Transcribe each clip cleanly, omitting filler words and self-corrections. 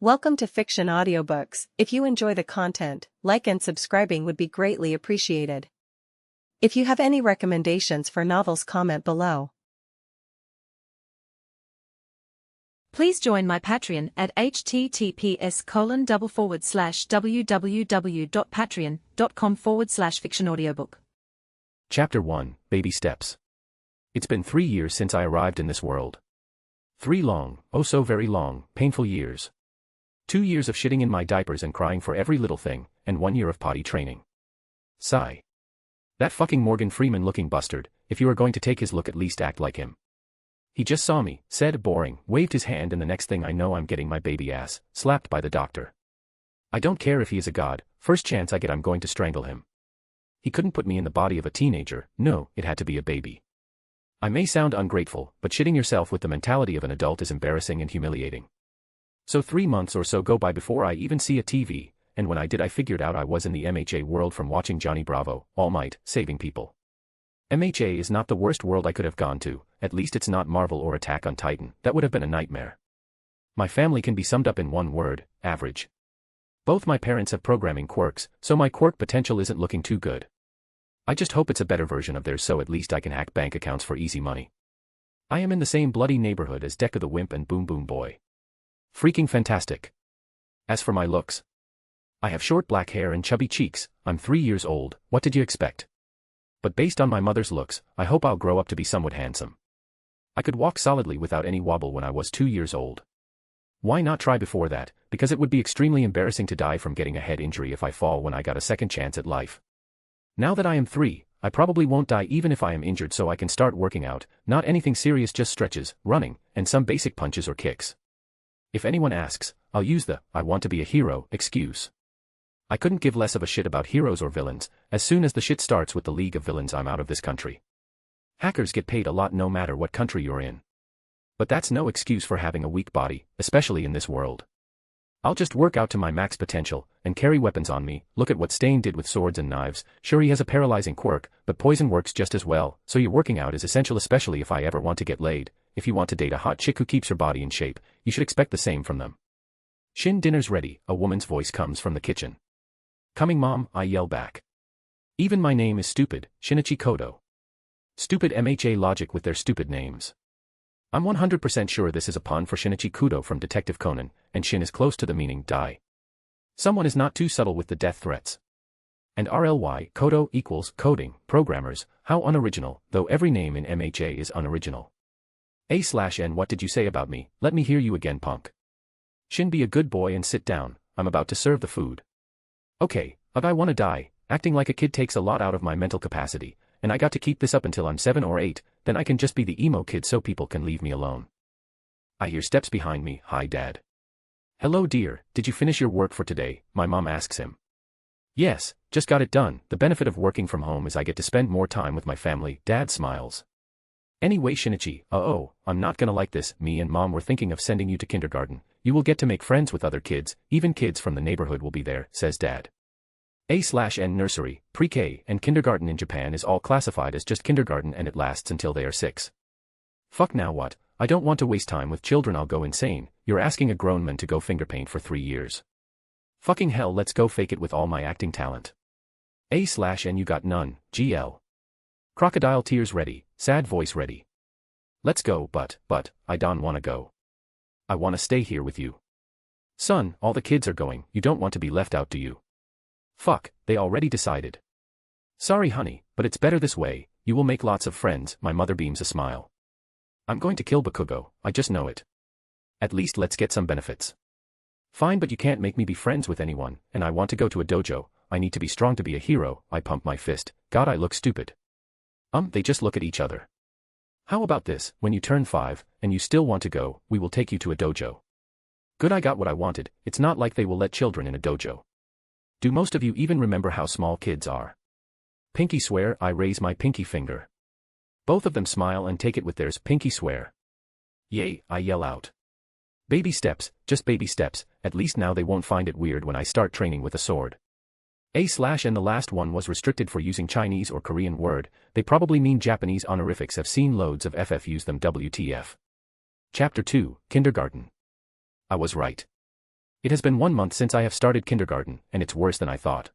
Welcome to Fiction Audiobooks. If you enjoy the content, like and subscribing would be greatly appreciated. If you have any recommendations for novels, comment below. Please join my Patreon at https://www.patreon.com/fictionaudiobook. Chapter 1, Baby Steps. It's been 3 years since I arrived in this world. 3 long, oh so very long, painful years. 2 years of shitting in my diapers and crying for every little thing, and 1 year of potty training. Sigh. That fucking Morgan Freeman looking bastard, if you are going to take his look at least act like him. He just saw me, said boring, waved his hand, and the next thing I know I'm getting my baby ass slapped by the doctor. I don't care if he is a god, first chance I get I'm going to strangle him. He couldn't put me in the body of a teenager, no, it had to be a baby. I may sound ungrateful, but shitting yourself with the mentality of an adult is embarrassing and humiliating. So 3 months or so go by before I even see a TV, and when I did I figured out I was in the MHA world from watching Johnny Bravo, All Might, saving people. MHA is not the worst world I could have gone to, at least it's not Marvel or Attack on Titan, that would have been a nightmare. My family can be summed up in one word, average. Both my parents have programming quirks, so my quirk potential isn't looking too good. I just hope it's a better version of theirs so at least I can hack bank accounts for easy money. I am in the same bloody neighborhood as Deca the Wimp and Boom Boom Boy. Freaking fantastic. As for my looks, I have short black hair and chubby cheeks, I'm 3 years old, what did you expect? But based on my mother's looks, I hope I'll grow up to be somewhat handsome. I could walk solidly without any wobble when I was 2 years old. Why not try before that, because it would be extremely embarrassing to die from getting a head injury if I fall when I got a second chance at life. Now that I am 3, I probably won't die even if I am injured, so I can start working out, not anything serious, just stretches, running, and some basic punches or kicks. If anyone asks, I'll use the "I want to be a hero" excuse. I couldn't give less of a shit about heroes or villains. As soon as the shit starts with the League of Villains, I'm out of this country. Hackers get paid a lot no matter what country you're in. But that's no excuse for having a weak body, especially in this world. I'll just work out to my max potential, and carry weapons on me. Look at what Stain did with swords and knives. Sure, he has a paralyzing quirk, but poison works just as well, so your working out is essential, especially if I ever want to get laid. If you want to date a hot chick who keeps her body in shape, you should expect the same from them. Shin, dinner's ready, a woman's voice comes from the kitchen. Coming, Mom, I yell back. Even my name is stupid, Shinichi Kodo. Stupid MHA logic with their stupid names. I'm 100% sure this is a pun for Shinichi Kudo from Detective Conan, and Shin is close to the meaning die. Someone is not too subtle with the death threats. And RLY, Kodo equals coding, programmers, how unoriginal, though every name in MHA is unoriginal. A/N, what did you say about me? Let me hear you again, punk. Shin, be a good boy and sit down, I'm about to serve the food. Okay, I wanna die, acting like a kid takes a lot out of my mental capacity, and I got to keep this up until I'm 7 or 8, then I can just be the emo kid so people can leave me alone. I hear steps behind me. Hi, Dad. Hello, dear, did you finish your work for today? My mom asks him. Yes, just got it done. The benefit of working from home is I get to spend more time with my family. Dad smiles. Anyway, Shinichi, I'm not gonna like this. Me and Mom were thinking of sending you to kindergarten. You will get to make friends with other kids, even kids from the neighborhood will be there, says Dad. A/N nursery, pre-K, and kindergarten in Japan is all classified as just kindergarten and it lasts until they are 6. Fuck, now what? I don't want to waste time with children, I'll go insane. You're asking a grown man to go finger paint for 3 years. Fucking hell, let's go fake it with all my acting talent. A/N you got none, GL. Crocodile tears ready, sad voice ready. Let's go, but, I don't wanna go. I wanna stay here with you. Son, all the kids are going, you don't want to be left out, do you? Fuck, they already decided. Sorry honey, but it's better this way, you will make lots of friends. My mother beams a smile. I'm going to kill Bakugo, I just know it. At least let's get some benefits. Fine, but you can't make me be friends with anyone, and I want to go to a dojo. I need to be strong to be a hero. I pump my fist. God, I look stupid. They just look at each other. How about this, when you turn 5, and you still want to go, we will take you to a dojo. Good, I got what I wanted. It's not like they will let children in a dojo. Do most of you even remember how small kids are? Pinky swear. I raise my pinky finger. Both of them smile and take it with theirs. Pinky swear. Yay, I yell out. Baby steps, just baby steps, at least now they won't find it weird when I start training with a sword. A/N the last one was restricted for using Chinese or Korean word, they probably mean Japanese honorifics. Have seen loads of FF use them. WTF. Chapter 2, Kindergarten. I was right. It has been 1 month since I have started kindergarten, and it's worse than I thought.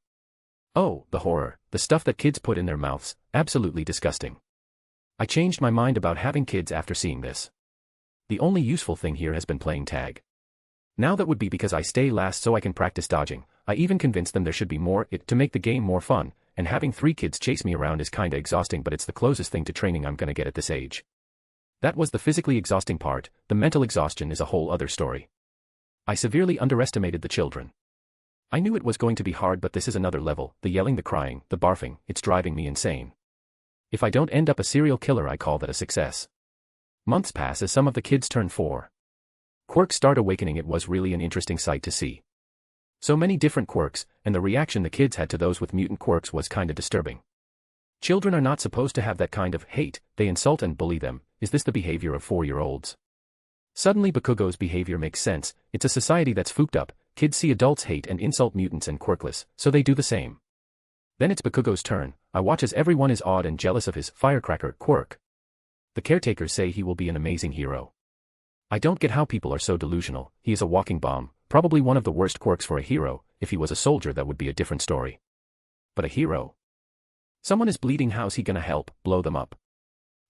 Oh, the horror, the stuff that kids put in their mouths, absolutely disgusting. I changed my mind about having kids after seeing this. The only useful thing here has been playing tag. Now that would be because I stay last so I can practice dodging. I even convinced them there should be more to make the game more fun, and having 3 kids chase me around is kinda exhausting, but it's the closest thing to training I'm gonna get at this age. That was the physically exhausting part. The mental exhaustion is a whole other story. I severely underestimated the children. I knew it was going to be hard, but this is another level. The yelling, the crying, the barfing, it's driving me insane. If I don't end up a serial killer, I call that a success. Months pass as some of the kids turn 4. Quirks start awakening. It was really an interesting sight to see. So many different quirks, and the reaction the kids had to those with mutant quirks was kinda disturbing. Children are not supposed to have that kind of hate. They insult and bully them. Is this the behavior of 4-year-olds? Suddenly Bakugo's behavior makes sense. It's a society that's fooked up. Kids see adults hate and insult mutants and quirkless, so they do the same. Then it's Bakugo's turn. I watch as everyone is awed and jealous of his firecracker Quirk. The caretakers say he will be an amazing hero. I don't get how people are so delusional. He is a walking bomb, probably one of the worst quirks for a hero. If he was a soldier, that would be a different story. But a hero? Someone is bleeding, how's he gonna help? Blow them up.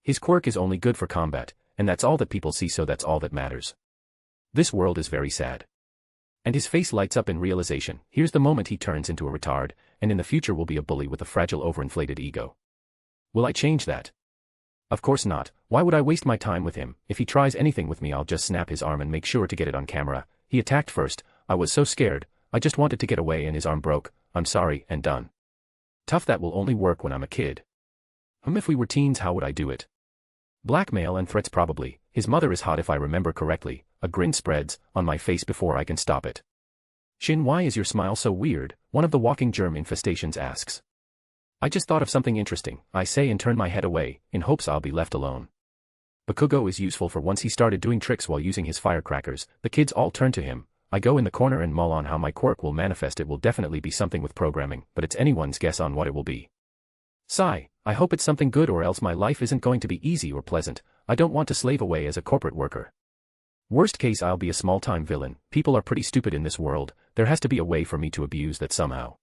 His quirk is only good for combat, and that's all that people see, so that's all that matters. This world is very sad. And his face lights up in realization. Here's the moment he turns into a retard, and in the future will be a bully with a fragile, overinflated ego. Will I change that? Of course not. Why would I waste my time with him? If he tries anything with me, I'll just snap his arm and make sure to get it on camera. He attacked first. I was so scared. I just wanted to get away and his arm broke. I'm sorry, and done. Tough, that will only work when I'm a kid. If we were teens, how would I do it? Blackmail and threats probably. His mother is hot if I remember correctly. A grin spreads on my face before I can stop it. Shin, why is your smile so weird? One of the walking germ infestations asks. I just thought of something interesting, I say, and turn my head away, in hopes I'll be left alone. Bakugo is useful, for once he started doing tricks while using his firecrackers. The kids all turn to him. I go in the corner and mull on how my quirk will manifest. It will definitely be something with programming, but it's anyone's guess on what it will be. Sigh, I hope it's something good, or else my life isn't going to be easy or pleasant. I don't want to slave away as a corporate worker. Worst case, I'll be a small-time villain. People are pretty stupid in this world. There has to be a way for me to abuse that somehow.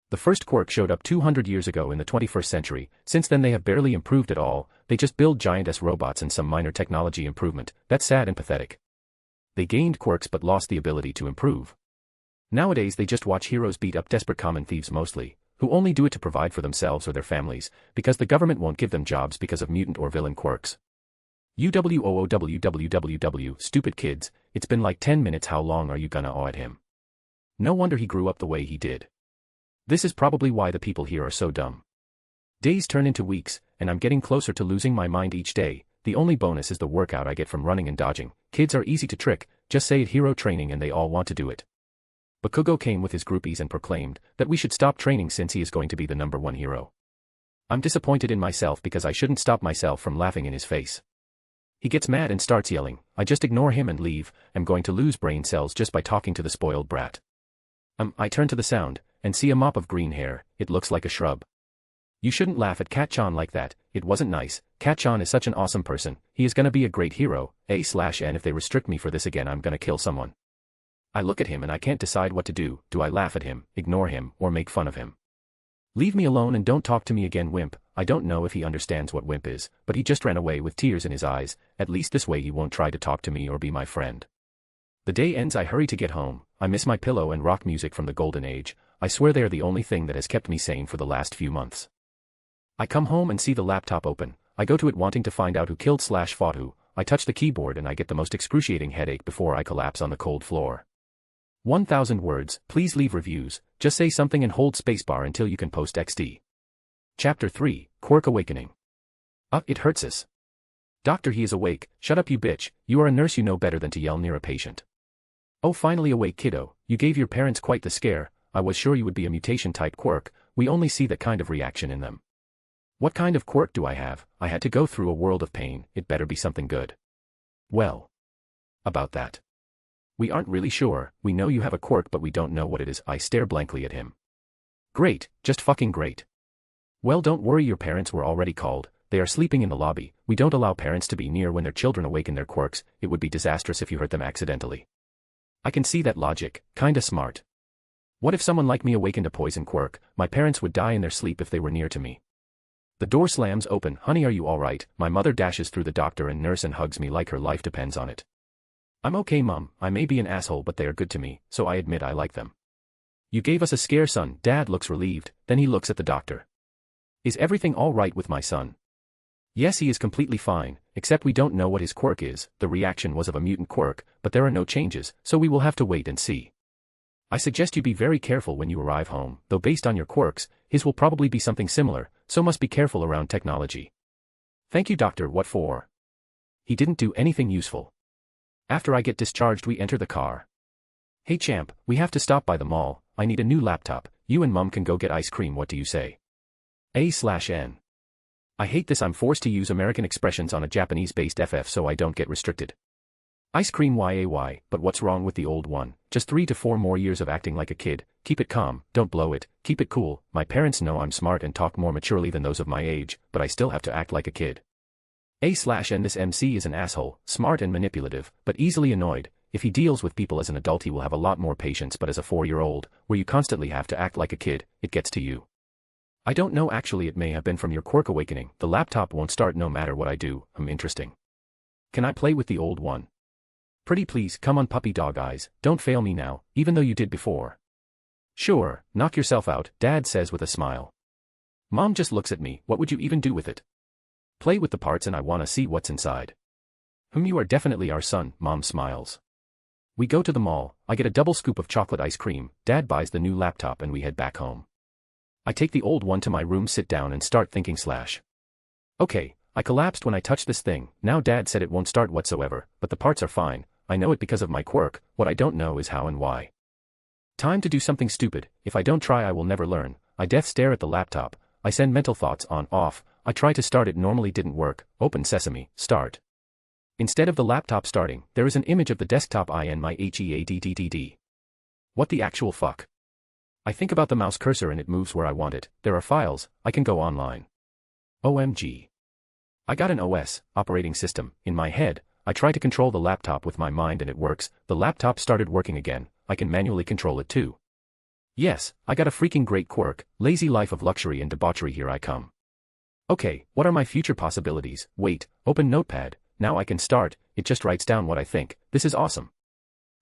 The first quirk showed up 200 years ago in the 21st century. Since then they have barely improved at all. They just build giant-ass robots and some minor technology improvement. That's sad and pathetic. They gained quirks but lost the ability to improve. Nowadays they just watch heroes beat up desperate common thieves mostly, who only do it to provide for themselves or their families, because the government won't give them jobs because of mutant or villain quirks. UWOOWWWW, stupid kids, it's been like 10 minutes, how long are you gonna awe at him? No wonder he grew up the way he did. This is probably why the people here are so dumb. Days turn into weeks, and I'm getting closer to losing my mind each day. The only bonus is the workout I get from running and dodging. Kids are easy to trick, just say it, hero training, and they all want to do it. Bakugo came with his groupies and proclaimed that we should stop training since he is going to be the #1 hero. I'm disappointed in myself because I shouldn't stop myself from laughing in his face. He gets mad and starts yelling. I just ignore him and leave. I'm going to lose brain cells just by talking to the spoiled brat. I turn to the sound and see a mop of green hair. It looks like a shrub. You shouldn't laugh at Cat-chan like that. It wasn't nice. Cat-chan is such an awesome person. He is gonna be a great hero. And if they restrict me for this again, I'm gonna kill someone. I look at him and I can't decide what to do. Do I laugh at him, ignore him, or make fun of him? Leave me alone and don't talk to me again, wimp. I don't know if he understands what wimp is, but he just ran away with tears in his eyes. At least this way he won't try to talk to me or be my friend. The day ends. I hurry to get home. I miss my pillow and rock music from the golden age. I swear they are the only thing that has kept me sane for the last few months. I come home and see the laptop open. I go to it wanting to find out who killed / fought who. I touch the keyboard and I get the most excruciating headache before I collapse on the cold floor. 1,000 words, please leave reviews. Just say something and hold spacebar until you can post XD. Chapter 3, Quirk Awakening. It hurts us. Doctor, he is awake. Shut up, you bitch. You are a nurse, you know better than to yell near a patient. Oh, finally awake, kiddo. You gave your parents quite the scare. I was sure you would be a mutation-type quirk. We only see that kind of reaction in them. What kind of quirk do I have? I had to go through a world of pain. It better be something good. Well, about that. We aren't really sure. We know you have a quirk, but we don't know what it is. I stare blankly at him. Great, just fucking great. Well, don't worry, your parents were already called. They are sleeping in the lobby. We don't allow parents to be near when their children awaken their quirks. It would be disastrous if you hurt them accidentally. I can see that logic, kinda smart. What if someone like me awakened a poison quirk? My parents would die in their sleep if they were near to me. The door slams open. Honey, are you alright? My mother dashes through the doctor and nurse and hugs me like her life depends on it. I'm okay, Mom. I may be an asshole, but they are good to me, so I admit I like them. You gave us a scare, son. Dad looks relieved, then he looks at the doctor. Is everything alright with my son? Yes, he is completely fine, except we don't know what his quirk is. The reaction was of a mutant quirk, but there are no changes, so we will have to wait and see. I suggest you be very careful when you arrive home, though based on your quirks, his will probably be something similar, so must be careful around technology. Thank you, doctor. What for? He didn't do anything useful. After I get discharged, we enter the car. Hey champ, we have to stop by the mall. I need a new laptop. You and Mum can go get ice cream. What do you say? A/N. I hate this. I'm forced to use American expressions on a Japanese-based FF so I don't get restricted. Ice cream YAY, but what's wrong with the old one? Just 3 to 4 more years of acting like a kid. Keep it calm, don't blow it, keep it cool. My parents know I'm smart and talk more maturely than those of my age, but I still have to act like a kid. A/N. This MC is an asshole, smart and manipulative, but easily annoyed. If he deals with people as an adult he will have a lot more patience, but as a 4-year-old, where you constantly have to act like a kid, it gets to you. I don't know, actually it may have been from your quirk awakening. The laptop won't start no matter what I do. Interesting. Can I play with the old one? Pretty please, come on puppy dog eyes, don't fail me now, even though you did before. Sure, knock yourself out, Dad says with a smile. Mom just looks at me. What would you even do with it? Play with the parts and I wanna see what's inside. You are definitely our son, Mom smiles. We go to the mall, I get a double scoop of chocolate ice cream, Dad buys the new laptop and we head back home. I take the old one to my room, sit down and start thinking / Okay, I collapsed when I touched this thing. Now Dad said it won't start whatsoever, but the parts are fine. I know it because of my quirk. What I don't know is how and why. Time to do something stupid. If I don't try I will never learn. I death stare at the laptop. I send mental thoughts on, off. I try to start it, normally didn't work. Open sesame, start. Instead of the laptop starting, there is an image of the desktop in my HEADDDD. What the actual fuck? I think about the mouse cursor and it moves where I want it. There are files, I can go online. OMG. I got an OS, operating system, in my head. I try to control the laptop with my mind and it works. The laptop started working again. I can manually control it too. Yes, I got a freaking great quirk. Lazy life of luxury and debauchery, here I come. Okay, what are my future possibilities? Wait, open Notepad. Now I can start. It just writes down what I think. This is awesome.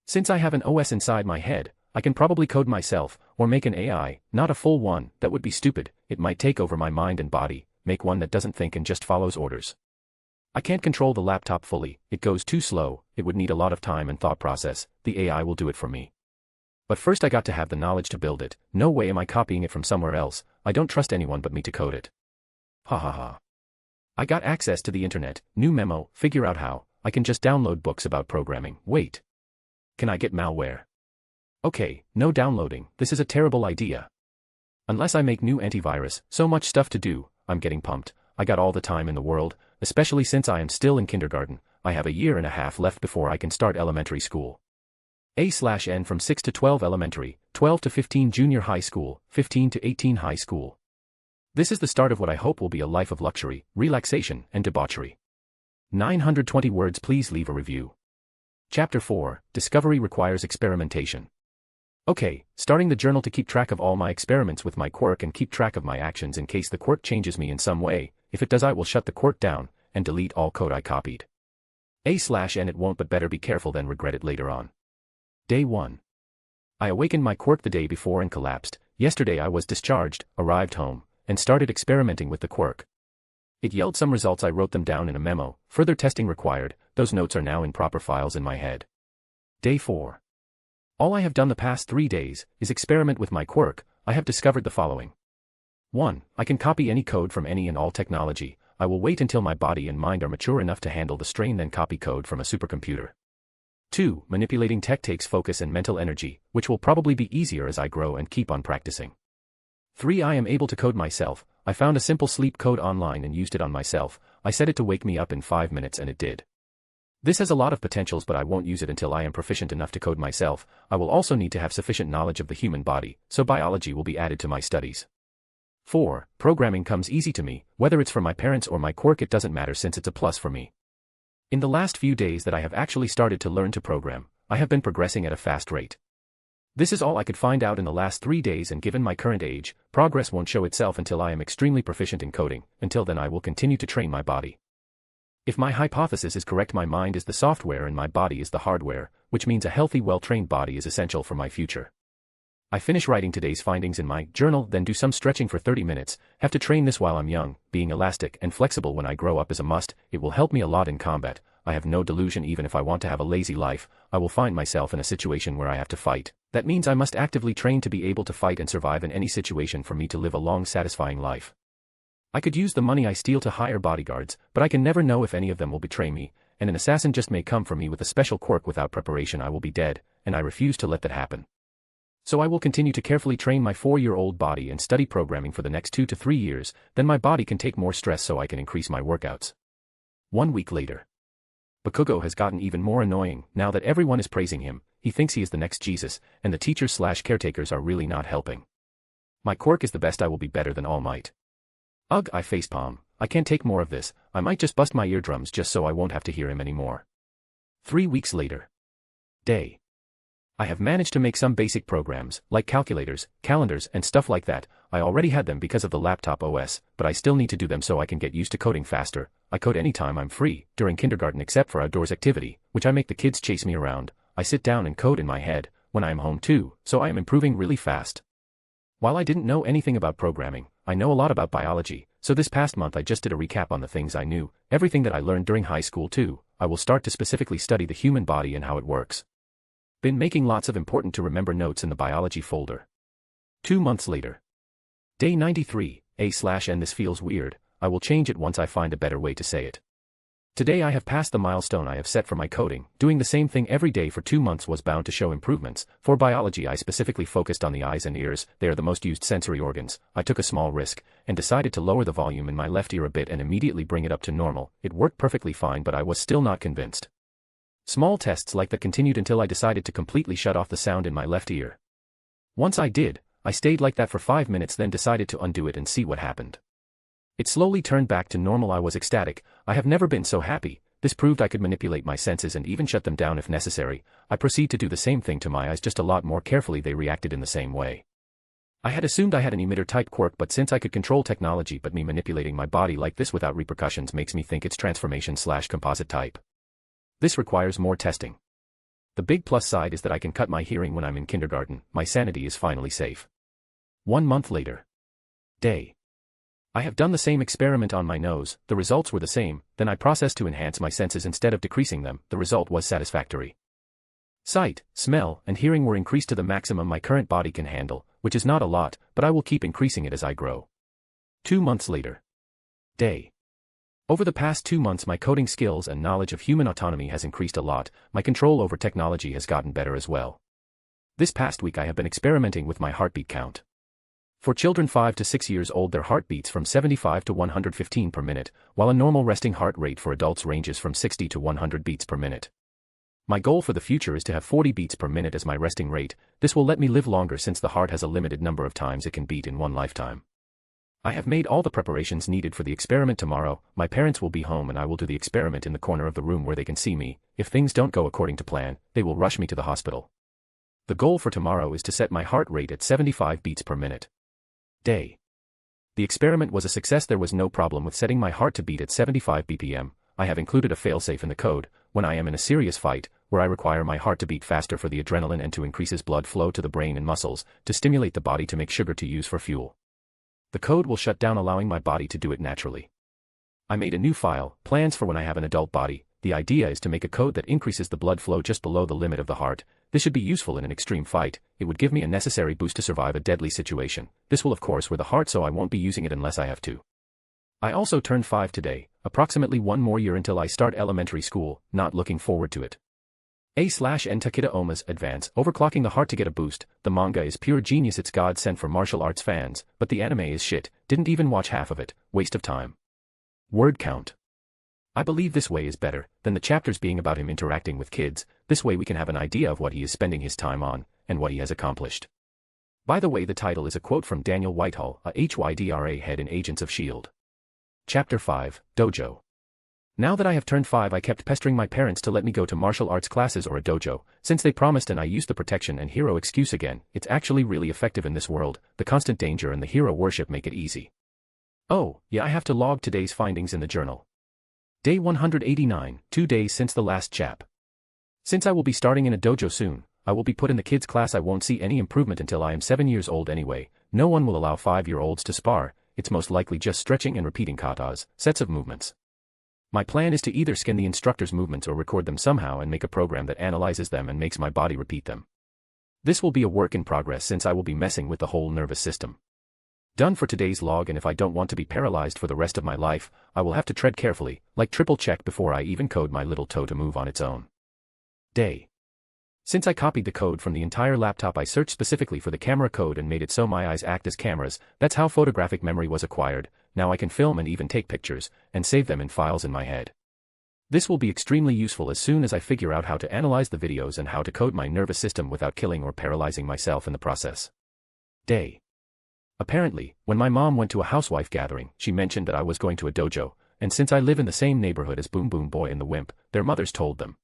Since I have an OS inside my head, I can probably code myself, or make an AI, not a full one. That would be stupid. It might take over my mind and body. Make one that doesn't think and just follows orders. I can't control the laptop fully. It goes too slow. It would need a lot of time and thought process. The AI will do it for me. But first I got to have the knowledge to build it. No way am I copying it from somewhere else. I don't trust anyone but me to code it. Ha ha ha. I got access to the internet. New memo, figure out how. I can just download books about programming. Wait. Can I get malware? Okay, no downloading. This is a terrible idea. Unless I make new antivirus. So much stuff to do. I'm getting pumped. I got all the time in the world, especially since I am still in kindergarten. I have a year and a half left before I can start elementary school. A/N. From 6 to 12 elementary, 12 to 15 junior high school, 15 to 18 high school. This is the start of what I hope will be a life of luxury, relaxation, and debauchery. 920 words. Please leave a review. Chapter 4, Discovery requires experimentation. Okay, starting the journal to keep track of all my experiments with my quirk and keep track of my actions in case the quirk changes me in some way. If it does I will shut the quirk down, and delete all code I copied. A/N. It won't, but better be careful than regret it later on. Day 1. I awakened my quirk the day before and collapsed. Yesterday I was discharged, arrived home, and started experimenting with the quirk. It yelled some results. I wrote them down in a memo. Further testing required. Those notes are now in proper files in my head. Day 4. All I have done the past 3 days is experiment with my quirk. I have discovered the following. 1. I can copy any code from any and all technology. I will wait until my body and mind are mature enough to handle the strain, then copy code from a supercomputer. 2. Manipulating tech takes focus and mental energy, which will probably be easier as I grow and keep on practicing. 3. I am able to code myself. I found a simple sleep code online and used it on myself. I set it to wake me up in 5 minutes and it did. This has a lot of potentials, but I won't use it until I am proficient enough to code myself. I will also need to have sufficient knowledge of the human body, so biology will be added to my studies. 4. Programming comes easy to me. Whether it's for my parents or my quirk, it doesn't matter since it's a plus for me. In the last few days that I have actually started to learn to program, I have been progressing at a fast rate. This is all I could find out in the last 3 days, and given my current age, progress won't show itself until I am extremely proficient in coding. Until then I will continue to train my body. If my hypothesis is correct, my mind is the software and my body is the hardware, which means a healthy, well-trained body is essential for my future. I finish writing today's findings in my journal, then do some stretching for 30 minutes, have to train this while I'm young, being elastic and flexible when I grow up is a must, it will help me a lot in combat. I have no delusion. Even if I want to have a lazy life, I will find myself in a situation where I have to fight. That means I must actively train to be able to fight and survive in any situation for me to live a long, satisfying life. I could use the money I steal to hire bodyguards, but I can never know if any of them will betray me, and an assassin just may come for me with a special quirk. Without preparation I will be dead, and I refuse to let that happen. So I will continue to carefully train my 4-year-old body and study programming for the next 2 to 3 years, then my body can take more stress so I can increase my workouts. 1 week later. Bakugo has gotten even more annoying. Now that everyone is praising him, he thinks he is the next Jesus, and the teachers/caretakers are really not helping. My quirk is the best. I will be better than All Might. Ugh, I facepalm. I can't take more of this. I might just bust my eardrums just so I won't have to hear him anymore. 3 weeks later. Day. I have managed to make some basic programs, like calculators, calendars, and stuff like that. I already had them because of the laptop OS, but I still need to do them so I can get used to coding faster. I code anytime I'm free, during kindergarten except for outdoors activity, which I make the kids chase me around. I sit down and code in my head, when I am home too, so I am improving really fast. While I didn't know anything about programming, I know a lot about biology, so this past month I just did a recap on the things I knew, everything that I learned during high school too. I will start to specifically study the human body and how it works. Been making lots of important to remember notes in the biology folder. 2 months later. Day 93, A/N. This feels weird. I will change it once I find a better way to say it. Today I have passed the milestone I have set for my coding. Doing the same thing every day for 2 months was bound to show improvements. For biology I specifically focused on the eyes and ears. They are the most used sensory organs. I took a small risk, and decided to lower the volume in my left ear a bit and immediately bring it up to normal. It worked perfectly fine, but I was still not convinced. Small tests like that continued until I decided to completely shut off the sound in my left ear. Once I did, I stayed like that for 5 minutes, then decided to undo it and see what happened. It slowly turned back to normal. I was ecstatic. I have never been so happy. This proved I could manipulate my senses and even shut them down if necessary. I proceed to do the same thing to my eyes, just a lot more carefully. They reacted in the same way. I had assumed I had an emitter-type quirk, but since I could control technology, but me manipulating my body like this without repercussions makes me think it's transformation/composite type. This requires more testing. The big plus side is that I can cut my hearing when I'm in kindergarten. My sanity is finally safe. 1 month later. Day. I have done the same experiment on my nose. The results were the same. Then I processed to enhance my senses instead of decreasing them. The result was satisfactory. Sight, smell, and hearing were increased to the maximum my current body can handle, which is not a lot, but I will keep increasing it as I grow. 2 months later. Day. Over the past 2 months my coding skills and knowledge of human autonomy has increased a lot. My control over technology has gotten better as well. This past week I have been experimenting with my heartbeat count. For children 5 to 6 years old, their heart beats from 75 to 115 per minute, while a normal resting heart rate for adults ranges from 60 to 100 beats per minute. My goal for the future is to have 40 beats per minute as my resting rate. This will let me live longer since the heart has a limited number of times it can beat in one lifetime. I have made all the preparations needed for the experiment tomorrow. My parents will be home and I will do the experiment in the corner of the room where they can see me. If things don't go according to plan, they will rush me to the hospital. The goal for tomorrow is to set my heart rate at 75 beats per minute. Day. The experiment was a success. There was no problem with setting my heart to beat at 75 BPM. I have included a failsafe in the code. When I am in a serious fight, where I require my heart to beat faster for the adrenaline and to increases blood flow to the brain and muscles, to stimulate the body to make sugar to use for fuel. The code will shut down, allowing my body to do it naturally. I made a new file, plans for when I have an adult body. The idea is to make a code that increases the blood flow just below the limit of the heart. This should be useful in an extreme fight. It would give me a necessary boost to survive a deadly situation. This will of course with the heart, so I won't be using it unless I have to. I also turned 5 today, approximately 1 more year until I start elementary school, not looking forward to it. A/N Takeda Oma's Advance, overclocking the heart to get a boost. The manga is pure genius, it's God sent for martial arts fans, but the anime is shit, didn't even watch half of it, waste of time. Word count. I believe this way is better than the chapters being about him interacting with kids. This way we can have an idea of what he is spending his time on, and what he has accomplished. By the way, the title is a quote from Daniel Whitehall, a HYDRA head in Agents of S.H.I.E.L.D. Chapter 5, Dojo. Now that I have turned 5, I kept pestering my parents to let me go to martial arts classes or a dojo, since they promised, and I used the protection and hero excuse again. It's actually really effective in this world. The constant danger and the hero worship make it easy. Oh, yeah, I have to log today's findings in the journal. Day 189, 2 days since the last chap. Since I will be starting in a dojo soon, I will be put in the kids class. I won't see any improvement until I am 7 years old anyway. No one will allow 5-year-olds to spar. It's most likely just stretching and repeating katas, sets of movements. My plan is to either scan the instructor's movements or record them somehow and make a program that analyzes them and makes my body repeat them. This will be a work in progress since I will be messing with the whole nervous system. Done for today's log, and if I don't want to be paralyzed for the rest of my life, I will have to tread carefully, like triple check before I even code my little toe to move on its own. Day. Since I copied the code from the entire laptop, I searched specifically for the camera code and made it so my eyes act as cameras. That's how photographic memory was acquired. Now I can film and even take pictures, and save them in files in my head. This will be extremely useful as soon as I figure out how to analyze the videos and how to code my nervous system without killing or paralyzing myself in the process. Day. Apparently, when my mom went to a housewife gathering, she mentioned that I was going to a dojo, and since I live in the same neighborhood as Boom Boom Boy and the Wimp, their mothers told them.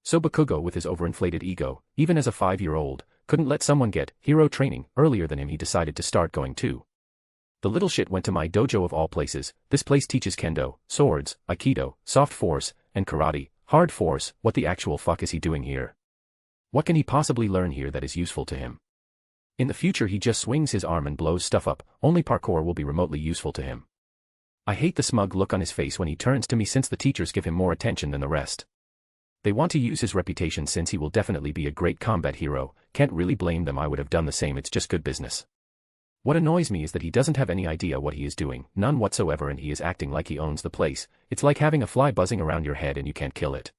So Bakugo, with his overinflated ego, even as a 5-year-old, couldn't let someone get hero training earlier than him. He decided to start going too. The little shit went to my dojo of all places. This place teaches kendo, swords, aikido, soft force, and karate, hard force. What the actual fuck is he doing here? What can he possibly learn here that is useful to him? In the future he just swings his arm and blows stuff up. Only parkour will be remotely useful to him. I hate the smug look on his face when he turns to me, since the teachers give him more attention than the rest. They want to use his reputation since he will definitely be a great combat hero. Can't really blame them. I would have done the same. It's just good business. What annoys me is that he doesn't have any idea what he is doing, none whatsoever, and he is acting like he owns the place. It's like having a fly buzzing around your head and you can't kill it.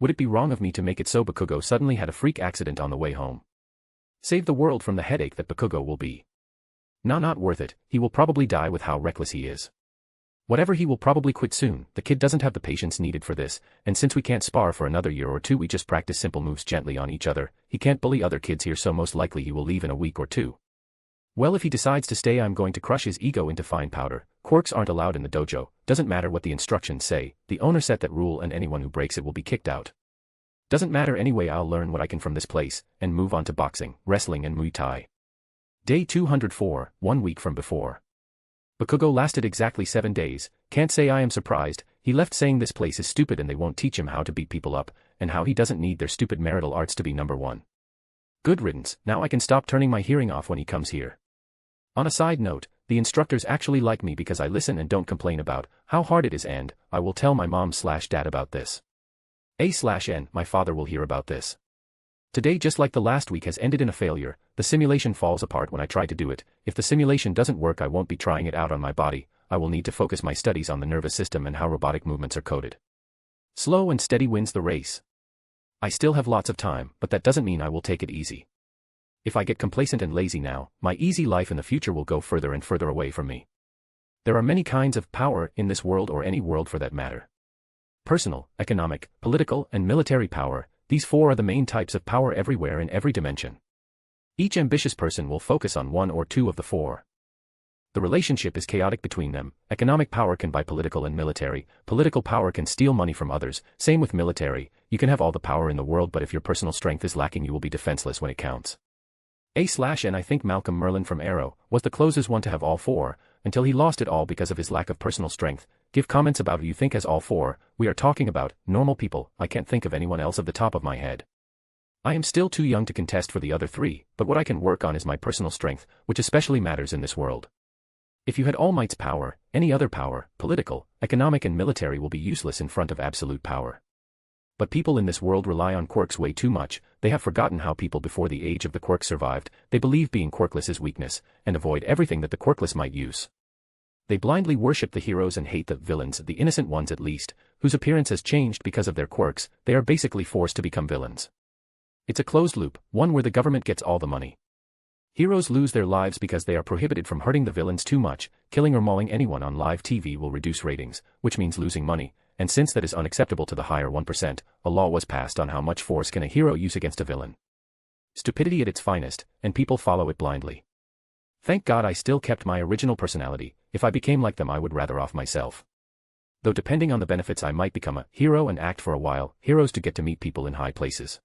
Would it be wrong of me to make it so Bakugo suddenly had a freak accident on the way home? Save the world from the headache that Bakugo will be. Not worth it. He will probably die with how reckless he is. Whatever, he will probably quit soon. The kid doesn't have the patience needed for this, and since we can't spar for another year or two, we just practice simple moves gently on each other. He can't bully other kids here, so most likely he will leave in a week or two. Well, if he decides to stay, I'm going to crush his ego into fine powder. Quirks aren't allowed in the dojo. Doesn't matter what the instructions say. The owner set that rule, and anyone who breaks it will be kicked out. Doesn't matter anyway. I'll learn what I can from this place, and move on to boxing, wrestling and Muay Thai. Day 204, 1 week from before. Bakugo lasted exactly 7 days. Can't say I am surprised. He left saying this place is stupid and they won't teach him how to beat people up, and how he doesn't need their stupid marital arts to be number one. Good riddance. Now I can stop turning my hearing off when he comes here. On a side note, the instructors actually like me because I listen and don't complain about how hard it is, and I will tell my mom/dad about this. A/N, my father will hear about this. Today, just like the last week, has ended in a failure. The simulation falls apart when I try to do it. If the simulation doesn't work, I won't be trying it out on my body. I will need to focus my studies on the nervous system and how robotic movements are coded. Slow and steady wins the race. I still have lots of time, but that doesn't mean I will take it easy. If I get complacent and lazy now, my easy life in the future will go further and further away from me. There are many kinds of power in this world, or any world for that matter. Personal, economic, political, and military power. These 4 are the main types of power everywhere in every dimension. Each ambitious person will focus on 1 or 2 of the 4. The relationship is chaotic between them. Economic power can buy political and military. Political power can steal money from others. Same with military. You can have all the power in the world, but if your personal strength is lacking, you will be defenseless when it counts. A/N, I think Malcolm Merlin from Arrow was the closest one to have all 4, until he lost it all because of his lack of personal strength. Give comments about who you think has all 4. We are talking about normal people. I can't think of anyone else off the top of my head. I am still too young to contest for the other 3, but what I can work on is my personal strength, which especially matters in this world. If you had All Might's power, any other power, political, economic and military, will be useless in front of absolute power. But people in this world rely on quirks way too much. They have forgotten how people before the age of the quirk survived. They believe being quirkless is weakness, and avoid everything that the quirkless might use. They blindly worship the heroes and hate the villains, the innocent ones at least, whose appearance has changed because of their quirks. They are basically forced to become villains. It's a closed loop, one where the government gets all the money. Heroes lose their lives because they are prohibited from hurting the villains too much. Killing or mauling anyone on live TV will reduce ratings, which means losing money. And since that is unacceptable to the higher 1%, a law was passed on how much force can a hero use against a villain. Stupidity at its finest, and people follow it blindly. Thank God I still kept my original personality. If I became like them, I would rather off myself. Though depending on the benefits I might become a hero and act for a while, heroes to get to meet people in high places.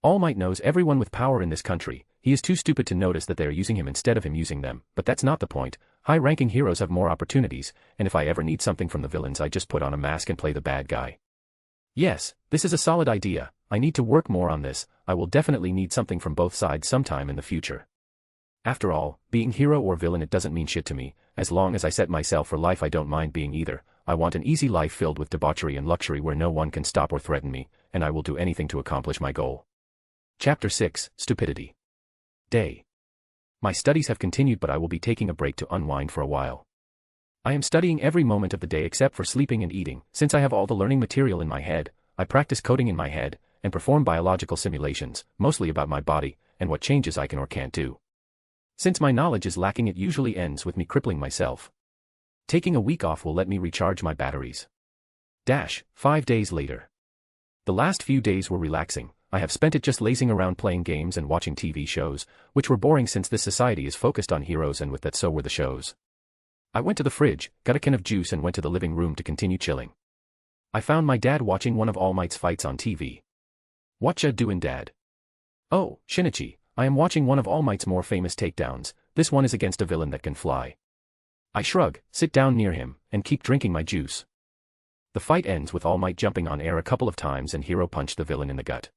All Might knows everyone with power in this country. He is too stupid to notice that they are using him instead of him using them, but that's not the point. High-ranking heroes have more opportunities, and if I ever need something from the villains I just put on a mask and play the bad guy. Yes, this is a solid idea. I need to work more on this. I will definitely need something from both sides sometime in the future. After all, being hero or villain, it doesn't mean shit to me. As long as I set myself for life, I don't mind being either. I want an easy life filled with debauchery and luxury where no one can stop or threaten me, and I will do anything to accomplish my goal. Chapter 6, Stupidity. Day. My studies have continued, but I will be taking a break to unwind for a while. I am studying every moment of the day except for sleeping and eating. Since I have all the learning material in my head, I practice coding in my head, and perform biological simulations, mostly about my body, and what changes I can or can't do. Since my knowledge is lacking, it usually ends with me crippling myself. Taking a week off will let me recharge my batteries. 5 days later. The last few days were relaxing. I have spent it just lazing around playing games and watching TV shows, which were boring since this society is focused on heroes, and with that so were the shows. I went to the fridge, got a can of juice, and went to the living room to continue chilling. I found my dad watching one of All Might's fights on TV. "What ya doin', Dad?" "Oh, Shinichi, I am watching one of All Might's more famous takedowns. This one is against a villain that can fly." I shrug, sit down near him, and keep drinking my juice. The fight ends with All Might jumping on air a couple of times and hero punch the villain in the gut.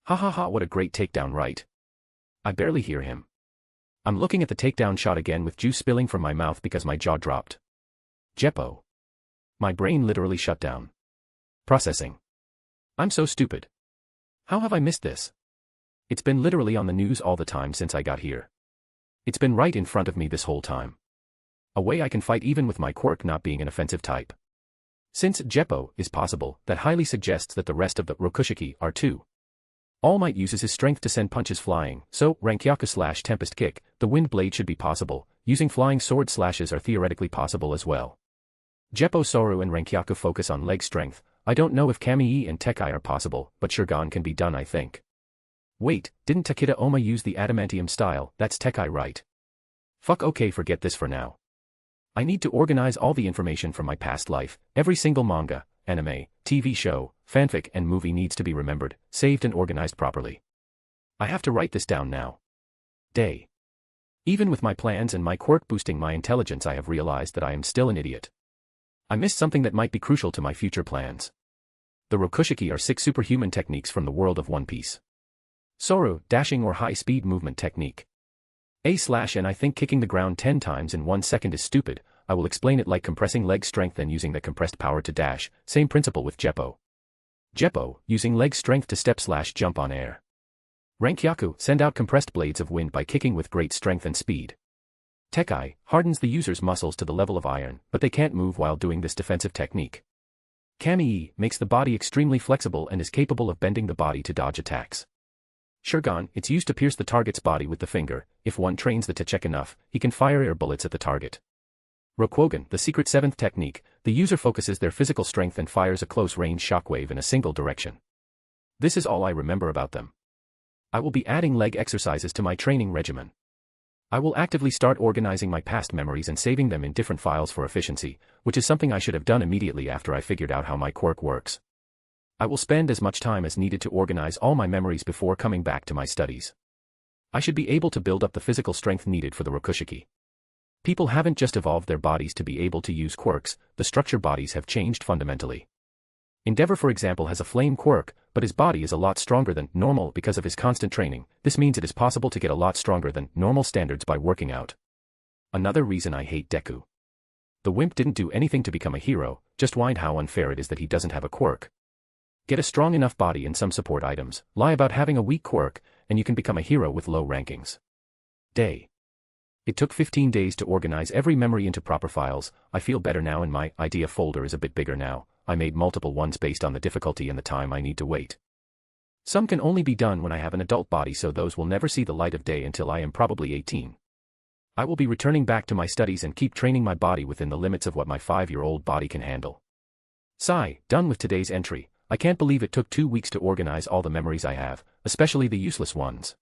Ha ha ha, what a great takedown, right? I barely hear him. I'm looking at the takedown shot again with juice spilling from my mouth because my jaw dropped. Jeppo. My brain literally shut down. Processing. I'm so stupid. How have I missed this? It's been literally on the news all the time since I got here. It's been right in front of me this whole time. A way I can fight even with my quirk not being an offensive type. Since Jeppo is possible, that highly suggests that the rest of the Rokushiki are too. All Might uses his strength to send punches flying, so Rankyaku/Tempest Kick, the Wind Blade should be possible. Using flying sword slashes are theoretically possible as well. Jeppo Soru and Rankyaku focus on leg strength. I don't know if Kamii and Tekai are possible, but Shurgan can be done, I think. Wait, didn't Takeda Oma use the adamantium style? That's Tekai, right? Fuck, okay, forget this for now. I need to organize all the information from my past life. Every single manga, anime, TV show, fanfic and movie needs to be remembered, saved and organized properly. I have to write this down now. Day. Even with my plans and my quirk boosting my intelligence, I have realized that I am still an idiot. I missed something that might be crucial to my future plans. The Rokushiki are 6 superhuman techniques from the world of One Piece. Soru, dashing or high-speed movement technique. And I think kicking the ground 10 times in 1 second is stupid. I will explain it like compressing leg strength and using the compressed power to dash. Same principle with Jeppo. Jeppo, using leg strength to step/jump on air. Rankyaku, send out compressed blades of wind by kicking with great strength and speed. Tekai, hardens the user's muscles to the level of iron, but they can't move while doing this defensive technique. Kamii, makes the body extremely flexible and is capable of bending the body to dodge attacks. Shurgan, it's used to pierce the target's body with the finger. If one trains the Techek enough, he can fire air bullets at the target. Rokugan, the secret 7th technique, the user focuses their physical strength and fires a close-range shockwave in a single direction. This is all I remember about them. I will be adding leg exercises to my training regimen. I will actively start organizing my past memories and saving them in different files for efficiency, which is something I should have done immediately after I figured out how my quirk works. I will spend as much time as needed to organize all my memories before coming back to my studies. I should be able to build up the physical strength needed for the Rokushiki. People haven't just evolved their bodies to be able to use quirks, the structure bodies have changed fundamentally. Endeavor, for example, has a flame quirk, but his body is a lot stronger than normal because of his constant training. This means it is possible to get a lot stronger than normal standards by working out. Another reason I hate Deku. The wimp didn't do anything to become a hero, just whined how unfair it is that he doesn't have a quirk. Get a strong enough body and some support items, lie about having a weak quirk, and you can become a hero with low rankings. Day. It took 15 days to organize every memory into proper files. I feel better now and my idea folder is a bit bigger now. I made multiple ones based on the difficulty and the time I need to wait. Some can only be done when I have an adult body, so those will never see the light of day until I am probably 18. I will be returning back to my studies and keep training my body within the limits of what my 5-year-old body can handle. Sigh, done with today's entry. I can't believe it took 2 weeks to organize all the memories I have, especially the useless ones.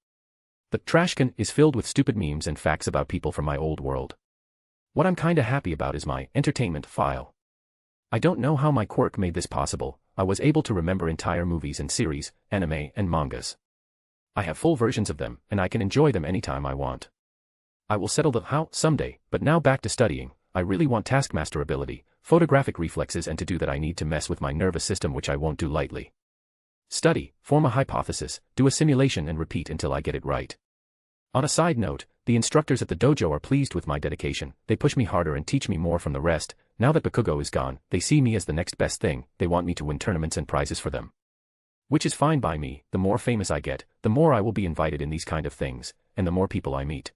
The trash can is filled with stupid memes and facts about people from my old world. What I'm kinda happy about is my entertainment file. I don't know how my quirk made this possible. I was able to remember entire movies and series, anime and mangas. I have full versions of them, and I can enjoy them anytime I want. I will settle the how someday, but now back to studying. I really want taskmaster ability, photographic reflexes, and to do that I need to mess with my nervous system, which I won't do lightly. Study, form a hypothesis, do a simulation and repeat until I get it right. On a side note, the instructors at the dojo are pleased with my dedication. They push me harder and teach me more from the rest. Now that Bakugo is gone, they see me as the next best thing. They want me to win tournaments and prizes for them. Which is fine by me. The more famous I get, the more I will be invited in these kind of things, and the more people I meet.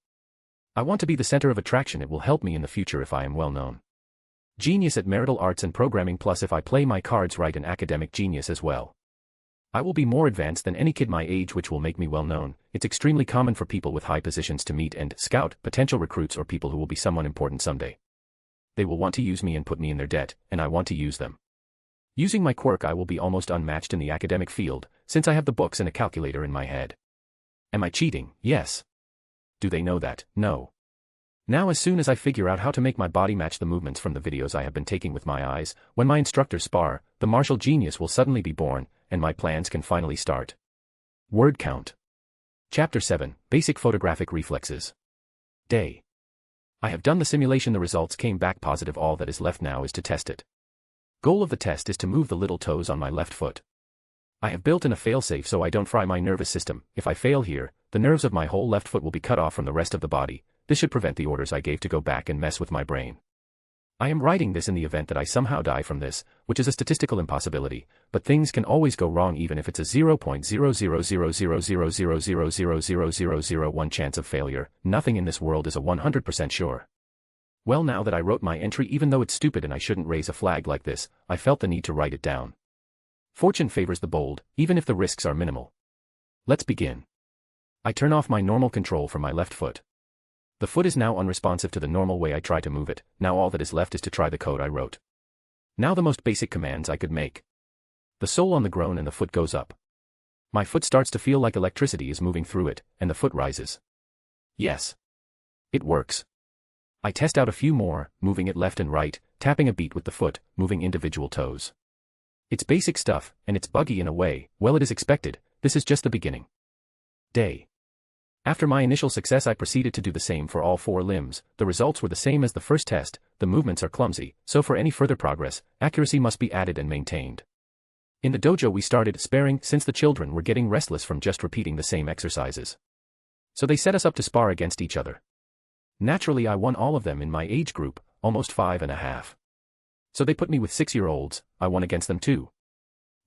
I want to be the center of attraction. It will help me in the future if I am well known. Genius at marital arts and programming, plus if I play my cards right, an academic genius as well. I will be more advanced than any kid my age, which will make me well known. It's extremely common for people with high positions to meet and scout potential recruits or people who will be someone important someday. They will want to use me and put me in their debt, and I want to use them. Using my quirk, I will be almost unmatched in the academic field, since I have the books and a calculator in my head. Am I cheating? Yes. Do they know that? No. Now, as soon as I figure out how to make my body match the movements from the videos I have been taking with my eyes, when my instructors spar, the martial genius will suddenly be born, and my plans can finally start. Word count. Chapter 7, Basic Photographic Reflexes. Day. I have done the simulation. The results came back positive. All that is left now is to test it. Goal of the test is to move the little toes on my left foot. I have built in a failsafe so I don't fry my nervous system. If I fail here, the nerves of my whole left foot will be cut off from the rest of the body. This should prevent the orders I gave to go back and mess with my brain. I am writing this in the event that I somehow die from this, which is a statistical impossibility, but things can always go wrong even if it's a 0.0000000000001 chance of failure. Nothing in this world is a 100% sure. Well, now that I wrote my entry, even though it's stupid and I shouldn't raise a flag like this, I felt the need to write it down. Fortune favors the bold, even if the risks are minimal. Let's begin. I turn off my normal control for my left foot. The foot is now unresponsive to the normal way I try to move it. Now all that is left is to try the code I wrote. Now the most basic commands I could make. The sole on the groin and the foot goes up. My foot starts to feel like electricity is moving through it, and the foot rises. Yes. It works. I test out a few more, moving it left and right, tapping a beat with the foot, moving individual toes. It's basic stuff, and it's buggy in a way. Well, it is expected. This is just the beginning. Day. After my initial success, I proceeded to do the same for all 4 limbs. The results were the same as the first test. The movements are clumsy, so for any further progress, accuracy must be added and maintained. In the dojo we started sparring since the children were getting restless from just repeating the same exercises. So they set us up to spar against each other. Naturally, I won all of them in my age group, almost 5.5. So they put me with 6-year-olds. I won against them too.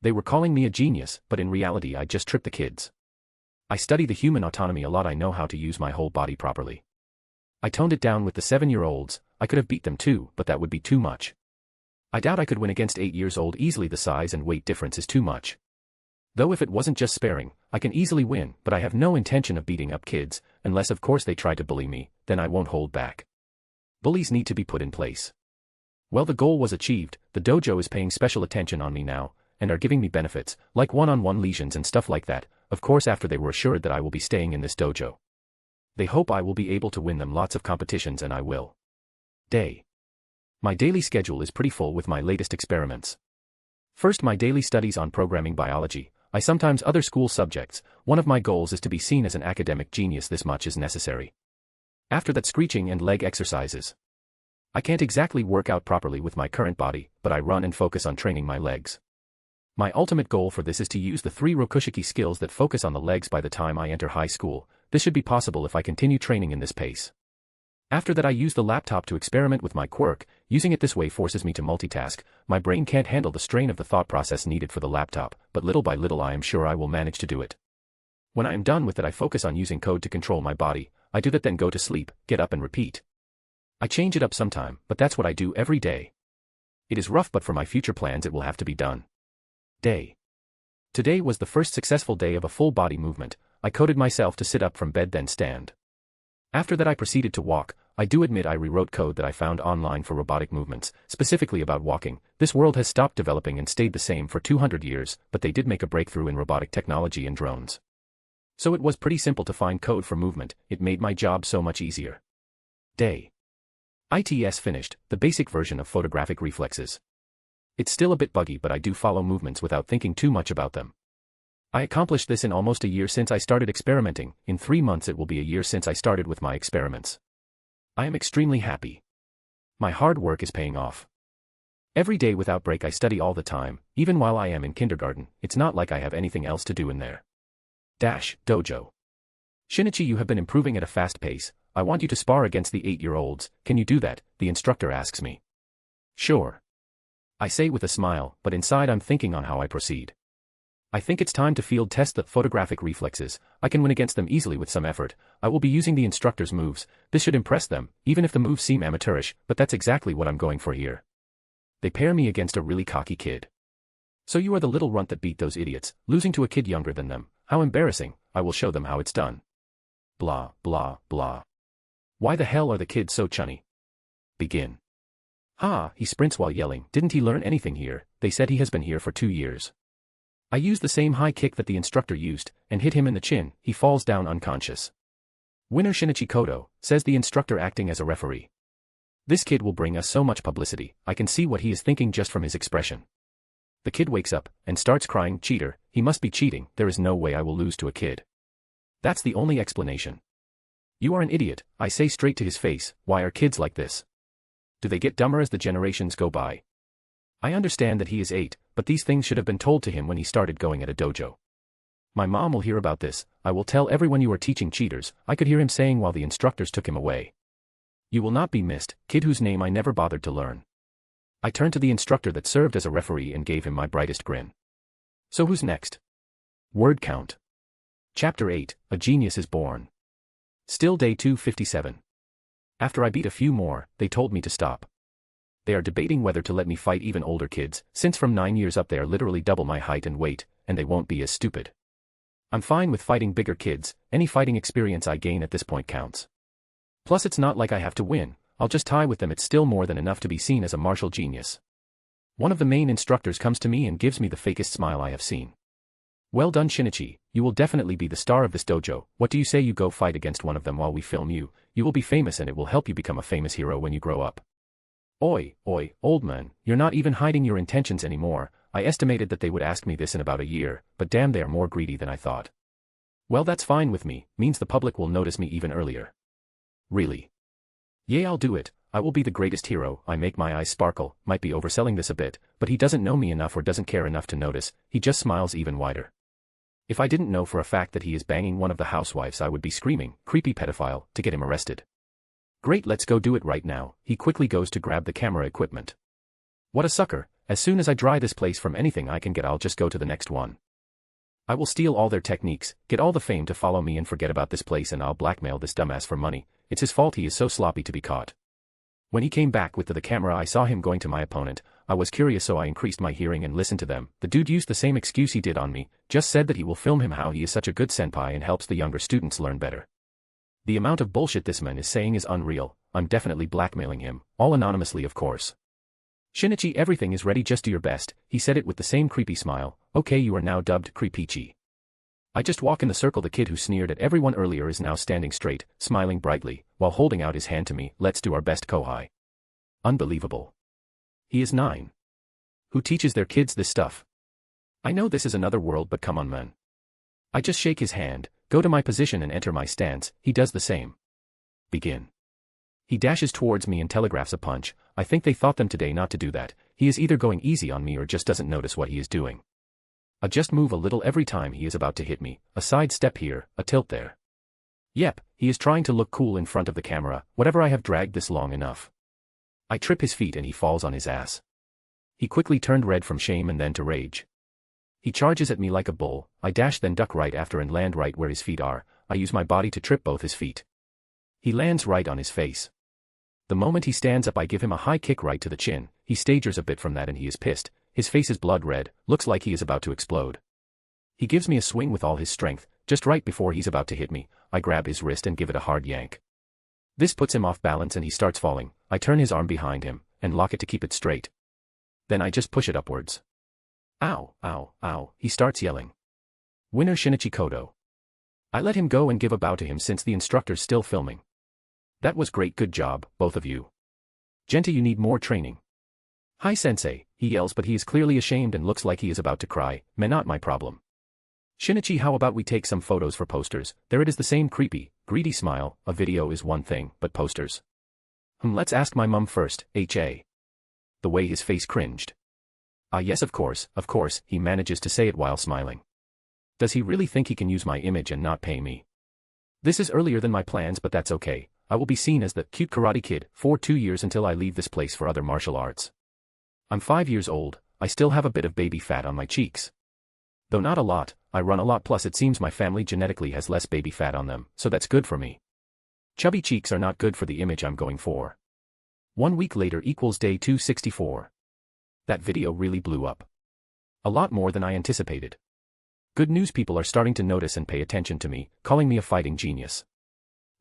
They were calling me a genius, but in reality I just tripped the kids. I study the human autonomy a lot. I know how to use my whole body properly. I toned it down with the 7-year-olds. I could have beat them too, but that would be too much. I doubt I could win against 8 years old easily. The size and weight difference is too much. Though if it wasn't just sparring, I can easily win, but I have no intention of beating up kids, unless of course they try to bully me, then I won't hold back. Bullies need to be put in place. Well, the goal was achieved. The dojo is paying special attention on me now, and are giving me benefits, like one-on-one lesions and stuff like that, of course after they were assured that I will be staying in this dojo. They hope I will be able to win them lots of competitions, and I will. Day. My daily schedule is pretty full with my latest experiments. First, my daily studies on programming biology. I sometimes other school subjects. One of my goals is to be seen as an academic genius. This much is necessary. After that, screeching and leg exercises. I can't exactly work out properly with my current body, but I run and focus on training my legs. My ultimate goal for this is to use the 3 Rokushiki skills that focus on the legs by the time I enter high school. This should be possible if I continue training in this pace. After that, I use the laptop to experiment with my quirk. Using it this way forces me to multitask. My brain can't handle the strain of the thought process needed for the laptop, but little by little I am sure I will manage to do it. When I am done with it, I focus on using code to control my body. I do that, then go to sleep, get up and repeat. I change it up sometime, but that's what I do every day. It is rough, but for my future plans it will have to be done. Day. Today was the first successful day of a full body movement. I coded myself to sit up from bed then stand. After that I proceeded to walk. I do admit I rewrote code that I found online for robotic movements, specifically about walking. This world has stopped developing and stayed the same for 200 years, but they did make a breakthrough in robotic technology and drones. So it was pretty simple to find code for movement. It made my job so much easier. Day. ITS finished, the basic version of photographic reflexes. It's still a bit buggy, but I do follow movements without thinking too much about them. I accomplished this in almost a year since I started experimenting. In 3 months it will be a year since I started with my experiments. I am extremely happy. My hard work is paying off. Every day without break I study all the time, even while I am in kindergarten. It's not like I have anything else to do in there. Dojo. Shinichi, you have been improving at a fast pace. I want you to spar against the 8-year-olds. Can you do that? The instructor asks me. Sure. I say with a smile, but inside I'm thinking on how I proceed. I think it's time to field test the photographic reflexes. I can win against them easily with some effort. I will be using the instructor's moves. This should impress them, even if the moves seem amateurish, but that's exactly what I'm going for here. They pair me against a really cocky kid. So you are the little runt that beat those idiots, losing to a kid younger than them. How embarrassing. I will show them how it's done. Blah, blah, blah. Why the hell are the kids so chunny? Begin. Ha, he sprints while yelling. Didn't he learn anything here? They said he has been here for 2 years. I use the same high kick that the instructor used, and hit him in the chin. He falls down unconscious. Winner Shinichi Kodo, says the instructor acting as a referee. This kid will bring us so much publicity. I can see what he is thinking just from his expression. The kid wakes up, and starts crying. Cheater, he must be cheating. There is no way I will lose to a kid. That's the only explanation. You are an idiot, I say straight to his face. Why are kids like this? Do they get dumber as the generations go by? I understand that he is 8, but these things should have been told to him when he started going at a dojo. My mom will hear about this. I will tell everyone you are teaching cheaters, I could hear him saying while the instructors took him away. You will not be missed, kid whose name I never bothered to learn. I turned to the instructor that served as a referee and gave him my brightest grin. So who's next? Word count. Chapter 8, A Genius is Born. Still day 257. After I beat a few more, they told me to stop. They are debating whether to let me fight even older kids, since from 9 years up they are literally double my height and weight, and they won't be as stupid. I'm fine with fighting bigger kids. Any fighting experience I gain at this point counts. Plus it's not like I have to win, I'll just tie with them. It's still more than enough to be seen as a martial genius. One of the main instructors comes to me and gives me the fakest smile I have seen. Well done Shinichi, you will definitely be the star of this dojo. What do you say you go fight against one of them while we film you? You will be famous and it will help you become a famous hero when you grow up. Oi, old man, you're not even hiding your intentions anymore. I estimated that they would ask me this in about a year, but damn, they are more greedy than I thought. Well, that's fine with me, means the public will notice me even earlier. Really? Yeah, I'll do it. I will be the greatest hero. I make my eyes sparkle. Might be overselling this a bit, but he doesn't know me enough or doesn't care enough to notice. He just smiles even wider. If I didn't know for a fact that he is banging one of the housewives, I would be screaming, creepy pedophile, to get him arrested. Great, let's go do it right now. He quickly goes to grab the camera equipment. What a sucker. As soon as I dry this place from anything I can get, I'll just go to the next one. I will steal all their techniques, get all the fame to follow me and forget about this place, and I'll blackmail this dumbass for money. It's his fault he is so sloppy to be caught. When he came back with the camera, I saw him going to my opponent. I was curious, so I increased my hearing and listened to them. The dude used the same excuse he did on me, just said that he will film him how he is such a good senpai and helps the younger students learn better. The amount of bullshit this man is saying is unreal. I'm definitely blackmailing him, all anonymously of course. Shinichi, everything is ready, just do your best. He said it with the same creepy smile. Okay, you are now dubbed Creepichi. I just walk in the circle. The kid who sneered at everyone earlier is now standing straight, smiling brightly, while holding out his hand to me. Let's do our best, Kohai. Unbelievable. He is 9. Who teaches their kids this stuff? I know this is another world, but come on, man. I just shake his hand, go to my position and enter my stance. He does the same. Begin. He dashes towards me and telegraphs a punch. I think they taught them today not to do that. He is either going easy on me or just doesn't notice what he is doing. I just move a little every time he is about to hit me. A side step here, a tilt there. Yep, he is trying to look cool in front of the camera. Whatever, I have dragged this long enough. I trip his feet and he falls on his ass. He quickly turned red from shame and then to rage. He charges at me like a bull. I dash then duck right after and land right where his feet are. I use my body to trip both his feet. He lands right on his face. The moment he stands up, I give him a high kick right to the chin. He stagers a bit from that and he is pissed. His face is blood red, looks like he is about to explode. He gives me a swing with all his strength. Just right before he's about to hit me, I grab his wrist and give it a hard yank. This puts him off balance and he starts falling. I turn his arm behind him and lock it to keep it straight. Then I just push it upwards. Ow, ow, ow, he starts yelling. Winner Shinichi Kodo. I let him go and give a bow to him since the instructor's still filming. That was great, good job, both of you. Genta, you need more training. Hi sensei, he yells, but he is clearly ashamed and looks like he is about to cry. Man, not my problem. Shinichi, how about we take some photos for posters? There it is, the same creepy, greedy smile. A video is one thing, but posters? Let's ask my mum first, MHA. The way his face cringed. Ah yes, of course, he manages to say it while smiling. Does he really think he can use my image and not pay me? This is earlier than my plans, but that's okay. I will be seen as the cute karate kid for 2 years until I leave this place for other martial arts. I'm 5 years old, I still have a bit of baby fat on my cheeks. Though not a lot, I run a lot, plus it seems my family genetically has less baby fat on them, so that's good for me. Chubby cheeks are not good for the image I'm going for. 1 week later equals day 264. That video really blew up. A lot more than I anticipated. Good news, people are starting to notice and pay attention to me, calling me a fighting genius.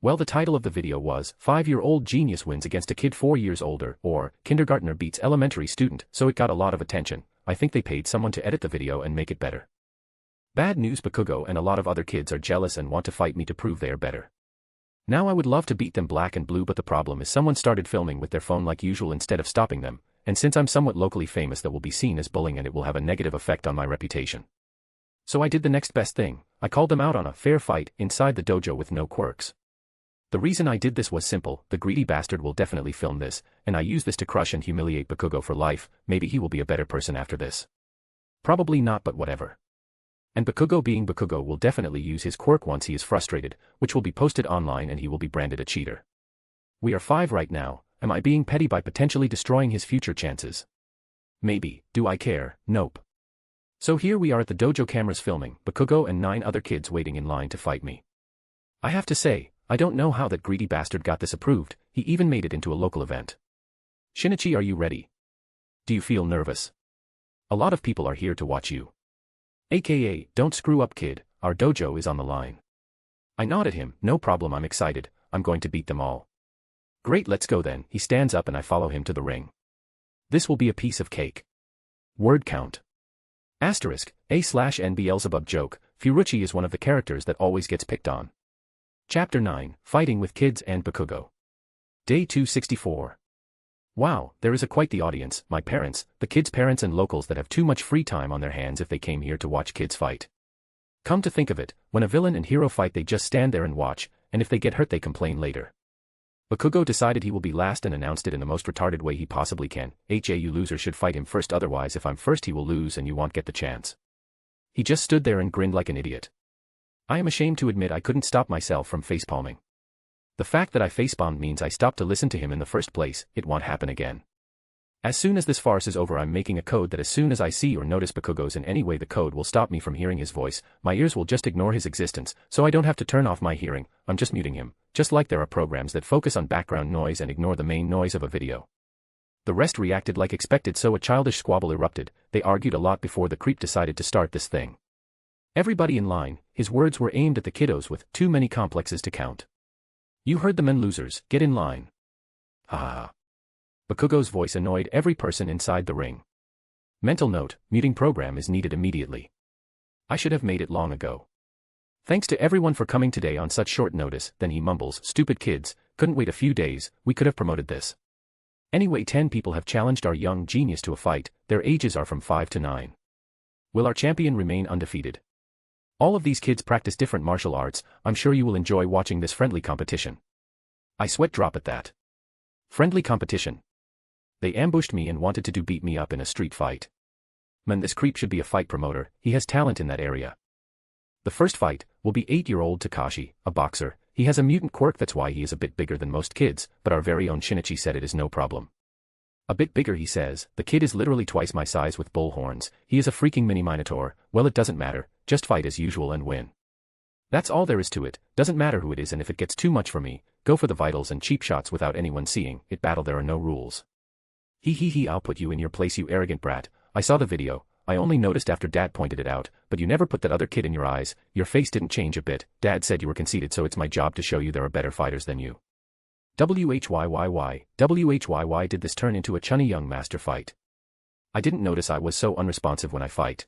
Well, the title of the video was, 5-year-old genius wins against a kid 4 years older, or, kindergartner beats elementary student, so it got a lot of attention. I think they paid someone to edit the video and make it better. Bad news, Bakugo and a lot of other kids are jealous and want to fight me to prove they are better. Now I would love to beat them black and blue, but the problem is someone started filming with their phone like usual instead of stopping them, and since I'm somewhat locally famous, that will be seen as bullying and it will have a negative effect on my reputation. So I did the next best thing, I called them out on a fair fight inside the dojo with no quirks. The reason I did this was simple: the greedy bastard will definitely film this, and I use this to crush and humiliate Bakugo for life. Maybe he will be a better person after this. Probably not, but whatever. And Bakugo, being Bakugo, will definitely use his quirk once he is frustrated, which will be posted online and he will be branded a cheater. We are 5 right now. Am I being petty by potentially destroying his future chances? Maybe. Do I care? Nope. So here we are at the dojo, cameras filming, Bakugo and 9 other kids waiting in line to fight me. I have to say, I don't know how that greedy bastard got this approved. He even made it into a local event. Shinichi, are you ready? Do you feel nervous? A lot of people are here to watch you. AKA, don't screw up, kid, our dojo is on the line. I nod at him. No problem, I'm excited, I'm going to beat them all. Great, let's go then. He stands up and I follow him to the ring. This will be a piece of cake. Word count. Asterisk, A/N Beelzebub joke, Furuchi is one of the characters that always gets picked on. Chapter 9, Fighting with Kids and Bakugo. Day 264. Wow, there is quite the audience, my parents, the kids' parents and locals that have too much free time on their hands if they came here to watch kids fight. Come to think of it, when a villain and hero fight they just stand there and watch, and if they get hurt they complain later. Bakugo decided he will be last and announced it in the most retarded way he possibly can. MHA, you loser should fight him first, otherwise if I'm first he will lose and you won't get the chance. He just stood there and grinned like an idiot. I am ashamed to admit I couldn't stop myself from facepalming. The fact that I facepalmed means I stopped to listen to him in the first place. It won't happen again. As soon as this farce is over, I'm making a code that as soon as I see or notice Bakugo's in any way, the code will stop me from hearing his voice. My ears will just ignore his existence, so I don't have to turn off my hearing. I'm just muting him, just like there are programs that focus on background noise and ignore the main noise of a video. The rest reacted like expected, so a childish squabble erupted. They argued a lot before the creep decided to start this thing. Everybody in line, his words were aimed at the kiddos with too many complexes to count. You heard the men, losers, get in line. Ha ha ha. Bakugo's voice annoyed every person inside the ring. Mental note, muting program is needed immediately. I should have made it long ago. Thanks to everyone for coming today on such short notice. Then he mumbles, stupid kids, couldn't wait a few days, we could have promoted this. Anyway, 10 people have challenged our young genius to a fight, their ages are from 5 to 9. Will our champion remain undefeated? All of these kids practice different martial arts. I'm sure you will enjoy watching this friendly competition. I sweat drop at that. Friendly competition. They ambushed me and wanted to beat me up in a street fight. Man, this creep should be a fight promoter, he has talent in that area. The first fight will be 8-year-old Takashi, a boxer. He has a mutant quirk, that's why he is a bit bigger than most kids, but our very own Shinichi said it is no problem. A bit bigger, he says. The kid is literally twice my size with bull horns. He is a freaking mini minotaur. Well, it doesn't matter, just fight as usual and win. That's all there is to it. Doesn't matter who it is, and if it gets too much for me, go for the vitals and cheap shots without anyone seeing it. Battle, there are no rules. He, I'll put you in your place, you arrogant brat. I saw the video. I only noticed after Dad pointed it out, but you never put that other kid in your eyes. Your face didn't change a bit. Dad said you were conceited, so it's my job to show you there are better fighters than you. Whyy did this turn into a chunny young master fight? I didn't notice I was so unresponsive when I fight.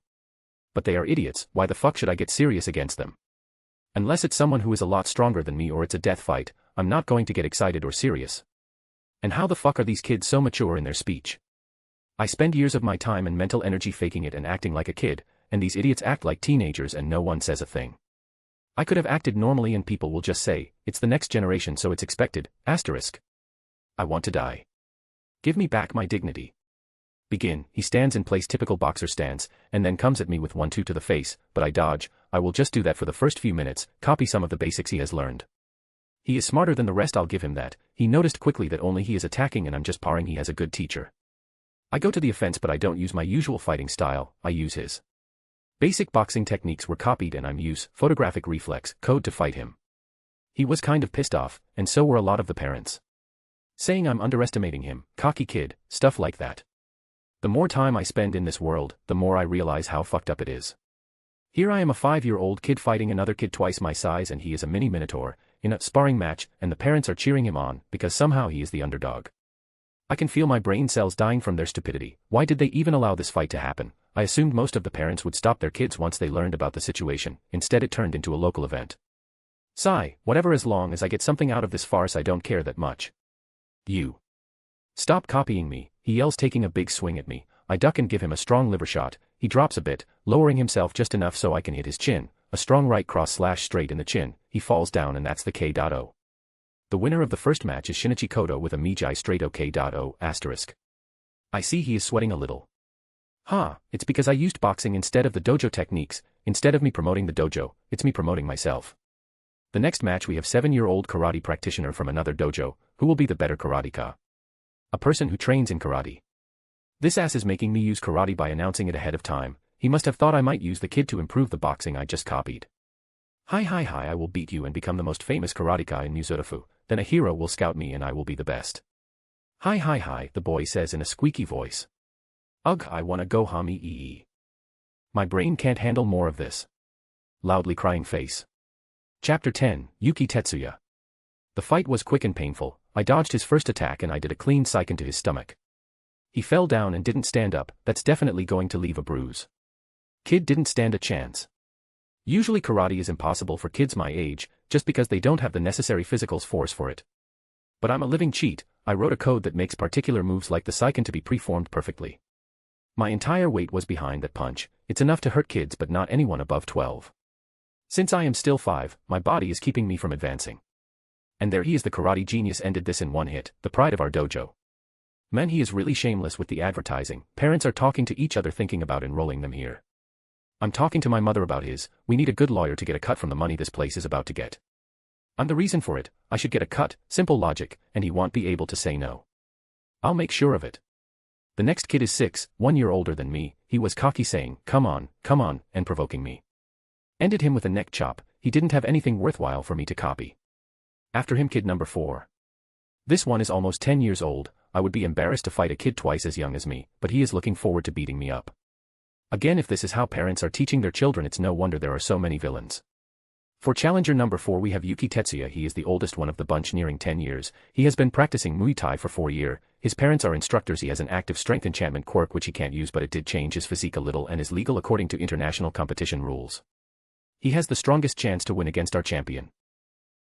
But they are idiots. Why the fuck should I get serious against them? Unless it's someone who is a lot stronger than me or it's a death fight, I'm not going to get excited or serious. And how the fuck are these kids so mature in their speech? I spend years of my time and mental energy faking it and acting like a kid, and these idiots act like teenagers and no one says a thing. I could have acted normally and people will just say, it's the next generation so it's expected, asterisk. I want to die. Give me back my dignity. Begin. He stands in place typical boxer stance, and then comes at me with 1-2 to the face, but I dodge. I will just do that for the first few minutes, copy some of the basics he has learned. He is smarter than the rest, I'll give him that. He noticed quickly that only he is attacking and I'm just parring. He has a good teacher. I go to the offense but I don't use my usual fighting style, I use his. Basic boxing techniques were copied and I'm use photographic reflex code to fight him. He was kind of pissed off, and so were a lot of the parents. Saying I'm underestimating him, cocky kid, stuff like that. The more time I spend in this world, the more I realize how fucked up it is. Here I am, a 5-year-old kid fighting another kid twice my size, and he is a mini minotaur, in a sparring match, and the parents are cheering him on, because somehow he is the underdog. I can feel my brain cells dying from their stupidity. Why did they even allow this fight to happen? I assumed most of the parents would stop their kids once they learned about the situation. Instead it turned into a local event. Sigh, whatever, as long as I get something out of this farce I don't care that much. You. Stop copying me, he yells, taking a big swing at me. I duck and give him a strong liver shot. He drops a bit, lowering himself just enough so I can hit his chin. A strong right cross slash straight in the chin. He falls down and that's the K.O. The winner of the first match is Shinichi Kodo with a MHA straight K.O. asterisk. I see he is sweating a little. It's because I used boxing instead of the dojo techniques. Instead of me promoting the dojo, it's me promoting myself. The next match we have 7-year-old karate practitioner from another dojo. Who will be the better karateka? A person who trains in karate. This ass is making me use karate by announcing it ahead of time. He must have thought I might use the kid to improve the boxing I just copied. Hi, I will beat you and become the most famous karateka in Muzurafu. Then a hero will scout me and I will be the best. Hi, the boy says in a squeaky voice. Ugh, I wanna go home ee. My brain can't handle more of this. Loudly crying face. Chapter 10, Yuki Tetsuya. The fight was quick and painful. I dodged his first attack and I did a clean seiken to his stomach. He fell down and didn't stand up. That's definitely going to leave a bruise. Kid didn't stand a chance. Usually karate is impossible for kids my age, just because they don't have the necessary physical force for it. But I'm a living cheat. I wrote a code that makes particular moves like the seiken to be preformed perfectly. My entire weight was behind that punch. It's enough to hurt kids but not anyone above 12. Since I am still 5, my body is keeping me from advancing. And there he is, the karate genius, ended this in one hit, the pride of our dojo. Man, he is really shameless with the advertising. Parents are talking to each other thinking about enrolling them here. I'm talking to my mother about we need a good lawyer to get a cut from the money this place is about to get. I'm the reason for it. I should get a cut, simple logic, and he won't be able to say no. I'll make sure of it. The next kid is 6, 1 year older than me. He was cocky, saying, come on, and provoking me. Ended him with a neck chop. He didn't have anything worthwhile for me to copy. After him, kid number 4. This one is almost 10 years old. I would be embarrassed to fight a kid twice as young as me, but he is looking forward to beating me up. Again, if this is how parents are teaching their children, it's no wonder there are so many villains. For challenger number 4 we have Yuki Tetsuya. He is the oldest one of the bunch, nearing 10 years. He has been practicing Muay Thai for 4 years. His parents are instructors. He has an active strength enchantment quirk which he can't use, but it did change his physique a little and is legal according to international competition rules. He has the strongest chance to win against our champion.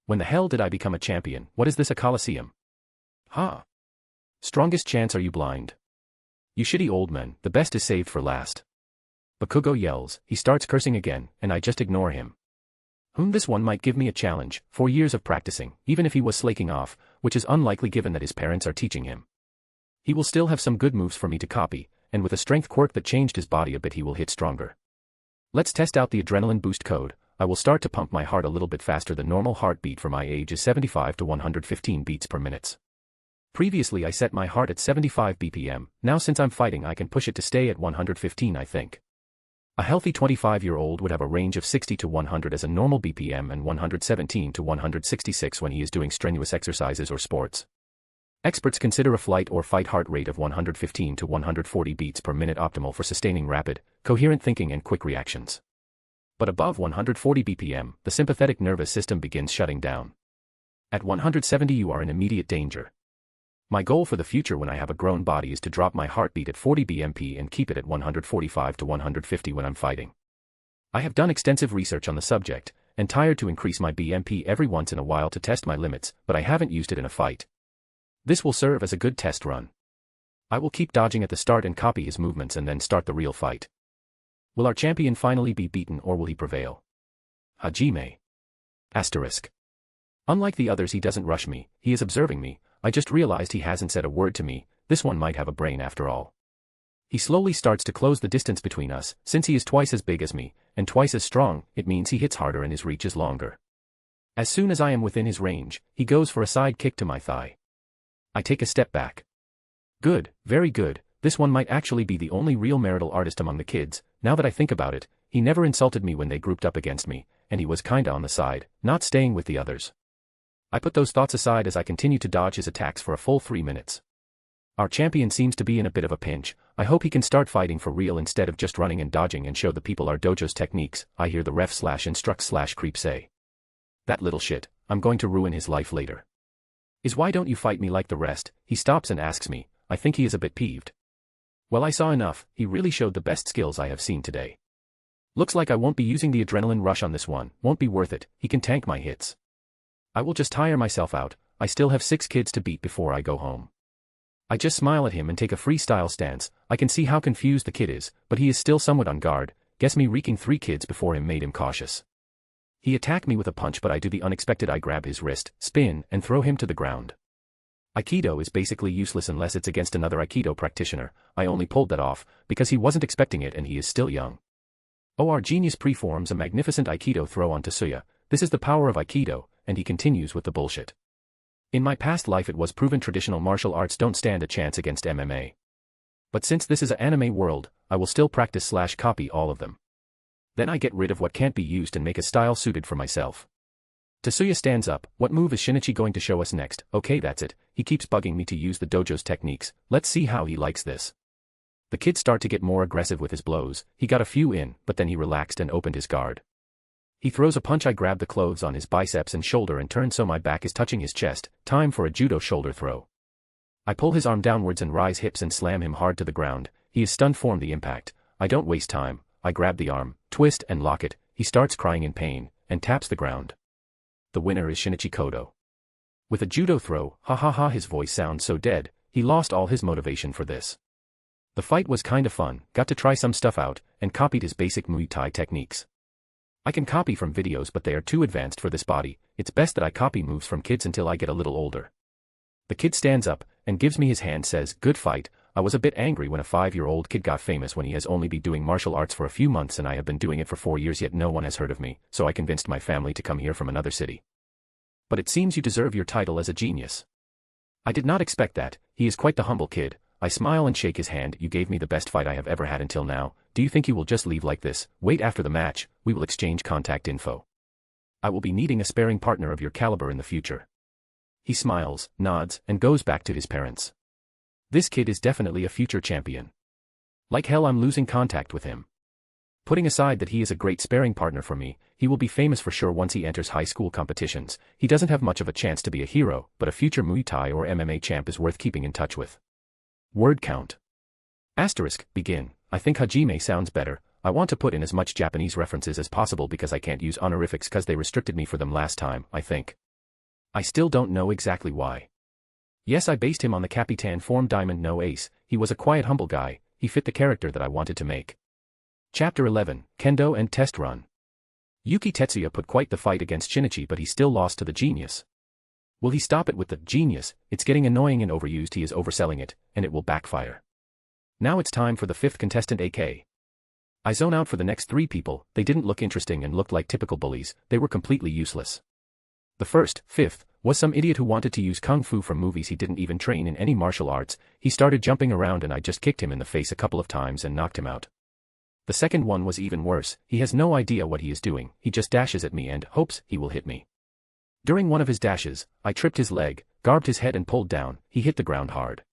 When the hell did I become a champion? What is this, a coliseum? Strongest chance, are you blind? You shitty old man, the best is saved for last. Bakugo yells. He starts cursing again, and I just ignore him. This one might give me a challenge. 4 years of practicing, even if he was slaking off, which is unlikely given that his parents are teaching him. He will still have some good moves for me to copy, and with a strength quirk that changed his body a bit he will hit stronger. Let's test out the adrenaline boost code. I will start to pump my heart a little bit faster. The normal heartbeat for my age is 75 to 115 beats per minute. Previously I set my heart at 75 BPM, now since I'm fighting I can push it to stay at 115 I think. A healthy 25-year-old would have a range of 60 to 100 as a normal BPM and 117 to 166 when he is doing strenuous exercises or sports. Experts consider a flight or fight heart rate of 115 to 140 beats per minute optimal for sustaining rapid, coherent thinking and quick reactions. But above 140 BPM, the sympathetic nervous system begins shutting down. At 170 you are in immediate danger. My goal for the future when I have a grown body is to drop my heartbeat at 40 BMP and keep it at 145 to 150 when I'm fighting. I have done extensive research on the subject, and tired to increase my BMP every once in a while to test my limits, but I haven't used it in a fight. This will serve as a good test run. I will keep dodging at the start and copy his movements and then start the real fight. Will our champion finally be beaten or will he prevail? Hajime. Asterisk. Unlike the others, he doesn't rush me, he is observing me. I just realized he hasn't said a word to me. This one might have a brain after all. He slowly starts to close the distance between us. Since he is twice as big as me, and twice as strong, it means he hits harder and his reach is longer. As soon as I am within his range, he goes for a side kick to my thigh. I take a step back. Good, very good, this one might actually be the only real marital artist among the kids. Now that I think about it, he never insulted me when they grouped up against me, and he was kinda on the side, not staying with the others. I put those thoughts aside as I continue to dodge his attacks for a full 3 minutes. Our champion seems to be in a bit of a pinch. I hope he can start fighting for real instead of just running and dodging and show the people our dojo's techniques. I hear the ref/instruct/creep say. That little shit, I'm going to ruin his life later. Why don't you fight me like the rest? He stops and asks me. I think he is a bit peeved. Well, I saw enough. He really showed the best skills I have seen today. Looks like I won't be using the adrenaline rush on this one. Won't be worth it. He can tank my hits. I will just tire myself out. I still have 6 kids to beat before I go home. I just smile at him and take a freestyle stance. I can see how confused the kid is, but he is still somewhat on guard. Guess me wreaking 3 kids before him made him cautious. He attacked me with a punch, but I do the unexpected. I grab his wrist, spin, and throw him to the ground. Aikido is basically useless unless it's against another Aikido practitioner. I only pulled that off because he wasn't expecting it and he is still young. Oh, our genius preforms a magnificent Aikido throw on Tatsuya. This is the power of Aikido, and he continues with the bullshit. In my past life it was proven traditional martial arts don't stand a chance against MMA. But since this is an anime world, I will still practice/copy all of them. Then I get rid of what can't be used and make a style suited for myself. Tatsuya stands up. What move is Shinichi going to show us next? Okay, that's it. He keeps bugging me to use the dojo's techniques. Let's see how he likes this. The kids start to get more aggressive with his blows. He got a few in, but then he relaxed and opened his guard. He throws a punch. I grab the clothes on his biceps and shoulder and turn so my back is touching his chest. Time for a judo shoulder throw. I pull his arm downwards and rise hips and slam him hard to the ground. He is stunned from the impact. I don't waste time. I grab the arm, twist and lock it. He starts crying in pain, and taps the ground. The winner is Shinichi Kodo. With a judo throw, ha ha ha, his voice sounds so dead, he lost all his motivation for this. The fight was kinda fun, got to try some stuff out, and copied his basic Muay Thai techniques. I can copy from videos but they are too advanced for this body. It's best that I copy moves from kids until I get a little older. The kid stands up, and gives me his hand, says, good fight. I was a bit angry when a 5-year-old kid got famous when he has only been doing martial arts for a few months and I have been doing it for 4 years yet no one has heard of me, so I convinced my family to come here from another city. But it seems you deserve your title as a genius. I did not expect that. He is quite the humble kid. I smile and shake his hand. You gave me the best fight I have ever had until now. Do you think you will just leave like this? Wait, after the match, we will exchange contact info. I will be needing a sparring partner of your caliber in the future. He smiles, nods, and goes back to his parents. This kid is definitely a future champion. Like hell, I'm losing contact with him. Putting aside that he is a great sparring partner for me, he will be famous for sure once he enters high school competitions. He doesn't have much of a chance to be a hero, but a future Muay Thai or MMA champ is worth keeping in touch with. Word count. Asterisk, begin. I think Hajime sounds better. I want to put in as much Japanese references as possible because I can't use honorifics cause they restricted me for them last time, I think. I still don't know exactly why. Yes, I based him on the Capitan form Diamond No Ace. He was a quiet, humble guy. He fit the character that I wanted to make. Chapter 11, Kendo and Test Run. Yuki Tetsuya put quite the fight against Shinichi but he still lost to the genius. Will he stop it with the genius? It's getting annoying and overused. He is overselling it, and it will backfire. Now it's time for the 5th contestant, AK. I zone out for the next 3 people. They didn't look interesting and looked like typical bullies. They were completely useless. The 5th, was some idiot who wanted to use kung fu from movies. He didn't even train in any martial arts. He started jumping around and I just kicked him in the face a couple of times and knocked him out. The second one was even worse. He has no idea what he is doing. He just dashes at me and hopes he will hit me. During one of his dashes, I tripped his leg, garbed his head and pulled down. He hit the ground hard.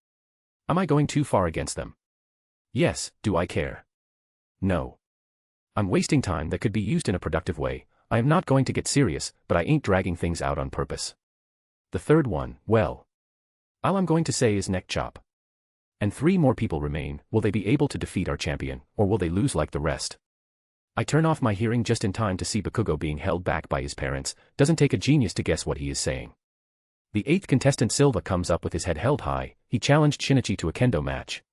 Am I going too far against them? Yes. Do I care? No. I'm wasting time that could be used in a productive way. I am not going to get serious, but I ain't dragging things out on purpose. The third one, well. All I'm going to say is neck chop. And 3 more people remain. Will they be able to defeat our champion, or will they lose like the rest? I turn off my hearing just in time to see Bakugo being held back by his parents. Doesn't take a genius to guess what he is saying. The 8th contestant Silva comes up with his head held high. He challenged Shinichi to a kendo match.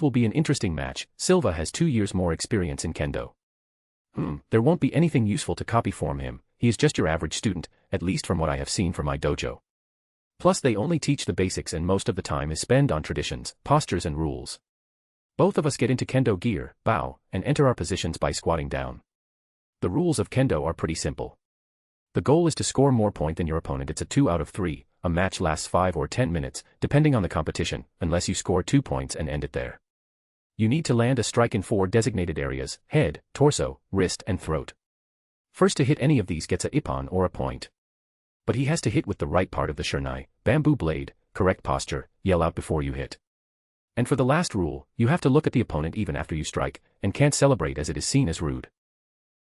Will be an interesting match. Silva has 2 years more experience in kendo. There won't be anything useful to copy from him. He is just your average student, at least from what I have seen from my dojo. Plus they only teach the basics and most of the time is spent on traditions, postures and rules. Both of us get into kendo gear, bow, and enter our positions by squatting down. The rules of kendo are pretty simple. The goal is to score more point than your opponent. It's a 2 out of 3. A match lasts 5 or 10 minutes, depending on the competition, unless you score 2 points and end it there. You need to land a strike in 4 designated areas: head, torso, wrist and throat. First to hit any of these gets a ippon or a point. But he has to hit with the right part of the shurnai, bamboo blade, correct posture, yell out before you hit. And for the last rule, you have to look at the opponent even after you strike, and can't celebrate as it is seen as rude.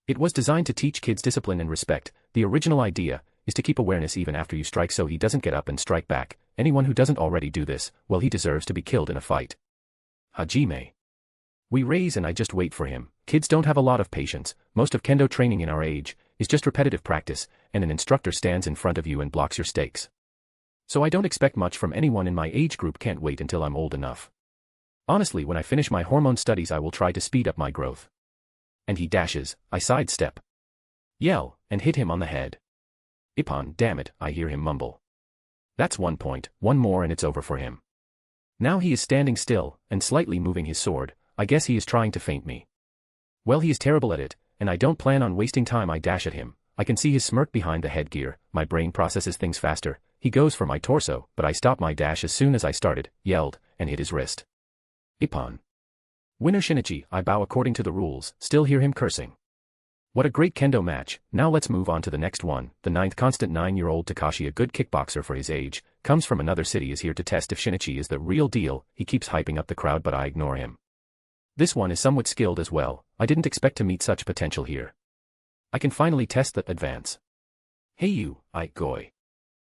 It was designed to teach kids discipline and respect. The original idea is to keep awareness even after you strike so he doesn't get up and strike back. Anyone who doesn't already do this, well, he deserves to be killed in a fight. Hajime. We raise and I just wait for him. Kids don't have a lot of patience. Most of kendo training in our age is just repetitive practice, and an instructor stands in front of you and blocks your stakes. So I don't expect much from anyone in my age group. Can't wait until I'm old enough. Honestly, when I finish my hormone studies I will try to speed up my growth. And he dashes, I sidestep. Yell, and hit him on the head. Ippon, damn it, I hear him mumble. That's 1 point, 1 more and it's over for him. Now he is standing still, and slightly moving his sword. I guess he is trying to feint me. Well, he is terrible at it, and I don't plan on wasting time. I dash at him. I can see his smirk behind the headgear. My brain processes things faster. He goes for my torso, but I stop my dash as soon as I started, yelled, and hit his wrist. Ippon. Winner Shinichi. I bow according to the rules, still hear him cursing. What a great kendo match. Now let's move on to the next one. The 9th constant 9-year-old Takashi, a good kickboxer for his age, comes from another city, is here to test if Shinichi is the real deal. He keeps hyping up the crowd but I ignore him. This one is somewhat skilled as well. I didn't expect to meet such potential here. I can finally test the advance. Hey you, goy.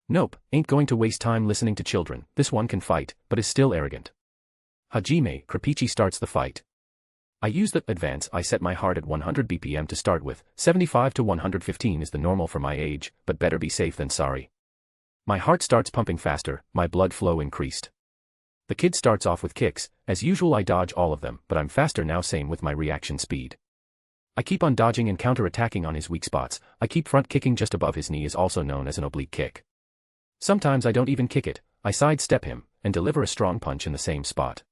Nope, ain't going to waste time listening to children. This one can fight, but is still arrogant. Hajime, Krapichi starts the fight. I use the advance. I set my heart at 100 BPM to start with. 75 to 115 is the normal for my age, but better be safe than sorry. My heart starts pumping faster, my blood flow increased. The kid starts off with kicks. As usual I dodge all of them, but I'm faster now, same with my reaction speed. I keep on dodging and counter-attacking on his weak spots. I keep front kicking just above his knee, is also known as an oblique kick. Sometimes I don't even kick it. I sidestep him, and deliver a strong punch in the same spot.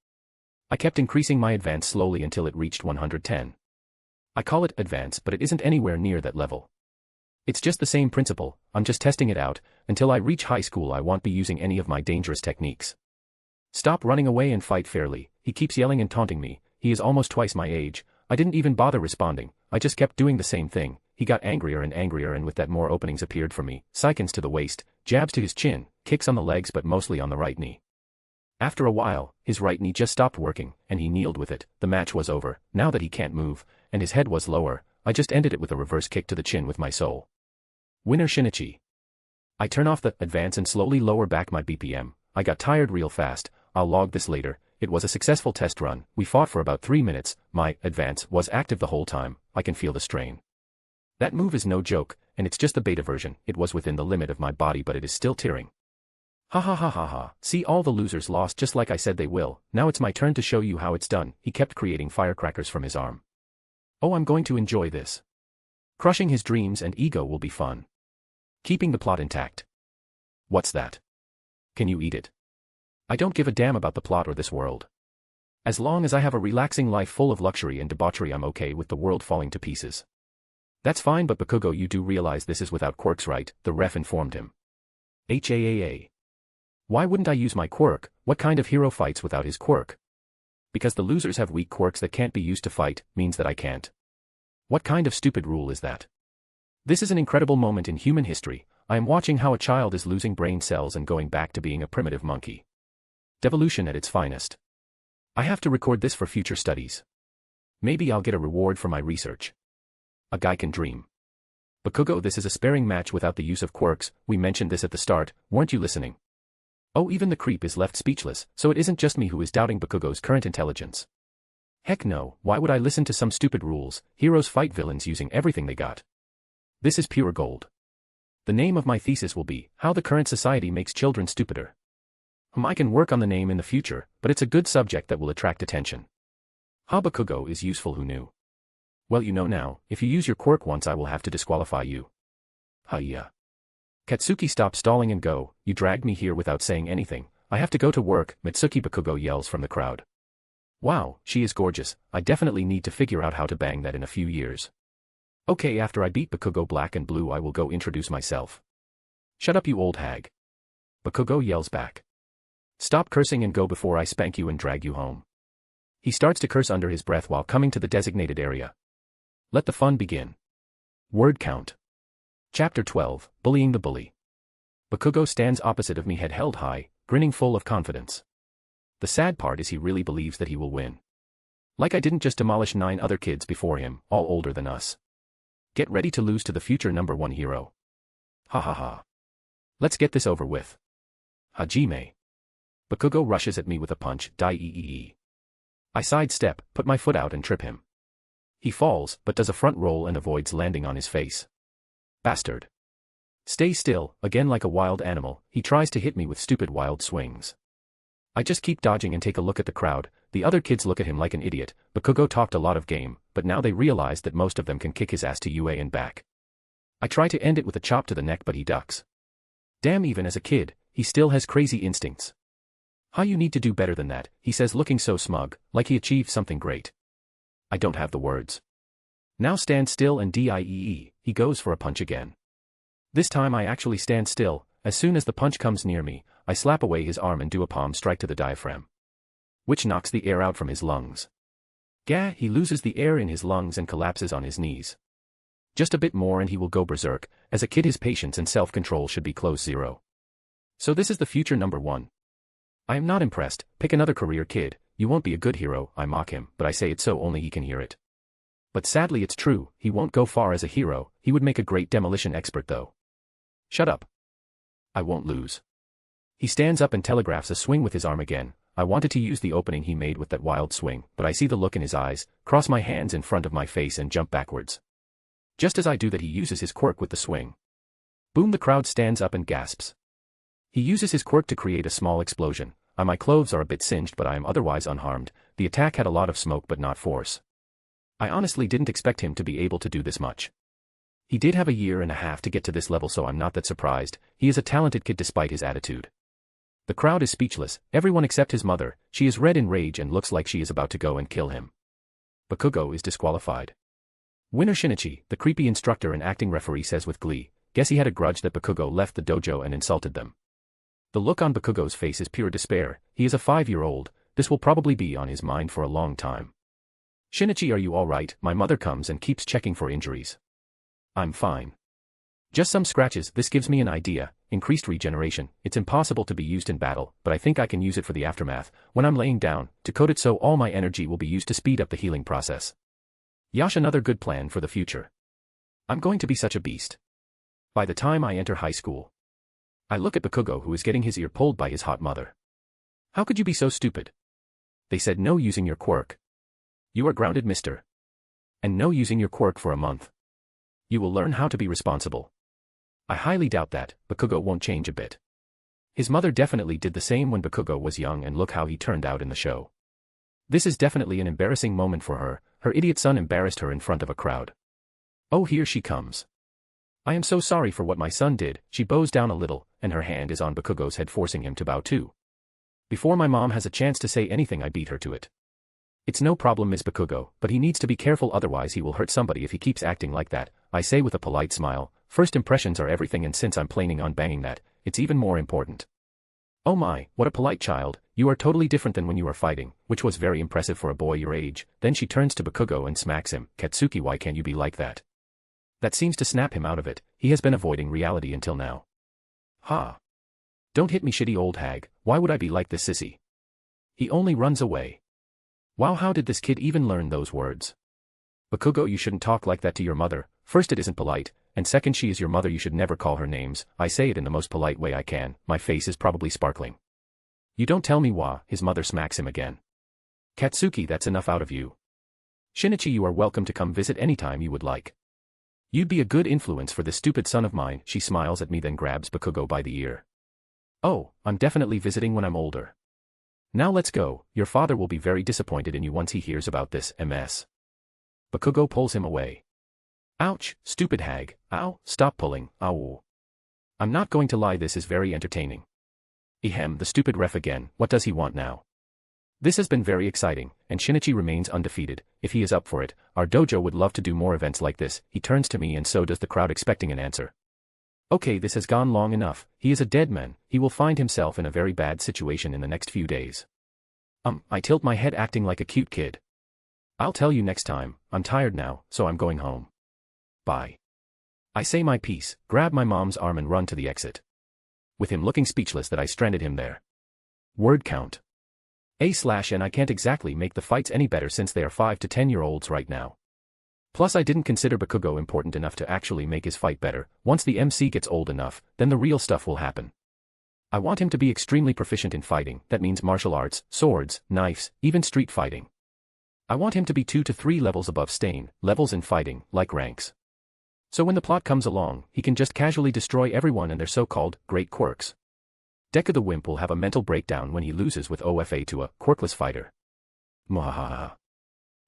I kept increasing my advance slowly until it reached 110. I call it advance, but it isn't anywhere near that level. It's just the same principle. I'm just testing it out. Until I reach high school I won't be using any of my dangerous techniques. Stop running away and fight fairly. He keeps yelling and taunting me. He is almost twice my age. I didn't even bother responding. I just kept doing the same thing. He got angrier and with that more openings appeared for me. Seikens to the waist, jabs to his chin, kicks on the legs but mostly on the right knee. After a while, his right knee just stopped working, and he kneeled with it. The match was over. Now that he can't move, and his head was lower, I just ended it with a reverse kick to the chin with my soul. Winner Shinichi. I turn off the advance and slowly lower back my BPM. I got tired real fast. I'll log this later. It was a successful test run. We fought for about 3 minutes. My advance was active the whole time. I can feel the strain. That move is no joke, and it's just the beta version. It was within the limit of my body but it is still tearing. Ha ha ha ha ha. See, all the losers lost just like I said they will. Now it's my turn to show you how it's done. He kept creating firecrackers from his arm. Oh, I'm going to enjoy this. Crushing his dreams and ego will be fun. Keeping the plot intact. What's that? Can you eat it? I don't give a damn about the plot or this world. As long as I have a relaxing life full of luxury and debauchery I'm okay with the world falling to pieces. That's fine, but Bakugo, you do realize this is without quirks, right? The ref informed him. HAAA. Why wouldn't I use my quirk? What kind of hero fights without his quirk? Because the losers have weak quirks that can't be used to fight, means that I can't. What kind of stupid rule is that? This is an incredible moment in human history. I am watching how a child is losing brain cells and going back to being a primitive monkey. Devolution at its finest. I have to record this for future studies. Maybe I'll get a reward for my research. A guy can dream. Bakugo, this is a sparring match without the use of quirks. We mentioned this at the start, weren't you listening? Oh, even the creep is left speechless, so it isn't just me who is doubting Bakugo's current intelligence. Heck no, why would I listen to some stupid rules? Heroes fight villains using everything they got. This is pure gold. The name of my thesis will be, How the Current Society Makes Children Stupider. I can work on the name in the future, but it's a good subject that will attract attention. Bakugo is useful, who knew? Well, you know now, if you use your quirk once I will have to disqualify you. Yeah. Katsuki, stop stalling and go, you dragged me here without saying anything, I have to go to work, Mitsuki. Bakugo yells from the crowd. Wow, she is gorgeous, I definitely need to figure out how to bang that in a few years. Okay, after I beat Bakugo black and blue I will go introduce myself. Shut up, you old hag. Bakugo yells back. Stop cursing and go before I spank you and drag you home. He starts to curse under his breath while coming to the designated area. Let the fun begin. Word count. Chapter 12, Bullying the Bully. Bakugo stands opposite of me, head held high, grinning full of confidence. The sad part is he really believes that he will win. Like I didn't just demolish 9 other kids before him, all older than us. Get ready to lose to the future #1 hero. Ha ha ha. Let's get this over with. Hajime. Bakugo rushes at me with a punch, die. I sidestep, put my foot out and trip him. He falls, but does a front roll and avoids landing on his face. Bastard. Stay still, again like a wild animal, he tries to hit me with stupid wild swings. I just keep dodging and take a look at the crowd, the other kids look at him like an idiot. Bakugo talked a lot of game, but now they realize that most of them can kick his ass to UA and back. I try to end it with a chop to the neck but he ducks. Damn, even as a kid, he still has crazy instincts. How you need to do better than that, he says looking so smug, like he achieved something great. I don't have the words. Now stand still and die, he goes for a punch again. This time I actually stand still, as soon as the punch comes near me, I slap away his arm and do a palm strike to the diaphragm. Which knocks the air out from his lungs. Gah, he loses the air in his lungs and collapses on his knees. Just a bit more and he will go berserk, as a kid his patience and self-control should be close zero. So this is the future #1. I am not impressed, pick another career, kid, you won't be a good hero, I mock him, but I say it so only he can hear it. But sadly it's true, he won't go far as a hero, he would make a great demolition expert though. Shut up. I won't lose. He stands up and telegraphs a swing with his arm again. I wanted to use the opening he made with that wild swing, but I see the look in his eyes, cross my hands in front of my face and jump backwards. Just as I do that he uses his quirk with the swing. Boom, the crowd stands up and gasps. He uses his quirk to create a small explosion. My clothes are a bit singed but I am otherwise unharmed. The attack had a lot of smoke but not force. I honestly didn't expect him to be able to do this much. He did have a year and a half to get to this level, so I'm not that surprised. He is a talented kid despite his attitude. The crowd is speechless, everyone except his mother. She is red in rage and looks like she is about to go and kill him. Bakugo is disqualified. Winner Shinichi, the creepy instructor and acting referee, says with glee, guess he had a grudge that Bakugo left the dojo and insulted them. The look on Bakugo's face is pure despair. He is a 5-year-old, this will probably be on his mind for a long time. Shinichi, are you alright? My mother comes and keeps checking for injuries. I'm fine. Just some scratches. This gives me an idea. Increased regeneration. It's impossible to be used in battle, but I think I can use it for the aftermath, when I'm laying down, to code it so all my energy will be used to speed up the healing process. Yash, another good plan for the future. I'm going to be such a beast. By the time I enter high school. I look at Bakugo, who is getting his ear pulled by his hot mother. How could you be so stupid? They said no using your quirk. You are grounded, mister. And no using your quirk for a month. You will learn how to be responsible. I highly doubt that. Bakugo won't change a bit. His mother definitely did the same when Bakugo was young, and look how he turned out in the show. This is definitely an embarrassing moment for her. Her idiot son embarrassed her in front of a crowd. Oh, here she comes. I am so sorry for what my son did. She bows down a little, and her hand is on Bakugo's head, forcing him to bow too. Before my mom has a chance to say anything, I beat her to it. It's no problem, Miss Bakugo, but he needs to be careful, otherwise he will hurt somebody if he keeps acting like that, I say with a polite smile. First impressions are everything, and since I'm planning on banging that, it's even more important. Oh my, what a polite child, you are totally different than when you are fighting, which was very impressive for a boy your age. Then she turns to Bakugo and smacks him. Katsuki, why can't you be like that? That seems to snap him out of it. He has been avoiding reality until now. Ha. Don't hit me, shitty old hag, why would I be like this sissy? He only runs away. Wow, how did this kid even learn those words? Bakugo, you shouldn't talk like that to your mother. First, it isn't polite, and second, she is your mother, you should never call her names. I say it in the most polite way I can, my face is probably sparkling. You don't tell me why. His mother smacks him again. Katsuki, that's enough out of you. Shinichi, you are welcome to come visit anytime you would like. You'd be a good influence for this stupid son of mine, she smiles at me then grabs Bakugo by the ear. Oh, I'm definitely visiting when I'm older. Now let's go, your father will be very disappointed in you once he hears about this, ms. Bakugo pulls him away. Ouch, stupid hag, ow, stop pulling, ow. I'm not going to lie, this is very entertaining. Ehem, the stupid ref again, what does he want now? This has been very exciting, and Shinichi remains undefeated. If he is up for it, our dojo would love to do more events like this. He turns to me and so does the crowd expecting an answer. Okay, this has gone long enough, he is a dead man, he will find himself in a very bad situation in the next few days. I tilt my head acting like a cute kid. I'll tell you next time, I'm tired now, so I'm going home. Bye. I say my piece, grab my mom's arm and run to the exit. With him looking speechless that I stranded him there. Word count. And I can't exactly make the fights any better since they are 5 to 10-year-olds right now. Plus I didn't consider Bakugo important enough to actually make his fight better. Once the MC gets old enough, then the real stuff will happen. I want him to be extremely proficient in fighting, that means martial arts, swords, knives, even street fighting. I want him to be 2 to 3 levels above Stain, levels in fighting, like ranks. So when the plot comes along, he can just casually destroy everyone and their so-called great quirks. Deku the Wimp will have a mental breakdown when he loses with OFA to a quirkless fighter. Mwahaha.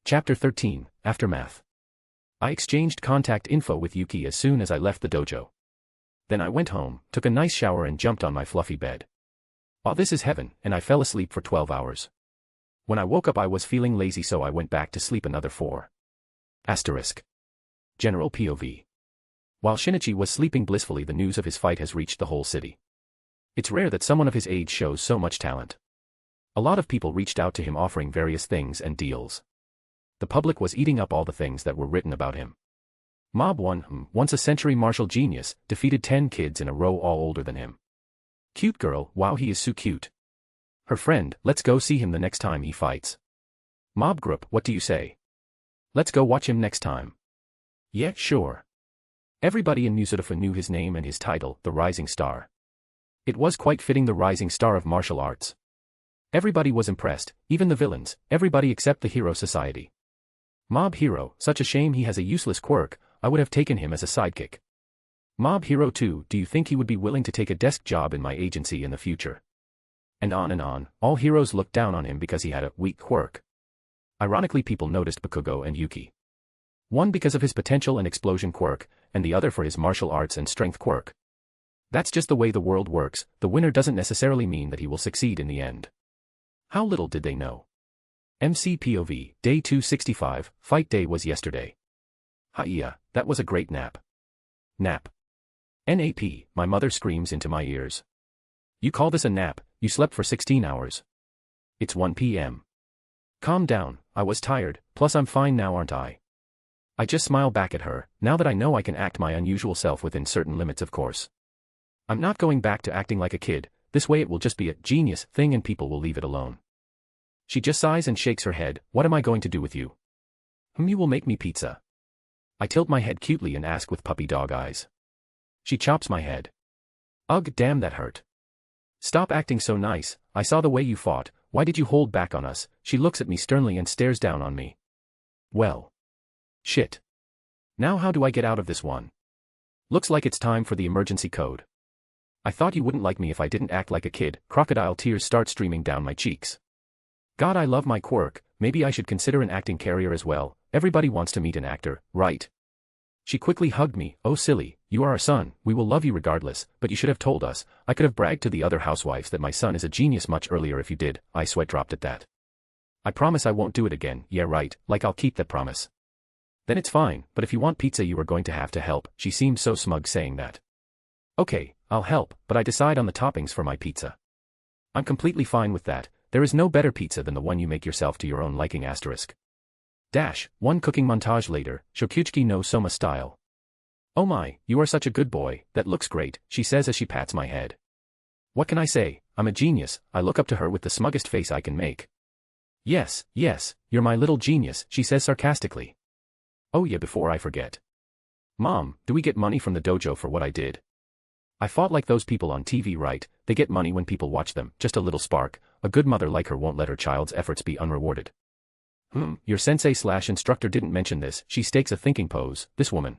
Chapter 13, Aftermath. I exchanged contact info with Yuki as soon as I left the dojo. Then I went home, took a nice shower and jumped on my fluffy bed. Oh, this is heaven, and I fell asleep for 12 hours. When I woke up I was feeling lazy so I went back to sleep another 4. Asterisk. General POV. While Shinichi was sleeping blissfully, the news of his fight has reached the whole city. It's rare that someone of his age shows so much talent. A lot of people reached out to him offering various things and deals. The public was eating up all the things that were written about him. Mob 1, once a century martial genius, defeated 10 kids in a row all older than him. Cute girl, wow he is so cute. Her friend, let's go see him the next time he fights. Mob group, what do you say? Let's go watch him next time. Yeah, sure. Everybody in Musadofa knew his name and his title, the Rising Star. It was quite fitting, the Rising Star of Martial Arts. Everybody was impressed, even the villains, everybody except the Hero Society. Mob Hero, such a shame he has a useless quirk, I would have taken him as a sidekick. Mob Hero 2, do you think he would be willing to take a desk job in my agency in the future? And on, all heroes looked down on him because he had a weak quirk. Ironically, people noticed Bakugo and Yuki. One because of his potential and explosion quirk, and the other for his martial arts and strength quirk. That's just the way the world works, the winner doesn't necessarily mean that he will succeed in the end. How little did they know. MC POV, Day 265, Fight Day was yesterday. Hiya, that was a great nap. Nap. NAP, my mother screams into my ears. You call this a nap, you slept for 16 hours. It's 1 p.m. Calm down, I was tired, plus I'm fine now aren't I? I just smile back at her, now that I know I can act my unusual self within certain limits of course. I'm not going back to acting like a kid, this way it will just be a genius thing and people will leave it alone. She just sighs and shakes her head, what am I going to do with you? You will make me pizza. I tilt my head cutely and ask with puppy dog eyes. She chops my head. Ugh, damn that hurt. Stop acting so nice, I saw the way you fought, why did you hold back on us? She looks at me sternly and stares down on me. Well. Shit. Now how do I get out of this one? Looks like it's time for the emergency code. I thought you wouldn't like me if I didn't act like a kid, crocodile tears start streaming down my cheeks. God, I love my quirk, maybe I should consider an acting career as well, everybody wants to meet an actor, right? She quickly hugged me, oh silly, you are our son, we will love you regardless, but you should have told us, I could have bragged to the other housewives that my son is a genius much earlier if you did, I sweat dropped at that. I promise I won't do it again, yeah right, like I'll keep that promise. Then it's fine, but if you want pizza you are going to have to help, she seemed so smug saying that. Okay, I'll help, but I decide on the toppings for my pizza. I'm completely fine with that, there is no better pizza than the one you make yourself to your own liking asterisk. Dash, one cooking montage later, Shokuchiki no Soma style. Oh my, you are such a good boy, that looks great, she says as she pats my head. What can I say, I'm a genius, I look up to her with the smuggest face I can make. Yes, you're my little genius, she says sarcastically. Oh yeah, before I forget. Mom, do we get money from the dojo for what I did? I fought like those people on TV, right? They get money when people watch them, just a little spark. A good mother like her won't let her child's efforts be unrewarded. Your sensei/instructor didn't mention this, she stakes a thinking pose, this woman.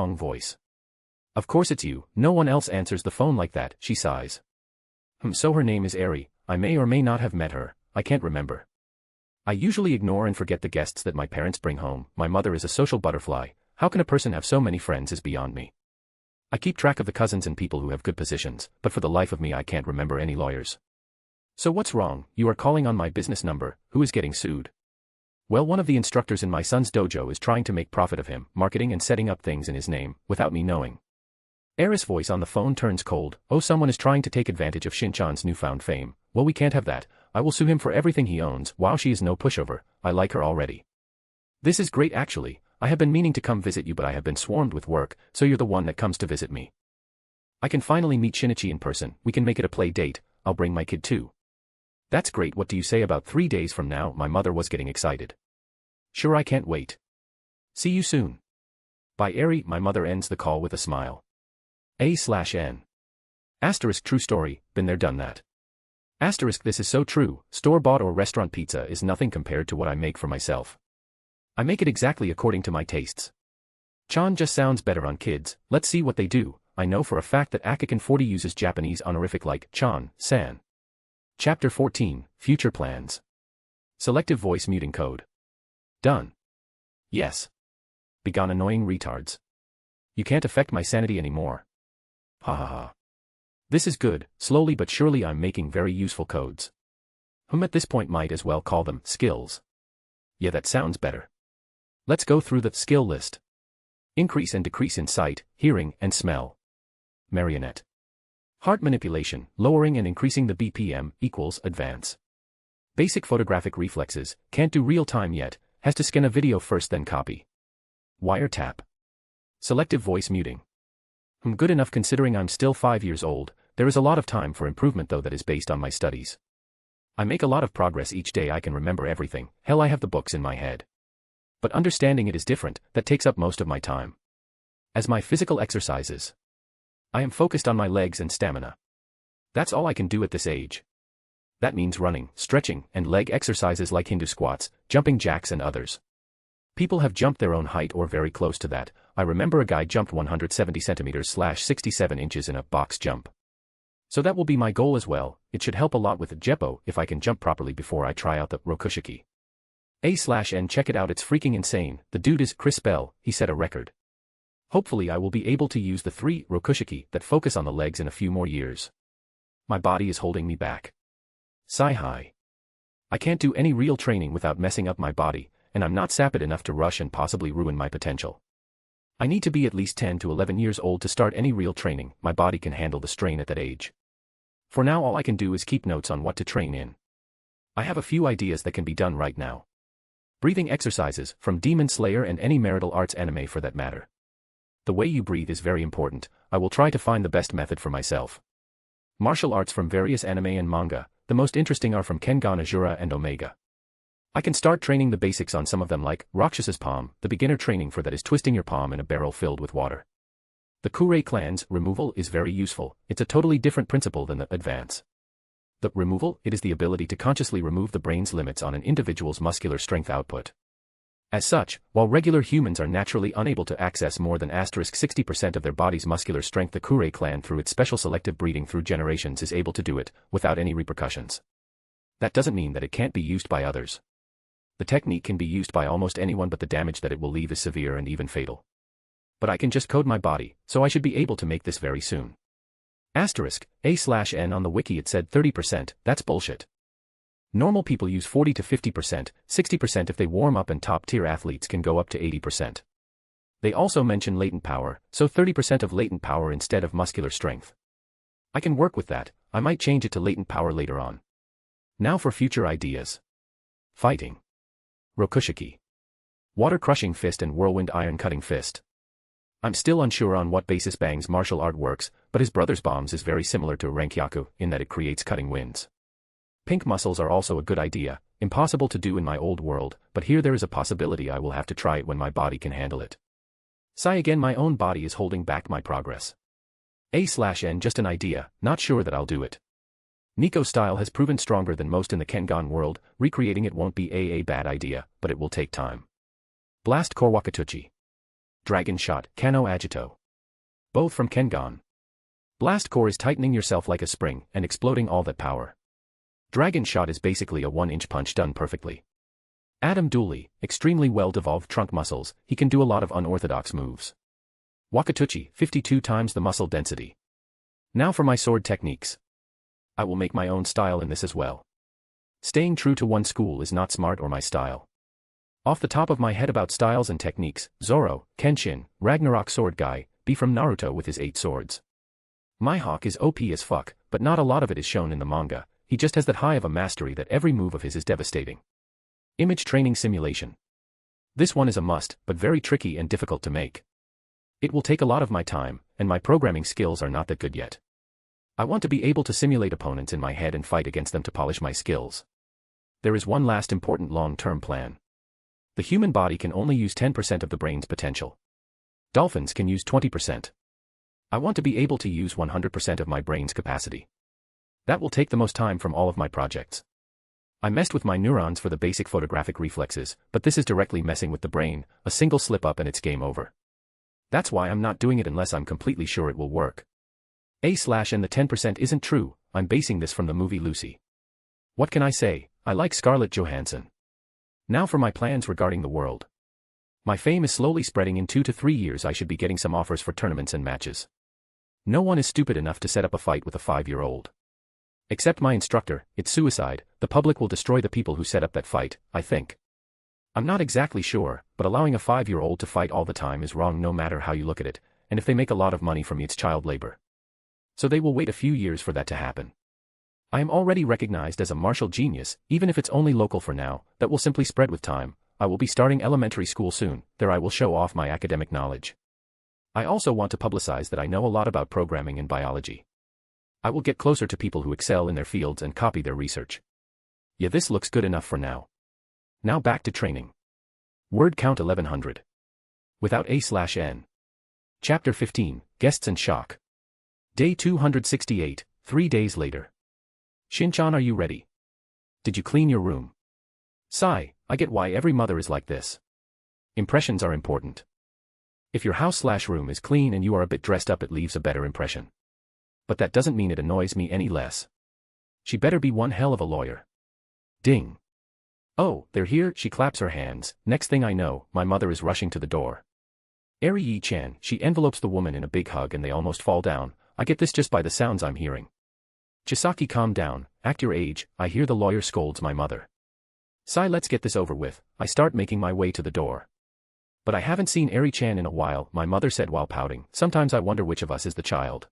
ding-dong voice. Of course it's you, no one else answers the phone like that, she sighs. So her name is Ari, I may or may not have met her, I can't remember. I usually ignore and forget the guests that my parents bring home, my mother is a social butterfly, how can a person have so many friends is beyond me. I keep track of the cousins and people who have good positions, but for the life of me I can't remember any lawyers. So what's wrong, you are calling on my business number, who is getting sued? Well, one of the instructors in my son's dojo is trying to make profit of him, marketing and setting up things in his name, without me knowing. Ari's voice on the phone turns cold, oh someone is trying to take advantage of Shin-chan's newfound fame, well we can't have that, I will sue him for everything he owns, wow she is no pushover, I like her already. This is great actually, I have been meaning to come visit you but I have been swarmed with work, so you're the one that comes to visit me. I can finally meet Shinichi in person, we can make it a play date, I'll bring my kid too. That's great, what do you say about 3 days from now? My mother was getting excited. Sure, I can't wait. See you soon. Bye Ari, my mother ends the call with a smile. A/N. Asterisk true story, been there done that. Asterisk this is so true, store-bought or restaurant pizza is nothing compared to what I make for myself. I make it exactly according to my tastes. Chan just sounds better on kids, let's see what they do, I know for a fact that Akikan 40 uses Japanese honorific like Chan-san. Chapter 14, Future Plans. Selective voice muting code. Done. Yes. Begone annoying retards. You can't affect my sanity anymore. Ha ha ha. This is good, slowly but surely I'm making very useful codes. At this point might as well call them skills. Yeah, that sounds better. Let's go through the skill list. Increase and decrease in sight, hearing, and smell. Marionette. Heart manipulation, lowering and increasing the BPM, equals advance. Basic photographic reflexes, can't do real time yet, has to scan a video first then copy. Wiretap. Selective voice muting. Good enough considering I'm still 5 years old, there is a lot of time for improvement though that is based on my studies. I make a lot of progress each day, I can remember everything, hell I have the books in my head. But understanding it is different, that takes up most of my time. As my physical exercises. I am focused on my legs and stamina. That's all I can do at this age. That means running, stretching, and leg exercises like Hindu squats, jumping jacks and others. People have jumped their own height or very close to that, I remember a guy jumped 170 centimeters / 67 inches in a box jump. So that will be my goal as well, it should help a lot with the Jeppo if I can jump properly before I try out the Rokushiki. A/N check it out, it's freaking insane, the dude is Chris Bell, he set a record. Hopefully I will be able to use the 3 Rokushiki that focus on the legs in a few more years. My body is holding me back. Sigh. I can't do any real training without messing up my body, and I'm not sapid enough to rush and possibly ruin my potential. I need to be at least 10 to 11 years old to start any real training, my body can handle the strain at that age. For now all I can do is keep notes on what to train in. I have a few ideas that can be done right now. Breathing exercises, from Demon Slayer and any martial arts anime for that matter. The way you breathe is very important, I will try to find the best method for myself. Martial arts from various anime and manga, the most interesting are from Kengan Ashura and Omega. I can start training the basics on some of them like Rakshasa's palm, the beginner training for that is twisting your palm in a barrel filled with water. The Kurei clan's removal is very useful, it's a totally different principle than the advance. The removal, it is the ability to consciously remove the brain's limits on an individual's muscular strength output. As such, while regular humans are naturally unable to access more than *60% of their body's muscular strength, the Kurei clan through its special selective breeding through generations is able to do it, without any repercussions. That doesn't mean that it can't be used by others. The technique can be used by almost anyone but the damage that it will leave is severe and even fatal. But I can just code my body, so I should be able to make this very soon. Asterisk, A/N on the wiki it said 30%, that's bullshit. Normal people use 40 to 50%, 60% if they warm up and top-tier athletes can go up to 80%. They also mention latent power, so 30% of latent power instead of muscular strength. I can work with that, I might change it to latent power later on. Now for future ideas. Fighting. Rokushiki. Water-crushing fist and whirlwind iron-cutting fist. I'm still unsure on what basis Bang's martial art works, but his brother's bombs is very similar to Renkyaku in that it creates cutting winds. Pink muscles are also a good idea, impossible to do in my old world, but here there is a possibility I will have to try it when my body can handle it. Sigh again, my own body is holding back my progress. A/N just an idea, not sure that I'll do it. Nico style has proven stronger than most in the Kengan world, recreating it won't be a bad idea, but it will take time. Blast Core Wakatuchi. Dragon Shot, Kano Agito. Both from Kengan. Blast Core is tightening yourself like a spring and exploding all that power. Dragon Shot is basically a 1-inch punch done perfectly. Adam Dooley, extremely well-devolved trunk muscles, he can do a lot of unorthodox moves. Wakatuchi, 52 times the muscle density. Now for my sword techniques. I will make my own style in this as well. Staying true to one school is not smart or my style. Off the top of my head about styles and techniques, Zoro, Kenshin, Ragnarok sword guy, be from Naruto with his 8 swords. Mihawk is OP as fuck, but not a lot of it is shown in the manga, he just has that high of a mastery that every move of his is devastating. Image training simulation. This one is a must, but very tricky and difficult to make. It will take a lot of my time, and my programming skills are not that good yet. I want to be able to simulate opponents in my head and fight against them to polish my skills. There is one last important long-term plan. The human body can only use 10% of the brain's potential. Dolphins can use 20%. I want to be able to use 100% of my brain's capacity. That will take the most time from all of my projects. I messed with my neurons for the basic photographic reflexes, but this is directly messing with the brain, a single slip-up and it's game over. That's why I'm not doing it unless I'm completely sure it will work. And the 10% isn't true, I'm basing this from the movie Lucy. What can I say, I like Scarlett Johansson. Now for my plans regarding the world. My fame is slowly spreading. In 2 to 3 years I should be getting some offers for tournaments and matches. No one is stupid enough to set up a fight with a 5-year-old. Except my instructor, it's suicide, the public will destroy the people who set up that fight, I think. I'm not exactly sure, but allowing a 5-year-old to fight all the time is wrong no matter how you look at it, and if they make a lot of money from me it's child labor. So they will wait a few years for that to happen. I am already recognized as a martial genius, even if it's only local for now, that will simply spread with time. I will be starting elementary school soon, there I will show off my academic knowledge. I also want to publicize that I know a lot about programming and biology. I will get closer to people who excel in their fields and copy their research. Yeah, this looks good enough for now. Now back to training. Word count 1100. Without A/N. Chapter 15, Guests and Shock. Day 268, 3 days later. Shin-chan, are you ready? Did you clean your room? Sigh, I get why every mother is like this. Impressions are important. If your house/room is clean and you are a bit dressed up it leaves a better impression. But that doesn't mean it annoys me any less. She better be one hell of a lawyer. Ding. Oh, they're here, she claps her hands, next thing I know, my mother is rushing to the door. Eri Yi-chan, she envelopes the woman in a big hug and they almost fall down, I get this just by the sounds I'm hearing. Chisaki, calm down, act your age, I hear the lawyer scolds my mother. Sigh, let's get this over with, I start making my way to the door. But I haven't seen Eri-chan in a while, my mother said while pouting, sometimes I wonder which of us is the child.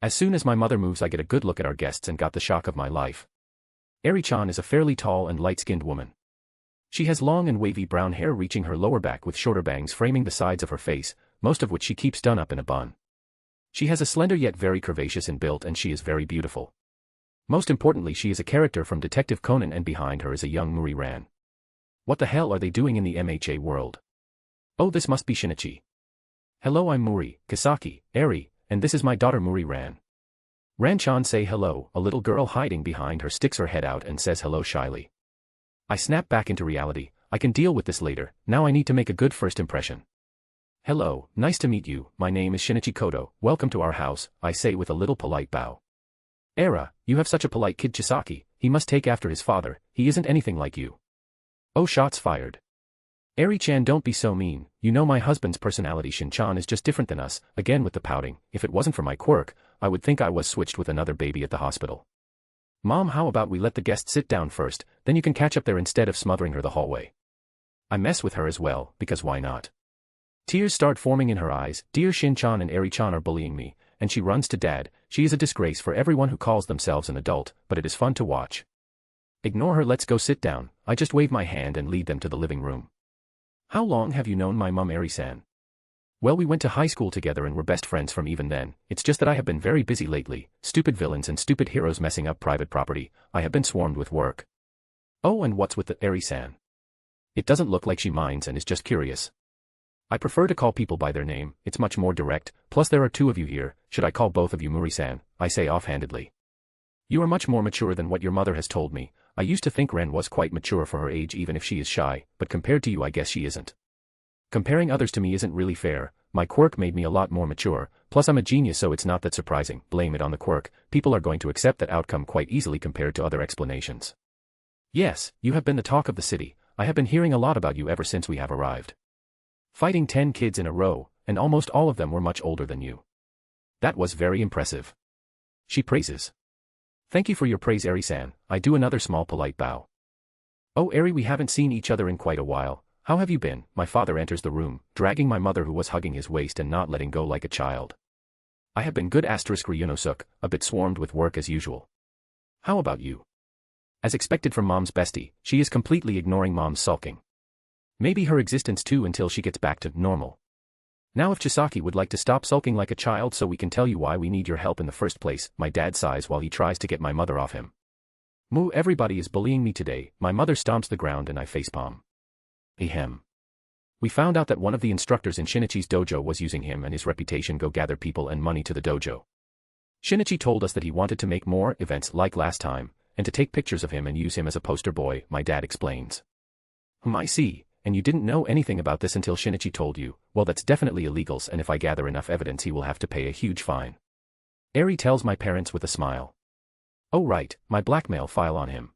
As soon as my mother moves I get a good look at our guests and got the shock of my life. Eri-chan is a fairly tall and light-skinned woman. She has long and wavy brown hair reaching her lower back with shorter bangs framing the sides of her face, most of which she keeps done up in a bun. She has a slender yet very curvaceous in build and she is very beautiful. Most importantly she is a character from Detective Conan and behind her is a young Muri Ran. What the hell are they doing in the MHA world? Oh, this must be Shinichi. Hello, I'm Muri, Kisaki, Eri, and this is my daughter Muri Ran. Ran-chan, say hello, a little girl hiding behind her sticks her head out and says hello shyly. I snap back into reality, I can deal with this later, now I need to make a good first impression. Hello, nice to meet you, my name is Shinichi Kodo, welcome to our house, I say with a little polite bow. Era, you have such a polite kid. Chisaki, he must take after his father, he isn't anything like you. Oh, shots fired. Eri-chan, don't be so mean, you know my husband's personality. Shin-chan is just different than us, again with the pouting, if it wasn't for my quirk, I would think I was switched with another baby at the hospital. Mom, how about we let the guest sit down first, then you can catch up there instead of smothering her the hallway. I mess with her as well, because why not? Tears start forming in her eyes, dear Shin-chan and Eri-chan are bullying me, and she runs to Dad, she is a disgrace for everyone who calls themselves an adult, but it is fun to watch. Ignore her, let's go sit down, I just wave my hand and lead them to the living room. How long have you known my mum Eri-san? Well, we went to high school together and were best friends from even then. It's just that I have been very busy lately, stupid villains and stupid heroes messing up private property. I have been swarmed with work. Oh, and what's with the Eri-san? It doesn't look like she minds and is just curious. I prefer to call people by their name, it's much more direct, plus there are two of you here, should I call both of you Muri-san? I say offhandedly. You are much more mature than what your mother has told me. I used to think Ren was quite mature for her age even if she is shy, but compared to you I guess she isn't. Comparing others to me isn't really fair. My quirk made me a lot more mature, plus I'm a genius so it's not that surprising. Blame it on the quirk, people are going to accept that outcome quite easily compared to other explanations. Yes, you have been the talk of the city. I have been hearing a lot about you ever since we have arrived. Fighting 10 kids in a row, and almost all of them were much older than you. That was very impressive. She praises. Thank you for your praise, Eri-san. I do another small polite bow. Oh Eri, we haven't seen each other in quite a while. How have you been? My father enters the room, dragging my mother who was hugging his waist and not letting go like a child. I have been good *Ryunosuk, a bit swarmed with work as usual. How about you? As expected from Mom's bestie, she is completely ignoring Mom's sulking. Maybe her existence too until she gets back to normal. Now if Chisaki would like to stop sulking like a child so we can tell you why we need your help in the first place, my dad sighs while he tries to get my mother off him. Moo, everybody is bullying me today. My mother stomps the ground and I facepalm. Ahem. We found out that one of the instructors in Shinichi's dojo was using him and his reputation go gather people and money to the dojo. Shinichi told us that he wanted to make more events like last time, and to take pictures of him and use him as a poster boy, my dad explains. I see. And you didn't know anything about this until Shinichi told you. Well, that's definitely illegals, and if I gather enough evidence he will have to pay a huge fine. Eri tells my parents with a smile. Oh right, my blackmail file on him.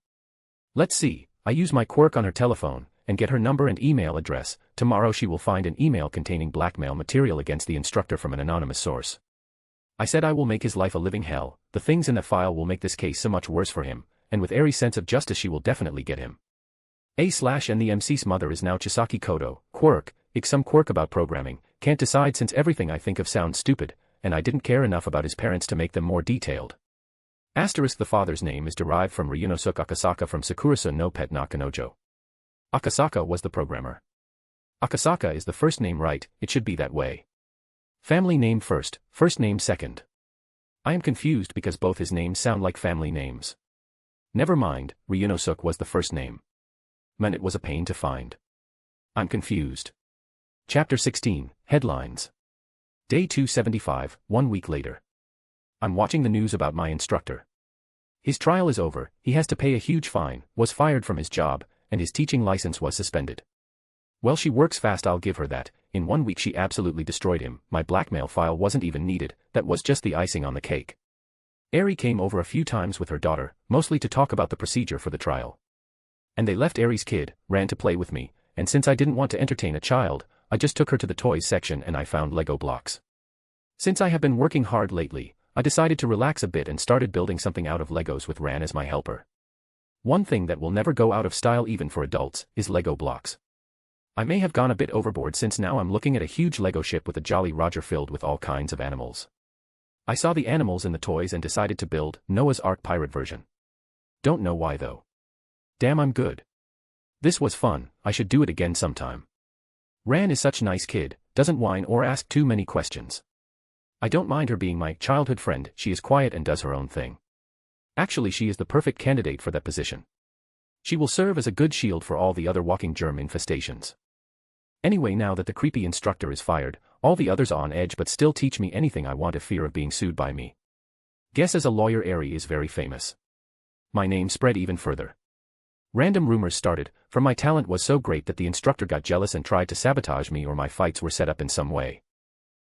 Let's see, I use my quirk on her telephone, and get her number and email address. Tomorrow she will find an email containing blackmail material against the instructor from an anonymous source. I said I will make his life a living hell. The things in that file will make this case so much worse for him, and with Eri's sense of justice she will definitely get him. And the MC's mother is now Chisaki Kodo. Quirk, some quirk about programming, can't decide since everything I think of sounds stupid, and I didn't care enough about his parents to make them more detailed. The father's name is derived from Ryunosuk Akasaka from Sakurasa no Pet Nakanojo. Akasaka was the programmer. Akasaka is the first name, right? It should be that way. Family name first name second. I am confused because both his names sound like family names. Never mind, Ryunosuk was the first name. Man, it was a pain to find. I'm confused. Chapter 16, Headlines. Day 275, 1 week later. I'm watching the news about my instructor. His trial is over, he has to pay a huge fine, was fired from his job, and his teaching license was suspended. Well, she works fast, I'll give her that. In 1 week she absolutely destroyed him. My blackmail file wasn't even needed, that was just the icing on the cake. Eri came over a few times with her daughter, mostly to talk about the procedure for the trial. And they left Eri's kid, Ran, to play with me, and since I didn't want to entertain a child, I just took her to the toys section and I found Lego blocks. Since I have been working hard lately, I decided to relax a bit and started building something out of Legos with Ran as my helper. One thing that will never go out of style even for adults is Lego blocks. I may have gone a bit overboard since now I'm looking at a huge Lego ship with a Jolly Roger filled with all kinds of animals. I saw the animals in the toys and decided to build Noah's Ark pirate version. Don't know why though. Damn, I'm good. This was fun, I should do it again sometime. Ran is such a nice kid, doesn't whine or ask too many questions. I don't mind her being my childhood friend, she is quiet and does her own thing. Actually, she is the perfect candidate for that position. She will serve as a good shield for all the other walking germ infestations. Anyway, now that the creepy instructor is fired, all the others are on edge but still teach me anything I want if fear of being sued by me. Guess as a lawyer Eri is very famous. My name spread even further. Random rumors started, for my talent was so great that the instructor got jealous and tried to sabotage me or my fights were set up in some way.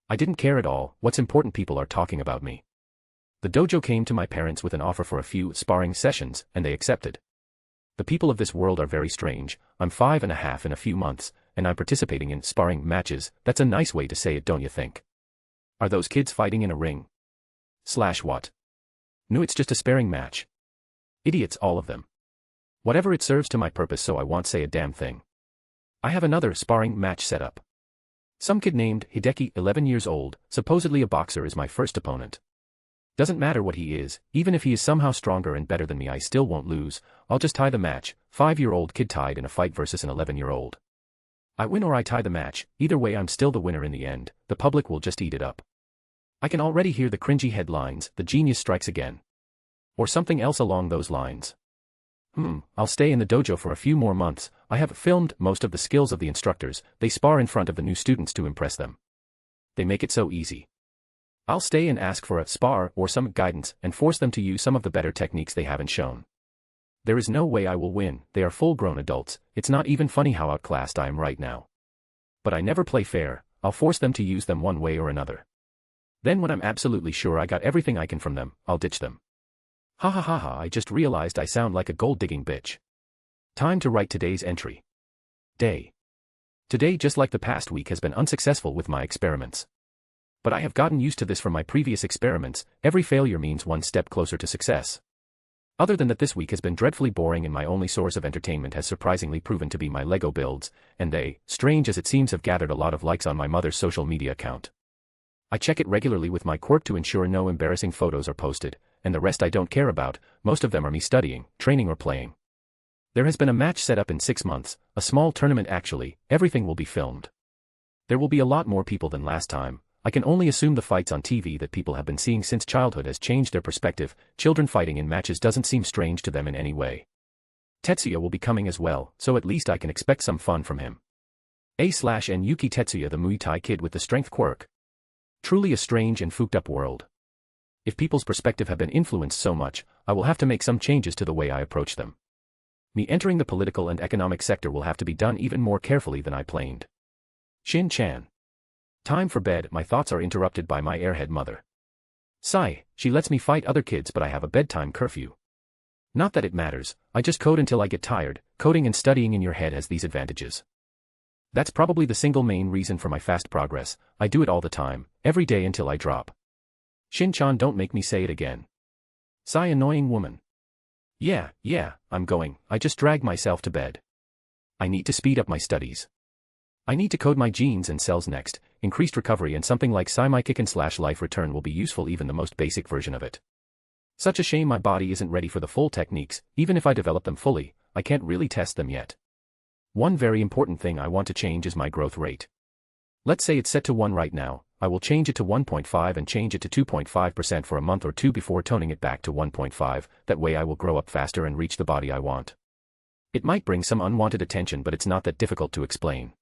I didn't care at all, what's important, people are talking about me. The dojo came to my parents with an offer for a few sparring sessions, and they accepted. The people of this world are very strange. I'm 5.5 in a few months, and I'm participating in sparring matches. That's a nice way to say it, don't you think? Are those kids fighting in a ring? What? No, it's just a sparring match. Idiots, all of them. Whatever, it serves to my purpose, so I won't say a damn thing. I have another sparring match set up. Some kid named Hideki, 11 years old, supposedly a boxer, is my first opponent. Doesn't matter what he is, even if he is somehow stronger and better than me I still won't lose, I'll just tie the match. 5-year-old kid tied in a fight versus an 11-year-old. I win or I tie the match, either way I'm still the winner in the end, the public will just eat it up. I can already hear the cringy headlines, "The genius strikes again." Or something else along those lines. I'll stay in the dojo for a few more months. I have filmed most of the skills of the instructors, they spar in front of the new students to impress them. They make it so easy. I'll stay and ask for a spar or some guidance and force them to use some of the better techniques they haven't shown. There is no way I will win, they are full-grown adults, it's not even funny how outclassed I am right now. But I never play fair, I'll force them to use them one way or another. Then when I'm absolutely sure I got everything I can from them, I'll ditch them. Ha ha ha ha, I just realized I sound like a gold-digging bitch. Time to write today's entry. Day. Today, just like the past week, has been unsuccessful with my experiments. But I have gotten used to this from my previous experiments, every failure means one step closer to success. Other than that, this week has been dreadfully boring and my only source of entertainment has surprisingly proven to be my Lego builds, and they, strange as it seems, have gathered a lot of likes on my mother's social media account. I check it regularly with my Quirk to ensure no embarrassing photos are posted, and the rest I don't care about, most of them are me studying, training or playing. There has been a match set up in 6 months, a small tournament actually, everything will be filmed. There will be a lot more people than last time, I can only assume the fights on TV that people have been seeing since childhood has changed their perspective, children fighting in matches doesn't seem strange to them in any way. Tetsuya will be coming as well, so at least I can expect some fun from him. A/N Yuki Tetsuya, the Muay Thai kid with the strength quirk. Truly a strange and fooked up world. If people's perspective have been influenced so much, I will have to make some changes to the way I approach them. Me entering the political and economic sector will have to be done even more carefully than I planned. Shin-chan. Time for bed, my thoughts are interrupted by my airhead mother. Sigh, she lets me fight other kids but I have a bedtime curfew. Not that it matters, I just code until I get tired, coding and studying in your head has these advantages. That's probably the single main reason for my fast progress, I do it all the time, every day until I drop. Shin-chan, don't make me say it again. Sigh, annoying woman. Yeah, I'm going, I just dragged myself to bed. I need to speed up my studies. I need to code my genes and cells next, increased recovery and something like my kick/life return will be useful, even the most basic version of it. Such a shame my body isn't ready for the full techniques, even if I develop them fully, I can't really test them yet. One very important thing I want to change is my growth rate. Let's say it's set to 1 right now, I will change it to 1.5 and change it to 2.5% for a month or two before toning it back to 1.5, that way I will grow up faster and reach the body I want. It might bring some unwanted attention but it's not that difficult to explain.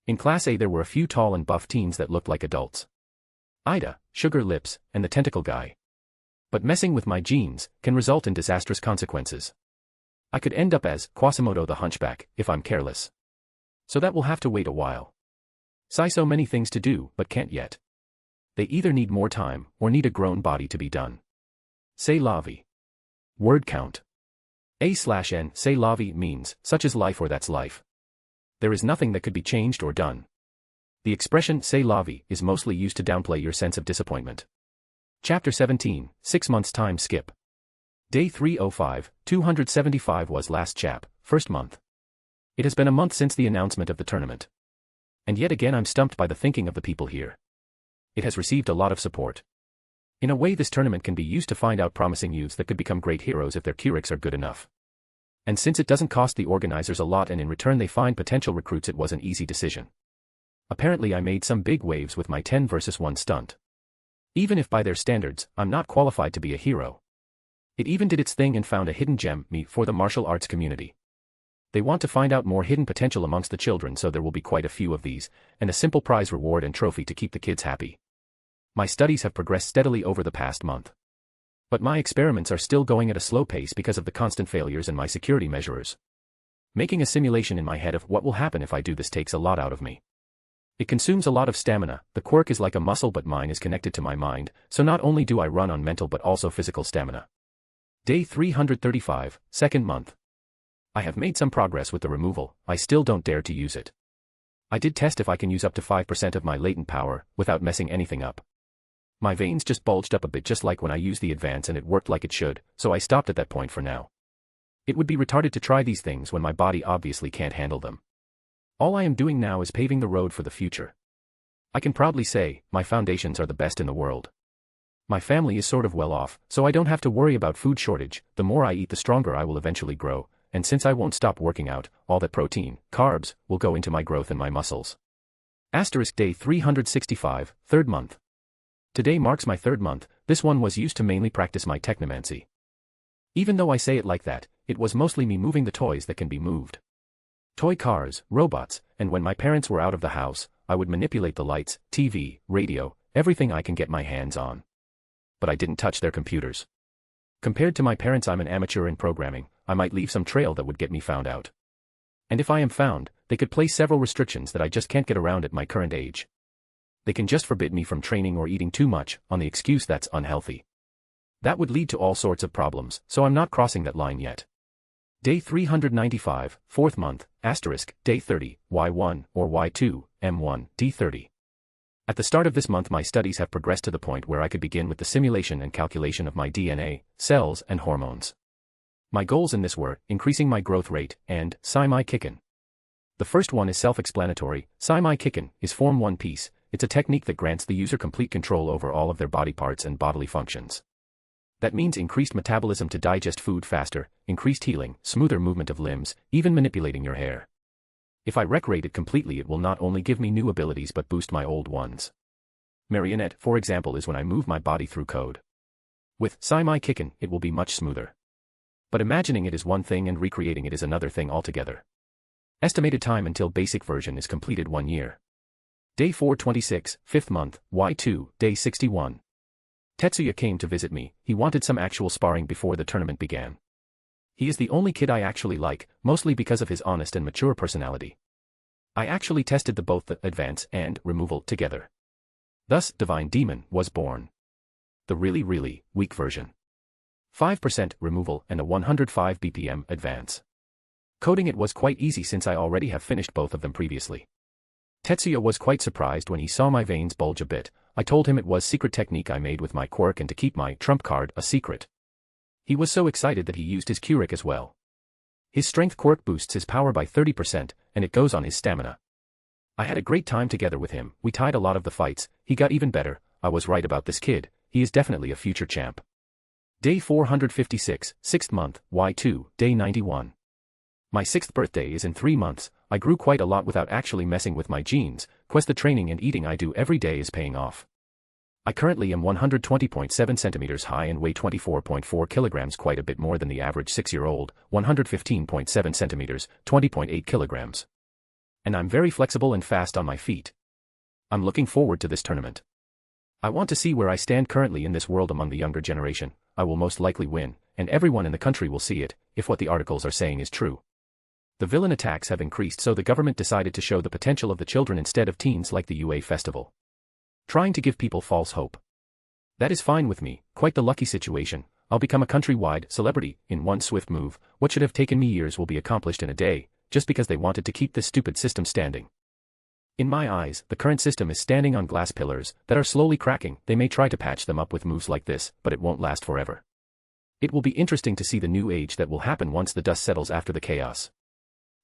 In Class A there were a few tall and buff teens that looked like adults. Ida, Sugar Lips, and the Tentacle Guy. But messing with my genes can result in disastrous consequences. I could end up as Quasimodo the Hunchback if I'm careless. So that will have to wait a while. So many things to do, but can't yet. They either need more time, or need a grown body to be done. C'est la vie. Word count. A/N, c'est la vie means, such is life or that's life. There is nothing that could be changed or done. The expression c'est la vie is mostly used to downplay your sense of disappointment. Chapter 17, 6 months time skip. Day 305, 275 was last chap, first month. It has been a month since the announcement of the tournament. And yet again I'm stumped by the thinking of the people here. It has received a lot of support. In a way this tournament can be used to find out promising youths that could become great heroes if their Quirks are good enough. And since it doesn't cost the organizers a lot and in return they find potential recruits, it was an easy decision. Apparently I made some big waves with my 10 versus 1 stunt. Even if by their standards, I'm not qualified to be a hero. It even did its thing and found a hidden gem, me, for the martial arts community. They want to find out more hidden potential amongst the children, so there will be quite a few of these, and a simple prize reward and trophy to keep the kids happy. My studies have progressed steadily over the past month. But my experiments are still going at a slow pace because of the constant failures and my security measures. Making a simulation in my head of what will happen if I do this takes a lot out of me. It consumes a lot of stamina, the quirk is like a muscle but mine is connected to my mind, so not only do I run on mental but also physical stamina. Day 335, second month. I have made some progress with the removal, I still don't dare to use it. I did test if I can use up to 5% of my latent power, without messing anything up. My veins just bulged up a bit just like when I used the advance and it worked like it should, so I stopped at that point for now. It would be retarded to try these things when my body obviously can't handle them. All I am doing now is paving the road for the future. I can proudly say, my foundations are the best in the world. My family is sort of well off, so I don't have to worry about food shortage, the more I eat the stronger I will eventually grow, and since I won't stop working out, all that protein, carbs, will go into my growth and my muscles. Asterisk day 365, third month. Today marks my third month. This one was used to mainly practice my technomancy. Even though I say it like that, it was mostly me moving the toys that can be moved. Toy cars, robots, and when my parents were out of the house, I would manipulate the lights, TV, radio, everything I can get my hands on. But I didn't touch their computers. Compared to my parents, I'm an amateur in programming. I might leave some trail that would get me found out. And if I am found, they could place several restrictions that I just can't get around at my current age. They can just forbid me from training or eating too much, on the excuse that's unhealthy. That would lead to all sorts of problems, so I'm not crossing that line yet. Day 395, fourth month, asterisk, day 30, Y1, or Y2, M1, D30. At the start of this month my studies have progressed to the point where I could begin with the simulation and calculation of my DNA, cells, and hormones. My goals in this were, increasing my growth rate, and, Sci-Mi Kickin'. The first one is self-explanatory. Sci-Mi Kickin' is Form 1 piece. It's a technique that grants the user complete control over all of their body parts and bodily functions. That means increased metabolism to digest food faster, increased healing, smoother movement of limbs, even manipulating your hair. If I recreate it completely, it will not only give me new abilities but boost my old ones. Marionette, for example, is when I move my body through code. With Sci-Mi Kickin', it will be much smoother. But imagining it is one thing and recreating it is another thing altogether. Estimated time until basic version is completed 1 year. Day 426, 5th month, Y2, day 61. Tetsuya came to visit me. He wanted some actual sparring before the tournament began. He is the only kid I actually like, mostly because of his honest and mature personality. I actually tested both the advance and removal together. Thus, Divine Demon was born. The really weak version. 5% removal and a 105 BPM advance. Coding it was quite easy since I already have finished both of them previously. Tetsuya was quite surprised when he saw my veins bulge a bit. I told him it was secret technique I made with my quirk and to keep my trump card a secret. He was so excited that he used his Quirk as well. His strength quirk boosts his power by 30%, and it goes on his stamina. I had a great time together with him. We tied a lot of the fights. He got even better. I was right about this kid. He is definitely a future champ. Day 456, 6th month, Y2, day 91. My 6th birthday is in 3 months. I grew quite a lot without actually messing with my genes. The training and eating I do every day is paying off. I currently am 120.7 centimeters high and weigh 24.4 kilograms, quite a bit more than the average 6-year-old, 115.7 centimeters, 20.8 kilograms. And I'm very flexible and fast on my feet. I'm looking forward to this tournament. I want to see where I stand currently in this world among the younger generation. I will most likely win, and everyone in the country will see it, if what the articles are saying is true. The villain attacks have increased, so the government decided to show the potential of the children instead of teens like the UA festival. Trying to give people false hope. That is fine with me, quite the lucky situation. I'll become a countrywide celebrity in one swift move. What should have taken me years will be accomplished in a day, just because they wanted to keep this stupid system standing. In my eyes, the current system is standing on glass pillars that are slowly cracking. They may try to patch them up with moves like this, but it won't last forever. It will be interesting to see the new age that will happen once the dust settles after the chaos.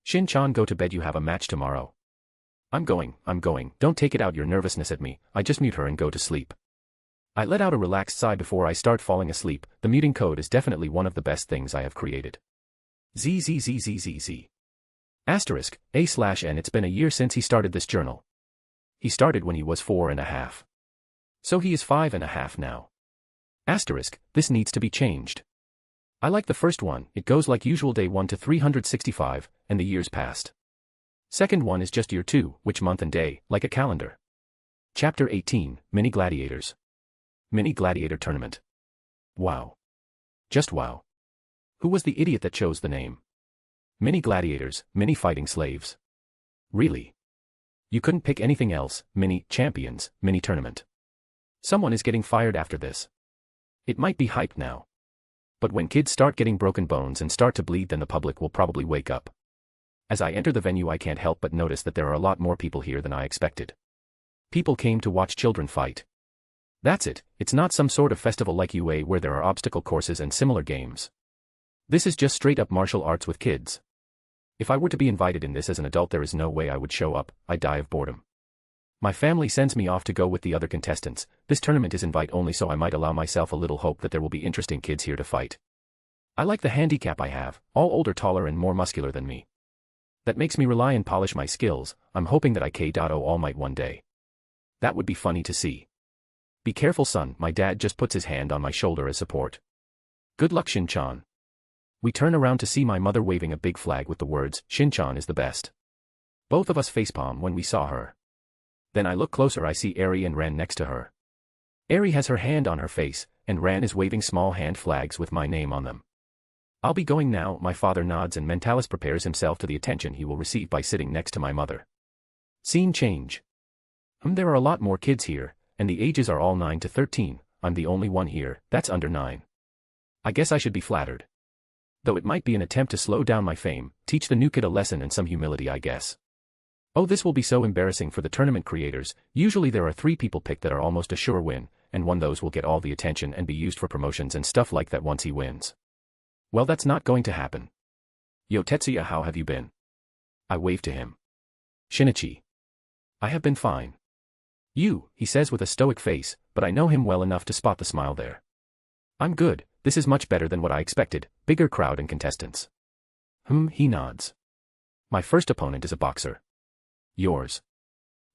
Shin-chan, go to bed, you have a match tomorrow. I'm going, don't take it out your nervousness at me. I just mute her and go to sleep. I let out a relaxed sigh before I start falling asleep. The muting code is definitely one of the best things I have created. ZZZZZZ. Asterisk, A/N. It's been a year since he started this journal. He started when he was 4.5. So he is 5.5 now. Asterisk, this needs to be changed. I like the first one. It goes like usual day 1 to 365, and the years passed. Second one is just year 2, which month and day, like a calendar. Chapter 18, Mini Gladiators. Mini Gladiator Tournament. Wow. Just wow. Who was the idiot that chose the name? Mini Gladiators, Mini Fighting Slaves. Really? You couldn't pick anything else? Mini Champions, Mini Tournament. Someone is getting fired after this. It might be hype now. But when kids start getting broken bones and start to bleed, then the public will probably wake up. As I enter the venue, I can't help but notice that there are a lot more people here than I expected. People came to watch children fight. That's it, it's not some sort of festival like UA where there are obstacle courses and similar games. This is just straight up martial arts with kids. If I were to be invited in this as an adult, there is no way I would show up. I'd die of boredom. My family sends me off to go with the other contestants. This tournament is invite only, so I might allow myself a little hope that there will be interesting kids here to fight. I like the handicap I have, all older, taller and more muscular than me. That makes me rely and polish my skills. I'm hoping that I K.O All Might one day. That would be funny to see. Be careful, son, my dad just puts his hand on my shoulder as support. Good luck, Shin-chan. We turn around to see my mother waving a big flag with the words, Shin-chan is the best. Both of us facepalm when we saw her. Then I look closer, I see Eri and Ran next to her. Eri has her hand on her face, and Ran is waving small hand flags with my name on them. I'll be going now, my father nods and Mentalis prepares himself to the attention he will receive by sitting next to my mother. Scene change. There are a lot more kids here, and the ages are all 9 to 13, I'm the only one here, that's under 9. I guess I should be flattered. Though it might be an attempt to slow down my fame, teach the new kid a lesson and some humility, I guess. Oh, this will be so embarrassing for the tournament creators. Usually there are 3 people picked that are almost a sure win, and one of those will get all the attention and be used for promotions and stuff like that once he wins. Well, that's not going to happen. Yo Tetsuya, how have you been? I wave to him. Shinichi. I have been fine. You, he says with a stoic face, but I know him well enough to spot the smile there. I'm good, this is much better than what I expected, bigger crowd and contestants. He nods. My first opponent is a boxer. Yours.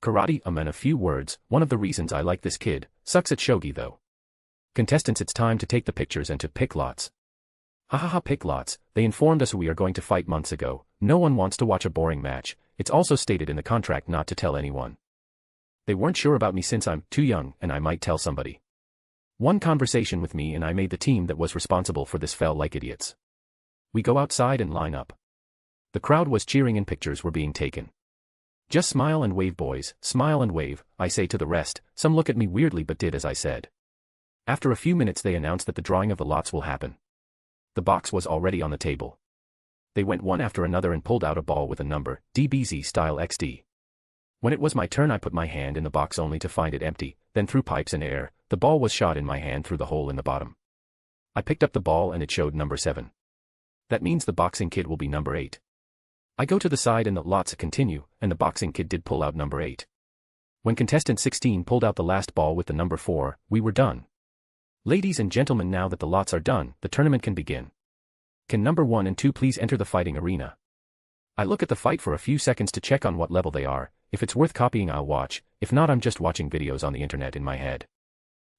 Karate, in a few words, one of the reasons I like this kid, sucks at shogi though. Contestants, it's time to take the pictures and to pick lots. Hahaha, pick lots, they informed us we are going to fight months ago, no one wants to watch a boring match, it's also stated in the contract not to tell anyone. They weren't sure about me since I'm too young and I might tell somebody. One conversation with me and I made the team that was responsible for this fell like idiots. We go outside and line up. The crowd was cheering and pictures were being taken. Just smile and wave, boys, smile and wave, I say to the rest, some look at me weirdly but did as I said. After a few minutes they announced that the drawing of the lots will happen. The box was already on the table. They went one after another and pulled out a ball with a number, DBZ style XD. When it was my turn I put my hand in the box only to find it empty, then through pipes and air, the ball was shot in my hand through the hole in the bottom. I picked up the ball and it showed number 7. That means the boxing kid will be number 8. I go to the side and the lots continue, and the boxing kid did pull out number 8. When contestant 16 pulled out the last ball with the number 4, we were done. Ladies and gentlemen, now that the lots are done, the tournament can begin. Can number 1 and 2 please enter the fighting arena? I look at the fight for a few seconds to check on what level they are. If it's worth copying I'll watch, if not I'm just watching videos on the internet in my head.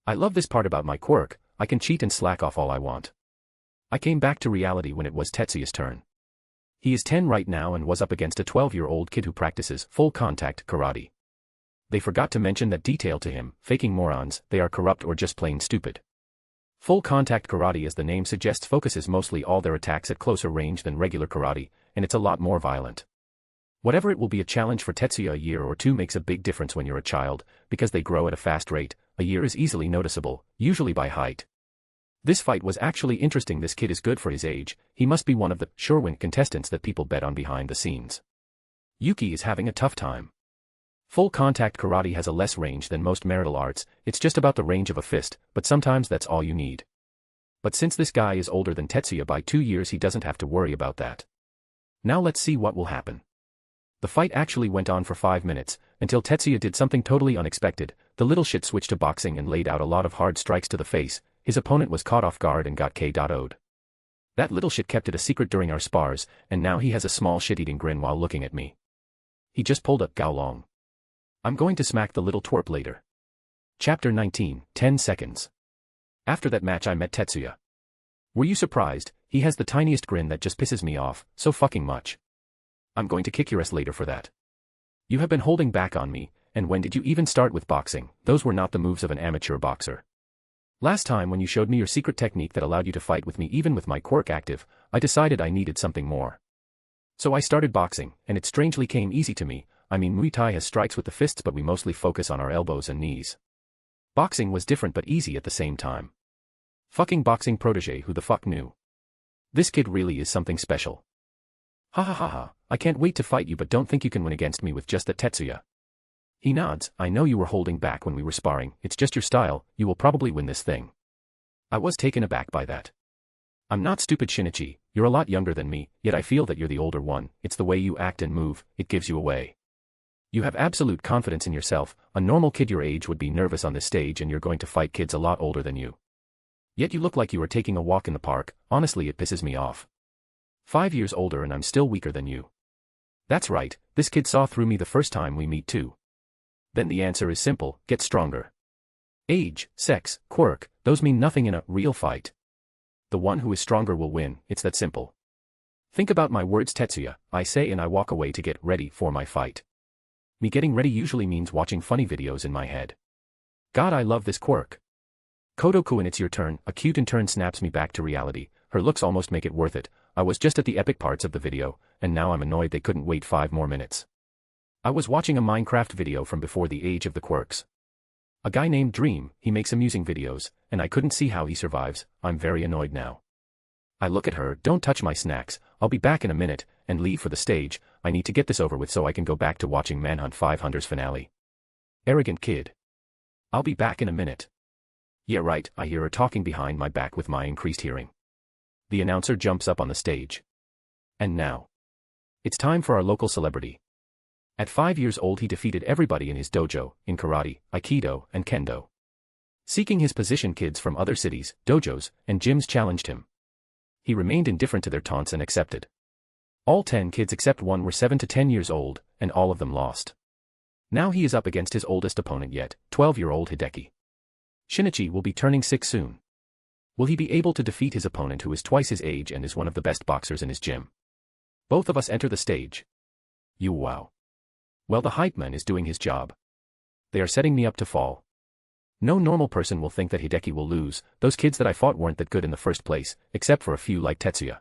I love this part about my quirk, I can cheat and slack off all I want. I came back to reality when it was Tetsuya's turn. He is 10 right now and was up against a 12-year-old kid who practices full contact karate. They forgot to mention that detail to him, faking morons, they are corrupt or just plain stupid. Full contact karate, as the name suggests, focuses mostly all their attacks at closer range than regular karate, and it's a lot more violent. Whatever it will be a challenge for Tetsuya, a year or 2 makes a big difference when you're a child, because they grow at a fast rate. A year is easily noticeable, usually by height. This fight was actually interesting. This kid is good for his age, he must be one of the sure-win contestants that people bet on behind the scenes. Yuki is having a tough time. Full contact karate has a less range than most martial arts, it's just about the range of a fist, but sometimes that's all you need. But since this guy is older than Tetsuya by 2 years he doesn't have to worry about that. Now let's see what will happen. The fight actually went on for 5 minutes, until Tetsuya did something totally unexpected. The little shit switched to boxing and laid out a lot of hard strikes to the face. His opponent was caught off guard and got K.O'd. That little shit kept it a secret during our spars, and now he has a small shit-eating grin while looking at me. He just pulled up Gaolong. I'm going to smack the little twerp later. Chapter 19, 10 seconds. After that match I met Tetsuya. Were you surprised? He has the tiniest grin that just pisses me off, so fucking much. I'm going to kick your ass later for that. You have been holding back on me, and when did you even start with boxing? Those were not the moves of an amateur boxer. Last time when you showed me your secret technique that allowed you to fight with me even with my quirk active, I decided I needed something more. So I started boxing, and it strangely came easy to me. I mean, Muay Thai has strikes with the fists but we mostly focus on our elbows and knees. Boxing was different but easy at the same time. Fucking boxing protege, who the fuck knew? This kid really is something special. Ha ha ha ha, I can't wait to fight you, but don't think you can win against me with just that, Tetsuya. He nods. I know you were holding back when we were sparring, it's just your style, you will probably win this thing. I was taken aback by that. I'm not stupid, Shinichi, you're a lot younger than me, yet I feel that you're the older one. It's the way you act and move, it gives you away. You have absolute confidence in yourself. A normal kid your age would be nervous on this stage, and you're going to fight kids a lot older than you. Yet you look like you are taking a walk in the park. Honestly, it pisses me off. 5 years older and I'm still weaker than you. That's right, this kid saw through me the first time we meet too. Then the answer is simple, get stronger. Age, sex, quirk, those mean nothing in a real fight. The one who is stronger will win, it's that simple. Think about my words, Tetsuya, I say and I walk away to get ready for my fight. Me getting ready usually means watching funny videos in my head. God, I love this quirk. Kodo-kun, it's your turn. A cute intern snaps me back to reality. Her looks almost make it worth it. I was just at the epic parts of the video, and now I'm annoyed they couldn't wait 5 more minutes. I was watching a Minecraft video from before the age of the quirks. A guy named Dream, he makes amusing videos, and I couldn't see how he survives. I'm very annoyed now. I look at her, don't touch my snacks, I'll be back in a minute, and leave for the stage. I need to get this over with so I can go back to watching Manhunt 500's finale. Arrogant kid. I'll be back in a minute. Yeah right, I hear her talking behind my back with my increased hearing. The announcer jumps up on the stage. And now. It's time for our local celebrity. At 5 years old he defeated everybody in his dojo, in karate, aikido, and kendo. Seeking his position, kids from other cities, dojos, and gyms challenged him. He remained indifferent to their taunts and accepted. All 10 kids except one were 7 to 10 years old, and all of them lost. Now he is up against his oldest opponent yet, 12-year-old Hideki. Shinichi will be turning 6 soon. Will he be able to defeat his opponent who is twice his age and is one of the best boxers in his gym? Both of us enter the stage. You wow. Well, the hype man is doing his job. They are setting me up to fall. No normal person will think that Hideki will lose. Those kids that I fought weren't that good in the first place, except for a few like Tetsuya.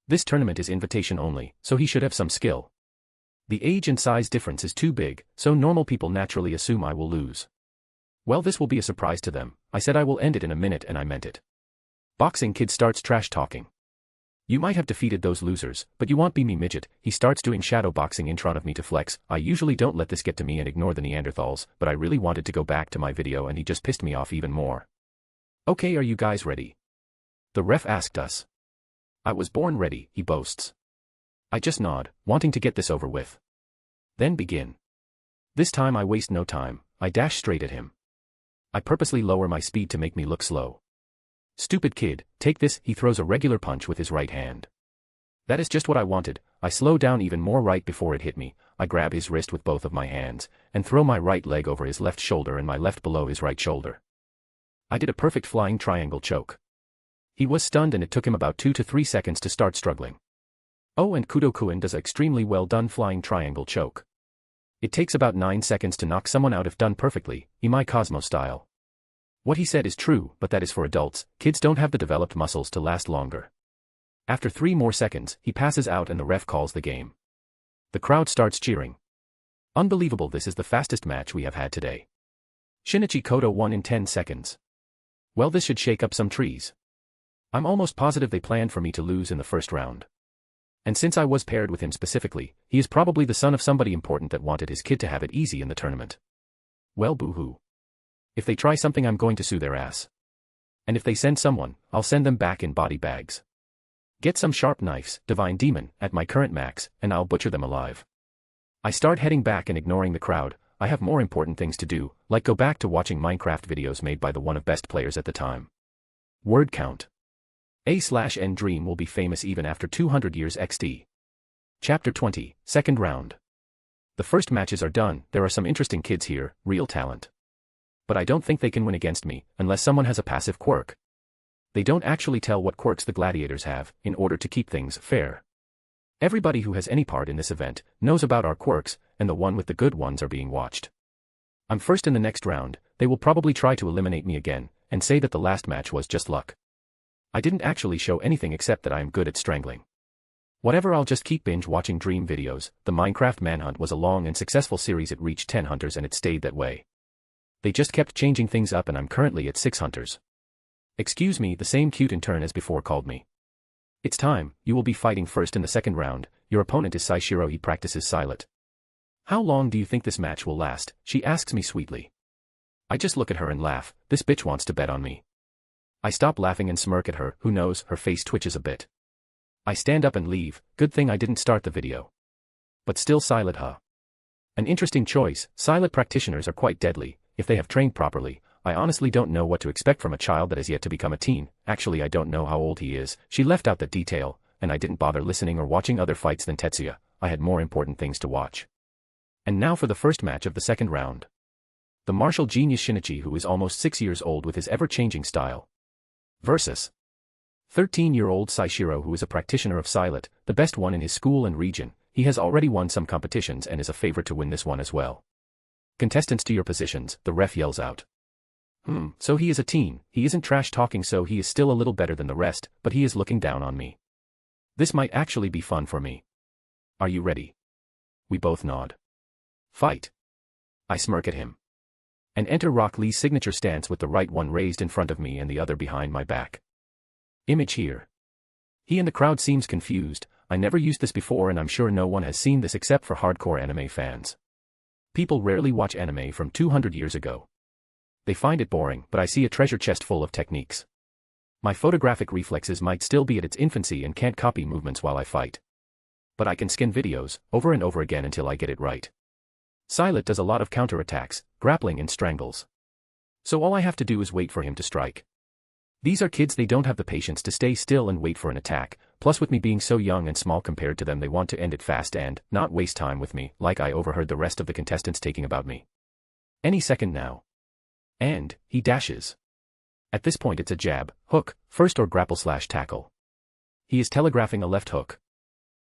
This tournament is invitation only, so he should have some skill. The age and size difference is too big, so normal people naturally assume I will lose. Well, this will be a surprise to them. I said I will end it in a minute and I meant it. Boxing kid starts trash talking. You might have defeated those losers, but you won't be me, midget. He starts doing shadow boxing in front of me to flex. I usually don't let this get to me and ignore the Neanderthals, but I really wanted to go back to my video and he just pissed me off even more. Okay, are you guys ready? The ref asked us. I was born ready, he boasts. I just nod, wanting to get this over with. Then begin. This time I waste no time, I dash straight at him. I purposely lower my speed to make me look slow. Stupid kid, take this, he throws a regular punch with his right hand. That is just what I wanted. I slow down even more right before it hit me. I grab his wrist with both of my hands, and throw my right leg over his left shoulder and my left below his right shoulder. I did a perfect flying triangle choke. He was stunned and it took him about 2 to 3 seconds to start struggling. Oh, and Kudo-kun does an extremely well done flying triangle choke. It takes about 9 seconds to knock someone out if done perfectly, Imai Cosmo style. What he said is true, but that is for adults. Kids don't have the developed muscles to last longer. After 3 more seconds, he passes out and the ref calls the game. The crowd starts cheering. Unbelievable, this is the fastest match we have had today. Shinichi Kodo won in 10 seconds. Well, this should shake up some trees. I'm almost positive they planned for me to lose in the first round. And since I was paired with him specifically, he is probably the son of somebody important that wanted his kid to have it easy in the tournament. Well, boo-hoo. If they try something, I'm going to sue their ass. And if they send someone, I'll send them back in body bags. Get some sharp knives, divine demon, at my current max, and I'll butcher them alive. I start heading back and ignoring the crowd. I have more important things to do, like go back to watching Minecraft videos made by the one of best players at the time. Word count. A/N Dream will be famous even after 200 years XD. Chapter 20, Second Round. The first matches are done. There are some interesting kids here, real talent. But I don't think they can win against me, unless someone has a passive quirk. They don't actually tell what quirks the gladiators have, in order to keep things fair. Everybody who has any part in this event knows about our quirks, and the one with the good ones are being watched. I'm first in the next round. They will probably try to eliminate me again, and say that the last match was just luck. I didn't actually show anything except that I am good at strangling. Whatever, I'll just keep binge watching Dream videos. The Minecraft Manhunt was a long and successful series. It reached 10 hunters and it stayed that way. They just kept changing things up and I'm currently at 6 hunters. Excuse me, the same cute intern as before called me. It's time. You will be fighting first in the second round. Your opponent is Saishiro. He practices silent. How long do you think this match will last? She asks me sweetly. I just look at her and laugh. This bitch wants to bet on me. I stop laughing and smirk at her. Who knows, her face twitches a bit. I stand up and leave. Good thing I didn't start the video. But still silent, huh? An interesting choice. Silent practitioners are quite deadly. If they have trained properly, I honestly don't know what to expect from a child that has yet to become a teen. Actually, I don't know how old he is. She left out that detail, and I didn't bother listening or watching other fights than Tetsuya. I had more important things to watch. And now for the first match of the second round. The martial genius Shinichi, who is almost 6 years old with his ever-changing style, versus 13-year-old Saishiro, who is a practitioner of Silat, the best one in his school and region. He has already won some competitions and is a favorite to win this one as well. Contestants to your positions, the ref yells out. So he is a teen. He isn't trash talking, so he is still a little better than the rest, but he is looking down on me. This might actually be fun for me. Are you ready? We both nod. Fight. I smirk at him. And enter Rock Lee's signature stance with the right one raised in front of me and the other behind my back. Image here. He and the crowd seems confused. I never used this before and I'm sure no one has seen this except for hardcore anime fans. People rarely watch anime from 200 years ago. They find it boring, but I see a treasure chest full of techniques. My photographic reflexes might still be at its infancy and can't copy movements while I fight. But I can skin videos, over and over again until I get it right. Silat does a lot of counterattacks, grappling and strangles. So all I have to do is wait for him to strike. These are kids, they don't have the patience to stay still and wait for an attack, plus with me being so young and small compared to them they want to end it fast and not waste time with me, like I overheard the rest of the contestants taking about me. Any second now. And he dashes. At this point it's a jab, hook, first or grapple/tackle. He is telegraphing a left hook.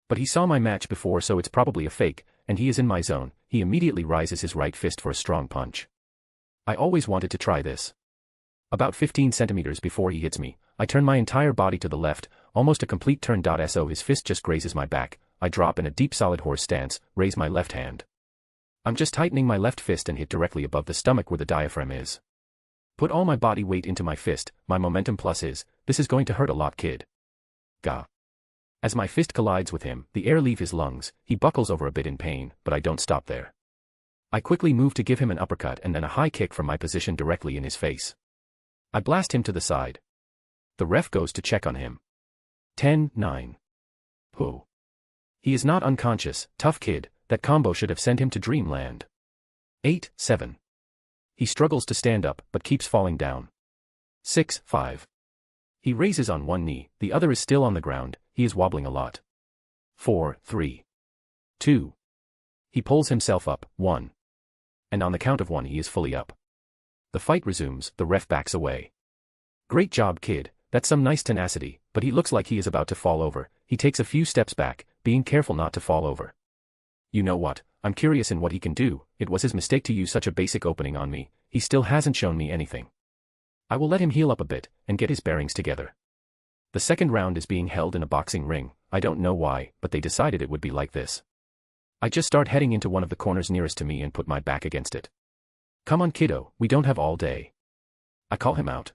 But he saw my match before, so it's probably a fake, and he is in my zone. He immediately raises his right fist for a strong punch. I always wanted to try this. About 15 centimeters before he hits me, I turn my entire body to the left, almost a complete turn. So his fist just grazes my back. I drop in a deep solid horse stance, raise my left hand. I'm just tightening my left fist and hit directly above the stomach where the diaphragm is. Put all my body weight into my fist, my momentum plus his. This is going to hurt a lot, kid. Gah. As my fist collides with him, the air leaves his lungs. He buckles over a bit in pain, but I don't stop there. I quickly move to give him an uppercut and then a high kick from my position directly in his face. I blast him to the side. The ref goes to check on him. 10-9. Who? He is not unconscious, tough kid, that combo should have sent him to dreamland. 8-7. He struggles to stand up, but keeps falling down. 6-5. He raises on one knee, the other is still on the ground, he is wobbling a lot. 4-3. 2. He pulls himself up, 1. And on the count of 1 he is fully up. The fight resumes, the ref backs away. Great job, kid, that's some nice tenacity, but he looks like he is about to fall over. He takes a few steps back, being careful not to fall over. You know what, I'm curious in what he can do. It was his mistake to use such a basic opening on me. He still hasn't shown me anything. I will let him heal up a bit, and get his bearings together. The second round is being held in a boxing ring. I don't know why, but they decided it would be like this. I just start heading into one of the corners nearest to me and put my back against it. Come on, kiddo, we don't have all day. I call him out.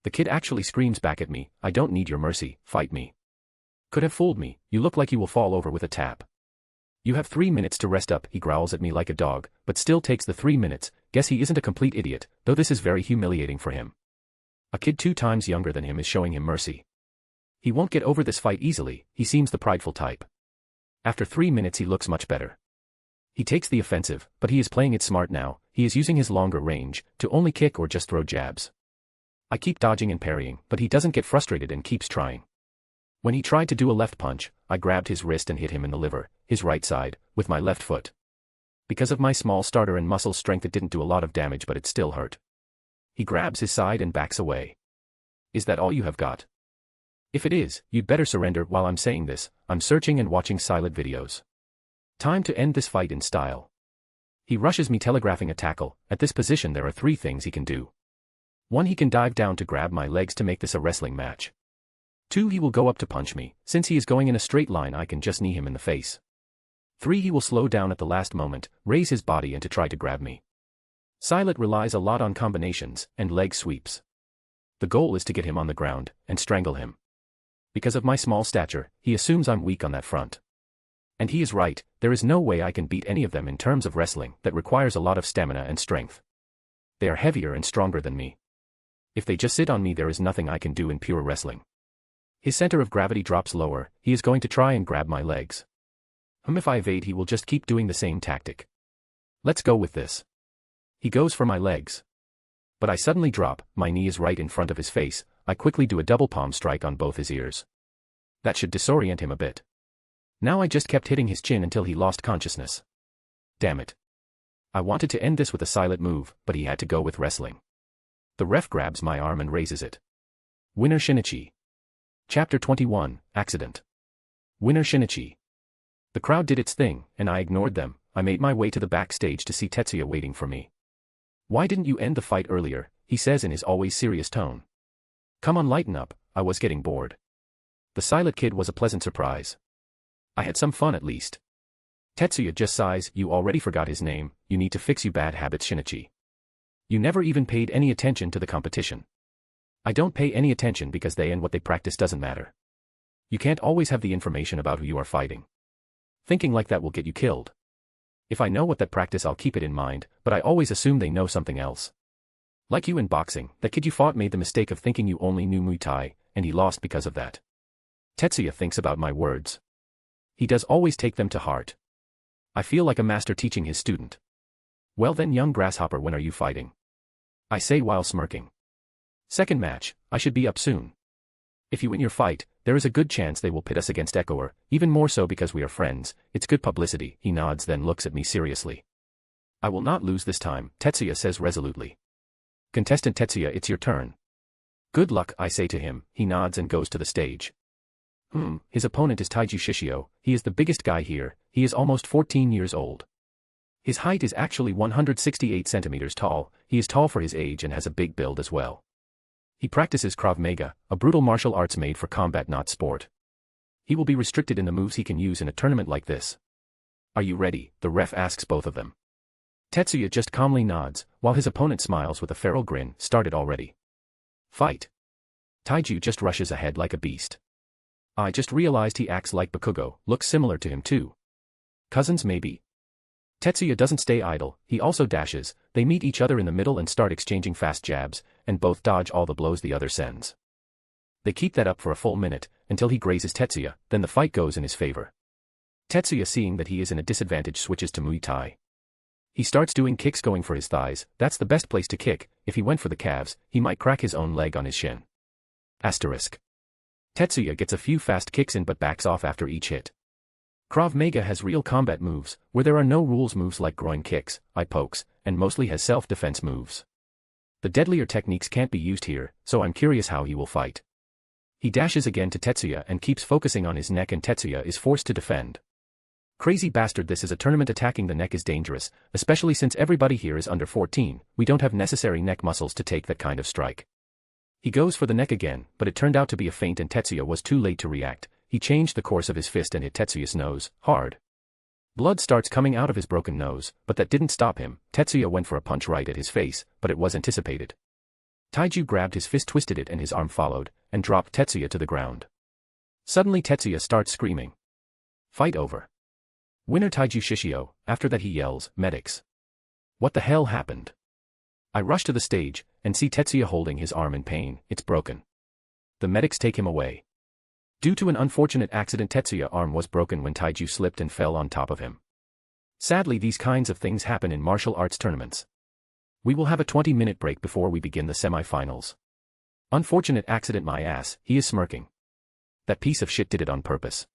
The kid actually screams back at me, I don't need your mercy, fight me. Could have fooled me, you look like you will fall over with a tap. You have 3 minutes to rest up, he growls at me like a dog, but still takes the 3 minutes. Guess he isn't a complete idiot, though this is very humiliating for him. A kid 2 times younger than him is showing him mercy. He won't get over this fight easily, he seems the prideful type. After 3 minutes he looks much better. He takes the offensive, but he is playing it smart now. He is using his longer range, to only kick or just throw jabs. I keep dodging and parrying, but he doesn't get frustrated and keeps trying. When he tried to do a left punch, I grabbed his wrist and hit him in the liver, his right side, with my left foot. Because of my small starter and muscle strength it didn't do a lot of damage, but it still hurt. He grabs his side and backs away. Is that all you have got? If it is, you'd better surrender. While I'm saying this, I'm searching and watching Silat videos. Time to end this fight in style. He rushes me, telegraphing a tackle. At this position there are 3 things he can do. 1. He can dive down to grab my legs to make this a wrestling match. 2. He will go up to punch me. Since he is going in a straight line I can just knee him in the face. 3. He will slow down at the last moment, raise his body and to try to grab me. Silat relies a lot on combinations and leg sweeps. The goal is to get him on the ground and strangle him. Because of my small stature, he assumes I'm weak on that front. And he is right, there is no way I can beat any of them in terms of wrestling that requires a lot of stamina and strength. They are heavier and stronger than me. If they just sit on me there is nothing I can do in pure wrestling. His center of gravity drops lower, he is going to try and grab my legs. If I evade he will just keep doing the same tactic. Let's go with this. He goes for my legs. But I suddenly drop, my knee is right in front of his face, I quickly do a double palm strike on both his ears. That should disorient him a bit. Now I just kept hitting his chin until he lost consciousness. Damn it. I wanted to end this with a silent move, but he had to go with wrestling. The ref grabs my arm and raises it. Winner Shinichi. Chapter 21, Accident. Winner Shinichi. The crowd did its thing, and I ignored them. I made my way to the backstage to see Tetsuya waiting for me. Why didn't you end the fight earlier, he says in his always serious tone. Come on, lighten up, I was getting bored. The silent kid was a pleasant surprise. I had some fun at least. Tetsuya just sighs, you already forgot his name, you need to fix your bad habits, Shinichi. You never even paid any attention to the competition. I don't pay any attention because they and what they practice doesn't matter. You can't always have the information about who you are fighting. Thinking like that will get you killed. If I know what that practice, I'll keep it in mind, but I always assume they know something else. Like you in boxing, that kid you fought made the mistake of thinking you only knew Muay Thai, and he lost because of that. Tetsuya thinks about my words. He does always take them to heart. I feel like a master teaching his student. Well then, young grasshopper, when are you fighting? I say while smirking. Second match, I should be up soon. If you win your fight, there is a good chance they will pit us against Echoer, even more so because we are friends, it's good publicity, he nods then looks at me seriously. I will not lose this time, Tetsuya says resolutely. Contestant Tetsuya, it's your turn. Good luck, I say to him, he nods and goes to the stage. His opponent is Taiju Shishio, he is the biggest guy here, he is almost 14 years old. His height is actually 168 centimeters tall, he is tall for his age and has a big build as well. He practices Krav Maga, a brutal martial arts made for combat not sport. He will be restricted in the moves he can use in a tournament like this. Are you ready? The ref asks both of them. Tetsuya just calmly nods, while his opponent smiles with a feral grin. Started already. Fight. Taiju just rushes ahead like a beast. I just realized he acts like Bakugo, looks similar to him too. Cousins maybe? Tetsuya doesn't stay idle, he also dashes, they meet each other in the middle and start exchanging fast jabs, and both dodge all the blows the other sends. They keep that up for a full minute, until he grazes Tetsuya, then the fight goes in his favor. Tetsuya, seeing that he is in a disadvantage, switches to Muay Thai. He starts doing kicks going for his thighs, that's the best place to kick, if he went for the calves, he might crack his own leg on his shin. Asterisk. Tetsuya gets a few fast kicks in but backs off after each hit. Krav Maga has real combat moves, where there are no rules, moves like groin kicks, eye pokes, and mostly has self-defense moves. The deadlier techniques can't be used here, so I'm curious how he will fight. He dashes again to Tetsuya and keeps focusing on his neck, and Tetsuya is forced to defend. Crazy bastard, this is a tournament, attacking the neck is dangerous, especially since everybody here is under 14, we don't have necessary neck muscles to take that kind of strike. He goes for the neck again, but it turned out to be a feint and Tetsuya was too late to react. He changed the course of his fist and hit Tetsuya's nose, hard. Blood starts coming out of his broken nose, but that didn't stop him. Tetsuya went for a punch right at his face, but it was anticipated. Taiju grabbed his fist, twisted it, and his arm followed, and dropped Tetsuya to the ground. Suddenly Tetsuya starts screaming. Fight over. Winner Taiju Shishio. After that he yells, medics. What the hell happened? I rush to the stage, and see Tetsuya holding his arm in pain, it's broken. The medics take him away. Due to an unfortunate accident, Tetsuya's arm was broken when Taiju slipped and fell on top of him. Sadly, these kinds of things happen in martial arts tournaments. We will have a 20-minute break before we begin the semi-finals. Unfortunate accident, my ass, he is smirking. That piece of shit did it on purpose.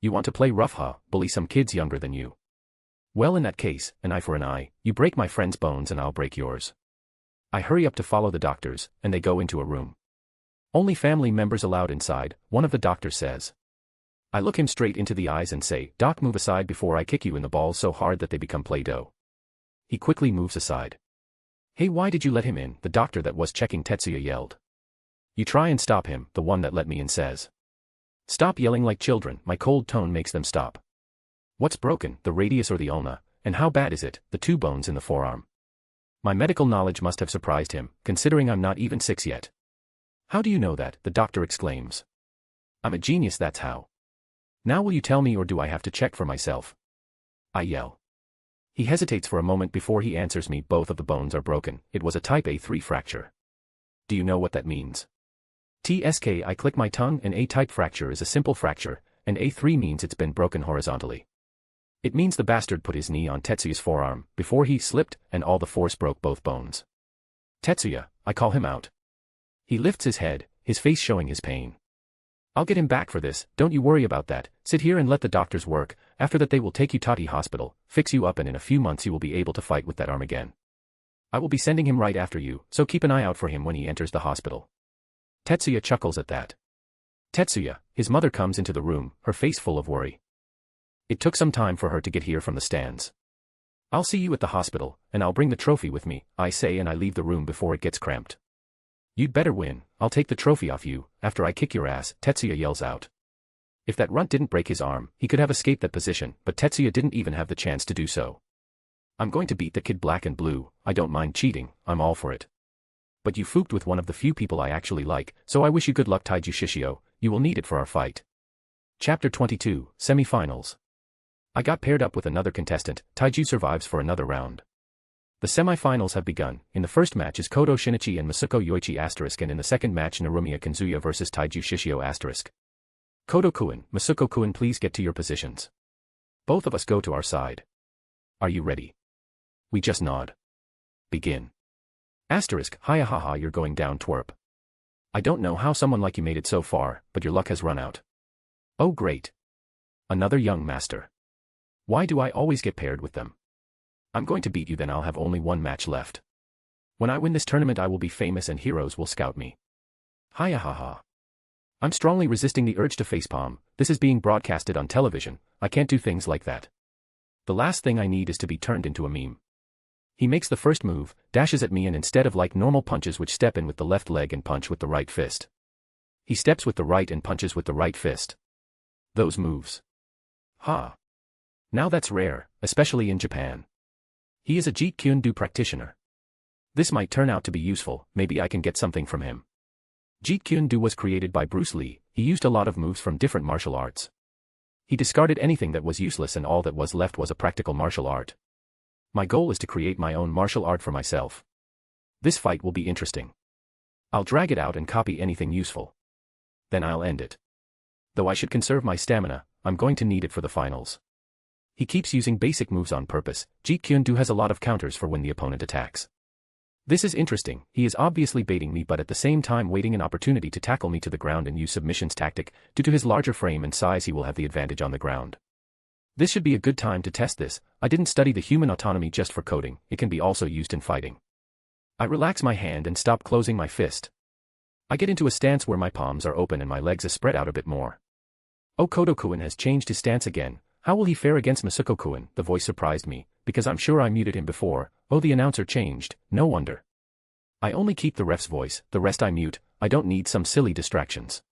You want to play rough, huh? Bully some kids younger than you. Well, in that case, an eye for an eye, you break my friend's bones and I'll break yours. I hurry up to follow the doctors, and they go into a room. Only family members allowed inside, one of the doctors says. I look him straight into the eyes and say, Doc, move aside before I kick you in the balls so hard that they become Play-Doh. He quickly moves aside. Hey, why did you let him in? The doctor that was checking Tetsuya yelled. You try and stop him, the one that let me in says. Stop yelling like children, my cold tone makes them stop. What's broken, the radius or the ulna, and how bad is it? The 2 bones in the forearm. My medical knowledge must have surprised him, considering I'm not even 6 yet. How do you know that? The doctor exclaims. I'm a genius, that's how. Now will you tell me, or do I have to check for myself? I yell. He hesitates for a moment before he answers me. Both of the bones are broken. It was a type A3 fracture. Do you know what that means? TSK. I click my tongue. An A-type fracture is a simple fracture, and A3 means it's been broken horizontally. It means the bastard put his knee on Tetsuya's forearm before he slipped, and all the force broke both bones. Tetsuya, I call him out. He lifts his head, his face showing his pain. I'll get him back for this, don't you worry about that, sit here and let the doctors work, after that they will take you to the hospital, fix you up and in a few months you will be able to fight with that arm again. I will be sending him right after you, so keep an eye out for him when he enters the hospital. Tetsuya chuckles at that. Tetsuya, his mother comes into the room, her face full of worry. It took some time for her to get here from the stands. I'll see you at the hospital, and I'll bring the trophy with me, I say and I leave the room before it gets cramped. You'd better win, I'll take the trophy off you, after I kick your ass, Tetsuya yells out. If that runt didn't break his arm, he could have escaped that position, but Tetsuya didn't even have the chance to do so. I'm going to beat that kid black and blue, I don't mind cheating, I'm all for it. But you fooked with one of the few people I actually like, so I wish you good luck Taiju Shishio, you will need it for our fight. Chapter 22, Semi-Finals. I got paired up with another contestant, Taiju survives for another round. The semi-finals have begun. In the first match is Kodo Shinichi and Masuko Yoichi *, and in the second match Narumiya Kanzuya vs Taiju Shishio *. Kodo-kun, Masuko-kun, please get to your positions. Both of us go to our side. Are you ready? We just nod. Begin. Hiya haha, you're going down twerp. I don't know how someone like you made it so far, but your luck has run out. Oh great. Another young master. Why do I always get paired with them? I'm going to beat you, then I'll have only one match left. When I win this tournament I will be famous and heroes will scout me. Hiya haha. I'm strongly resisting the urge to facepalm, this is being broadcasted on television, I can't do things like that. The last thing I need is to be turned into a meme. He makes the first move, dashes at me, and instead of like normal punches which step in with the left leg and punch with the right fist, he steps with the right and punches with the right fist. Those moves. Ha. Now that's rare, especially in Japan. He is a Jeet Kune Do practitioner. This might turn out to be useful, maybe I can get something from him. Jeet Kune Do was created by Bruce Lee, he used a lot of moves from different martial arts. He discarded anything that was useless and all that was left was a practical martial art. My goal is to create my own martial art for myself. This fight will be interesting. I'll drag it out and copy anything useful. Then I'll end it. Though I should conserve my stamina, I'm going to need it for the finals. He keeps using basic moves on purpose. Jeet Kune Do has a lot of counters for when the opponent attacks. This is interesting, he is obviously baiting me but at the same time waiting an opportunity to tackle me to the ground and use submissions tactic. Due to his larger frame and size he will have the advantage on the ground. This should be a good time to test this. I didn't study the human autonomy just for coding, it can be also used in fighting. I relax my hand and stop closing my fist. I get into a stance where my palms are open and my legs are spread out a bit more. Oh, Kodo-kun has changed his stance again. How will he fare against Masuko-kun? The voice surprised me, because I'm sure I muted him before. Oh, the announcer changed, no wonder. I only keep the ref's voice, the rest I mute, I don't need some silly distractions.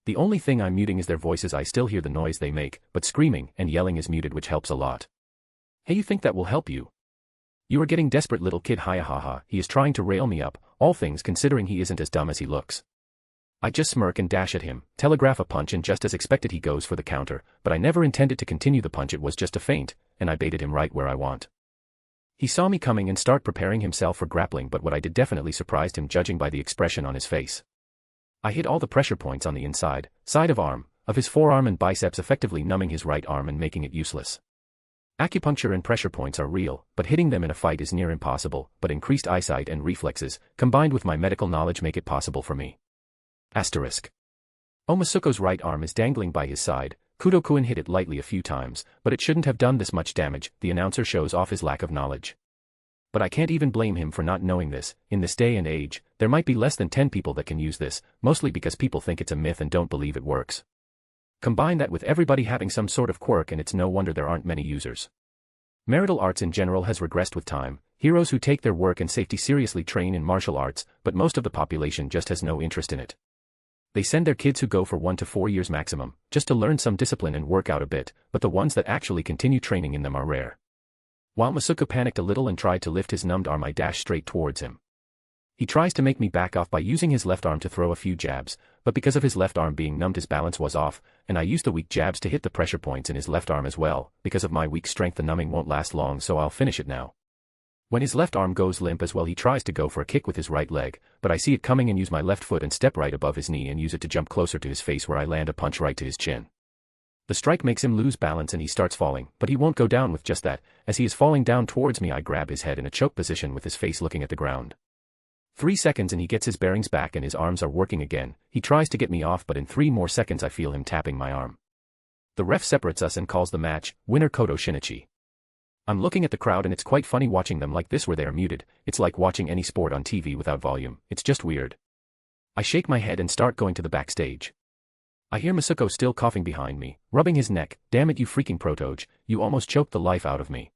The only thing I'm muting is their voices, I still hear the noise they make, but screaming and yelling is muted, which helps a lot. Hey, you think that will help you? You are getting desperate, little kid. Hiya haha, he is trying to rail me up, all things considering he isn't as dumb as he looks. I just smirk and dash at him, telegraph a punch, and just as expected he goes for the counter, but I never intended to continue the punch, it was just a feint, and I baited him right where I want. He saw me coming and start preparing himself for grappling, but what I did definitely surprised him judging by the expression on his face. I hit all the pressure points on the inside, side of his forearm and biceps, effectively numbing his right arm and making it useless. Acupuncture and pressure points are real, but hitting them in a fight is near impossible, but increased eyesight and reflexes, combined with my medical knowledge, make it possible for me. Asterisk. Masuko's right arm is dangling by his side. Kodo-kun hit it lightly a few times, but it shouldn't have done this much damage. The announcer shows off his lack of knowledge. But I can't even blame him for not knowing this. In this day and age, there might be less than 10 people that can use this, mostly because people think it's a myth and don't believe it works. Combine that with everybody having some sort of quirk and it's no wonder there aren't many users. Marital arts in general has regressed with time. Heroes who take their work and safety seriously train in martial arts, but most of the population just has no interest in it. They send their kids who go for 1 to 4 years maximum, just to learn some discipline and work out a bit, but the ones that actually continue training in them are rare. While Masuko panicked a little and tried to lift his numbed arm, I dashed straight towards him. He tries to make me back off by using his left arm to throw a few jabs, but because of his left arm being numbed his balance was off, and I used the weak jabs to hit the pressure points in his left arm as well. Because of my weak strength the numbing won't last long, so I'll finish it now. When his left arm goes limp as well, he tries to go for a kick with his right leg, but I see it coming and use my left foot and step right above his knee and use it to jump closer to his face, where I land a punch right to his chin. The strike makes him lose balance and he starts falling, but he won't go down with just that. As he is falling down towards me, I grab his head in a choke position with his face looking at the ground. 3 seconds and he gets his bearings back and his arms are working again. He tries to get me off, but in 3 more seconds I feel him tapping my arm. The ref separates us and calls the match, winner Koto Shinichi. I'm looking at the crowd and it's quite funny watching them like this where they are muted. It's like watching any sport on TV without volume. It's just weird. I shake my head and start going to the backstage. I hear Masuko still coughing behind me, rubbing his neck. Damn it, you freaking protoge, you almost choked the life out of me.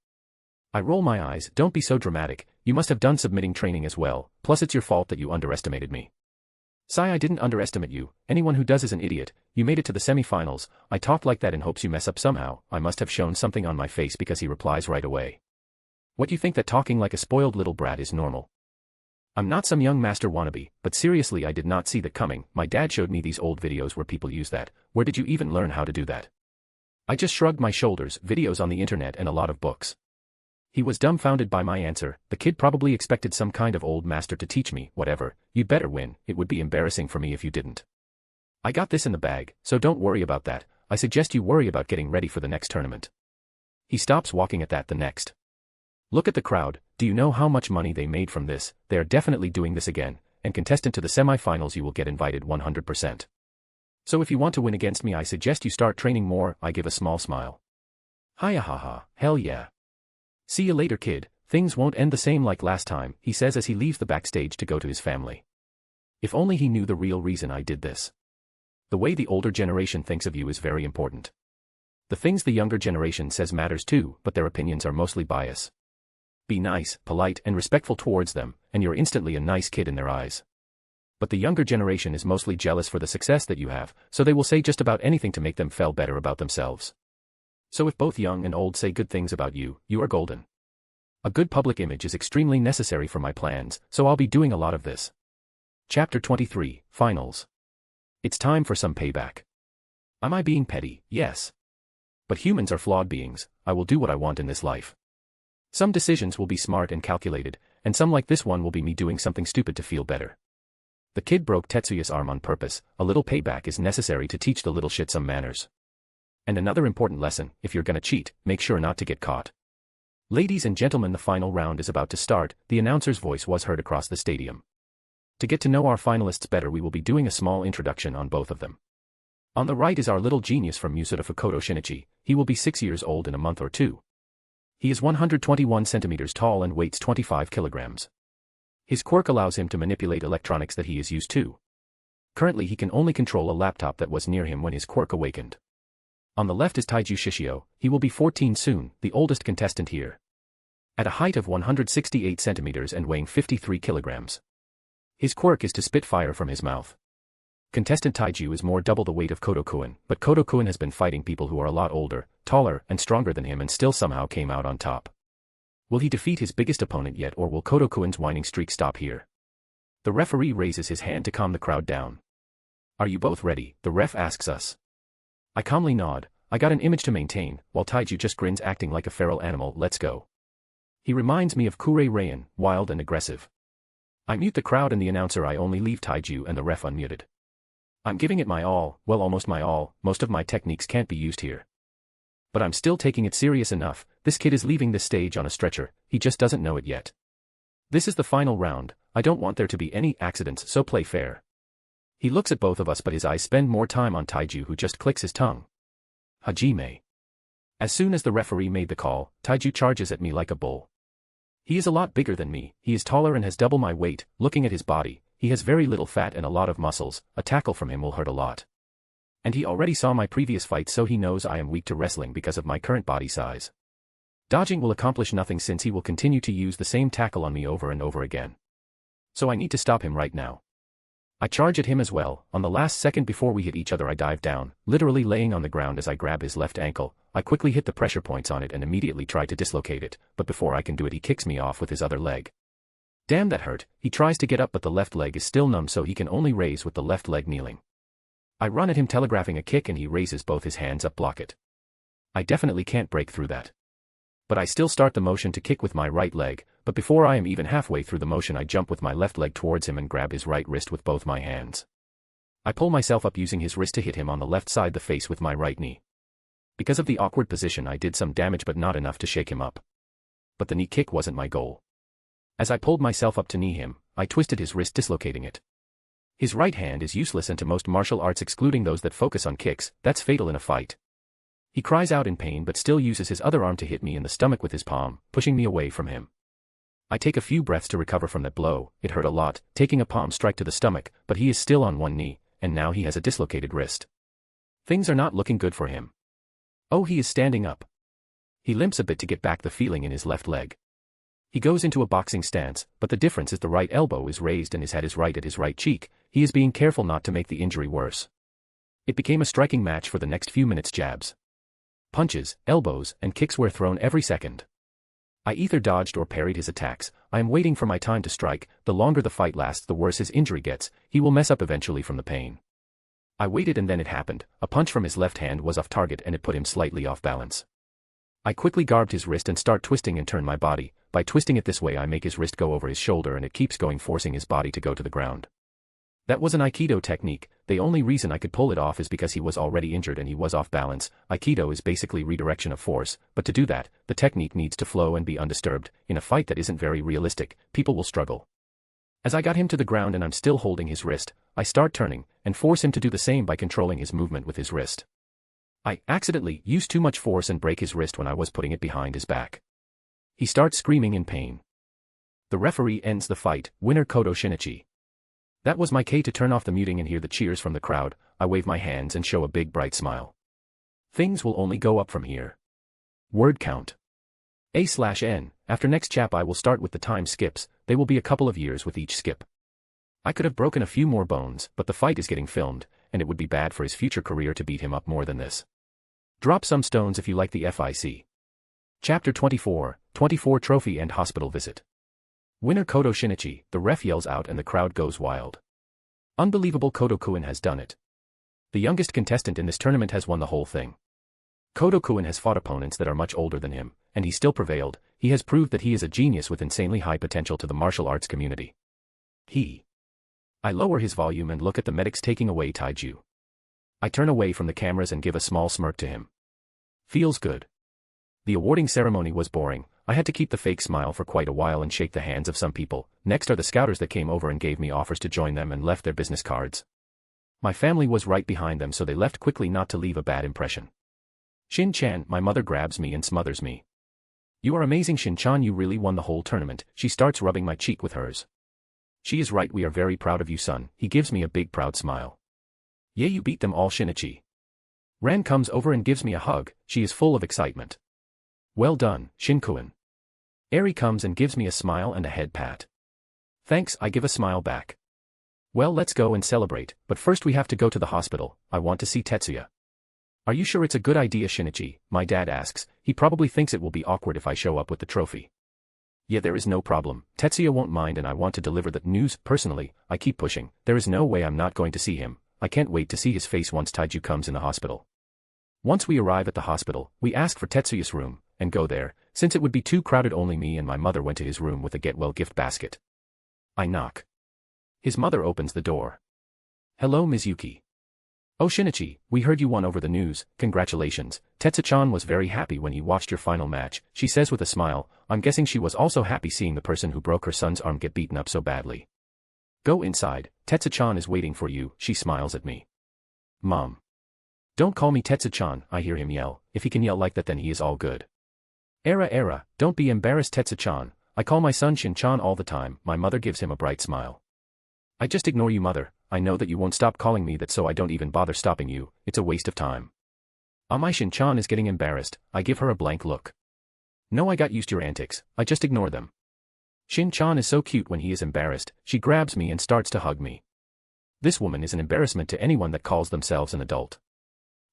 I roll my eyes. Don't be so dramatic, you must have done submitting training as well, plus it's your fault that you underestimated me. Sai, I didn't underestimate you, anyone who does is an idiot. You made it to the semi-finals. I talked like that in hopes you mess up somehow. I must have shown something on my face because he replies right away. What, you think that talking like a spoiled little brat is normal? I'm not some young master wannabe, but seriously I did not see that coming. My dad showed me these old videos where people use that. Where did you even learn how to do that? I just shrugged my shoulders, videos on the internet and a lot of books. He was dumbfounded by my answer. The kid probably expected some kind of old master to teach me. Whatever, you'd better win. It would be embarrassing for me if you didn't. I got this in the bag, so don't worry about that. I suggest you worry about getting ready for the next tournament. He stops walking at that. The next. Look at the crowd. Do you know how much money they made from this? They are definitely doing this again, and contestant to the semi-finals you will get invited 100%. So if you want to win against me I suggest you start training more. I give a small smile. Hiya haha, hell yeah. See you later kid, things won't end the same like last time, he says as he leaves the backstage to go to his family. If only he knew the real reason I did this. The way the older generation thinks of you is very important. The things the younger generation says matters too, but their opinions are mostly bias. Be nice, polite, and respectful towards them, and you're instantly a nice kid in their eyes. But the younger generation is mostly jealous for the success that you have, so they will say just about anything to make them feel better about themselves. So if both young and old say good things about you, you are golden. A good public image is extremely necessary for my plans, so I'll be doing a lot of this. Chapter 23, Finals. It's time for some payback. Am I being petty? Yes. But humans are flawed beings. I will do what I want in this life. Some decisions will be smart and calculated, and some like this one will be me doing something stupid to feel better. The kid broke Tetsuya's arm on purpose. A little payback is necessary to teach the little shit some manners. And another important lesson, if you're gonna cheat, make sure not to get caught. Ladies and gentlemen, the final round is about to start. The announcer's voice was heard across the stadium. To get to know our finalists better we will be doing a small introduction on both of them. On the right is our little genius from Musuda Koto Shinichi. He will be 6 years old in a month or two. He is 121 centimeters tall and weighs 25 kilograms. His quirk allows him to manipulate electronics that he is used to. Currently he can only control a laptop that was near him when his quirk awakened. On the left is Taiju Shishio. He will be 14 soon, the oldest contestant here. At a height of 168 centimeters and weighing 53 kilograms. His quirk is to spit fire from his mouth. Contestant Taiju is more double the weight of Koto-kun, but Koto-kun has been fighting people who are a lot older, taller, and stronger than him and still somehow came out on top. Will he defeat his biggest opponent yet, or will Koto-kun's whining streak stop here? The referee raises his hand to calm the crowd down. Are you both ready? The ref asks us. I calmly nod. I got an image to maintain, while Taiju just grins acting like a feral animal. Let's go. He reminds me of Kure Rayan, wild and aggressive. I mute the crowd and the announcer. I only leave Taiju and the ref unmuted. I'm giving it my all, well almost my all. Most of my techniques can't be used here. But I'm still taking it serious enough. This kid is leaving this stage on a stretcher, he just doesn't know it yet. This is the final round. I don't want there to be any accidents, so play fair. He looks at both of us but his eyes spend more time on Taiju, who just clicks his tongue. Hajime. As soon as the referee made the call, Taiju charges at me like a bull. He is a lot bigger than me, he is taller and has double my weight. Looking at his body, he has very little fat and a lot of muscles. A tackle from him will hurt a lot. And he already saw my previous fight, so he knows I am weak to wrestling because of my current body size. Dodging will accomplish nothing since he will continue to use the same tackle on me over and over again. So I need to stop him right now. I charge at him as well. On the last second before we hit each other I dive down, literally laying on the ground as I grab his left ankle. I quickly hit the pressure points on it and immediately try to dislocate it, but before I can do it he kicks me off with his other leg. Damn, that hurt. He tries to get up but the left leg is still numb, so he can only raise with the left leg kneeling. I run at him telegraphing a kick and he raises both his hands up, block it. I definitely can't break through that. But I still start the motion to kick with my right leg, but before I am even halfway through the motion I jump with my left leg towards him and grab his right wrist with both my hands. I pull myself up using his wrist to hit him on the left side the face with my right knee. Because of the awkward position I did some damage but not enough to shake him up. But the knee kick wasn't my goal. As I pulled myself up to knee him, I twisted his wrist, dislocating it. His right hand is useless, and to most martial arts, excluding those that focus on kicks, that's fatal in a fight. He cries out in pain but still uses his other arm to hit me in the stomach with his palm, pushing me away from him. I take a few breaths to recover from that blow. It hurt a lot, taking a palm strike to the stomach, but he is still on one knee, and now he has a dislocated wrist. Things are not looking good for him. Oh, he is standing up. He limps a bit to get back the feeling in his left leg. He goes into a boxing stance, but the difference is the right elbow is raised and his head is right at his right cheek. He is being careful not to make the injury worse. It became a striking match for the next few minutes. Jabs, punches, elbows, and kicks were thrown every second. I either dodged or parried his attacks. I am waiting for my time to strike. The longer the fight lasts, the worse his injury gets. He will mess up eventually from the pain. I waited, and then it happened. A punch from his left hand was off target and it put him slightly off balance. I quickly garbed his wrist and start twisting and turn my body. By twisting it this way, I make his wrist go over his shoulder and it keeps going, forcing his body to go to the ground. That was an Aikido technique. The only reason I could pull it off is because he was already injured and he was off balance. Aikido is basically redirection of force, but to do that, the technique needs to flow and be undisturbed. In a fight that isn't very realistic, people will struggle. As I got him to the ground and I'm still holding his wrist, I start turning and force him to do the same by controlling his movement with his wrist. I accidentally used too much force and break his wrist when I was putting it behind his back. He starts screaming in pain. The referee ends the fight. Winner Kodo Shinichi. That was my K to turn off the muting and hear the cheers from the crowd. I wave my hands and show a big bright smile. Things will only go up from here. Word count. A/N. After next chap I will start with the time skips. They will be a couple of years with each skip. I could have broken a few more bones, but the fight is getting filmed, and it would be bad for his future career to beat him up more than this. Drop some stones if you like the FIC. Chapter 24, 24 Trophy and Hospital Visit. Winner Kodo Shinichi. The ref yells out and the crowd goes wild. Unbelievable, Kodo-kun has done it. The youngest contestant in this tournament has won the whole thing. Kodo-kun has fought opponents that are much older than him, and he still prevailed. He has proved that he is a genius with insanely high potential to the martial arts community. I lower his volume and look at the medics taking away Taiju. I turn away from the cameras and give a small smirk to him. Feels good. The awarding ceremony was boring. I had to keep the fake smile for quite a while and shake the hands of some people. Next are the scouters that came over and gave me offers to join them and left their business cards. My family was right behind them, so they left quickly not to leave a bad impression. Shin-chan, my mother grabs me and smothers me. You are amazing, Shin-chan, you really won the whole tournament. She starts rubbing my cheek with hers. She is right, we are very proud of you, son. He gives me a big proud smile. Yeah, you beat them all, Shinichi. Ran comes over and gives me a hug. She is full of excitement. Well done, Shin-kun. Eri comes and gives me a smile and a head pat. Thanks, I give a smile back. Well, let's go and celebrate, but first we have to go to the hospital. I want to see Tetsuya. Are you sure it's a good idea, Shinichi? My dad asks. He probably thinks it will be awkward if I show up with the trophy. Yeah, there is no problem. Tetsuya won't mind and I want to deliver the news personally. I keep pushing. There is no way I'm not going to see him. I can't wait to see his face once Taiju comes in the hospital. Once we arrive at the hospital, we ask for Tetsuya's room, and go there. Since it would be too crowded, only me and my mother went to his room with a get-well gift basket. I knock. His mother opens the door. Hello, Ms. Yuki. Oh, Shinichi, we heard you won over the news. Congratulations. Tetsu-chan was very happy when he watched your final match, she says with a smile. I'm guessing she was also happy seeing the person who broke her son's arm get beaten up so badly. Go inside. Tetsu-chan is waiting for you, she smiles at me. Mom. Don't call me Tetsu-chan, I hear him yell. If he can yell like that, then he is all good. Era, don't be embarrassed, Tetsu-chan. I call my son Shin-chan all the time. My mother gives him a bright smile. I just ignore you, mother. I know that you won't stop calling me that, so I don't even bother stopping you. It's a waste of time. My Shin-chan is getting embarrassed. I give her a blank look. No, I got used to your antics. I just ignore them. Shin-chan is so cute when he is embarrassed. She grabs me and starts to hug me. This woman is an embarrassment to anyone that calls themselves an adult.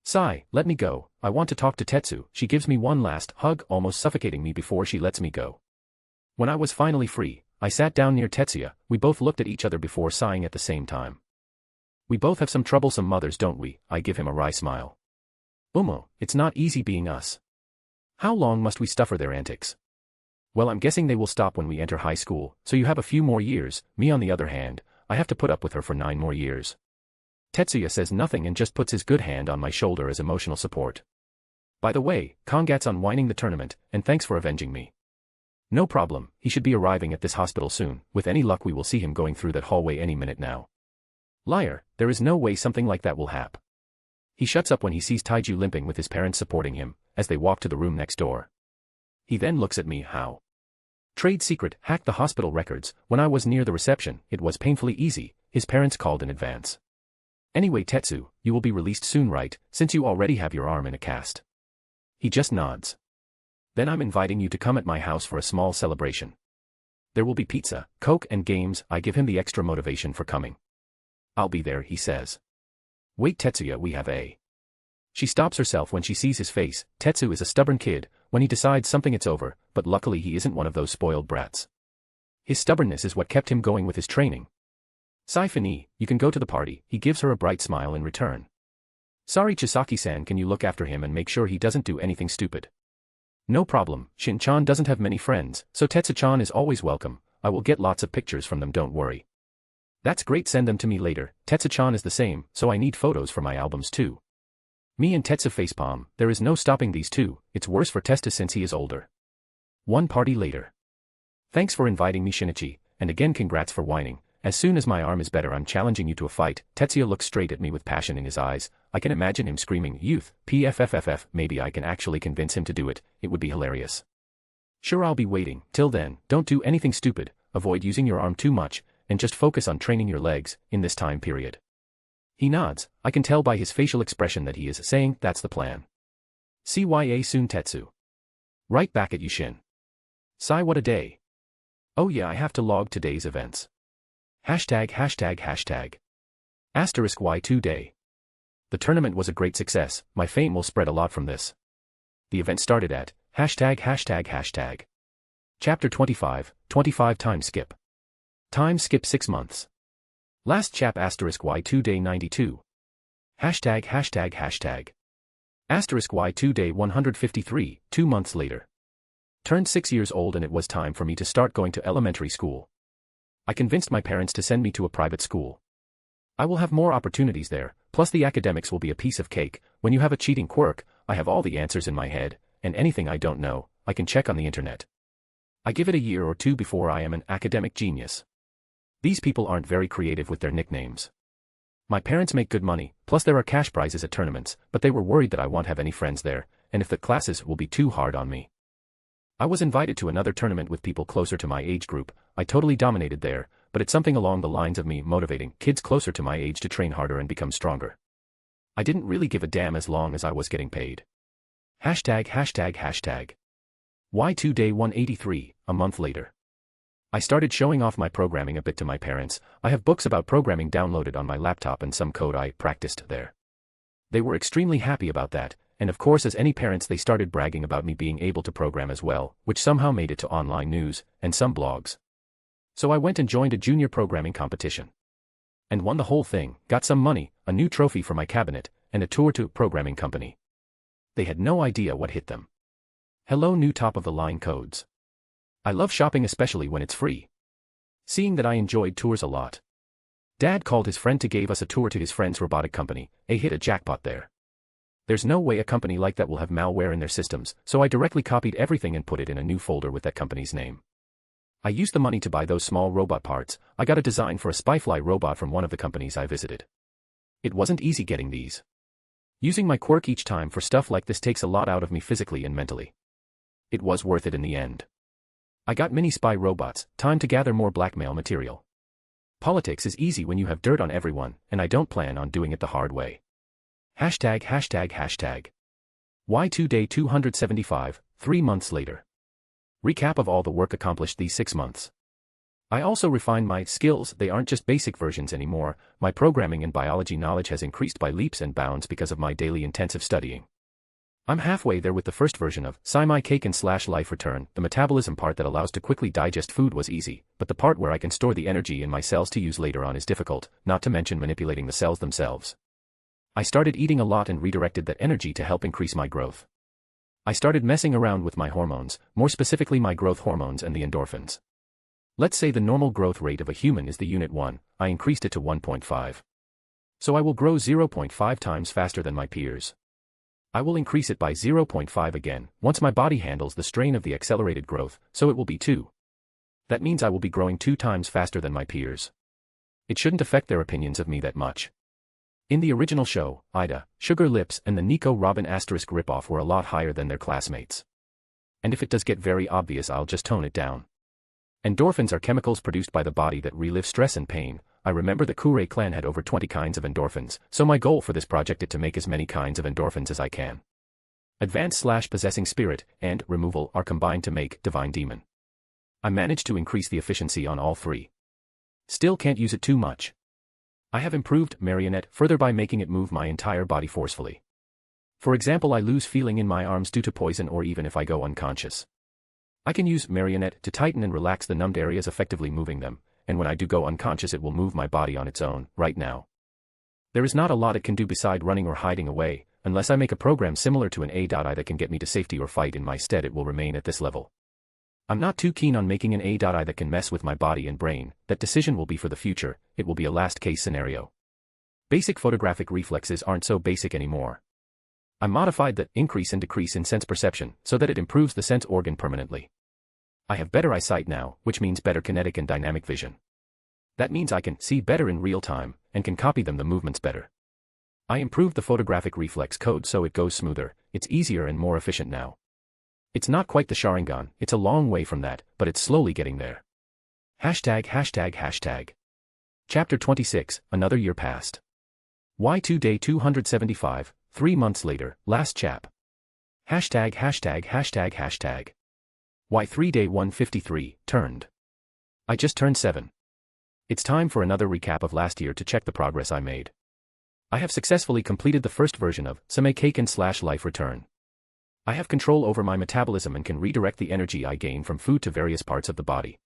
Sigh, let me go. I want to talk to Tetsu. She gives me one last hug, almost suffocating me before she lets me go. When I was finally free, I sat down near Tetsuya. We both looked at each other before sighing at the same time. We both have some troublesome mothers, don't we? I give him a wry smile. It's not easy being us. How long must we suffer their antics? Well, I'm guessing they will stop when we enter high school, so you have a few more years. Me, on the other hand, I have to put up with her for 9 more years. Tetsuya says nothing and just puts his good hand on my shoulder as emotional support. By the way, congrats on winning the tournament, and thanks for avenging me. No problem, he should be arriving at this hospital soon, with any luck we will see him going through that hallway any minute now. Liar, there is no way something like that will happen. He shuts up when he sees Taiju limping with his parents supporting him, as they walk to the room next door. He then looks at me. How? Trade secret, hacked the hospital records. When I was near the reception, it was painfully easy, his parents called in advance. Anyway Tetsu, you will be released soon right, since you already have your arm in a cast. He just nods. Then I'm inviting you to come at my house for a small celebration. There will be pizza, Coke and games. I give him the extra motivation for coming. I'll be there, he says. Wait Tetsuya, we have a... She stops herself when she sees his face. Tetsu is a stubborn kid. When he decides something it's over, but luckily he isn't one of those spoiled brats. His stubbornness is what kept him going with his training. Sai-Fini, you can go to the party. He gives her a bright smile in return. Sorry Chisaki-san, can you look after him and make sure he doesn't do anything stupid? No problem, Shin-chan doesn't have many friends, so Tetsu-chan is always welcome. I will get lots of pictures from them, don't worry. That's great, send them to me later. Tetsu-chan is the same, so I need photos for my albums too. Me and Tetsu facepalm, there is no stopping these two. It's worse for Testa since he is older. One party later. Thanks for inviting me Shinichi, and again congrats for whining. As soon as my arm is better I'm challenging you to a fight. Tetsuya looks straight at me with passion in his eyes. I can imagine him screaming, youth, PFFFF, maybe I can actually convince him to do it, it would be hilarious. Sure, I'll be waiting. Till then, don't do anything stupid, avoid using your arm too much, and just focus on training your legs, in this time period. He nods. I can tell by his facial expression that he is saying, that's the plan. CYA soon Tetsu. Right back at you Shin. Sigh, what a day. Oh yeah, I have to log today's events. Hashtag. Asterisk Y2 day. The tournament was a great success, my fame will spread a lot from this. The event started at, hashtag. Chapter 25, 25 time skip. Time skip 6 months. Last chap asterisk Y2 day 92. Hashtag. Asterisk Y2 day 153, 2 months later. Turned 6 years old and it was time for me to start going to elementary school. I convinced my parents to send me to a private school. I will have more opportunities there, plus the academics will be a piece of cake. When you have a cheating quirk, I have all the answers in my head, and anything I don't know, I can check on the internet. I give it a year or two before I am an academic genius. These people aren't very creative with their nicknames. My parents make good money, plus there are cash prizes at tournaments, but they were worried that I won't have any friends there, and if the classes will be too hard on me. I was invited to another tournament with people closer to my age group. I totally dominated there, but it's something along the lines of me motivating kids closer to my age to train harder and become stronger. I didn't really give a damn as long as I was getting paid. Hashtag. Y2 day 183, a month later. I started showing off my programming a bit to my parents. I have books about programming downloaded on my laptop and some code I practiced there. They were extremely happy about that, and of course as any parents they started bragging about me being able to program as well, which somehow made it to online news, and some blogs. So I went and joined a junior programming competition. And won the whole thing, got some money, a new trophy for my cabinet, and a tour to a programming company. They had no idea what hit them. Hello new top-of-the-line codes. I love shopping especially when it's free. Seeing that I enjoyed tours a lot. Dad called his friend to give us a tour to his friend's robotic company. Hit a jackpot there. There's no way a company like that will have malware in their systems, so I directly copied everything and put it in a new folder with that company's name. I used the money to buy those small robot parts. I got a design for a spyfly robot from one of the companies I visited. It wasn't easy getting these. Using my quirk each time for stuff like this takes a lot out of me physically and mentally. It was worth it in the end. I got mini spy robots, time to gather more blackmail material. Politics is easy when you have dirt on everyone, and I don't plan on doing it the hard way. Hashtag. Y2 day 275, 3 months later. Recap of all the work accomplished these 6 months. I also refined my skills. They aren't just basic versions anymore. My programming and biology knowledge has increased by leaps and bounds because of my daily intensive studying. I'm halfway there with the first version of Sci-Mi Cake and / Life Return. The metabolism part that allows to quickly digest food was easy, but the part where I can store the energy in my cells to use later on is difficult, not to mention manipulating the cells themselves. I started eating a lot and redirected that energy to help increase my growth. I started messing around with my hormones, more specifically my growth hormones and the endorphins. Let's say the normal growth rate of a human is the unit 1, I increased it to 1.5. So I will grow 0.5 times faster than my peers. I will increase it by 0.5 again, once my body handles the strain of the accelerated growth, so it will be 2. That means I will be growing 2 times faster than my peers. It shouldn't affect their opinions of me that much. In the original show, Ida, Sugar Lips and the Nico Robin asterisk ripoff were a lot higher than their classmates. And if it does get very obvious, I'll just tone it down. Endorphins are chemicals produced by the body that relieve stress and pain. I remember the Kure clan had over 20 kinds of endorphins, so my goal for this project is to make as many kinds of endorphins as I can. Advanced/possessing spirit and removal are combined to make divine demon. I managed to increase the efficiency on all 3. Still can't use it too much. I have improved marionette further by making it move my entire body forcefully. For example, I lose feeling in my arms due to poison or even if I go unconscious. I can use marionette to tighten and relax the numbed areas, effectively moving them, and when I do go unconscious it will move my body on its own. Right now, there is not a lot it can do beside running or hiding away. Unless I make a program similar to an AI that can get me to safety or fight in my stead, it will remain at this level. I'm not too keen on making an AI that can mess with my body and brain. That decision will be for the future. It will be a last case scenario. Basic photographic reflexes aren't so basic anymore. I modified the increase and decrease in sense perception so that it improves the sense organ permanently. I have better eyesight now, which means better kinetic and dynamic vision. That means I can see better in real time and can copy the movements better. I improved the photographic reflex code so it goes smoother. It's easier and more efficient now. It's not quite the Sharingan, it's a long way from that, but it's slowly getting there. ####. Chapter 26, Another Year Passed. Y2 Day 275, 3 months later, last chap. #####. Y3 Day 153, turned. I just turned 7. It's time for another recap of last year to check the progress I made. I have successfully completed the first version of Same Kaiken/Life Return. I have control over my metabolism and can redirect the energy I gain from food to various parts of the body.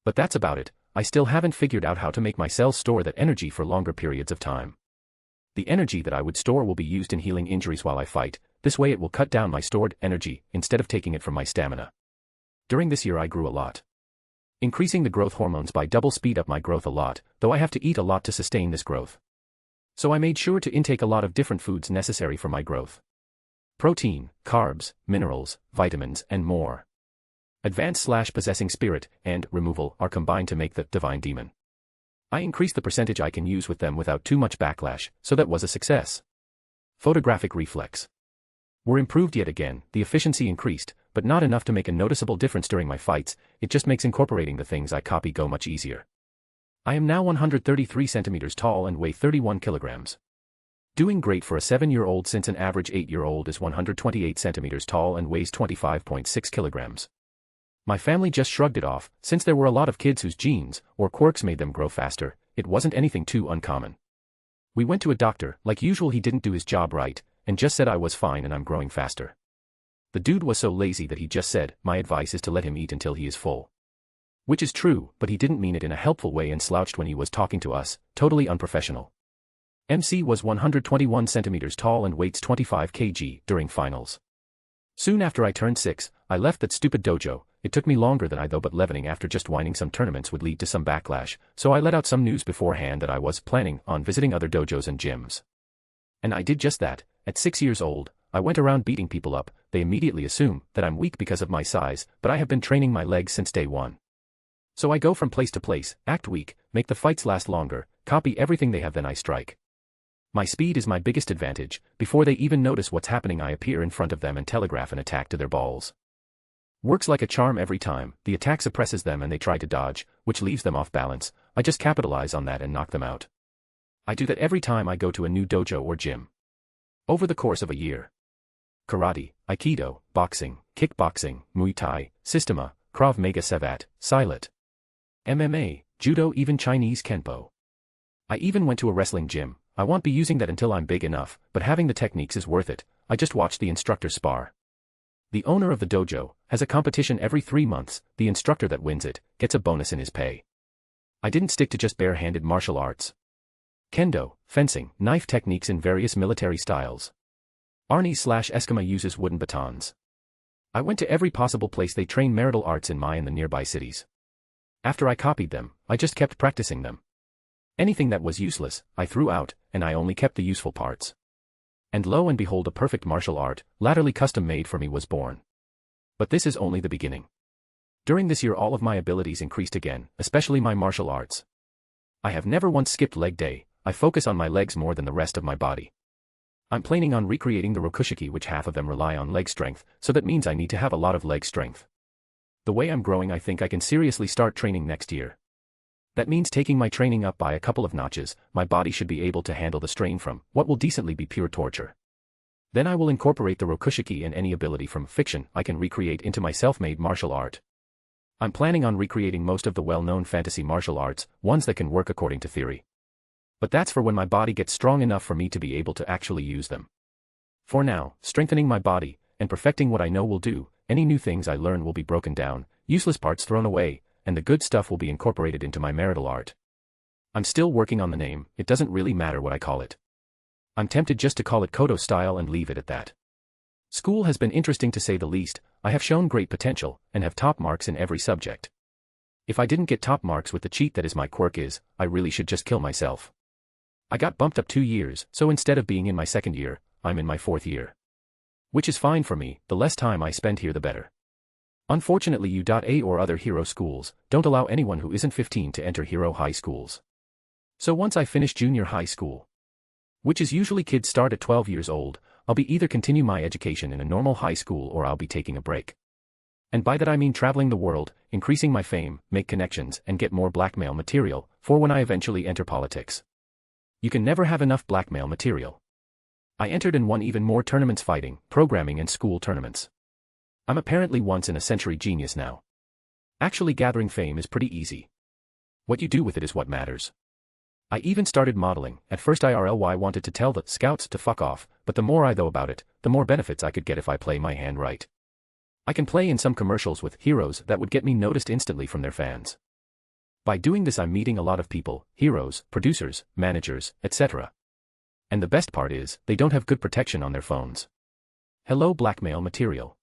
But that's about it. I still haven't figured out how to make my cells store that energy for longer periods of time. The energy that I would store will be used in healing injuries while I fight. This way it will cut down my stored energy instead of taking it from my stamina. During this year I grew a lot. Increasing the growth hormones by double speed up my growth a lot, though I have to eat a lot to sustain this growth. So I made sure to intake a lot of different foods necessary for my growth. Protein, carbs, minerals, vitamins, and more. Advanced/possessing spirit and removal are combined to make the divine demon. I increased the percentage I can use with them without too much backlash, so that was a success. Photographic reflex were improved yet again. The efficiency increased, but not enough to make a noticeable difference during my fights. It just makes incorporating the things I copy go much easier. I am now 133 centimeters tall and weigh 31 kilograms. Doing great for a 7-year-old, since an average 8-year-old is 128 centimeters tall and weighs 25.6 kilograms. My family just shrugged it off, since there were a lot of kids whose genes or quirks made them grow faster. It wasn't anything too uncommon. We went to a doctor. Like usual, he didn't do his job right, and just said I was fine and I'm growing faster. The dude was so lazy that he just said, my advice is to let him eat until he is full. Which is true, but he didn't mean it in a helpful way and slouched when he was talking to us. Totally unprofessional. MC was 121 centimeters tall and weighs 25 kg during finals. Soon after I turned 6, I left that stupid dojo. It took me longer than I thought, but leveling after just whining some tournaments would lead to some backlash, so I let out some news beforehand that I was planning on visiting other dojos and gyms. And I did just that. At 6 years old, I went around beating people up. They immediately assume that I'm weak because of my size, but I have been training my legs since day one. So I go from place to place, act weak, make the fights last longer, copy everything they have, then I strike. My speed is my biggest advantage. Before they even notice what's happening, I appear in front of them and telegraph an attack to their balls. Works like a charm every time. The attack suppresses them and they try to dodge, which leaves them off balance. I just capitalize on that and knock them out. I do that every time I go to a new dojo or gym. Over the course of a year. Karate, Aikido, boxing, kickboxing, Muay Thai, Systema, Krav Maga Savat, Silat, MMA, Judo, even Chinese Kenpo. I even went to a wrestling gym. I won't be using that until I'm big enough, but having the techniques is worth it. I just watch the instructor spar. The owner of the dojo has a competition every 3 months. The instructor that wins it gets a bonus in his pay. I didn't stick to just bare-handed martial arts. Kendo, fencing, knife techniques in various military styles. Arnie/Eskimo uses wooden batons. I went to every possible place they train martial arts in my and the nearby cities. After I copied them, I just kept practicing them. Anything that was useless, I threw out, and I only kept the useful parts. And lo and behold, a perfect martial art, latterly custom made for me, was born. But this is only the beginning. During this year all of my abilities increased again, especially my martial arts. I have never once skipped leg day. I focus on my legs more than the rest of my body. I'm planning on recreating the rokushiki, which half of them rely on leg strength, so that means I need to have a lot of leg strength. The way I'm growing, I think I can seriously start training next year. That means taking my training up by a couple of notches. My body should be able to handle the strain from what will decently be pure torture. Then I will incorporate the rokushiki and any ability from fiction I can recreate into my self-made martial art. I'm planning on recreating most of the well-known fantasy martial arts, ones that can work according to theory. But that's for when my body gets strong enough for me to be able to actually use them. For now, strengthening my body, and perfecting what I know will do. Any new things I learn will be broken down, useless parts thrown away, and the good stuff will be incorporated into my marital art. I'm still working on the name, it doesn't really matter what I call it. I'm tempted just to call it Kodo style and leave it at that. School has been interesting to say the least. I have shown great potential, and have top marks in every subject. If I didn't get top marks with the cheat that is my quirk I really should just kill myself. I got bumped up 2 years, so instead of being in my 2nd year, I'm in my 4th year. Which is fine for me, the less time I spend here the better. Unfortunately U.A or other hero schools don't allow anyone who isn't 15 to enter hero high schools. So once I finish junior high school, which is usually kids start at 12 years old, I'll be either continue my education in a normal high school or I'll be taking a break. And by that I mean traveling the world, increasing my fame, make connections, and get more blackmail material for when I eventually enter politics. You can never have enough blackmail material. I entered and won even more tournaments fighting, programming and school tournaments. I'm apparently once-in-a-century genius now. Actually gathering fame is pretty easy. What you do with it is what matters. I even started modeling. At first IRLY wanted to tell the scouts to fuck off, but the more I thought about it, the more benefits I could get if I play my hand right. I can play in some commercials with heroes that would get me noticed instantly from their fans. By doing this I'm meeting a lot of people, heroes, producers, managers, etc. And the best part is, they don't have good protection on their phones. Hello blackmail material.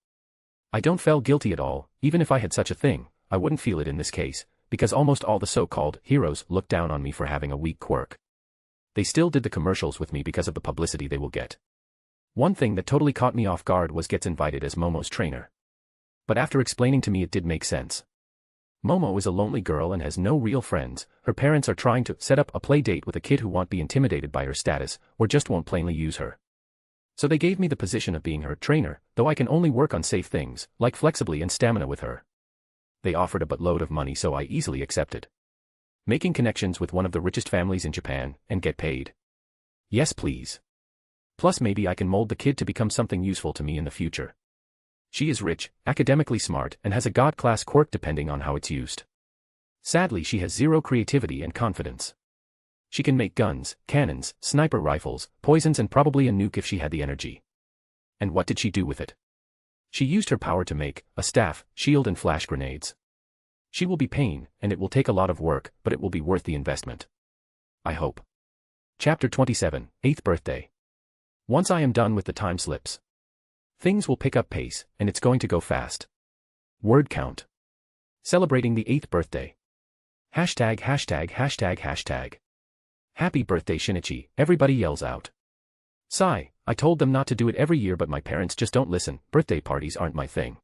I don't feel guilty at all. Even if I had such a thing, I wouldn't feel it in this case, because almost all the so-called heroes look down on me for having a weak quirk. They still did the commercials with me because of the publicity they will get. One thing that totally caught me off guard was gets invited as Momo's trainer. But after explaining to me it did make sense. Momo is a lonely girl and has no real friends. Her parents are trying to set up a play date with a kid who won't be intimidated by her status, or just won't plainly use her. So they gave me the position of being her trainer, though I can only work on safe things, like flexibly and stamina with her. They offered a buttload of money so I easily accepted. Making connections with one of the richest families in Japan, and get paid. Yes please. Plus maybe I can mold the kid to become something useful to me in the future. She is rich, academically smart, and has a god-class quirk depending on how it's used. Sadly she has zero creativity and confidence. She can make guns, cannons, sniper rifles, poisons and probably a nuke if she had the energy. And what did she do with it? She used her power to make a staff, shield and flash grenades. She will be pain, and it will take a lot of work, but it will be worth the investment. I hope. Chapter 27, 8th birthday. Once I am done with the time slips, things will pick up pace, and it's going to go fast. Word count. Celebrating the 8th birthday. Hashtag hashtag hashtag hashtag. Happy birthday Shinichi, everybody yells out. Sigh, I told them not to do it every year but my parents just don't listen, birthday parties aren't my thing.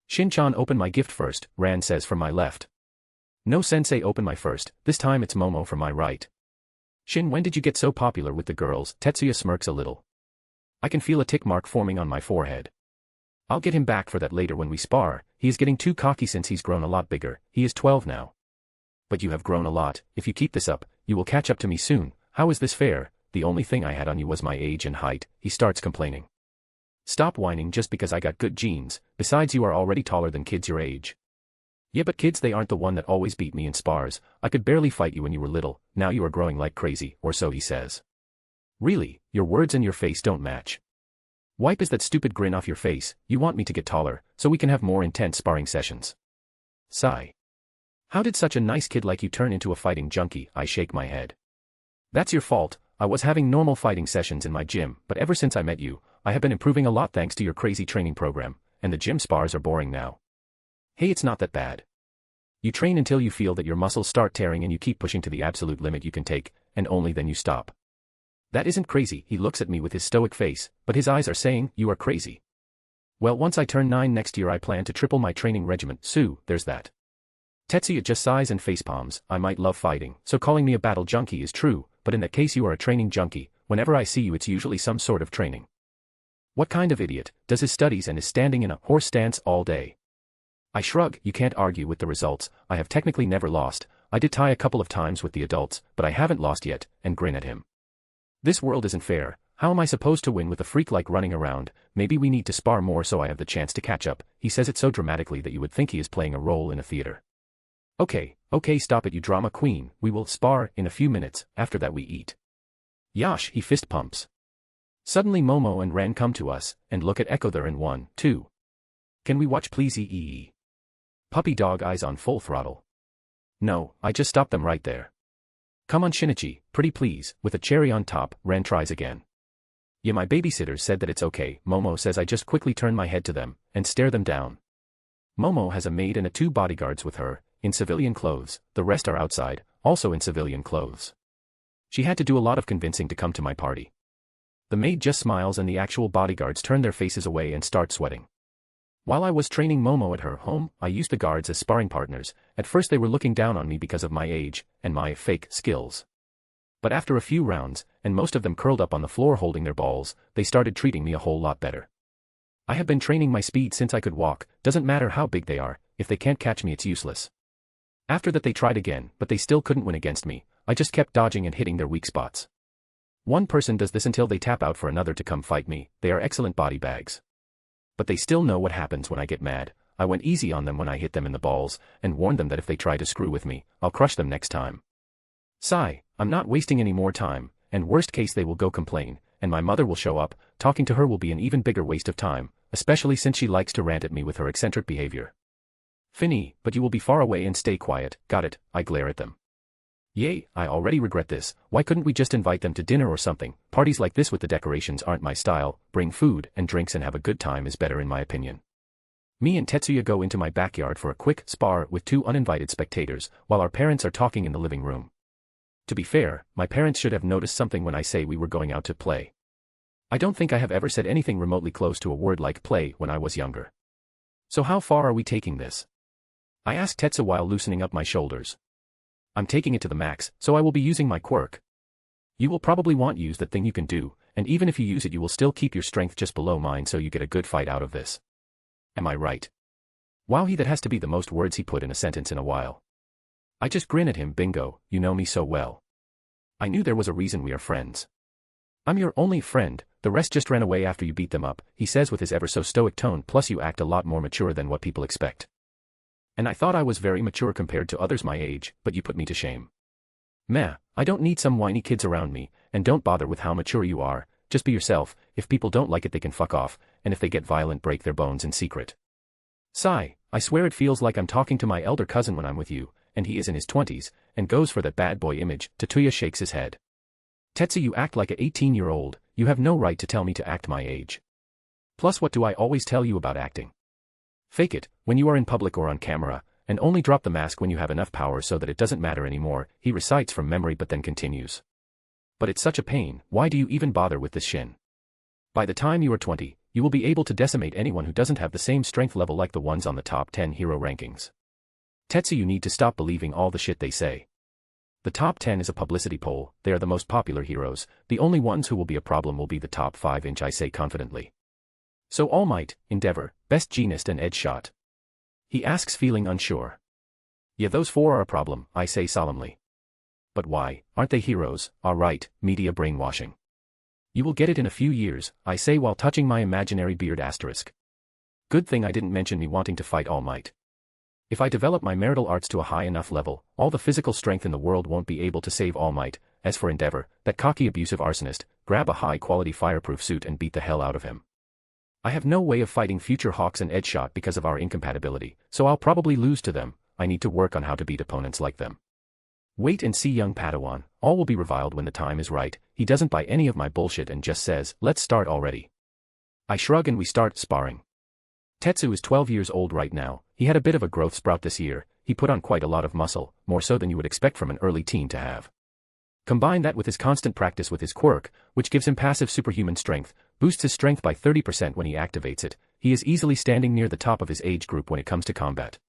Shin-chan open my gift first, Ran says from my left. No sensei open my first, this time it's Momo from my right. Shin when did you get so popular with the girls? Tetsuya smirks a little. I can feel a tick mark forming on my forehead. I'll get him back for that later when we spar. He is getting too cocky since he's grown a lot bigger, he is 12 now. But you have grown a lot, if you keep this up, you will catch up to me soon. How is this fair? The only thing I had on you was my age and height, he starts complaining. Stop whining just because I got good genes, besides you are already taller than kids your age. Yeah but kids they aren't the one that always beat me in spars, I could barely fight you when you were little, now you are growing like crazy, or so he says. Really, your words and your face don't match. Wipe is that stupid grin off your face, you want me to get taller, so we can have more intense sparring sessions. Sigh. How did such a nice kid like you turn into a fighting junkie? I shake my head. That's your fault. I was having normal fighting sessions in my gym, but ever since I met you, I have been improving a lot thanks to your crazy training program, and the gym spars are boring now. Hey, it's not that bad. You train until you feel that your muscles start tearing and you keep pushing to the absolute limit you can take, and only then you stop. That isn't crazy, he looks at me with his stoic face, but his eyes are saying, you are crazy. Well, once I turn 9 next year I plan to triple my training regimen, so there's that. Tetsuya just sighs and facepalms. I might love fighting, so calling me a battle junkie is true, but in that case you are a training junkie. Whenever I see you it's usually some sort of training. What kind of idiot does his studies and is standing in a horse stance all day? I shrug. You can't argue with the results. I have technically never lost. I did tie a couple of times with the adults, but I haven't lost yet, and grin at him. This world isn't fair. How am I supposed to win with a freak like running around? Maybe we need to spar more so I have the chance to catch up. He says it so dramatically that you would think he is playing a role in a theater. Okay, stop it you drama queen. We will spar in a few minutes. After that we eat. Yash, he fist pumps. Suddenly Momo and Ran come to us, and look at Echo there in 1, 2. Can we watch please ee? Puppy dog eyes on full throttle. No, I just stopped them right there. Come on Shinichi, pretty please, with a cherry on top. Ran tries again. Yeah, my babysitter said that it's okay. Momo says. I just quickly turn my head to them, and stare them down. Momo has a maid and 2 bodyguards with her, in civilian clothes. The rest are outside, also in civilian clothes. She had to do a lot of convincing to come to my party. The maid just smiles and the actual bodyguards turn their faces away and start sweating. While I was training Momo at her home, I used the guards as sparring partners. At first they were looking down on me because of my age, and my fake skills. But after a few rounds, and most of them curled up on the floor holding their balls, they started treating me a whole lot better. I have been training my speed since I could walk. Doesn't matter how big they are, if they can't catch me it's useless. After that they tried again, but they still couldn't win against me. I just kept dodging and hitting their weak spots. One person does this until they tap out for another to come fight me. They are excellent body bags. But they still know what happens when I get mad. I went easy on them when I hit them in the balls, and warned them that if they try to screw with me, I'll crush them next time. Sigh, I'm not wasting any more time, and worst case they will go complain, and my mother will show up. Talking to her will be an even bigger waste of time, especially since she likes to rant at me with her eccentric behavior. Finny, but you will be far away and stay quiet. Got it, I glare at them. Yay, I already regret this. Why couldn't we just invite them to dinner or something? Parties like this with the decorations aren't my style. Bring food and drinks and have a good time is better in my opinion. Me and Tetsuya go into my backyard for a quick spar with 2 uninvited spectators, while our parents are talking in the living room. To be fair, my parents should have noticed something when I say we were going out to play. I don't think I have ever said anything remotely close to a word like play when I was younger. So how far are we taking this? I ask Tetsuya while loosening up my shoulders. I'm taking it to the max, so I will be using my quirk. You will probably want use that thing you can do, and even if you use it you will still keep your strength just below mine so you get a good fight out of this. Am I right? Wow, that has to be the most words he put in a sentence in a while. I just grin at him. Bingo, you know me so well. I knew there was a reason we are friends. I'm your only friend, the rest just ran away after you beat them up, he says with his ever so stoic tone, plus you act a lot more mature than what people expect. And I thought I was very mature compared to others my age, but you put me to shame. Meh, I don't need some whiny kids around me, and don't bother with how mature you are, just be yourself. If people don't like it they can fuck off, and if they get violent break their bones in secret. Sigh, I swear it feels like I'm talking to my elder cousin when I'm with you, and he is in his 20s, and goes for that bad boy image. Tetsuya shakes his head. Tetsu, you act like a 18-year-old, you have no right to tell me to act my age. Plus what do I always tell you about acting? Fake it, when you are in public or on camera, and only drop the mask when you have enough power so that it doesn't matter anymore, he recites from memory but then continues. But it's such a pain, why do you even bother with this shin? By the time you are 20, you will be able to decimate anyone who doesn't have the same strength level like the ones on the top 10 hero rankings. Tetsu, you need to stop believing all the shit they say. The top 10 is a publicity poll, they are the most popular heroes, the only ones who will be a problem will be the top 5 inch, I say confidently. So All Might, Endeavor, Best Genist and Edge Shot. He asks, feeling unsure. Yeah, those 4 are a problem, I say solemnly. But why, aren't they heroes? Alright, media brainwashing. You will get it in a few years, I say while touching my imaginary beard asterisk. Good thing I didn't mention me wanting to fight All Might. If I develop my marital arts to a high enough level, all the physical strength in the world won't be able to save All Might. As for Endeavor, that cocky abusive arsonist, grab a high-quality fireproof suit and beat the hell out of him. I have no way of fighting future Hawks and Edgeshot because of our incompatibility, so I'll probably lose to them. I need to work on how to beat opponents like them. Wait and see, young Padawan, all will be reviled when the time is right. He doesn't buy any of my bullshit and just says, let's start already. I shrug and we start sparring. Tetsu is 12 years old right now. He had a bit of a growth sprout this year. He put on quite a lot of muscle, more so than you would expect from an early teen to have. Combine that with his constant practice with his quirk, which gives him passive superhuman strength, boosts his strength by 30% when he activates it, he is easily standing near the top of his age group when it comes to combat.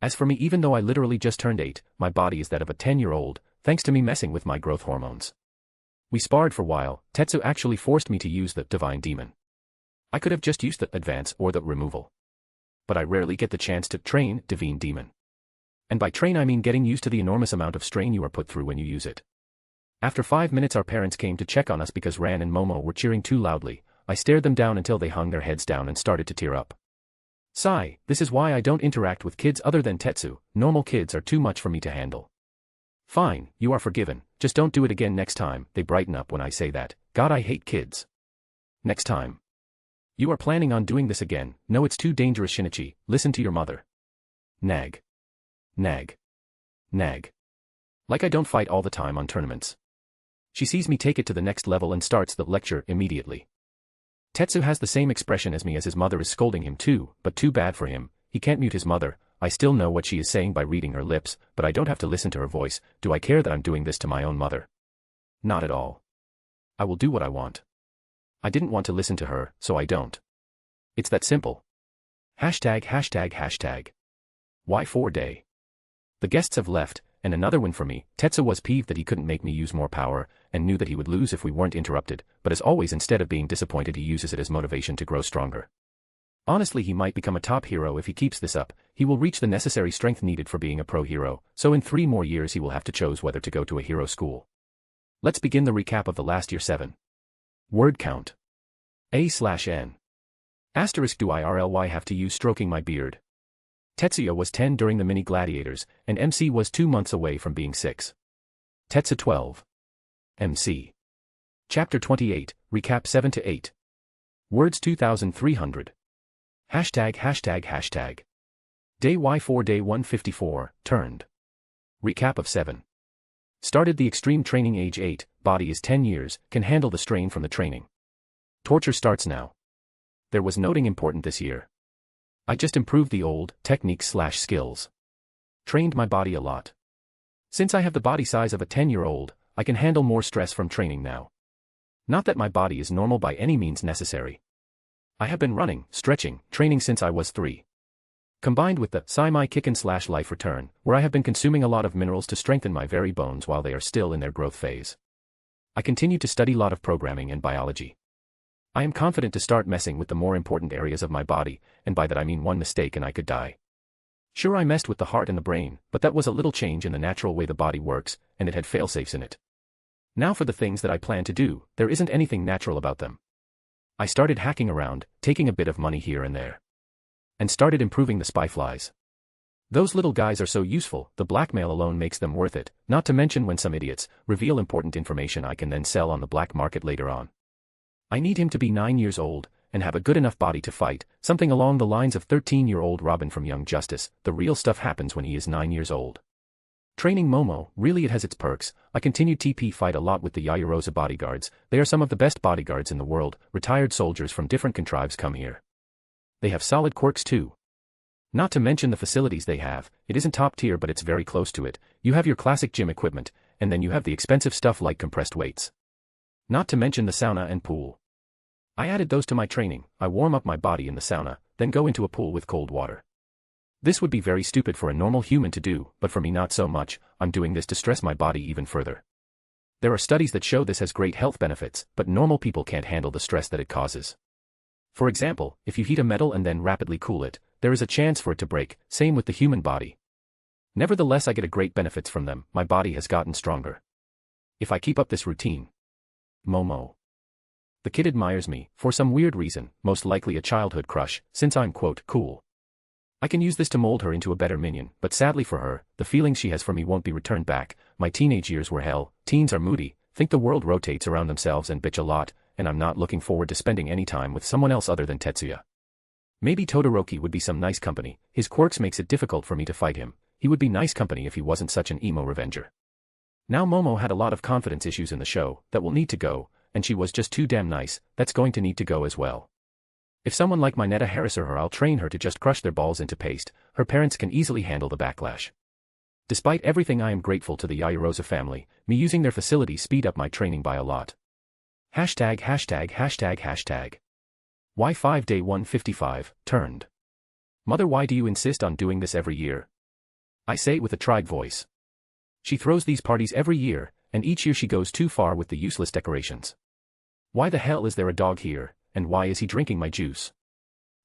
As for me, even though I literally just turned 8, my body is that of a 10-year-old, thanks to me messing with my growth hormones. We sparred for a while. Tetsu actually forced me to use the divine demon. I could have just used the advance or the removal. But I rarely get the chance to train divine demon. And by train I mean getting used to the enormous amount of strain you are put through when you use it. After 5 minutes our parents came to check on us because Ran and Momo were cheering too loudly. I stared them down until they hung their heads down and started to tear up. Sigh, this is why I don't interact with kids other than Tetsu. Normal kids are too much for me to handle. Fine, you are forgiven, just don't do it again next time. They brighten up when I say that. God, I hate kids. Next time. You are planning on doing this again. No, it's too dangerous, Shinichi. Listen to your mother. Nag. Nag. Nag. Like I don't fight all the time on tournaments. She sees me take it to the next level and starts the lecture immediately. Tetsu has the same expression as me as his mother is scolding him too, but too bad for him. He can't mute his mother. I still know what she is saying by reading her lips, but I don't have to listen to her voice. Do I care that I'm doing this to my own mother? Not at all. I will do what I want. I didn't want to listen to her, so I don't. It's that simple. Hashtag hashtag hashtag. Why 4-day? The guests have left, and another win for me. Tetsu was peeved that he couldn't make me use more power, and knew that he would lose if we weren't interrupted, but as always instead of being disappointed he uses it as motivation to grow stronger. Honestly, he might become a top hero if he keeps this up. He will reach the necessary strength needed for being a pro hero, so in 3 more years he will have to choose whether to go to a hero school. Let's begin the recap of the last year 7. Word count. A/N. Asterisk do I RLY have to use stroking my beard. Tetsuya was 10 during the mini gladiators, and MC was 2 months away from being 6. Tetsu 12. MC. Chapter 28, Recap 7 to 8. Words 2300. Hashtag hashtag hashtag. Day Y4 Day 154, turned. Recap of 7. Started the extreme training age 8, body is 10 years, can handle the strain from the training. Torture starts now. There was nothing important this year. I just improved the old techniques/skills. Trained my body a lot. Since I have the body size of a 10-year-old, I can handle more stress from training now. Not that my body is normal by any means necessary. I have been running, stretching, training since I was 3. Combined with the Sai-Mai Kicken/life return, where I have been consuming a lot of minerals to strengthen my very bones while they are still in their growth phase. I continue to study a lot of programming and biology. I am confident to start messing with the more important areas of my body, and by that I mean one mistake and I could die. Sure, I messed with the heart and the brain, but that was a little change in the natural way the body works, and it had failsafes in it. Now for the things that I plan to do, there isn't anything natural about them. I started hacking around, taking a bit of money here and there. And started improving the spy flies. Those little guys are so useful, the blackmail alone makes them worth it, not to mention when some idiots reveal important information I can then sell on the black market later on. I need him to be 9 years old, and have a good enough body to fight, something along the lines of 13-year-old Robin from Young Justice. The real stuff happens when he is 9 years old. Training Momo, really it has its perks. I continue TP fight a lot with the Yayarosa bodyguards. They are some of the best bodyguards in the world. Retired soldiers from different contrives come here. They have solid quirks too. Not to mention the facilities they have. It isn't top tier but it's very close to it. You have your classic gym equipment, and then you have the expensive stuff like compressed weights. Not to mention the sauna and pool. I added those to my training. I warm up my body in the sauna, then go into a pool with cold water. This would be very stupid for a normal human to do, but for me not so much. I'm doing this to stress my body even further. There are studies that show this has great health benefits, but normal people can't handle the stress that it causes. For example, if you heat a metal and then rapidly cool it, there is a chance for it to break, same with the human body. Nevertheless, I get a great benefits from them. My body has gotten stronger. If I keep up this routine. Momo. The kid admires me, for some weird reason, most likely a childhood crush, since I'm quote cool. I can use this to mold her into a better minion, but sadly for her, the feelings she has for me won't be returned back. My teenage years were hell. Teens are moody, think the world rotates around themselves and bitch a lot, and I'm not looking forward to spending any time with someone else other than Tetsuya. Maybe Todoroki would be some nice company. His quirks makes it difficult for me to fight him. He would be nice company if he wasn't such an emo revenger. Now Momo had a lot of confidence issues in the show that will need to go, and she was just too damn nice. That's going to need to go as well. If someone like Mineta harasses her, I'll train her to just crush their balls into paste. Her parents can easily handle the backlash. Despite everything, I am grateful to the Yayarosa family. Me using their facilities speed up my training by a lot. Hashtag hashtag hashtag hashtag. Y5 day 155, turned. Mother, why do you insist on doing this every year? I say with a tried voice. She throws these parties every year, and each year she goes too far with the useless decorations. Why the hell is there a dog here, and why is he drinking my juice?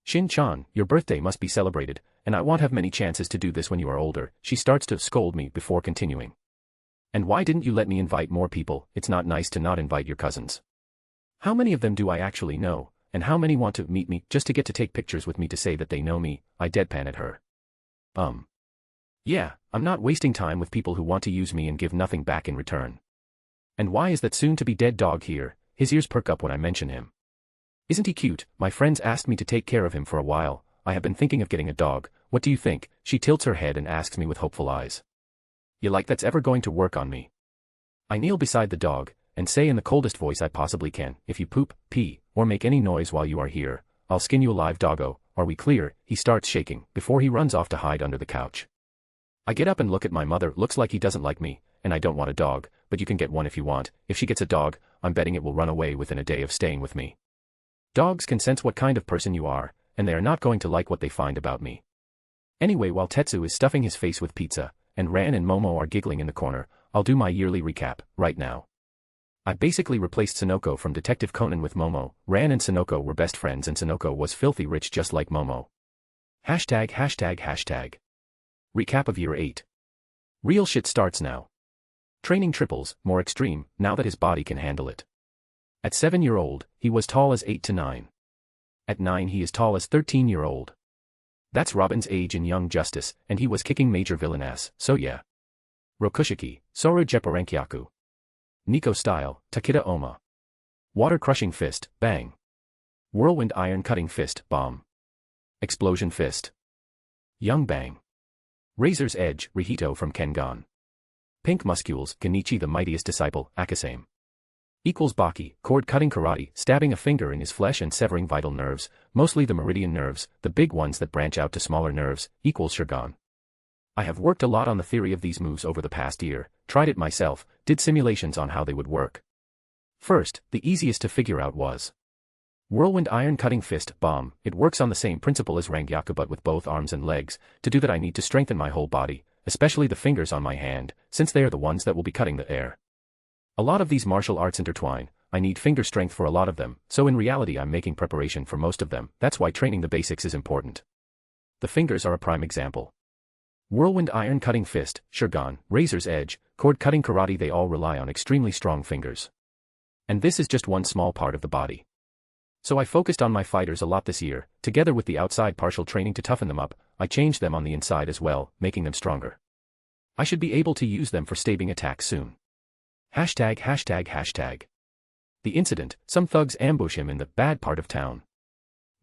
Shin-chan, your birthday must be celebrated, and I won't have many chances to do this when you are older. She starts to scold me before continuing. And why didn't you let me invite more people? It's not nice to not invite your cousins. How many of them do I actually know, and how many want to meet me just to get to take pictures with me to say that they know me? I deadpan at her. Yeah, I'm not wasting time with people who want to use me and give nothing back in return. And why is that soon-to-be dead dog here? His ears perk up when I mention him. Isn't he cute? My friends asked me to take care of him for a while. I have been thinking of getting a dog. What do you think? She tilts her head and asks me with hopeful eyes. You like that's ever going to work on me? I kneel beside the dog, and say in the coldest voice I possibly can, if you poop, pee, or make any noise while you are here, I'll skin you alive, doggo. Are we clear? He starts shaking, before he runs off to hide under the couch. I get up and look at my mother. Looks like he doesn't like me, and I don't want a dog, but you can get one if you want. If she gets a dog, I'm betting it will run away within a day of staying with me. Dogs can sense what kind of person you are, and they are not going to like what they find about me. Anyway, while Tetsu is stuffing his face with pizza, and Ran and Momo are giggling in the corner, I'll do my yearly recap, right now. I basically replaced Sonoko from Detective Conan with Momo. Ran and Sonoko were best friends and Sonoko was filthy rich just like Momo. Hashtag hashtag hashtag. Recap of year 8. Real shit starts now. Training triples, more extreme, now that his body can handle it. At 7-year-old, he was tall as 8 to 9. At 9 he is tall as 13-year-old. That's Robin's age in Young Justice, and he was kicking major villain ass, so yeah. Rokushiki, Soru Jeparenkyaku. Nico style, Takeda Oma. Water crushing fist, bang. Whirlwind iron cutting fist, bomb. Explosion fist. Young bang. Razor's edge, Rihito from Kengan. Pink muscules, Genichi the mightiest disciple, Akasame. Equals Baki, cord-cutting karate, stabbing a finger in his flesh and severing vital nerves, mostly the meridian nerves, the big ones that branch out to smaller nerves, equals Shogun. I have worked a lot on the theory of these moves over the past year, tried it myself, did simulations on how they would work. First, the easiest to figure out was Whirlwind iron cutting fist, bomb. It works on the same principle as Rangyaku but with both arms and legs. To do that I need to strengthen my whole body, especially the fingers on my hand, since they are the ones that will be cutting the air. A lot of these martial arts intertwine, I need finger strength for a lot of them, so in reality I'm making preparation for most of them. That's why training the basics is important. The fingers are a prime example. Whirlwind iron cutting fist, Shogun, Razor's edge, cord cutting karate, they all rely on extremely strong fingers. And this is just one small part of the body. So I focused on my fighters a lot this year, together with the outside partial training to toughen them up. I changed them on the inside as well, making them stronger. I should be able to use them for stabbing attacks soon. Hashtag hashtag hashtag. The incident, some thugs ambush him in the bad part of town.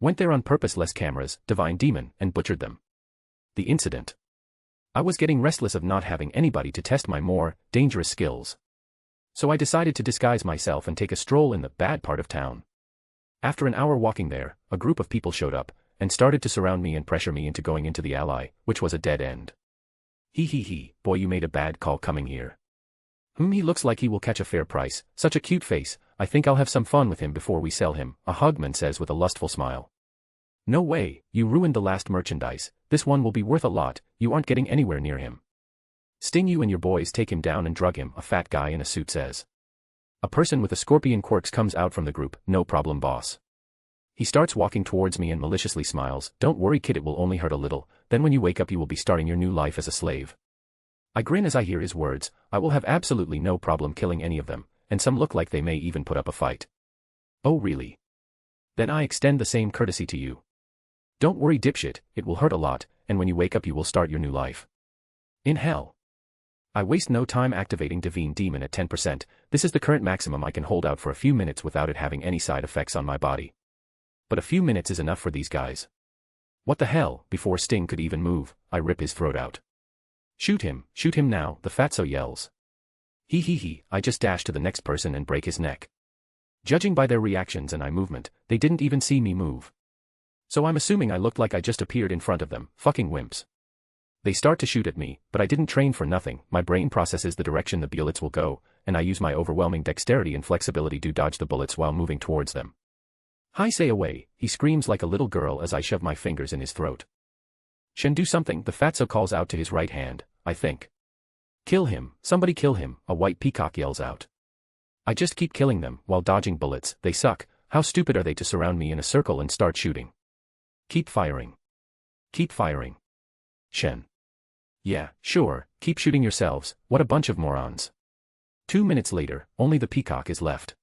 Went there on purpose, less cameras, divine demon, and butchered them. The incident. I was getting restless of not having anybody to test my more dangerous skills. So I decided to disguise myself and take a stroll in the bad part of town. After an hour walking there, a group of people showed up, and started to surround me and pressure me into going into the alley, which was a dead end. He, boy, you made a bad call coming here. He looks like he will catch a fair price, such a cute face. I think I'll have some fun with him before we sell him, a hugman says with a lustful smile. No way, you ruined the last merchandise, this one will be worth a lot, you aren't getting anywhere near him. Sting, you and your boys take him down and drug him, a fat guy in a suit says. A person with a scorpion quirks comes out from the group, no problem boss. He starts walking towards me and maliciously smiles, don't worry kid, it will only hurt a little, then when you wake up you will be starting your new life as a slave. I grin as I hear his words, I will have absolutely no problem killing any of them, and some look like they may even put up a fight. Oh really? Then I extend the same courtesy to you. Don't worry dipshit, it will hurt a lot, and when you wake up you will start your new life. In hell. I waste no time activating Divine Demon at 10%, this is the current maximum I can hold out for a few minutes without it having any side effects on my body. But a few minutes is enough for these guys. What the hell, before Sting could even move, I rip his throat out. Shoot him now, the fatso yells. He, I just dash to the next person and break his neck. Judging by their reactions and eye movement, they didn't even see me move. So I'm assuming I looked like I just appeared in front of them, fucking wimps. They start to shoot at me, but I didn't train for nothing. My brain processes the direction the bullets will go, and I use my overwhelming dexterity and flexibility to dodge the bullets while moving towards them. "Hi, say away," he screams like a little girl as I shove my fingers in his throat. "Shen, do something," the fatso calls out to his right hand, I think. "Kill him, somebody kill him," a white peacock yells out. I just keep killing them while dodging bullets. They suck. How stupid are they to surround me in a circle and start shooting? Keep firing. Keep firing. Shen. Yeah, sure, keep shooting yourselves, what a bunch of morons. 2 minutes later, only the peacock is left.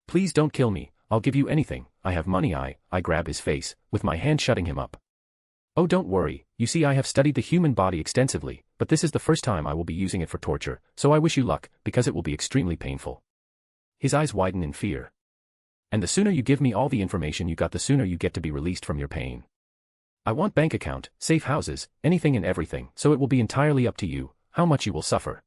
"Please don't kill me, I'll give you anything, I have money." I grab his face, with my hand shutting him up. "Oh, don't worry, you see, I have studied the human body extensively, but this is the first time I will be using it for torture, so I wish you luck, because it will be extremely painful." His eyes widen in fear. "And the sooner you give me all the information you got, the sooner you get to be released from your pain. I want bank account, safe houses, anything and everything, so it will be entirely up to you, how much you will suffer."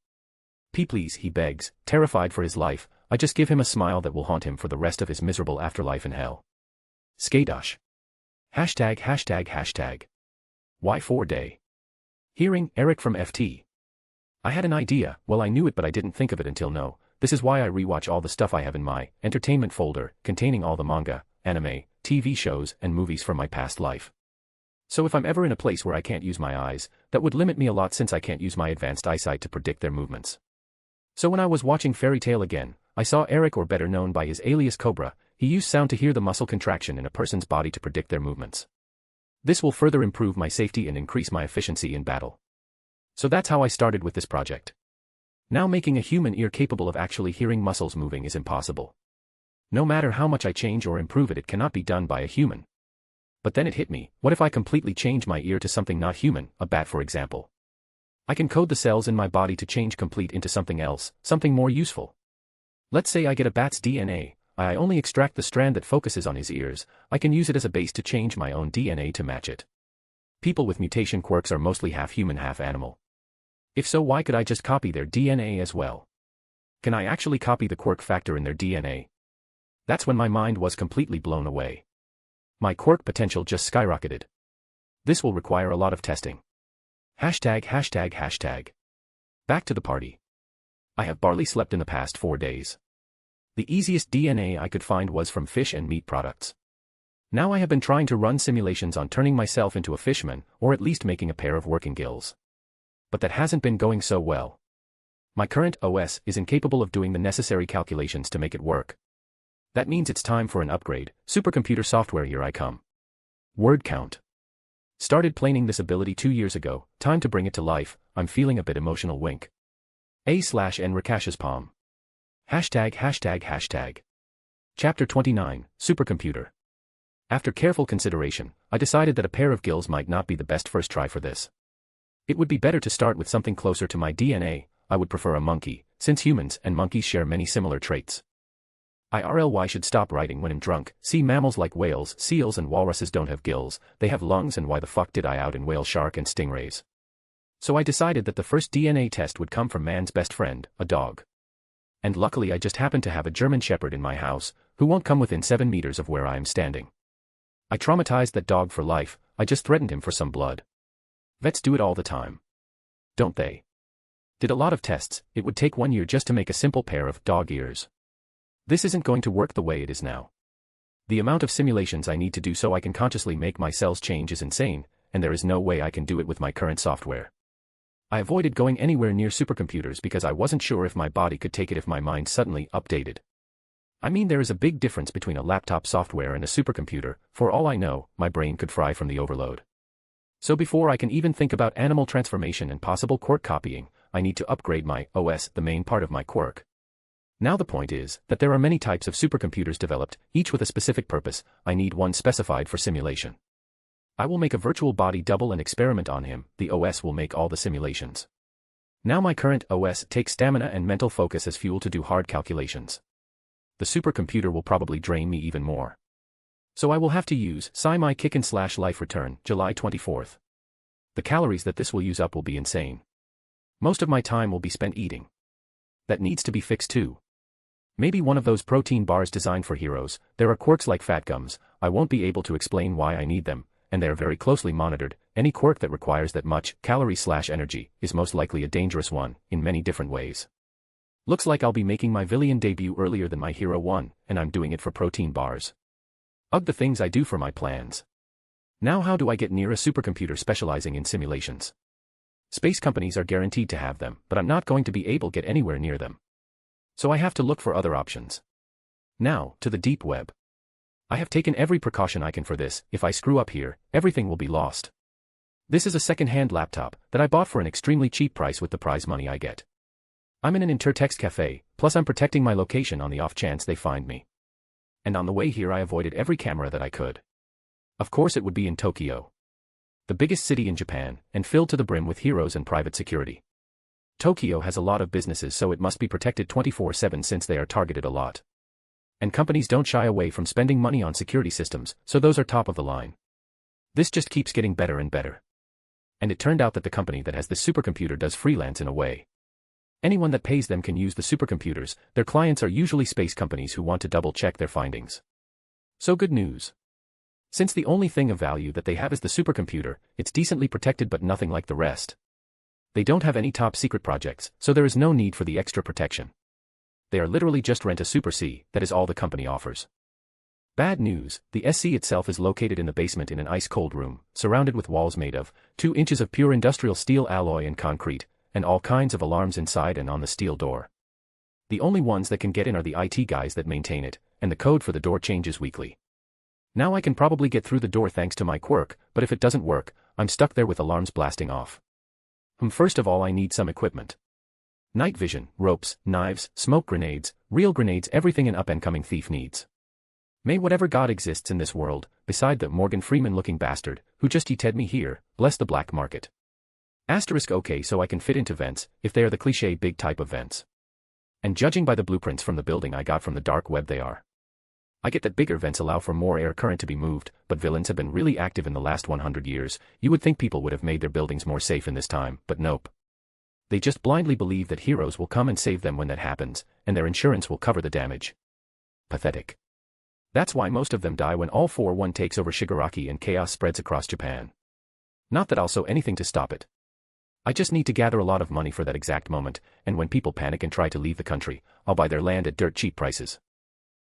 Please," he begs, terrified for his life. I just give him a smile that will haunt him for the rest of his miserable afterlife in hell. Skadosh. ####. Why 4-day? Hearing, Eric from FT. I had an idea, well, I knew it, but I didn't think of it until now. This is why I rewatch all the stuff I have in my entertainment folder, containing all the manga, anime, TV shows, and movies from my past life. So if I'm ever in a place where I can't use my eyes, that would limit me a lot since I can't use my advanced eyesight to predict their movements. So when I was watching Fairy Tail again, I saw Eric, or better known by his alias Cobra. He used sound to hear the muscle contraction in a person's body to predict their movements. This will further improve my safety and increase my efficiency in battle. So that's how I started with this project. Now making a human ear capable of actually hearing muscles moving is impossible. No matter how much I change or improve it, it cannot be done by a human. But then it hit me, what if I completely change my ear to something not human, a bat for example? I can code the cells in my body to change complete into something else, something more useful. Let's say I get a bat's DNA, I only extract the strand that focuses on his ears. I can use it as a base to change my own DNA to match it. People with mutation quirks are mostly half human, half animal. If so, why could I just copy their DNA as well? Can I actually copy the quirk factor in their DNA? That's when my mind was completely blown away. My quirk potential just skyrocketed. This will require a lot of testing. ###. Back to the party. I have barely slept in the past 4 days. The easiest DNA I could find was from fish and meat products. Now I have been trying to run simulations on turning myself into a fishman, or at least making a pair of working gills. But that hasn't been going so well. My current OS is incapable of doing the necessary calculations to make it work. That means it's time for an upgrade. Supercomputer software, here I come. Word count. Started planning this ability 2 years ago, time to bring it to life. I'm feeling a bit emotional, wink. /N Rakash's palm. ###. Chapter 29, Supercomputer. After careful consideration, I decided that a pair of gills might not be the best first try for this. It would be better to start with something closer to my DNA. I would prefer a monkey, since humans and monkeys share many similar traits. IRLY should stop writing when I'm drunk. See, mammals like whales, seals and walruses don't have gills, they have lungs, and why the fuck did I out in whale shark and stingrays? So I decided that the first DNA test would come from man's best friend, a dog. And luckily I just happened to have a German Shepherd in my house, who won't come within 7 meters of where I am standing. I traumatized that dog for life. I just threatened him for some blood. Vets do it all the time. Don't they? Did a lot of tests. It would take 1 year just to make a simple pair of dog ears. This isn't going to work the way it is now. The amount of simulations I need to do so I can consciously make my cells change is insane, and there is no way I can do it with my current software. I avoided going anywhere near supercomputers because I wasn't sure if my body could take it if my mind suddenly updated. I mean, there is a big difference between a laptop software and a supercomputer. For all I know, my brain could fry from the overload. So before I can even think about animal transformation and possible quirk copying, I need to upgrade my OS, the main part of my quirk. Now the point is that there are many types of supercomputers developed, each with a specific purpose. I need one specified for simulation. I will make a virtual body double and experiment on him. The OS will make all the simulations. Now my current OS takes stamina and mental focus as fuel to do hard calculations. The supercomputer will probably drain me even more. So I will have to use my Kickin' / Life Return, July 24th. The calories that this will use up will be insane. Most of my time will be spent eating. That needs to be fixed too. Maybe one of those protein bars designed for heroes. There are quirks like fat gums. I won't be able to explain why I need them, and they are very closely monitored. any quirk that requires that much calorie/energy is most likely a dangerous one, in many different ways. Looks like I'll be making my villain debut earlier than my hero one, and I'm doing it for protein bars. Ugh, the things I do for my plans. Now how do I get near a supercomputer specializing in simulations? Space companies are guaranteed to have them, but I'm not going to be able to get anywhere near them. So I have to look for other options. Now, to the deep web. I have taken every precaution I can for this. If I screw up here, everything will be lost. This is a second-hand laptop that I bought for an extremely cheap price with the prize money I get. I'm in an intertext cafe, plus I'm protecting my location on the off chance they find me. And on the way here I avoided every camera that I could. Of course it would be in Tokyo, the biggest city in Japan, and filled to the brim with heroes and private security. Tokyo has a lot of businesses, so it must be protected 24/7 since they are targeted a lot. And companies don't shy away from spending money on security systems, so those are top of the line. This just keeps getting better and better. And it turned out that the company that has this supercomputer does freelance in a way. Anyone that pays them can use the supercomputers. Their clients are usually space companies who want to double-check their findings. So good news. Since the only thing of value that they have is the supercomputer, it's decently protected but nothing like the rest. They don't have any top-secret projects, so there is no need for the extra protection. They are literally just rent a Super C, that is all the company offers. Bad news, the SC itself is located in the basement in an ice-cold room, surrounded with walls made of 2 inches of pure industrial steel alloy and concrete, and all kinds of alarms inside and on the steel door. The only ones that can get in are the IT guys that maintain it, and the code for the door changes weekly. Now I can probably get through the door thanks to my quirk, but if it doesn't work, I'm stuck there with alarms blasting off. First of all I need some equipment. Night vision, ropes, knives, smoke grenades, real grenades, everything an up-and-coming thief needs. May whatever god exists in this world, beside the Morgan Freeman-looking bastard, who just yeeted me here, bless the black market. Okay, so I can fit into vents, if they are the cliché big type of vents. And judging by the blueprints from the building I got from the dark web they are. I get that bigger vents allow for more air current to be moved, but villains have been really active in the last 100 years. You would think people would have made their buildings more safe in this time, but nope. They just blindly believe that heroes will come and save them when that happens, and their insurance will cover the damage. Pathetic. That's why most of them die when All For One takes over Shigaraki and chaos spreads across Japan. Not that I'll do anything to stop it. I just need to gather a lot of money for that exact moment, and when people panic and try to leave the country, I'll buy their land at dirt cheap prices.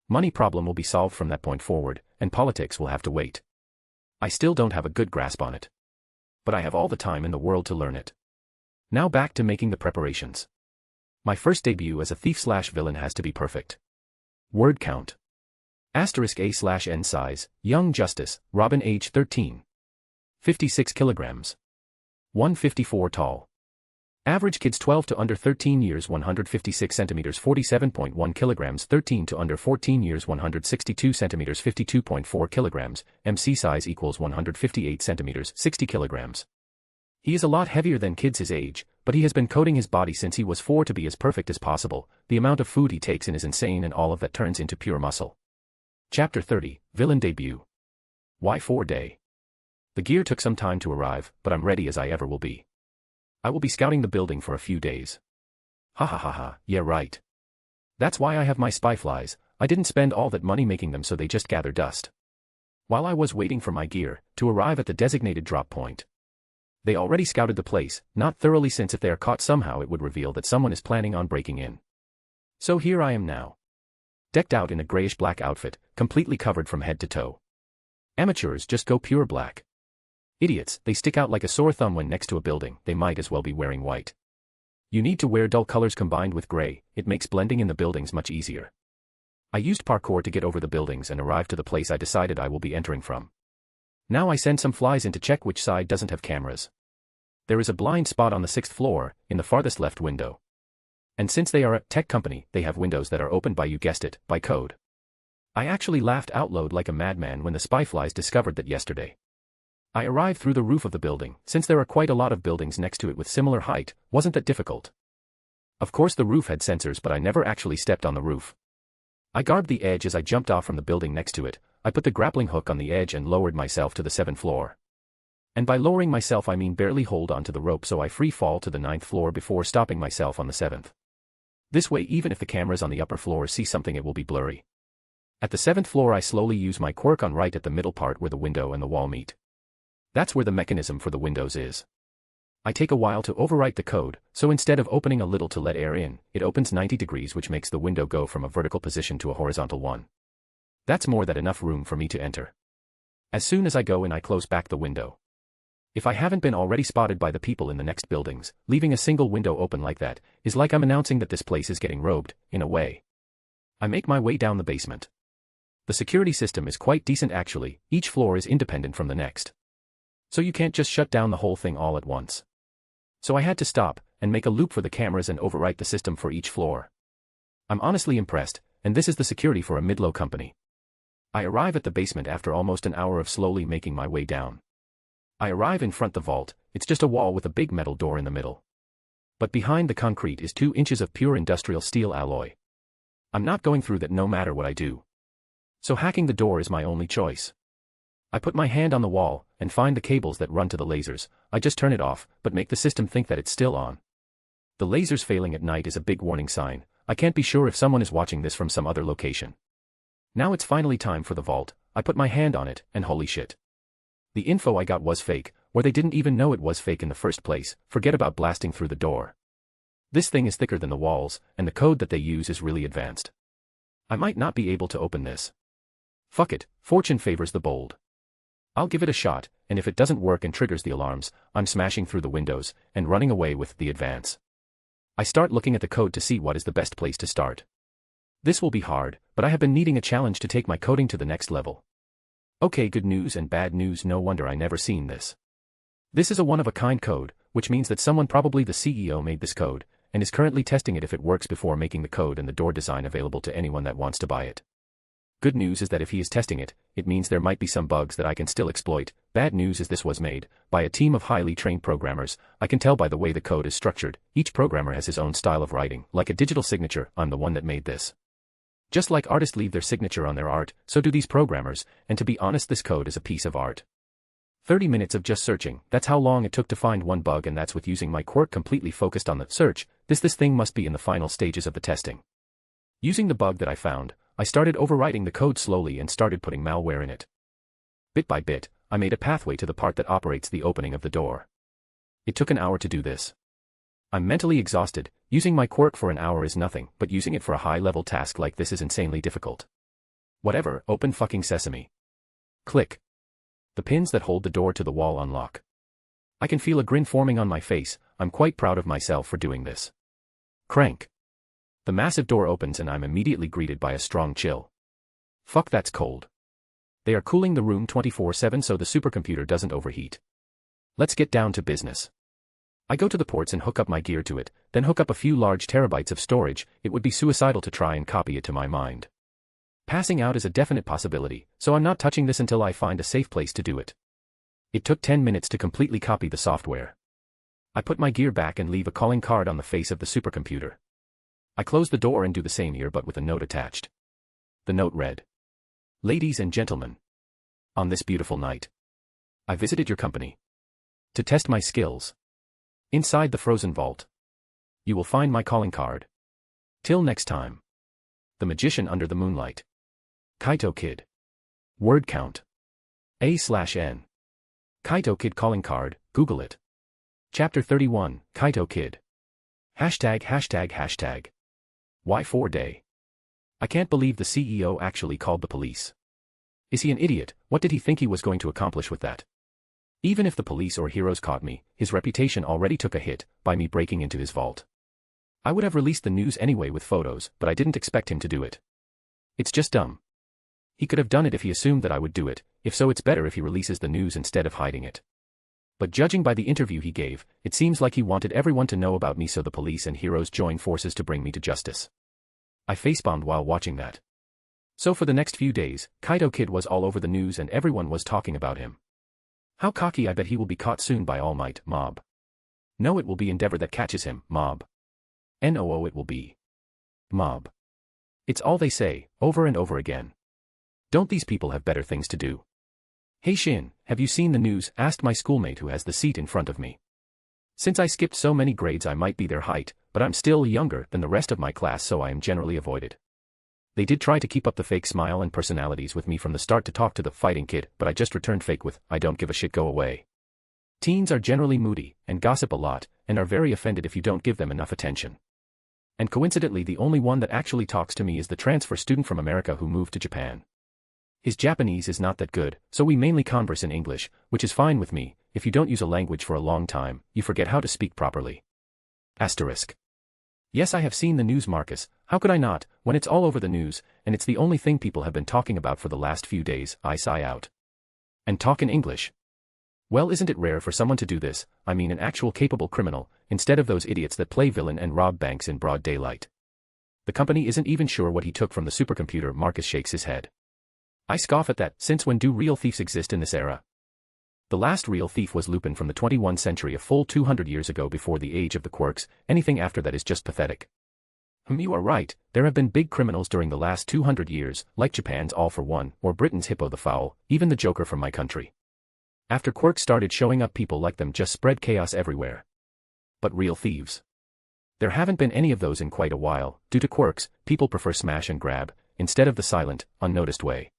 Money problem will be solved from that point forward, and politics will have to wait. I still don't have a good grasp on it. But I have all the time in the world to learn it. Now back to making the preparations. My first debut as a thief/villain has to be perfect. Word count. *A/N size, Young Justice, Robin age 13. 56 kilograms. 154 tall. Average kids 12 to under 13 years 156 centimeters 47.1 kilograms 13 to under 14 years 162 centimeters 52.4 kilograms, MC size equals 158 centimeters 60 kilograms. He is a lot heavier than kids his age, but he has been coating his body since he was 4 to be as perfect as possible. The amount of food he takes in is insane and all of that turns into pure muscle. Chapter 30, Villain Debut. Why 4 day? The gear took some time to arrive, but I'm ready as I ever will be. I will be scouting the building for a few days. Ha ha ha ha, yeah right. That's why I have my spy flies. I didn't spend all that money making them so they just gather dust. While I was waiting for my gear to arrive at the designated drop point. They already scouted the place, not thoroughly since if they are caught somehow it would reveal that someone is planning on breaking in. So here I am now. Decked out in a grayish-black outfit, completely covered from head to toe. Amateurs just go pure black. Idiots, they stick out like a sore thumb when next to a building, they might as well be wearing white. You need to wear dull colors combined with gray, it makes blending in the buildings much easier. I used parkour to get over the buildings and arrive to the place I decided I will be entering from. Now I send some flies in to check which side doesn't have cameras. There is a blind spot on the 6th floor, in the farthest left window. And since they are a tech company, they have windows that are opened by, you guessed it, by code. I actually laughed out loud like a madman when the spy flies discovered that yesterday. I arrived through the roof of the building, since there are quite a lot of buildings next to it with similar height, wasn't that difficult. Of course the roof had sensors but I never actually stepped on the roof. I garbed the edge as I jumped off from the building next to it, I put the grappling hook on the edge and lowered myself to the 7th floor. And by lowering myself I mean barely hold onto the rope so I free fall to the 9th floor before stopping myself on the 7th. This way even if the cameras on the upper floor see something it will be blurry. At the 7th floor I slowly use my quirk on right at the middle part where the window and the wall meet. That's where the mechanism for the windows is. I take a while to overwrite the code, so instead of opening a little to let air in, it opens 90 degrees, which makes the window go from a vertical position to a horizontal one. That's more than enough room for me to enter. As soon as I go in, I close back the window. If I haven't been already spotted by the people in the next buildings, leaving a single window open like that is like I'm announcing that this place is getting robbed, in a way. I make my way down the basement. The security system is quite decent actually, each floor is independent from the next. So you can't just shut down the whole thing all at once. So I had to stop, and make a loop for the cameras and overwrite the system for each floor. I'm honestly impressed, and this is the security for a mid-low company. I arrive at the basement after almost an hour of slowly making my way down. I arrive in front the vault, it's just a wall with a big metal door in the middle. But behind the concrete is 2 inches of pure industrial steel alloy. I'm not going through that no matter what I do. So hacking the door is my only choice. I put my hand on the wall, and find the cables that run to the lasers. I just turn it off, but make the system think that it's still on. The lasers failing at night is a big warning sign. I can't be sure if someone is watching this from some other location. Now it's finally time for the vault. I put my hand on it, and holy shit. The info I got was fake, or they didn't even know it was fake in the first place. Forget about blasting through the door. This thing is thicker than the walls, and the code that they use is really advanced. I might not be able to open this. Fuck it, fortune favors the bold. I'll give it a shot, and if it doesn't work and triggers the alarms, I'm smashing through the windows, and running away with the advance. I start looking at the code to see what is the best place to start. This will be hard, but I have been needing a challenge to take my coding to the next level. Okay, good news and bad news, no wonder I never seen this. This is a one-of-a-kind code, which means that someone, probably the CEO, made this code, and is currently testing it if it works before making the code and the door design available to anyone that wants to buy it. Good news is that if he is testing it, it means there might be some bugs that I can still exploit. Bad news is this was made by a team of highly trained programmers. I can tell by the way the code is structured. Each programmer has his own style of writing, like a digital signature. I'm the one that made this. Just like artists leave their signature on their art, so do these programmers, and to be honest, this code is a piece of art. 30 minutes of just searching, that's how long it took to find one bug, and that's with using my Quirk completely focused on the search. This thing must be in the final stages of the testing. Using the bug that I found, I started overwriting the code slowly and started putting malware in it. Bit by bit, I made a pathway to the part that operates the opening of the door. It took an hour to do this. I'm mentally exhausted. Using my Quirk for an hour is nothing, but using it for a high-level task like this is insanely difficult. Whatever, open fucking sesame. Click. The pins that hold the door to the wall unlock. I can feel a grin forming on my face. I'm quite proud of myself for doing this. Crank. The massive door opens and I'm immediately greeted by a strong chill. Fuck, that's cold. They are cooling the room 24/7 so the supercomputer doesn't overheat. Let's get down to business. I go to the ports and hook up my gear to it, then hook up a few large terabytes of storage. It would be suicidal to try and copy it to my mind. Passing out is a definite possibility, so I'm not touching this until I find a safe place to do it. It took 10 minutes to completely copy the software. I put my gear back and leave a calling card on the face of the supercomputer. I close the door and do the same here but with a note attached. The note read: Ladies and gentlemen, on this beautiful night, I visited your company to test my skills. Inside the frozen vault, you will find my calling card. Till next time. The Magician under the Moonlight. Kaito Kid. Word count: A/N. Kaito Kid calling card, Google it. Chapter 31, Kaito Kid. ####. Why 4-day? I can't believe the CEO actually called the police. Is he an idiot? What did he think he was going to accomplish with that? Even if the police or heroes caught me, his reputation already took a hit by me breaking into his vault. I would have released the news anyway with photos, but I didn't expect him to do it. It's just dumb. He could have done it if he assumed that I would do it. If so, it's better if he releases the news instead of hiding it. But judging by the interview he gave, it seems like he wanted everyone to know about me so the police and heroes join forces to bring me to justice. I facepalmed while watching that. So for the next few days, Kaito Kid was all over the news and everyone was talking about him. How cocky! I bet he will be caught soon by All Might, mob. No, it will be Endeavor that catches him, mob. No, it will be mob. It's all they say, over and over again. Don't these people have better things to do? Hey Shin, have you seen the news? Asked my schoolmate who has the seat in front of me. Since I skipped so many grades I might be their height, but I'm still younger than the rest of my class so I am generally avoided. They did try to keep up the fake smile and personalities with me from the start to talk to the fighting kid, but I just returned fake with, I don't give a shit, go away. Teens are generally moody, and gossip a lot, and are very offended if you don't give them enough attention. And coincidentally the only one that actually talks to me is the transfer student from America who moved to Japan. His Japanese is not that good, so we mainly converse in English, which is fine with me. If you don't use a language for a long time, you forget how to speak properly. Asterisk. Yes, I have seen the news, Marcus. How could I not, when it's all over the news, and it's the only thing people have been talking about for the last few days? I sigh out. And talk in English. Well, isn't it rare for someone to do this, I mean an actual capable criminal, instead of those idiots that play villain and rob banks in broad daylight? The company isn't even sure what he took from the supercomputer. Marcus shakes his head. I scoff at that. Since when do real thieves exist in this era? The last real thief was Lupin from the 21st century, a full 200 years ago, before the age of the Quirks. Anything after that is just pathetic. You are right, there have been big criminals during the last 200 years, like Japan's All for One, or Britain's Hippo the Fowl, even the Joker from my country. After Quirk started showing up, people like them just spread chaos everywhere. But real thieves? There haven't been any of those in quite a while. Due to Quirks, people prefer smash and grab, instead of the silent, unnoticed way.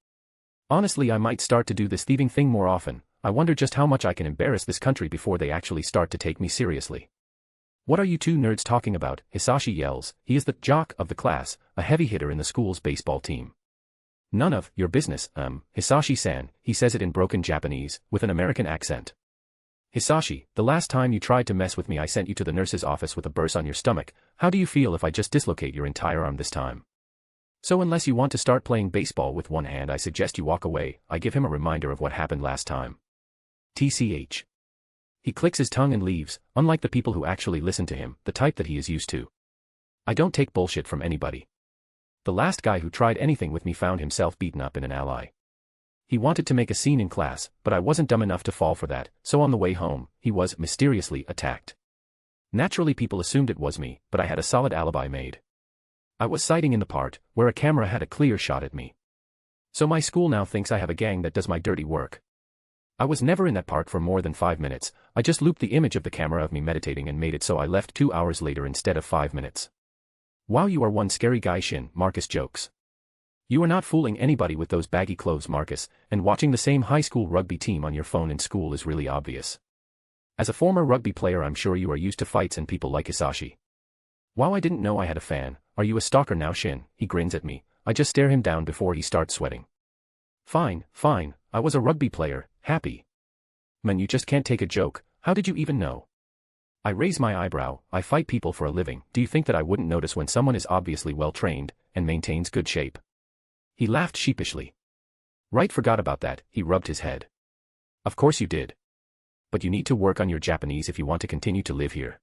Honestly, I might start to do this thieving thing more often. I wonder just how much I can embarrass this country before they actually start to take me seriously. What are you two nerds talking about? Hisashi yells. He is the jock of the class, a heavy hitter in the school's baseball team. None of your business, Hisashi-san, he says it in broken Japanese, with an American accent. Hisashi, the last time you tried to mess with me I sent you to the nurse's office with a burst on your stomach. How do you feel if I just dislocate your entire arm this time? So unless you want to start playing baseball with one hand, I suggest you walk away. I give him a reminder of what happened last time. TCH. He clicks his tongue and leaves, unlike the people who actually listen to him, the type that he is used to. I don't take bullshit from anybody. The last guy who tried anything with me found himself beaten up in an ally. He wanted to make a scene in class, but I wasn't dumb enough to fall for that, so on the way home, he was mysteriously attacked. Naturally people assumed it was me, but I had a solid alibi made. I was sighting in the part where a camera had a clear shot at me. So my school now thinks I have a gang that does my dirty work. I was never in that part for more than 5 minutes. I just looped the image of the camera of me meditating and made it so I left 2 hours later instead of 5 minutes. Wow, you are one scary guy, Shin, Marcus jokes. You are not fooling anybody with those baggy clothes, Marcus, and watching the same high school rugby team on your phone in school is really obvious. As a former rugby player, I'm sure you are used to fights and people like Hisashi. Wow, I didn't know I had a fan. Are you a stalker now, Shin? He grins at me. I just stare him down before he starts sweating. Fine, fine, I was a rugby player, happy. Man, you just can't take a joke. How did you even know? I raise my eyebrow. I fight people for a living. Do you think that I wouldn't notice when someone is obviously well-trained and maintains good shape? He laughed sheepishly. Right, forgot about that. He rubbed his head. Of course you did. But you need to work on your Japanese if you want to continue to live here.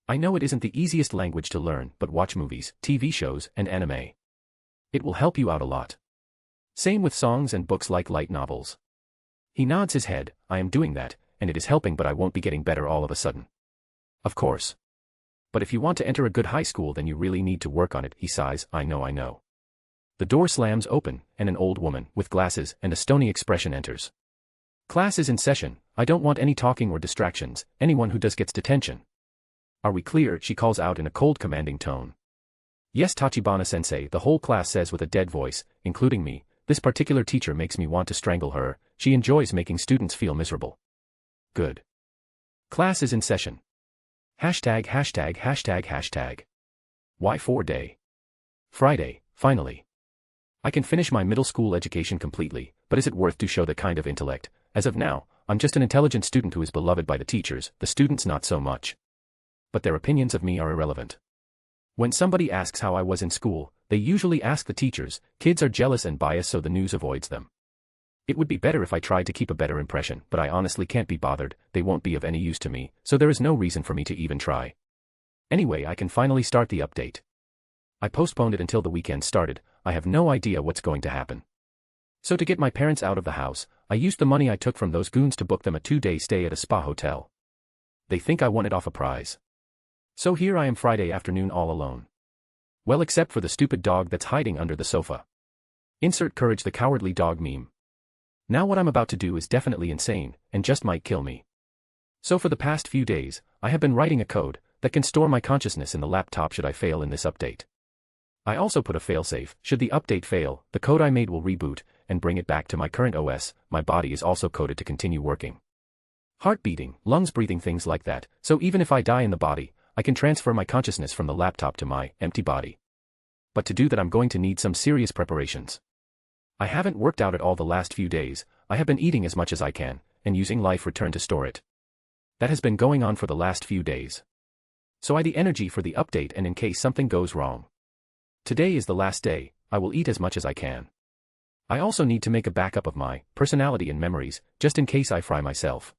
I know it isn't the easiest language to learn, but watch movies, TV shows, and anime. It will help you out a lot. Same with songs and books like light novels. He nods his head. I am doing that, and it is helping, but I won't be getting better all of a sudden. Of course. But if you want to enter a good high school, then you really need to work on it. He sighs. I know. The door slams open, and an old woman, with glasses and a stony expression enters. Class is in session. I don't want any talking or distractions. Anyone who does gets detention. Are we clear? She calls out in a cold, commanding tone. Yes, Tachibana-sensei, the whole class says with a dead voice, including me. This particular teacher makes me want to strangle her. She enjoys making students feel miserable. Good. Class is in session. Hashtag. Why 4-day? Friday, finally. I can finish my middle school education completely, but is it worth to show that kind of intellect? As of now, I'm just an intelligent student who is beloved by the teachers, the students not so much. But their opinions of me are irrelevant. When somebody asks how I was in school, they usually ask the teachers. Kids are jealous and biased, so the news avoids them. It would be better if I tried to keep a better impression, but I honestly can't be bothered. They won't be of any use to me, so there is no reason for me to even try. Anyway, I can finally start the update. I postponed it until the weekend started. I have no idea what's going to happen. So to get my parents out of the house, I used the money I took from those goons to book them a 2-day stay at a spa hotel. They think I won it off a prize. So here I am Friday afternoon all alone. Well, except for the stupid dog that's hiding under the sofa. Insert Courage the Cowardly Dog meme. Now what I'm about to do is definitely insane, and just might kill me. So for the past few days, I have been writing a code that can store my consciousness in the laptop should I fail in this update. I also put a failsafe. Should the update fail, the code I made will reboot and bring it back to my current OS. My body is also coded to continue working. Heart beating, lungs breathing, things like that, so even if I die in the body, I can transfer my consciousness from the laptop to my empty body. But to do that I'm going to need some serious preparations. I haven't worked out at all the last few days. I have been eating as much as I can, and using life return to store it. That has been going on for the last few days. So I the energy for the update and in case something goes wrong. Today is the last day, I will eat as much as I can. I also need to make a backup of my personality and memories, just in case I fry myself.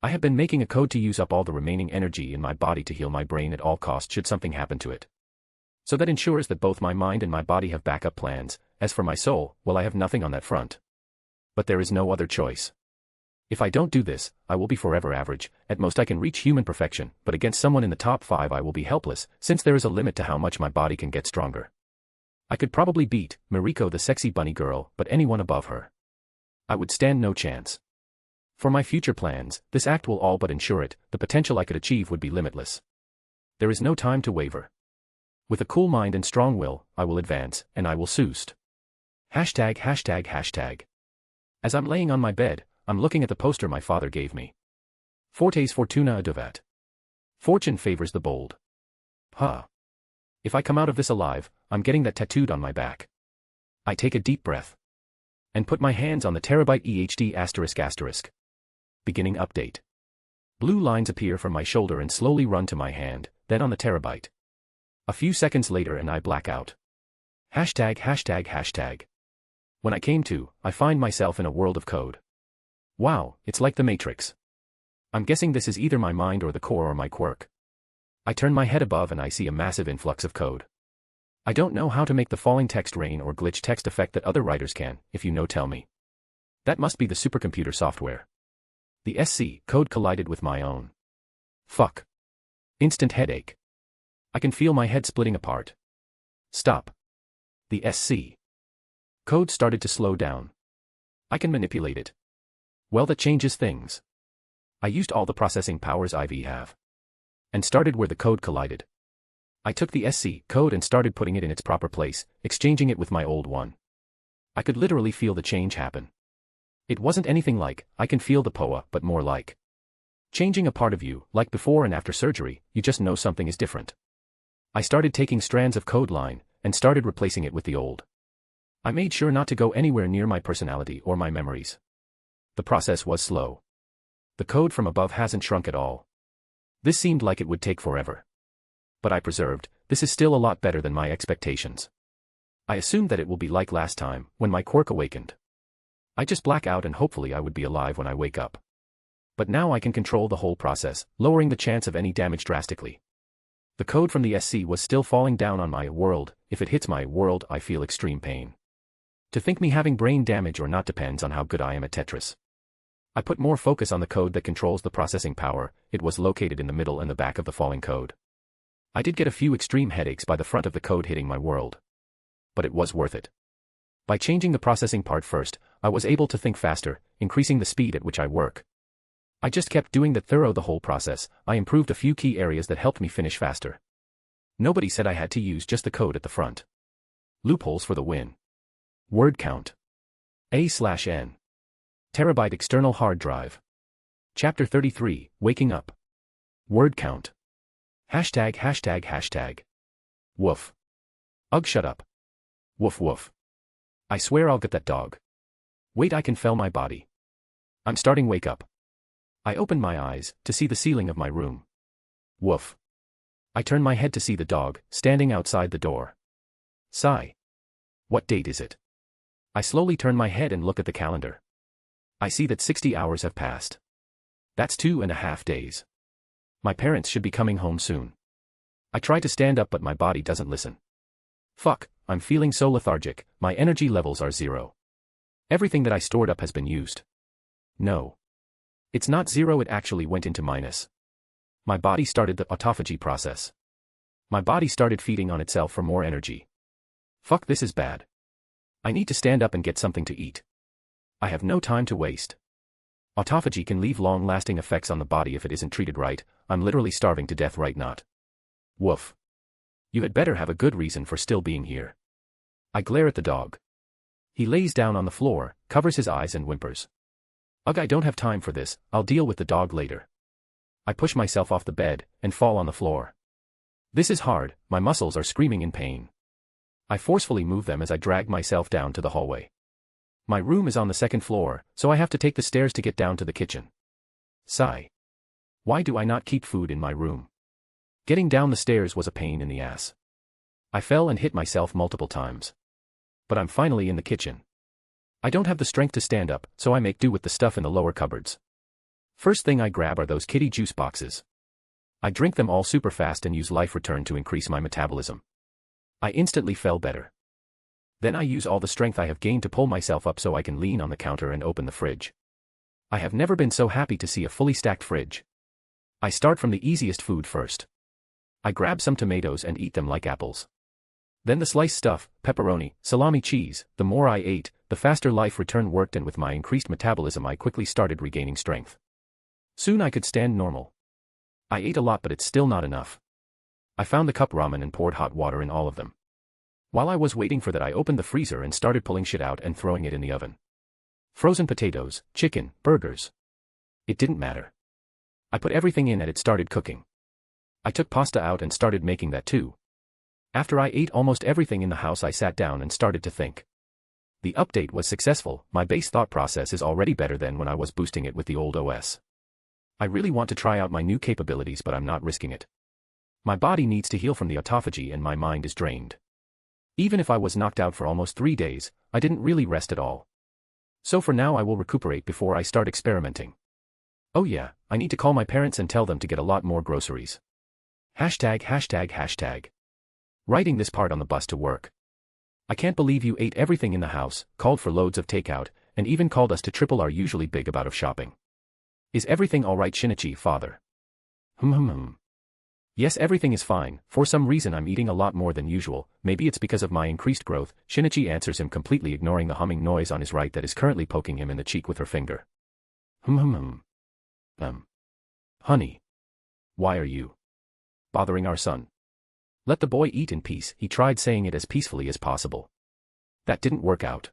I have been making a code to use up all the remaining energy in my body to heal my brain at all costs should something happen to it. So that ensures that both my mind and my body have backup plans. As for my soul, well, I have nothing on that front. But there is no other choice. If I don't do this, I will be forever average. At most I can reach human perfection, but against someone in the top 5 I will be helpless, since there is a limit to how much my body can get stronger. I could probably beat Mariko the sexy bunny girl, but anyone above her, I would stand no chance. For my future plans, this act will all but ensure it. The potential I could achieve would be limitless. There is no time to waver. With a cool mind and strong will, I will advance, and I will soust. ####. As I'm laying on my bed, I'm looking at the poster my father gave me. Fortes Fortuna Aduvat. Fortune favors the bold. If I come out of this alive, I'm getting that tattooed on my back. I take a deep breath. And put my hands on the terabyte EHD***. Beginning update. Blue lines appear from my shoulder and slowly run to my hand, then on the terabyte. A few seconds later and I black out. ####. When I came to, I find myself in a world of code. Wow, it's like the Matrix. I'm guessing this is either my mind or the core or my quirk. I turn my head above and I see a massive influx of code. I don't know how to make the falling text rain or glitch text effect that other writers can. If you know, tell me. That must be the supercomputer software. The SC code collided with my own. Fuck. Instant headache. I can feel my head splitting apart. Stop. The SC code started to slow down. I can manipulate it. Well, that changes things. I used all the processing powers I have. And started where the code collided. I took the SC code and started putting it in its proper place, exchanging it with my old one. I could literally feel the change happen. It wasn't anything like, I can feel the POA, but more like changing a part of you, like before and after surgery, you just know something is different. I started taking strands of code line, and started replacing it with the old. I made sure not to go anywhere near my personality or my memories. The process was slow. The code from above hasn't shrunk at all. This seemed like it would take forever. But I preserved, this is still a lot better than my expectations. I assumed that it will be like last time, when my quirk awakened. I just black out and hopefully I would be alive when I wake up. But now I can control the whole process, lowering the chance of any damage drastically. The code from the SC was still falling down on my world. If it hits my world, I feel extreme pain. To think me having brain damage or not depends on how good I am at Tetris. I put more focus on the code that controls the processing power. It was located in the middle and the back of the falling code. I did get a few extreme headaches by the front of the code hitting my world. But it was worth it. By changing the processing part first, I was able to think faster, increasing the speed at which I work. I just kept doing that thorough the whole process. I improved a few key areas that helped me finish faster. Nobody said I had to use just the code at the front. Loopholes for the win. Word count. A/N. Terabyte external hard drive. Chapter 33, Waking Up. Word count. ####. Woof. Ugh, shut up. Woof woof. I swear I'll get that dog. Wait, I can feel my body. I'm starting wake up. I open my eyes to see the ceiling of my room. Woof. I turn my head to see the dog standing outside the door. Sigh. What date is it? I slowly turn my head and look at the calendar. I see that 60 hours have passed. That's 2.5 days. My parents should be coming home soon. I try to stand up but my body doesn't listen. Fuck, I'm feeling so lethargic, my energy levels are 0. Everything that I stored up has been used. No. It's not 0, it actually went into minus. My body started the autophagy process. My body started feeding on itself for more energy. Fuck, this is bad. I need to stand up and get something to eat. I have no time to waste. Autophagy can leave long-lasting effects on the body if it isn't treated right. I'm literally starving to death right now. Woof. You had better have a good reason for still being here. I glare at the dog. He lays down on the floor, covers his eyes and whimpers. Ugh, I don't have time for this, I'll deal with the dog later. I push myself off the bed, and fall on the floor. This is hard, my muscles are screaming in pain. I forcefully move them as I drag myself down to the hallway. My room is on the second floor, so I have to take the stairs to get down to the kitchen. Sigh. Why do I not keep food in my room? Getting down the stairs was a pain in the ass. I fell and hit myself multiple times. But I'm finally in the kitchen. I don't have the strength to stand up, so I make do with the stuff in the lower cupboards. First thing I grab are those kitty juice boxes. I drink them all super fast and use Life Return to increase my metabolism. I instantly felt better. Then I use all the strength I have gained to pull myself up so I can lean on the counter and open the fridge. I have never been so happy to see a fully stacked fridge. I start from the easiest food first. I grab some tomatoes and eat them like apples. Then the sliced stuff, pepperoni, salami, cheese. The more I ate, the faster Life Return worked, and with my increased metabolism I quickly started regaining strength. Soon I could stand normal. I ate a lot, but it's still not enough. I found the cup ramen and poured hot water in all of them. While I was waiting for that, I opened the freezer and started pulling shit out and throwing it in the oven. Frozen potatoes, chicken, burgers. It didn't matter. I put everything in and it started cooking. I took pasta out and started making that too. After I ate almost everything in the house, I sat down and started to think. The update was successful. My base thought process is already better than when I was boosting it with the old OS. I really want to try out my new capabilities, but I'm not risking it. My body needs to heal from the autophagy and my mind is drained. Even if I was knocked out for almost 3 days, I didn't really rest at all. So for now I will recuperate before I start experimenting. Oh yeah, I need to call my parents and tell them to get a lot more groceries. ####. Writing this part on the bus to work. I can't believe you ate everything in the house, called for loads of takeout, and even called us to triple our usually big amount of shopping. Is everything alright, Shinichi, father? Yes, everything is fine. For some reason I'm eating a lot more than usual. Maybe it's because of my increased growth. Shinichi answers him, completely ignoring the humming noise on his right that is currently poking him in the cheek with her finger. Honey. Why are you bothering our son? Let the boy eat in peace. He tried saying it as peacefully as possible. That didn't work out.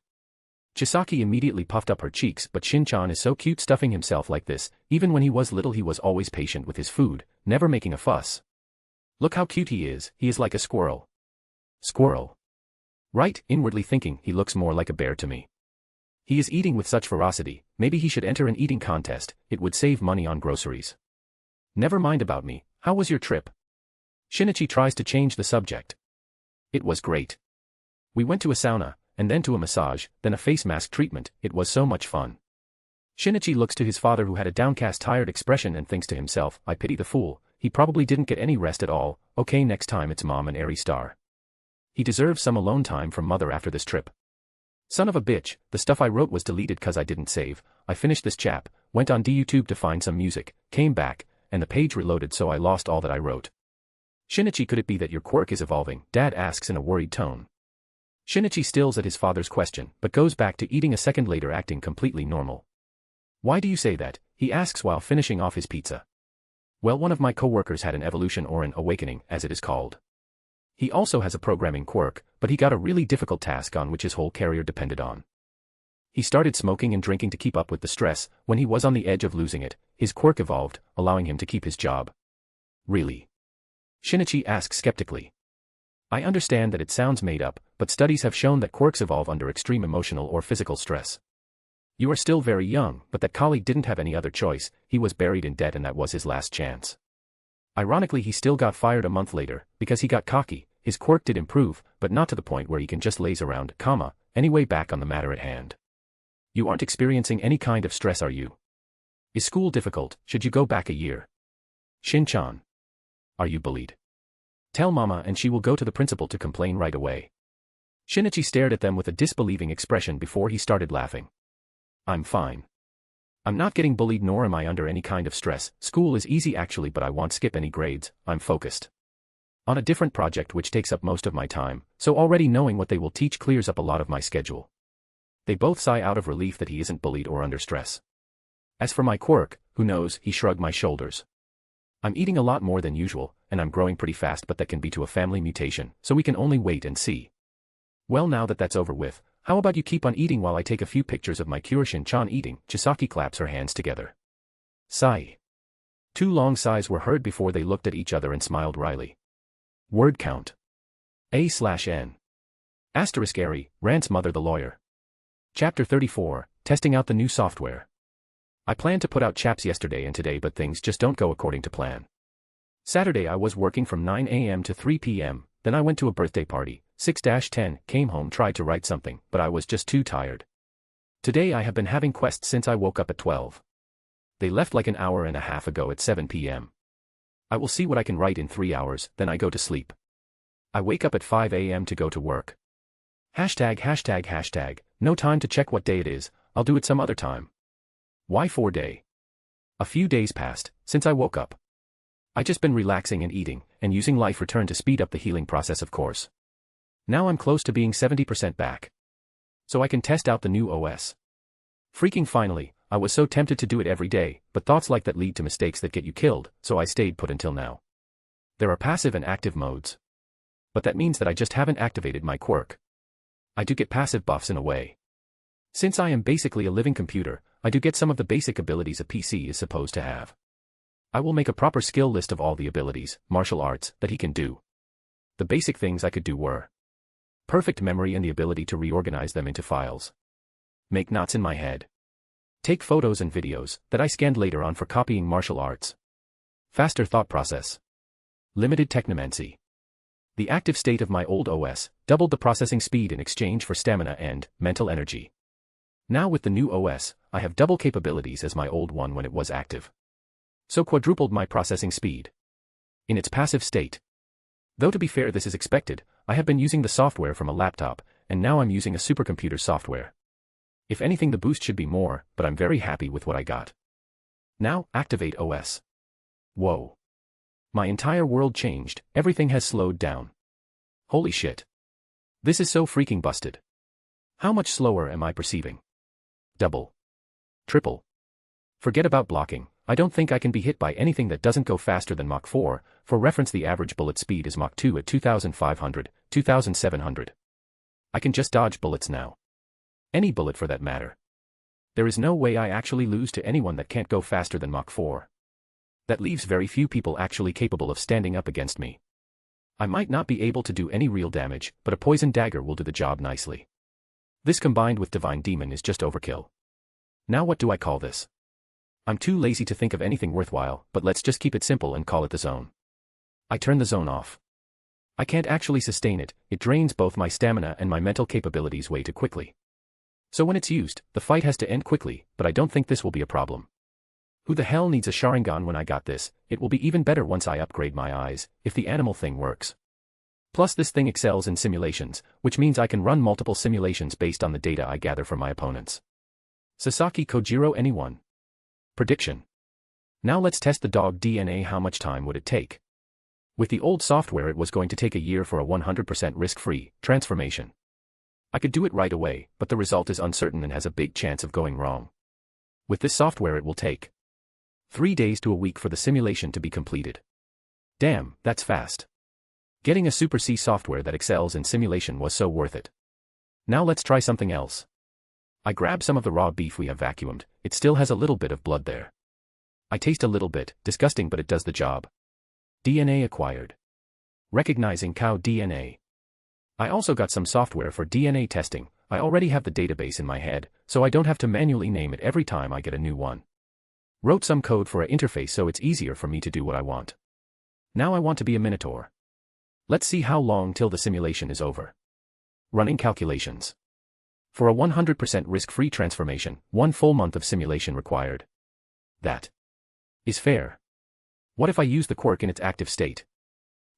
Chisaki immediately puffed up her cheeks, but Shin-chan is so cute stuffing himself like this. Even when he was little he was always patient with his food, never making a fuss. Look how cute he is like a squirrel. Squirrel. Right, inwardly thinking, he looks more like a bear to me. He is eating with such ferocity. Maybe he should enter an eating contest, it would save money on groceries. Never mind about me, how was your trip? Shinichi tries to change the subject. It was great. We went to a sauna, and then to a massage, then a face mask treatment. It was so much fun. Shinichi looks to his father, who had a downcast, tired expression, and thinks to himself, I pity the fool, he probably didn't get any rest at all. Okay, next time it's mom and Airy Star. He deserves some alone time from mother after this trip. Son of a bitch, the stuff I wrote was deleted cause I didn't save. I finished this chap, went on YouTube to find some music, came back, and the page reloaded, so I lost all that I wrote. Shinichi, could it be that your quirk is evolving? Dad asks in a worried tone. Shinichi stills at his father's question, but goes back to eating a second later, acting completely normal. Why do you say that? He asks while finishing off his pizza. Well, one of my co-workers had an evolution, or an awakening, as it is called. He also has a programming quirk, but he got a really difficult task on which his whole career depended on. He started smoking and drinking to keep up with the stress. When he was on the edge of losing it, his quirk evolved, allowing him to keep his job. Really? Shinichi asks skeptically. I understand that it sounds made up, but studies have shown that quirks evolve under extreme emotional or physical stress. You are still very young, but that colleague didn't have any other choice. He was buried in debt and that was his last chance. Ironically, he still got fired a month later, because he got cocky. His quirk did improve, but not to the point where he can just laze around, anyway, back on the matter at hand. You aren't experiencing any kind of stress, are you? Is school difficult? Should you go back a year? Shin-chan. Are you bullied? Tell mama and she will go to the principal to complain right away. Shinichi stared at them with a disbelieving expression before he started laughing. I'm fine. I'm not getting bullied, nor am I under any kind of stress. School is easy actually, but I won't skip any grades. I'm focused on a different project which takes up most of my time, so already knowing what they will teach clears up a lot of my schedule. They both sigh out of relief that he isn't bullied or under stress. As for my quirk, who knows, he shrugged my shoulders. I'm eating a lot more than usual, and I'm growing pretty fast, but that can be to a family mutation, so we can only wait and see. Well, now that that's over with, how about you keep on eating while I take a few pictures of my Kyoshi-chan eating? Chisaki claps her hands together. Sigh. 2 long sighs were heard before they looked at each other and smiled wryly. Word count. A/N. Asterisk Airy, Rant's mother the lawyer. Chapter 34, Testing out the new software. I planned to put out chaps yesterday and today, but things just don't go according to plan. Saturday I was working from 9 a.m. to 3 p.m., then I went to a birthday party, 6-10, came home, tried to write something, but I was just too tired. Today I have been having quests since I woke up at 12. They left like an hour and a half ago at 7 p.m. I will see what I can write in 3 hours, then I go to sleep. I wake up at 5 a.m. to go to work. ####, no time to check what day it is, I'll do it some other time. Why 4 day? A few days passed, since I woke up. I just been relaxing and eating, and using life return to speed up the healing process, of course. Now I'm close to being 70% back. So I can test out the new OS. Freaking finally, I was so tempted to do it every day, but thoughts like that lead to mistakes that get you killed, so I stayed put until now. There are passive and active modes. But that means that I just haven't activated my quirk. I do get passive buffs in a way. Since I am basically a living computer, I do get some of the basic abilities a PC is supposed to have. I will make a proper skill list of all the abilities, martial arts, that he can do. The basic things I could do were perfect memory and the ability to reorganize them into files. Make knots in my head. Take photos and videos that I scanned later on for copying martial arts. Faster thought process. Limited technomancy. The active state of my old OS doubled the processing speed in exchange for stamina and mental energy. Now with the new OS, I have double capabilities as my old one when it was active. So quadrupled my processing speed. In its passive state. Though to be fair, this is expected, I have been using the software from a laptop, and now I'm using a supercomputer software. If anything, the boost should be more, but I'm very happy with what I got. Now, activate OS. Whoa. My entire world changed, everything has slowed down. Holy shit. This is so freaking busted. How much slower am I perceiving? Double. Triple. Forget about blocking, I don't think I can be hit by anything that doesn't go faster than Mach 4, for reference the average bullet speed is Mach 2 at 2500, 2700. I can just dodge bullets now. Any bullet for that matter. There is no way I actually lose to anyone that can't go faster than Mach 4. That leaves very few people actually capable of standing up against me. I might not be able to do any real damage, but a poison dagger will do the job nicely. This combined with Divine Demon is just overkill. Now what do I call this? I'm too lazy to think of anything worthwhile, but let's just keep it simple and call it the zone. I turn the zone off. I can't actually sustain it, it drains both my stamina and my mental capabilities way too quickly. So when it's used, the fight has to end quickly, but I don't think this will be a problem. Who the hell needs a Sharingan when I got this? It will be even better once I upgrade my eyes, if the animal thing works. Plus this thing excels in simulations, which means I can run multiple simulations based on the data I gather from my opponents. Sasaki Kojiro, anyone? Prediction. Now let's test the dog DNA. How much time would it take? With the old software it was going to take a year for a 100% risk-free transformation. I could do it right away, but the result is uncertain and has a big chance of going wrong. With this software it will take 3 days to a week for the simulation to be completed. Damn, that's fast. Getting a Super C software that excels in simulation was so worth it. Now let's try something else. I grab some of the raw beef we have vacuumed, it still has a little bit of blood there. I taste a little bit, disgusting, but it does the job. DNA acquired. Recognizing cow DNA. I also got some software for DNA testing. I already have the database in my head, so I don't have to manually name it every time I get a new one. Wrote some code for an interface so it's easier for me to do what I want. Now I want to be a Minotaur. Let's see how long till the simulation is over. Running calculations. For a 100% risk-free transformation, 1 full month of simulation required. That is fair. What if I use the quirk in its active state?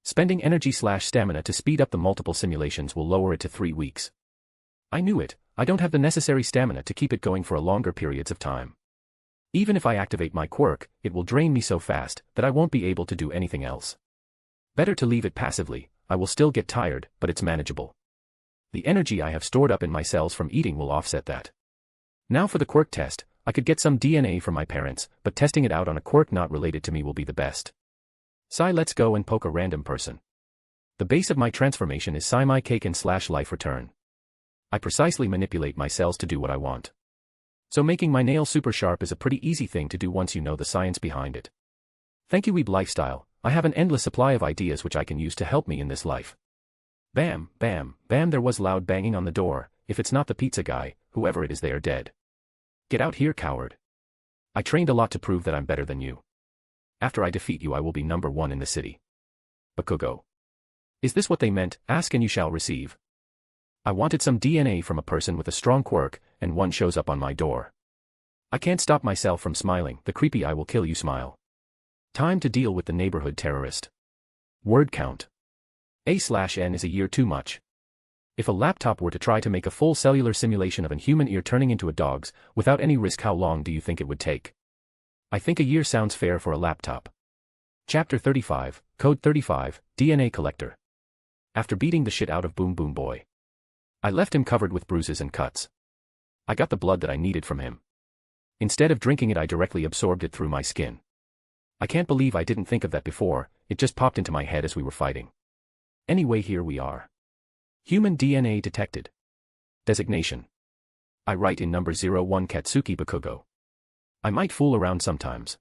Spending energy/stamina to speed up the multiple simulations will lower it to 3 weeks. I knew it, I don't have the necessary stamina to keep it going for a longer periods of time. Even if I activate my quirk, it will drain me so fast that I won't be able to do anything else. Better to leave it passively, I will still get tired, but it's manageable. The energy I have stored up in my cells from eating will offset that. Now for the quirk test, I could get some DNA from my parents, but testing it out on a quirk not related to me will be the best. Sigh, let's go and poke a random person. The base of my transformation is Sigh my cake and / life return. I precisely manipulate my cells to do what I want. So making my nail super sharp is a pretty easy thing to do once you know the science behind it. Thank you, Weeb Lifestyle. I have an endless supply of ideas which I can use to help me in this life. Bam, bam, bam, there was loud banging on the door. If it's not the pizza guy, whoever it is, they are dead. Get out here, coward. I trained a lot to prove that I'm better than you. After I defeat you, I will be number 1 in the city. Bakugo. Is this what they meant? Ask and you shall receive. I wanted some DNA from a person with a strong quirk, and one shows up on my door. I can't stop myself from smiling, the creepy I will kill you smile. Time to deal with the neighborhood terrorist. Word count. A/N is a year too much. If a laptop were to try to make a full cellular simulation of an human ear turning into a dog's, without any risk, how long do you think it would take? I think a year sounds fair for a laptop. Chapter 35, Code 35, DNA Collector. After beating the shit out of Boom Boom Boy, I left him covered with bruises and cuts. I got the blood that I needed from him. Instead of drinking it, I directly absorbed it through my skin. I can't believe I didn't think of that before, it just popped into my head as we were fighting. Anyway, here we are. Human DNA detected. Designation. I write in number 01 Katsuki Bakugo. I might fool around sometimes,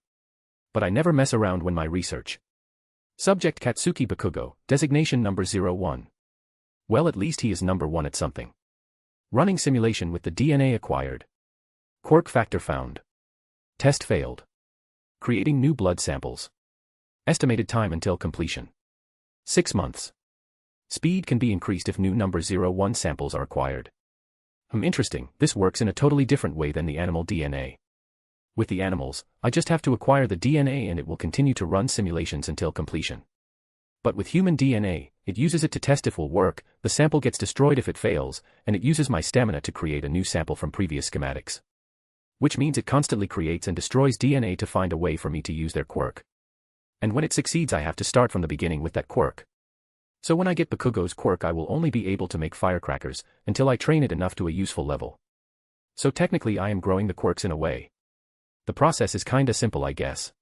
but I never mess around when my research. Subject Katsuki Bakugo, designation number 01. Well, at least he is number 1 at something. Running simulation with the DNA acquired. Quirk factor found. Test failed. Creating new blood samples. Estimated time until completion. 6 months. Speed can be increased if new number 01 samples are acquired. Interesting, this works in a totally different way than the animal DNA. With the animals, I just have to acquire the DNA and it will continue to run simulations until completion. But with human DNA, it uses it to test if it will work, the sample gets destroyed if it fails, and it uses my stamina to create a new sample from previous schematics. Which means it constantly creates and destroys DNA to find a way for me to use their quirk. And when it succeeds, I have to start from the beginning with that quirk. So when I get Bakugo's quirk, I will only be able to make firecrackers, until I train it enough to a useful level. So technically I am growing the quirks in a way. The process is kinda simple, I guess.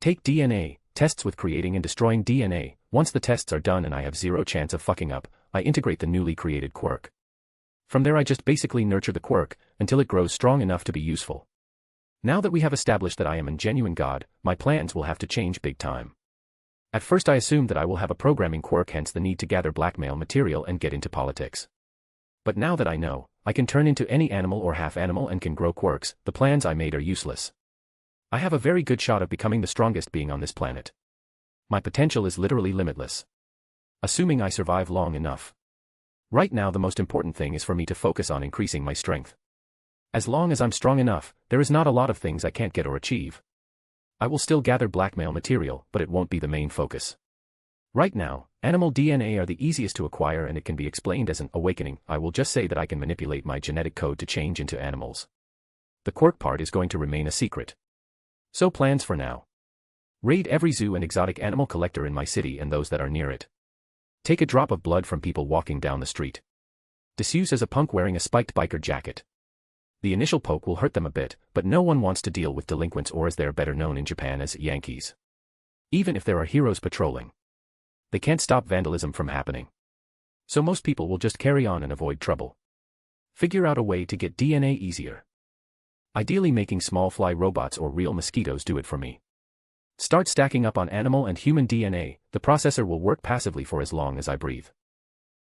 Take DNA, tests with creating and destroying DNA, once the tests are done and I have 0 chance of fucking up, I integrate the newly created quirk. From there I just basically nurture the quirk, until it grows strong enough to be useful. Now that we have established that I am a genuine god, my plans will have to change big time. At first I assumed that I will have a programming quirk, hence the need to gather blackmail material and get into politics. But now that I know, I can turn into any animal or half animal and can grow quirks, the plans I made are useless. I have a very good shot of becoming the strongest being on this planet. My potential is literally limitless. Assuming I survive long enough. Right now the most important thing is for me to focus on increasing my strength. As long as I'm strong enough, there is not a lot of things I can't get or achieve. I will still gather blackmail material, but it won't be the main focus. Right now, animal DNA are the easiest to acquire and it can be explained as an awakening. I will just say that I can manipulate my genetic code to change into animals. The quirk part is going to remain a secret. So plans for now. Raid every zoo and exotic animal collector in my city and those that are near it. Take a drop of blood from people walking down the street. Disuse as a punk wearing a spiked biker jacket. The initial poke will hurt them a bit, but no one wants to deal with delinquents, or as they are better known in Japan as Yankees. Even if there are heroes patrolling, they can't stop vandalism from happening. So most people will just carry on and avoid trouble. Figure out a way to get DNA easier. Ideally making small fly robots or real mosquitoes do it for me. Start stacking up on animal and human DNA, the processor will work passively for as long as I breathe.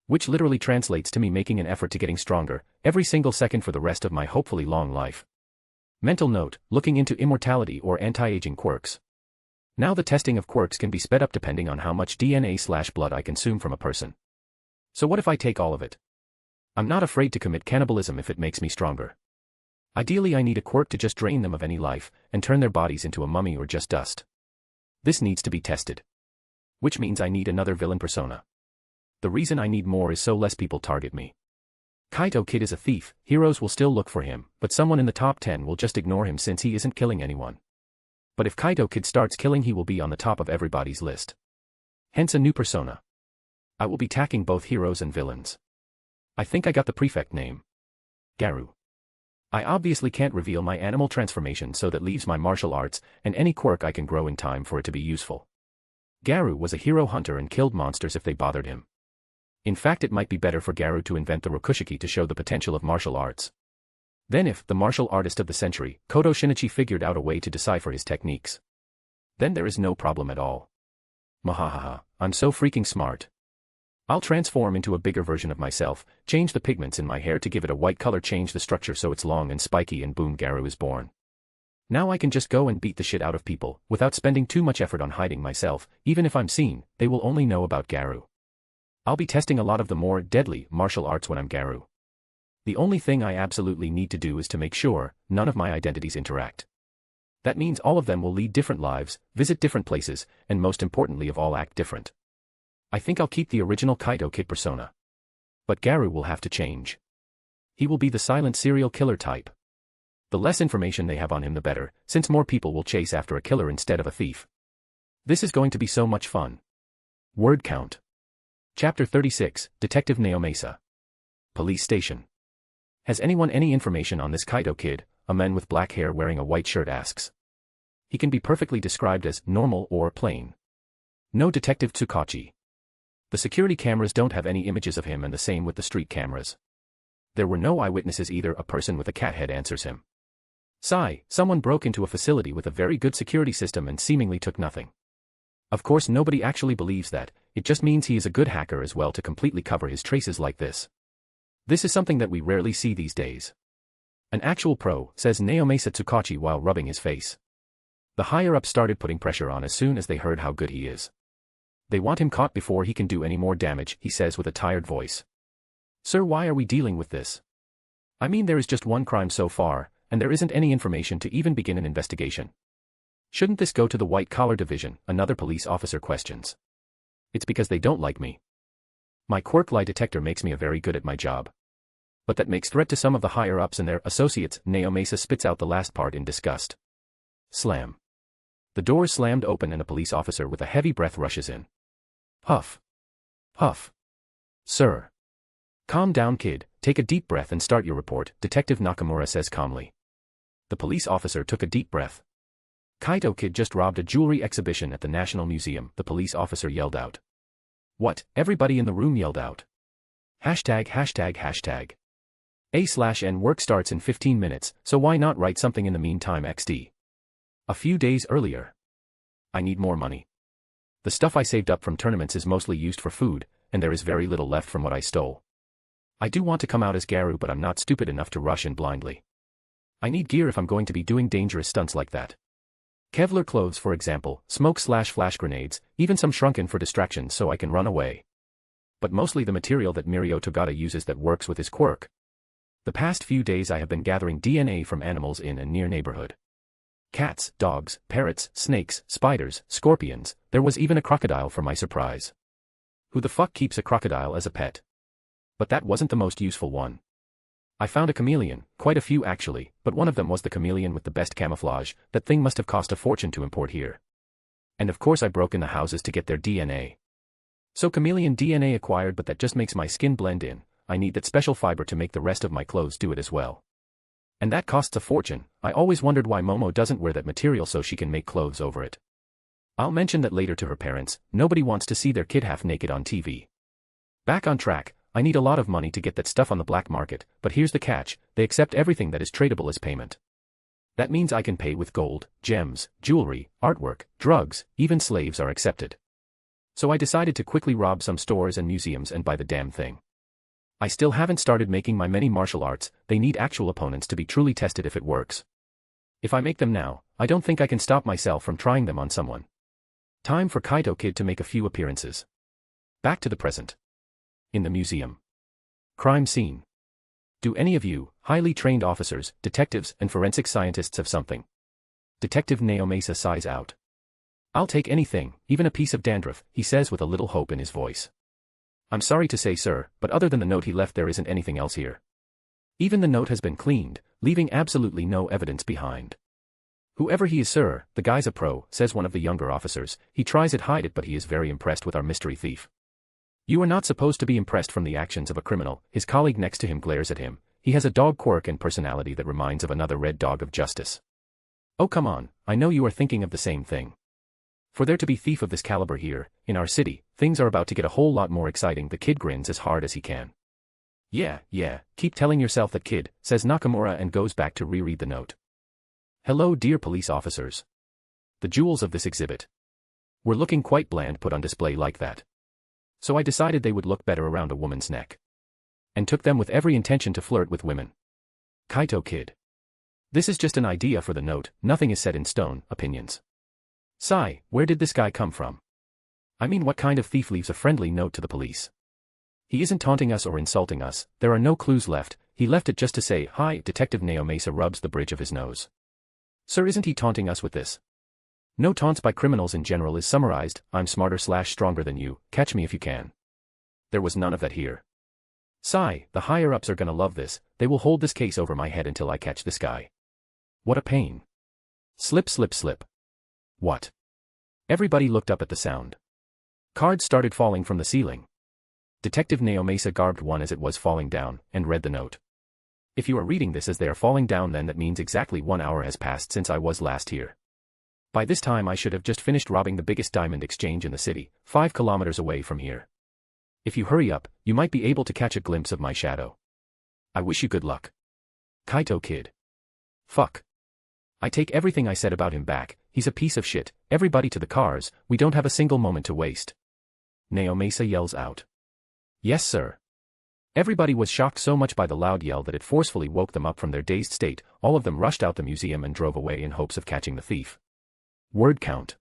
Which literally translates to me making an effort to getting stronger, every single second for the rest of my hopefully long life. Mental note, looking into immortality or anti-aging quirks. Now the testing of quirks can be sped up depending on how much DNA/blood I consume from a person. So what if I take all of it? I'm not afraid to commit cannibalism if it makes me stronger. Ideally I need a quirk to just drain them of any life, and turn their bodies into a mummy or just dust. This needs to be tested. Which means I need another villain persona. The reason I need more is so less people target me. Kaito Kid is a thief, heroes will still look for him, but someone in the top 10 will just ignore him since he isn't killing anyone. But if Kaito Kid starts killing, he will be on the top of everybody's list. Hence a new persona. I will be tacking both heroes and villains. I think I got the prefect name. Garu. I obviously can't reveal my animal transformation, so that leaves my martial arts, and any quirk I can grow in time for it to be useful. Garu was a hero hunter and killed monsters if they bothered him. In fact, it might be better for Garu to invent the Rokushiki to show the potential of martial arts. Then if, the martial artist of the century, Kodo Shinichi figured out a way to decipher his techniques, then there is no problem at all. Mahahaha, I'm so freaking smart. I'll transform into a bigger version of myself, change the pigments in my hair to give it a white color, change the structure so it's long and spiky, and boom, Garu is born. Now I can just go and beat the shit out of people, without spending too much effort on hiding myself. Even if I'm seen, they will only know about Garu. I'll be testing a lot of the more deadly martial arts when I'm Garu. The only thing I absolutely need to do is to make sure none of my identities interact. That means all of them will lead different lives, visit different places, and most importantly of all, act different. I think I'll keep the original Kaito Kid persona. But Garu will have to change. He will be the silent serial killer type. The less information they have on him the better, since more people will chase after a killer instead of a thief. This is going to be so much fun. Word count. Chapter 36, Detective Naomasa. Police Station. Has anyone any information on this Kaito kid? A man with black hair wearing a white shirt asks. He can be perfectly described as normal or plain. No Detective Tsukachi. The security cameras don't have any images of him, and the same with the street cameras. There were no eyewitnesses either. A person with a cat head answers him. Sigh, someone broke into a facility with a very good security system and seemingly took nothing. Of course nobody actually believes that, it just means he is a good hacker as well to completely cover his traces like this. This is something that we rarely see these days. An actual pro, says Naomasa Tsukachi while rubbing his face. The higher-ups started putting pressure on as soon as they heard how good he is. They want him caught before he can do any more damage, he says with a tired voice. Sir, why are we dealing with this? I mean, there is just one crime so far, and there isn't any information to even begin an investigation. Shouldn't this go to the white-collar division? Another police officer questions. It's because they don't like me. My Quirk lie detector makes me very good at my job. But that makes threat to some of the higher-ups and their associates. Naomasa spits out the last part in disgust. Slam. The doors slammed open and a police officer with a heavy breath rushes in. Huff. Huff. Sir. Calm down, kid, take a deep breath and start your report, Detective Nakamura says calmly. The police officer took a deep breath. Kaito kid just robbed a jewelry exhibition at the National Museum, the police officer yelled out. What? Everybody in the room yelled out. ####. A/N work starts in 15 minutes, so why not write something in the meantime XD? A few days earlier. I need more money. The stuff I saved up from tournaments is mostly used for food, and there is very little left from what I stole. I do want to come out as Garu, but I'm not stupid enough to rush in blindly. I need gear if I'm going to be doing dangerous stunts like that. Kevlar clothes, for example, smoke/flash grenades, even some shrunken for distraction so I can run away. But mostly the material that Mirio Togata uses that works with his quirk. The past few days I have been gathering DNA from animals in and near neighborhood. Cats, dogs, parrots, snakes, spiders, scorpions, there was even a crocodile for my surprise. Who the fuck keeps a crocodile as a pet? But that wasn't the most useful one. I found a chameleon, quite a few actually, but one of them was the chameleon with the best camouflage. That thing must have cost a fortune to import here. And of course I broke in the houses to get their DNA. So chameleon DNA acquired, but that just makes my skin blend in. I need that special fiber to make the rest of my clothes do it as well. And that costs a fortune. I always wondered why Momo doesn't wear that material so she can make clothes over it. I'll mention that later to her parents. Nobody wants to see their kid half naked on TV. Back on track, I need a lot of money to get that stuff on the black market, but here's the catch, they accept everything that is tradable as payment. That means I can pay with gold, gems, jewelry, artwork, drugs, even slaves are accepted. So I decided to quickly rob some stores and museums and buy the damn thing. I still haven't started making my many martial arts, they need actual opponents to be truly tested if it works. If I make them now, I don't think I can stop myself from trying them on someone. Time for Kaito Kid to make a few appearances. Back to the present. In the museum. Crime scene. Do any of you, highly trained officers, detectives, and forensic scientists have something? Detective Naomasa sighs out. I'll take anything, even a piece of dandruff, he says with a little hope in his voice. I'm sorry to say, sir, but other than the note he left there isn't anything else here. Even the note has been cleaned, leaving absolutely no evidence behind. Whoever he is, sir, the guy's a pro, says one of the younger officers. He tries to hide it, but he is very impressed with our mystery thief. You are not supposed to be impressed from the actions of a criminal. His colleague next to him glares at him. He has a dog quirk and personality that reminds of another red dog of justice. Oh come on, I know you are thinking of the same thing. For there to be thief of this caliber here, in our city, things are about to get a whole lot more exciting. The kid grins as hard as he can. Yeah, keep telling yourself that, kid, says Nakamura and goes back to reread the note. Hello dear police officers. The jewels of this exhibit were looking quite bland put on display like that. So I decided they would look better around a woman's neck. And took them with every intention to flirt with women. Kaito kid. This is just an idea for the note, nothing is set in stone, opinions. Sigh, where did this guy come from? I mean, what kind of thief leaves a friendly note to the police? He isn't taunting us or insulting us, there are no clues left, he left it just to say, hi, Detective Naomasa rubs the bridge of his nose. Sir, isn't he taunting us with this? No taunts by criminals in general is summarized, I'm smarter/stronger than you, catch me if you can. There was none of that here. Sigh, the higher-ups are gonna love this, they will hold this case over my head until I catch this guy. What a pain. Slip slip slip. What? Everybody looked up at the sound. Cards started falling from the ceiling. Detective Naomasa garbed one as it was falling down, and read the note. If you are reading this as they are falling down, then that means exactly 1 hour has passed since I was last here. By this time I should have just finished robbing the biggest diamond exchange in the city, 5 kilometers away from here. If you hurry up, you might be able to catch a glimpse of my shadow. I wish you good luck. Kaito kid. Fuck. I take everything I said about him back, he's a piece of shit, everybody to the cars, we don't have a single moment to waste. Naomasa yells out. Yes sir. Everybody was shocked so much by the loud yell that it forcefully woke them up from their dazed state, all of them rushed out the museum and drove away in hopes of catching the thief. Word count.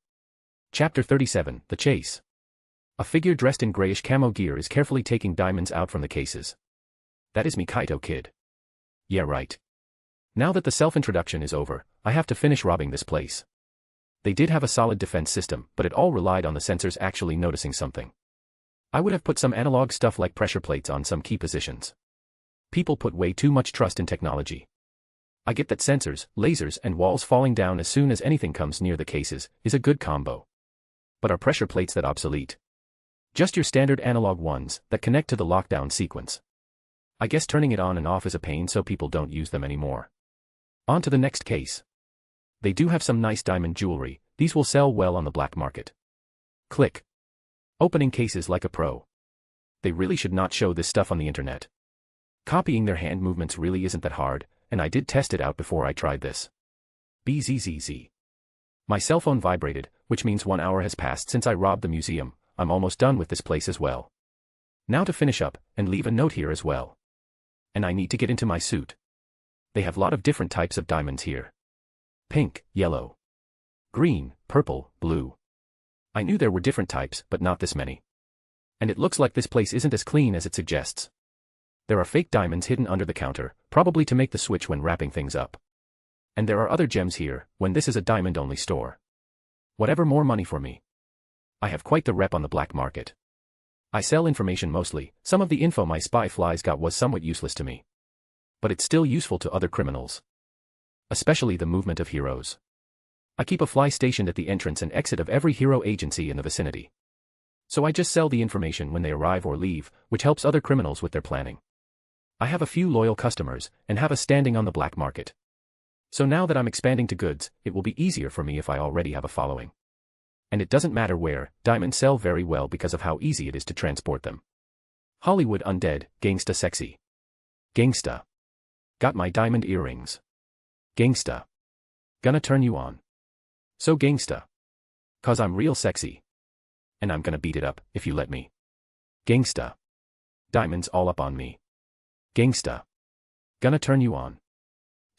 Chapter 37, The Chase. A figure dressed in grayish camo gear is carefully taking diamonds out from the cases. That is me, Kaito kid. Yeah right. Now that the self-introduction is over, I have to finish robbing this place. They did have a solid defense system, but it all relied on the sensors actually noticing something. I would have put some analog stuff like pressure plates on some key positions. People put way too much trust in technology. I get that sensors, lasers, and walls falling down as soon as anything comes near the cases is a good combo. But are pressure plates that obsolete? Just your standard analog ones that connect to the lockdown sequence. I guess turning it on and off is a pain, so people don't use them anymore. On to the next case. They do have some nice diamond jewelry, these will sell well on the black market. Click. Opening cases like a pro. They really should not show this stuff on the internet. Copying their hand movements really isn't that hard, and I did test it out before I tried this. Bzzz. My cell phone vibrated, which means 1 hour has passed since I robbed the museum, I'm almost done with this place as well. Now to finish up, and leave a note here as well. And I need to get into my suit. They have a lot of different types of diamonds here. Pink, yellow, green, purple, blue. I knew there were different types, but not this many. And it looks like this place isn't as clean as it suggests. There are fake diamonds hidden under the counter, probably to make the switch when wrapping things up. And there are other gems here, when this is a diamond-only store. Whatever, more money for me. I have quite the rep on the black market. I sell information mostly, some of the info my spy flies got was somewhat useless to me. But it's still useful to other criminals. Especially the movement of heroes. I keep a fly stationed at the entrance and exit of every hero agency in the vicinity. So I just sell the information when they arrive or leave, which helps other criminals with their planning. I have a few loyal customers, and have a standing on the black market. So now that I'm expanding to goods, it will be easier for me if I already have a following. And it doesn't matter where, diamonds sell very well because of how easy it is to transport them. Hollywood undead, gangsta sexy. Gangsta. Got my diamond earrings. Gangsta. Gonna turn you on. So gangsta. 'Cause I'm real sexy. And I'm gonna beat it up, if you let me. Gangsta. Diamonds all up on me. Gangsta. Gonna turn you on.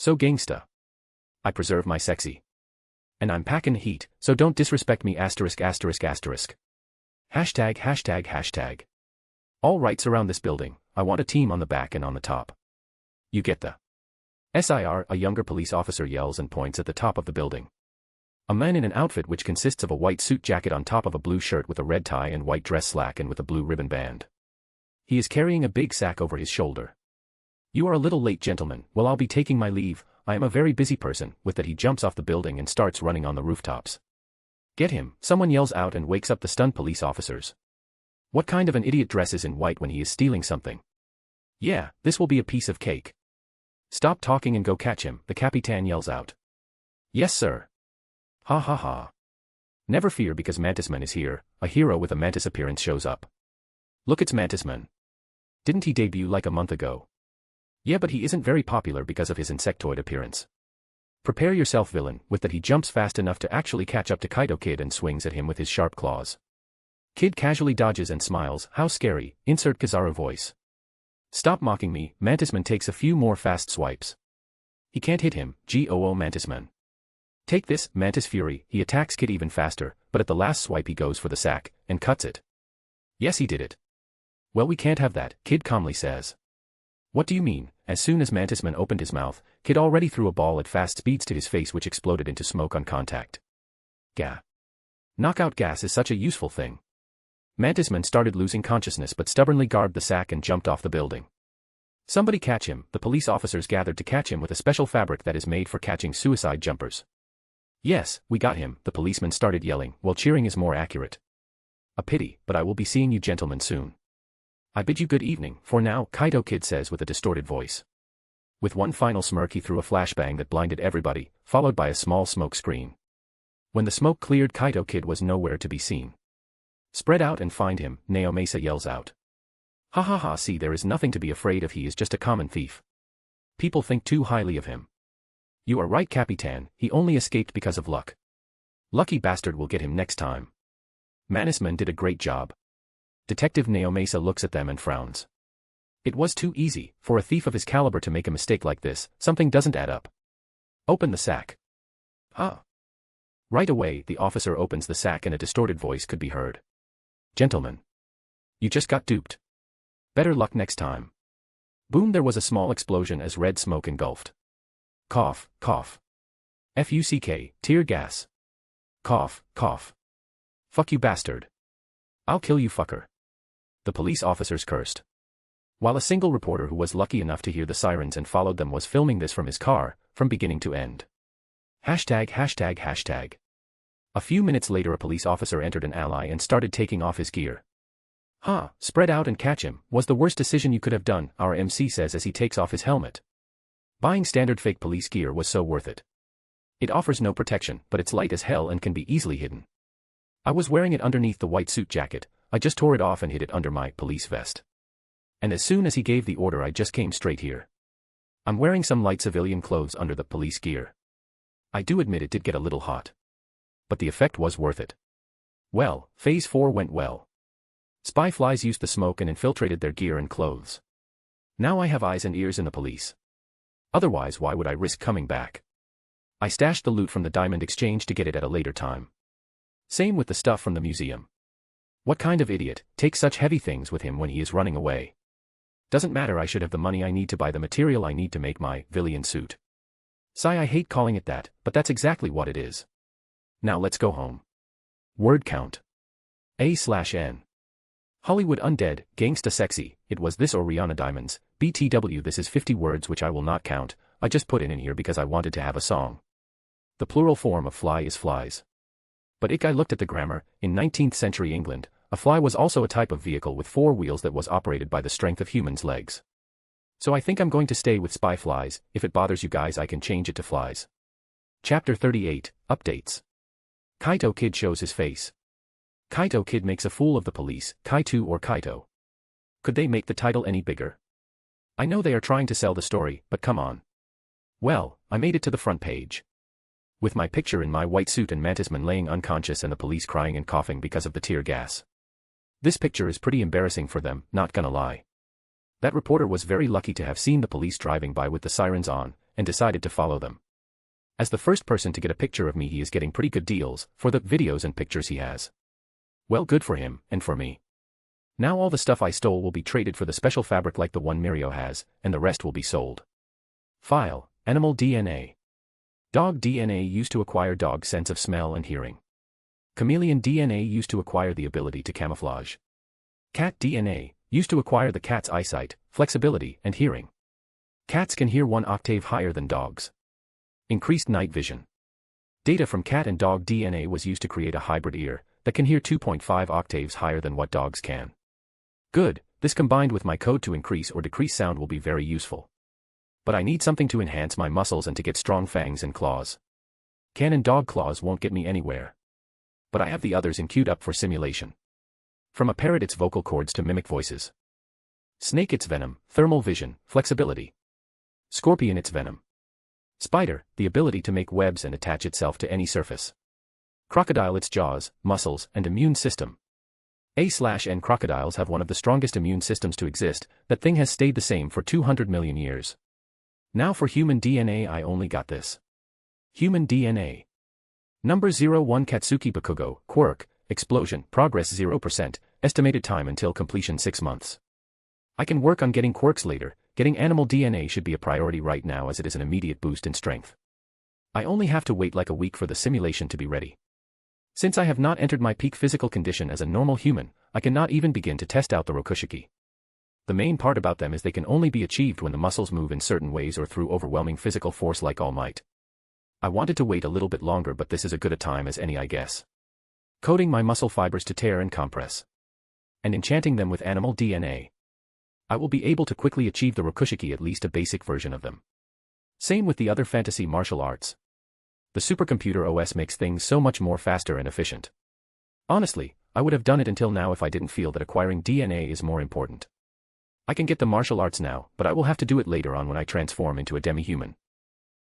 So gangsta. I preserve my sexy. And I'm packin' heat, so don't disrespect me ******. Hashtag. All rights around this building, I want a team on the back and on the top. You get the SIR, a younger police officer yells and points at the top of the building. A man in an outfit which consists of a white suit jacket on top of a blue shirt with a red tie and white dress slack and with a blue ribbon band. He is carrying a big sack over his shoulder. You are a little late, gentlemen, well I'll be taking my leave, I am a very busy person. With that he jumps off the building and starts running on the rooftops. Get him, someone yells out and wakes up the stunned police officers. What kind of an idiot dresses in white when he is stealing something? Yeah, this will be a piece of cake. Stop talking and go catch him, the Capitan yells out. Yes sir. Ha ha ha. Never fear because Mantisman is here, a hero with a mantis appearance shows up. Look, it's Mantisman. Didn't he debut like a month ago? Yeah, but he isn't very popular because of his insectoid appearance. Prepare yourself, villain, with that he jumps fast enough to actually catch up to Kaito Kid and swings at him with his sharp claws. Kid casually dodges and smiles. How scary, insert Kizaru voice. Stop mocking me. Mantisman takes a few more fast swipes. He can't hit him. Goo Mantisman. Take this, Mantis Fury. He attacks Kid even faster, but at the last swipe he goes for the sack, and cuts it. Yes, he did it. Well, we can't have that, Kid calmly says. What do you mean? As soon as Mantisman opened his mouth, Kid already threw a ball at fast speeds to his face, which exploded into smoke on contact. Gah. Knockout gas is such a useful thing. Mantisman started losing consciousness but stubbornly garbed the sack and jumped off the building. Somebody catch him. The police officers gathered to catch him with a special fabric that is made for catching suicide jumpers. Yes, we got him, the policeman started yelling, while cheering is more accurate. A pity, but I will be seeing you gentlemen soon. I bid you good evening, for now, Kaito Kid says with a distorted voice. With one final smirk he threw a flashbang that blinded everybody, followed by a small smoke screen. When the smoke cleared, Kaito Kid was nowhere to be seen. Spread out and find him, Naomasa yells out. Ha ha ha, see, there is nothing to be afraid of, he is just a common thief. People think too highly of him. You are right, Capitan, he only escaped because of luck. Lucky bastard will get him next time. Mantisman did a great job. Detective Naomasa looks at them and frowns. It was too easy, for a thief of his caliber to make a mistake like this. Something doesn't add up. Open the sack. Ah. Right away, the officer opens the sack and a distorted voice could be heard. Gentlemen. You just got duped. Better luck next time. Boom, there was a small explosion as red smoke engulfed. Cough, cough. Fuck, tear gas. Cough, cough. Fuck you bastard. I'll kill you fucker. The police officers cursed. While a single reporter who was lucky enough to hear the sirens and followed them was filming this from his car, from beginning to end. Hashtag, hashtag, hashtag. A few minutes later a police officer entered an ally and started taking off his gear. Huh, spread out and catch him, was the worst decision you could have done, our MC says as he takes off his helmet. Buying standard fake police gear was so worth it. It offers no protection, but it's light as hell and can be easily hidden. I was wearing it underneath the white suit jacket, I just tore it off and hid it under my police vest. And as soon as he gave the order I just came straight here. I'm wearing some light civilian clothes under the police gear. I do admit it did get a little hot. But the effect was worth it. Well, Phase 4 went well. Spy flies used the smoke and infiltrated their gear and clothes. Now I have eyes and ears in the police. Otherwise, why would I risk coming back? I stashed the loot from the diamond exchange to get it at a later time. Same with the stuff from the museum. What kind of idiot takes such heavy things with him when he is running away? Doesn't matter, I should have the money I need to buy the material I need to make my villain suit. Sigh, I hate calling it that, but that's exactly what it is. Now let's go home. Word count. A/N. Hollywood undead, gangsta sexy, it was this or Rihanna diamonds, BTW this is 50 words which I will not count, I just put it in here because I wanted to have a song. The plural form of fly is flies. But I looked at the grammar, in 19th century England, a fly was also a type of vehicle with 4 wheels that was operated by the strength of humans' legs. So I think I'm going to stay with spy flies, if it bothers you guys I can change it to flies. Chapter 38, Updates. Kaito Kid shows his face. Kaito Kid makes a fool of the police, Kaito or Kaito. Could they make the title any bigger? I know they are trying to sell the story, but come on. Well, I made it to the front page. With my picture in my white suit and Mantisman laying unconscious and the police crying and coughing because of the tear gas. This picture is pretty embarrassing for them, not gonna lie. That reporter was very lucky to have seen the police driving by with the sirens on, and decided to follow them. As the first person to get a picture of me he is getting pretty good deals, for the videos and pictures he has. Well, good for him, and for me. Now all the stuff I stole will be traded for the special fabric like the one Mirio has, and the rest will be sold. File, Animal DNA. Dog DNA used to acquire dog sense of smell and hearing. Chameleon DNA used to acquire the ability to camouflage. Cat DNA used to acquire the cat's eyesight, flexibility, and hearing. Cats can hear 1 octave higher than dogs. Increased night vision. Data from cat and dog DNA was used to create a hybrid ear that can hear 2.5 octaves higher than what dogs can. Good, this combined with my code to increase or decrease sound will be very useful. But I need something to enhance my muscles and to get strong fangs and claws. Cannon dog claws won't get me anywhere. But I have the others in queued up for simulation. From a parrot its vocal cords to mimic voices. Snake its venom, thermal vision, flexibility. Scorpion its venom. Spider, the ability to make webs and attach itself to any surface. Crocodile its jaws, muscles, and immune system. A/N crocodiles have one of the strongest immune systems to exist. That thing has stayed the same for 200 million years. Now for human DNA, I only got this. Human DNA. Number 01 Katsuki Bakugo, Quirk, explosion, progress 0%, estimated time until completion 6 months. I can work on getting quirks later. Getting animal DNA should be a priority right now as it is an immediate boost in strength. I only have to wait like a week for the simulation to be ready. Since I have not entered my peak physical condition as a normal human, I cannot even begin to test out the rokushiki. The main part about them is they can only be achieved when the muscles move in certain ways or through overwhelming physical force like All Might. I wanted to wait a little bit longer, but this is as good a time as any, I guess. Coating my muscle fibers to tear and compress. And enchanting them with animal DNA. I will be able to quickly achieve the rokushiki, at least a basic version of them. Same with the other fantasy martial arts. The supercomputer OS makes things so much more faster and efficient. Honestly, I would have done it until now if I didn't feel that acquiring DNA is more important. I can get the martial arts now, but I will have to do it later on when I transform into a demi-human.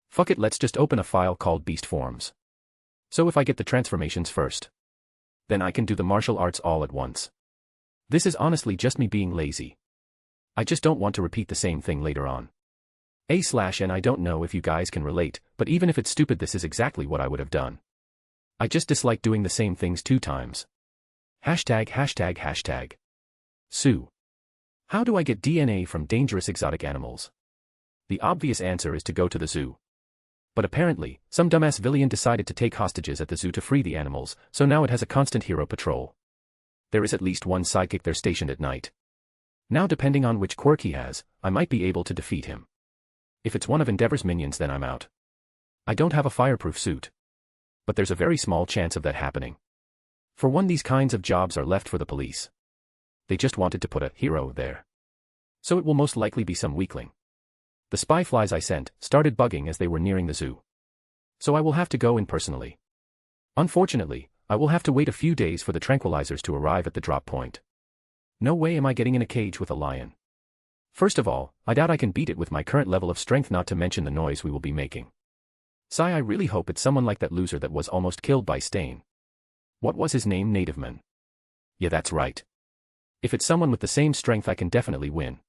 Fuck it, let's just open a file called Beast Forms. So if I get the transformations first, then I can do the martial arts all at once. This is honestly just me being lazy. I just don't want to repeat the same thing later on. A/N I don't know if you guys can relate, but even if it's stupid, this is exactly what I would have done. I just dislike doing the same things 2 times. ####. Sue. How do I get DNA from dangerous exotic animals? The obvious answer is to go to the zoo. But apparently, some dumbass villain decided to take hostages at the zoo to free the animals, so now it has a constant hero patrol. There is at least one sidekick there stationed at night. Now depending on which quirk he has, I might be able to defeat him. If it's one of Endeavor's minions, then I'm out. I don't have a fireproof suit. But there's a very small chance of that happening. For one, these kinds of jobs are left for the police. They just wanted to put a hero there. So it will most likely be some weakling. The spy flies I sent started bugging as they were nearing the zoo. So I will have to go in personally. Unfortunately, I will have to wait a few days for the tranquilizers to arrive at the drop point. No way am I getting in a cage with a lion. First of all, I doubt I can beat it with my current level of strength, not to mention the noise we will be making. Sigh, I really hope it's someone like that loser that was almost killed by Stain. What was his name? Nativeman. Yeah, that's right. If it's someone with the same strength, I can definitely win.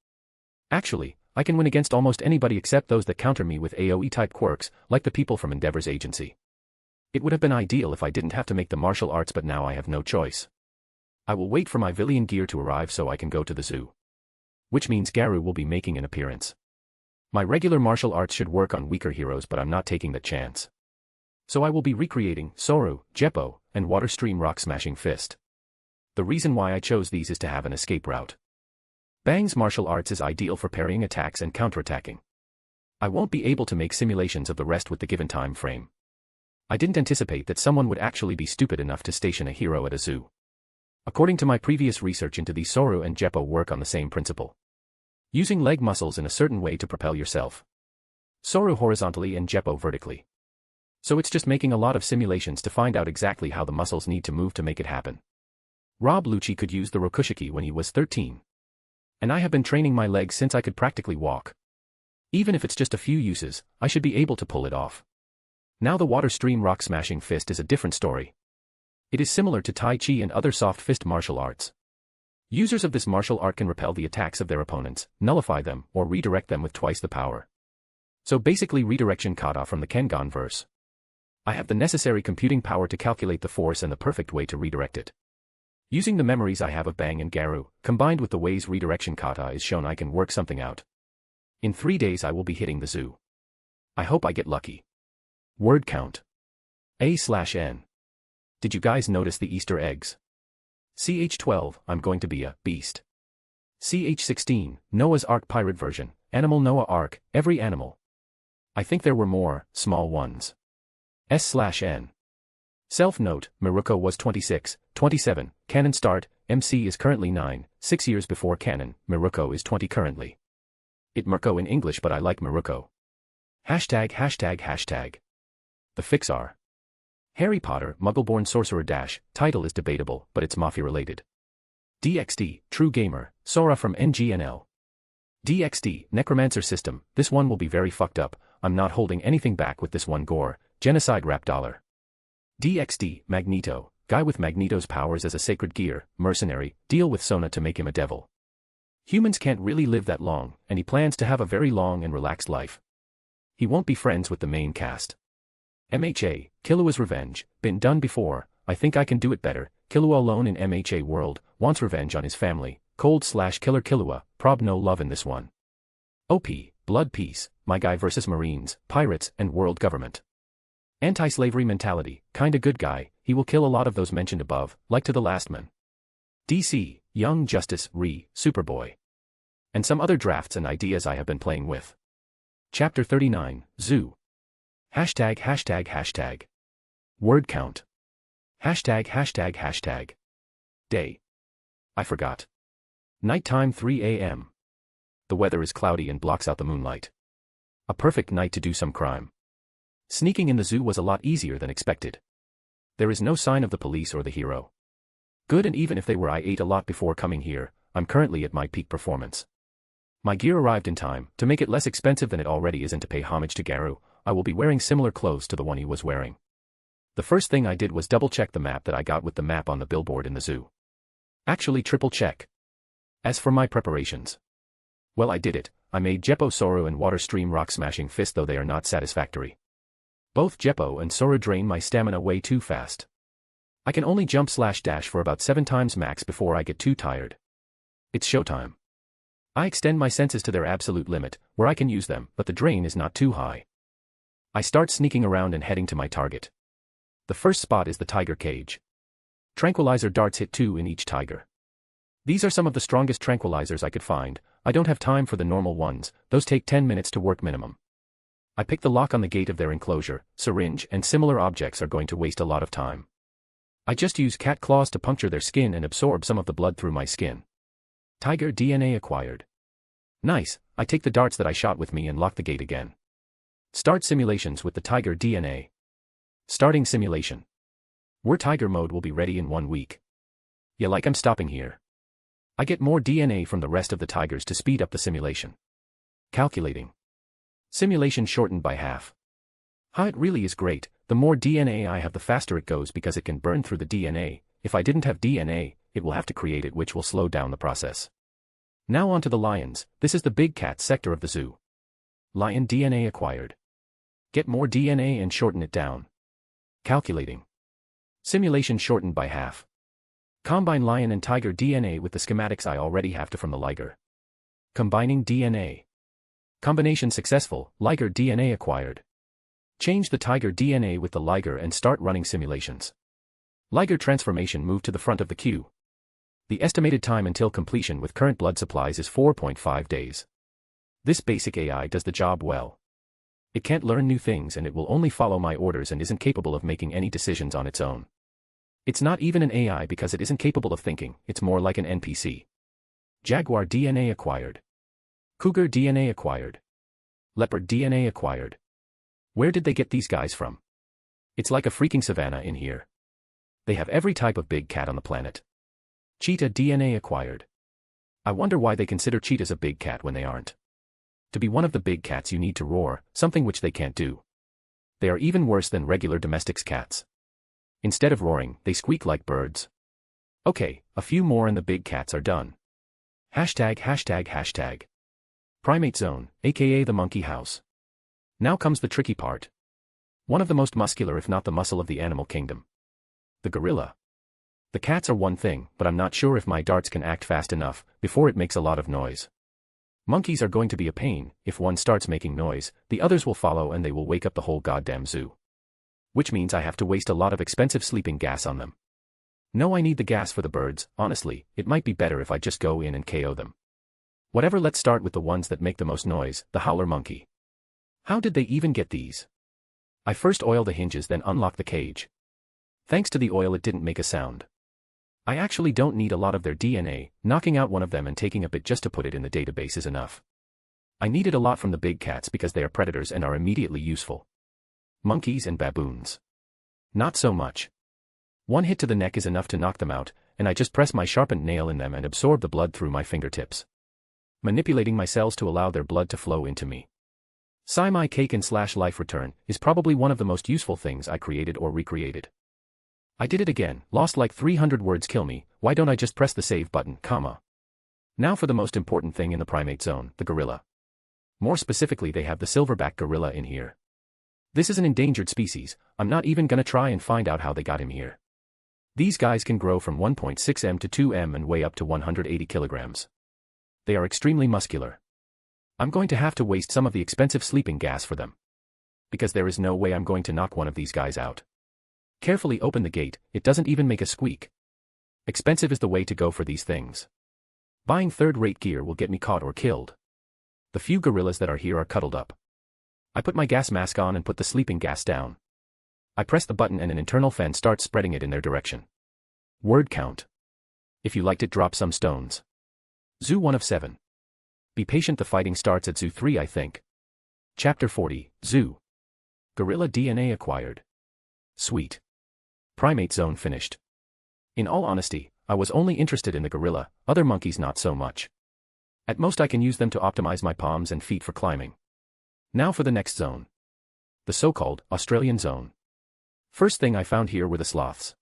Actually, I can win against almost anybody except those that counter me with AoE-type quirks, like the people from Endeavor's agency. It would have been ideal if I didn't have to make the martial arts, but now I have no choice. I will wait for my villain gear to arrive so I can go to the zoo. Which means Garu will be making an appearance. My regular martial arts should work on weaker heroes, but I'm not taking that chance. So I will be recreating Soru, Jeppo, and Water Stream Rock Smashing Fist. The reason why I chose these is to have an escape route. Bang's martial arts is ideal for parrying attacks and counterattacking. I won't be able to make simulations of the rest with the given time frame. I didn't anticipate that someone would actually be stupid enough to station a hero at a zoo. According to my previous research into these, Soru and Jeppo work on the same principle. Using leg muscles in a certain way to propel yourself. Soru horizontally and Jeppo vertically. So it's just making a lot of simulations to find out exactly how the muscles need to move to make it happen. Rob Lucci could use the rokushiki when he was 13. And I have been training my legs since I could practically walk. Even if it's just a few uses, I should be able to pull it off. Now the Water Stream Rock Smashing Fist is a different story. It is similar to Tai Chi and other soft fist martial arts. Users of this martial art can repel the attacks of their opponents, nullify them, or redirect them with twice the power. So basically redirection kata from the Kengan verse. I have the necessary computing power to calculate the force and the perfect way to redirect it. Using the memories I have of Bang and Garu, combined with the ways redirection kata is shown, I can work something out. In 3 days I will be hitting the zoo. I hope I get lucky. Word count. A/N. Did you guys notice the Easter eggs? CH12, I'm going to be a beast. CH16, Noah's Ark pirate version, Animal Noah Ark, every animal. I think there were more, small ones. S/N. Self-note, Miruko was 26, 27, canon start, MC is currently 9, 6 years before canon, Miruko is 20 currently. It Mirko in English, but I like Miruko. ####. The fix are. Harry Potter, Muggle-born sorcerer dash, title is debatable, but it's mafia-related. DXD, True Gamer, Sora from NGNL. DXD, Necromancer System, this one will be very fucked up, I'm not holding anything back with this one gore, genocide rap dollar. DXD, Magneto, guy with Magneto's powers as a sacred gear, mercenary, deal with Sona to make him a devil. Humans can't really live that long, and he plans to have a very long and relaxed life. He won't be friends with the main cast. MHA, Killua's Revenge, been done before, I think I can do it better, Killua alone in MHA world, wants revenge on his family, cold/killer Killua, prob no love in this one. OP, Blood Peace, my guy versus Marines, pirates, and world government. Anti-slavery mentality, kinda good guy, he will kill a lot of those mentioned above, like to the last man. DC, Young Justice, Superboy. And some other drafts and ideas I have been playing with. Chapter 39, Zoo. ####. Word count. ####. Day. I forgot. Nighttime 3 a.m. The weather is cloudy and blocks out the moonlight. A perfect night to do some crime. Sneaking in the zoo was a lot easier than expected. There is no sign of the police or the hero. Good, and even if they were, I ate a lot before coming here, I'm currently at my peak performance. My gear arrived in time, to make it less expensive than it already is and to pay homage to Garu, I will be wearing similar clothes to the one he was wearing. The first thing I did was double-check the map that I got with the map on the billboard in the zoo. Actually triple-check. As for my preparations. Well, I did it, I made Jeppo Soru and Water Stream Rock Smashing Fist, though they are not satisfactory. Both Jeppo and Soru drain my stamina way too fast. I can only jump/dash for about 7 times max before I get too tired. It's showtime. I extend my senses to their absolute limit, where I can use them, but the drain is not too high. I start sneaking around and heading to my target. The first spot is the tiger cage. Tranquilizer darts hit 2 in each tiger. These are some of the strongest tranquilizers I could find, I don't have time for the normal ones, those take 10 minutes to work minimum. I pick the lock on the gate of their enclosure, syringe and similar objects are going to waste a lot of time. I just use cat claws to puncture their skin and absorb some of the blood through my skin. Tiger DNA acquired. Nice, I take the darts that I shot with me and lock the gate again. Start simulations with the tiger DNA. Starting simulation. War tiger mode will be ready in 1 week. Yeah, like I'm stopping here. I get more DNA from the rest of the tigers to speed up the simulation. Calculating. Simulation shortened by half. How it really is great, the more DNA I have the faster it goes because it can burn through the DNA, if I didn't have DNA, it will have to create it, which will slow down the process. Now on to the lions, this is the big cat sector of the zoo. Lion DNA acquired. Get more DNA and shorten it down. Calculating. Simulation shortened by half. Combine lion and tiger DNA with the schematics I already have from the liger. Combining DNA. Combination successful, liger DNA acquired. Change the tiger DNA with the liger and start running simulations. Liger transformation moved to the front of the queue. The estimated time until completion with current blood supplies is 4.5 days. This basic AI does the job well. It can't learn new things and it will only follow my orders and isn't capable of making any decisions on its own. It's not even an AI because it isn't capable of thinking, it's more like an NPC. Jaguar DNA acquired. Cougar DNA acquired. Leopard DNA acquired. Where did they get these guys from? It's like a freaking savanna in here. They have every type of big cat on the planet. Cheetah DNA acquired. I wonder why they consider cheetahs a big cat when they aren't. To be one of the big cats you need to roar, something which they can't do. They are even worse than regular domestics cats. Instead of roaring, they squeak like birds. Okay, a few more and the big cats are done. ####. Primate zone, aka the monkey house. Now comes the tricky part. One of the most muscular if not the muscle of the animal kingdom. The gorilla. The cats are one thing, but I'm not sure if my darts can act fast enough, before it makes a lot of noise. Monkeys are going to be a pain, if one starts making noise, the others will follow and they will wake up the whole goddamn zoo. Which means I have to waste a lot of expensive sleeping gas on them. No, I need the gas for the birds, honestly, it might be better if I just go in and KO them. Whatever, let's start with the ones that make the most noise, the howler monkey. How did they even get these? I first oil the hinges then unlock the cage. Thanks to the oil it didn't make a sound. I actually don't need a lot of their DNA, knocking out one of them and taking a bit just to put it in the database is enough. I needed a lot from the big cats because they are predators and are immediately useful. Monkeys and baboons. Not so much. One hit to the neck is enough to knock them out, and I just press my sharpened nail in them and absorb the blood through my fingertips, manipulating my cells to allow their blood to flow into me. My cake and / life return is probably one of the most useful things I created or recreated. I did it again, lost like 300 words. Kill me, why don't I just press the save button, comma. Now for the most important thing in the primate zone, the gorilla. More specifically, they have the silverback gorilla in here. This is an endangered species. I'm not even gonna try and find out how they got him here. These guys can grow from 1.6 m to 2 m and weigh up to 180 kilograms. They are extremely muscular. I'm going to have to waste some of the expensive sleeping gas for them, because there is no way I'm going to knock one of these guys out. Carefully open the gate, it doesn't even make a squeak. Expensive is the way to go for these things. Buying third-rate gear will get me caught or killed. The few gorillas that are here are cuddled up. I put my gas mask on and put the sleeping gas down. I press the button and an internal fan starts spreading it in their direction. Word count. If you liked it, drop some stones. Zoo 1 of 7. Be patient, the fighting starts at Zoo 3, I think. Chapter 40, Zoo. Gorilla DNA acquired. Sweet. Primate zone finished. In all honesty, I was only interested in the gorilla, other monkeys not so much. At most I can use them to optimize my palms and feet for climbing. Now for the next zone. The so-called Australian zone. First thing I found here were the sloths.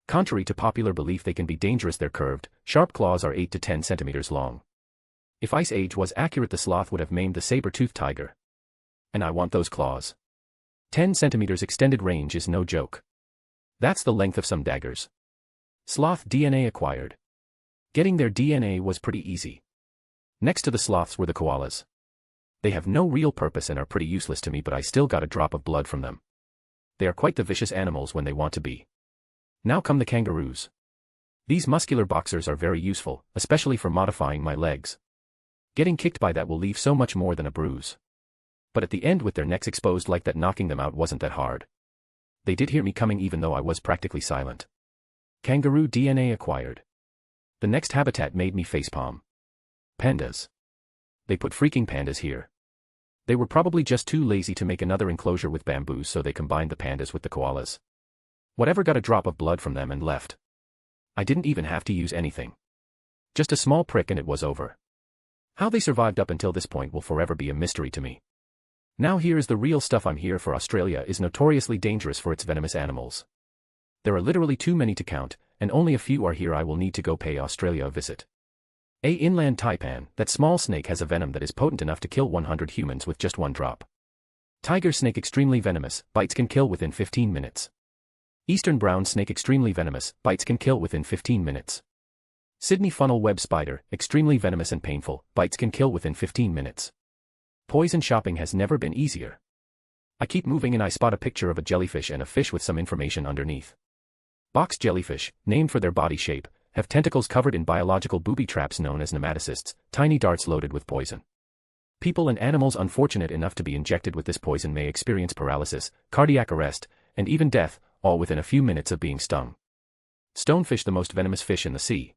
Contrary to popular belief, they can be dangerous. Their curved, sharp claws are 8 to 10 centimeters long. If Ice Age was accurate, the sloth would have maimed the saber-toothed tiger. And I want those claws. 10 centimeters extended range is no joke. That's the length of some daggers. Sloth DNA acquired. Getting their DNA was pretty easy. Next to the sloths were the koalas. They have no real purpose and are pretty useless to me, but I still got a drop of blood from them. They are quite the vicious animals when they want to be. Now come the kangaroos. These muscular boxers are very useful, especially for modifying my legs. Getting kicked by that will leave so much more than a bruise. But at the end, with their necks exposed like that, knocking them out wasn't that hard. They did hear me coming even though I was practically silent. Kangaroo DNA acquired. The next habitat made me facepalm. Pandas. They put freaking pandas here. They were probably just too lazy to make another enclosure with bamboos, so they combined the pandas with the koalas. Whatever, got a drop of blood from them and left. I didn't even have to use anything. Just a small prick and it was over. How they survived up until this point will forever be a mystery to me. Now here is the real stuff I'm here for. Australia is notoriously dangerous for its venomous animals. There are literally too many to count, and only a few are here. I will need to go pay Australia a visit. Inland taipan, that small snake has a venom that is potent enough to kill 100 humans with just one drop. Tiger snake extremely venomous, bites can kill within 15 minutes. Eastern brown snake extremely venomous, bites can kill within 15 minutes. Sydney funnel web spider, extremely venomous and painful, bites can kill within 15 minutes. Poison shopping has never been easier. I keep moving and I spot a picture of a jellyfish and a fish with some information underneath. Box jellyfish, named for their body shape, have tentacles covered in biological booby traps known as nematocysts, tiny darts loaded with poison. People and animals unfortunate enough to be injected with this poison may experience paralysis, cardiac arrest, and even death, all within a few minutes of being stung. Stonefish, the most venomous fish in the sea.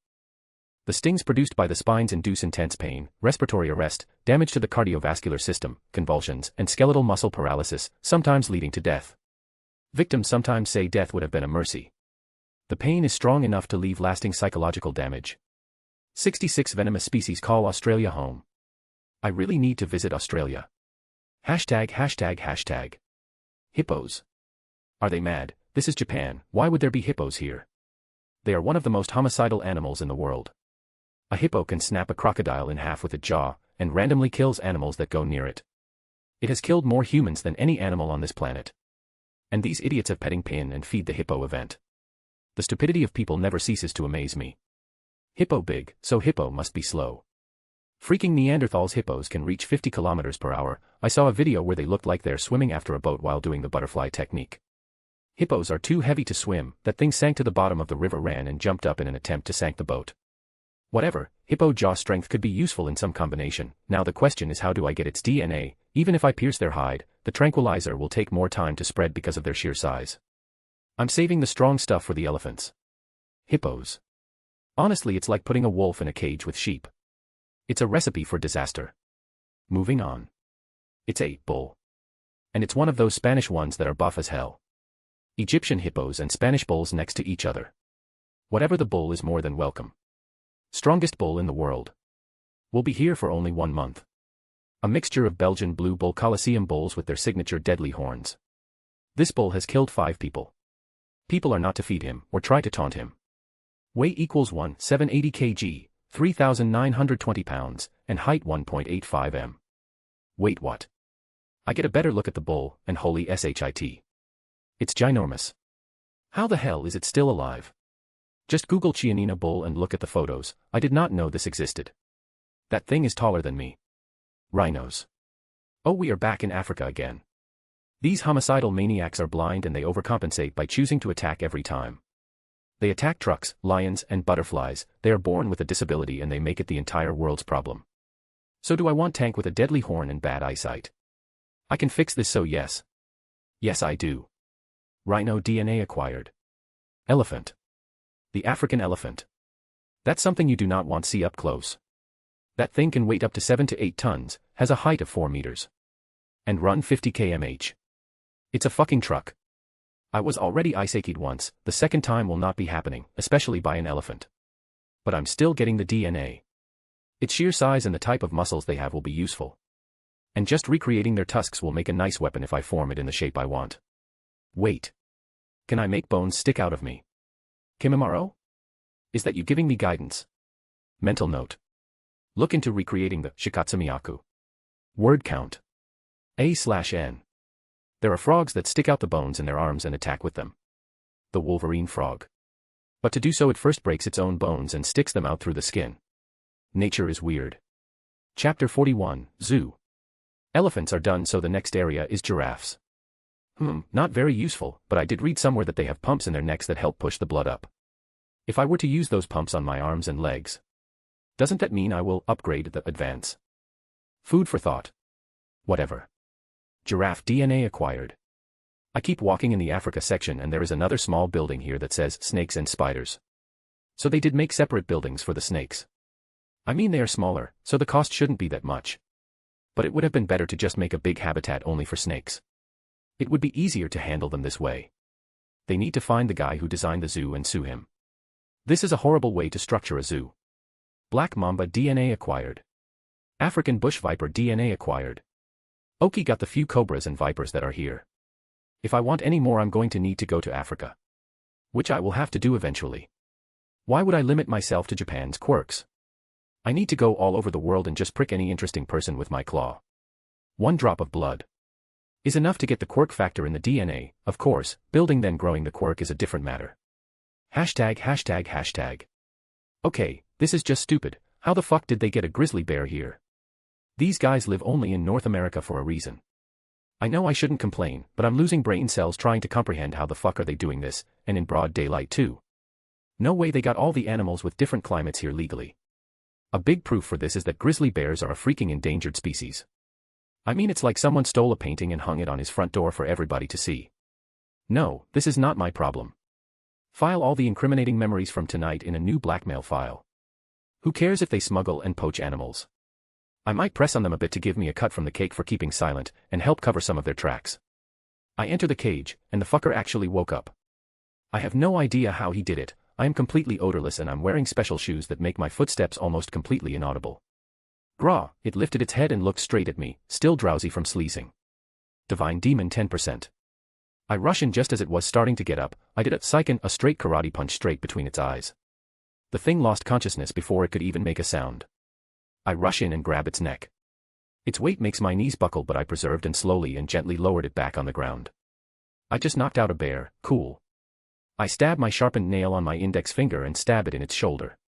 The stings produced by the spines induce intense pain, respiratory arrest, damage to the cardiovascular system, convulsions, and skeletal muscle paralysis, sometimes leading to death. Victims sometimes say death would have been a mercy. The pain is strong enough to leave lasting psychological damage. 66 venomous species call Australia home. I really need to visit Australia. ####. Hippos. Are they mad? This is Japan, why would there be hippos here? They are one of the most homicidal animals in the world. A hippo can snap a crocodile in half with its jaw, and randomly kills animals that go near it. It has killed more humans than any animal on this planet. And these idiots have petting pin and feed the hippo event. The stupidity of people never ceases to amaze me. Hippo big, so hippo must be slow. Freaking Neanderthals. Hippos can reach 50 kilometers per hour. I saw a video where they looked like they're swimming after a boat while doing the butterfly technique. Hippos are too heavy to swim. That thing sank to the bottom of the river, ran and jumped up in an attempt to sink the boat. Whatever, hippo jaw strength could be useful in some combination. Now the question is, how do I get its DNA? Even if I pierce their hide, the tranquilizer will take more time to spread because of their sheer size. I'm saving the strong stuff for the elephants. Hippos. Honestly, it's like putting a wolf in a cage with sheep. It's a recipe for disaster. Moving on. It's a bull. And it's one of those Spanish ones that are buff as hell. Egyptian hippos and Spanish bulls next to each other. Whatever the bull is more than welcome. Strongest bull in the world. Will be here for only 1 month. A mixture of Belgian blue bull Colosseum bulls with their signature deadly horns. This bull has killed 5 people. People are not to feed him or try to taunt him. Weight equals 1,780 kg, 3,920 pounds, and height 1.85 m. Wait, what? I get a better look at the bull, and holy shit. It's ginormous. How the hell is it still alive? Just Google Chianina bull and look at the photos. I did not know this existed. That thing is taller than me. Rhinos. Oh, we are back in Africa again. These homicidal maniacs are blind and they overcompensate by choosing to attack every time. They attack trucks, lions, and butterflies. They are born with a disability and they make it the entire world's problem. So do I want tank with a deadly horn and bad eyesight? I can fix this, so yes. Yes, I do. Rhino DNA acquired. Elephant. The African elephant. That's something you do not want to see up close. That thing can weigh up to 7 to 8 tons, has a height of 4 meters. And run 50 km/h. It's a fucking truck. I was already ice-ached once, the second time will not be happening, especially by an elephant. But I'm still getting the DNA. Its sheer size and the type of muscles they have will be useful. And just recreating their tusks will make a nice weapon if I form it in the shape I want. Wait. Can I make bones stick out of me? Kimimaro? Is that you giving me guidance? Mental note. Look into recreating the shikatsumiyaku. Word count. A/N. There are frogs that stick out the bones in their arms and attack with them. The Wolverine frog. But to do so it first breaks its own bones and sticks them out through the skin. Nature is weird. Chapter 41, Zoo. Elephants are done, so the next area is giraffes. Not very useful, but I did read somewhere that they have pumps in their necks that help push the blood up. If I were to use those pumps on my arms and legs, doesn't that mean I will upgrade the advance? Food for thought. Whatever. Giraffe DNA acquired. I keep walking in the Africa section and there is another small building here that says snakes and spiders. So they did make separate buildings for the snakes. I mean, they are smaller, so the cost shouldn't be that much. But it would have been better to just make a big habitat only for snakes. It would be easier to handle them this way. They need to find the guy who designed the zoo and sue him. This is a horrible way to structure a zoo. Black mamba DNA acquired. African bush viper DNA acquired. Oki got the few cobras and vipers that are here. If I want any more, I'm going to need to go to Africa. Which I will have to do eventually. Why would I limit myself to Japan's quirks? I need to go all over the world and just prick any interesting person with my claw. 1 drop of blood is enough to get the quirk factor in the DNA, of course. Building then growing the quirk is a different matter. ####. Okay, this is just stupid. How the fuck did they get a grizzly bear here? These guys live only in North America for a reason. I know I shouldn't complain, but I'm losing brain cells trying to comprehend how the fuck are they doing this, and in broad daylight too. No way they got all the animals with different climates here legally. A big proof for this is that grizzly bears are a freaking endangered species. I mean, it's like someone stole a painting and hung it on his front door for everybody to see. No, this is not my problem. File all the incriminating memories from tonight in a new blackmail file. Who cares if they smuggle and poach animals? I might press on them a bit to give me a cut from the cake for keeping silent, and help cover some of their tracks. I enter the cage, and the fucker actually woke up. I have no idea how he did it. I am completely odorless and I'm wearing special shoes that make my footsteps almost completely inaudible. Graw, it lifted its head and looked straight at me, still drowsy from sleazing. Divine Demon 10%. I rush in just as it was starting to get up. I did a straight karate punch straight between its eyes. The thing lost consciousness before it could even make a sound. I rush in and grab its neck. Its weight makes my knees buckle, but I preserved and slowly and gently lowered it back on the ground. I just knocked out a bear, cool. I stab my sharpened nail on my index finger and stab it in its shoulder.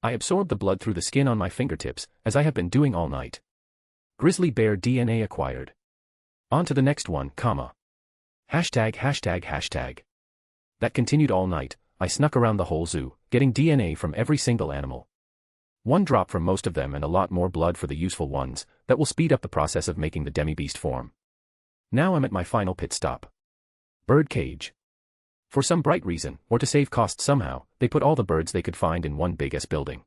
I absorb the blood through the skin on my fingertips, as I have been doing all night. Grizzly bear DNA acquired. On to the next one, comma. ####. That continued all night. I snuck around the whole zoo, getting DNA from every single animal. 1 drop from most of them and a lot more blood for the useful ones. That will speed up the process of making the demi-beast form. Now I'm at my final pit stop. Bird cage. For some bright reason, or to save costs somehow, they put all the birds they could find in one big-ass building.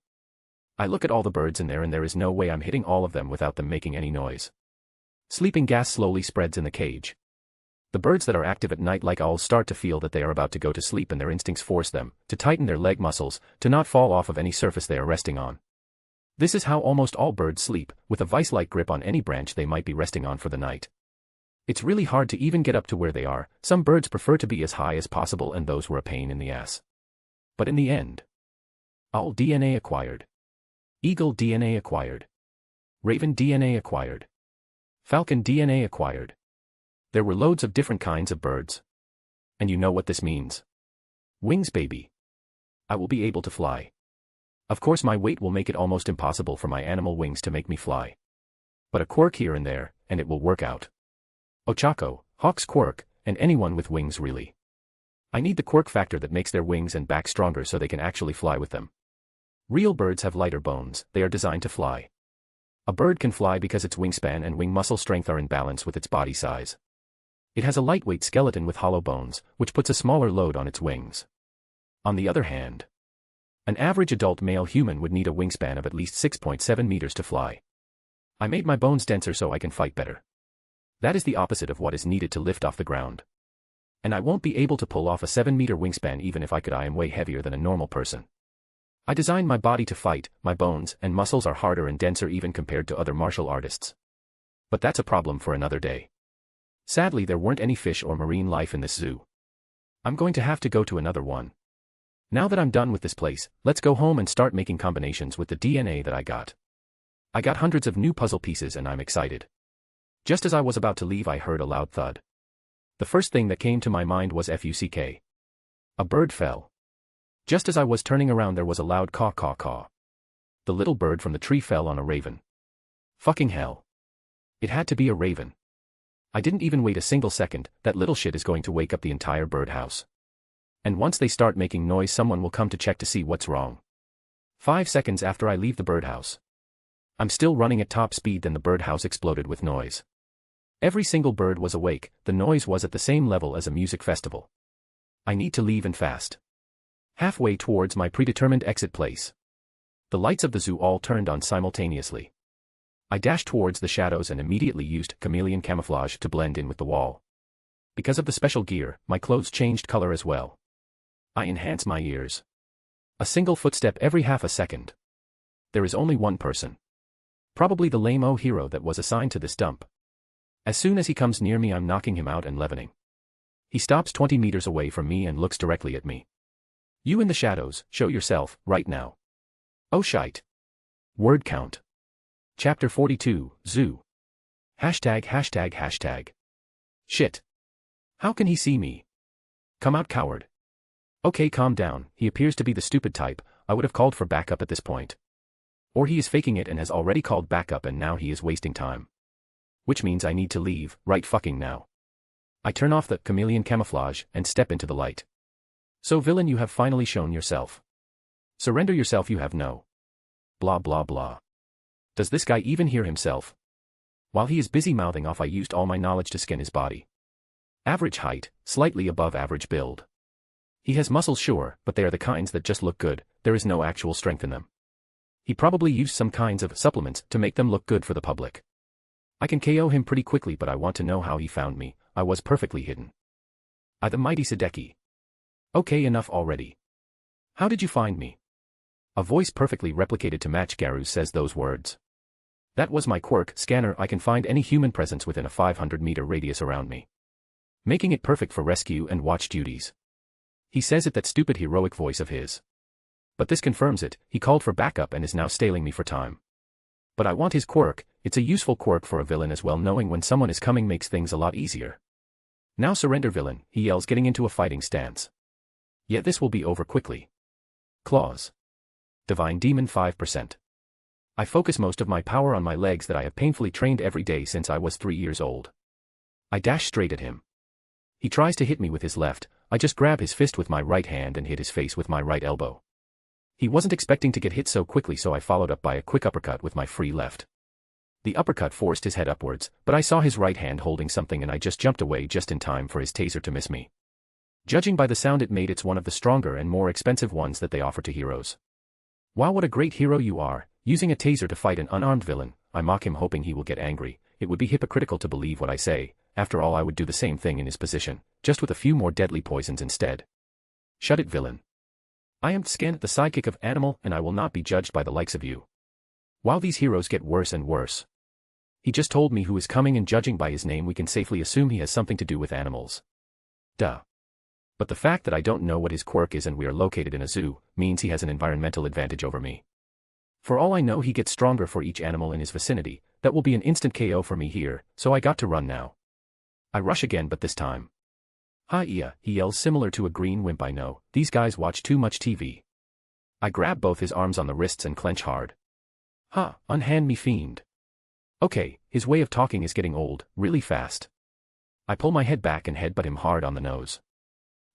I look at all the birds in there and there is no way I'm hitting all of them without them making any noise. Sleeping gas slowly spreads in the cage. The birds that are active at night like owls start to feel that they are about to go to sleep and their instincts force them to tighten their leg muscles, to not fall off of any surface they are resting on. This is how almost all birds sleep, with a vice-like grip on any branch they might be resting on for the night. It's really hard to even get up to where they are. Some birds prefer to be as high as possible and those were a pain in the ass. But in the end, owl DNA acquired. Eagle DNA acquired. Raven DNA acquired. Falcon DNA acquired. There were loads of different kinds of birds. And you know what this means. Wings, baby. I will be able to fly. Of course my weight will make it almost impossible for my animal wings to make me fly. But a quirk here and there, and it will work out. Ochako, hawks quirk, and anyone with wings really. I need the quirk factor that makes their wings and back stronger so they can actually fly with them. Real birds have lighter bones, they are designed to fly. A bird can fly because its wingspan and wing muscle strength are in balance with its body size. It has a lightweight skeleton with hollow bones, which puts a smaller load on its wings. On the other hand, an average adult male human would need a wingspan of at least 6.7 meters to fly. I made my bones denser so I can fight better. That is the opposite of what is needed to lift off the ground. And I won't be able to pull off a 7-meter wingspan even if I could. I am way heavier than a normal person. I designed my body to fight, my bones and muscles are harder and denser even compared to other martial artists. But that's a problem for another day. Sadly, there weren't any fish or marine life in this zoo. I'm going to have to go to another one. Now that I'm done with this place, let's go home and start making combinations with the DNA that I got. I got hundreds of new puzzle pieces and I'm excited. Just as I was about to leave, I heard a loud thud. The first thing that came to my mind was fuck. A bird fell. Just as I was turning around, there was a loud caw caw caw. The little bird from the tree fell on a raven. Fucking hell. It had to be a raven. I didn't even wait a single second. That little shit is going to wake up the entire birdhouse. And once they start making noise, someone will come to check to see what's wrong. 5 seconds after I leave the birdhouse, I'm still running at top speed, then the birdhouse exploded with noise. Every single bird was awake. The noise was at the same level as a music festival. I need to leave and fast. Halfway towards my predetermined exit place, the lights of the zoo all turned on simultaneously. I dashed towards the shadows and immediately used chameleon camouflage to blend in with the wall. Because of the special gear, my clothes changed color as well. I enhance my ears. A single footstep every half a second. There is only one person. Probably the lame-o hero that was assigned to this dump. As soon as he comes near me, I'm knocking him out and leavening. He stops 20 meters away from me and looks directly at me. You in the shadows, show yourself, right now. Oh shite. Word count. Chapter 42, Zoo. ####. Shit. How can he see me? Come out, coward. Okay, calm down. He appears to be the stupid type. I would have called for backup at this point. Or he is faking it and has already called backup and now he is wasting time. Which means I need to leave, right fucking now. I turn off the chameleon camouflage and step into the light. So villain, you have finally shown yourself. Surrender yourself, you have no. Blah blah blah. Does this guy even hear himself? While he is busy mouthing off, I used all my knowledge to scan his body. Average height, slightly above average build. He has muscles, sure, but they are the kinds that just look good. There is no actual strength in them. He probably used some kinds of supplements to make them look good for the public. I can KO him pretty quickly, but I want to know how he found me. I was perfectly hidden. I the mighty Sadeki. Okay, enough already. How did you find me? A voice perfectly replicated to match Garu's says those words. That was my quirk scanner. I can find any human presence within a 500-meter radius around me, making it perfect for rescue and watch duties. He says it, that stupid heroic voice of his. But this confirms it. He called for backup and is now stalling me for time. But I want his quirk. It's a useful quirk for a villain as well. Knowing when someone is coming makes things a lot easier. Now surrender, villain, he yells, getting into a fighting stance. Yet this will be over quickly. Claws. Divine Demon 5%. I focus most of my power on my legs that I have painfully trained every day since I was 3 years old. I dash straight at him. He tries to hit me with his left. I just grab his fist with my right hand and hit his face with my right elbow. He wasn't expecting to get hit so quickly, so I followed up by a quick uppercut with my free left. The uppercut forced his head upwards, but I saw his right hand holding something and I just jumped away just in time for his taser to miss me. Judging by the sound it made, it's one of the stronger and more expensive ones that they offer to heroes. Wow, what a great hero you are, using a taser to fight an unarmed villain. I mock him, hoping he will get angry. It would be hypocritical to believe what I say, after all I would do the same thing in his position, just with a few more deadly poisons instead. Shut it, villain. I am Scan, the sidekick of Animal, and I will not be judged by the likes of you. Wow, these heroes get worse and worse. He just told me who is coming, and judging by his name we can safely assume he has something to do with animals. Duh. But the fact that I don't know what his quirk is and we are located in a zoo, means he has an environmental advantage over me. For all I know he gets stronger for each animal in his vicinity, that will be an instant KO for me here, so I got to run now. I rush again, but this time. Hi-ya, he yells, similar to a green wimp. I know, these guys watch too much TV. I grab both his arms on the wrists and clench hard. Ha, unhand me, fiend. Okay, his way of talking is getting old, really fast. I pull my head back and headbutt him hard on the nose.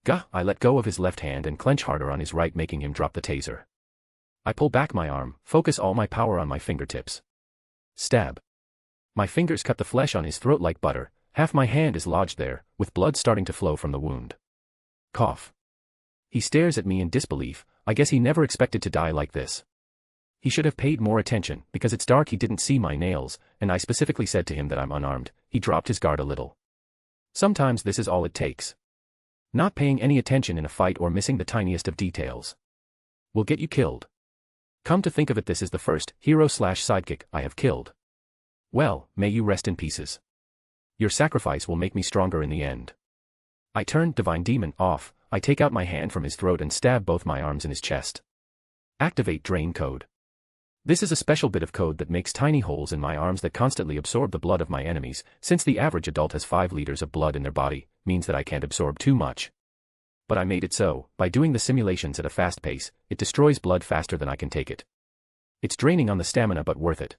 Gah, I let go of his left hand and clench harder on his right, making him drop the taser. I pull back my arm, focus all my power on my fingertips. Stab. My fingers cut the flesh on his throat like butter, half my hand is lodged there, with blood starting to flow from the wound. Cough. He stares at me in disbelief. I guess he never expected to die like this. He should have paid more attention, because it's dark. He didn't see my nails, and I specifically said to him that I'm unarmed. He dropped his guard a little. Sometimes this is all it takes. Not paying any attention in a fight or missing the tiniest of details will get you killed. Come to think of it, this is the first hero/sidekick I have killed. Well, may you rest in pieces. Your sacrifice will make me stronger in the end. I turn Divine Demon off. I take out my hand from his throat and stab both my arms in his chest. Activate Drain Code. This is a special bit of code that makes tiny holes in my arms that constantly absorb the blood of my enemies. Since the average adult has 5 liters of blood in their body, means that I can't absorb too much. But I made it so. By doing the simulations at a fast pace, it destroys blood faster than I can take it. It's draining on the stamina, but worth it.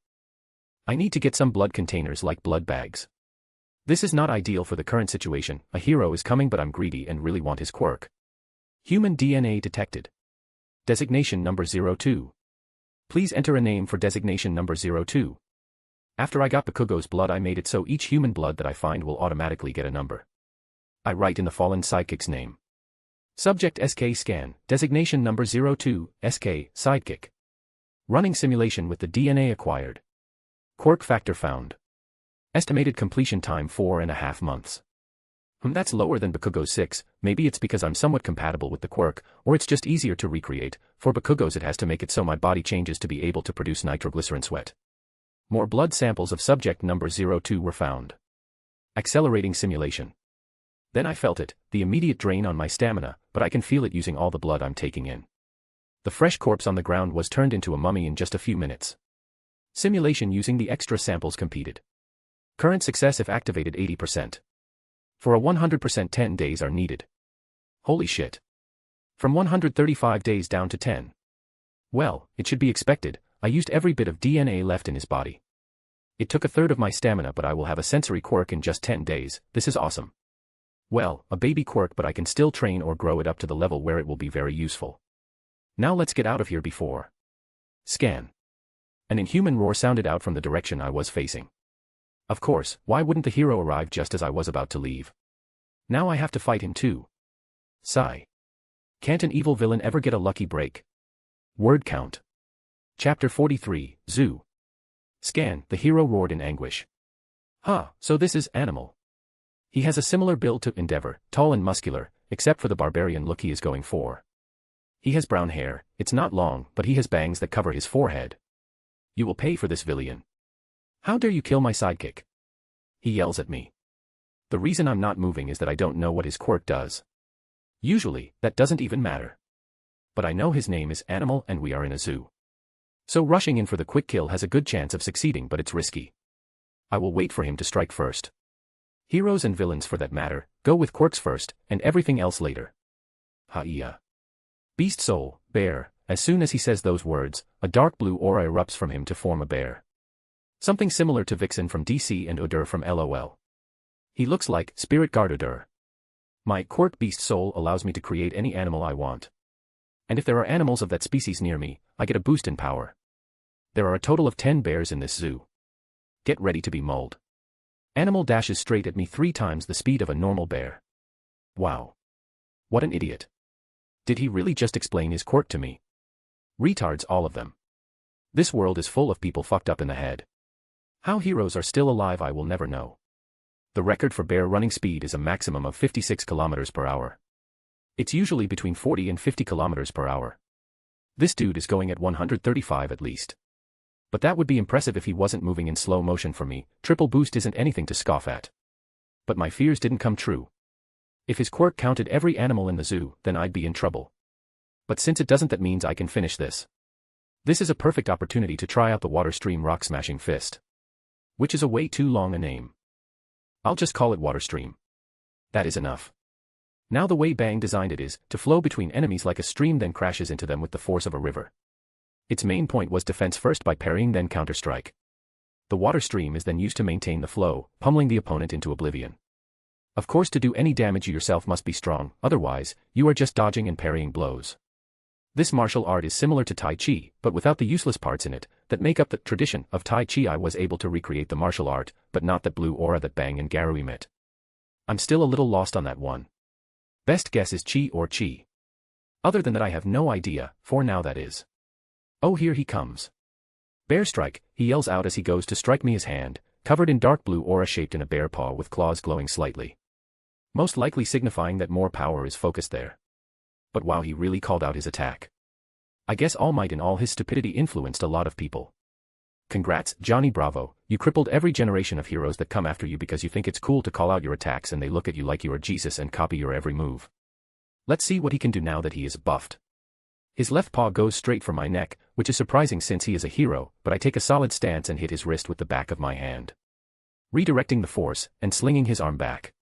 I need to get some blood containers like blood bags. This is not ideal for the current situation. A hero is coming, but I'm greedy and really want his quirk. Human DNA detected. Designation number 02. Please enter a name for designation number 02. After I got Bakugo's blood, I made it so each human blood that I find will automatically get a number. I write in the fallen sidekick's name. Subject SK Scan, designation number 02, SK, sidekick. Running simulation with the DNA acquired. Quirk factor found. Estimated completion time 4.5 months. That's lower than Bakugo's 6, maybe it's because I'm somewhat compatible with the quirk, or it's just easier to recreate. For Bakugo's it has to make it so my body changes to be able to produce nitroglycerin sweat. More blood samples of subject number 02 were found. Accelerating simulation. Then I felt it, the immediate drain on my stamina, but I can feel it using all the blood I'm taking in. The fresh corpse on the ground was turned into a mummy in just a few minutes. Simulation using the extra samples competed. Current success if activated 80%. For a 100% 10 days are needed. Holy shit. From 135 days down to 10. Well, it should be expected, I used every bit of DNA left in his body. It took a third of my stamina, but I will have a sensory quirk in just 10 days, this is awesome. Well, a baby quirk, but I can still train or grow it up to the level where it will be very useful. Now let's get out of here before. Scan. An inhuman roar sounded out from the direction I was facing. Of course, why wouldn't the hero arrive just as I was about to leave? Now I have to fight him too. Sigh. Can't an evil villain ever get a lucky break? Word count. Chapter 43, Zoo. Scan, the hero roared in anguish. Huh, so this is Animal. He has a similar build to Endeavor, tall and muscular, except for the barbarian look he is going for. He has brown hair, it's not long, but he has bangs that cover his forehead. You will pay for this, villain. How dare you kill my sidekick? He yells at me. The reason I'm not moving is that I don't know what his quirk does. Usually, that doesn't even matter. But I know his name is Animal and we are in a zoo. So rushing in for the quick kill has a good chance of succeeding, but it's risky. I will wait for him to strike first. Heroes and villains for that matter, go with quirks first, and everything else later. Ha-ya. Beast soul, bear, as soon as he says those words, a dark blue aura erupts from him to form a bear. Something similar to Vixen from DC and Odur from LOL. He looks like Spirit Guard Odur. My quirk Beast Soul allows me to create any animal I want. And if there are animals of that species near me, I get a boost in power. There are a total of 10 bears in this zoo. Get ready to be mauled. Animal dashes straight at me 3 times the speed of a normal bear. Wow. What an idiot. Did he really just explain his quirk to me? Retards, all of them. This world is full of people fucked up in the head. How heroes are still alive I will never know. The record for bear running speed is a maximum of 56 kilometers per hour. It's usually between 40 and 50 kilometers per hour. This dude is going at 135 at least. But that would be impressive if he wasn't moving in slow motion for me. Triple boost isn't anything to scoff at. But my fears didn't come true. If his quirk counted every animal in the zoo, then I'd be in trouble. But since it doesn't, that means I can finish this. This is a perfect opportunity to try out the water stream rock smashing fist. Which is a way too long a name. I'll just call it water stream. That is enough. Now the way Bang designed it is to flow between enemies like a stream, then crashes into them with the force of a river. Its main point was defense first by parrying, then counterstrike. The water stream is then used to maintain the flow, pummeling the opponent into oblivion. Of course, to do any damage you yourself must be strong, otherwise, you are just dodging and parrying blows. This martial art is similar to Tai Chi, but without the useless parts in it that make up the tradition of Tai Chi. I was able to recreate the martial art, but not that blue aura that Bang and Garu emit. I'm still a little lost on that one. Best guess is Chi or Chi. Other than that I have no idea, for now that is. Oh, here he comes. Bear strike, he yells out as he goes to strike me. His hand, covered in dark blue aura shaped in a bear paw with claws glowing slightly. Most likely signifying that more power is focused there. But wow, he really called out his attack. I guess All Might in all his stupidity influenced a lot of people. Congrats, Johnny Bravo, you crippled every generation of heroes that come after you because you think it's cool to call out your attacks and they look at you like you are Jesus and copy your every move. Let's see what he can do now that he is buffed. His left paw goes straight for my neck, which is surprising since he is a hero, but I take a solid stance and hit his wrist with the back of my hand. Redirecting the force, and slinging his arm back.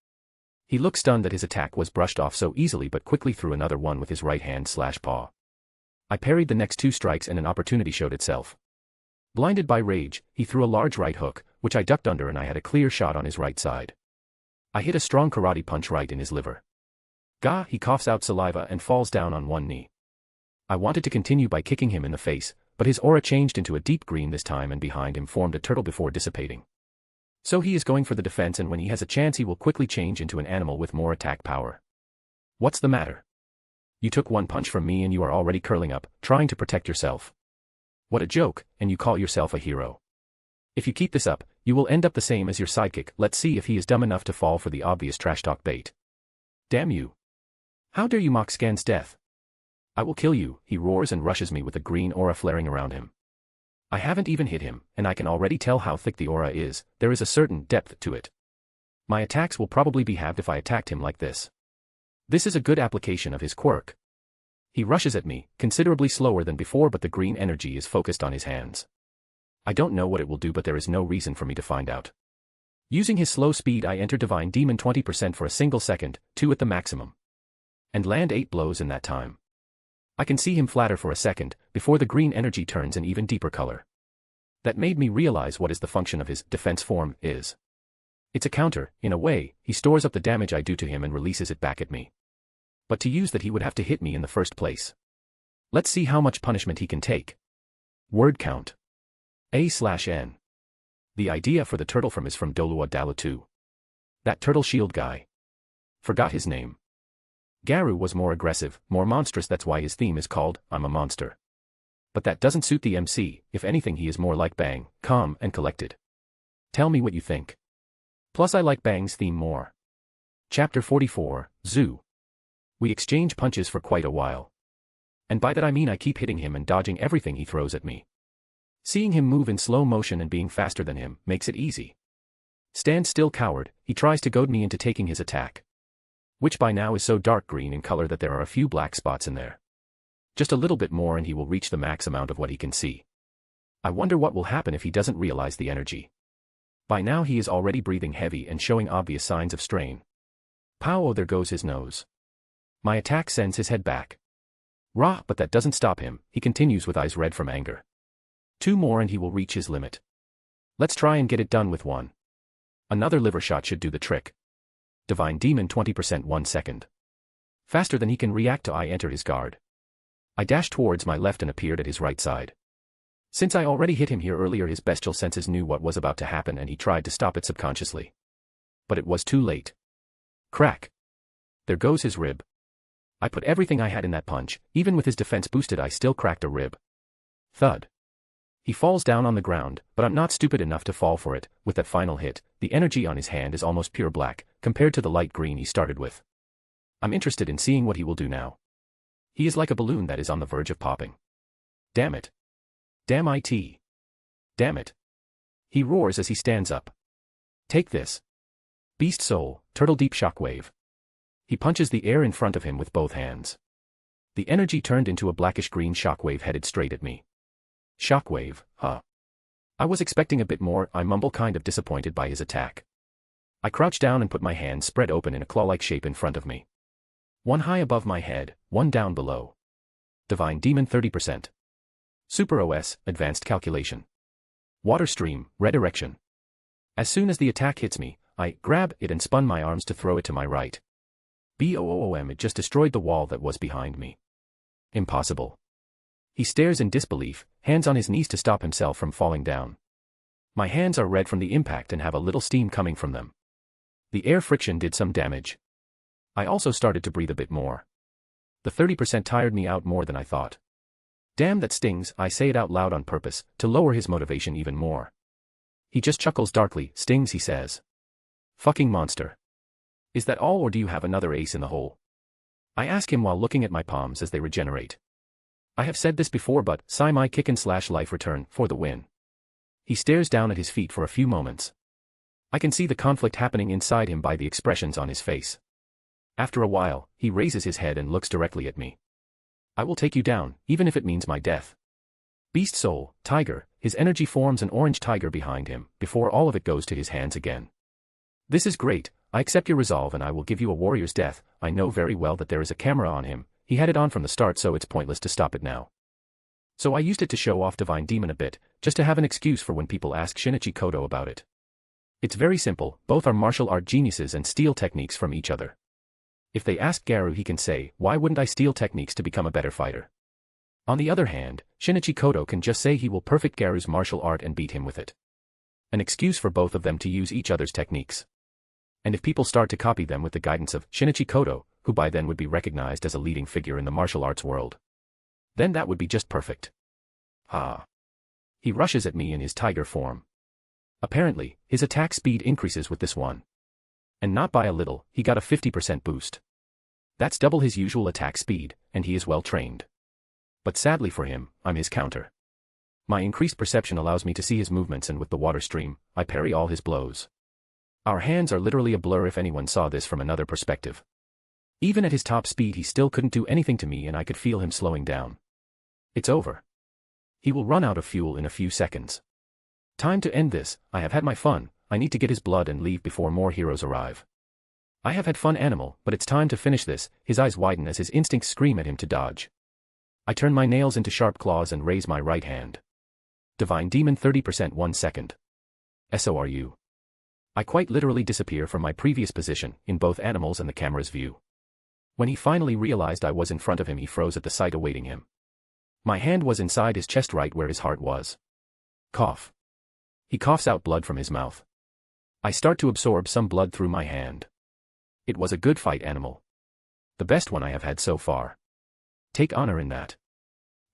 He looked stunned that his attack was brushed off so easily but quickly threw another one with his right hand/paw. I parried the next two strikes and an opportunity showed itself. Blinded by rage, he threw a large right hook, which I ducked under and I had a clear shot on his right side. I hit a strong karate punch right in his liver. Gah, he coughs out saliva and falls down on one knee. I wanted to continue by kicking him in the face, but his aura changed into a deep green this time and behind him formed a turtle before dissipating. So he is going for the defense, and when he has a chance he will quickly change into an animal with more attack power. What's the matter? You took one punch from me and you are already curling up, trying to protect yourself. What a joke, and you call yourself a hero. If you keep this up, you will end up the same as your sidekick. Let's see if he is dumb enough to fall for the obvious trash talk bait. Damn you. How dare you mock Scan's death? I will kill you, he roars and rushes me with a green aura flaring around him. I haven't even hit him, and I can already tell how thick the aura is. There is a certain depth to it. My attacks will probably be halved if I attacked him like this. This is a good application of his quirk. He rushes at me, considerably slower than before, but the green energy is focused on his hands. I don't know what it will do, but there is no reason for me to find out. Using his slow speed, I enter Divine Demon 20% for a single second, 2 at the maximum. And land 8 blows in that time. I can see him flatter for a second, before the green energy turns an even deeper color. That made me realize what is the function of his defense form is. It's a counter, in a way. He stores up the damage I do to him and releases it back at me. But to use that he would have to hit me in the first place. Let's see how much punishment he can take. Word count. A/N. The idea for the turtle from is from Dolua Dalu 2. That turtle shield guy. Forgot his name. Garu was more aggressive, more monstrous, that's why his theme is called, I'm a Monster. But that doesn't suit the MC, if anything he is more like Bang, calm and collected. Tell me what you think. Plus I like Bang's theme more. Chapter 44, Zoo. We exchange punches for quite a while. And by that I mean I keep hitting him and dodging everything he throws at me. Seeing him move in slow motion and being faster than him makes it easy. Stand still, coward, he tries to goad me into taking his attack. Which by now is so dark green in color that there are a few black spots in there. Just a little bit more and he will reach the max amount of what he can see. I wonder what will happen if he doesn't realize the energy. By now he is already breathing heavy and showing obvious signs of strain. Pow, oh, there goes his nose. My attack sends his head back. Rah, but that doesn't stop him, he continues with eyes red from anger. 2 more and he will reach his limit. Let's try and get it done with one. Another liver shot should do the trick. Divine Demon 20% 1 second. Faster than he can react to I enter his guard. I dashed towards my left and appeared at his right side. Since I already hit him here earlier, his bestial senses knew what was about to happen and he tried to stop it subconsciously. But it was too late. Crack. There goes his rib. I put everything I had in that punch, even with his defense boosted I still cracked a rib. Thud. He falls down on the ground, but I'm not stupid enough to fall for it. With that final hit, the energy on his hand is almost pure black, compared to the light green he started with. I'm interested in seeing what he will do now. He is like a balloon that is on the verge of popping. Damn it. Damn it. Damn it. He roars as he stands up. Take this. Beast soul, turtle deep shockwave. He punches the air in front of him with both hands. The energy turned into a blackish green shockwave headed straight at me. Shockwave, huh? I was expecting a bit more. I mumble, kind of disappointed by his attack. I crouch down and put my hands spread open in a claw-like shape in front of me. One high above my head, one down below. Divine Demon 30%. Super OS, Advanced Calculation. Water Stream, Red Erection. As soon as the attack hits me, I grab it and spun my arms to throw it to my right. Boom, it just destroyed the wall that was behind me. Impossible. He stares in disbelief, hands on his knees to stop himself from falling down. My hands are red from the impact and have a little steam coming from them. The air friction did some damage. I also started to breathe a bit more. The 30% tired me out more than I thought. Damn, that stings. I say it out loud on purpose, to lower his motivation even more. He just chuckles darkly. Stings, he says. Fucking monster. Is that all, or do you have another ace in the hole? I ask him while looking at my palms as they regenerate. I have said this before, but sigh my kick-and-slash-life return for the win. He stares down at his feet for a few moments. I can see the conflict happening inside him by the expressions on his face. After a while, he raises his head and looks directly at me. I will take you down, even if it means my death. Beast soul, tiger, his energy forms an orange tiger behind him, before all of it goes to his hands again. This is great. I accept your resolve and I will give you a warrior's death. I know very well that there is a camera on him. He had it on from the start, so it's pointless to stop it now. So I used it to show off Divine Demon a bit, just to have an excuse for when people ask Shinichi Kodo about it. It's very simple, both are martial art geniuses and steal techniques from each other. If they ask Garu, he can say, why wouldn't I steal techniques to become a better fighter? On the other hand, Shinichi Kodo can just say he will perfect Garu's martial art and beat him with it. An excuse for both of them to use each other's techniques. And if people start to copy them with the guidance of Shinichi Kodo, who by then would be recognized as a leading figure in the martial arts world, then that would be just perfect. Ah. He rushes at me in his tiger form. Apparently, his attack speed increases with this one. And not by a little, he got a 50% boost. That's double his usual attack speed, and he is well trained. But sadly for him, I'm his counter. My increased perception allows me to see his movements, and with the water stream, I parry all his blows. Our hands are literally a blur if anyone saw this from another perspective. Even at his top speed he still couldn't do anything to me, and I could feel him slowing down. It's over. He will run out of fuel in a few seconds. Time to end this. I have had my fun. I need to get his blood and leave before more heroes arrive. I have had fun, animal, but it's time to finish this. His eyes widen as his instincts scream at him to dodge. I turn my nails into sharp claws and raise my right hand. Divine Demon 30% 1 second. SORU. I quite literally disappear from my previous position, in both animals and the camera's view. When he finally realized I was in front of him, he froze at the sight awaiting him. My hand was inside his chest, right where his heart was. Cough. He coughs out blood from his mouth. I start to absorb some blood through my hand. It was a good fight, animal. The best one I have had so far. Take honor in that.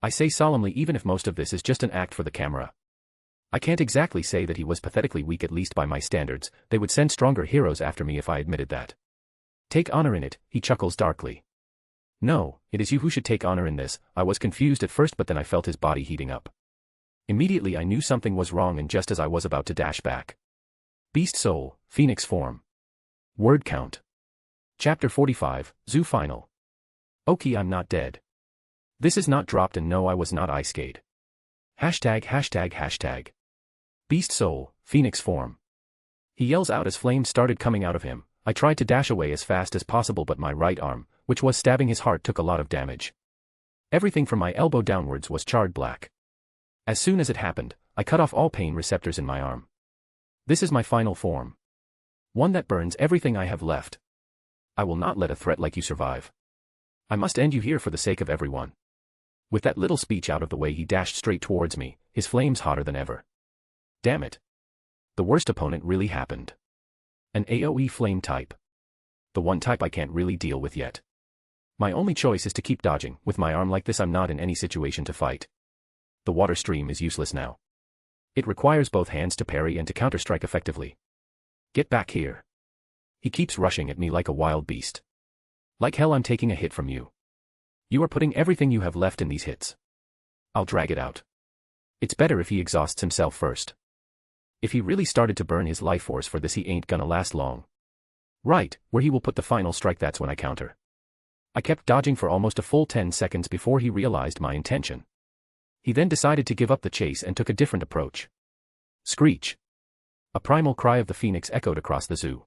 I say solemnly, even if most of this is just an act for the camera. I can't exactly say that he was pathetically weak, at least by my standards. They would send stronger heroes after me if I admitted that. Take honor in it, he chuckles darkly. No, it is you who should take honor in this. I was confused at first, but then I felt his body heating up. Immediately I knew something was wrong, and just as I was about to dash back. Beast soul, phoenix form. Word count. Chapter 45, Zoo Final. Okay, I'm not dead. This is not dropped, and no, I was not ice-skate. ####. Beast soul, phoenix form. He yells out as flames started coming out of him. I tried to dash away as fast as possible, but my right arm, which was stabbing his heart, took a lot of damage. Everything from my elbow downwards was charred black. As soon as it happened, I cut off all pain receptors in my arm. This is my final form. One that burns everything I have left. I will not let a threat like you survive. I must end you here for the sake of everyone. With that little speech out of the way, he dashed straight towards me, his flames hotter than ever. Damn it. The worst opponent really happened. An AoE flame type. The one type I can't really deal with yet. My only choice is to keep dodging. With my arm like this, I'm not in any situation to fight. The water stream is useless now. It requires both hands to parry and to counterstrike effectively. Get back here. He keeps rushing at me like a wild beast. Like hell I'm taking a hit from you. You are putting everything you have left in these hits. I'll drag it out. It's better if he exhausts himself first. If he really started to burn his life force for this, he ain't gonna last long. Right, where he will put the final strike, that's when I counter. I kept dodging for almost a full 10 seconds before he realized my intention. He then decided to give up the chase and took a different approach. Screech. A primal cry of the phoenix echoed across the zoo.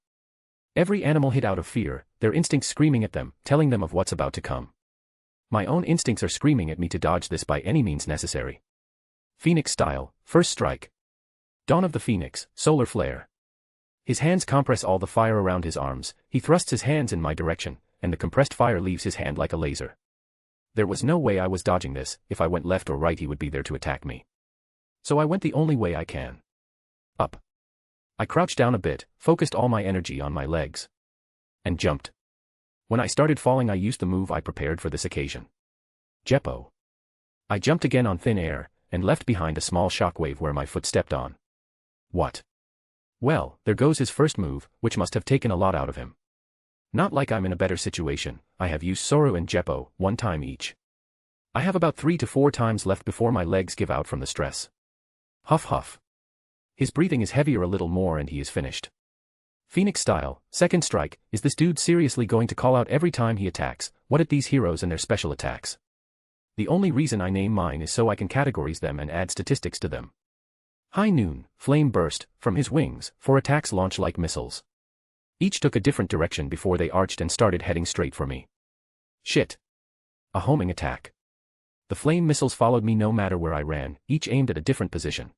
Every animal hid out of fear, their instincts screaming at them, telling them of what's about to come. My own instincts are screaming at me to dodge this by any means necessary. Phoenix style, first strike. Dawn of the Phoenix, solar flare. His hands compress all the fire around his arms, he thrusts his hands in my direction, and the compressed fire leaves his hand like a laser. There was no way I was dodging this. If I went left or right he would be there to attack me. So I went the only way I can. Up. I crouched down a bit, focused all my energy on my legs. And jumped. When I started falling I used the move I prepared for this occasion. Jeppo. I jumped again on thin air, and left behind a small shockwave where my foot stepped on. What? Well, there goes his first move, which must have taken a lot out of him. Not like I'm in a better situation, I have used Soru and Jeppo, 1 time each. I have about 3 to 4 times left before my legs give out from the stress. Huff huff. His breathing is heavier a little more and he is finished. Phoenix style, second strike. Is this dude seriously going to call out every time he attacks? What at these heroes and their special attacks? The only reason I name mine is so I can categorize them and add statistics to them. High noon, flame burst, from his wings, 4 attacks launch like missiles. Each took a different direction before they arched and started heading straight for me. Shit. A homing attack. The flame missiles followed me no matter where I ran, each aimed at a different position.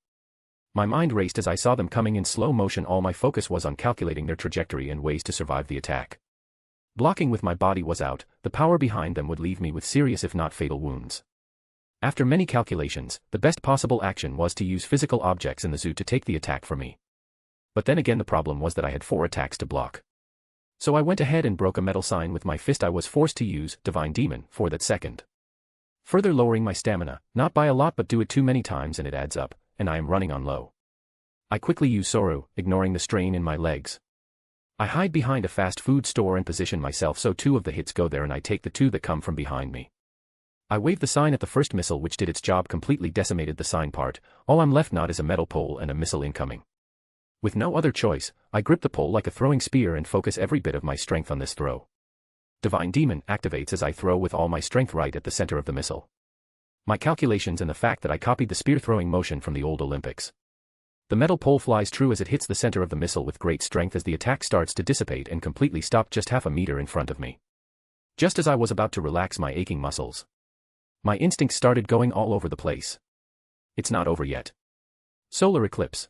My mind raced as I saw them coming in slow motion. All my focus was on calculating their trajectory and ways to survive the attack. Blocking with my body was out, the power behind them would leave me with serious if not fatal wounds. After many calculations, the best possible action was to use physical objects in the zoo to take the attack for me. But then again the problem was that I had 4 attacks to block. So I went ahead and broke a metal sign with my fist. I was forced to use Divine Demon for that second. Further lowering my stamina, not by a lot but do it too many times and it adds up, and I am running on low. I quickly use Soru, ignoring the strain in my legs. I hide behind a fast food store and position myself so 2 of the hits go there and I take the 2 that come from behind me. I wave the sign at the first missile which did its job, completely decimated the sign part. All I'm left not is a metal pole and a missile incoming. With no other choice, I grip the pole like a throwing spear and focus every bit of my strength on this throw. Divine Demon activates as I throw with all my strength right at the center of the missile. My calculations and the fact that I copied the spear throwing motion from the old Olympics. The metal pole flies true as it hits the center of the missile with great strength as the attack starts to dissipate and completely stop just half a meter in front of me. Just as I was about to relax my aching muscles, my instincts started going all over the place. It's not over yet. Solar eclipse.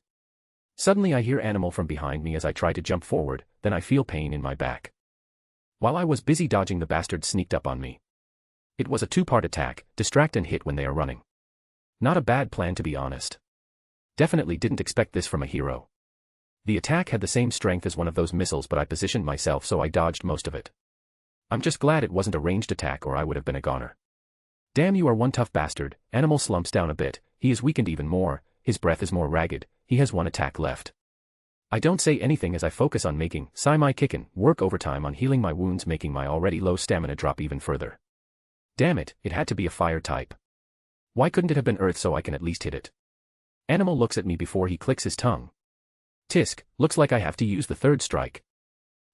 Suddenly I hear animal from behind me as I try to jump forward, then I feel pain in my back. While I was busy dodging, the bastards sneaked up on me. It was a 2-part attack, distract and hit when they are running. Not a bad plan to be honest. Definitely didn't expect this from a hero. The attack had the same strength as one of those missiles but I positioned myself so I dodged most of it. I'm just glad it wasn't a ranged attack or I would have been a goner. Damn, you are one tough bastard. Animal slumps down a bit, he is weakened even more, his breath is more ragged, he has 1 attack left. I don't say anything as I focus on making Sai-mai kickin', work overtime on healing my wounds, making my already low stamina drop even further. Damn it, it had to be a fire type. Why couldn't it have been earth so I can at least hit it? Animal looks at me before he clicks his tongue. Tisk, looks like I have to use the 3rd strike.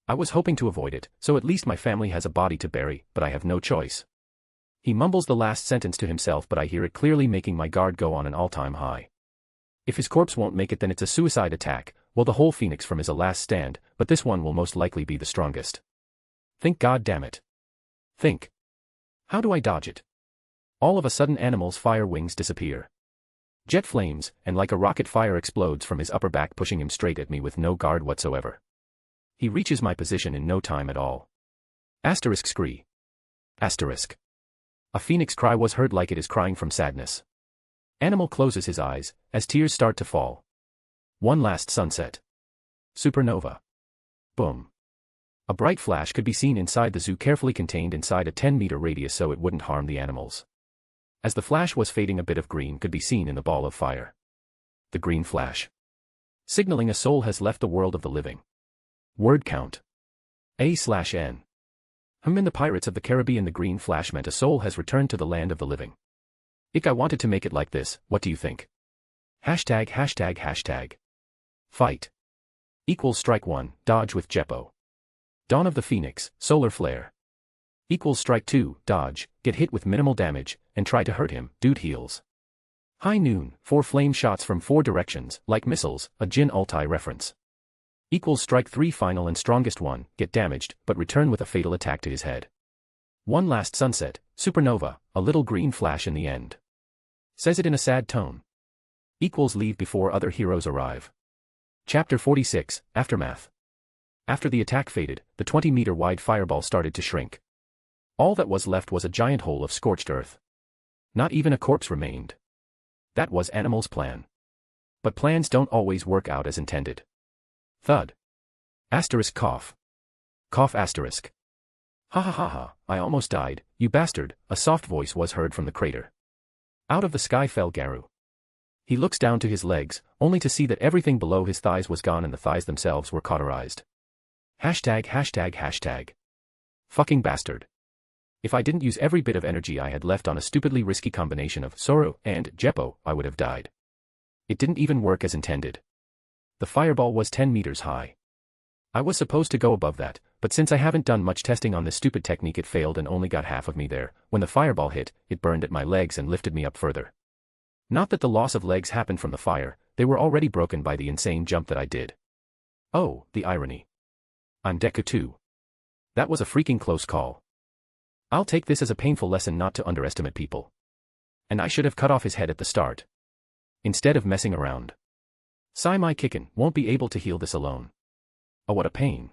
I was hoping to avoid it, so at least my family has a body to bury, but I have no choice. He mumbles the last sentence to himself but I hear it clearly, making my guard go on an all-time high. If his corpse won't make it then it's a suicide attack. Well, the whole phoenix from is a last stand, but this one will most likely be the strongest. Think, god damn it. Think. How do I dodge it? All of a sudden animal's fire wings disappear. Jet flames, and like a rocket fire explodes from his upper back, pushing him straight at me with no guard whatsoever. He reaches my position in no time at all. Asterisk scree. Asterisk. A phoenix cry was heard like it is crying from sadness. Animal closes his eyes, as tears start to fall. One last sunset. Supernova. Boom. A bright flash could be seen inside the zoo, carefully contained inside a 10-meter radius so it wouldn't harm the animals. As the flash was fading, a bit of green could be seen in the ball of fire. The green flash. Signaling a soul has left the world of the living. Word count. A/N. In the Pirates of the Caribbean, the green flash meant a soul has returned to the land of the living. I wanted to make it like this, what do you think? ####. Fight. Equals strike 1, dodge with Jeppo. Dawn of the Phoenix, solar flare. Equals strike 2, dodge, get hit with minimal damage, and try to hurt him, dude heals. High noon, 4 flame shots from 4 directions, like missiles, a Jin Ulti reference. Equals strike 3, final and strongest one, get damaged, but return with a fatal attack to his head. One last sunset, supernova, a little green flash in the end. Says it in a sad tone. Equals leave before other heroes arrive. Chapter 46, Aftermath. After the attack faded, the 20-meter-wide fireball started to shrink. All that was left was a giant hole of scorched earth. Not even a corpse remained. That was Animal's plan. But plans don't always work out as intended. Thud. Asterisk cough. Cough asterisk. Ha ha ha ha, I almost died, you bastard, a soft voice was heard from the crater. Out of the sky fell Garu. He looks down to his legs, only to see that everything below his thighs was gone and the thighs themselves were cauterized. ####. Fucking bastard. If I didn't use every bit of energy I had left on a stupidly risky combination of Soro and Jeppo, I would have died. It didn't even work as intended. The fireball was 10 meters high. I was supposed to go above that, but since I haven't done much testing on this stupid technique, it failed and only got half of me there. When the fireball hit, it burned at my legs and lifted me up further. Not that the loss of legs happened from the fire, they were already broken by the insane jump that I did. Oh, the irony. I'm Deku 2. That was a freaking close call. I'll take this as a painful lesson not to underestimate people. And I should have cut off his head at the start. Instead of messing around. Sai-mai Kikken won't be able to heal this alone. Oh, what a pain.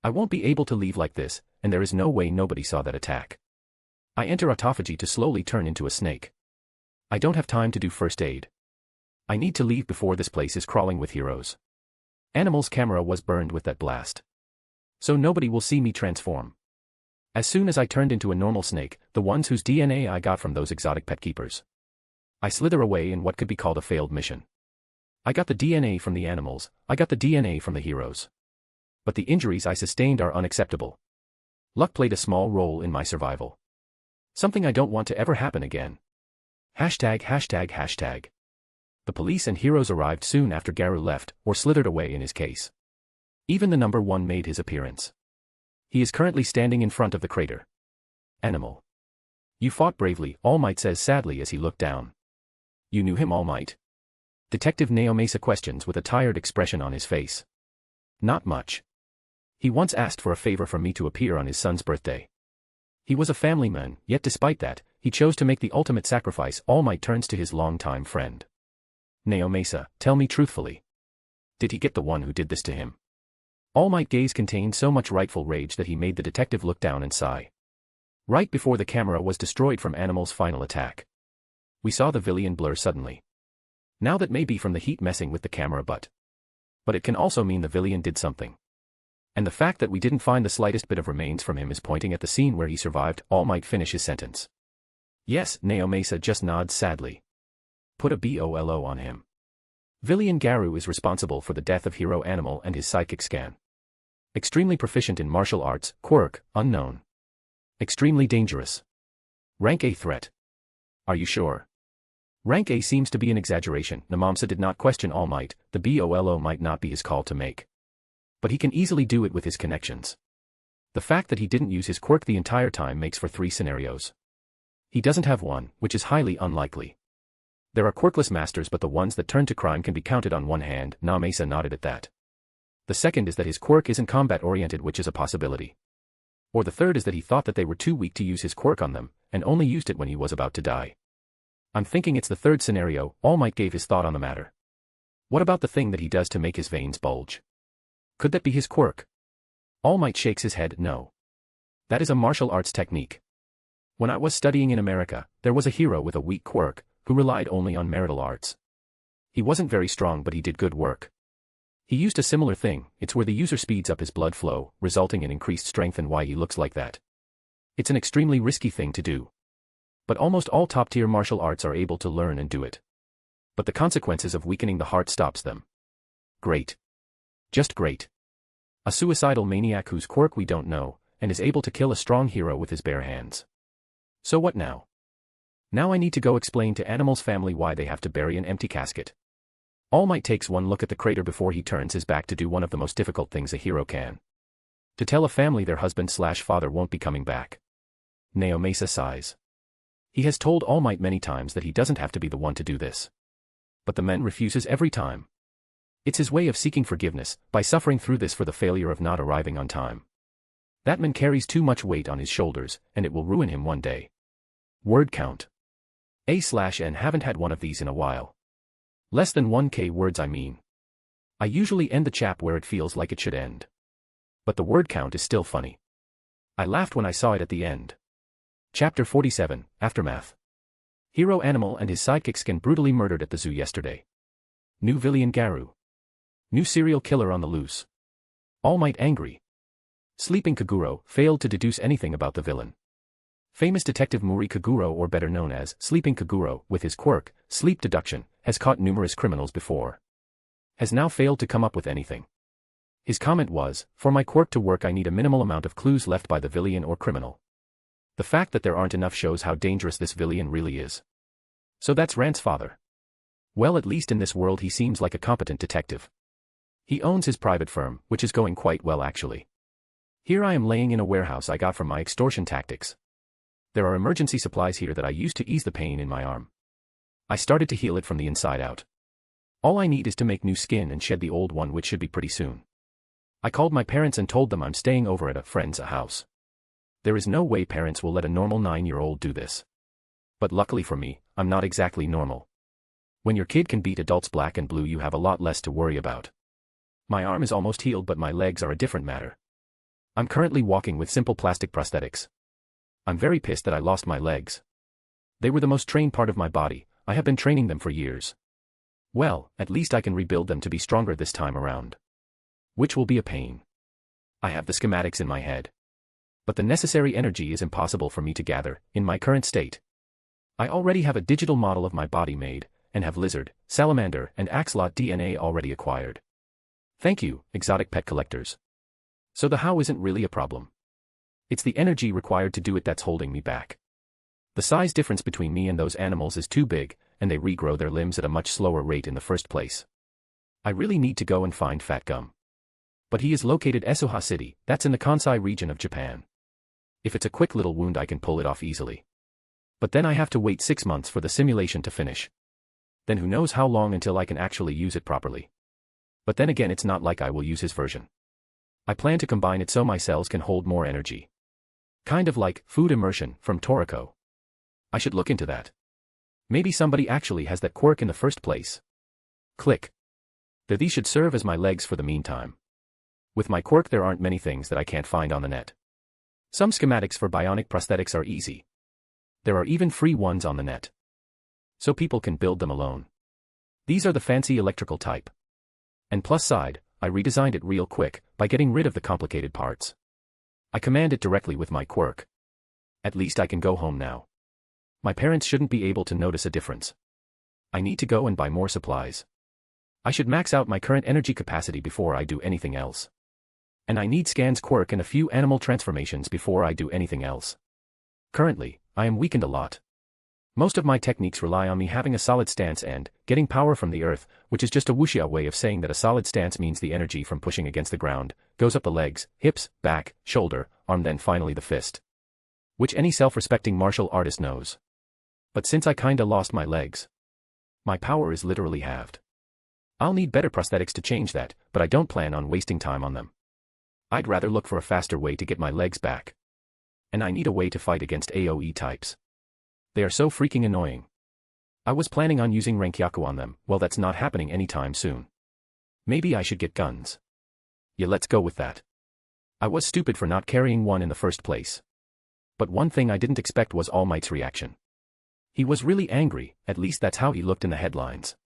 I won't be able to leave like this, and there is no way nobody saw that attack. I enter autophagy to slowly turn into a snake. I don't have time to do first aid. I need to leave before this place is crawling with heroes. Animal's camera was burned with that blast. So nobody will see me transform. As soon as I turned into a normal snake, the ones whose DNA I got from those exotic pet keepers, I slither away in what could be called a failed mission. I got the DNA from the animals, I got the DNA from the heroes. But the injuries I sustained are unacceptable. Luck played a small role in my survival. Something I don't want to ever happen again. ####. The police and heroes arrived soon after Garu left, or slithered away in his case. Even the number 1 made his appearance. He is currently standing in front of the crater. Animal. You fought bravely, All Might says sadly as he looked down. You knew him, All Might? Detective Naomasa questions with a tired expression on his face. Not much. He once asked for a favor from me to appear on his son's birthday. He was a family man, yet despite that, he chose to make the ultimate sacrifice. All Might turns to his longtime friend. Naomasa, tell me truthfully. Did he get the one who did this to him? All Might gaze contained so much rightful rage that he made the detective look down and sigh. Right before the camera was destroyed from Animal's final attack, we saw the villain blur suddenly. Now that may be from the heat messing with the camera, but it can also mean the villain did something. And the fact that we didn't find the slightest bit of remains from him is pointing at the scene where he survived. All Might finish his sentence. Yes, Naomasa just nods sadly. Put a BOLO on him. Villain Garu is responsible for the death of hero Animal and his psychic scan. Extremely proficient in martial arts, Quirk, unknown. Extremely dangerous. Rank A threat. Are you sure? Rank A seems to be an exaggeration. Naomasa did not question All Might, the BOLO might not be his call to make. But he can easily do it with his connections. The fact that he didn't use his quirk the entire time makes for 3 scenarios. He doesn't have one, which is highly unlikely. There are quirkless masters, but the ones that turn to crime can be counted on one hand. Naomasa nodded at that. The second is that his quirk isn't combat-oriented, which is a possibility. Or the third is that he thought that they were too weak to use his quirk on them, and only used it when he was about to die. I'm thinking it's the third scenario. All Might gave his thought on the matter. What about the thing that he does to make his veins bulge? Could that be his quirk? All Might shakes his head, no. That is a martial arts technique. When I was studying in America, there was a hero with a weak quirk, who relied only on marital arts. He wasn't very strong, but he did good work. He used a similar thing. It's where the user speeds up his blood flow, resulting in increased strength, and why he looks like that. It's an extremely risky thing to do. But almost all top-tier martial arts are able to learn and do it. But the consequences of weakening the heart stops them. Great. Just great. A suicidal maniac whose quirk we don't know, and is able to kill a strong hero with his bare hands. So what now? Now I need to go explain to Animal's family why they have to bury an empty casket. All Might takes one look at the crater before he turns his back to do one of the most difficult things a hero can. To tell a family their husband/father won't be coming back. Naomasa sighs. He has told All Might many times that he doesn't have to be the one to do this. But the man refuses every time. It's his way of seeking forgiveness, by suffering through this for the failure of not arriving on time. That man carries too much weight on his shoulders, and it will ruin him one day. Word count. A/N haven't had one of these in a while. Less than 1k words I mean. I usually end the chap where it feels like it should end. But the word count is still funny. I laughed when I saw it at the end. Chapter 47, Aftermath. Hero Animal and his sidekick Skin brutally murdered at the zoo yesterday. New villain Garu. New serial killer on the loose. All Might angry. Sleeping Kaguro failed to deduce anything about the villain. Famous detective Muri Kaguro, or better known as Sleeping Kaguro, with his quirk, sleep deduction, has caught numerous criminals before. Has now failed to come up with anything. His comment was, for my quirk to work I need a minimal amount of clues left by the villain or criminal. The fact that there aren't enough shows how dangerous this villain really is. So that's Rant's father. Well, at least in this world he seems like a competent detective. He owns his private firm, which is going quite well actually. Here I am laying in a warehouse I got from my extortion tactics. There are emergency supplies here that I used to ease the pain in my arm. I started to heal it from the inside out. All I need is to make new skin and shed the old one, which should be pretty soon. I called my parents and told them I'm staying over at a friend's house. There is no way parents will let a normal 9-year-old do this. But luckily for me, I'm not exactly normal. When your kid can beat adults black and blue, you have a lot less to worry about. My arm is almost healed, but my legs are a different matter. I'm currently walking with simple plastic prosthetics. I'm very pissed that I lost my legs. They were the most trained part of my body. I have been training them for years. Well, at least I can rebuild them to be stronger this time around. Which will be a pain. I have the schematics in my head. But the necessary energy is impossible for me to gather, in my current state. I already have a digital model of my body made, and have lizard, salamander, and axolot DNA already acquired. Thank you, exotic pet collectors. So the how isn't really a problem. It's the energy required to do it that's holding me back. The size difference between me and those animals is too big, and they regrow their limbs at a much slower rate in the first place. I really need to go and find Fat Gum. But he is located Esoha City, that's in the Kansai region of Japan. If it's a quick little wound I can pull it off easily. But then I have to wait 6 months for the simulation to finish. Then who knows how long until I can actually use it properly. But then again, it's not like I will use his version. I plan to combine it so my cells can hold more energy. Kind of like food immersion from Toriko. I should look into that. Maybe somebody actually has that quirk in the first place. Click. These should serve as my legs for the meantime. With my quirk there aren't many things that I can't find on the net. Some schematics for bionic prosthetics are easy. There are even free ones on the net. So people can build them alone. These are the fancy electrical type. And plus side, I redesigned it real quick, by getting rid of the complicated parts. I command it directly with my quirk. At least I can go home now. My parents shouldn't be able to notice a difference. I need to go and buy more supplies. I should max out my current energy capacity before I do anything else. And I need Scan's quirk and a few animal transformations before I do anything else. Currently, I am weakened a lot. Most of my techniques rely on me having a solid stance and getting power from the earth, which is just a wuxia way of saying that a solid stance means the energy from pushing against the ground goes up the legs, hips, back, shoulder, arm, then finally the fist. Which any self-respecting martial artist knows. But since I kinda lost my legs, my power is literally halved. I'll need better prosthetics to change that, but I don't plan on wasting time on them. I'd rather look for a faster way to get my legs back. And I need a way to fight against AoE types. They are so freaking annoying. I was planning on using Rankyaku on them, well that's not happening anytime soon. Maybe I should get guns. Yeah, let's go with that. I was stupid for not carrying one in the first place. But one thing I didn't expect was All Might's reaction. He was really angry, at least that's how he looked in the headlines.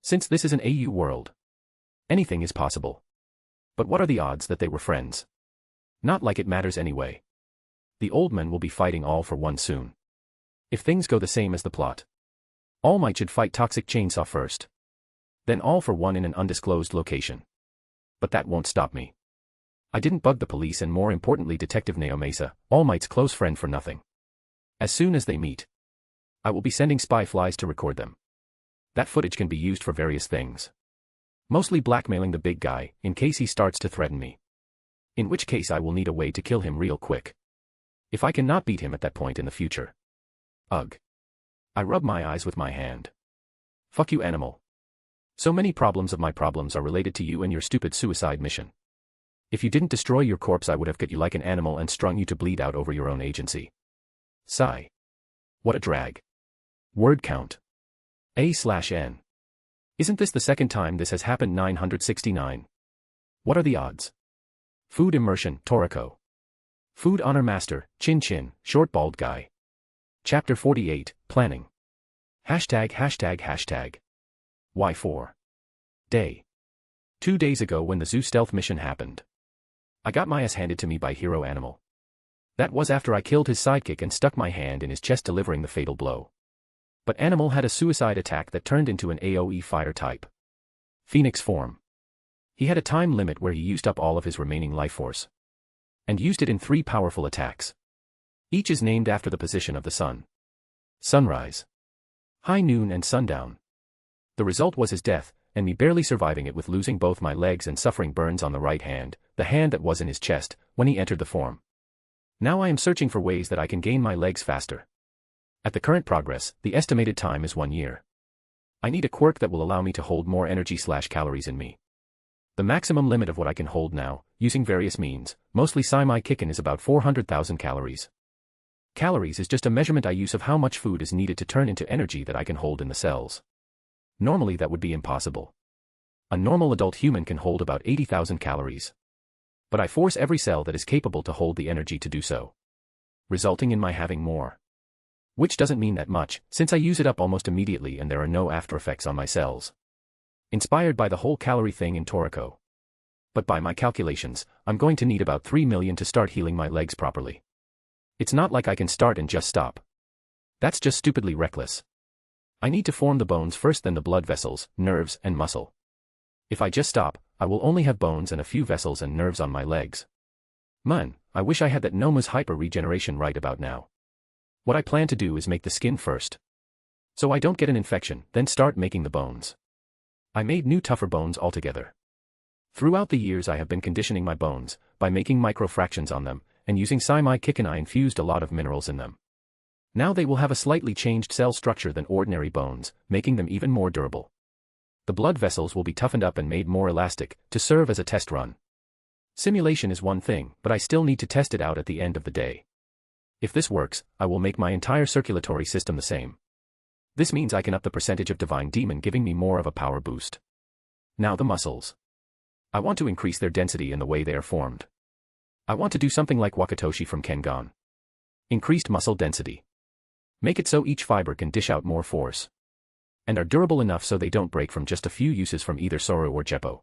Since this is an AU world, anything is possible. But what are the odds that they were friends? Not like it matters anyway. The old men will be fighting all for one soon. If things go the same as the plot. All Might should fight Toxic Chainsaw first. Then All for One in an undisclosed location. But that won't stop me. I didn't bug the police and more importantly Detective Neo Mesa, All Might's close friend, for nothing. As soon as they meet, I will be sending spy flies to record them. That footage can be used for various things. Mostly blackmailing the big guy, in case he starts to threaten me. In which case I will need a way to kill him real quick. If I cannot beat him at that point in the future. Ugh. I rub my eyes with my hand. Fuck you, animal. So many problems of my problems are related to you and your stupid suicide mission. If you didn't destroy your corpse I would have cut you like an animal and strung you to bleed out over your own agency. Sigh. What a drag. Word count. A/N. Isn't this the second time this has happened? 969. What are the odds? Food immersion, Toriko. Food honor master, Chin Chin, short bald guy. Chapter 48, planning. ####. Why 4? Day. 2 days ago when the zoo stealth mission happened. I got my ass handed to me by Hero Animal. That was after I killed his sidekick and stuck my hand in his chest delivering the fatal blow. But Animal had a suicide attack that turned into an AoE fire type. Phoenix form. He had a time limit where he used up all of his remaining life force. And used it in 3 powerful attacks. Each is named after the position of the sun. Sunrise. High noon and sundown. The result was his death, and me barely surviving it with losing both my legs and suffering burns on the right hand, the hand that was in his chest, when he entered the form. Now I am searching for ways that I can gain my legs faster. At the current progress, the estimated time is 1 year. I need a quirk that will allow me to hold more energy/calories in me. The maximum limit of what I can hold now, using various means, mostly Saimai Kikken, is about 400,000 calories. Calories is just a measurement I use of how much food is needed to turn into energy that I can hold in the cells. Normally that would be impossible. A normal adult human can hold about 80,000 calories. But I force every cell that is capable to hold the energy to do so. Resulting in my having more. Which doesn't mean that much, since I use it up almost immediately and there are no after effects on my cells. Inspired by the whole calorie thing in Toriko. But by my calculations, I'm going to need about 3 million to start healing my legs properly. It's not like I can start and just stop. That's just stupidly reckless. I need to form the bones first, then the blood vessels, nerves, and muscle. If I just stop, I will only have bones and a few vessels and nerves on my legs. Man, I wish I had that Noma's hyper regeneration right about now. What I plan to do is make the skin first. So I don't get an infection, then start making the bones. I made new tougher bones altogether. Throughout the years I have been conditioning my bones, by making microfractions on them, and using Saimai Kikken I infused a lot of minerals in them. Now they will have a slightly changed cell structure than ordinary bones, making them even more durable. The blood vessels will be toughened up and made more elastic, to serve as a test run. Simulation is one thing, but I still need to test it out at the end of the day. If this works, I will make my entire circulatory system the same. This means I can up the percentage of Divine Demon, giving me more of a power boost. Now the muscles. I want to increase their density in the way they are formed. I want to do something like Wakatoshi from Kengan. Increased muscle density. Make it so each fiber can dish out more force. And are durable enough so they don't break from just a few uses from either Soro or Jeppo.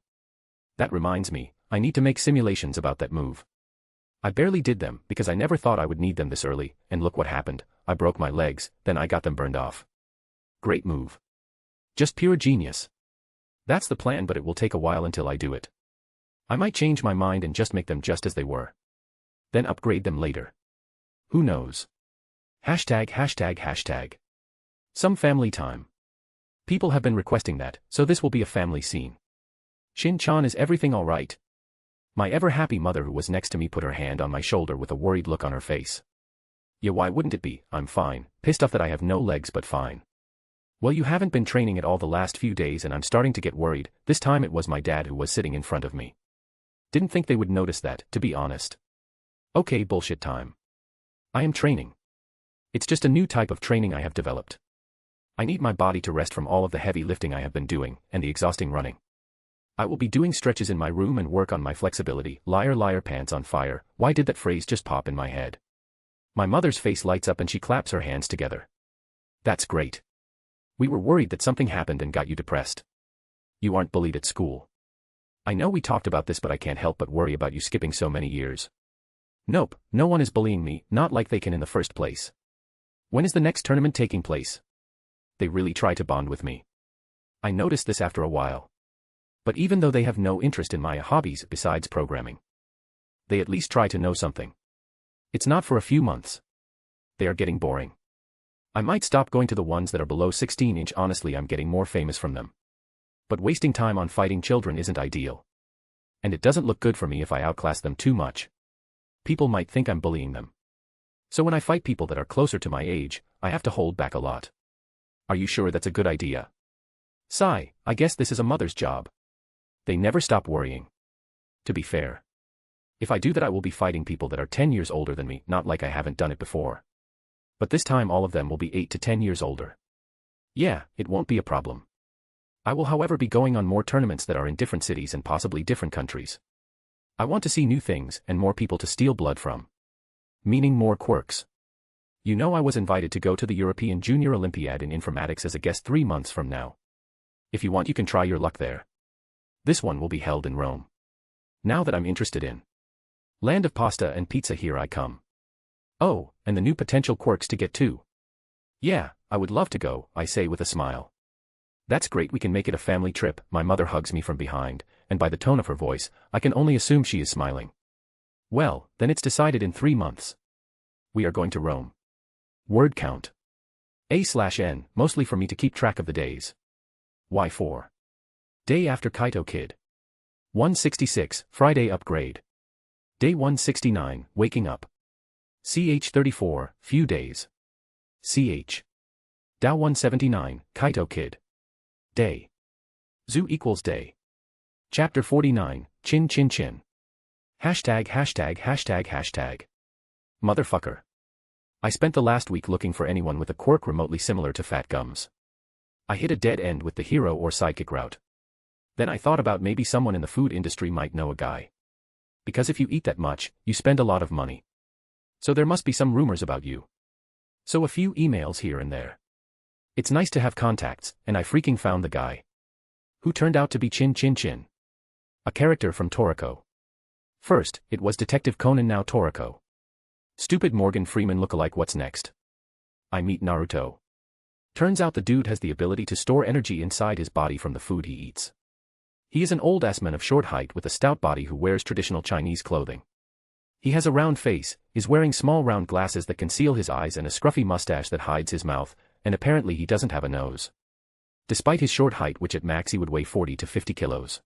That reminds me, I need to make simulations about that move. I barely did them because I never thought I would need them this early, and look what happened. I broke my legs, then I got them burned off. Great move. Just pure genius. That's the plan, but it will take a while until I do it. I might change my mind and just make them just as they were. Then upgrade them later. Who knows? ####. Some family time. People have been requesting that, so this will be a family scene. Shin-chan, is everything alright? My ever-happy mother who was next to me put her hand on my shoulder with a worried look on her face. Yeah, why wouldn't it be? I'm fine, pissed off that I have no legs, but fine. Well, you haven't been training at all the last few days and I'm starting to get worried. This time it was my dad who was sitting in front of me. Didn't think they would notice that, to be honest. Okay, bullshit time. I am training. It's just a new type of training I have developed. I need my body to rest from all of the heavy lifting I have been doing, and the exhausting running. I will be doing stretches in my room and work on my flexibility. Liar, liar, pants on fire. Why did that phrase just pop in my head? My mother's face lights up and she claps her hands together. That's great. We were worried that something happened and got you depressed. You aren't bullied at school. I know we talked about this, but I can't help but worry about you skipping so many years. Nope, no one is bullying me, not like they can in the first place. When is the next tournament taking place? They really try to bond with me. I noticed this after a while. But even though they have no interest in my hobbies besides programming, they at least try to know something. It's not for a few months. They are getting boring. I might stop going to the ones that are below 16-inch. Honestly, I'm getting more famous from them. But wasting time on fighting children isn't ideal. And it doesn't look good for me if I outclass them too much. People might think I'm bullying them. So when I fight people that are closer to my age, I have to hold back a lot. Are you sure that's a good idea? Sigh, I guess this is a mother's job. They never stop worrying. To be fair, if I do that, I will be fighting people that are 10 years older than me, not like I haven't done it before. But this time all of them will be 8 to 10 years older. Yeah, it won't be a problem. I will, however, be going on more tournaments that are in different cities and possibly different countries. I want to see new things and more people to steal blood from. Meaning more quirks. You know, I was invited to go to the European Junior Olympiad in informatics as a guest 3 months from now. If you want, you can try your luck there. This one will be held in Rome. Now that I'm interested in land of pasta and pizza, here I come. Oh, and the new potential quirks to get too. Yeah, I would love to go, I say with a smile. That's great, we can make it a family trip. My mother hugs me from behind, and by the tone of her voice, I can only assume she is smiling. Well, then it's decided in 3 months. We are going to Rome. Word count. A/N, mostly for me to keep track of the days. Why 4? Day after Kaito Kid. 166, Friday upgrade. Day 169, waking up. CH34, few days. CH. Dow 179, Kaito Kid. Day. Zoo equals day. Chapter 49, Chin Chin Chin. Hashtag. Motherfucker. I spent the last week looking for anyone with a quirk remotely similar to Fat Gums. I hit a dead end with the hero or sidekick route. Then I thought about maybe someone in the food industry might know a guy. Because if you eat that much, you spend a lot of money. So there must be some rumors about you. So a few emails here and there. It's nice to have contacts, and I freaking found the guy. Who turned out to be Chin Chin Chin. A character from Toriko. First, it was Detective Conan, now Toriko. Stupid Morgan Freeman lookalike. What's next? I meet Naruto. Turns out the dude has the ability to store energy inside his body from the food he eats. He is an old-ass man of short height with a stout body who wears traditional Chinese clothing. He has a round face, is wearing small round glasses that conceal his eyes and a scruffy mustache that hides his mouth, and apparently he doesn't have a nose. Despite his short height, which at max he would weigh 40 to 50 kilos.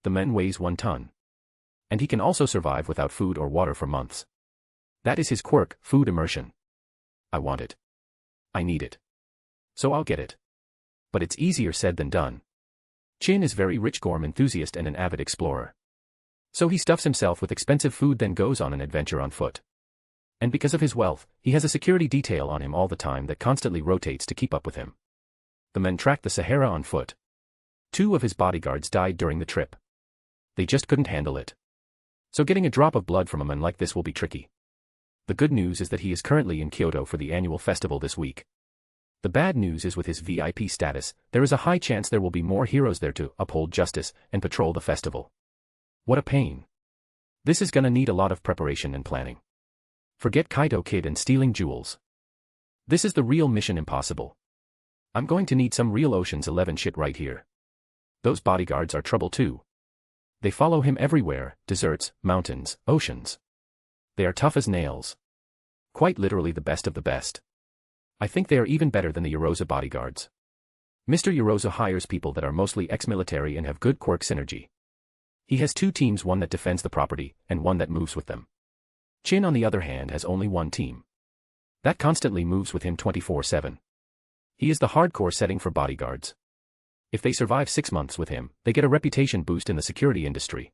The man weighs 1 ton. And he can also survive without food or water for months. That is his quirk, food immersion. I want it. I need it. So I'll get it. But it's easier said than done. Chin is very rich gourmet enthusiast and an avid explorer. So he stuffs himself with expensive food, then goes on an adventure on foot. And because of his wealth, he has a security detail on him all the time that constantly rotates to keep up with him. The men tracked the Sahara on foot. 2 of his bodyguards died during the trip. They just couldn't handle it. So getting a drop of blood from a man like this will be tricky. The good news is that he is currently in Kyoto for the annual festival this week. The bad news is with his VIP status, there is a high chance there will be more heroes there to uphold justice and patrol the festival. What a pain. This is gonna need a lot of preparation and planning. Forget Kaito Kid and stealing jewels. This is the real Mission Impossible. I'm going to need some real Ocean's 11 shit right here. Those bodyguards are trouble too. They follow him everywhere, deserts, mountains, oceans. They are tough as nails. Quite literally the best of the best. I think they are even better than the Yoroza bodyguards. Mr. Yoroza hires people that are mostly ex-military and have good quirk synergy. He has 2 teams, one that defends the property, and one that moves with them. Chin, on the other hand, has only 1 team. That constantly moves with him 24/7. He is the hardcore setting for bodyguards. If they survive 6 months with him, they get a reputation boost in the security industry.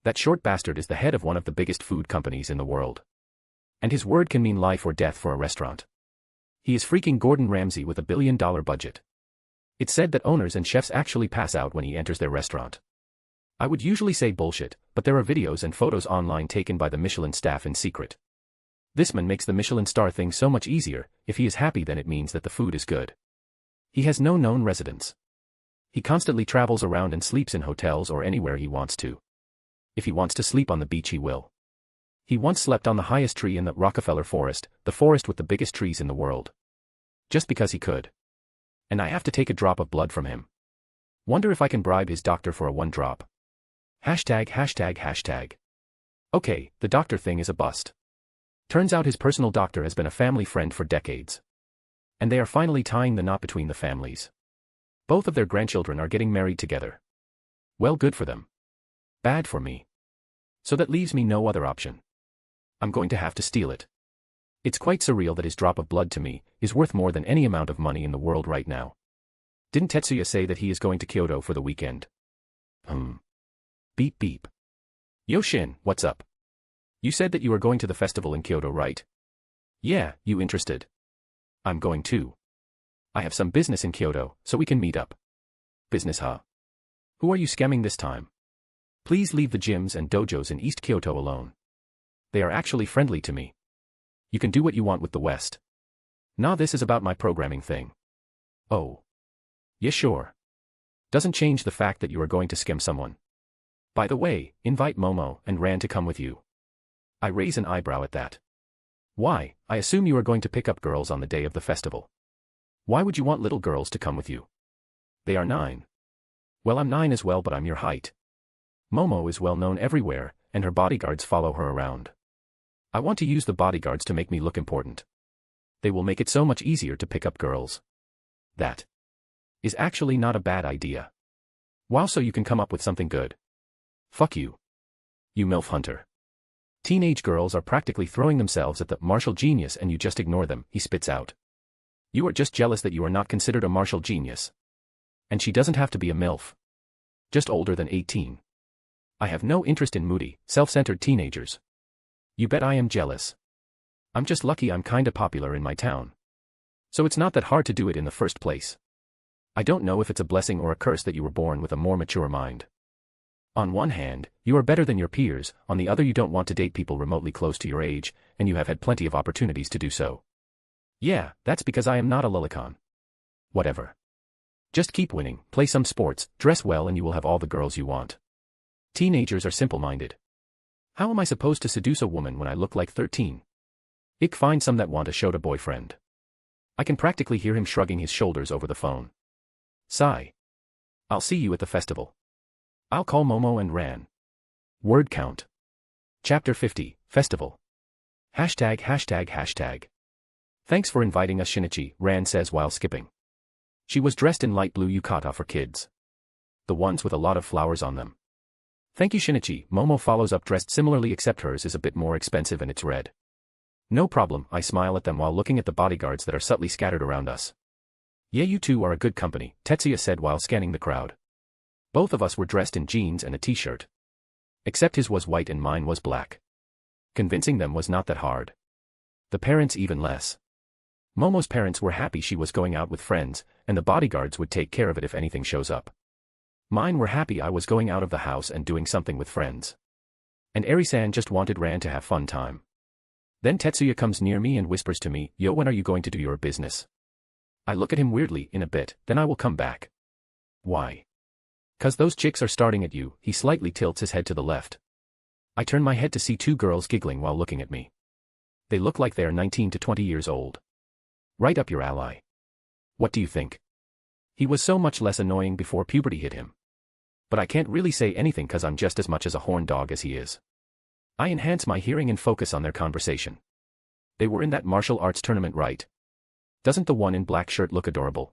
That short bastard is the head of one of the biggest food companies in the world. And his word can mean life or death for a restaurant. He is freaking Gordon Ramsay with $1 billion budget. It's said that owners and chefs actually pass out when he enters their restaurant. I would usually say bullshit, but there are videos and photos online taken by the Michelin staff in secret. This man makes the Michelin star thing so much easier. If he is happy, then it means that the food is good. He has no known residence. He constantly travels around and sleeps in hotels or anywhere he wants to. If he wants to sleep on the beach, he will. He once slept on the highest tree in the Rockefeller Forest, the forest with the biggest trees in the world. Just because he could. And I have to take a drop of blood from him. Wonder if I can bribe his doctor for a one drop. Hashtag hashtag hashtag. Okay, the doctor thing is a bust. Turns out his personal doctor has been a family friend for decades. And they are finally tying the knot between the families. Both of their grandchildren are getting married together. Well, good for them. Bad for me. So that leaves me no other option. I'm going to have to steal it. It's quite surreal that his drop of blood to me is worth more than any amount of money in the world right now. Didn't Tetsuya say that he is going to Kyoto for the weekend? Beep beep. Yo Shin, what's up? You said that you were going to the festival in Kyoto, right? Yeah, you interested? I'm going too. I have some business in Kyoto, so we can meet up. Business, huh? Who are you scamming this time? Please leave the gyms and dojos in East Kyoto alone. They are actually friendly to me. You can do what you want with the West. Nah, this is about my programming thing. Oh. Yeah, sure. Doesn't change the fact that you are going to scam someone. By the way, invite Momo and Ran to come with you. I raise an eyebrow at that. Why, I assume you are going to pick up girls on the day of the festival. Why would you want little girls to come with you? They are 9. Well, I'm 9 as well, but I'm your height. Momo is well known everywhere, and her bodyguards follow her around. I want to use the bodyguards to make me look important. They will make it so much easier to pick up girls. That is actually not a bad idea. Wow, so you can come up with something good. Fuck you. You MILF hunter. Teenage girls are practically throwing themselves at the martial genius and you just ignore them, he spits out. You are just jealous that you are not considered a martial genius. And she doesn't have to be a MILF. Just older than 18. I have no interest in moody, self-centered teenagers. You bet I am jealous. I'm just lucky I'm kinda popular in my town. So it's not that hard to do it in the first place. I don't know if it's a blessing or a curse that you were born with a more mature mind. On one hand, you are better than your peers, on the other you don't want to date people remotely close to your age, and you have had plenty of opportunities to do so. Yeah, that's because I am not a lolicon. Whatever. Just keep winning, play some sports, dress well and you will have all the girls you want. Teenagers are simple-minded. How am I supposed to seduce a woman when I look like 13? Ick, find some that want a Shota boyfriend. I can practically hear him shrugging his shoulders over the phone. Sigh. I'll see you at the festival. I'll call Momo and Ran. Word count. Chapter 50, Festival. Hashtag hashtag hashtag. Thanks for inviting us, Shinichi, Ran says while skipping. She was dressed in light blue yukata for kids. The ones with a lot of flowers on them. Thank you, Shinichi, Momo follows up dressed similarly except hers is a bit more expensive and it's red. No problem, I smile at them while looking at the bodyguards that are subtly scattered around us. Yeah, you two are a good company, Tetsuya said while scanning the crowd. Both of us were dressed in jeans and a t-shirt. Except his was white and mine was black. Convincing them was not that hard. The parents even less. Momo's parents were happy she was going out with friends, and the bodyguards would take care of it if anything shows up. Mine were happy I was going out of the house and doing something with friends. And Eri-san just wanted Ran to have fun time. Then Tetsuya comes near me and whispers to me, yo, when are you going to do your business? I look at him weirdly, in a bit, then I will come back. Why? 'Cause those chicks are starting at you, he slightly tilts his head to the left. I turn my head to see two girls giggling while looking at me. They look like they are 19 to 20 years old. Right up your alley. What do you think? He was so much less annoying before puberty hit him. But I can't really say anything 'cause I'm just as much as a horn dog as he is. I enhance my hearing and focus on their conversation. They were in that martial arts tournament, right? Doesn't the one in black shirt look adorable?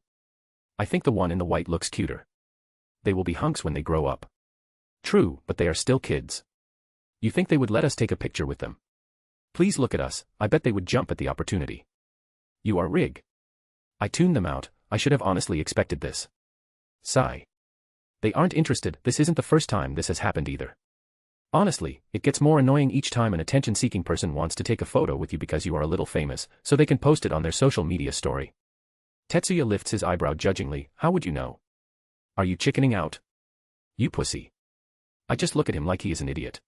I think the one in the white looks cuter. They will be hunks when they grow up. True, but they are still kids. You think they would let us take a picture with them? Please look at us, I bet they would jump at the opportunity. You are Rig. I tuned them out, I should have honestly expected this. Sigh. They aren't interested, this isn't the first time this has happened either. Honestly, it gets more annoying each time an attention-seeking person wants to take a photo with you because you are a little famous, so they can post it on their social media story. Tetsuya lifts his eyebrow judgingly, how would you know? Are you chickening out? You pussy. I just look at him like he is an idiot.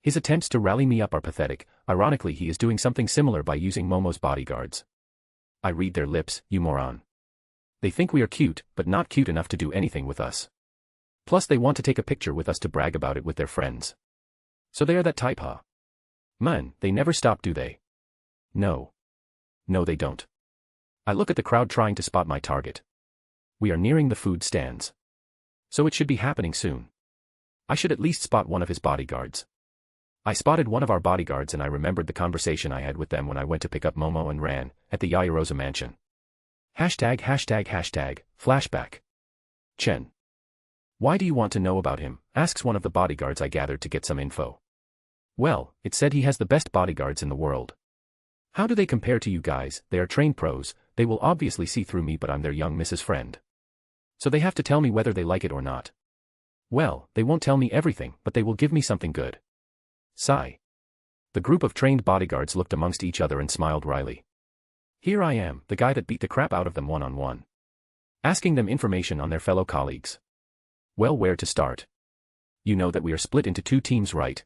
His attempts to rally me up are pathetic, ironically he is doing something similar by using Momo's bodyguards. I read their lips, you moron. They think we are cute, but not cute enough to do anything with us. Plus they want to take a picture with us to brag about it with their friends. So they are that type, huh? Man, they never stop, do they? No. No, they don't. I look at the crowd trying to spot my target. We are nearing the food stands. So it should be happening soon. I should at least spot one of his bodyguards. I spotted one of our bodyguards and I remembered the conversation I had with them when I went to pick up Momo and Ran at the Yayarosa mansion. Flashback. Chen. Why do you want to know about him? Asks one of the bodyguards I gathered to get some info. Well, it said he has the best bodyguards in the world. How do they compare to you guys? They are trained pros, they will obviously see through me but I'm their young Mrs. Friend. So they have to tell me whether they like it or not. Well, they won't tell me everything, but they will give me something good. Sigh. The group of trained bodyguards looked amongst each other and smiled wryly. Here I am, the guy that beat the crap out of them one-on-one. Asking them information on their fellow colleagues. Well, where to start? You know that we are split into 2 teams, right?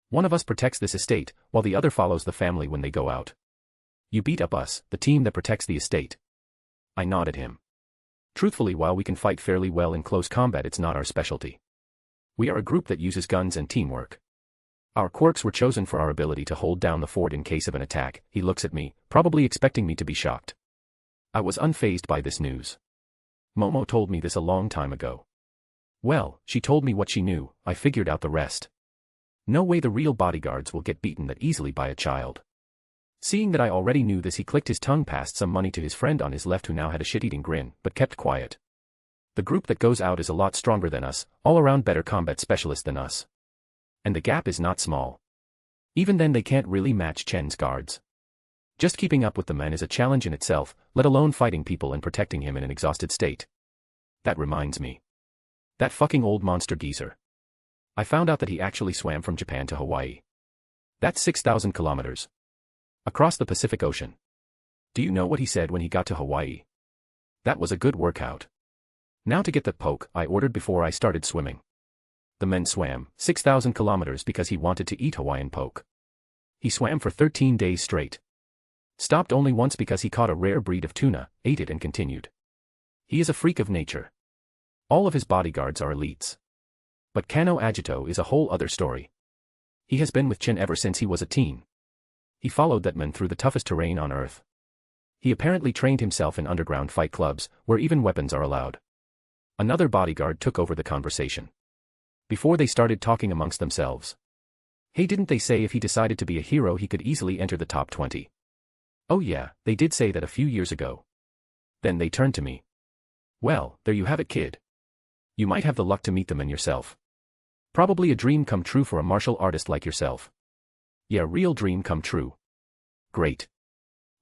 One of us protects this estate, while the other follows the family when they go out. You beat up us, the team that protects the estate. I nodded him. Truthfully, while we can fight fairly well in close combat, it's not our specialty. We are a group that uses guns and teamwork. Our quirks were chosen for our ability to hold down the fort in case of an attack. He looks at me, probably expecting me to be shocked. I was unfazed by this news. Momo told me this a long time ago. Well, she told me what she knew, I figured out the rest. No way the real bodyguards will get beaten that easily by a child. Seeing that I already knew this, he clicked his tongue, passed some money to his friend on his left who now had a shit-eating grin, but kept quiet. The group that goes out is a lot stronger than us, all around better combat specialists than us. And the gap is not small. Even then they can't really match Chen's guards. Just keeping up with the men is a challenge in itself, let alone fighting people and protecting him in an exhausted state. That reminds me. That fucking old monster geezer. I found out that he actually swam from Japan to Hawaii. That's 6,000 kilometers. Across the Pacific Ocean. Do you know what he said when he got to Hawaii? That was a good workout. Now to get the poke I ordered before I started swimming. The men swam 6,000 kilometers because he wanted to eat Hawaiian poke. He swam for 13 days straight. Stopped only once because he caught a rare breed of tuna, ate it and continued. He is a freak of nature. All of his bodyguards are elites. But Kano Agito is a whole other story. He has been with Chen ever since he was a teen. He followed that man through the toughest terrain on Earth. He apparently trained himself in underground fight clubs, where even weapons are allowed. Another bodyguard took over the conversation. Before they started talking amongst themselves. Hey, didn't they say if he decided to be a hero he could easily enter the top 20? Oh yeah, they did say that a few years ago. Then they turned to me. Well, there you have it, kid. You might have the luck to meet them in yourself. Probably a dream come true for a martial artist like yourself. Yeah, real dream come true. Great.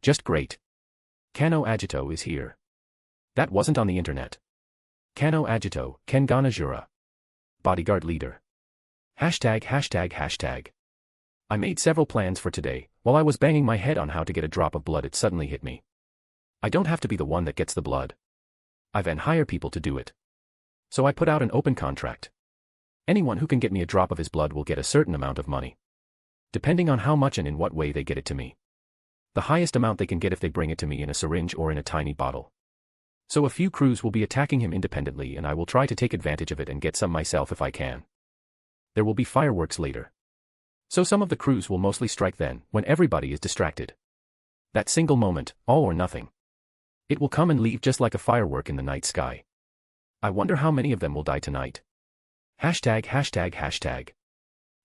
Just great. Kano Agito is here. That wasn't on the internet. Kano Agito, Kengana Jura. Bodyguard leader. Hashtag. I made several plans for today. While I was banging my head on how to get a drop of blood, it suddenly hit me. I don't have to be the one that gets the blood. I then hire people to do it. So I put out an open contract. Anyone who can get me a drop of his blood will get a certain amount of money. Depending on how much and in what way they get it to me. The highest amount they can get if they bring it to me in a syringe or in a tiny bottle. So a few crews will be attacking him independently and I will try to take advantage of it and get some myself if I can. There will be fireworks later. So some of the crews will mostly strike then, when everybody is distracted. That single moment, all or nothing. It will come and leave just like a firework in the night sky. I wonder how many of them will die tonight. Hashtag.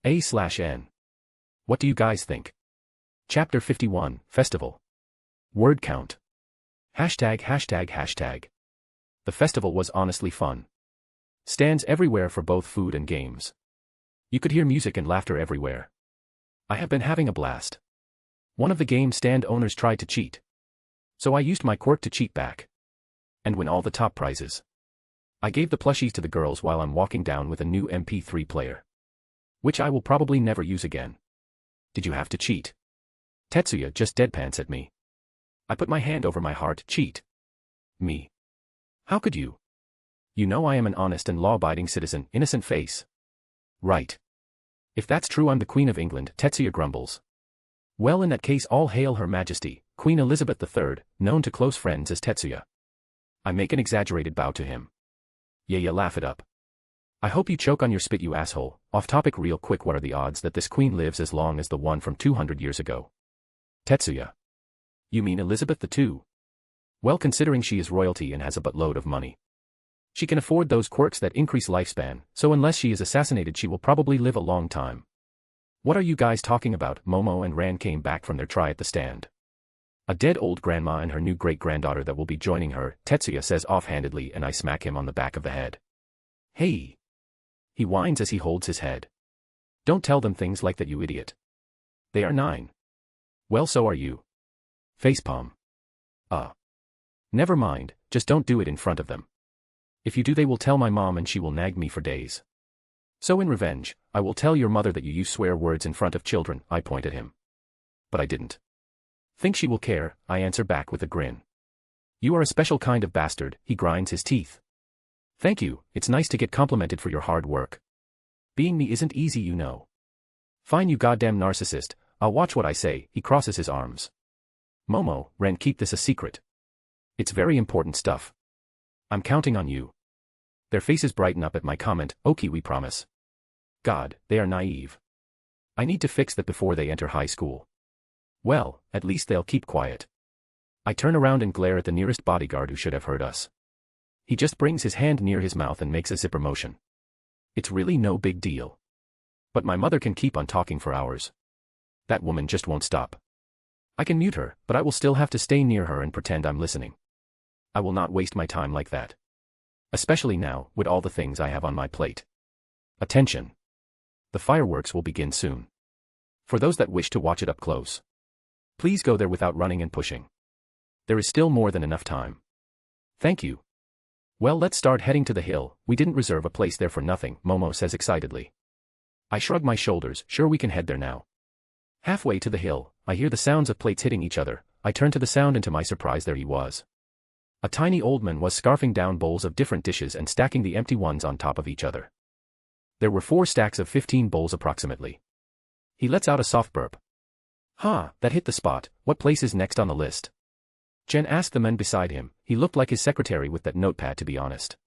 A/N. What do you guys think? Chapter 51, Festival. Word count. Hashtag. The festival was honestly fun. Stands everywhere for both food and games. You could hear music and laughter everywhere. I have been having a blast. One of the game stand owners tried to cheat. So I used my quirk to cheat back. And win all the top prizes. I gave the plushies to the girls while I'm walking down with a new MP3 player. Which I will probably never use again. Did you have to cheat? Tetsuya just deadpans at me. I put my hand over my heart. Cheat? Me? How could you? You know I am an honest and law-abiding citizen. Innocent face. Right. If that's true, I'm the Queen of England. Tetsuya grumbles. Well, in that case, all hail Her Majesty, Queen Elizabeth III, known to close friends as Tetsuya. I make an exaggerated bow to him. Yeah, laugh it up. I hope you choke on your spit, you asshole. Off topic real quick, what are the odds that this queen lives as long as the one from 200 years ago? Tetsuya. You mean Elizabeth II? Well, considering she is royalty and has a buttload of money. She can afford those quirks that increase lifespan, so unless she is assassinated she will probably live a long time. What are you guys talking about? Momo and Ran came back from their try at the stand. A dead old grandma and her new great-granddaughter that will be joining her, Tetsuya says offhandedly, and I smack him on the back of the head. Hey! He whines as he holds his head. Don't tell them things like that, you idiot. They are 9. Well, so are you. Facepalm. Never mind, just don't do it in front of them. If you do they will tell my mom and she will nag me for days. So in revenge, I will tell your mother that you use swear words in front of children, I point at him. But I didn't. Think she will care, I answer back with a grin. You are a special kind of bastard, he grinds his teeth. Thank you, it's nice to get complimented for your hard work. Being me isn't easy, you know. Fine, you goddamn narcissist, I'll watch what I say, he crosses his arms. Momo, Ren, keep this a secret. It's very important stuff. I'm counting on you. Their faces brighten up at my comment, okay, we promise. God, they are naive. I need to fix that before they enter high school. Well, at least they'll keep quiet. I turn around and glare at the nearest bodyguard who should have heard us. He just brings his hand near his mouth and makes a zipper motion. It's really no big deal. But my mother can keep on talking for hours. That woman just won't stop. I can mute her, but I will still have to stay near her and pretend I'm listening. I will not waste my time like that. Especially now, with all the things I have on my plate. Attention! The fireworks will begin soon. For those that wish to watch it up close, please go there without running and pushing. There is still more than enough time. Thank you. Well, let's start heading to the hill, we didn't reserve a place there for nothing, Momo says excitedly. I shrug my shoulders, sure we can head there now. Halfway to the hill, I hear the sounds of plates hitting each other, I turn to the sound and to my surprise there he was. A tiny old man was scarfing down bowls of different dishes and stacking the empty ones on top of each other. There were 4 stacks of 15 bowls approximately. He lets out a soft burp. Ha, that hit the spot, what place is next on the list? Chen asked the man beside him, he looked like his secretary with that notepad to be honest.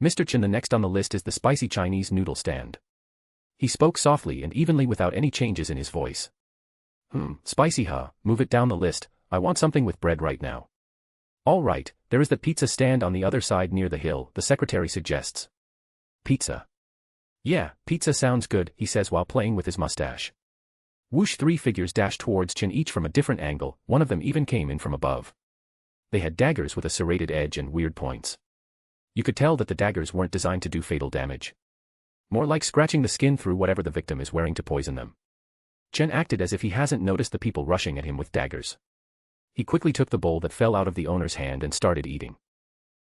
Mr. Chen, the next on the list is the spicy Chinese noodle stand. He spoke softly and evenly without any changes in his voice. Spicy huh, move it down the list, I want something with bread right now. All right, there is the pizza stand on the other side near the hill, the secretary suggests. Pizza. Yeah, pizza sounds good, he says while playing with his mustache. Whoosh, 3 figures dashed towards Chen, each from a different angle, one of them even came in from above. They had daggers with a serrated edge and weird points. You could tell that the daggers weren't designed to do fatal damage. More like scratching the skin through whatever the victim is wearing to poison them. Chen acted as if he hasn't noticed the people rushing at him with daggers. He quickly took the bowl that fell out of the owner's hand and started eating.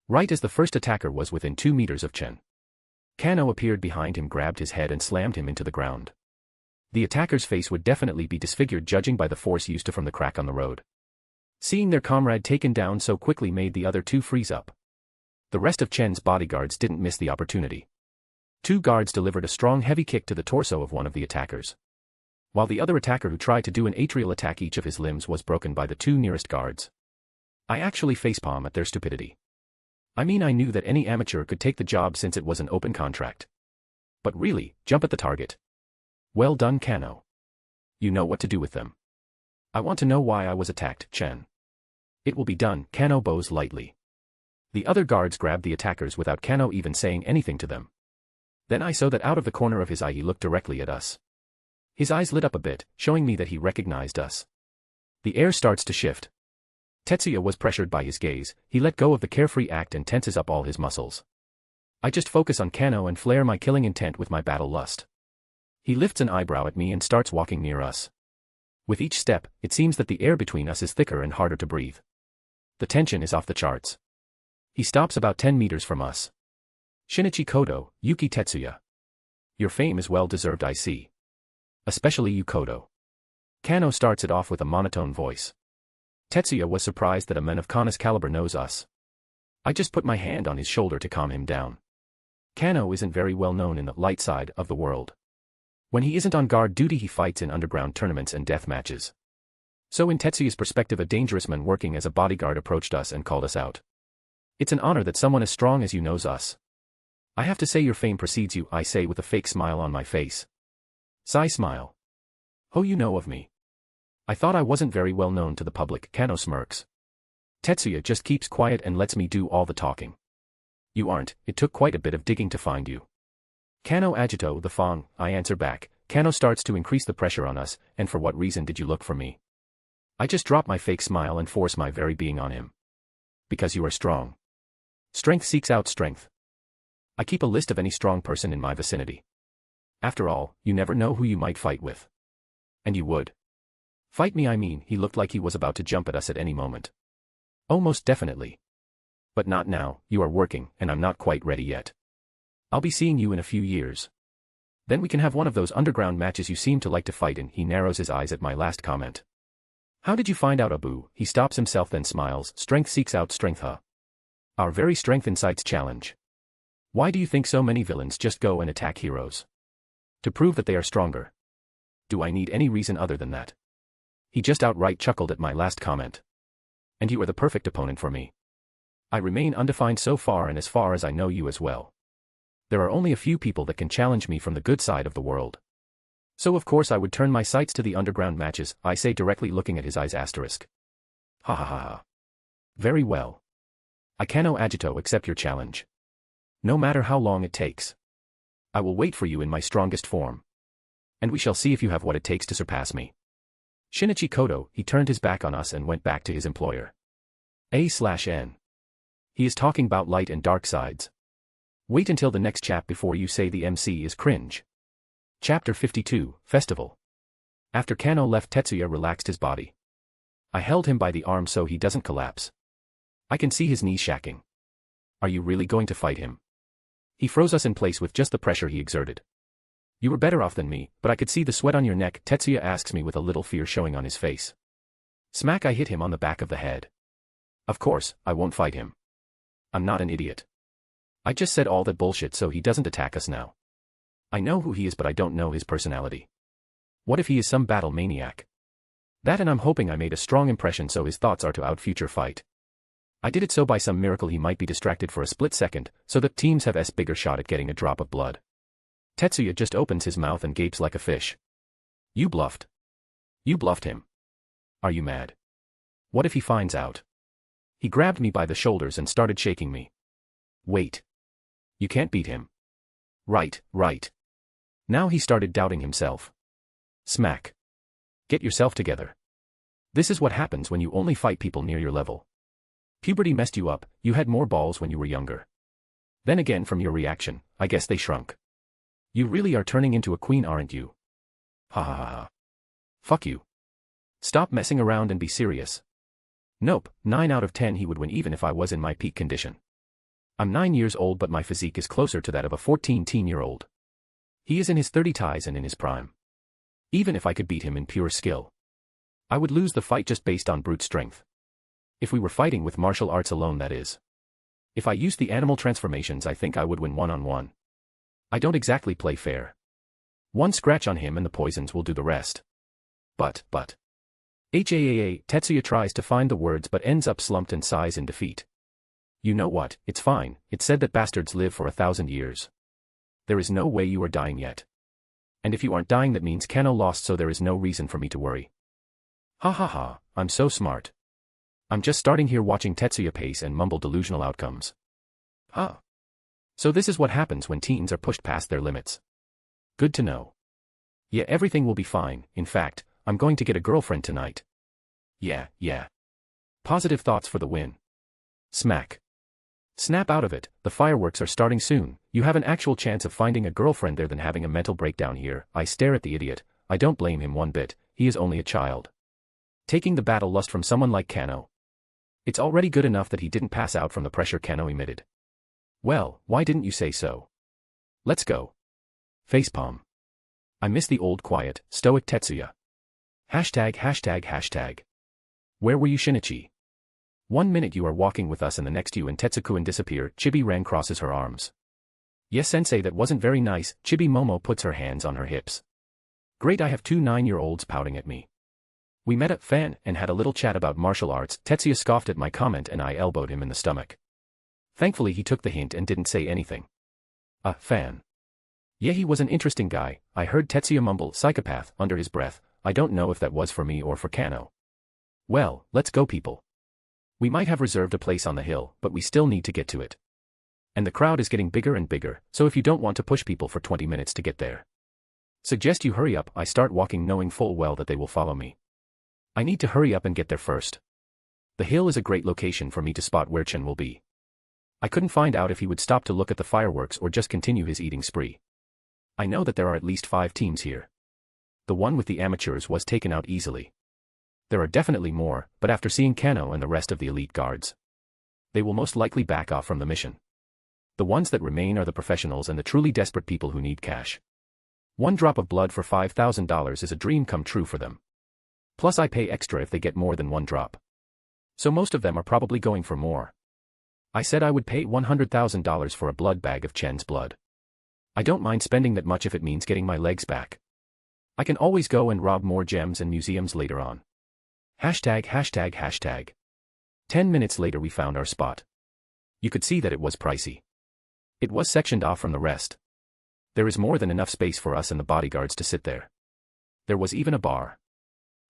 Right as the first attacker was within 2 meters of Chen, Kano appeared behind him, grabbed his head and slammed him into the ground. The attacker's face would definitely be disfigured judging by the force used from the crack on the road. Seeing their comrade taken down so quickly made the other 2 freeze up. The rest of Chen's bodyguards didn't miss the opportunity. 2 guards delivered a strong heavy kick to the torso of one of the attackers, while the other attacker who tried to do an atrial attack, each of his limbs was broken by the 2 nearest guards. I actually facepalm at their stupidity. I mean, I knew that any amateur could take the job since it was an open contract. But really, jump at the target. Well done, Kano. You know what to do with them. I want to know why I was attacked, Chen. It will be done, Kano bows lightly. The other guards grabbed the attackers without Kano even saying anything to them. Then I saw that out of the corner of his eye he looked directly at us. His eyes lit up a bit, showing me that he recognized us. The air starts to shift. Tetsuya was pressured by his gaze, he let go of the carefree act and tenses up all his muscles. I just focus on Kano and flare my killing intent with my battle lust. He lifts an eyebrow at me and starts walking near us. With each step, it seems that the air between us is thicker and harder to breathe. The tension is off the charts. He stops about 10 meters from us. Shinichi Kodo, Yuki Tetsuya. Your fame is well deserved, I see. Especially you, Kodo. Kano starts it off with a monotone voice. Tetsuya was surprised that a man of Kano's caliber knows us. I just put my hand on his shoulder to calm him down. Kano isn't very well known in the light side of the world. When he isn't on guard duty he fights in underground tournaments and death matches. So in Tetsuya's perspective, a dangerous man working as a bodyguard approached us and called us out. It's an honor that someone as strong as you knows us. I have to say your fame precedes you, I say with a fake smile on my face. Sigh smile. Oh, you know of me. I thought I wasn't very well known to the public, Kano smirks. Tetsuya just keeps quiet and lets me do all the talking. You aren't, it took quite a bit of digging to find you. Kano agito the Fong, I answer back. Kano starts to increase the pressure on us, and for what reason did you look for me? I just drop my fake smile and force my very being on him. Because you are strong. Strength seeks out strength. I keep a list of any strong person in my vicinity. After all, you never know who you might fight with. And you would. Fight me, I mean. He looked like he was about to jump at us at any moment. Oh, most definitely. But not now, you are working, and I'm not quite ready yet. I'll be seeing you in a few years. Then we can have one of those underground matches you seem to like to fight in. He narrows his eyes at my last comment. How did you find out, Abu? He stops himself then smiles. Strength seeks out strength, huh? Our very strength incites challenge. Why do you think so many villains just go and attack heroes? To prove that they are stronger. Do I need any reason other than that? He just outright chuckled at my last comment. And you are the perfect opponent for me. I remain undefined so far, and as far as I know, you as well. There are only a few people that can challenge me from the good side of the world. So of course I would turn my sights to the underground matches, I say directly looking at his eyes asterisk. Ha ha ha ha. Very well. I Kano agito accept your challenge. No matter how long it takes. I will wait for you in my strongest form. And we shall see if you have what it takes to surpass me. Shinichi Kodo, he turned his back on us and went back to his employer. A/N. He is talking about light and dark sides. Wait until the next chap before you say the MC is cringe. Chapter 52, Festival. After Kano left, Tetsuya relaxed his body. I held him by the arm so he doesn't collapse. I can see his knees shacking. Are you really going to fight him? He froze us in place with just the pressure he exerted. You were better off than me, but I could see the sweat on your neck, Tetsuya asks me with a little fear showing on his face. Smack, I hit him on the back of the head. Of course, I won't fight him. I'm not an idiot. I just said all that bullshit so he doesn't attack us now. I know who he is, but I don't know his personality. What if he is some battle maniac? That, and I'm hoping I made a strong impression so his thoughts are to out future fight. I did it so by some miracle he might be distracted for a split second, so that teams have a bigger shot at getting a drop of blood. Tetsuya just opens his mouth and gapes like a fish. You bluffed. You bluffed him. Are you mad? What if he finds out? He grabbed me by the shoulders and started shaking me. Wait. You can't beat him. Right. Now he started doubting himself. Smack. Get yourself together. This is what happens when you only fight people near your level. Puberty messed you up, you had more balls when you were younger. Then again, from your reaction, I guess they shrunk. You really are turning into a queen, aren't you? Ha ha ha ha. Fuck you. Stop messing around and be serious. Nope, 9 out of 10 he would win even if I was in my peak condition. I'm 9 years old, but my physique is closer to that of a 14-teen-year-old. He is in his 30s and in his prime. Even if I could beat him in pure skill, I would lose the fight just based on brute strength. If we were fighting with martial arts alone, that is. If I used the animal transformations, I think I would win one-on-one. I don't exactly play fair. One scratch on him and the poisons will do the rest. But. HAAA, Tetsuya tries to find the words but ends up slumped and sighs in defeat. You know what, it's fine, it's said that bastards live for 1,000 years. There is no way you are dying yet. And if you aren't dying, that means Kano lost, so there is no reason for me to worry. Ha ha ha, I'm so smart. I'm just starting here watching Tetsuya pace and mumble delusional outcomes. Huh. So this is what happens when teens are pushed past their limits. Good to know. Yeah, everything will be fine, in fact, I'm going to get a girlfriend tonight. Yeah. Positive thoughts for the win. Smack. Snap out of it, the fireworks are starting soon, you have an actual chance of finding a girlfriend there than having a mental breakdown here. I stare at the idiot, I don't blame him one bit, he is only a child. Taking the battle lust from someone like Kano. It's already good enough that he didn't pass out from the pressure Kano emitted. Well, why didn't you say so? Let's go. Facepalm. I miss the old quiet, stoic Tetsuya. ####. Where were you, Shinichi? 1 minute you are walking with us and the next you and Tetsukuin disappear. Chibi-ran crosses her arms. Yes sensei, that wasn't very nice. Chibi Momo puts her hands on her hips. Great, I have 2 9-year-olds pouting at me. We met at Fan and had a little chat about martial arts. Tetsuya scoffed at my comment and I elbowed him in the stomach. Thankfully he took the hint and didn't say anything. Fan. Yeah, he was an interesting guy. I heard Tetsuya mumble psychopath under his breath. I don't know if that was for me or for Kano. Well, let's go people. We might have reserved a place on the hill, but we still need to get to it. And the crowd is getting bigger and bigger, so if you don't want to push people for 20 minutes to get there, suggest you hurry up. I start walking knowing full well that they will follow me. I need to hurry up and get there first. The hill is a great location for me to spot where Chen will be. I couldn't find out if he would stop to look at the fireworks or just continue his eating spree. I know that there are at least 5 teams here. The one with the amateurs was taken out easily. There are definitely more, but after seeing Kano and the rest of the elite guards, they will most likely back off from the mission. The ones that remain are the professionals and the truly desperate people who need cash. 1 drop of blood for $5,000 is a dream come true for them. Plus I pay extra if they get more than 1 drop. So most of them are probably going for more. I said I would pay $100,000 for a blood bag of Chen's blood. I don't mind spending that much if it means getting my legs back. I can always go and rob more gems and museums later on. ####. 10 minutes later we found our spot. You could see that it was pricey. It was sectioned off from the rest. There is more than enough space for us and the bodyguards to sit there. There was even a bar.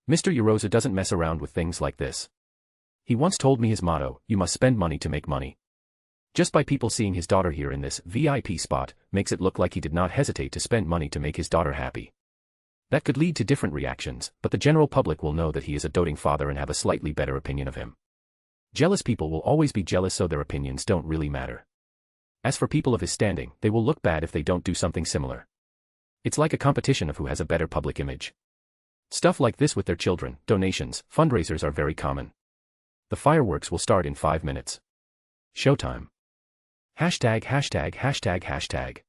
Mr. Yorosa doesn't mess around with things like this. He once told me his motto, you must spend money to make money. Just by people seeing his daughter here in this VIP spot, makes it look like he did not hesitate to spend money to make his daughter happy. That could lead to different reactions, but the general public will know that he is a doting father and have a slightly better opinion of him. Jealous people will always be jealous, so their opinions don't really matter. As for people of his standing, they will look bad if they don't do something similar. It's like a competition of who has a better public image. Stuff like this with their children, donations, fundraisers are very common. The fireworks will start in 5 minutes. Showtime. #####.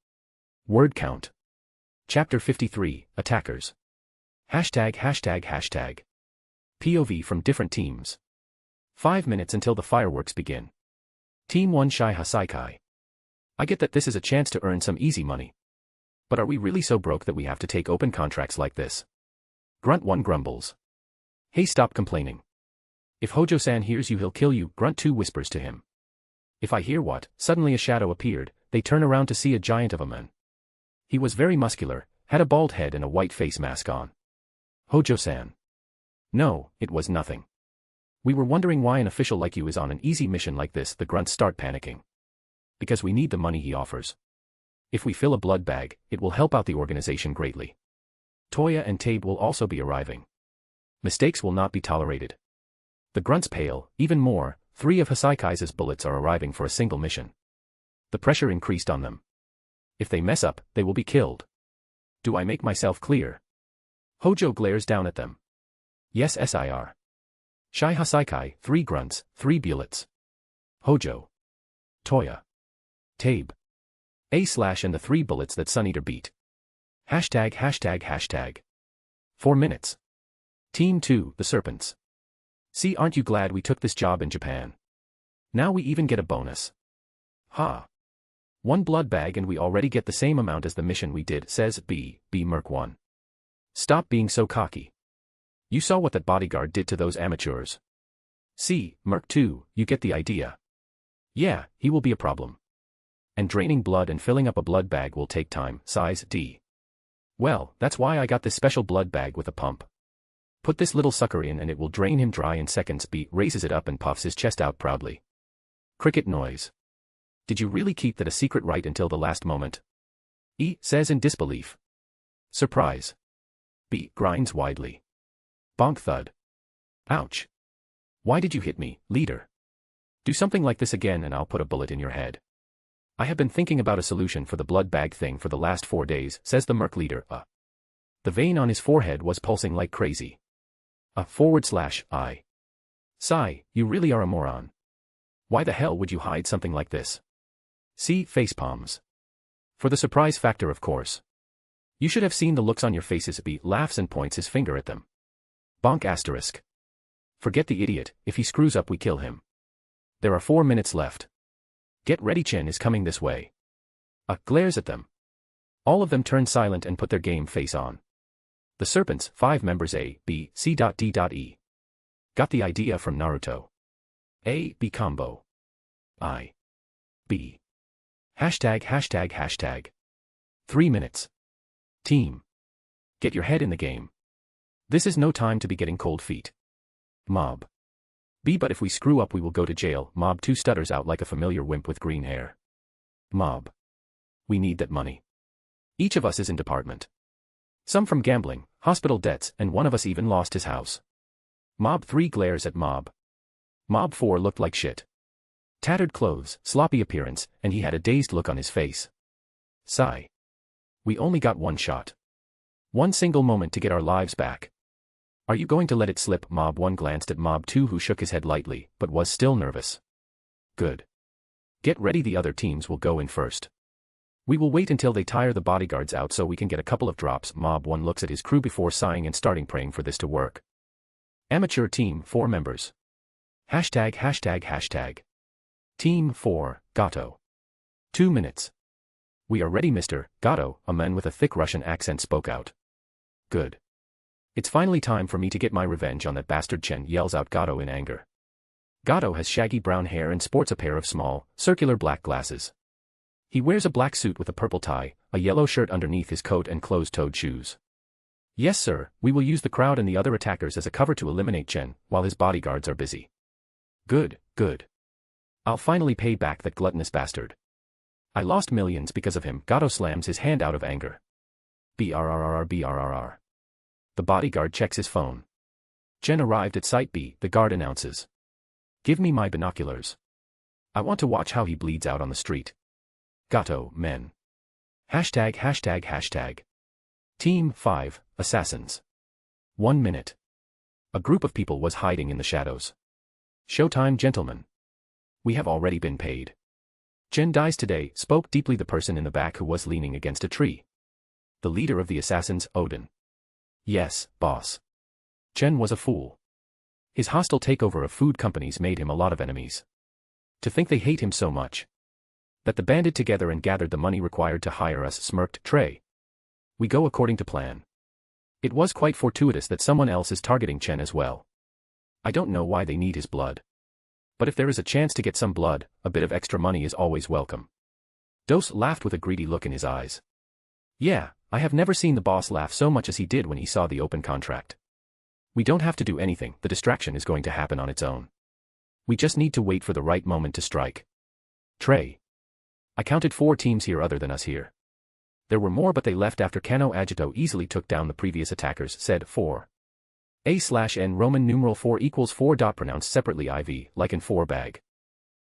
Word count. Chapter 53, Attackers. ####. POV from different teams. 5 minutes until the fireworks begin. Team 1 Shai Hasaikai. I get that this is a chance to earn some easy money. But are we really so broke that we have to take open contracts like this? Grunt 1 grumbles. Hey, stop complaining. If Hojo-san hears you, he'll kill you, Grunt 2 whispers to him. If I hear what, suddenly a shadow appeared, they turn around to see a giant of a man. He was very muscular, had a bald head and a white face mask on. Hojo-san. No, it was nothing. We were wondering why an official like you is on an easy mission like this. The grunts start panicking. Because we need the money he offers. If we fill a blood bag, it will help out the organization greatly. Toya and Tabe will also be arriving. Mistakes will not be tolerated. The grunts pale, even more. 3 of Hasaikai's bullets are arriving for a single mission. The pressure increased on them. If they mess up, they will be killed. Do I make myself clear? Hojo glares down at them. Yes, sir. Shai Hasaikai, 3 grunts, 3 bullets. Hojo. Toya. Tabe. A/ and the 3 bullets that Suneater beat. ####. 4 minutes. Team 2, the Serpents. See, aren't you glad we took this job in Japan? Now we even get a bonus. Ha. 1 blood bag and we already get the same amount as the mission we did, says B. Merc 1. Stop being so cocky. You saw what that bodyguard did to those amateurs. C. Merc 2, you get the idea. Yeah, he will be a problem. And draining blood and filling up a blood bag will take time, size D. Well, that's why I got this special blood bag with a pump. Put this little sucker in and it will drain him dry in seconds. B raises it up and puffs his chest out proudly. Cricket noise. Did you really keep that a secret right until the last moment? E says in disbelief. Surprise. B grinds widely. Bonk thud. Ouch. Why did you hit me, leader? Do something like this again and I'll put a bullet in your head. I have been thinking about a solution for the blood bag thing for the last 4 days, says the merc leader. The vein on his forehead was pulsing like crazy. /I. Sigh, you really are a moron. Why the hell would you hide something like this? See, facepalms. For the surprise factor, of course. You should have seen the looks on your faces. B laughs and points his finger at them. Bonk asterisk. Forget the idiot, if he screws up we kill him. There are 4 minutes left. Get ready, Chen is coming this way. Glares at them. All of them turn silent and put their game face on. The Serpents, 5 members A, B, C. D. E. Got the idea from Naruto. A, B combo. I. B. ####. 3 minutes. Team. Get your head in the game. This is no time to be getting cold feet. Mob. B, but if we screw up we will go to jail. Mob 2 stutters out like a familiar wimp with green hair. Mob. We need that money. Each of us is in department. Some from gambling, hospital debts, and one of us even lost his house. Mob 3 glares at Mob. Mob 4 looked like shit. Tattered clothes, sloppy appearance, and he had a dazed look on his face. Sigh. We only got one shot. One single moment to get our lives back. Are you going to let it slip? Mob 1 glanced at Mob 2, who shook his head lightly, but was still nervous. Good. Get ready, the other teams will go in first. We will wait until they tire the bodyguards out so we can get a couple of drops. Mob 1 looks at his crew before sighing and starting praying for this to work. Amateur team 4 members. ####. Team 4, Gatto. 2 minutes. We are ready, Mr. Gatto, a man with a thick Russian accent spoke out. Good. It's finally time for me to get my revenge on that bastard, Chen yells out Gatto in anger. Gatto has shaggy brown hair and sports a pair of small, circular black glasses. He wears a black suit with a purple tie, a yellow shirt underneath his coat and closed-toed shoes. Yes sir, we will use the crowd and the other attackers as a cover to eliminate Chen, while his bodyguards are busy. Good, good. I'll finally pay back that gluttonous bastard. I lost millions because of him. Gatto slams his hand out of anger. BRRRR. The bodyguard checks his phone. Chen arrived at Site B, the guard announces. Give me my binoculars. I want to watch how he bleeds out on the street. Gatto, men. ####. Team 5, Assassins. 1 minute. A group of people was hiding in the shadows. Showtime, gentlemen. We have already been paid. Chen dies today, spoke deeply the person in the back who was leaning against a tree. The leader of the assassins, Odin. Yes, boss. Chen was a fool. His hostile takeover of food companies made him a lot of enemies. To think they hate him so much. That the banded together and gathered the money required to hire us, smirked Trey. We go according to plan. It was quite fortuitous that someone else is targeting Chen as well. I don't know why they need his blood. But if there is a chance to get some blood, a bit of extra money is always welcome. Dos laughed with a greedy look in his eyes. Yeah, I have never seen the boss laugh so much as he did when he saw the open contract. We don't have to do anything, the distraction is going to happen on its own. We just need to wait for the right moment to strike. Trey. I counted 4 teams here other than us here. There were more but they left after Cano Agito easily took down the previous attackers, said 4. A/N Roman numeral 4 equals 4. Pronounced separately IV, like in 4 bag.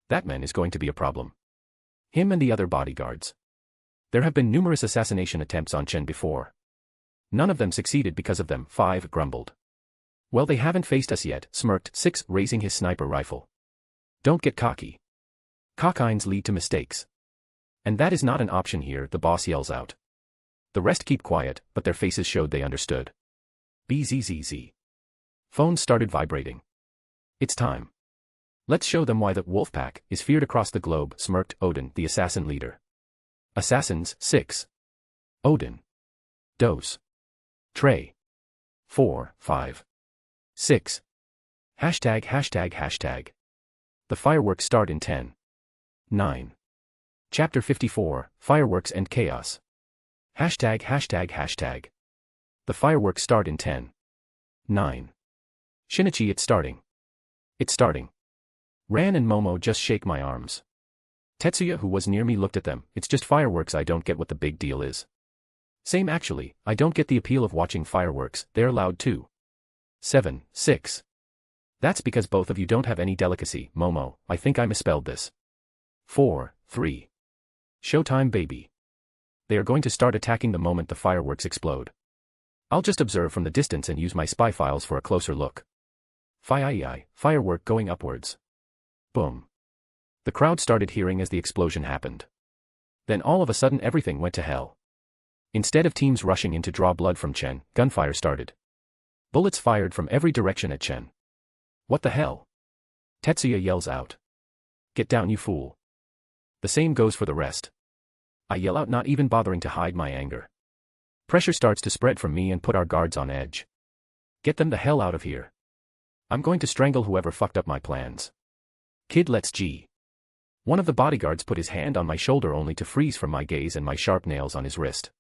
That man is going to be a problem. Him and the other bodyguards. There have been numerous assassination attempts on Chen before. None of them succeeded because of them, 5 grumbled. Well, they haven't faced us yet, smirked 6, raising his sniper rifle. Don't get cocky. Cockines lead to mistakes. And that is not an option here, the boss yells out. The rest keep quiet, but their faces showed they understood. BZZZ. Phones started vibrating. It's time. Let's show them why the Wolfpack is feared across the globe, smirked Odin, the assassin leader. Assassins, 6. Odin. Dos. Trey. 4, 5. 6. ####. The fireworks start in 10. 9. Chapter 54, Fireworks and Chaos. ####. The fireworks start in 10. 9. Shinichi, it's starting. It's starting. Ran and Momo just shake my arms. Tetsuya, who was near me, looked at them. It's just fireworks, I don't get what the big deal is. Same actually, I don't get the appeal of watching fireworks, they're loud too. 7, 6. That's because both of you don't have any delicacy, Momo, I think I misspelled this. 4, 3. Showtime, baby. They are going to start attacking the moment the fireworks explode. I'll just observe from the distance and use my spy files for a closer look. Firework going upwards. Boom. The crowd started hearing as the explosion happened. Then all of a sudden everything went to hell. Instead of teams rushing in to draw blood from Chen, gunfire started. Bullets fired from every direction at Chen. What the hell? Tetsuya yells out. Get down, you fool. The same goes for the rest. I yell out, not even bothering to hide my anger. Pressure starts to spread from me and put our guards on edge. Get them the hell out of here. I'm going to strangle whoever fucked up my plans. Kid, let's G. One of the bodyguards put his hand on my shoulder only to freeze from my gaze and my sharp nails on his wrist.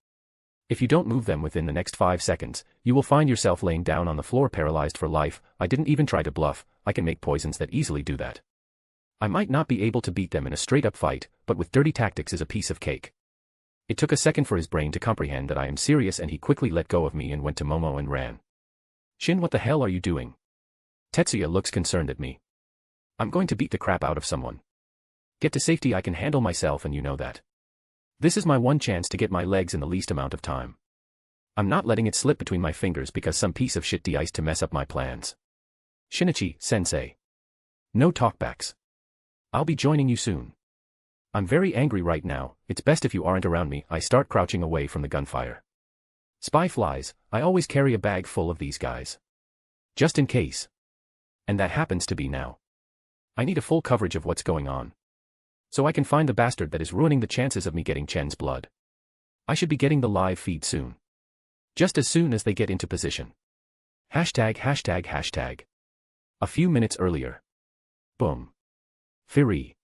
If you don't move them within the next 5 seconds, you will find yourself laying down on the floor paralyzed for life. I didn't even try to bluff, I can make poisons that easily do that. I might not be able to beat them in a straight-up fight, but with dirty tactics is a piece of cake. It took a second for his brain to comprehend that I am serious, and he quickly let go of me and went to Momo and ran. Shin, what the hell are you doing? Tetsuya looks concerned at me. I'm going to beat the crap out of someone. Get to safety, I can handle myself, and you know that. This is my one chance to get my legs in the least amount of time. I'm not letting it slip between my fingers because some piece of shit de-iced to mess up my plans. Shinichi, sensei. No talkbacks. I'll be joining you soon. I'm very angry right now, it's best if you aren't around me. I start crouching away from the gunfire. Spy flies, I always carry a bag full of these guys. Just in case. And that happens to be now. I need a full coverage of what's going on. So I can find the bastard that is ruining the chances of me getting Chen's blood. I should be getting the live feed soon. Just as soon as they get into position. ####. A few minutes earlier. Boom. Fury.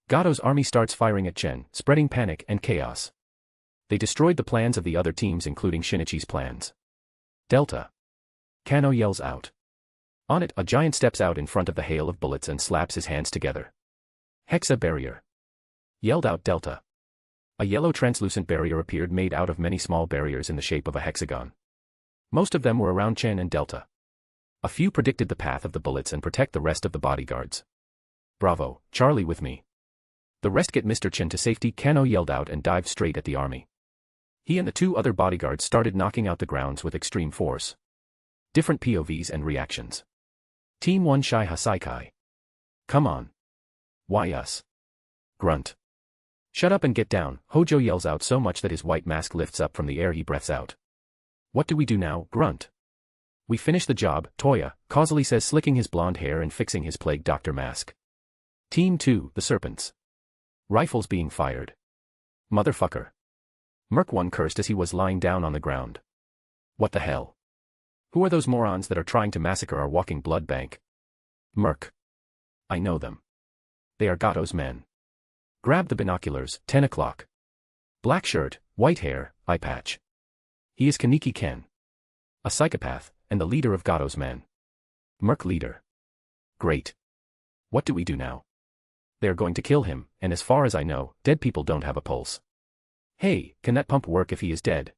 Gato's army starts firing at Chen, spreading panic and chaos. They destroyed the plans of the other teams, including Shinichi's plans. Delta. Kano yells out. On it, a giant steps out in front of the hail of bullets and slaps his hands together. Hexa barrier. Yelled out Delta. A yellow translucent barrier appeared, made out of many small barriers in the shape of a hexagon. Most of them were around Chen and Delta. A few predicted the path of the bullets and protect the rest of the bodyguards. Bravo, Charlie with me. The rest get Mr. Chen to safety, Kano yelled out and dived straight at the army. He and the 2 other bodyguards started knocking out the grounds with extreme force. Different POVs and reactions. Team 1 Shai Hasaikai. Come on. Why us? Grunt. Shut up and get down, Hojo yells out so much that his white mask lifts up from the air. He breaths out. What do we do now, Grunt? We finish the job, Toya, causally says, slicking his blonde hair and fixing his plague doctor mask. Team 2, the Serpents. Rifles being fired. Motherfucker. Merc 1 cursed as he was lying down on the ground. What the hell? Who are those morons that are trying to massacre our walking blood bank? Merc. I know them. They are Gato's men. Grab the binoculars, 10 o'clock. Black shirt, white hair, eye patch. He is Kaneki Ken. A psychopath, and the leader of Gato's men. Merc leader. Great. What do we do now? They are going to kill him, and as far as I know, dead people don't have a pulse. Hey, can that pump work if he is dead?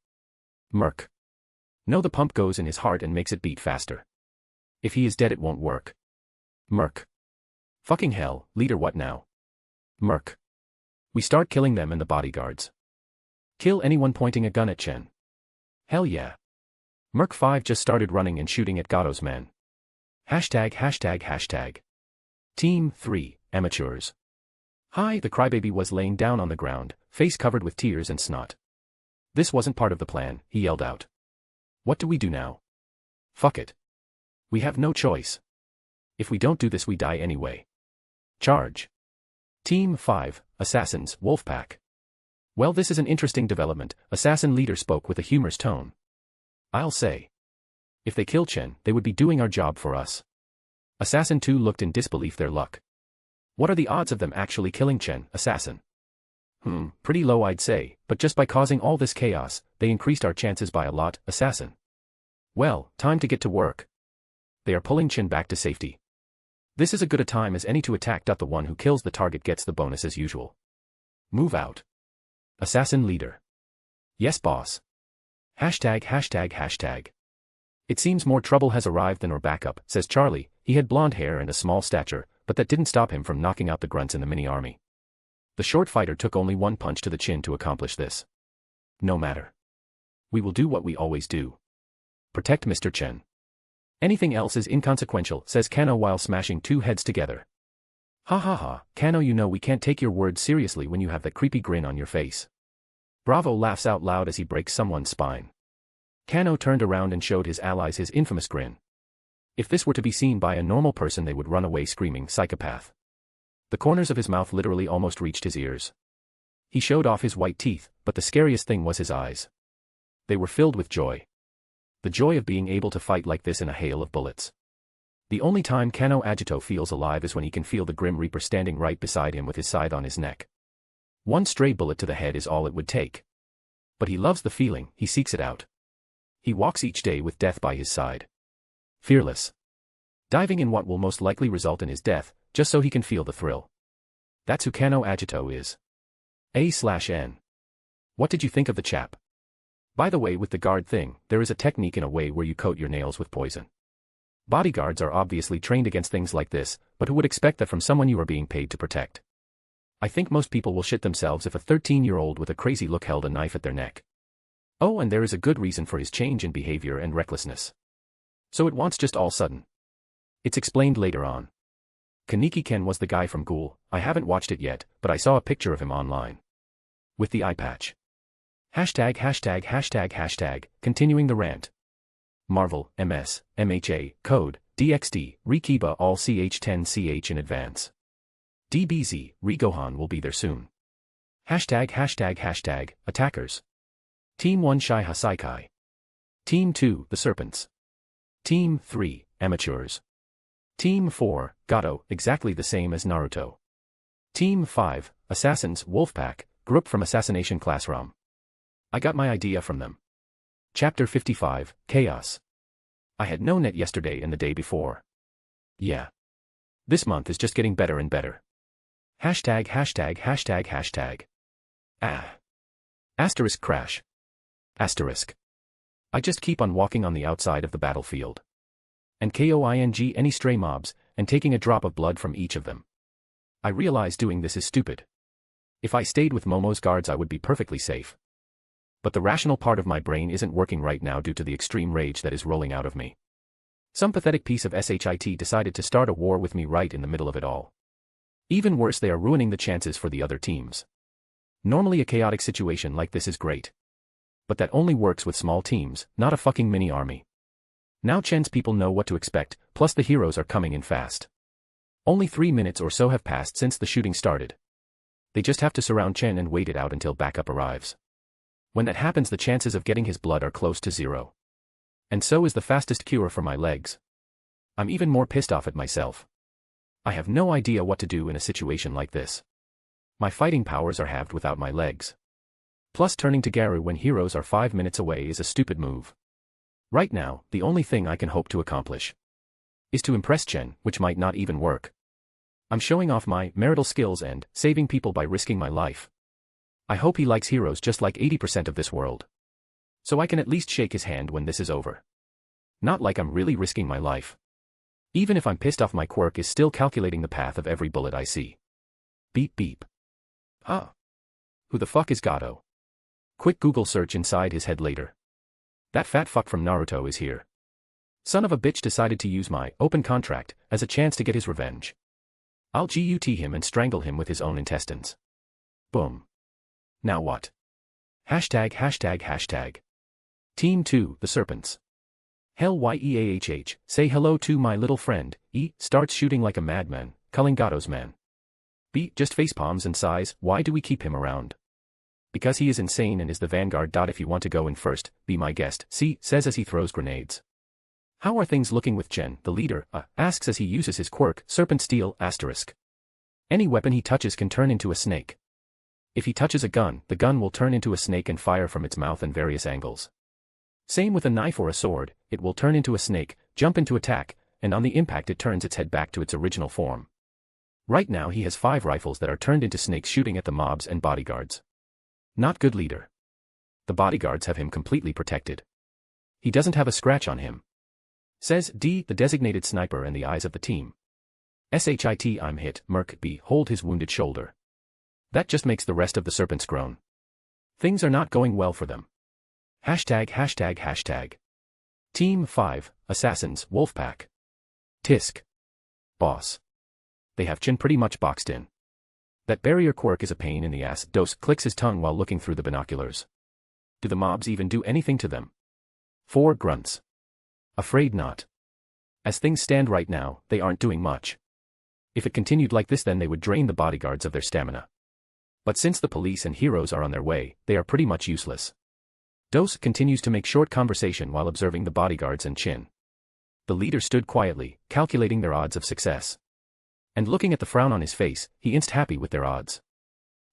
Merc. No, the pump goes in his heart and makes it beat faster. If he is dead it won't work. Merc. Fucking hell, leader, what now? Merc. We start killing them and the bodyguards. Kill anyone pointing a gun at Chen. Hell yeah. Merc 5 just started running and shooting at Gato's men. ####. Team 3, amateurs. Hi, the crybaby was laying down on the ground, face covered with tears and snot. This wasn't part of the plan, he yelled out. What do we do now? Fuck it. We have no choice. If we don't do this we die anyway. Charge. Team 5, Assassins, Wolfpack. Well, this is an interesting development, Assassin leader spoke with a humorous tone. I'll say. If they kill Chen, they would be doing our job for us. Assassin 2 looked in disbelief. Their luck. What are the odds of them actually killing Chen, Assassin? Pretty low I'd say, but just by causing all this chaos, they increased our chances by a lot, Assassin. Well, time to get to work. They are pulling Chen back to safety. This is as good a time as any to attack. The one who kills the target gets the bonus as usual. Move out. Assassin leader. Yes, boss. ####. It seems more trouble has arrived than our backup, says Charlie. He had blonde hair and a small stature, but that didn't stop him from knocking out the grunts in the mini-army. The short fighter took only one punch to the chin to accomplish this. No matter. We will do what we always do. Protect Mr. Chen. Anything else is inconsequential, says Kano while smashing 2 heads together. Ha ha ha, Kano, you know we can't take your words seriously when you have that creepy grin on your face. Bravo laughs out loud as he breaks someone's spine. Kano turned around and showed his allies his infamous grin. If this were to be seen by a normal person they would run away screaming, psychopath. The corners of his mouth literally almost reached his ears. He showed off his white teeth, but the scariest thing was his eyes. They were filled with joy. The joy of being able to fight like this in a hail of bullets. The only time Kano Agito feels alive is when he can feel the Grim Reaper standing right beside him with his scythe on his neck. One stray bullet to the head is all it would take. But he loves the feeling, he seeks it out. He walks each day with death by his side. Fearless. Diving in what will most likely result in his death, just so he can feel the thrill. That's who Kano Agito is. A/N. What did you think of the chap? By the way, with the guard thing, there is a technique in a way where you coat your nails with poison. Bodyguards are obviously trained against things like this, but who would expect that from someone you are being paid to protect? I think most people will shit themselves if a 13-year-old with a crazy look held a knife at their neck. Oh, and there is a good reason for his change in behavior and recklessness. So it wants just all sudden. It's explained later on. Kaneki Ken was the guy from Ghoul. I haven't watched it yet, but I saw a picture of him online. With the eye patch. Hashtag, continuing the rant. Marvel, MS, MHA, Code, DXD, Rekiba all CH10CH in advance. DBZ, Regohan will be there soon. Hashtag, attackers. Team 1 Shai Hasaikai. Team 2, the Serpents. Team 3, amateurs. Team 4, Gato, exactly the same as Naruto. Team 5, Assassins, Wolfpack, group from Assassination Classroom. I got my idea from them. Chapter 55, Chaos. I had known it yesterday and the day before. Yeah. This month is just getting better and better. Hashtag. Asterisk crash. Asterisk. I just keep on walking on the outside of the battlefield. And KOING any stray mobs, and taking a drop of blood from each of them. I realize doing this is stupid. If I stayed with Momo's guards I would be perfectly safe. But the rational part of my brain isn't working right now due to the extreme rage that is rolling out of me. Some pathetic piece of shit decided to start a war with me right in the middle of it all. Even worse, they are ruining the chances for the other teams. Normally a chaotic situation like this is great. But that only works with small teams, not a fucking mini army. Now Chen's people know what to expect, plus the heroes are coming in fast. Only 3 minutes or so have passed since the shooting started. They just have to surround Chen and wait it out until backup arrives. When that happens the chances of getting his blood are close to zero. And so is the fastest cure for my legs. I'm even more pissed off at myself. I have no idea what to do in a situation like this. My fighting powers are halved without my legs. Plus turning to Garu when heroes are 5 minutes away is a stupid move. Right now, the only thing I can hope to accomplish is to impress Chen, which might not even work. I'm showing off my marital skills and saving people by risking my life. I hope he likes heroes just like 80% of this world. So I can at least shake his hand when this is over. Not like I'm really risking my life. Even if I'm pissed off, my Quirk is still calculating the path of every bullet I see. Beep beep. Huh. Who the fuck is Gato? Quick Google search inside his head later. That fat fuck from Naruto is here. Son of a bitch decided to use my open contract as a chance to get his revenge. I'll gut him and strangle him with his own intestines. Boom. Now what? Hashtag. Team 2, the Serpents. Hell yeahh, say hello to my little friend. E, starts shooting like a madman, culling Gato's man. B, just facepalms and sighs, why do we keep him around? Because he is insane and is the vanguard. If you want to go in first, be my guest, C, says as he throws grenades. How are things looking with Chen, the leader, asks as he uses his quirk, Serpent Steel, asterisk. Any weapon he touches can turn into a snake. If he touches a gun, the gun will turn into a snake and fire from its mouth in various angles. Same with a knife or a sword, it will turn into a snake, jump into attack, and on the impact it turns its head back to its original form. Right now he has 5 rifles that are turned into snakes shooting at the mobs and bodyguards. Not good leader. The bodyguards have him completely protected. He doesn't have a scratch on him. Says D, the designated sniper and the eyes of the team. Shit, I'm hit, Merc B, hold his wounded shoulder. That just makes the rest of the serpents groan. Things are not going well for them. Hashtag. Team 5, Assassins, Wolfpack. Tisk. Boss. They have Chin pretty much boxed in. That barrier Quirk is a pain in the ass. Dose clicks his tongue while looking through the binoculars. Do the mobs even do anything to them? 4 grunts. Afraid not. As things stand right now, they aren't doing much. If it continued like this then they would drain the bodyguards of their stamina. But since the police and heroes are on their way, they are pretty much useless. Dose continues to make short conversation while observing the bodyguards and Chin. The leader stood quietly, calculating their odds of success. And looking at the frown on his face, he instantly happy with their odds.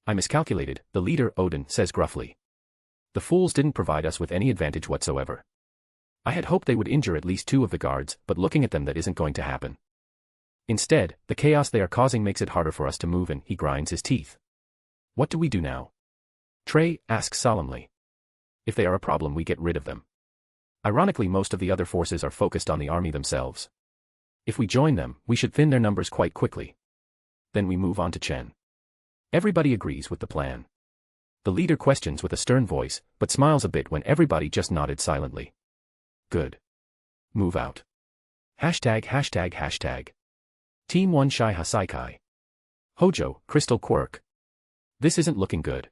I miscalculated, the leader, Odin, says gruffly. The fools didn't provide us with any advantage whatsoever. I had hoped they would injure at least 2 of the guards, but looking at them that isn't going to happen. Instead, the chaos they are causing makes it harder for us to move and he grinds his teeth. What do we do now? Trey asks solemnly. If they are a problem we get rid of them. Ironically most of the other forces are focused on the army themselves. If we join them, we should thin their numbers quite quickly. Then we move on to Chen. Everybody agrees with the plan. The leader questions with a stern voice, but smiles a bit when everybody just nodded silently. Good. Move out. ####. Team 1 Shai Hasaikai. Hojo, Crystal Quirk. This isn't looking good.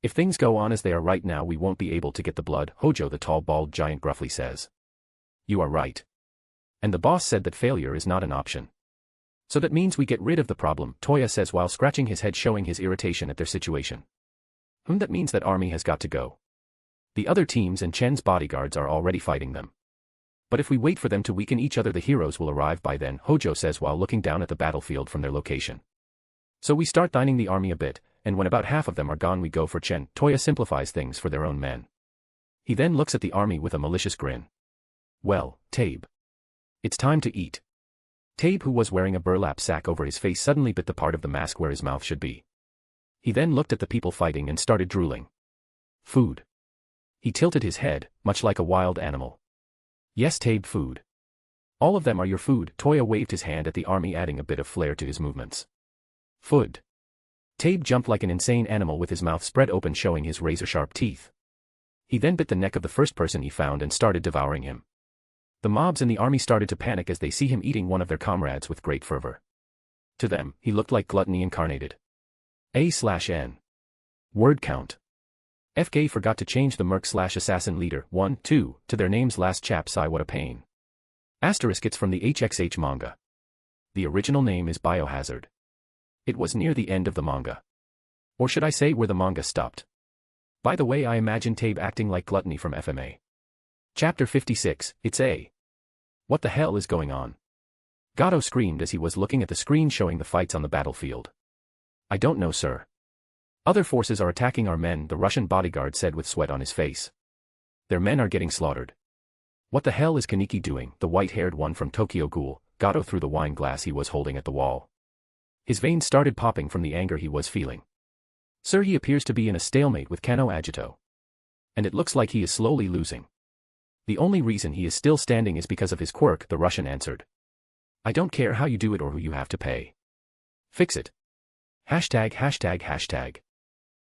If things go on as they are right now we won't be able to get the blood, Hojo the tall bald giant gruffly says. You are right. And the boss said that failure is not an option. So that means we get rid of the problem, Toya says while scratching his head showing his irritation at their situation. That means that army has got to go. The other teams and Chen's bodyguards are already fighting them. But if we wait for them to weaken each other the heroes will arrive by then, Hojo says while looking down at the battlefield from their location. So we start thinning the army a bit, and when about half of them are gone we go for Chen. Toya simplifies things for their own men. He then looks at the army with a malicious grin. Well, Tabe. It's time to eat. Tabe, who was wearing a burlap sack over his face, suddenly bit the part of the mask where his mouth should be. He then looked at the people fighting and started drooling. Food. He tilted his head, much like a wild animal. Yes, Tabe, food. All of them are your food. Toya waved his hand at the army, adding a bit of flair to his movements. Food. Tabe jumped like an insane animal with his mouth spread open showing his razor-sharp teeth. He then bit the neck of the first person he found and started devouring him. The mobs in the army started to panic as they see him eating one of their comrades with great fervor. To them, he looked like gluttony incarnated. A/N. Word count. FK forgot to change the merc/assassin leader 1, 2 to their names. Last chap sigh what a pain. Asterisk it's from the HXH manga. The original name is Biohazard. It was near the end of the manga. Or should I say where the manga stopped. By the way, I imagine Tabe acting like Gluttony from FMA. Chapter 56, It's A. What the hell is going on? Gato screamed as he was looking at the screen showing the fights on the battlefield. I don't know, sir. Other forces are attacking our men, the Russian bodyguard said with sweat on his face. Their men are getting slaughtered. What the hell is Kaneki doing? The white-haired one from Tokyo Ghoul. Gato threw the wine glass he was holding at the wall. His veins started popping from the anger he was feeling. Sir, he appears to be in a stalemate with Kano Agito. And it looks like he is slowly losing. The only reason he is still standing is because of his quirk, the Russian answered. I don't care how you do it or who you have to pay. Fix it. ####.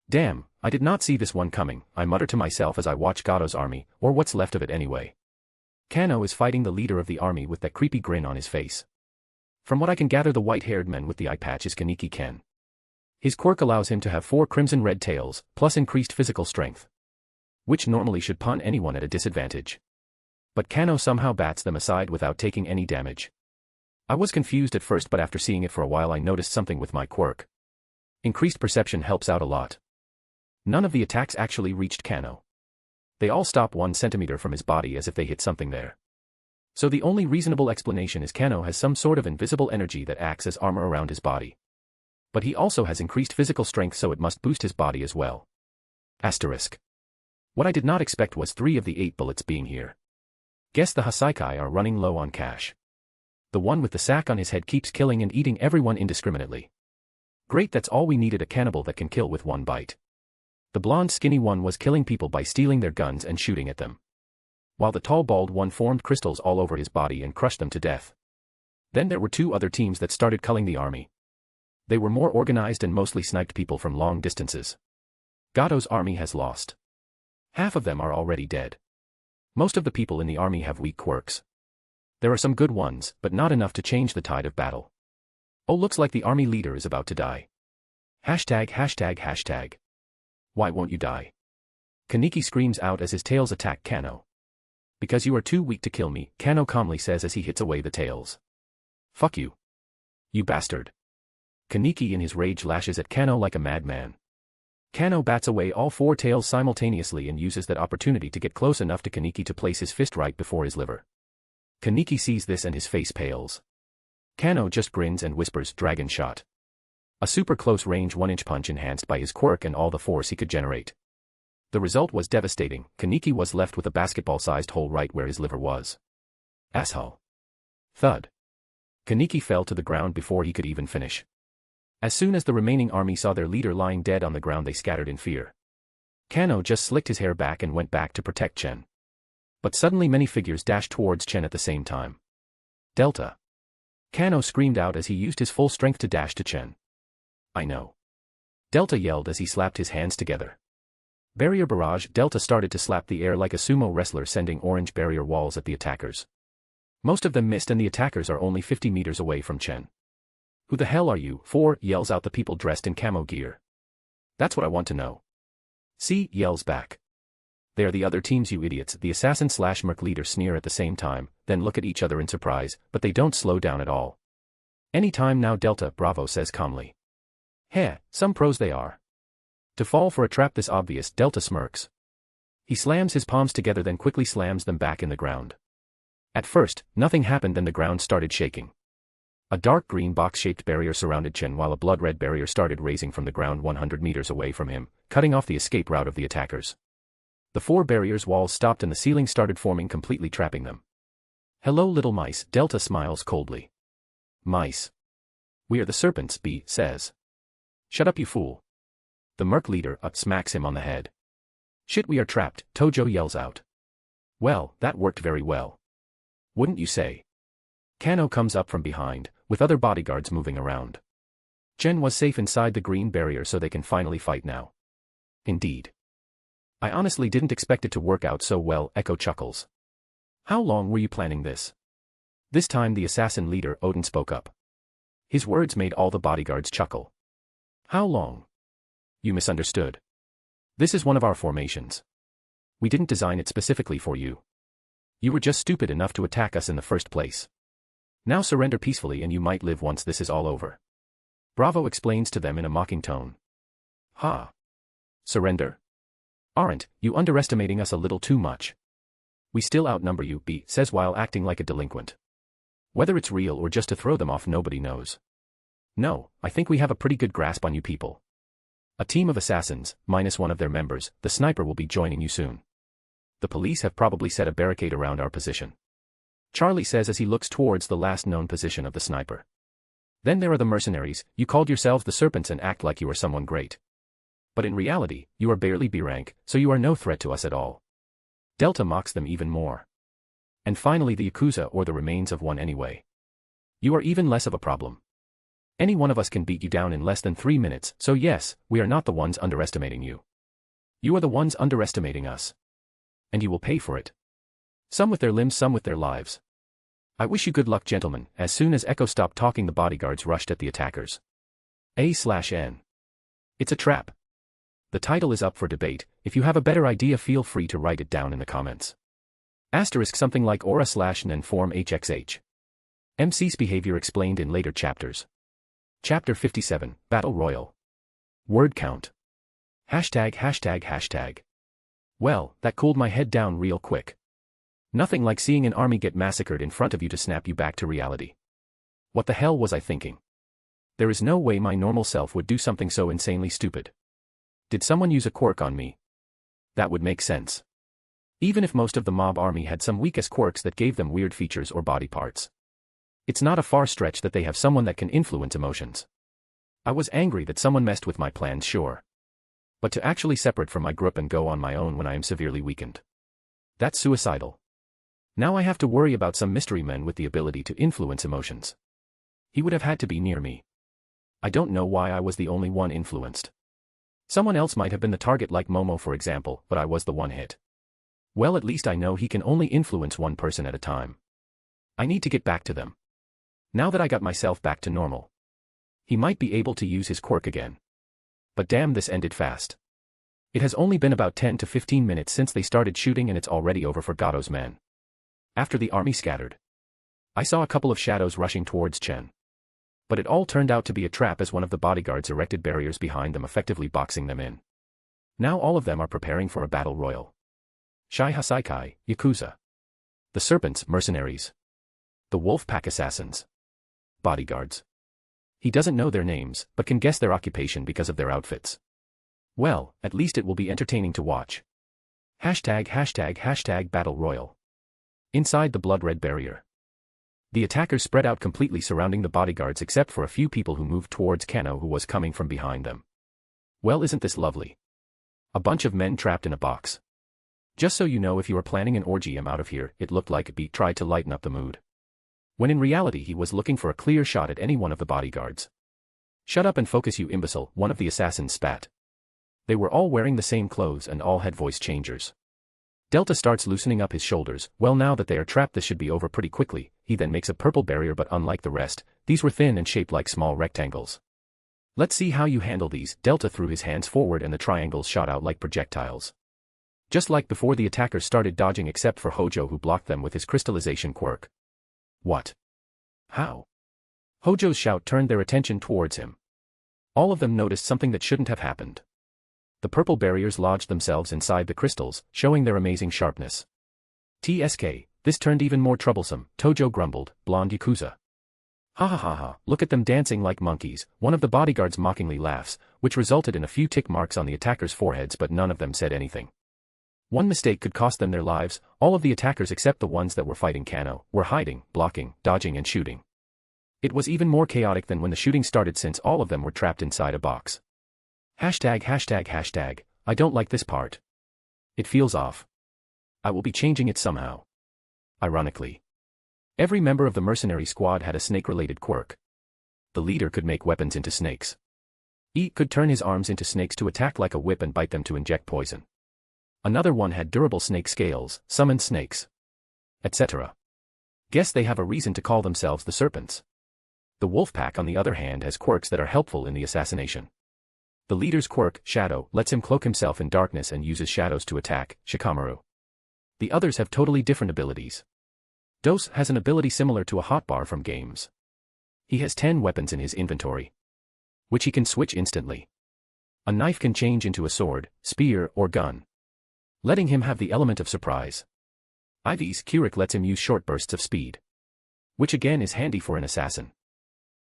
Damn, I did not see this one coming, I mutter to myself as I watch Gato's army, or what's left of it anyway. Kano is fighting the leader of the army with that creepy grin on his face. From what I can gather, the white-haired man with the eye patch is Kaneki Ken. His quirk allows him to have 4 crimson-red tails, plus increased physical strength. Which normally should put anyone at a disadvantage. But Kano somehow bats them aside without taking any damage. I was confused at first, but after seeing it for a while I noticed something with my quirk. Increased perception helps out a lot. None of the attacks actually reached Kano. They all stop 1 centimeter from his body as if they hit something there. So the only reasonable explanation is Kano has some sort of invisible energy that acts as armor around his body. But he also has increased physical strength, so it must boost his body as well. Asterisk. What I did not expect was 3 of the 8 bullets being here. Guess the Hasaikai are running low on cash. The one with the sack on his head keeps killing and eating everyone indiscriminately. Great, that's all we needed, a cannibal that can kill with 1 bite. The blonde skinny one was killing people by stealing their guns and shooting at them. While the tall bald one formed crystals all over his body and crushed them to death. Then there were 2 other teams that started culling the army. They were more organized and mostly sniped people from long distances. Gato's army has lost. Half of them are already dead. Most of the people in the army have weak quirks. There are some good ones, but not enough to change the tide of battle. Oh, looks like the army leader is about to die. ####. Why won't you die? Kaneki screams out as his tails attack Kano. Because you are too weak to kill me, Kano calmly says as he hits away the tails. Fuck you. You bastard. Kaneki in his rage lashes at Kano like a madman. Kano bats away all 4 tails simultaneously and uses that opportunity to get close enough to Kaneki to place his fist right before his liver. Kaneki sees this and his face pales. Kano just grins and whispers, dragon shot. A super close range 1-inch punch enhanced by his quirk and all the force he could generate. The result was devastating. Kaneki was left with a basketball-sized hole right where his liver was. Asshole. Thud. Kaneki fell to the ground before he could even finish. As soon as the remaining army saw their leader lying dead on the ground, they scattered in fear. Kano just slicked his hair back and went back to protect Chen. But suddenly many figures dashed towards Chen at the same time. Delta. Kano screamed out as he used his full strength to dash to Chen. I know. Delta yelled as he slapped his hands together. Barrier barrage. Delta started to slap the air like a sumo wrestler, sending orange barrier walls at the attackers. Most of them missed and the attackers are only 50 meters away from Chen. Who the hell are you? 4, yells out the people dressed in camo gear. That's what I want to know. C, yells back. They are the other teams, you idiots. The assassin/merc leader sneer at the same time, then look at each other in surprise, but they don't slow down at all. Any time now, Delta, Bravo says calmly. Heh, some pros they are. To fall for a trap this obvious, Delta smirks. He slams his palms together, then quickly slams them back in the ground. At first, nothing happened, then the ground started shaking. A dark green box-shaped barrier surrounded Chen while a blood-red barrier started raising from the ground 100 meters away from him, cutting off the escape route of the attackers. The 4 barriers' walls stopped and the ceiling started forming, completely trapping them. Hello, little mice, Delta smiles coldly. Mice. We are the serpents, B says. Shut up, you fool. The merc leader smacks him on the head. Shit, we are trapped, Tojo yells out. Well, that worked very well. Wouldn't you say? Kano comes up from behind, with other bodyguards moving around. Chen was safe inside the green barrier, so they can finally fight now. Indeed. I honestly didn't expect it to work out so well, Echo chuckles. How long were you planning this? This time the assassin leader, Odin, spoke up. His words made all the bodyguards chuckle. How long? You misunderstood. This is one of our formations. We didn't design it specifically for you. You were just stupid enough to attack us in the first place. Now surrender peacefully and you might live once this is all over. Bravo explains to them in a mocking tone. Ha! Surrender? Aren't you underestimating us a little too much? We still outnumber you, B says while acting like a delinquent. Whether it's real or just to throw them off, nobody knows. No, I think we have a pretty good grasp on you people. A team of assassins, minus one of their members, the sniper, will be joining you soon. The police have probably set a barricade around our position. Charlie says as he looks towards the last known position of the sniper. Then there are the mercenaries. You called yourselves the serpents and act like you are someone great. But in reality, you are barely B rank, so you are no threat to us at all. Delta mocks them even more. And finally the Yakuza, or the remains of one anyway. You are even less of a problem. Any one of us can beat you down in less than 3 minutes, so yes, we are not the ones underestimating you. You are the ones underestimating us. And you will pay for it. Some with their limbs, some with their lives. I wish you good luck, gentlemen. As soon as Echo stopped talking, the bodyguards rushed at the attackers. A/N. It's a trap. The title is up for debate. If you have a better idea, feel free to write it down in the comments. Asterisk something like aura/N form HXH. MC's behavior explained in later chapters. Chapter 57, Battle Royal. Word count. ####. Well, that cooled my head down real quick. Nothing like seeing an army get massacred in front of you to snap you back to reality. What the hell was I thinking? There is no way my normal self would do something so insanely stupid. Did someone use a quirk on me? That would make sense. Even if most of the mob army had some weak-ass quirks that gave them weird features or body parts. It's not a far stretch that they have someone that can influence emotions. I was angry that someone messed with my plans, sure. But to actually separate from my group and go on my own when I am severely weakened. That's suicidal. Now I have to worry about some mystery man with the ability to influence emotions. He would have had to be near me. I don't know why I was the only one influenced. Someone else might have been the target, like Momo for example, but I was the one hit. Well, at least I know he can only influence one person at a time. I need to get back to them. Now that I got myself back to normal. He might be able to use his quirk again. But damn, this ended fast. It has only been about 10 to 15 minutes since they started shooting and it's already over for Gato's men. After the army scattered, I saw a couple of shadows rushing towards Chen. But it all turned out to be a trap as one of the bodyguards erected barriers behind them, effectively boxing them in. Now all of them are preparing for a battle royal. Shai Hasaikai, Yakuza. The Serpents, mercenaries. The Wolf Pack assassins. Bodyguards. He doesn't know their names, but can guess their occupation because of their outfits. Well, at least it will be entertaining to watch. #### Battle Royal. Inside the blood-red barrier. The attackers spread out completely surrounding the bodyguards except for a few people who moved towards Kano who was coming from behind them. Well, isn't this lovely? A bunch of men trapped in a box. Just so you know, if you are planning an orgy, I'm out of here. It looked like Beat tried to lighten up the mood, when in reality he was looking for a clear shot at any one of the bodyguards. Shut up and focus, you imbecile, one of the assassins spat. They were all wearing the same clothes and all had voice changers. Delta starts loosening up his shoulders. Well, now that they are trapped, this should be over pretty quickly. He then makes a purple barrier, but unlike the rest, these were thin and shaped like small rectangles. Let's see how you handle these. Delta threw his hands forward and the triangles shot out like projectiles. Just like before, the attackers started dodging except for Hojo, who blocked them with his crystallization quirk. What? How? Hojo's shout turned their attention towards him. All of them noticed something that shouldn't have happened. The purple barriers lodged themselves inside the crystals, showing their amazing sharpness. TSK, this turned even more troublesome, Tojo grumbled, blonde Yakuza. Ha ha ha ha, look at them dancing like monkeys. One of the bodyguards mockingly laughs, which resulted in a few tick marks on the attackers' foreheads, but none of them said anything. One mistake could cost them their lives. All of the attackers except the ones that were fighting Kano were hiding, blocking, dodging and shooting. It was even more chaotic than when the shooting started, since all of them were trapped inside a box. #####, I don't like this part. It feels off. I will be changing it somehow. Ironically, every member of the mercenary squad had a snake-related quirk. The leader could make weapons into snakes. He could turn his arms into snakes to attack like a whip and bite them to inject poison. Another one had durable snake scales, summoned snakes, etc. Guess they have a reason to call themselves the serpents. The wolf pack, on the other hand, has quirks that are helpful in the assassination. The leader's quirk, Shadow, lets him cloak himself in darkness and uses shadows to attack, Shikamaru. The others have totally different abilities. Dos has an ability similar to a hotbar from games. He has 10 weapons in his inventory, which he can switch instantly. A knife can change into a sword, spear, or gun, letting him have the element of surprise. Ivy's Quirk lets him use short bursts of speed, which again is handy for an assassin.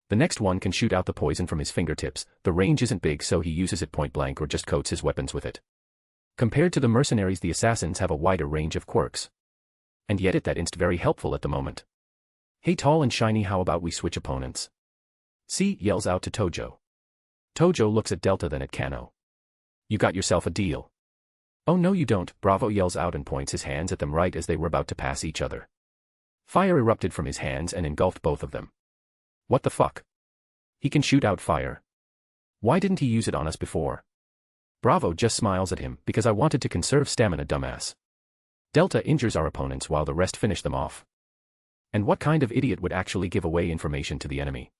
The next one can shoot out the poison from his fingertips. The range isn't big, so he uses it point blank or just coats his weapons with it. Compared to the mercenaries, the assassins have a wider range of quirks. And yet that's very helpful at the moment. Hey tall and shiny, how about we switch opponents? C yells out to Tojo. Tojo looks at Delta, then at Kano. You got yourself a deal. Oh no you don't, Bravo yells out and points his hands at them right as they were about to pass each other. Fire erupted from his hands and engulfed both of them. What the fuck? He can shoot out fire. Why didn't he use it on us before? Bravo just smiles at him, because I wanted to conserve stamina, dumbass. Delta injures our opponents while the rest finish them off. And what kind of idiot would actually give away information to the enemy?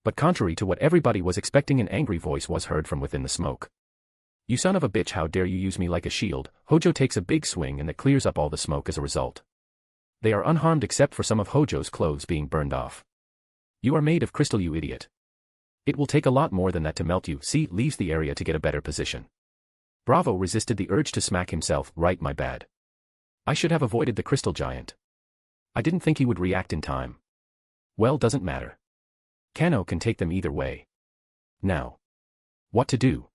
But contrary to what everybody was expecting, an angry voice was heard from within the smoke. You son of a bitch, how dare you use me like a shield? Hojo takes a big swing and that clears up all the smoke as a result. They are unharmed except for some of Hojo's clothes being burned off. You are made of crystal, you idiot. It will take a lot more than that to melt you. C leaves the area to get a better position. Bravo resisted the urge to smack himself. Right, my bad. I should have avoided the crystal giant. I didn't think he would react in time. Well, doesn't matter. Kano can take them either way. Now, what to do?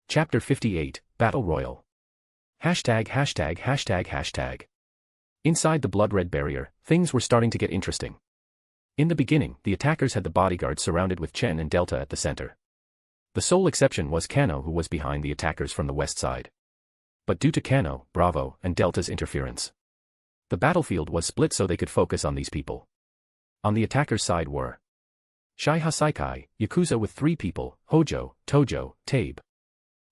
Chapter 58, Battle Royal. ######. Inside the blood-red barrier, things were starting to get interesting. In the beginning, the attackers had the bodyguards surrounded with Chen and Delta at the center. The sole exception was Kano, who was behind the attackers from the west side. But due to Kano, Bravo, and Delta's interference, the battlefield was split so they could focus on these people. On the attackers' side were Shai Hasaikai, Yakuza with 3 people, Hojo, Tojo, Tabe.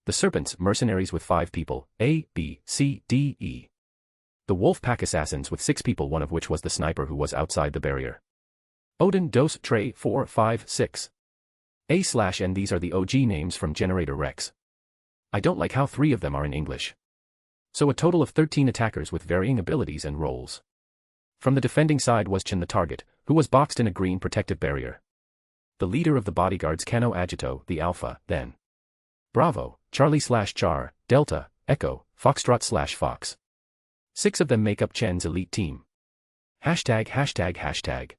The Serpents, mercenaries with 5 people, A, B, C, D, E. The Wolf Pack assassins with 6 people, one of which was the sniper who was outside the barrier. Odin, Dos, Trey, 4, 5, 6. A/N. These are the OG names from Generator Rex. I don't like how 3 of them are in English. So a total of 13 attackers with varying abilities and roles. From the defending side was Chen the target, who was boxed in a green protective barrier. The leader of the bodyguards, Kano Agito, the Alpha, then Bravo, Charlie/Char, Delta, Echo, Foxtrot/Fox. 6 of them make up Chen's elite team. #####.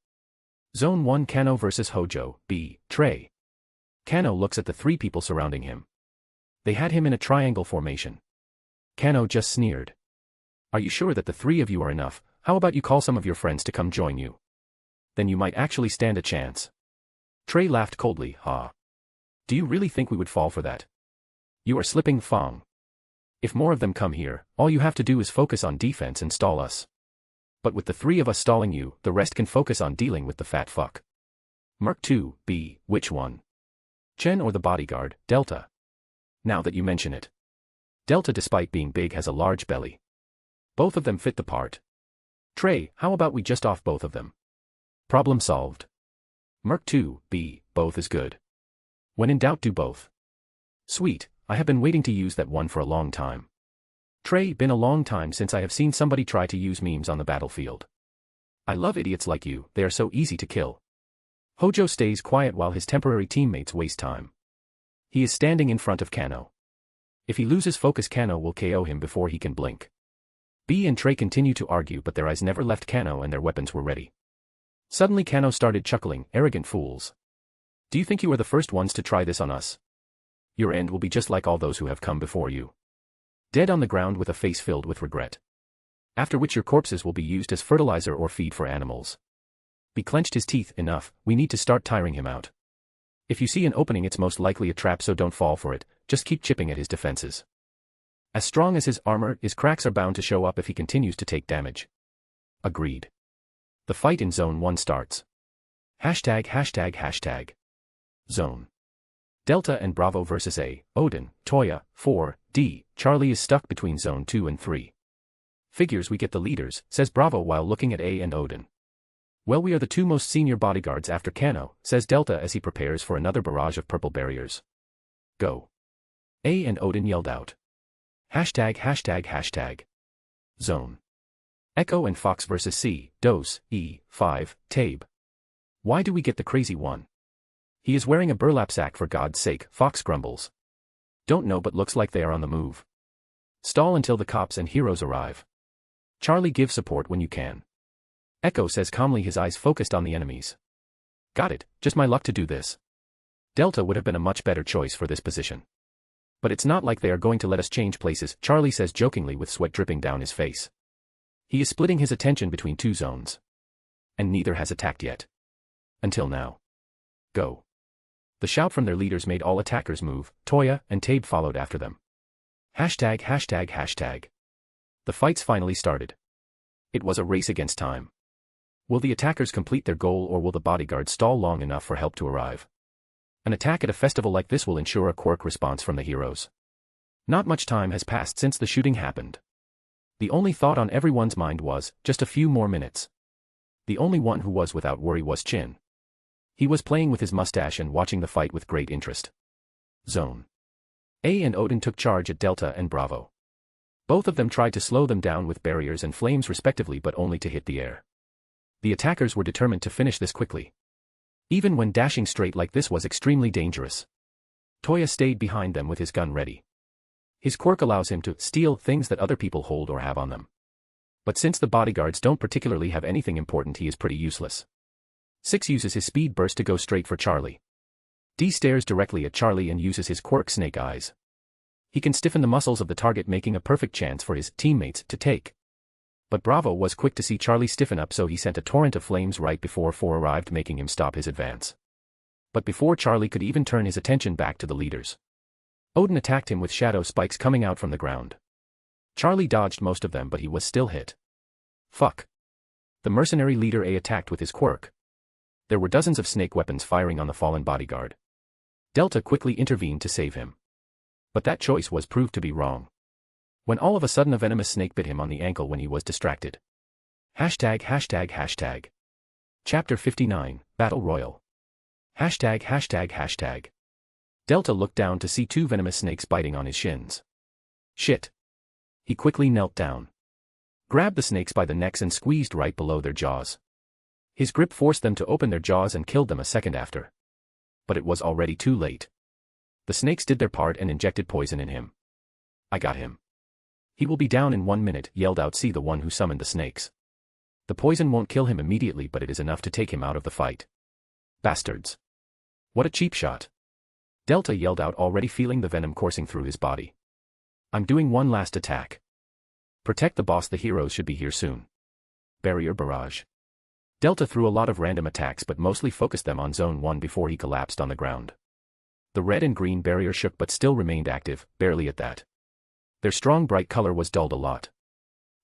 Zone 1, Kano vs Hojo, B, Trey. Kano looks at the 3 people surrounding him. They had him in a triangle formation. Kano just sneered. Are you sure that the three of you are enough? How about you call some of your friends to come join you? Then you might actually stand a chance. Trey laughed coldly, ha. Do you really think we would fall for that? You are slipping, Fong. If more of them come here, all you have to do is focus on defense and stall us. But with the three of us stalling you, the rest can focus on dealing with the fat fuck. Merc 2B, which one? Chen or the bodyguard, Delta? Now that you mention it. Delta, despite being big, has a large belly. Both of them fit the part. Trey, how about we just off both of them? Problem solved. Merc 2B, both is good. When in doubt, do both. Sweet, I have been waiting to use that one for a long time. Trey, been a long time since I have seen somebody try to use memes on the battlefield. I love idiots like you, they are so easy to kill. Hojo stays quiet while his temporary teammates waste time. He is standing in front of Kano. If he loses focus, Kano will KO him before he can blink. B and Trey continue to argue, but their eyes never left Kano and their weapons were ready. Suddenly Kano started chuckling, arrogant fools. Do you think you are the first ones to try this on us? Your end will be just like all those who have come before you. Dead on the ground with a face filled with regret. After which your corpses will be used as fertilizer or feed for animals. B clenched his teeth. Enough, we need to start tiring him out. If you see an opening, it's most likely a trap, so don't fall for it, just keep chipping at his defenses. As strong as his armor, his cracks are bound to show up if he continues to take damage. Agreed. The fight in Zone 1 starts. ####. Zone. Delta and Bravo versus A, Odin, Toya, 4, D, Charlie is stuck between Zone 2 and 3. Figures we get the leaders, says Bravo while looking at A and Odin. Well, we are the two most senior bodyguards after Kano, says Delta as he prepares for another barrage of purple barriers. Go. A and Odin yelled out. ####. Zone. Echo and Fox versus C, Dose, E, 5, Tabe. Why do we get the crazy one? He is wearing a burlap sack, for God's sake, Fox grumbles. Don't know, but looks like they are on the move. Stall until the cops and heroes arrive. Charlie, give support when you can. Echo says calmly, his eyes focused on the enemies. Got it, just my luck to do this. Delta would have been a much better choice for this position. But it's not like they are going to let us change places, Charlie says jokingly with sweat dripping down his face. He is splitting his attention between two zones. And neither has attacked yet. Until now. Go. The shout from their leaders made all attackers move. Toya and Tabe followed after them. ####. The fights finally started. It was a race against time. Will the attackers complete their goal, or will the bodyguards stall long enough for help to arrive? An attack at a festival like this will ensure a Quirk response from the heroes. Not much time has passed since the shooting happened. The only thought on everyone's mind was, just a few more minutes. The only one who was without worry was Chin. He was playing with his mustache and watching the fight with great interest. Zone. A and Odin took charge at Delta and Bravo. Both of them tried to slow them down with barriers and flames respectively, but only to hit the air. The attackers were determined to finish this quickly. Even when dashing straight like this was extremely dangerous. Toya stayed behind them with his gun ready. His quirk allows him to steal things that other people hold or have on them. But since the bodyguards don't particularly have anything important, he is pretty useless. 6 uses his speed burst to go straight for Charlie. D stares directly at Charlie and uses his quirk snake eyes. He can stiffen the muscles of the target, making a perfect chance for his teammates to take. But Bravo was quick to see Charlie stiffen up, so he sent a torrent of flames right before 4 arrived, making him stop his advance. But before Charlie could even turn his attention back to the leaders, Odin attacked him with shadow spikes coming out from the ground. Charlie dodged most of them, but he was still hit. Fuck. The mercenary leader A attacked with his quirk. There were dozens of snake weapons firing on the fallen bodyguard. Delta quickly intervened to save him. But that choice was proved to be wrong. When all of a sudden a venomous snake bit him on the ankle when he was distracted. ####. Chapter 59, Battle Royal. ####. Delta looked down to see 2 venomous snakes biting on his shins. Shit. He quickly knelt down. Grabbed the snakes by the necks and squeezed right below their jaws. His grip forced them to open their jaws and killed them a second after. But it was already too late. The snakes did their part and injected poison in him. I got him. He will be down in 1 minute, yelled out C, the one who summoned the snakes. The poison won't kill him immediately, but it is enough to take him out of the fight. Bastards. What a cheap shot. Delta yelled out, already feeling the venom coursing through his body. I'm doing one last attack. Protect the boss, the heroes should be here soon. Barrier barrage. Delta threw a lot of random attacks but mostly focused them on Zone 1 before he collapsed on the ground. The red and green barrier shook but still remained active, barely at that. Their strong bright color was dulled a lot.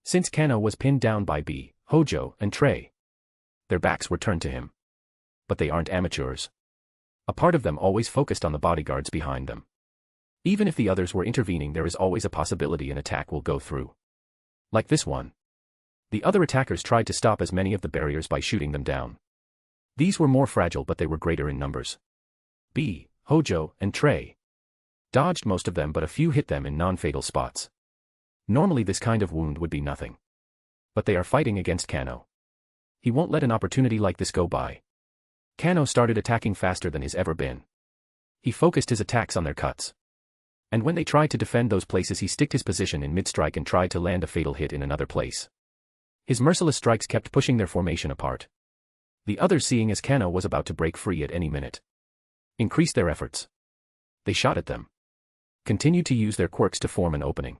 Since Kano was pinned down by B, Hojo, and Trey. Their backs were turned to him. But they aren't amateurs. A part of them always focused on the bodyguards behind them. Even if the others were intervening, there is always a possibility an attack will go through. Like this one. The other attackers tried to stop as many of the barriers by shooting them down. These were more fragile but they were greater in numbers. B, Hojo, and Trey dodged most of them but a few hit them in non-fatal spots. Normally this kind of wound would be nothing. But they are fighting against Kano. He won't let an opportunity like this go by. Kano started attacking faster than he's ever been. He focused his attacks on their cuts. And when they tried to defend those places he sticked his position in mid-strike and tried to land a fatal hit in another place. His merciless strikes kept pushing their formation apart. The others, seeing as Kano was about to break free at any minute, increased their efforts. They shot at them. Continued to use their quirks to form an opening.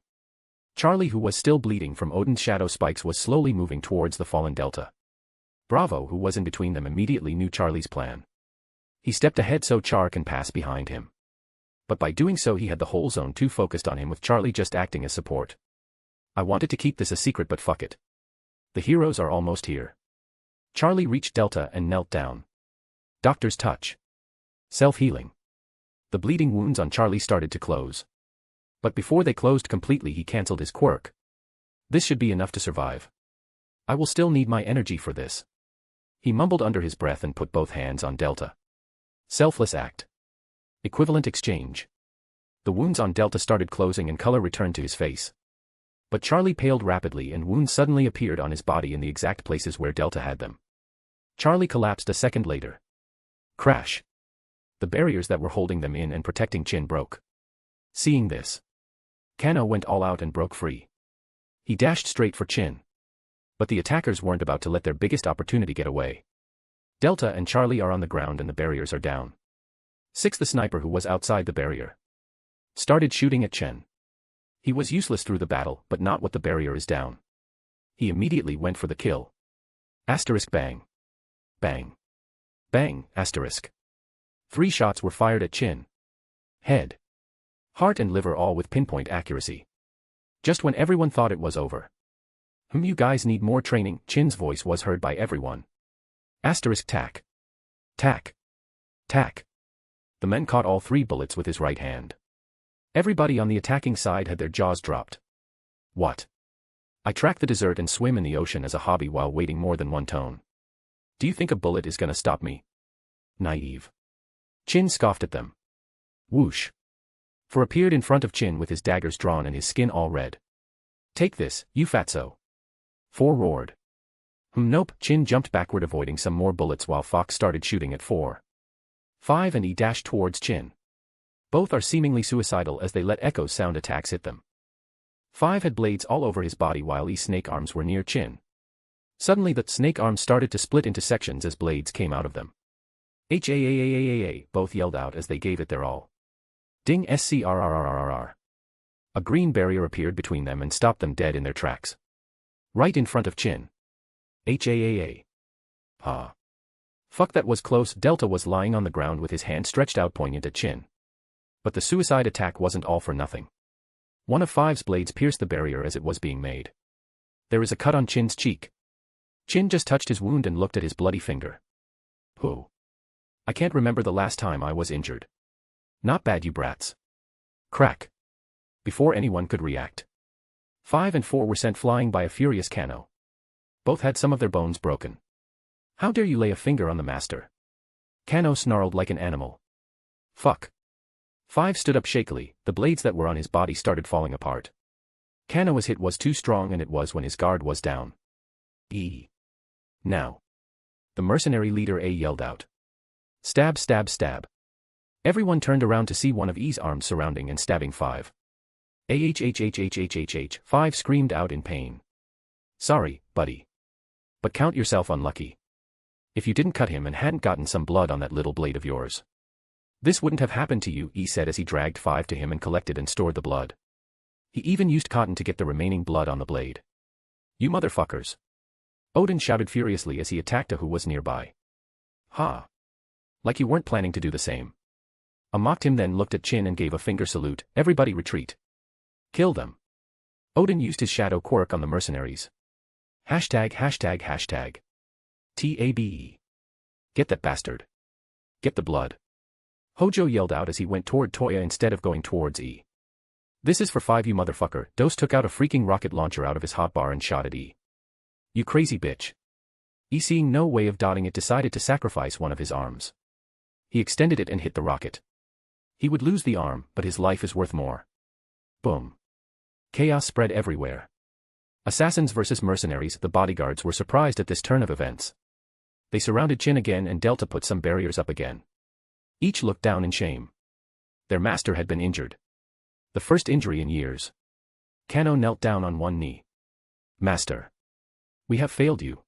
Charlie, who was still bleeding from Odin's shadow spikes, was slowly moving towards the fallen Delta. Bravo, who was in between them, immediately knew Charlie's plan. He stepped ahead so Char can pass behind him. But by doing so he had the whole Zone 2 focused on him with Charlie just acting as support. I wanted to keep this a secret but fuck it. The heroes are almost here. Charlie reached Delta and knelt down. Doctor's touch. Self-healing. The bleeding wounds on Charlie started to close. But before they closed completely he cancelled his quirk. This should be enough to survive. I will still need my energy for this. He mumbled under his breath and put both hands on Delta. Selfless act. Equivalent exchange. The wounds on Delta started closing and color returned to his face. But Charlie paled rapidly and wounds suddenly appeared on his body in the exact places where Delta had them. Charlie collapsed a second later. Crash. The barriers that were holding them in and protecting Chin broke. Seeing this, Kano went all out and broke free. He dashed straight for Chin. But the attackers weren't about to let their biggest opportunity get away. Delta and Charlie are on the ground and the barriers are down. 6, the sniper who was outside the barrier, started shooting at Chen. He was useless through the battle, but not what the barrier is down. He immediately went for the kill. Asterisk bang. Bang. Bang, asterisk. 3 shots were fired at Chin, head, heart and liver, all with pinpoint accuracy. Just when everyone thought it was over. You guys need more training, Chin's voice was heard by everyone. Asterisk tack. Tack. Tack. The men caught all 3 bullets with his right hand. Everybody on the attacking side had their jaws dropped. What? I track the desert and swim in the ocean as a hobby while waiting more than 1 tone. Do you think a bullet is gonna stop me? Naive. Chin scoffed at them. Whoosh. For appeared in front of Chin with his daggers drawn and his skin all red. Take this, you fatso. 4 roared. Nope, Chin jumped backward avoiding some more bullets while Fox started shooting at 4. 5 and he dashed towards Chin. Both are seemingly suicidal as they let echoes sound attacks hit them. 5 had blades all over his body while E's snake arms were near Chin. Suddenly the snake arms started to split into sections as blades came out of them. HAAAAAA, both yelled out as they gave it their all. Ding SCRRRRR. A green barrier appeared between them and stopped them dead in their tracks. Right in front of Chin. HAAA. Ha. Fuck, that was close. Delta was lying on the ground with his hand stretched out poignant at Chin. But the suicide attack wasn't all for nothing. One of 5's blades pierced the barrier as it was being made. There is a cut on Chin's cheek. Chin just touched his wound and looked at his bloody finger. Who? I can't remember the last time I was injured. Not bad, you brats. Crack. Before anyone could react, 5 and 4 were sent flying by a furious Kano. Both had some of their bones broken. How dare you lay a finger on the master? Kano snarled like an animal. Fuck. 5 stood up shakily, the blades that were on his body started falling apart. Kano's hit was too strong and it was when his guard was down. Now. The mercenary leader A yelled out. Stab, stab, stab. Everyone turned around to see one of E's arms surrounding and stabbing 5. AHHHHHHH, 5 screamed out in pain. Sorry, buddy. But count yourself unlucky. If you didn't cut him and hadn't gotten some blood on that little blade of yours. This wouldn't have happened to you, he said as he dragged 5 to him and collected and stored the blood. He even used cotton to get the remaining blood on the blade. You motherfuckers. Odin shouted furiously as he attacked a who was nearby. Ha! Like you weren't planning to do the same. A mocked him then looked at Chin and gave a finger salute. Everybody retreat. Kill them. Odin used his shadow quirk on the mercenaries. ####. TABE. Get that bastard. Get the blood. Hojo yelled out as he went toward Toya instead of going towards E. This is for 5 you motherfucker. Dos took out a freaking rocket launcher out of his hotbar and shot at E. You crazy bitch. E, seeing no way of dodging it, decided to sacrifice one of his arms. He extended it and hit the rocket. He would lose the arm, but his life is worth more. Boom. Chaos spread everywhere. Assassins versus mercenaries. The bodyguards were surprised at this turn of events. They surrounded Chin again and Delta put some barriers up again. Each looked down in shame. Their master had been injured. The first injury in years. Kano knelt down on one knee. Master. We have failed you.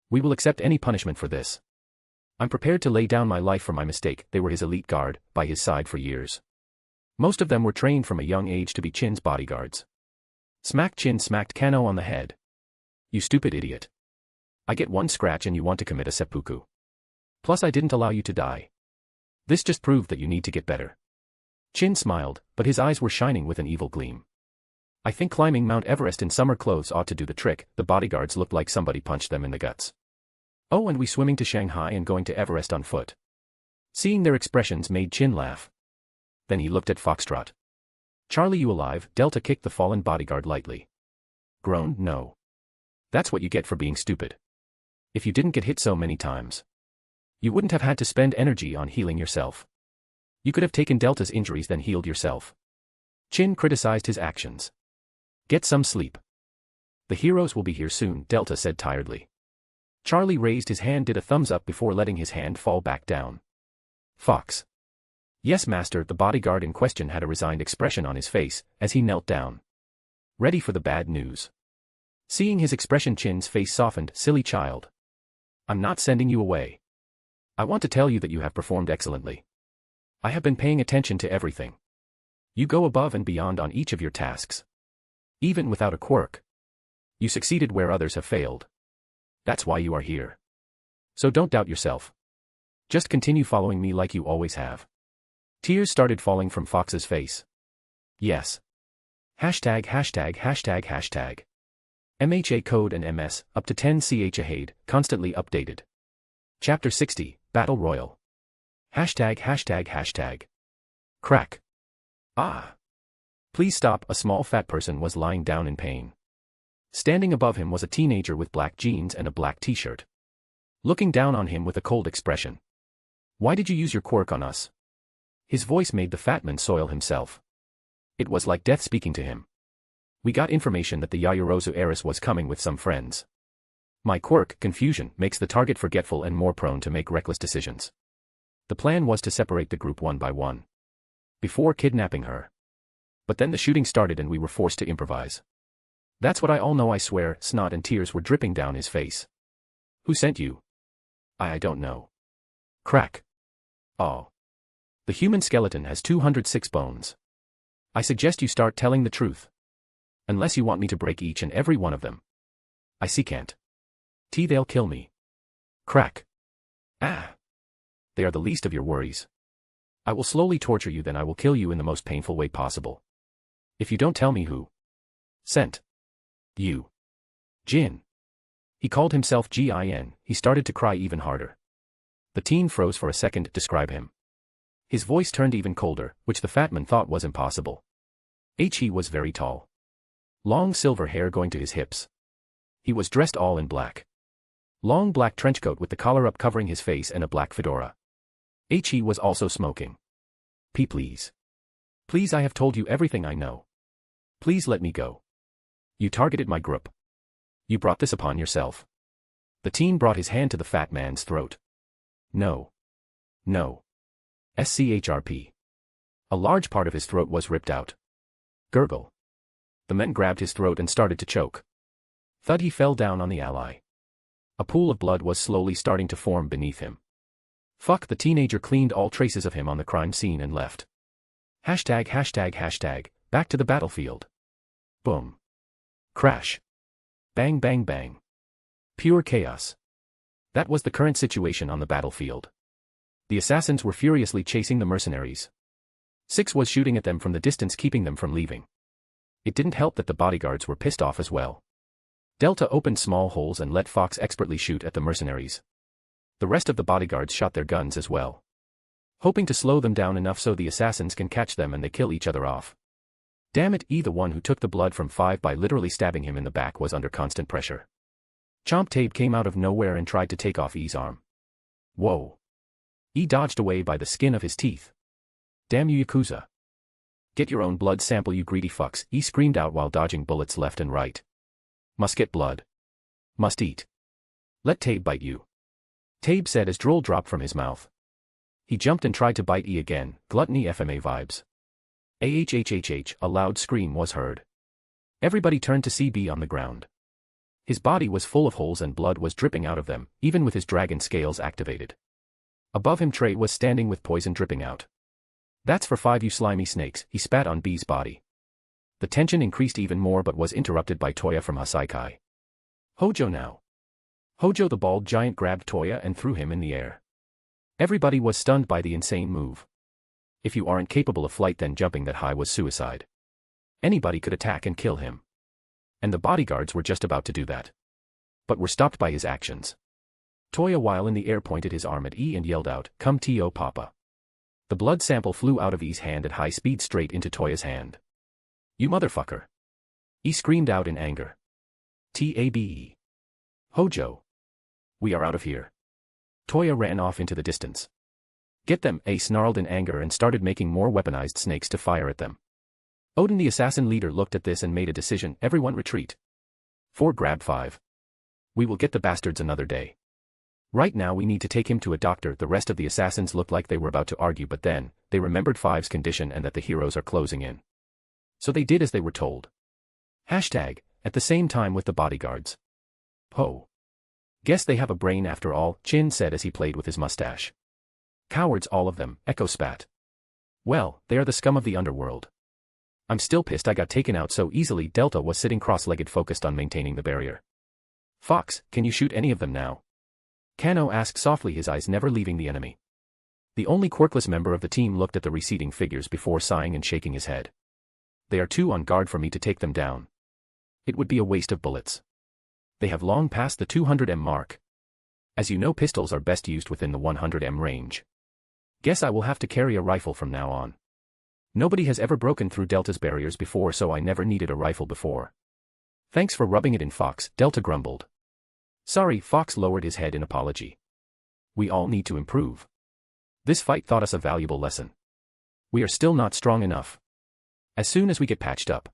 We will accept any punishment for this. I'm prepared to lay down my life for my mistake. They were his elite guard, by his side for years. Most of them were trained from a young age to be Chin's bodyguards. Chin smacked Kano on the head. You stupid idiot. I get 1 scratch and you want to commit a seppuku. Plus I didn't allow you to die. This just proved that you need to get better. Chin smiled, but his eyes were shining with an evil gleam. I think climbing Mount Everest in summer clothes ought to do the trick. The bodyguards looked like somebody punched them in the guts. Oh, and we swimming to Shanghai and going to Everest on foot. Seeing their expressions made Chin laugh. Then he looked at Foxtrot. Charlie, you alive? Delta kicked the fallen bodyguard lightly. Groaned, no. That's what you get for being stupid. If you didn't get hit so many times, you wouldn't have had to spend energy on healing yourself. You could have taken Delta's injuries then healed yourself. Chin criticized his actions. Get some sleep. The heroes will be here soon, Delta said tiredly. Charlie raised his hand, did a thumbs up before letting his hand fall back down. Fox. Yes, master. The bodyguard in question had a resigned expression on his face as he knelt down. Ready for the bad news. Seeing his expression, Chin's face softened. Silly child. I'm not sending you away. I want to tell you that you have performed excellently. I have been paying attention to everything. You go above and beyond on each of your tasks. Even without a quirk. You succeeded where others have failed. That's why you are here. So don't doubt yourself. Just continue following me like you always have. Tears started falling from Fox's face. Yes. #####. MHA code and MS, up to 10 CHAHADE, constantly updated. Chapter 60, Battle Royal. ####. Crack. Ah. Please stop. A small fat person was lying down in pain. Standing above him was a teenager with black jeans and a black t-shirt. Looking down on him with a cold expression. Why did you use your quirk on us? His voice made the fat man soil himself. It was like death speaking to him. We got information that the Yayorozu heiress was coming with some friends. My quirk, confusion, makes the target forgetful and more prone to make reckless decisions. The plan was to separate the group one by one. Before kidnapping her. But then the shooting started and we were forced to improvise. That's what I all know, I swear. Snot and tears were dripping down his face. Who sent you? I don't know. Crack. Oh. The human skeleton has 206 bones. I suggest you start telling the truth. Unless you want me to break each and every one of them. I see can't. They'll kill me. Crack. Ah. They are the least of your worries. I will slowly torture you, then I will kill you in the most painful way possible. If you don't tell me who sent you. Jin. He called himself Gin. He started to cry even harder. The teen froze for a second. Describe him. His voice turned even colder, which the fat man thought was impossible. He was very tall. Long silver hair going to his hips. He was dressed all in black. Long black trenchcoat with the collar up covering his face and a black fedora. He was also smoking. Please. Please, I have told you everything I know. Please let me go. You targeted my group. You brought this upon yourself. The teen brought his hand to the fat man's throat. No. No. SCHRP. A large part of his throat was ripped out. Gurgle. The men grabbed his throat and started to choke. Thud, he fell down on the ally. A pool of blood was slowly starting to form beneath him. Fuck, the teenager cleaned all traces of him on the crime scene and left. Hashtag hashtag hashtag, back to the battlefield. Boom. Crash. Bang bang bang. Pure chaos. That was the current situation on the battlefield. The assassins were furiously chasing the mercenaries. Six was shooting at them from the distance, keeping them from leaving. It didn't help that the bodyguards were pissed off as well. Delta opened small holes and let Fox expertly shoot at the mercenaries. The rest of the bodyguards shot their guns as well, hoping to slow them down enough so the assassins can catch them and they kill each other off. Damn it, E, the one who took the blood from Five by literally stabbing him in the back, was under constant pressure. Chomp Tape came out of nowhere and tried to take off E's arm. Whoa. E dodged away by the skin of his teeth. Damn you, Yakuza. Get your own blood sample, you greedy fucks, E screamed out while dodging bullets left and right. Must get blood. Must eat. Let Tabe bite you. Tabe said as drool dropped from his mouth. He jumped and tried to bite E again, gluttony FMA vibes. AHHHH, a loud scream was heard. Everybody turned to see B on the ground. His body was full of holes and blood was dripping out of them, even with his dragon scales activated. Above him Trey was standing with poison dripping out. That's for Five, you slimy snakes, he spat on B's body. The tension increased even more but was interrupted by Toya from Hasaikai. Hojo now. Hojo the bald giant grabbed Toya and threw him in the air. Everybody was stunned by the insane move. If you aren't capable of flight, then jumping that high was suicide. Anybody could attack and kill him. And the bodyguards were just about to do that. But were stopped by his actions. Toya while in the air pointed his arm at E and yelled out, "Come T.O. Papa." The blood sample flew out of E's hand at high speed straight into Toya's hand. "You motherfucker." E screamed out in anger. "Tabe. Hojo. We are out of here." Toya ran off into the distance. "Get them," A snarled in anger and started making more weaponized snakes to fire at them. Odin the assassin leader looked at this and made a decision, everyone retreat. 4 grab 5. We will get the bastards another day. Right now we need to take him to a doctor. The rest of the assassins looked like they were about to argue, but then, they remembered Five's condition and that the heroes are closing in. So they did as they were told. Hashtag, at the same time with the bodyguards. Ho. Guess they have a brain after all, Chin said as he played with his mustache. Cowards all of them, Echo spat. Well, they are the scum of the underworld. I'm still pissed I got taken out so easily. Delta was sitting cross-legged focused on maintaining the barrier. Fox, can you shoot any of them now? Kano asked softly, his eyes never leaving the enemy. The only quirkless member of the team looked at the receding figures before sighing and shaking his head. They are too on guard for me to take them down. It would be a waste of bullets. They have long passed the 200M mark. As you know, pistols are best used within the 100M range. Guess I will have to carry a rifle from now on. Nobody has ever broken through Delta's barriers before, so I never needed a rifle before. Thanks for rubbing it in, Fox, Delta grumbled. Sorry, Fox lowered his head in apology. We all need to improve. This fight taught us a valuable lesson. We are still not strong enough. As soon as we get patched up.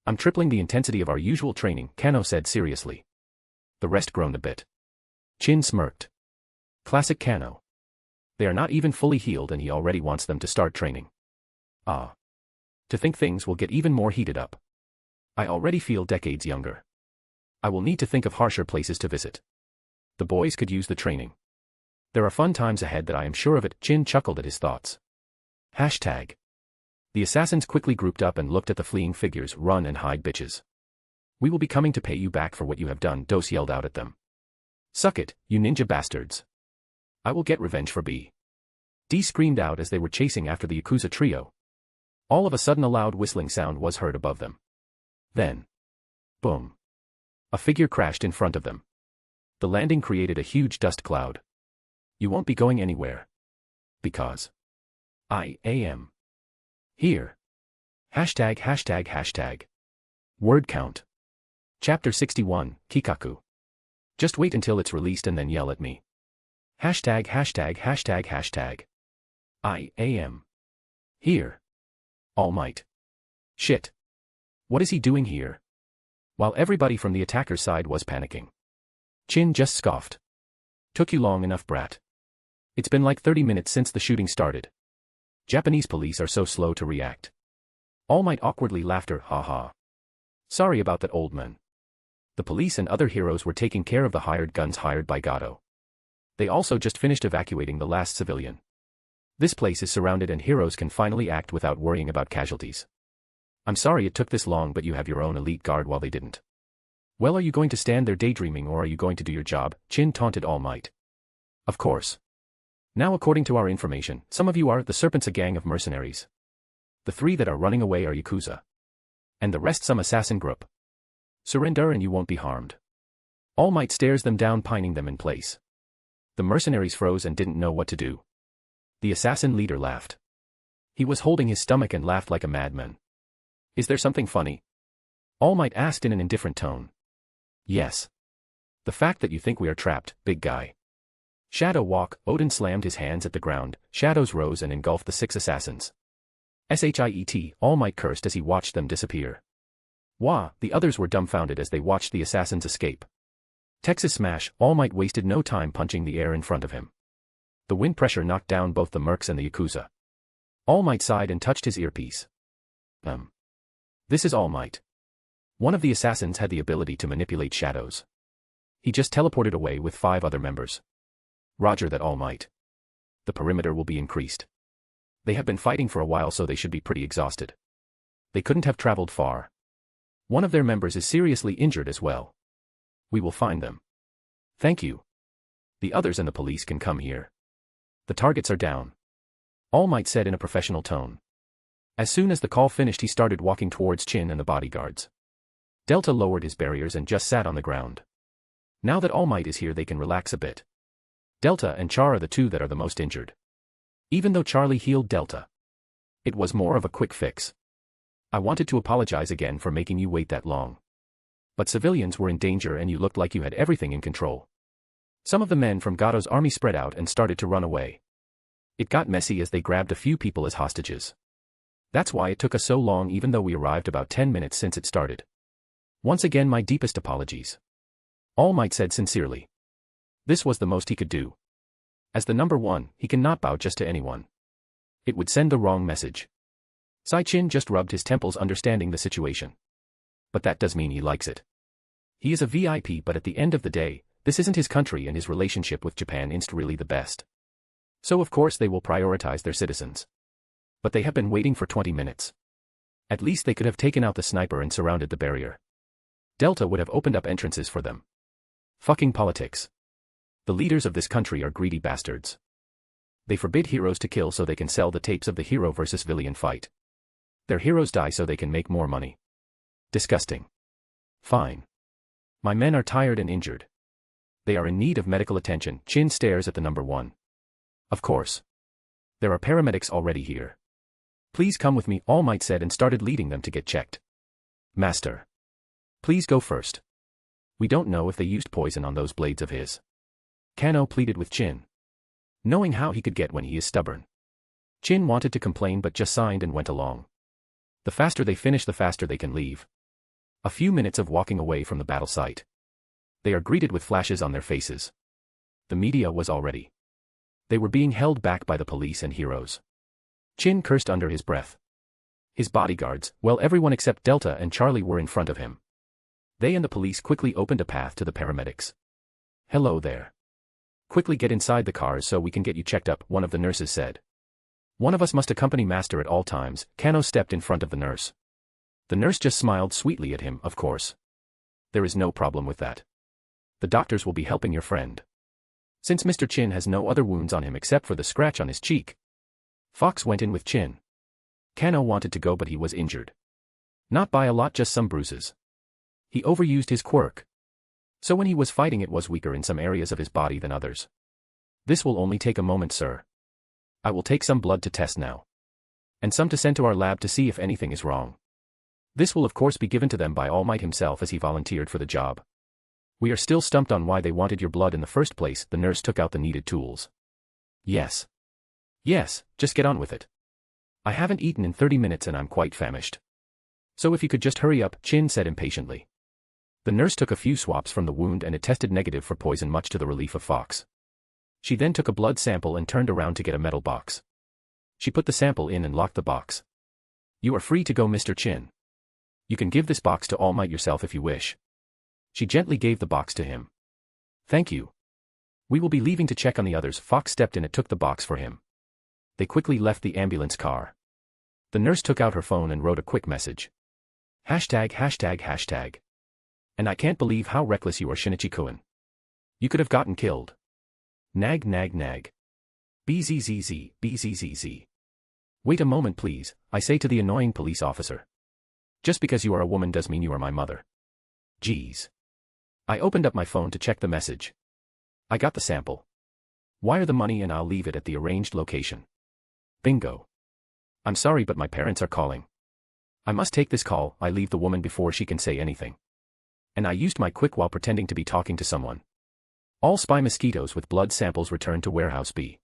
I'm tripling the intensity of our usual training, Kano said seriously. The rest groaned a bit. Chin smirked. Classic Kano. They are not even fully healed and he already wants them to start training. Ah. To think things will get even more heated up. I already feel decades younger. I will need to think of harsher places to visit. The boys could use the training. There are fun times ahead, that I am sure of it, Chin chuckled at his thoughts. Hashtag. The assassins quickly grouped up and looked at the fleeing figures. Run and hide, bitches. We will be coming to pay you back for what you have done, Dos yelled out at them. Suck it, you ninja bastards. I will get revenge for B. D screamed out as they were chasing after the Yakuza trio. All of a sudden a loud whistling sound was heard above them. Then. Boom. A figure crashed in front of them. The landing created a huge dust cloud. You won't be going anywhere. Because. I am. Here. Hashtag hashtag hashtag. Word count. Chapter 61, Kikaku. Just wait until it's released and then yell at me. Hashtag hashtag hashtag hashtag. I am. Here. All Might. Shit. What is he doing here? While everybody from the attacker's side was panicking. Chin just scoffed. Took you long enough, brat. It's been like 30 minutes since the shooting started. Japanese police are so slow to react. All Might awkwardly laughed, haha. Sorry about that, old man. The police and other heroes were taking care of the hired guns hired by Gato. They also just finished evacuating the last civilian. This place is surrounded and heroes can finally act without worrying about casualties. I'm sorry it took this long, but you have your own elite guard while they didn't. Well, are you going to stand there daydreaming or are you going to do your job? Chin taunted All Might. Of course. Now according to our information, some of you are the Serpents, a gang of mercenaries. The 3 that are running away are Yakuza. And the rest some assassin group. Surrender and you won't be harmed. All Might stares them down, pining them in place. The mercenaries froze and didn't know what to do. The assassin leader laughed. He was holding his stomach and laughed like a madman. Is there something funny? All Might asked in an indifferent tone. Yes. The fact that you think we are trapped, big guy. Shadow walk. Odin slammed his hands at the ground, shadows rose and engulfed the 6 assassins. Shit, All Might cursed as he watched them disappear. Wah, the others were dumbfounded as they watched the assassins escape. Texas smash. All Might wasted no time punching the air in front of him. The wind pressure knocked down both the mercs and the Yakuza. All Might sighed and touched his earpiece. This is All Might. One of the assassins had the ability to manipulate shadows. He just teleported away with 5 other members. Roger that, All Might. The perimeter will be increased. They have been fighting for a while, so they should be pretty exhausted. They couldn't have traveled far. One of their members is seriously injured as well. We will find them. Thank you. The others and the police can come here. The targets are down. All Might said in a professional tone. As soon as the call finished, he started walking towards Chin and the bodyguards. Delta lowered his barriers and just sat on the ground. Now that All Might is here, they can relax a bit. Delta and Char are the 2 that are the most injured. Even though Charlie healed Delta, it was more of a quick fix. I wanted to apologize again for making you wait that long. But civilians were in danger and you looked like you had everything in control. Some of the men from Gato's army spread out and started to run away. It got messy as they grabbed a few people as hostages. That's why it took us so long, even though we arrived about 10 minutes since it started. Once again, my deepest apologies. All Might said sincerely. This was the most he could do. As the number 1, he cannot bow just to anyone. It would send the wrong message. Sai Chin just rubbed his temples, understanding the situation. But that does mean he likes it. He is a VIP, but at the end of the day, this isn't his country and his relationship with Japan isn't really the best. So of course they will prioritize their citizens. But they have been waiting for 20 minutes. At least they could have taken out the sniper and surrounded the barrier. Delta would have opened up entrances for them. Fucking politics. The leaders of this country are greedy bastards. They forbid heroes to kill so they can sell the tapes of the hero versus villain fight. Their heroes die so they can make more money. Disgusting. Fine. My men are tired and injured. They are in need of medical attention. Chin stares at the number 1. Of course. There are paramedics already here. Please come with me, All Might said and started leading them to get checked. Master. Please go first. We don't know if they used poison on those blades of his. Kano pleaded with Chin. Knowing how he could get when he is stubborn. Chin wanted to complain but just signed and went along. The faster they finish, the faster they can leave. A few minutes of walking away from the battle site. They are greeted with flashes on their faces. The media was already. They were being held back by the police and heroes. Chin cursed under his breath. His bodyguards, well, everyone except Delta and Charlie were in front of him. They and the police quickly opened a path to the paramedics. Hello there. Quickly get inside the cars so we can get you checked up, one of the nurses said. One of us must accompany Master at all times. Kano stepped in front of the nurse. The nurse just smiled sweetly at him, of course. There is no problem with that. The doctors will be helping your friend. Since Mr. Chin has no other wounds on him except for the scratch on his cheek. Fox went in with Chin. Kano wanted to go but he was injured. Not by a lot, just some bruises. He overused his quirk. So when he was fighting it was weaker in some areas of his body than others. This will only take a moment, sir. I will take some blood to test now. And some to send to our lab to see if anything is wrong. This will of course be given to them by All Might himself as he volunteered for the job. We are still stumped on why they wanted your blood in the first place. The nurse took out the needed tools. Yes. Yes, just get on with it. I haven't eaten in 30 minutes and I'm quite famished. So if you could just hurry up, Chin said impatiently. The nurse took a few swabs from the wound and it tested negative for poison, much to the relief of Fox. She then took a blood sample and turned around to get a metal box. She put the sample in and locked the box. You are free to go, Mr. Chin. You can give this box to All Might yourself if you wish. She gently gave the box to him. Thank you. We will be leaving to check on the others. Fox stepped in and took the box for him. They quickly left the ambulance car. The nurse took out her phone and wrote a quick message. ####. And I can't believe how reckless you are, Shinichi-kun. You could have gotten killed. Nag nag nag. Bzzz, bzzz. Wait a moment please, I say to the annoying police officer. Just because you are a woman does mean you are my mother. Jeez. I opened up my phone to check the message. I got the sample. Wire the money and I'll leave it at the arranged location. Bingo. I'm sorry but my parents are calling. I must take this call. I leave the woman before she can say anything. And I used my quick while pretending to be talking to someone. All spy mosquitoes with blood samples returned to warehouse B.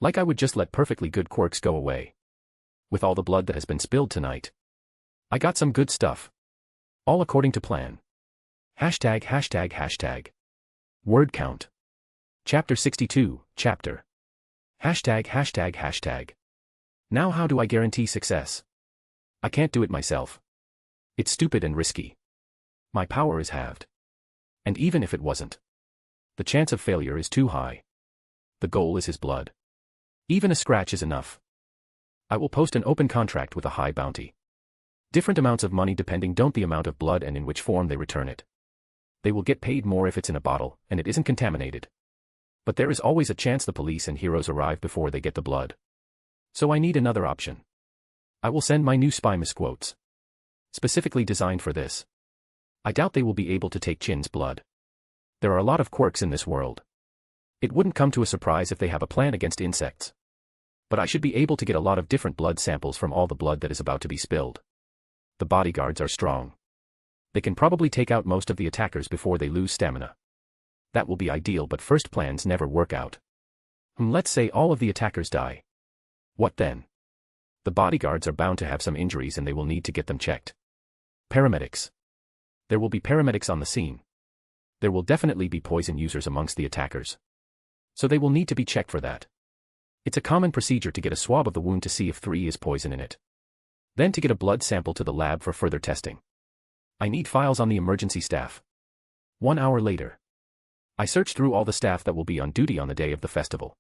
Like I would just let perfectly good quirks go away. With all the blood that has been spilled tonight. I got some good stuff. All according to plan. ####. Word count. Chapter 62, Chapter. ####. Now how do I guarantee success? I can't do it myself. It's stupid and risky. My power is halved. And even if it wasn't, the chance of failure is too high. The goal is his blood. Even a scratch is enough. I will post an open contract with a high bounty. Different amounts of money depending on the amount of blood and in which form they return it. They will get paid more if it's in a bottle and it isn't contaminated. But there is always a chance the police and heroes arrive before they get the blood. So I need another option. I will send my new spy misquotes. Specifically designed for this. I doubt they will be able to take Chin's blood. There are a lot of quirks in this world. It wouldn't come to a surprise if they have a plan against insects. But I should be able to get a lot of different blood samples from all the blood that is about to be spilled. The bodyguards are strong. They can probably take out most of the attackers before they lose stamina. That will be ideal, but first plans never work out. Let's say all of the attackers die. What then? The bodyguards are bound to have some injuries and they will need to get them checked. Paramedics. There will be paramedics on the scene. There will definitely be poison users amongst the attackers. So they will need to be checked for that. It's a common procedure to get a swab of the wound to see if there is poison in it. Then to get a blood sample to the lab for further testing. I need files on the emergency staff. 1 hour later. I searched through all the staff that will be on duty on the day of the festival.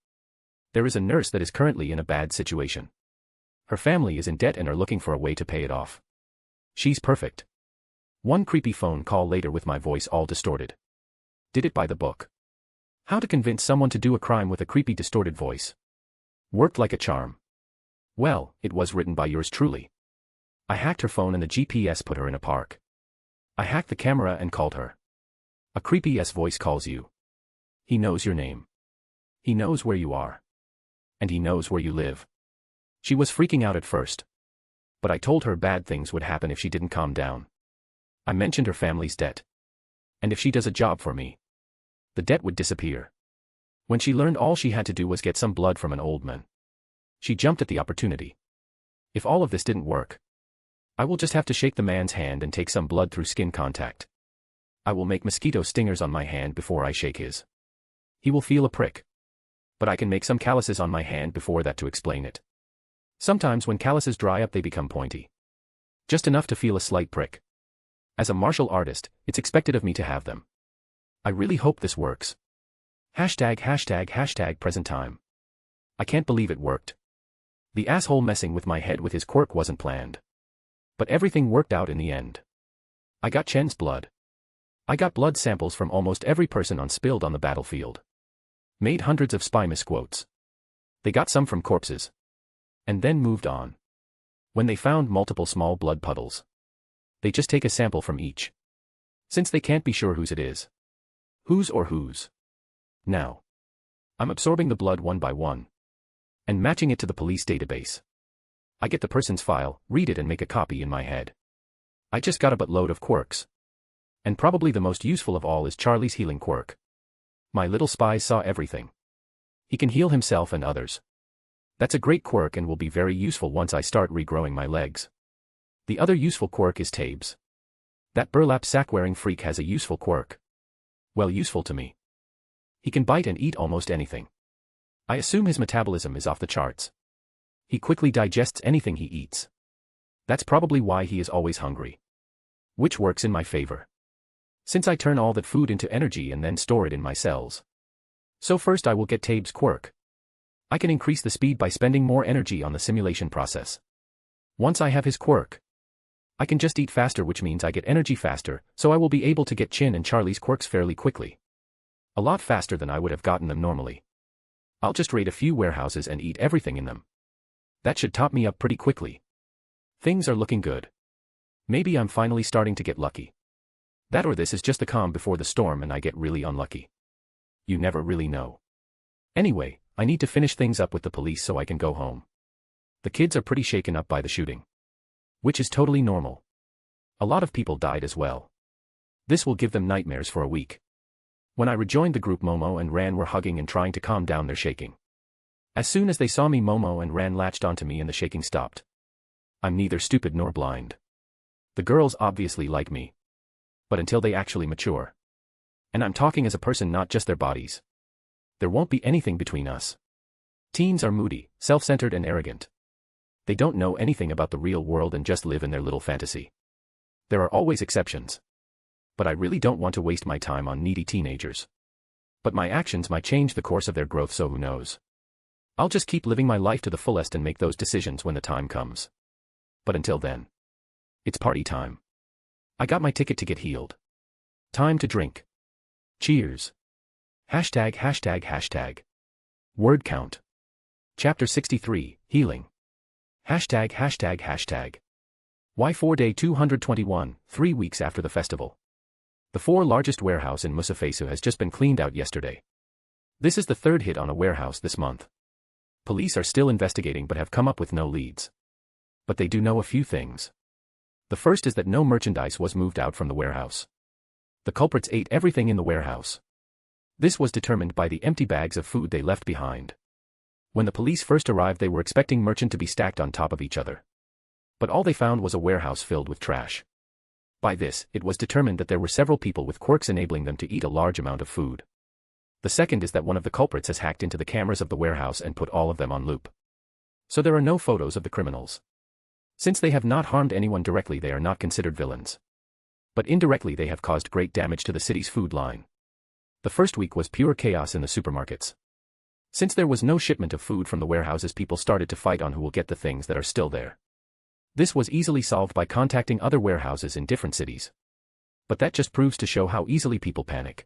There is a nurse that is currently in a bad situation. Her family is in debt and are looking for a way to pay it off. She's perfect. One creepy phone call later with my voice all distorted. Did it by the book. How to convince someone to do a crime with a creepy distorted voice. Worked like a charm. Well, it was written by yours truly. I hacked her phone and the GPS put her in a park. I hacked the camera and called her. A creepy voice calls you. He knows your name. He knows where you are. And he knows where you live. She was freaking out at first. But I told her bad things would happen if she didn't calm down. I mentioned her family's debt. And if she does a job for me, the debt would disappear. When she learned all she had to do was get some blood from an old man, she jumped at the opportunity. If all of this didn't work, I will just have to shake the man's hand and take some blood through skin contact. I will make mosquito stingers on my hand before I shake his. He will feel a prick. But I can make some calluses on my hand before that to explain it. Sometimes when calluses dry up they become pointy. Just enough to feel a slight prick. As a martial artist, it's expected of me to have them. I really hope this works. #### present time. I can't believe it worked. The asshole messing with my head with his quirk wasn't planned. But everything worked out in the end. I got Chen's blood. I got blood samples from almost every person spilled on the battlefield. Made hundreds of spy misquotes. They got some from corpses. And then moved on. When they found multiple small blood puddles, they just take a sample from each. Since they can't be sure whose it is. Whose or whose. Now. I'm absorbing the blood one by one. And matching it to the police database. I get the person's file, read it and make a copy in my head. I just got a buttload of quirks. And probably the most useful of all is Charlie's healing quirk. My little spy saw everything. He can heal himself and others. That's a great quirk and will be very useful once I start regrowing my legs. The other useful quirk is Tabes. That burlap sack-wearing freak has a useful quirk. Well, useful to me. He can bite and eat almost anything. I assume his metabolism is off the charts. He quickly digests anything he eats. That's probably why he is always hungry. Which works in my favor. Since I turn all that food into energy and then store it in my cells. So first I will get Tabe's quirk. I can increase the speed by spending more energy on the simulation process. Once I have his quirk, I can just eat faster, which means I get energy faster, so I will be able to get Chin and Charlie's quirks fairly quickly. A lot faster than I would have gotten them normally. I'll just raid a few warehouses and eat everything in them. That should top me up pretty quickly. Things are looking good. Maybe I'm finally starting to get lucky. That or this is just the calm before the storm and I get really unlucky. You never really know. Anyway, I need to finish things up with the police so I can go home. The kids are pretty shaken up by the shooting. Which is totally normal. A lot of people died as well. This will give them nightmares for a week. When I rejoined the group, Momo and Ran were hugging and trying to calm down their shaking. As soon as they saw me, Momo and Ran latched onto me and the shaking stopped. I'm neither stupid nor blind. The girls obviously like me. But until they actually mature. And I'm talking as a person, not just their bodies. There won't be anything between us. Teens are moody, self-centered and arrogant. They don't know anything about the real world and just live in their little fantasy. There are always exceptions. But I really don't want to waste my time on needy teenagers. But my actions might change the course of their growth, so who knows? I'll just keep living my life to the fullest and make those decisions when the time comes. But until then, it's party time. I got my ticket to get healed. Time to drink. Cheers. ####. Word count. Chapter 63, Healing. ####. Y4 Day 221, 3 weeks after the festival. The 4 largest warehouse in Musafesu has just been cleaned out yesterday. This is the 3rd hit on a warehouse this month. Police are still investigating but have come up with no leads. But they do know a few things. The first is that no merchandise was moved out from the warehouse. The culprits ate everything in the warehouse. This was determined by the empty bags of food they left behind. When the police first arrived, they were expecting merchant to be stacked on top of each other. But all they found was a warehouse filled with trash. By this, it was determined that there were several people with quirks enabling them to eat a large amount of food. The second is that one of the culprits has hacked into the cameras of the warehouse and put all of them on loop. So there are no photos of the criminals. Since they have not harmed anyone directly, they are not considered villains. But indirectly they have caused great damage to the city's food line. The first week was pure chaos in the supermarkets. Since there was no shipment of food from the warehouses, people started to fight on who will get the things that are still there. This was easily solved by contacting other warehouses in different cities. But that just proves to show how easily people panic.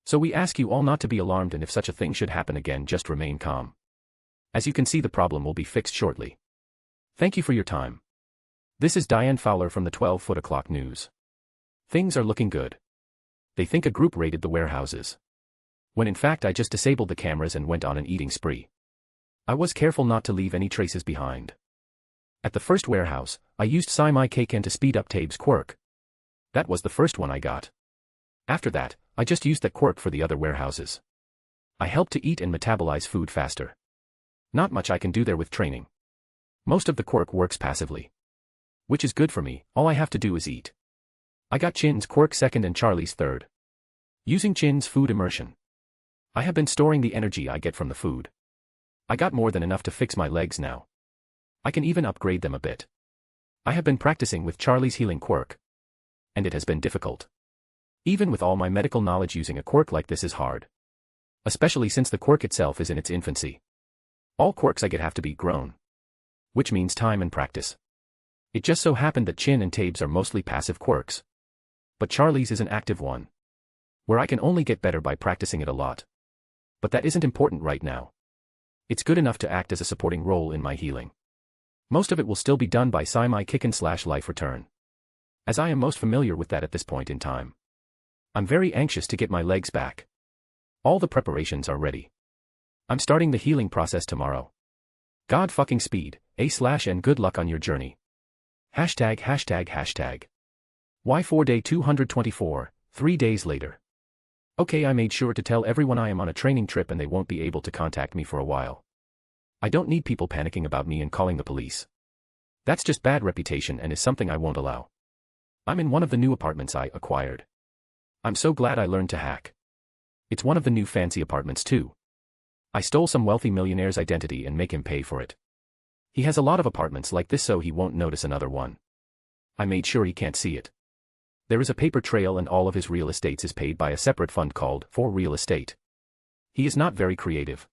So we ask you all not to be alarmed, and if such a thing should happen again, just remain calm. As you can see, the problem will be fixed shortly. Thank you for your time. This is Diane Fowler from the 12-Foot O'Clock News. Things are looking good. They think a group raided the warehouses. When in fact I just disabled the cameras and went on an eating spree. I was careful not to leave any traces behind. At the first warehouse, I used Sai Kaiken to speed up Tabe's quirk. That was the first one I got. After that, I just used that quirk for the other warehouses. I helped to eat and metabolize food faster. Not much I can do there with training. Most of the quirk works passively. Which is good for me, all I have to do is eat. I got Chin's quirk second and Charlie's third. Using Chin's food immersion. I have been storing the energy I get from the food. I got more than enough to fix my legs now. I can even upgrade them a bit. I have been practicing with Charlie's healing quirk. And it has been difficult. Even with all my medical knowledge, using a quirk like this is hard. Especially since the quirk itself is in its infancy. All quirks I get have to be grown. Which means time and practice. It just so happened that Chin and Tabe's are mostly passive quirks. But Charlie's is an active one. Where I can only get better by practicing it a lot. But that isn't important right now. It's good enough to act as a supporting role in my healing. Most of it will still be done by Sai Kicken/Life Return. As I am most familiar with that at this point in time. I'm very anxious to get my legs back. All the preparations are ready. I'm starting the healing process tomorrow. God fucking speed, and good luck on your journey. ###. Y4 Day 224, 3 days later. Okay, I made sure to tell everyone I am on a training trip and they won't be able to contact me for a while. I don't need people panicking about me and calling the police. That's just bad reputation and is something I won't allow. I'm in one of the new apartments I acquired. I'm so glad I learned to hack. It's one of the new fancy apartments too. I stole some wealthy millionaire's identity and make him pay for it. He has a lot of apartments like this, so he won't notice another one. I made sure he can't see it. There is a paper trail and all of his real estates is paid by a separate fund called For Real Estate. He is not very creative.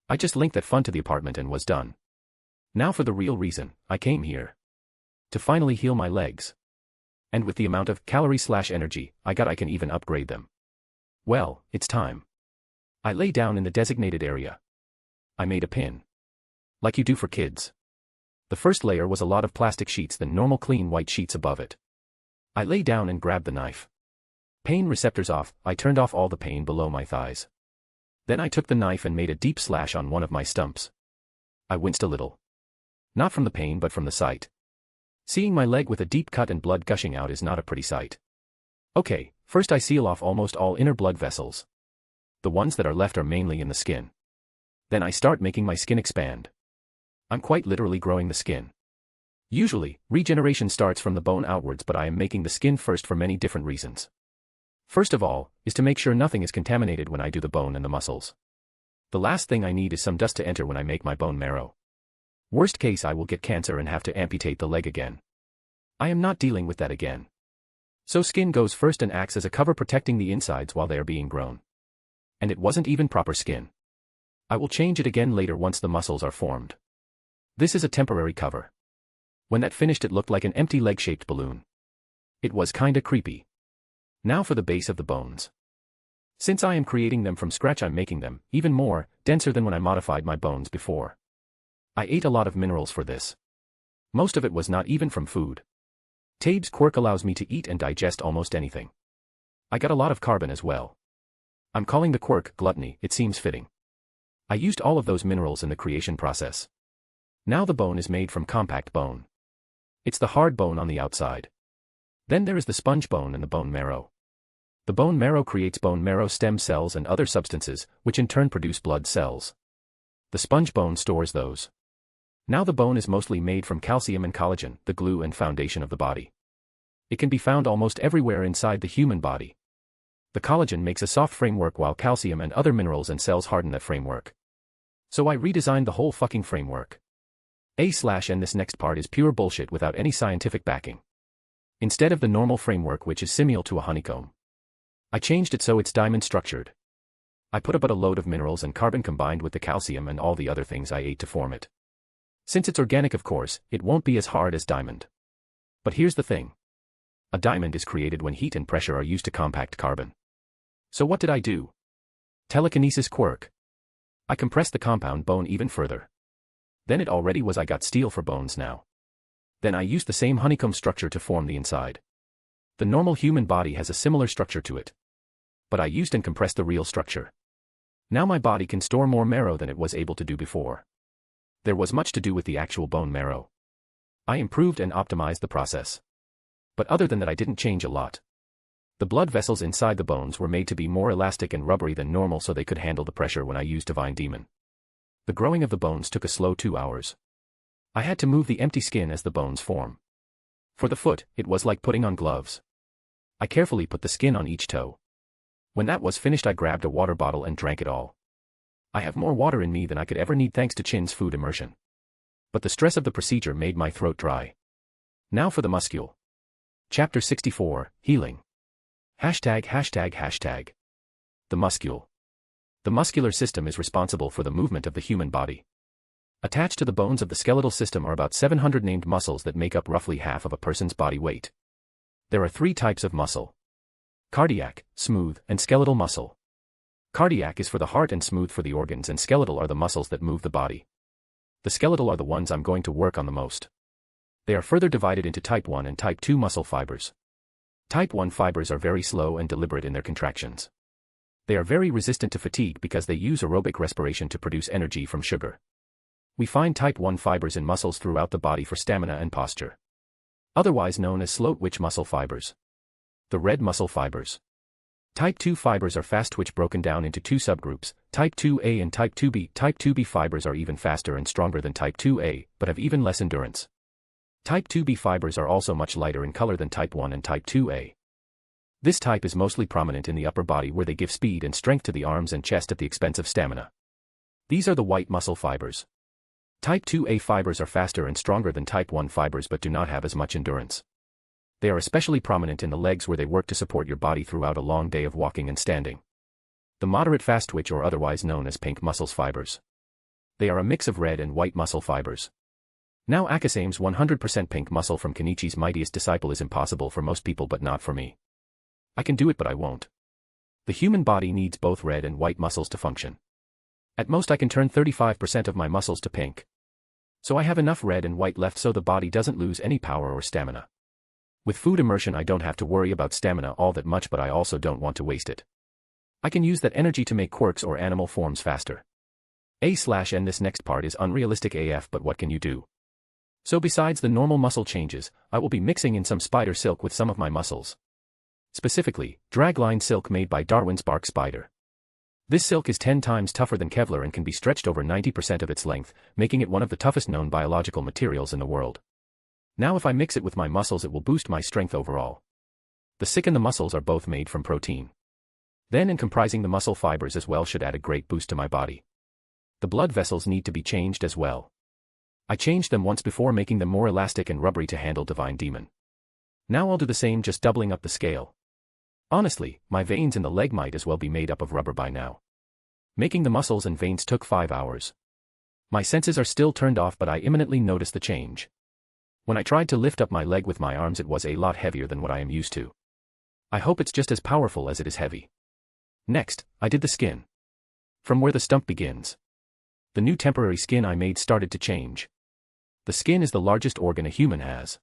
I just linked that fun to the apartment and was done. Now for the real reason I came here. To finally heal my legs. And with the amount of calorie/energy I got, I can even upgrade them. Well, it's time. I lay down in the designated area. I made a pin. Like you do for kids. The first layer was a lot of plastic sheets, then normal clean white sheets above it. I lay down and grabbed the knife. Pain receptors off, I turned off all the pain below my thighs. Then I took the knife and made a deep slash on one of my stumps. I winced a little. Not from the pain but from the sight. Seeing my leg with a deep cut and blood gushing out is not a pretty sight. Okay, first I seal off almost all inner blood vessels. The ones that are left are mainly in the skin. Then I start making my skin expand. I'm quite literally growing the skin. Usually, regeneration starts from the bone outwards, but I am making the skin first for many different reasons. First of all, is to make sure nothing is contaminated when I do the bone and the muscles. The last thing I need is some dust to enter when I make my bone marrow. Worst case, I will get cancer and have to amputate the leg again. I am not dealing with that again. So skin goes first and acts as a cover protecting the insides while they are being grown. And it wasn't even proper skin. I will change it again later once the muscles are formed. This is a temporary cover. When that finished, it looked like an empty leg-shaped balloon. It was kinda creepy. Now for the base of the bones. Since I am creating them from scratch, I'm making them even more denser than when I modified my bones before. I ate a lot of minerals for this. Most of it was not even from food. Tabe's Quirk allows me to eat and digest almost anything. I got a lot of carbon as well. I'm calling the Quirk gluttony, it seems fitting. I used all of those minerals in the creation process. Now the bone is made from compact bone. It's the hard bone on the outside. Then there is the sponge bone and the bone marrow. The bone marrow creates bone marrow stem cells and other substances, which in turn produce blood cells. The sponge bone stores those. Now the bone is mostly made from calcium and collagen, the glue and foundation of the body. It can be found almost everywhere inside the human body. The collagen makes a soft framework while calcium and other minerals and cells harden that framework. So I redesigned the whole fucking framework. And this next part is pure bullshit without any scientific backing. Instead of the normal framework, which is similar to a honeycomb, I changed it so it's diamond structured. I put about a load of minerals and carbon combined with the calcium and all the other things I ate to form it. Since it's organic, of course, it won't be as hard as diamond. But here's the thing. A diamond is created when heat and pressure are used to compact carbon. So what did I do? Telekinesis Quirk. I compressed the compound bone even further. Then it already was I got steel for bones now. Then I used the same honeycomb structure to form the inside. The normal human body has a similar structure to it. But I used and compressed the real structure. Now my body can store more marrow than it was able to do before. There was much to do with the actual bone marrow. I improved and optimized the process. But other than that, I didn't change a lot. The blood vessels inside the bones were made to be more elastic and rubbery than normal so they could handle the pressure when I used Divine Demon. The growing of the bones took a slow 2 hours. I had to move the empty skin as the bones form. For the foot, it was like putting on gloves. I carefully put the skin on each toe. When that was finished, I grabbed a water bottle and drank it all. I have more water in me than I could ever need thanks to Chin's food immersion. But the stress of the procedure made my throat dry. Now for the muscule. Chapter 64, Healing. ###. The muscule. The muscular system is responsible for the movement of the human body. Attached to the bones of the skeletal system are about 700 named muscles that make up roughly half of a person's body weight. There are 3 types of muscle. Cardiac, smooth, and skeletal muscle. Cardiac is for the heart and smooth for the organs, and skeletal are the muscles that move the body. The skeletal are the ones I'm going to work on the most. They are further divided into type 1 and type 2 muscle fibers. Type 1 fibers are very slow and deliberate in their contractions. They are very resistant to fatigue because they use aerobic respiration to produce energy from sugar. We find type 1 fibers in muscles throughout the body for stamina and posture. Otherwise known as slow-twitch muscle fibers. The red muscle fibers. Type 2 fibers are fast-twitch, broken down into 2 subgroups, type 2A and type 2B. Type 2B fibers are even faster and stronger than type 2A, but have even less endurance. Type 2B fibers are also much lighter in color than type 1 and type 2A. This type is mostly prominent in the upper body, where they give speed and strength to the arms and chest at the expense of stamina. These are the white muscle fibers. Type 2A fibers are faster and stronger than type 1 fibers but do not have as much endurance. They are especially prominent in the legs, where they work to support your body throughout a long day of walking and standing. The moderate fast twitch, or otherwise known as pink muscles fibers. They are a mix of red and white muscle fibers. Now Akasame's 100% pink muscle from Kenichi's mightiest disciple is impossible for most people, but not for me. I can do it, but I won't. The human body needs both red and white muscles to function. At most I can turn 35% of my muscles to pink. So I have enough red and white left so the body doesn't lose any power or stamina. With food immersion I don't have to worry about stamina all that much, but I also don't want to waste it. I can use that energy to make quirks or animal forms faster. And this next part is unrealistic AF, but what can you do? So besides the normal muscle changes, I will be mixing in some spider silk with some of my muscles. Specifically, dragline silk made by Darwin's bark spider. This silk is 10 times tougher than Kevlar and can be stretched over 90% of its length, making it one of the toughest known biological materials in the world. Now if I mix it with my muscles it will boost my strength overall. The silk and the muscles are both made from protein. Then, and comprising the muscle fibers as well, should add a great boost to my body. The blood vessels need to be changed as well. I changed them once before, making them more elastic and rubbery to handle Divine Demon. Now I'll do the same, just doubling up the scale. Honestly, my veins in the leg might as well be made up of rubber by now. Making the muscles and veins took 5 hours. My senses are still turned off, but I imminently noticed the change. When I tried to lift up my leg with my arms it was a lot heavier than what I am used to. I hope it's just as powerful as it is heavy. Next, I did the skin. From where the stump begins. The new temporary skin I made started to change. The skin is the largest organ a human has.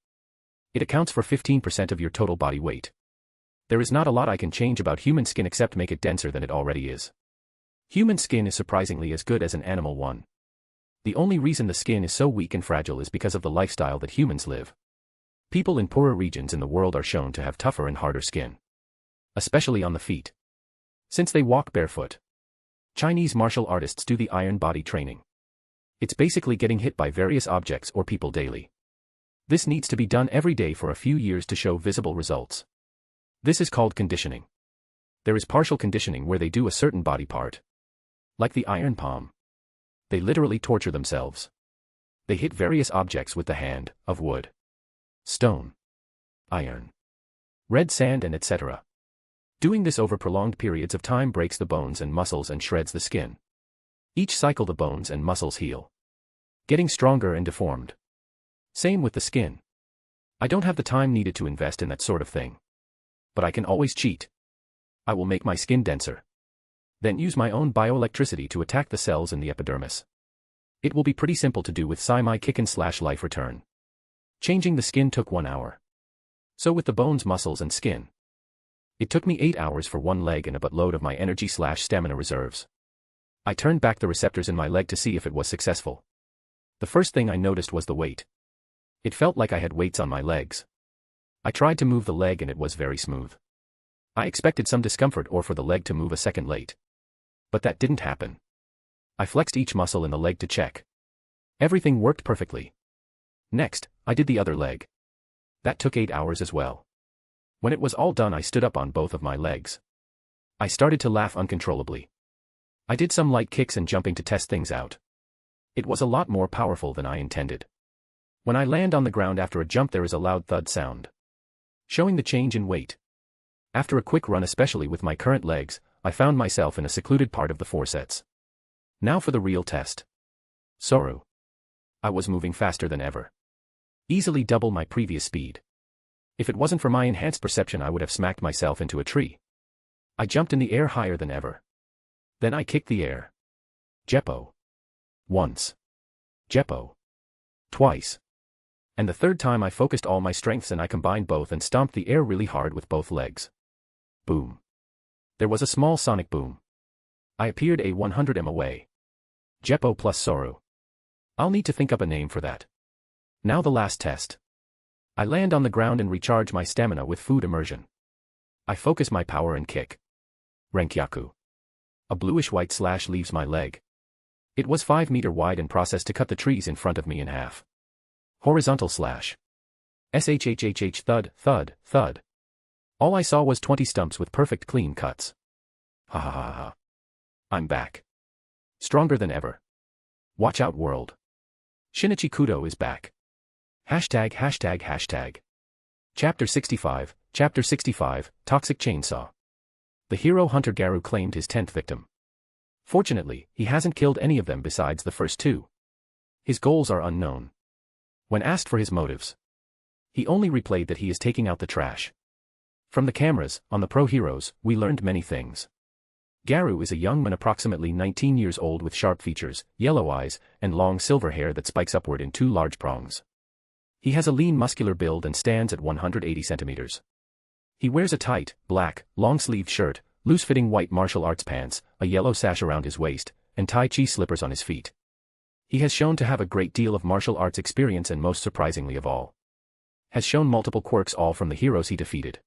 It accounts for 15% of your total body weight. There is not a lot I can change about human skin except make it denser than it already is. Human skin is surprisingly as good as an animal one. The only reason the skin is so weak and fragile is because of the lifestyle that humans live. People in poorer regions in the world are shown to have tougher and harder skin. Especially on the feet. Since they walk barefoot. Chinese martial artists do the iron body training. It's basically getting hit by various objects or people daily. This needs to be done every day for a few years to show visible results. This is called conditioning. There is partial conditioning where they do a certain body part. Like the iron palm. They literally torture themselves. They hit various objects with the hand, of wood, stone, iron, red sand, and etc. Doing this over prolonged periods of time breaks the bones and muscles and shreds the skin. Each cycle the bones and muscles heal, getting stronger and deformed. Same with the skin. I don't have the time needed to invest in that sort of thing. But I can always cheat. I will make my skin denser. Then use my own bioelectricity to attack the cells in the epidermis. It will be pretty simple to do with Sai Kicken / Life Return. Changing the skin took 1 hour. So with the bones, muscles and skin. It took me 8 hours for one leg and a buttload of my energy / stamina reserves. I turned back the receptors in my leg to see if it was successful. The first thing I noticed was the weight. It felt like I had weights on my legs. I tried to move the leg and it was very smooth. I expected some discomfort or for the leg to move a second late. But that didn't happen. I flexed each muscle in the leg to check. Everything worked perfectly. Next, I did the other leg. That took 8 hours as well. When it was all done I stood up on both of my legs. I started to laugh uncontrollably. I did some light kicks and jumping to test things out. It was a lot more powerful than I intended. When I land on the ground after a jump there is a loud thud sound, showing the change in weight. After a quick run, especially with my current legs, I found myself in a secluded part of the 4 sets. Now for the real test. Soru. I was moving faster than ever. Easily double my previous speed. If it wasn't for my enhanced perception I would have smacked myself into a tree. I jumped in the air higher than ever. Then I kicked the air. Jeppo. Once. Jeppo. Twice. And the third time I focused all my strengths and I combined both and stomped the air really hard with both legs. Boom. There was a small sonic boom. I appeared a 100 m away. Jeppo plus Soru. I'll need to think up a name for that. Now the last test. I land on the ground and recharge my stamina with food immersion. I focus my power and kick. Renkyaku. A bluish-white slash leaves my leg. It was 5 meters wide and processed to cut the trees in front of me in half. Horizontal slash. SHHHH thud, thud, thud. All I saw was 20 stumps with perfect clean cuts. Ha ha ha ha. I'm back. Stronger than ever. Watch out world. Shinichi Kudo is back. Hashtag hashtag hashtag. Chapter 65, Chapter 65, Toxic Chainsaw. The hero hunter Garu claimed his 10th victim. Fortunately, he hasn't killed any of them besides the first two. His goals are unknown. When asked for his motives, he only replayed that he is taking out the trash. From the cameras, on the pro heroes, we learned many things. Garu is a young man approximately 19 years old with sharp features, yellow eyes, and long silver hair that spikes upward in 2 large prongs. He has a lean muscular build and stands at 180 centimeters. He wears a tight, black, long-sleeved shirt, loose-fitting white martial arts pants, a yellow sash around his waist, and Tai Chi slippers on his feet. He has shown to have a great deal of martial arts experience and most surprisingly of all, has shown multiple quirks all from the heroes he defeated.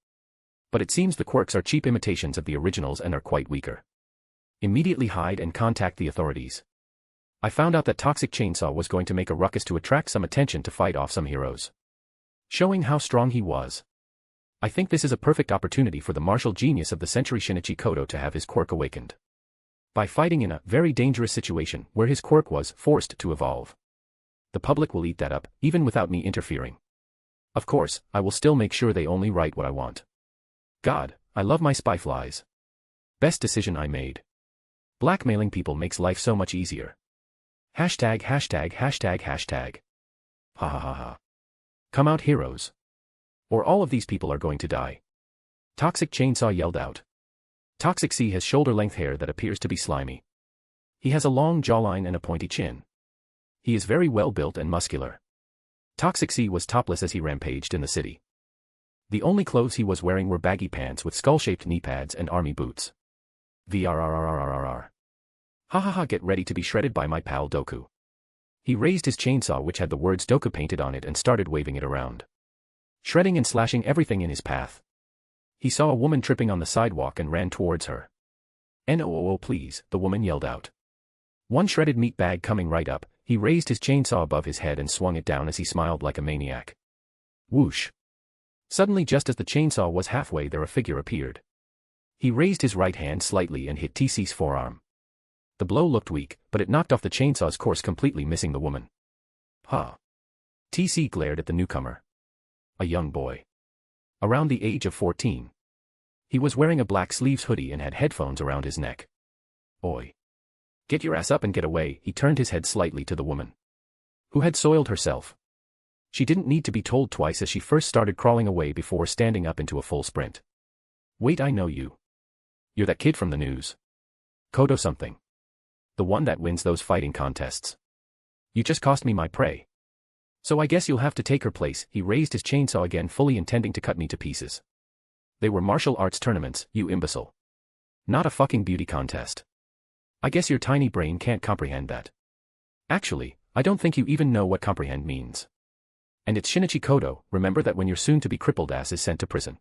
But it seems the quirks are cheap imitations of the originals and are quite weaker. Immediately hide and contact the authorities. I found out that Toxic Chainsaw was going to make a ruckus to attract some attention to fight off some heroes, showing how strong he was. I think this is a perfect opportunity for the martial genius of the century Shinichi Kodo to have his quirk awakened. By fighting in a very dangerous situation where his quirk was forced to evolve. The public will eat that up, even without me interfering. Of course, I will still make sure they only write what I want. God, I love my spy flies. Best decision I made. Blackmailing people makes life so much easier. Hashtag hashtag hashtag hashtag. Ha ha ha ha. Come out heroes. Or all of these people are going to die. Toxic Chainsaw yelled out. Toxic C has shoulder-length hair that appears to be slimy. He has a long jawline and a pointy chin. He is very well built and muscular. Toxic C was topless as he rampaged in the city. The only clothes he was wearing were baggy pants with skull-shaped knee pads and army boots. VRRRRRRR. Ha ha ha, get ready to be shredded by my pal Doku. He raised his chainsaw which had the words Doku painted on it and started waving it around, shredding and slashing everything in his path. He saw a woman tripping on the sidewalk and ran towards her. "No, please," the woman yelled out. One shredded meat bag coming right up, he raised his chainsaw above his head and swung it down as he smiled like a maniac. Whoosh. Suddenly, just as the chainsaw was halfway there, a figure appeared. He raised his right hand slightly and hit TC's forearm. The blow looked weak, but it knocked off the chainsaw's course, completely missing the woman. Huh. TC glared at the newcomer. A young boy. Around the age of 14. He was wearing a black sleeves hoodie and had headphones around his neck. Oi. Get your ass up and get away, he turned his head slightly to the woman, who had soiled herself. She didn't need to be told twice as she first started crawling away before standing up into a full sprint. Wait, I know you. You're that kid from the news. Kodo something. The one that wins those fighting contests. You just cost me my prey. So I guess you'll have to take her place. He raised his chainsaw again, fully intending to cut me to pieces. They were martial arts tournaments, you imbecile. Not a fucking beauty contest. I guess your tiny brain can't comprehend that. Actually, I don't think you even know what comprehend means. And it's Shinichi Kodo, remember that when your soon-to-be crippled ass is sent to prison.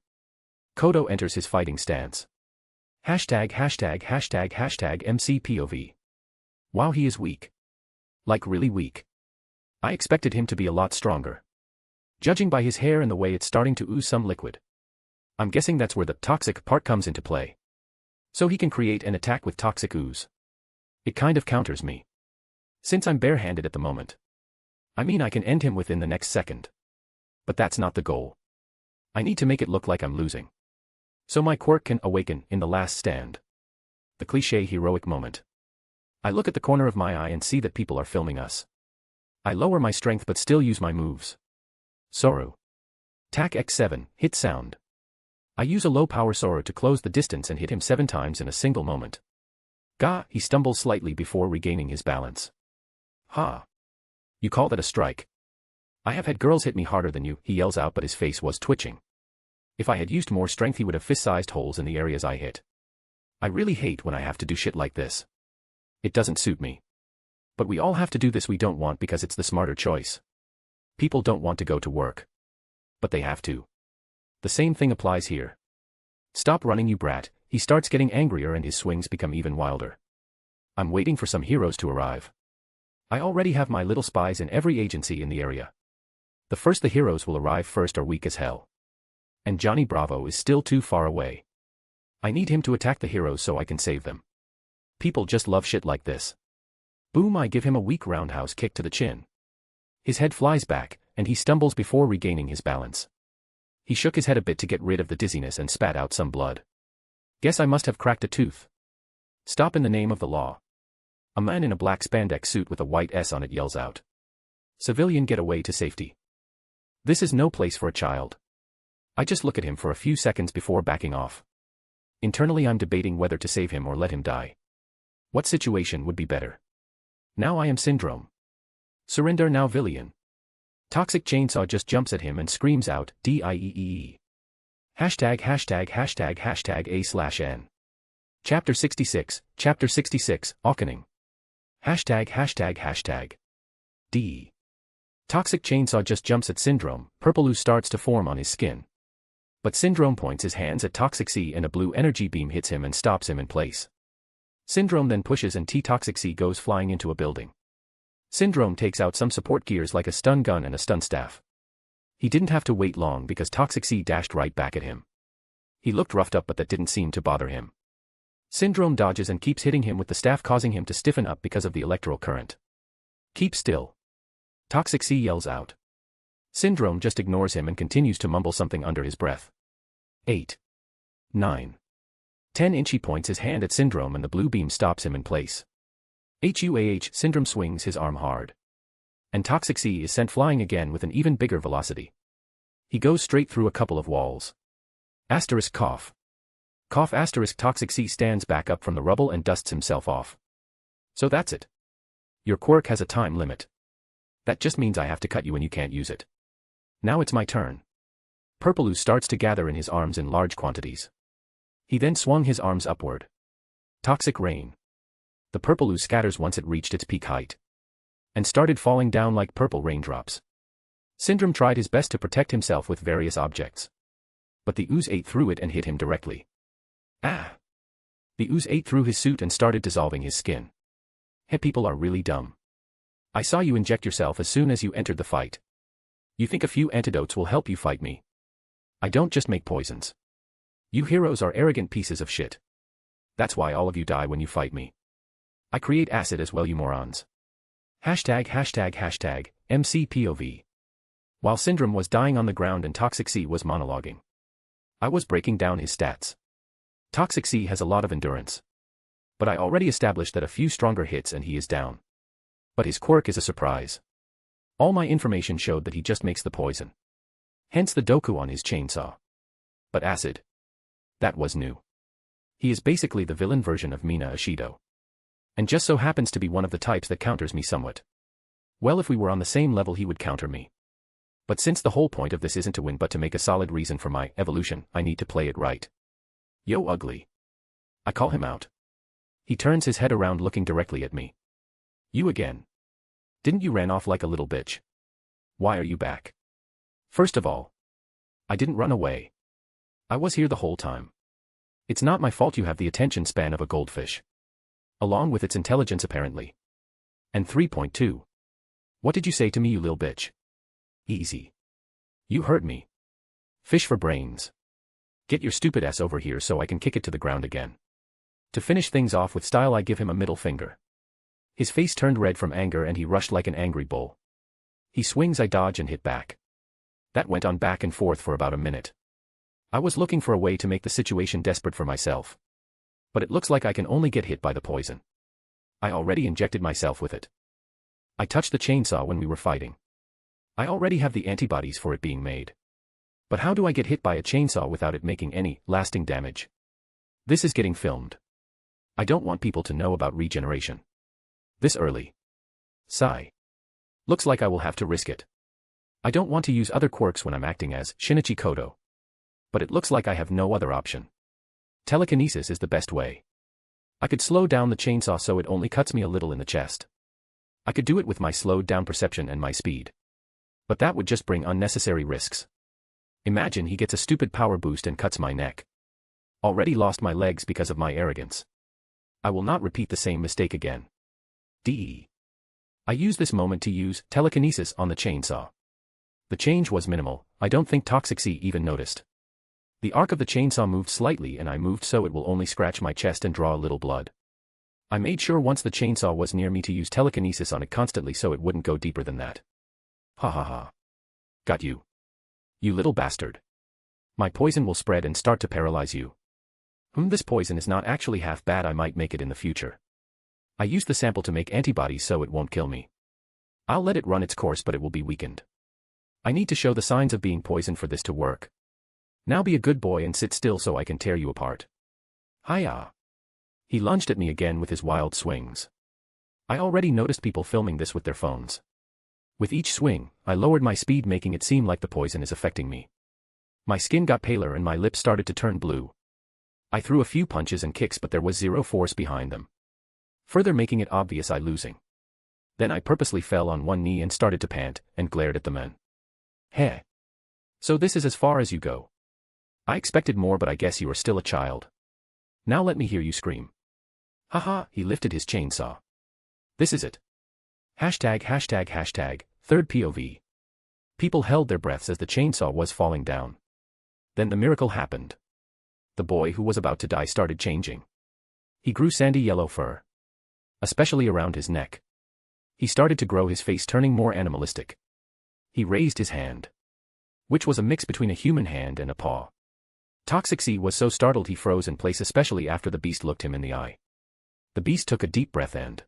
Kodo enters his fighting stance. Hashtag hashtag hashtag hashtag MCPOV. Wow, he is weak. Like really weak. I expected him to be a lot stronger. Judging by his hair and the way it's starting to ooze some liquid. I'm guessing that's where the toxic part comes into play. So he can create an attack with toxic ooze. It kind of counters me. Since I'm barehanded at the moment. I mean, I can end him within the next second. But that's not the goal. I need to make it look like I'm losing. So my quirk can awaken in the last stand. The cliché heroic moment. I look at the corner of my eye and see that people are filming us. I lower my strength but still use my moves. Soru. Tac X7, hit sound. I use a low-power Soru to close the distance and hit him 7 times in a single moment. Gah, he stumbles slightly before regaining his balance. Ha. You call that a strike? I have had girls hit me harder than you, he yells out, but his face was twitching. If I had used more strength he would have fist-sized holes in the areas I hit. I really hate when I have to do shit like this. It doesn't suit me. But we all have to do this. We don't want because it's the smarter choice. People don't want to go to work. But they have to. The same thing applies here. Stop running, you brat. He starts getting angrier and his swings become even wilder. I'm waiting for some heroes to arrive. I already have my little spies in every agency in the area. The heroes will arrive first are weak as hell. And Johnny Bravo is still too far away. I need him to attack the heroes so I can save them. People just love shit like this. Boom, I give him a weak roundhouse kick to the chin. His head flies back, and he stumbles before regaining his balance. He shook his head a bit to get rid of the dizziness and spat out some blood. Guess I must have cracked a tooth. Stop in the name of the law. A man in a black spandex suit with a white S on it yells out. Civilian, get away to safety. This is no place for a child. I just look at him for a few seconds before backing off. Internally I'm debating whether to save him or let him die. What situation would be better? Now I am Syndrome. Surrender now, villain. Toxic Chainsaw just jumps at him and screams out, DIEEE. ####A/N. Chapter 66, Awakening. ###D. Toxic Chainsaw just jumps at Syndrome, purple ooze starts to form on his skin. But Syndrome points his hands at Toxic C and a blue energy beam hits him and stops him in place. Syndrome then pushes and Toxic C goes flying into a building. Syndrome takes out some support gears like a stun gun and a stun staff. He didn't have to wait long because Toxic C dashed right back at him. He looked roughed up, but that didn't seem to bother him. Syndrome dodges and keeps hitting him with the staff, causing him to stiffen up because of the electrical current. Keep still. Toxic C yells out. Syndrome just ignores him and continues to mumble something under his breath. 8. 9. 10 inch. He points his hand at Syndrome and the blue beam stops him in place. Syndrome swings his arm hard. And Toxic C is sent flying again with an even bigger velocity. He goes straight through a couple of walls. Cough. Cough. Toxic C stands back up from the rubble and dusts himself off. So that's it. Your quirk has a time limit. That just means I have to cut you and you can't use it. Now it's my turn. Purple ooze starts to gather in his arms in large quantities. He then swung his arms upward. Toxic rain. The purple ooze scatters once it reached its peak height. And started falling down like purple raindrops. Syndrome tried his best to protect himself with various objects. But the ooze ate through it and hit him directly. Ah! The ooze ate through his suit and started dissolving his skin. Hey, people are really dumb. I saw you inject yourself as soon as you entered the fight. You think a few antidotes will help you fight me? I don't just make poisons. You heroes are arrogant pieces of shit. That's why all of you die when you fight me. I create acid as well, you morons. #MCPOV. While Syndrome was dying on the ground and Toxic C was monologuing, I was breaking down his stats. Toxic C has a lot of endurance. But I already established that a few stronger hits and he is down. But his quirk is a surprise. All my information showed that he just makes the poison. Hence the Doku on his chainsaw. But acid. That was new. He is basically the villain version of Mina Ashido. And just so happens to be one of the types that counters me somewhat. Well, if we were on the same level he would counter me. But since the whole point of this isn't to win but to make a solid reason for my evolution, I need to play it right. Yo, ugly. I call him out. He turns his head around looking directly at me. You again. Didn't you ran off like a little bitch? Why are you back? First of all, I didn't run away. I was here the whole time. It's not my fault you have the attention span of a goldfish. Along with its intelligence apparently. And 3.2. What did you say to me, you lil bitch? Easy. You hurt me. Fish for brains. Get your stupid ass over here so I can kick it to the ground again. To finish things off with style, I give him a middle finger. His face turned red from anger and he rushed like an angry bull. He swings, I dodge and hit back. That went on back and forth for about a minute. I was looking for a way to make the situation desperate for myself. But it looks like I can only get hit by the poison. I already injected myself with it. I touched the chainsaw when we were fighting. I already have the antibodies for it being made. But how do I get hit by a chainsaw without it making any lasting damage? This is getting filmed. I don't want people to know about regeneration. This early. Sigh. Looks like I will have to risk it. I don't want to use other quirks when I'm acting as Shinichi Kodo. But it looks like I have no other option. Telekinesis is the best way. I could slow down the chainsaw so it only cuts me a little in the chest. I could do it with my slowed down perception and my speed. But that would just bring unnecessary risks. Imagine he gets a stupid power boost and cuts my neck. Already lost my legs because of my arrogance. I will not repeat the same mistake again. D. I use this moment to use telekinesis on the chainsaw. The change was minimal. I don't think Toxic C even noticed. The arc of the chainsaw moved slightly and I moved so it will only scratch my chest and draw a little blood. I made sure once the chainsaw was near me to use telekinesis on it constantly so it wouldn't go deeper than that. Ha ha ha. Got you. You little bastard. My poison will spread and start to paralyze you. This poison is not actually half bad. I might make it in the future. I used the sample to make antibodies so it won't kill me. I'll let it run its course but it will be weakened. I need to show the signs of being poisoned for this to work. Now be a good boy and sit still so I can tear you apart. Hiya. He lunged at me again with his wild swings. I already noticed people filming this with their phones. With each swing, I lowered my speed, making it seem like the poison is affecting me. My skin got paler and my lips started to turn blue. I threw a few punches and kicks but there was zero force behind them, further making it obvious I losing. Then I purposely fell on one knee and started to pant, and glared at the men. Heh. So this is as far as you go. I expected more but I guess you are still a child. Now let me hear you scream. Haha, he lifted his chainsaw. This is it. Hashtag hashtag hashtag, third POV. People held their breaths as the chainsaw was falling down. Then the miracle happened. The boy who was about to die started changing. He grew sandy yellow fur, especially around his neck. He started to grow his face, turning more animalistic. He raised his hand, which was a mix between a human hand and a paw. Toxic C was so startled he froze in place, especially after the beast looked him in the eye. The beast took a deep breath and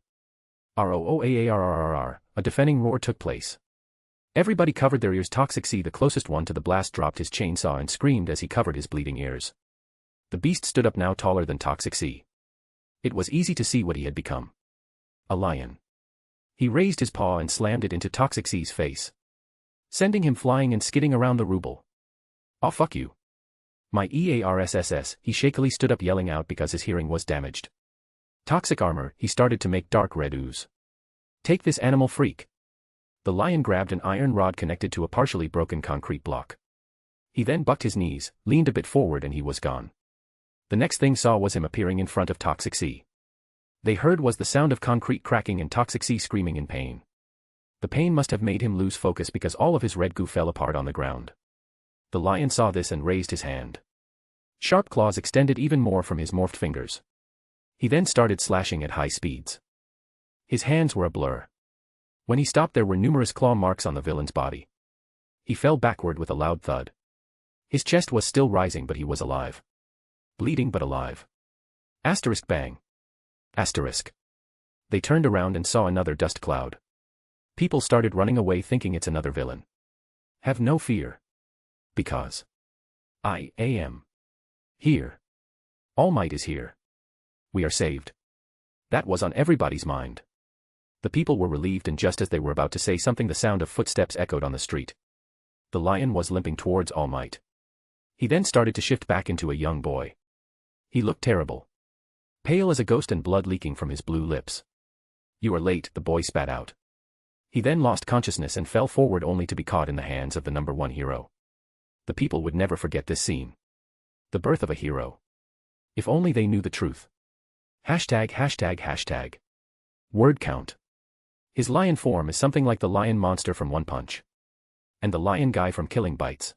ROOAARRRR, a deafening roar took place. Everybody covered their ears. Toxic C, the closest one to the blast, dropped his chainsaw and screamed as he covered his bleeding ears. The beast stood up, now taller than Toxic C. It was easy to see what he had become. A lion. He raised his paw and slammed it into Toxic C's face, sending him flying and skidding around the ruble. "Oh fuck you. My EARSSS," he shakily stood up, yelling out because his hearing was damaged. Toxic armor, he started to make dark red ooze. "Take this, animal freak." The lion grabbed an iron rod connected to a partially broken concrete block. He then bucked his knees, leaned a bit forward, and he was gone. The next thing saw was him appearing in front of Toxic C. They heard was the sound of concrete cracking and Toxic C screaming in pain. The pain must have made him lose focus because all of his red goo fell apart on the ground. The lion saw this and raised his hand. Sharp claws extended even more from his morphed fingers. He then started slashing at high speeds. His hands were a blur. When he stopped, there were numerous claw marks on the villain's body. He fell backward with a loud thud. His chest was still rising, but he was alive. Bleeding but alive. Asterisk bang. Asterisk. They turned around and saw another dust cloud. People started running away thinking it's another villain. Have no fear. Because I am here. All Might is here. We are saved. That was on everybody's mind. The people were relieved, and just as they were about to say something, the sound of footsteps echoed on the street. The lion was limping towards All Might. He then started to shift back into a young boy. He looked terrible. Pale as a ghost and blood leaking from his blue lips. "You are late," the boy spat out. He then lost consciousness and fell forward, only to be caught in the hands of the number one hero. The people would never forget this scene. The birth of a hero. If only they knew the truth. Hashtag hashtag hashtag. Word count. His lion form is something like the lion monster from One Punch. And the lion guy from Killing Bites.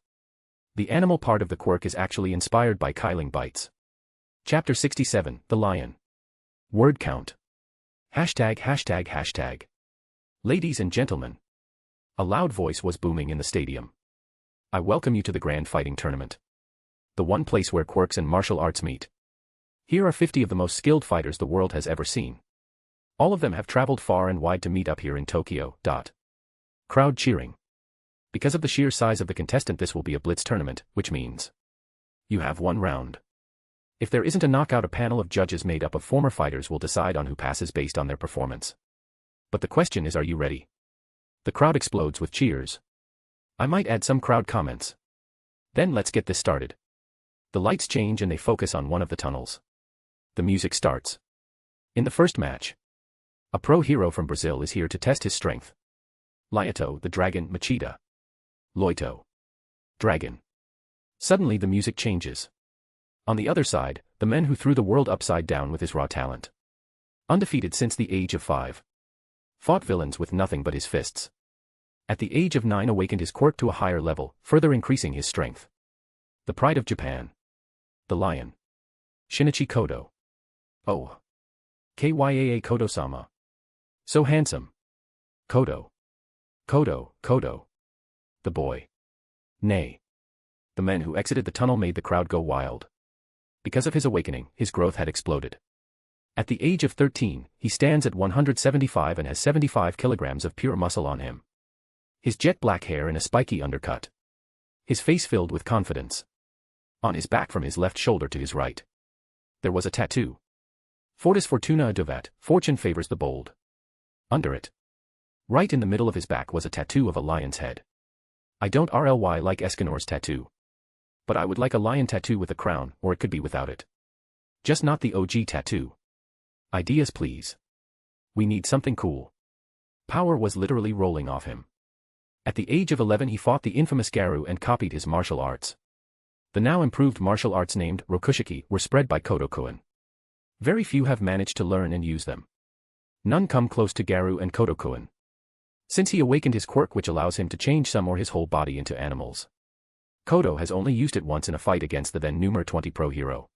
The animal part of the quirk is actually inspired by Killing Bites. Chapter 67, The Lion. Word count. Hashtag hashtag hashtag. Ladies and gentlemen. A loud voice was booming in the stadium. I welcome you to the Grand Fighting Tournament. The one place where quirks and martial arts meet. Here are 50 of the most skilled fighters the world has ever seen. All of them have traveled far and wide to meet up here in Tokyo. Crowd cheering. Because of the sheer size of the contestant, this will be a blitz tournament, which means you have one round. If there isn't a knockout, a panel of judges made up of former fighters will decide on who passes based on their performance. But the question is, are you ready? The crowd explodes with cheers. I might add some crowd comments. Then let's get this started. The lights change and they focus on one of the tunnels. The music starts. In the first match, a pro hero from Brazil is here to test his strength. Lyoto, the dragon, Machida. Loito. Dragon. Suddenly the music changes. On the other side, the man who threw the world upside down with his raw talent. Undefeated since the age of 5. Fought villains with nothing but his fists. At the age of 9 awakened his quirk to a higher level, further increasing his strength. The pride of Japan. The lion. Shinichi Kodo. Oh. Kyaa Kodo-sama. So handsome. Kodo. Kodo, Kodo. The boy. Nay. The men who exited the tunnel made the crowd go wild. Because of his awakening, his growth had exploded. At the age of 13, he stands at 175 and has 75 kilograms of pure muscle on him. His jet black hair and a spiky undercut. His face filled with confidence. On his back from his left shoulder to his right, there was a tattoo. Fortis Fortuna Aduvat, fortune favors the bold. Under it, right in the middle of his back was a tattoo of a lion's head. I don't RLY like Escanor's tattoo. But I would like a lion tattoo with a crown, or it could be without it. Just not the OG tattoo. Ideas please. We need something cool. Power was literally rolling off him. At the age of 11 he fought the infamous Garou and copied his martial arts. The now improved martial arts named Rokushiki were spread by Kodokuin. Very few have managed to learn and use them. None come close to Garou and Kodokuin. Since he awakened his quirk which allows him to change some or his whole body into animals. Kodo has only used it once in a fight against the then Numer 20 Pro hero.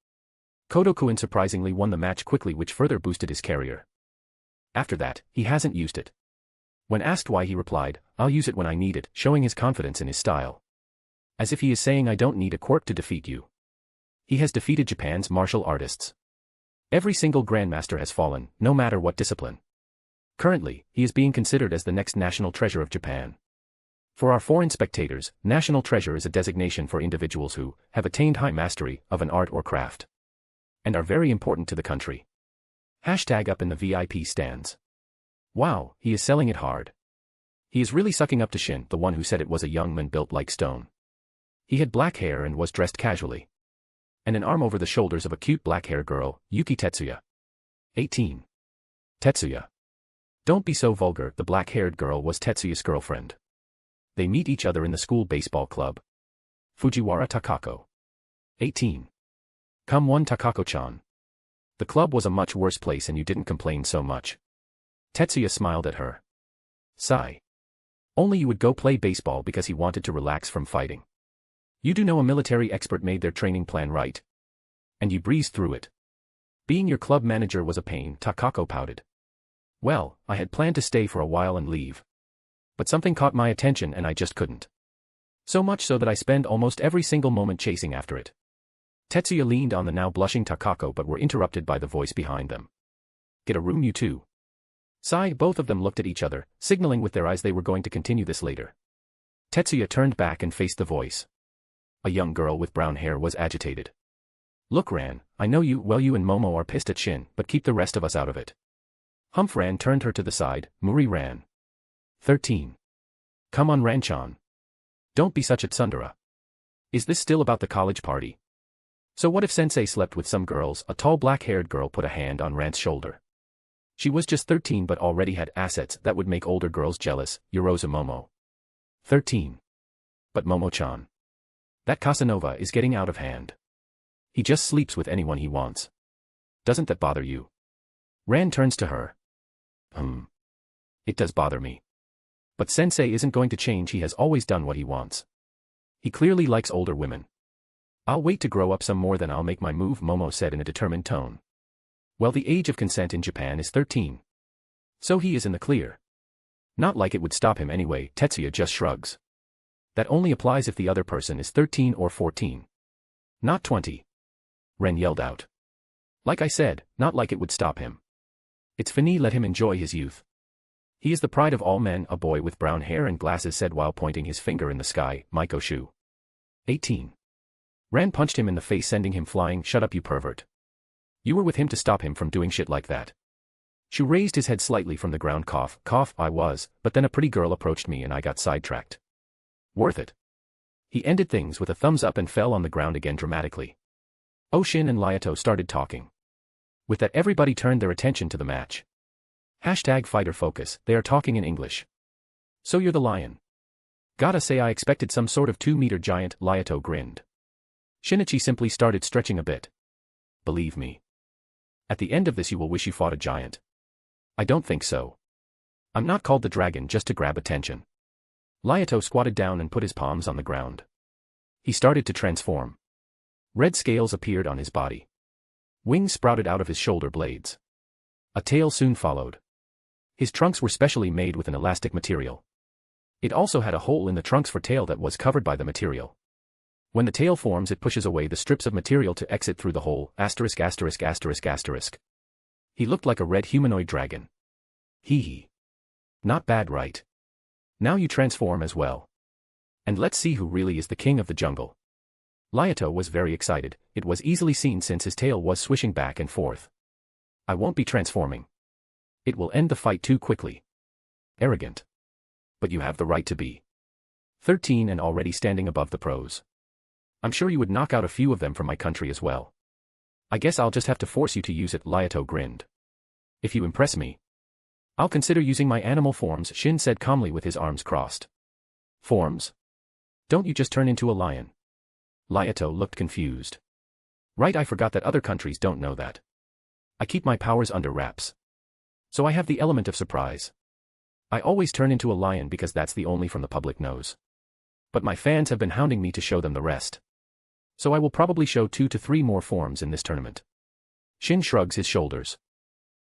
Kodokuin surprisingly won the match quickly which further boosted his career. After that, he hasn't used it. When asked why he replied, I'll use it when I need it, showing his confidence in his style. As if he is saying I don't need a quirk to defeat you. He has defeated Japan's martial artists. Every single grandmaster has fallen, no matter what discipline. Currently, he is being considered as the next national treasure of Japan. For our foreign spectators, national treasure is a designation for individuals who have attained high mastery of an art or craft. And are very important to the country. Hashtag up in the VIP stands. Wow, he is selling it hard. He is really sucking up to Shin, the one who said it was a young man built like stone. He had black hair and was dressed casually. And an arm over the shoulders of a cute black-haired girl, Yuki Tetsuya. 18. Tetsuya. Don't be so vulgar, the black-haired girl was Tetsuya's girlfriend. They meet each other in the school baseball club. Fujiwara Takako. 18. Come one Takako-chan. The club was a much worse place and you didn't complain so much. Tetsuya smiled at her. Sigh. Only you would go play baseball because he wanted to relax from fighting. You do know a military expert made their training plan right. And you breezed through it. Being your club manager was a pain, Takako pouted. Well, I had planned to stay for a while and leave. But something caught my attention and I just couldn't. So much so that I spend almost every single moment chasing after it. Tetsuya leaned on the now blushing Takako but were interrupted by the voice behind them. Get a room you two. Sigh, both of them looked at each other, signaling with their eyes they were going to continue this later. Tetsuya turned back and faced the voice. A young girl with brown hair was agitated. Look Ran, I know you and Momo are pissed at Shin, but keep the rest of us out of it. Humph Ran turned her to the side, Muri Ran. 13. Come on Ran-chan. Don't be such a tsundere. Is this still about the college party? So what if Sensei slept with some girls? A tall black-haired girl put a hand on Ran's shoulder. She was just 13 but already had assets that would make older girls jealous, Yorozu Momo. 13. But Momo-chan. That Casanova is getting out of hand. He just sleeps with anyone he wants. Doesn't that bother you? Ran turns to her. It does bother me. But Sensei isn't going to change, he has always done what he wants. He clearly likes older women. I'll wait to grow up some more then I'll make my move, Momo said in a determined tone. Well, the age of consent in Japan is 13. So he is in the clear. Not like it would stop him anyway, Tetsuya just shrugs. That only applies if the other person is 13 or 14. Not 20. Ren yelled out. Like I said, not like it would stop him. It's fini, let him enjoy his youth. He is the pride of all men, a boy with brown hair and glasses said while pointing his finger in the sky, Maiko Shu. 18. Ran punched him in the face sending him flying, shut up you pervert. You were with him to stop him from doing shit like that. Shu raised his head slightly from the ground, cough, I was, but then a pretty girl approached me and I got sidetracked. Worth it. He ended things with a thumbs up and fell on the ground again dramatically. Oshin and Lyato started talking. With that everybody turned their attention to the match. Hashtag fighter focus, they are talking in English. So you're the lion. Gotta say I expected some sort of 2-meter giant, Lyato grinned. Shinichi simply started stretching a bit. Believe me. At the end of this you will wish you fought a giant. I don't think so. I'm not called the dragon just to grab attention. Lyato squatted down and put his palms on the ground. He started to transform. Red scales appeared on his body. Wings sprouted out of his shoulder blades. A tail soon followed. His trunks were specially made with an elastic material. It also had a hole in the trunks for tail that was covered by the material. When the tail forms, it pushes away the strips of material to exit through the hole, asterisk asterisk asterisk asterisk. He looked like a red humanoid dragon. Hee hee. Not bad, right? Now you transform as well. And let's see who really is the king of the jungle. Liato was very excited. It was easily seen since his tail was swishing back and forth. I won't be transforming. It will end the fight too quickly. Arrogant. But you have the right to be. 13 and already standing above the pros. I'm sure you would knock out a few of them from my country as well. I guess I'll just have to force you to use it, Liato grinned. If you impress me, I'll consider using my animal forms, Shin said calmly with his arms crossed. Forms? Don't you just turn into a lion? Liato looked confused. Right, I forgot that other countries don't know that. I keep my powers under wraps. So I have the element of surprise. I always turn into a lion because that's the only from the public knows. But my fans have been hounding me to show them the rest. So I will probably show 2 to 3 more forms in this tournament. Shin shrugs his shoulders.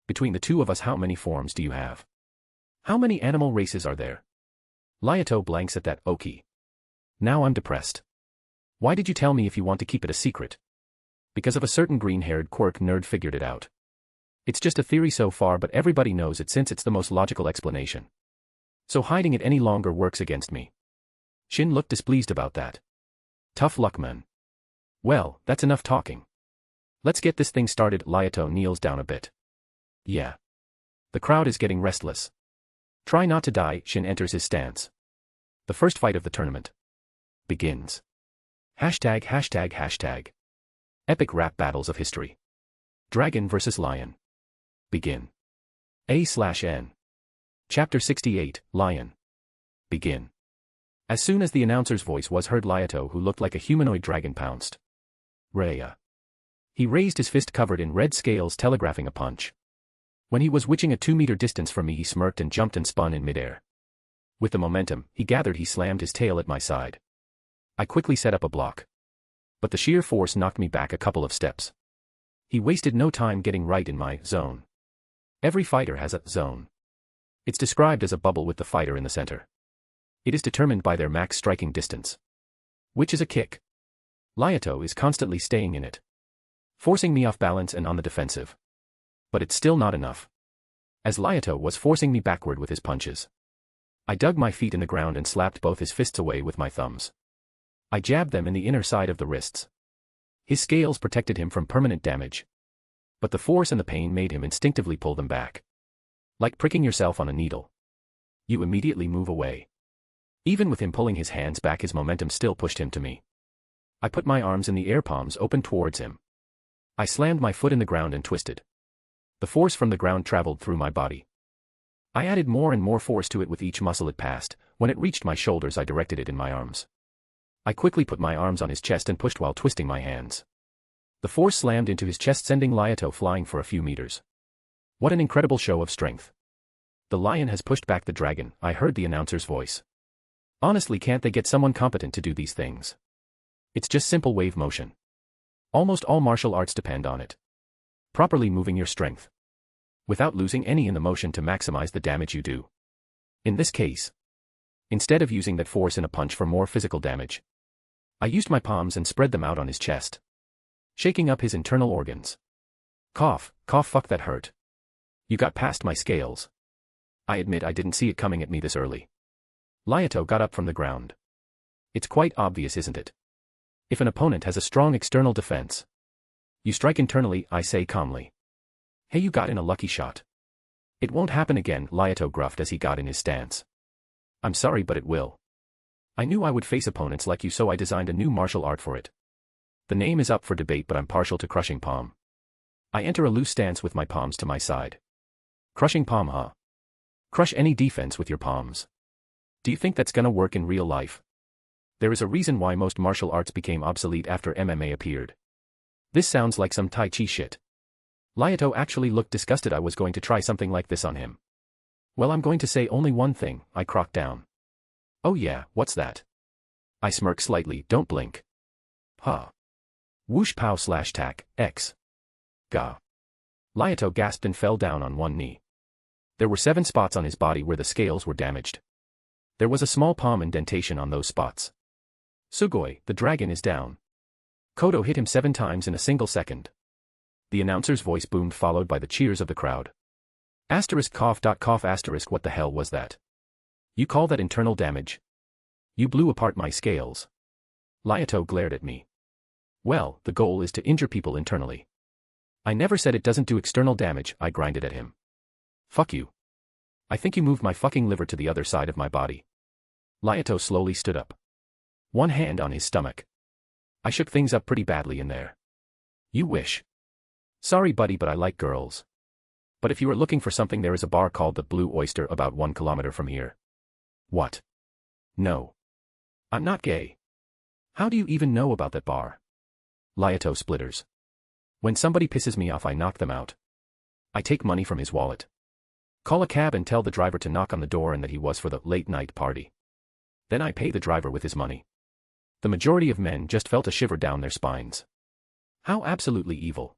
Between the two of us, how many forms do you have? How many animal races are there? Liato blanks at that. Okay. Now I'm depressed. Why did you tell me if you want to keep it a secret? Because of a certain green-haired Quirk nerd figured it out. It's just a theory so far, but everybody knows it since it's the most logical explanation. So hiding it any longer works against me. Shin looked displeased about that. Tough luck, man. Well, that's enough talking. Let's get this thing started. Liato kneels down a bit. Yeah. The crowd is getting restless. Try not to die. Shin enters his stance. The first fight of the tournament begins. Hashtag hashtag hashtag. Epic rap battles of history. Dragon versus Lion. Begin. A/N. Chapter 68, Lion. Begin. As soon as the announcer's voice was heard, Liato, who looked like a humanoid dragon, pounced. Raya. He raised his fist covered in red scales, telegraphing a punch. When he was witching a 2-meter distance from me, he smirked and jumped and spun in midair. With the momentum he gathered, he slammed his tail at my side. I quickly set up a block. But the sheer force knocked me back a couple of steps. He wasted no time getting right in my zone. Every fighter has a zone. It's described as a bubble with the fighter in the center. It is determined by their max striking distance, which is a kick. Liato is constantly staying in it, forcing me off balance and on the defensive. But it's still not enough. As Liato was forcing me backward with his punches, I dug my feet in the ground and slapped both his fists away with my thumbs. I jabbed them in the inner side of the wrists. His scales protected him from permanent damage, but the force and the pain made him instinctively pull them back. Like pricking yourself on a needle. You immediately move away. Even with him pulling his hands back, his momentum still pushed him to me. I put my arms in the air, palms open towards him. I slammed my foot in the ground and twisted. The force from the ground traveled through my body. I added more and more force to it with each muscle it passed. When it reached my shoulders, I directed it in my arms. I quickly put my arms on his chest and pushed while twisting my hands. The force slammed into his chest, sending Liato flying for a few meters. What an incredible show of strength. The lion has pushed back the dragon, I heard the announcer's voice. Honestly, can't they get someone competent to do these things? It's just simple wave motion. Almost all martial arts depend on it. Properly moving your strength, without losing any in the motion to maximize the damage you do. In this case, instead of using that force in a punch for more physical damage, I used my palms and spread them out on his chest, shaking up his internal organs. Cough, cough, fuck, that hurt. You got past my scales. I admit I didn't see it coming at me this early. Liato got up from the ground. It's quite obvious, isn't it? If an opponent has a strong external defense, you strike internally, I say calmly. Hey, you got in a lucky shot. It won't happen again, Liato gruffed as he got in his stance. I'm sorry, but it will. I knew I would face opponents like you, so I designed a new martial art for it. The name is up for debate, but I'm partial to crushing palm. I enter a loose stance with my palms to my side. Crushing palm, huh? Crush any defense with your palms. Do you think that's gonna work in real life? There is a reason why most martial arts became obsolete after MMA appeared. This sounds like some Tai Chi shit. Liato actually looked disgusted. I was going to try something like this on him. Well, I'm going to say only one thing, I crocked down. Oh yeah, what's that? I smirk slightly, don't blink. Huh. Whoosh pow slash tack, X. Gah. Liato gasped and fell down on one knee. There were 7 spots on his body where the scales were damaged. There was a small palm indentation on those spots. Sugoi, the dragon is down. Kodo hit him 7 times in a single second. The announcer's voice boomed, followed by the cheers of the crowd. Cough. What the hell was that? You call that internal damage? You blew apart my scales. Lyato glared at me. Well, the goal is to injure people internally. I never said it doesn't do external damage, I grinded at him. Fuck you. I think you moved my fucking liver to the other side of my body. Lyato slowly stood up. One hand on his stomach. I shook things up pretty badly in there. You wish. Sorry buddy, but I like girls. But if you are looking for something, there is a bar called the Blue Oyster about 1 kilometer from here. What? No. I'm not gay. How do you even know about that bar? Lyato splitters. When somebody pisses me off, I knock them out. I take money from his wallet. Call a cab and tell the driver to knock on the door and that he was for the late night party. Then I pay the driver with his money. The majority of men just felt a shiver down their spines. How absolutely evil.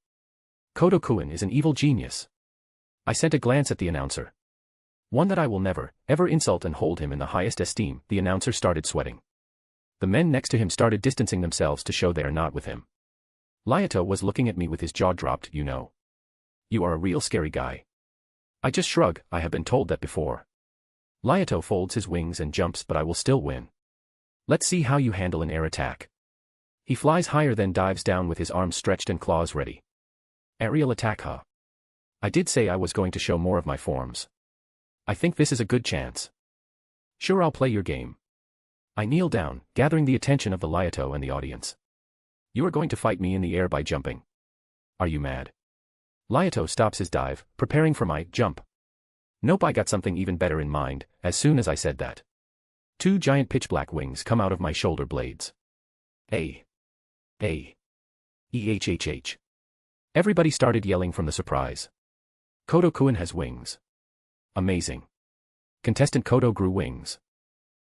Kodo-kun is an evil genius. I sent a glance at the announcer. One that I will never, ever insult and hold him in the highest esteem. The announcer started sweating. The men next to him started distancing themselves to show they are not with him. Lyato was looking at me with his jaw dropped. You know. You are a real scary guy. I just shrug. I have been told that before. Lyato folds his wings and jumps, but I will still win. Let's see how you handle an air attack. He flies higher, then dives down with his arms stretched and claws ready. Aerial attack, huh? I did say I was going to show more of my forms. I think this is a good chance. Sure, I'll play your game. I kneel down, gathering the attention of the Lyato and the audience. You are going to fight me in the air by jumping. Are you mad? Lyato stops his dive, preparing for my jump. Nope, I got something even better in mind. As soon as I said that, 2 giant pitch-black wings come out of my shoulder blades. EHHH. Everybody started yelling from the surprise. Kodo-kun has wings. Amazing. Contestant Kodo grew wings.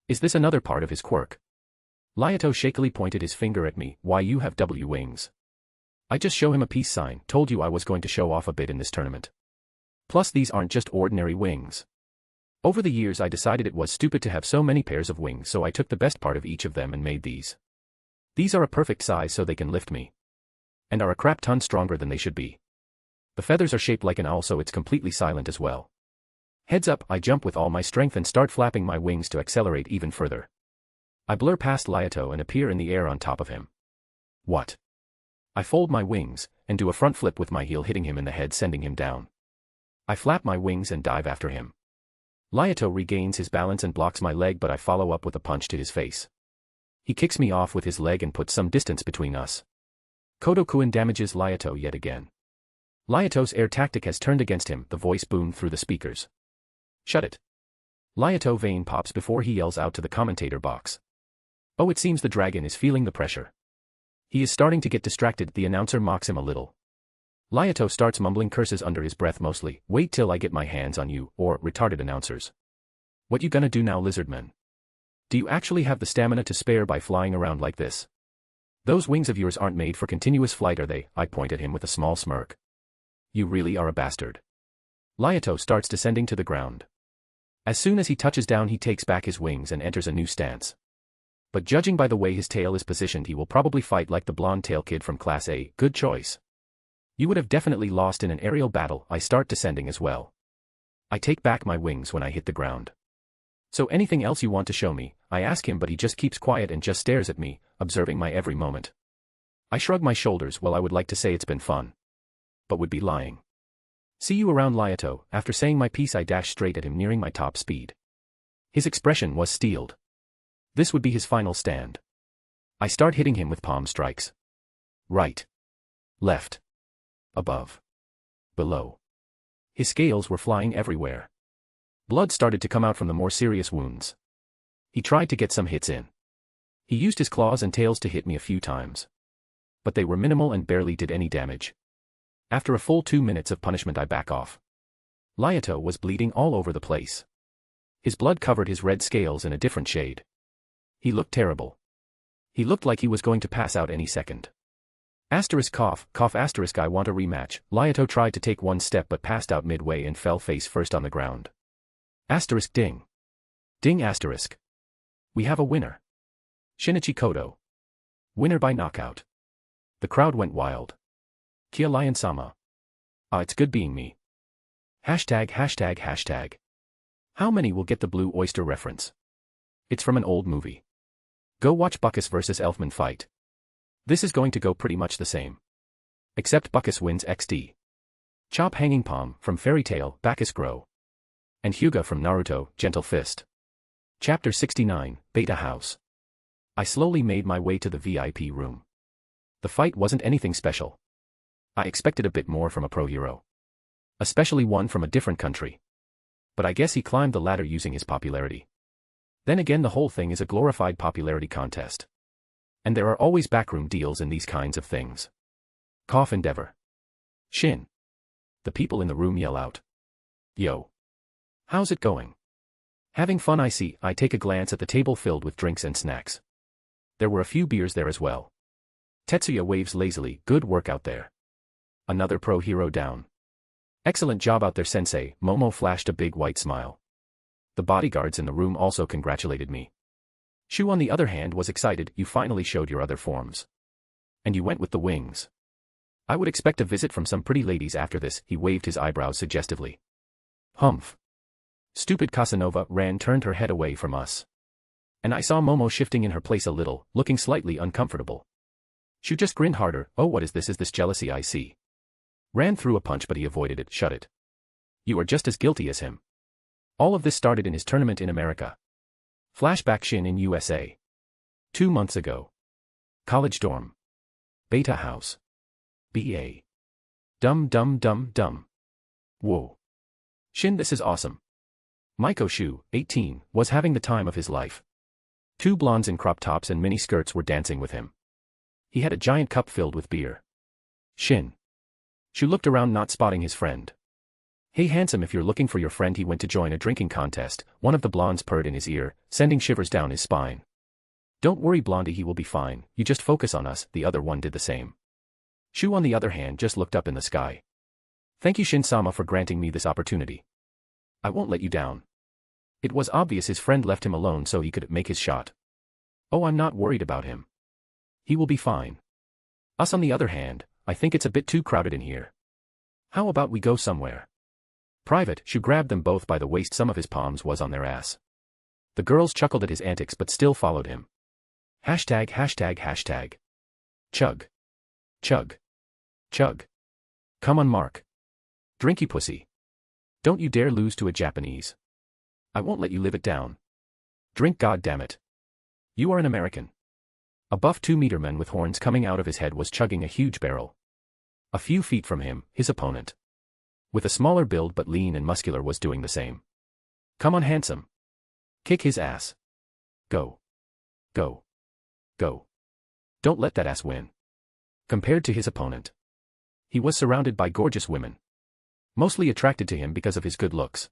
Is this another part of his quirk? Lyato shakily pointed his finger at me. Why, you have W wings. I just show him a peace sign. Told you I was going to show off a bit in this tournament. Plus, these aren't just ordinary wings. Over the years I decided it was stupid to have so many pairs of wings, so I took the best part of each of them and made these. These are a perfect size so they can lift me. And are a crap ton stronger than they should be. The feathers are shaped like an owl, so it's completely silent as well. Heads up, I jump with all my strength and start flapping my wings to accelerate even further. I blur past Lyato and appear in the air on top of him. What? I fold my wings, and do a front flip with my heel, hitting him in the head, sending him down. I flap my wings and dive after him. Lyato regains his balance and blocks my leg, but I follow up with a punch to his face. He kicks me off with his leg and puts some distance between us. Kodo-kun damages Lyato yet again. Lyato's air tactic has turned against him, the voice boomed through the speakers. Shut it. Lyato vein pops before he yells out to the commentator box. Oh, it seems the dragon is feeling the pressure. He is starting to get distracted. The announcer mocks him a little. Lyato starts mumbling curses under his breath, mostly, wait till I get my hands on you, or retarded announcers. What you gonna do now, lizardman? Do you actually have the stamina to spare by flying around like this? Those wings of yours aren't made for continuous flight, are they? I point at him with a small smirk. You really are a bastard. Lyato starts descending to the ground. As soon as he touches down, he takes back his wings and enters a new stance. But judging by the way his tail is positioned, he will probably fight like the blonde tail kid from Class A. Good choice. You would have definitely lost in an aerial battle. I start descending as well. I take back my wings when I hit the ground. So anything else you want to show me? I ask him, but he just keeps quiet and just stares at me, observing my every moment. I shrug my shoulders. Well, I would like to say it's been fun, but would be lying. See you around, Lyato. After saying my piece, I dash straight at him, nearing my top speed. His expression was steeled. This would be his final stand. I start hitting him with palm strikes. Right. Left. Above. Below. His scales were flying everywhere. Blood started to come out from the more serious wounds. He tried to get some hits in. He used his claws and tails to hit me a few times. But they were minimal and barely did any damage. After a full 2 minutes of punishment, I back off. Lyato was bleeding all over the place. His blood covered his red scales in a different shade. He looked terrible. He looked like he was going to pass out any second. Cough, I want a rematch. Lyato tried to take one step but passed out midway and fell face first on the ground. Ding. Ding. We have a winner. Shinichi Kodo. Winner by knockout. The crowd went wild. Kia Lion-sama. Ah, it's good being me. Hashtag hashtag hashtag. How many will get the Blue Oyster reference? It's from an old movie. Go watch Bacchus vs. Elfman fight. This is going to go pretty much the same. Except Bacchus wins XD. Chop Hanging Palm from Fairy Tail, Bacchus Grow. And Hyuga from Naruto, Gentle Fist. Chapter 69, Beta House. I slowly made my way to the VIP room. The fight wasn't anything special. I expected a bit more from a pro hero. Especially one from a different country. But I guess he climbed the ladder using his popularity. Then again, the whole thing is a glorified popularity contest. And there are always backroom deals in these kinds of things. Cough endeavor. Shin. The people in the room yell out. Yo. How's it going? Having fun, I see. I take a glance at the table filled with drinks and snacks. There were a few beers there as well. Tetsuya waves lazily. Good work out there. Another pro hero down. Excellent job out there, sensei. Momo flashed a big white smile. The bodyguards in the room also congratulated me. Shu, on the other hand, was excited. You finally showed your other forms. And you went with the wings. I would expect a visit from some pretty ladies after this. He waved his eyebrows suggestively. Humph. Stupid Casanova. Ran turned her head away from us. And I saw Momo shifting in her place a little, looking slightly uncomfortable. Shu just grinned harder. Oh, what is this? Is this jealousy I see? Ran threw a punch, but he avoided it. Shut it. You are just as guilty as him. All of this started in his tournament in America. Flashback. Shin in USA. 2 months ago. College dorm. Beta house. BA. Dum dum dum dum. Whoa. Shin, this is awesome. Maiko Shu, 18, was having the time of his life. 2 blondes in crop tops and mini skirts were dancing with him. He had a giant cup filled with beer. Shin. Shu looked around, not spotting his friend. Hey handsome, if you're looking for your friend. He went to join a drinking contest. One of the blondes purred in his ear, sending shivers down his spine. Don't worry, Blondie, he will be fine. You just focus on us. The other one did the same. Shu, on the other hand, just looked up in the sky. Thank you, Shin-sama, for granting me this opportunity. I won't let you down. It was obvious his friend left him alone so he could make his shot. Oh, I'm not worried about him. He will be fine. Us, on the other hand, I think it's a bit too crowded in here. How about we go somewhere? Private. Shu grabbed them both by the waist. Some of his palms was on their ass. The girls chuckled at his antics but still followed him. Hashtag hashtag hashtag. Chug. Chug. Chug. Come on, Mark. Drinky pussy. Don't you dare lose to a Japanese. I won't let you live it down. Drink, god damn it. You are an American. A buff 2-meter man with horns coming out of his head was chugging a huge barrel. A few feet from him, his opponent, with a smaller build but lean and muscular, was doing the same. Come on, handsome. Kick his ass. Go. Go. Go. Don't let that ass win. Compared to his opponent, he was surrounded by gorgeous women, mostly attracted to him because of his good looks.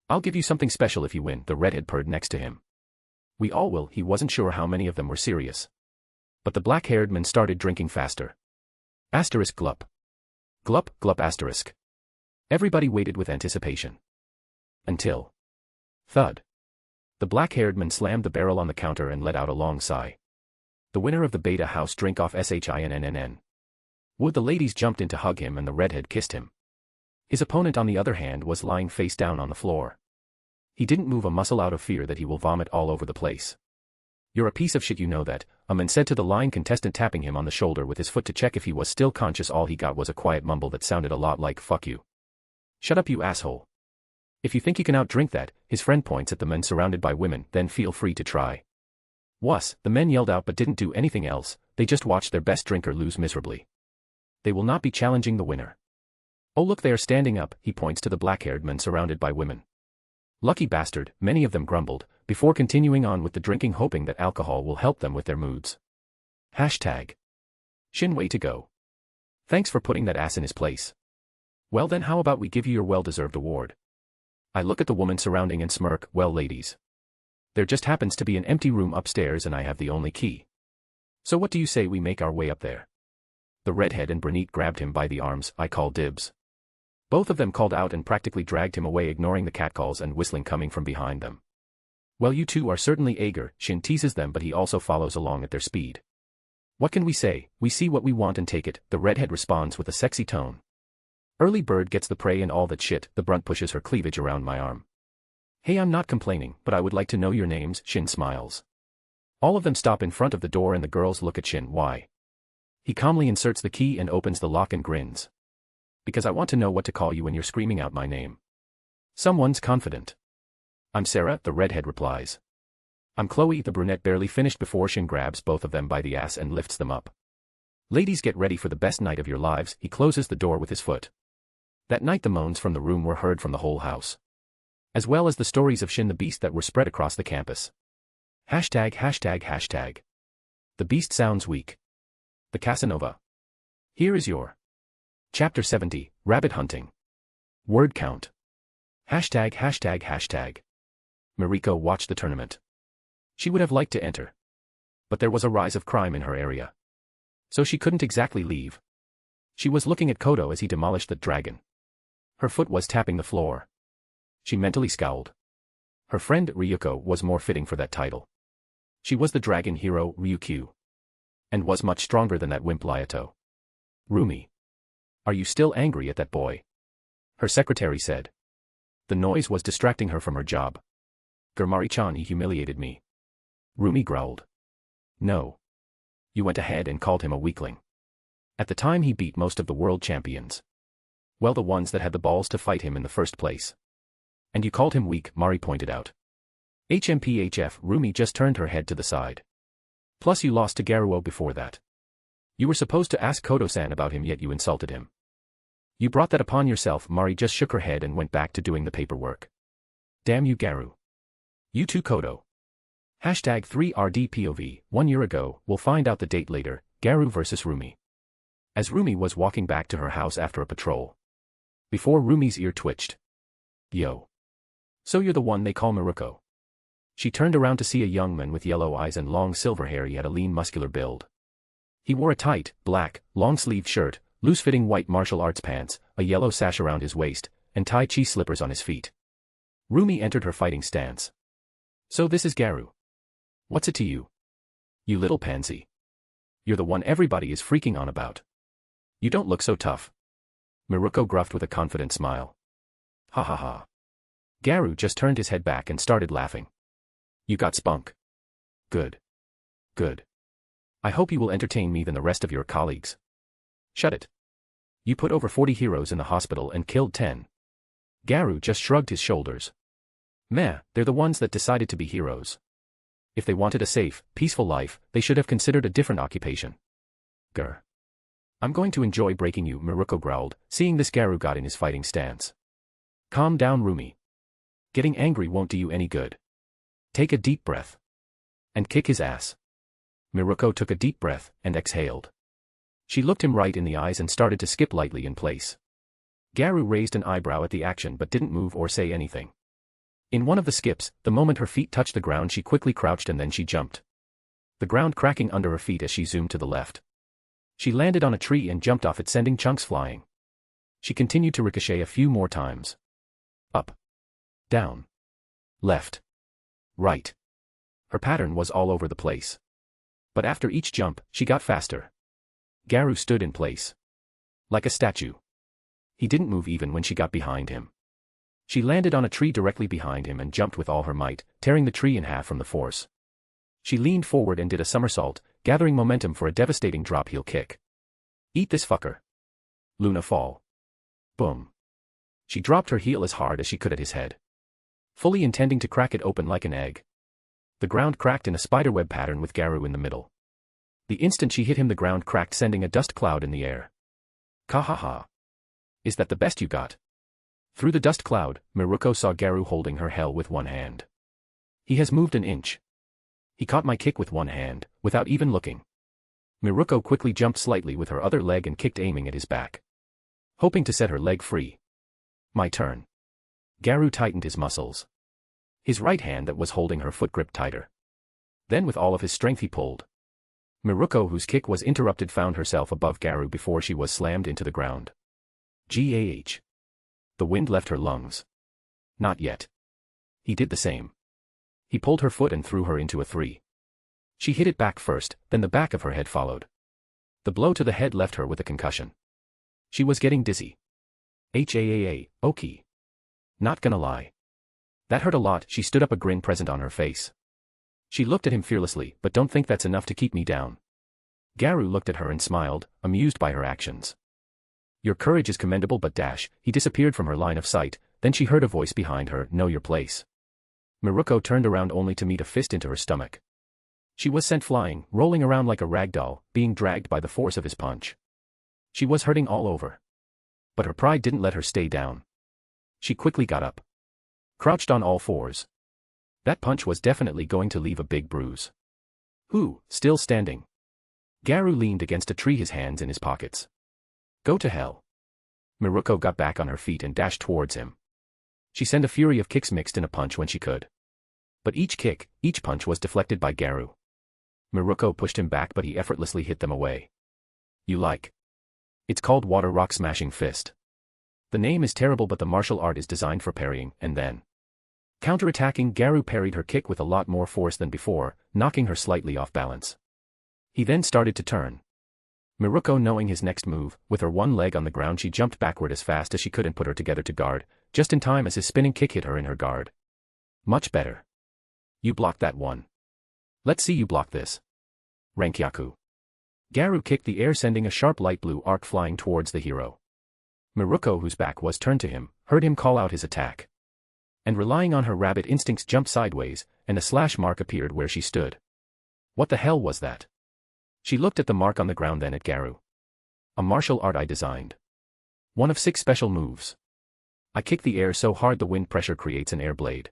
I'll give you something special if you win, the redhead purred next to him. We all will. He wasn't sure how many of them were serious. But the black-haired man started drinking faster. Asterisk glup. Glup, glup asterisk. Everybody waited with anticipation. Until. Thud. The black-haired man slammed the barrel on the counter and let out a long sigh. The winner of the Beta House drink-off SHINNNN. Would the ladies jumped in to hug him and the redhead kissed him. His opponent, on the other hand, was lying face down on the floor. He didn't move a muscle out of fear that he will vomit all over the place. You're a piece of shit, you know that, a man said to the lying contestant, tapping him on the shoulder with his foot to check if he was still conscious. All he got was a quiet mumble that sounded a lot like fuck you. Shut up, you asshole. If you think you can outdrink that, his friend points at the men surrounded by women, then feel free to try. Wuss, the men yelled out but didn't do anything else. They just watched their best drinker lose miserably. They will not be challenging the winner. Oh look, they are standing up, he points to the black-haired men surrounded by women. Lucky bastard, many of them grumbled, before continuing on with the drinking, hoping that alcohol will help them with their moods. Hashtag. Shin, way to go. Thanks for putting that ass in his place. Well then, how about we give you your well-deserved award? I look at the woman surrounding and smirk. Well, ladies, there just happens to be an empty room upstairs and I have the only key. So what do you say we make our way up there? The redhead and brunette grabbed him by the arms. I call dibs. Both of them called out and practically dragged him away, ignoring the catcalls and whistling coming from behind them. Well, you two are certainly eager, Shin teases them, but he also follows along at their speed. What can we say? We see what we want and take it, the redhead responds with a sexy tone. Early bird gets the prey and all that shit, the brunt pushes her cleavage around my arm. Hey, I'm not complaining, but I would like to know your names, Shin smiles. All of them stop in front of the door and the girls look at Shin. Why? He calmly inserts the key and opens the lock and grins. Because I want to know what to call you when you're screaming out my name. Someone's confident. I'm Sarah, the redhead replies. I'm Chloe, the brunette barely finished before Shin grabs both of them by the ass and lifts them up. Ladies, get ready for the best night of your lives, he closes the door with his foot. That night the moans from the room were heard from the whole house. As well as the stories of Shin the Beast that were spread across the campus. ####. The Beast sounds weak. The Casanova. Here is your Chapter 70, Rabbit Hunting. Word count. ####. Mariko watched the tournament. She would have liked to enter. But there was a rise of crime in her area. So she couldn't exactly leave. She was looking at Kodo as he demolished the dragon. Her foot was tapping the floor. She mentally scowled. Her friend Ryuko was more fitting for that title. She was the dragon hero Ryukyu. And was much stronger than that wimp Lyato. Rumi. Are you still angry at that boy? Her secretary said. The noise was distracting her from her job. Gurmari-chan, he humiliated me. Rumi growled. No. You went ahead and called him a weakling. At the time he beat most of the world champions. Well, the ones that had the balls to fight him in the first place. And you called him weak, Mari pointed out. HMPHF, Rumi just turned her head to the side. Plus you lost to Garuo before that. You were supposed to ask Kodo-san about him, yet you insulted him. You brought that upon yourself. Mari just shook her head and went back to doing the paperwork. Damn you, Garu. You too, Kodo. #3RDPOV, 1 year ago, we'll find out the date later, Garu versus Rumi. As Rumi was walking back to her house after a patrol. Before Rumi's ear twitched. Yo. So you're the one they call Mariko. She turned around to see a young man with yellow eyes and long silver hair. He had a lean muscular build. He wore a tight, black, long-sleeved shirt, loose-fitting white martial arts pants, a yellow sash around his waist, and Tai Chi slippers on his feet. Rumi entered her fighting stance. So this is Garu. What's it to you? You little pansy. You're the one everybody is freaking on about. You don't look so tough. Mariko gruffed with a confident smile. Ha ha ha. Garu just turned his head back and started laughing. You got spunk. Good. Good. I hope you will entertain me than the rest of your colleagues. Shut it. You put over 40 heroes in the hospital and killed 10. Garu just shrugged his shoulders. Meh, they're the ones that decided to be heroes. If they wanted a safe, peaceful life, they should have considered a different occupation. Grr. I'm going to enjoy breaking you, Mariko growled, seeing this Garu got in his fighting stance. Calm down, Rumi. Getting angry won't do you any good. Take a deep breath. And kick his ass. Mariko took a deep breath and exhaled. She looked him right in the eyes and started to skip lightly in place. Garu raised an eyebrow at the action but didn't move or say anything. In one of the skips, the moment her feet touched the ground she quickly crouched and then she jumped. The ground cracking under her feet as she zoomed to the left. She landed on a tree and jumped off it, sending chunks flying. She continued to ricochet a few more times. Up. Down. Left. Right. Her pattern was all over the place. But after each jump, she got faster. Garu stood in place. Like a statue. He didn't move even when she got behind him. She landed on a tree directly behind him and jumped with all her might, tearing the tree in half from the force. She leaned forward and did a somersault, gathering momentum for a devastating drop heel kick. Eat this fucker. Luna fall. Boom. She dropped her heel as hard as she could at his head. Fully intending to crack it open like an egg. The ground cracked in a spiderweb pattern with Garu in the middle. The instant she hit him, the ground cracked, sending a dust cloud in the air. Kahaha. Is that the best you got? Through the dust cloud, Mariko saw Garu holding her hell with one hand. He has moved an inch. He caught my kick with one hand, without even looking. Mariko quickly jumped slightly with her other leg and kicked, aiming at his back. Hoping to set her leg free. My turn. Garu tightened his muscles. His right hand that was holding her foot gripped tighter. Then with all of his strength he pulled. Mariko, whose kick was interrupted, found herself above Garu before she was slammed into the ground. Gah. The wind left her lungs. Not yet. He did the same. He pulled her foot and threw her into a 3. She hit it back first, then the back of her head followed. The blow to the head left her with a concussion. She was getting dizzy. HAAA, okay. Not gonna lie. That hurt a lot. She stood up, a grin present on her face. She looked at him fearlessly, but don't think that's enough to keep me down. Garu looked at her and smiled, amused by her actions. Your courage is commendable, but he disappeared from her line of sight. Then she heard a voice behind her, know your place. Miruko turned around only to meet a fist into her stomach. She was sent flying, rolling around like a rag doll, being dragged by the force of his punch. She was hurting all over. But her pride didn't let her stay down. She quickly got up. Crouched on all fours. That punch was definitely going to leave a big bruise. Who, still standing? Garu leaned against a tree, his hands in his pockets. Go to hell. Miruko got back on her feet and dashed towards him. She sent a fury of kicks mixed in a punch when she could. But each kick, each punch was deflected by Garu. Miruko pushed him back, but he effortlessly hit them away. You like? It's called Water Rock Smashing Fist. The name is terrible, but the martial art is designed for parrying, and then counterattacking. Garu parried her kick with a lot more force than before, knocking her slightly off balance. He then started to turn. Miruko, knowing his next move, with her one leg on the ground, she jumped backward as fast as she could and put her together to guard, just in time as his spinning kick hit her in her guard. Much better. You blocked that one. Let's see you block this. Rankyaku. Garu kicked the air, sending a sharp light blue arc flying towards the hero. Miruko, whose back was turned to him, heard him call out his attack. And relying on her rabbit instincts, jumped sideways, and a slash mark appeared where she stood. What the hell was that? She looked at the mark on the ground, then at Garu. A martial art I designed. One of 6 special moves. I kick the air so hard the wind pressure creates an air blade.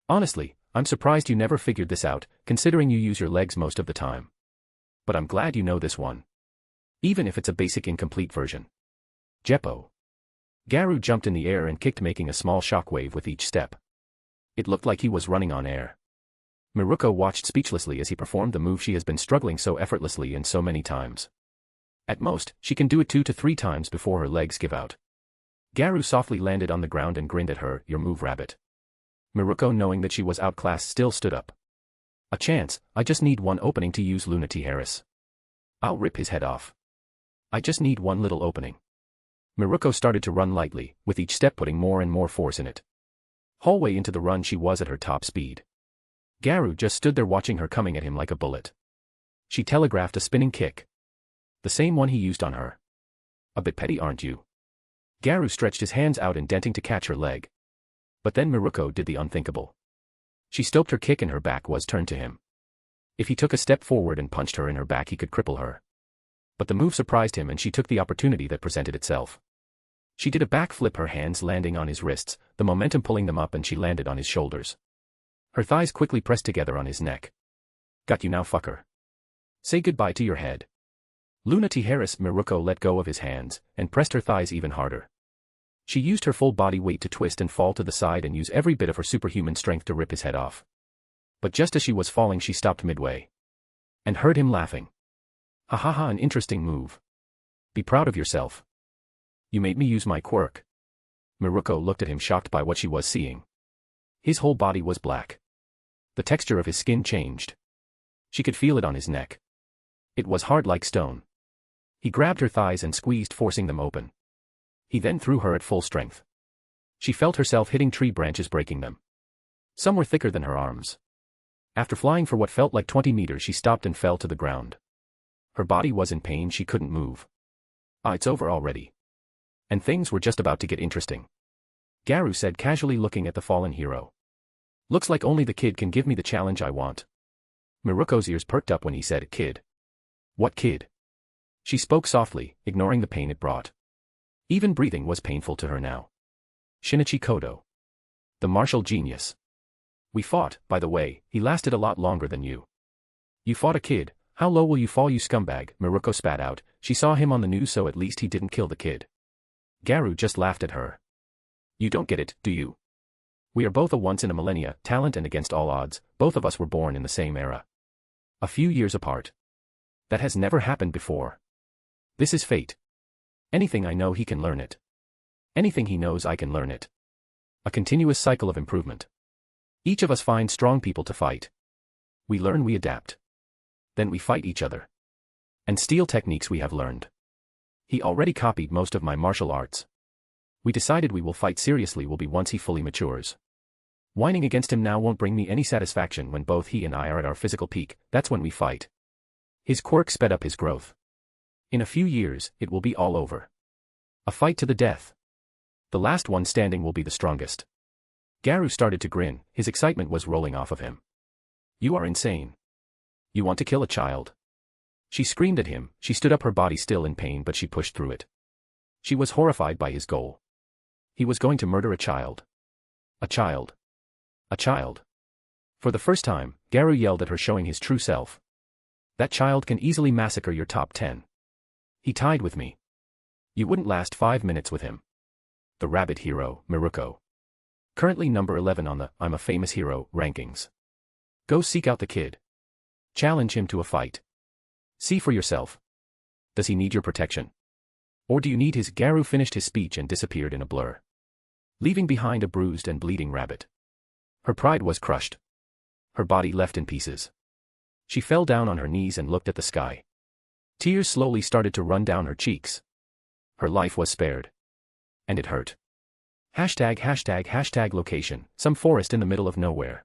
Honestly, I'm surprised you never figured this out, considering you use your legs most of the time. But I'm glad you know this one. Even if it's a basic incomplete version. Jeppo. Garu jumped in the air and kicked, making a small shockwave with each step. It looked like he was running on air. Miruko watched speechlessly as he performed the move she has been struggling so effortlessly and so many times. At most, she can do it 2 to 3 times before her legs give out. Garu softly landed on the ground and grinned at her, your move, rabbit. Miruko, knowing that she was outclassed, still stood up. A chance, I just need one opening to use Lunati Harris. I'll rip his head off. I just need one little opening. Miruko started to run lightly, with each step putting more and more force in it. Halfway into the run she was at her top speed. Garu just stood there watching her, coming at him like a bullet. She telegraphed a spinning kick. The same one he used on her. A bit petty, aren't you? Garu stretched his hands out, indenting to catch her leg. But then Miruko did the unthinkable. She stopped her kick and her back was turned to him. If he took a step forward and punched her in her back, he could cripple her. But the move surprised him and she took the opportunity that presented itself. She did a backflip, her hands landing on his wrists, the momentum pulling them up, and she landed on his shoulders. Her thighs quickly pressed together on his neck. Got you now, fucker. Say goodbye to your head. Lunati Harris. Miruko let go of his hands, and pressed her thighs even harder. She used her full body weight to twist and fall to the side and use every bit of her superhuman strength to rip his head off. But just as she was falling, she stopped midway. And heard him laughing. Ha ha ha, an interesting move. Be proud of yourself. You made me use my quirk. Miruko looked at him, shocked by what she was seeing. His whole body was black. The texture of his skin changed. She could feel it on his neck. It was hard like stone. He grabbed her thighs and squeezed, forcing them open. He then threw her at full strength. She felt herself hitting tree branches, breaking them. Some were thicker than her arms. After flying for what felt like 20 meters, she stopped and fell to the ground. Her body was in pain, she couldn't move. It's over already. And things were just about to get interesting. Garu said casually, looking at the fallen hero. Looks like only the kid can give me the challenge I want. Miruko's ears perked up when he said kid. What kid? She spoke softly, ignoring the pain it brought. Even breathing was painful to her now. Shinichi Kodo. The martial genius. We fought, by the way, he lasted a lot longer than you. You fought a kid, how low will you fall, you scumbag? Miruko spat out. She saw him on the news, so at least he didn't kill the kid. Garu just laughed at her. You don't get it, do you? We are both a once-in-a-millennia talent, and against all odds, both of us were born in the same era. A few years apart. That has never happened before. This is fate. Anything I know, he can learn it. Anything he knows, I can learn it. A continuous cycle of improvement. Each of us finds strong people to fight. We learn, we adapt. Then we fight each other. And steal techniques we have learned. He already copied most of my martial arts. We decided we will fight seriously will be once he fully matures. Whining against him now won't bring me any satisfaction. When both he and I are at our physical peak, that's when we fight. His quirk sped up his growth. In a few years, it will be all over. A fight to the death. The last one standing will be the strongest. Garou started to grin, his excitement was rolling off of him. You are insane. You want to kill a child? She screamed at him, she stood up, her body still in pain, but she pushed through it. She was horrified by his goal. He was going to murder a child. A child. A child. For the first time, Garou yelled at her, showing his true self. That child can easily massacre your top 10. He tied with me. You wouldn't last 5 minutes with him. The rabbit hero, Miruko. Currently number 11 on the I'm a Famous Hero rankings. Go seek out the kid. Challenge him to a fight. See for yourself. Does he need your protection? Or do you need his? Garou finished his speech and disappeared in a blur, leaving behind a bruised and bleeding rabbit. Her pride was crushed. Her body left in pieces. She fell down on her knees and looked at the sky. Tears slowly started to run down her cheeks. Her life was spared. And it hurt. Hashtag location, some forest in the middle of nowhere.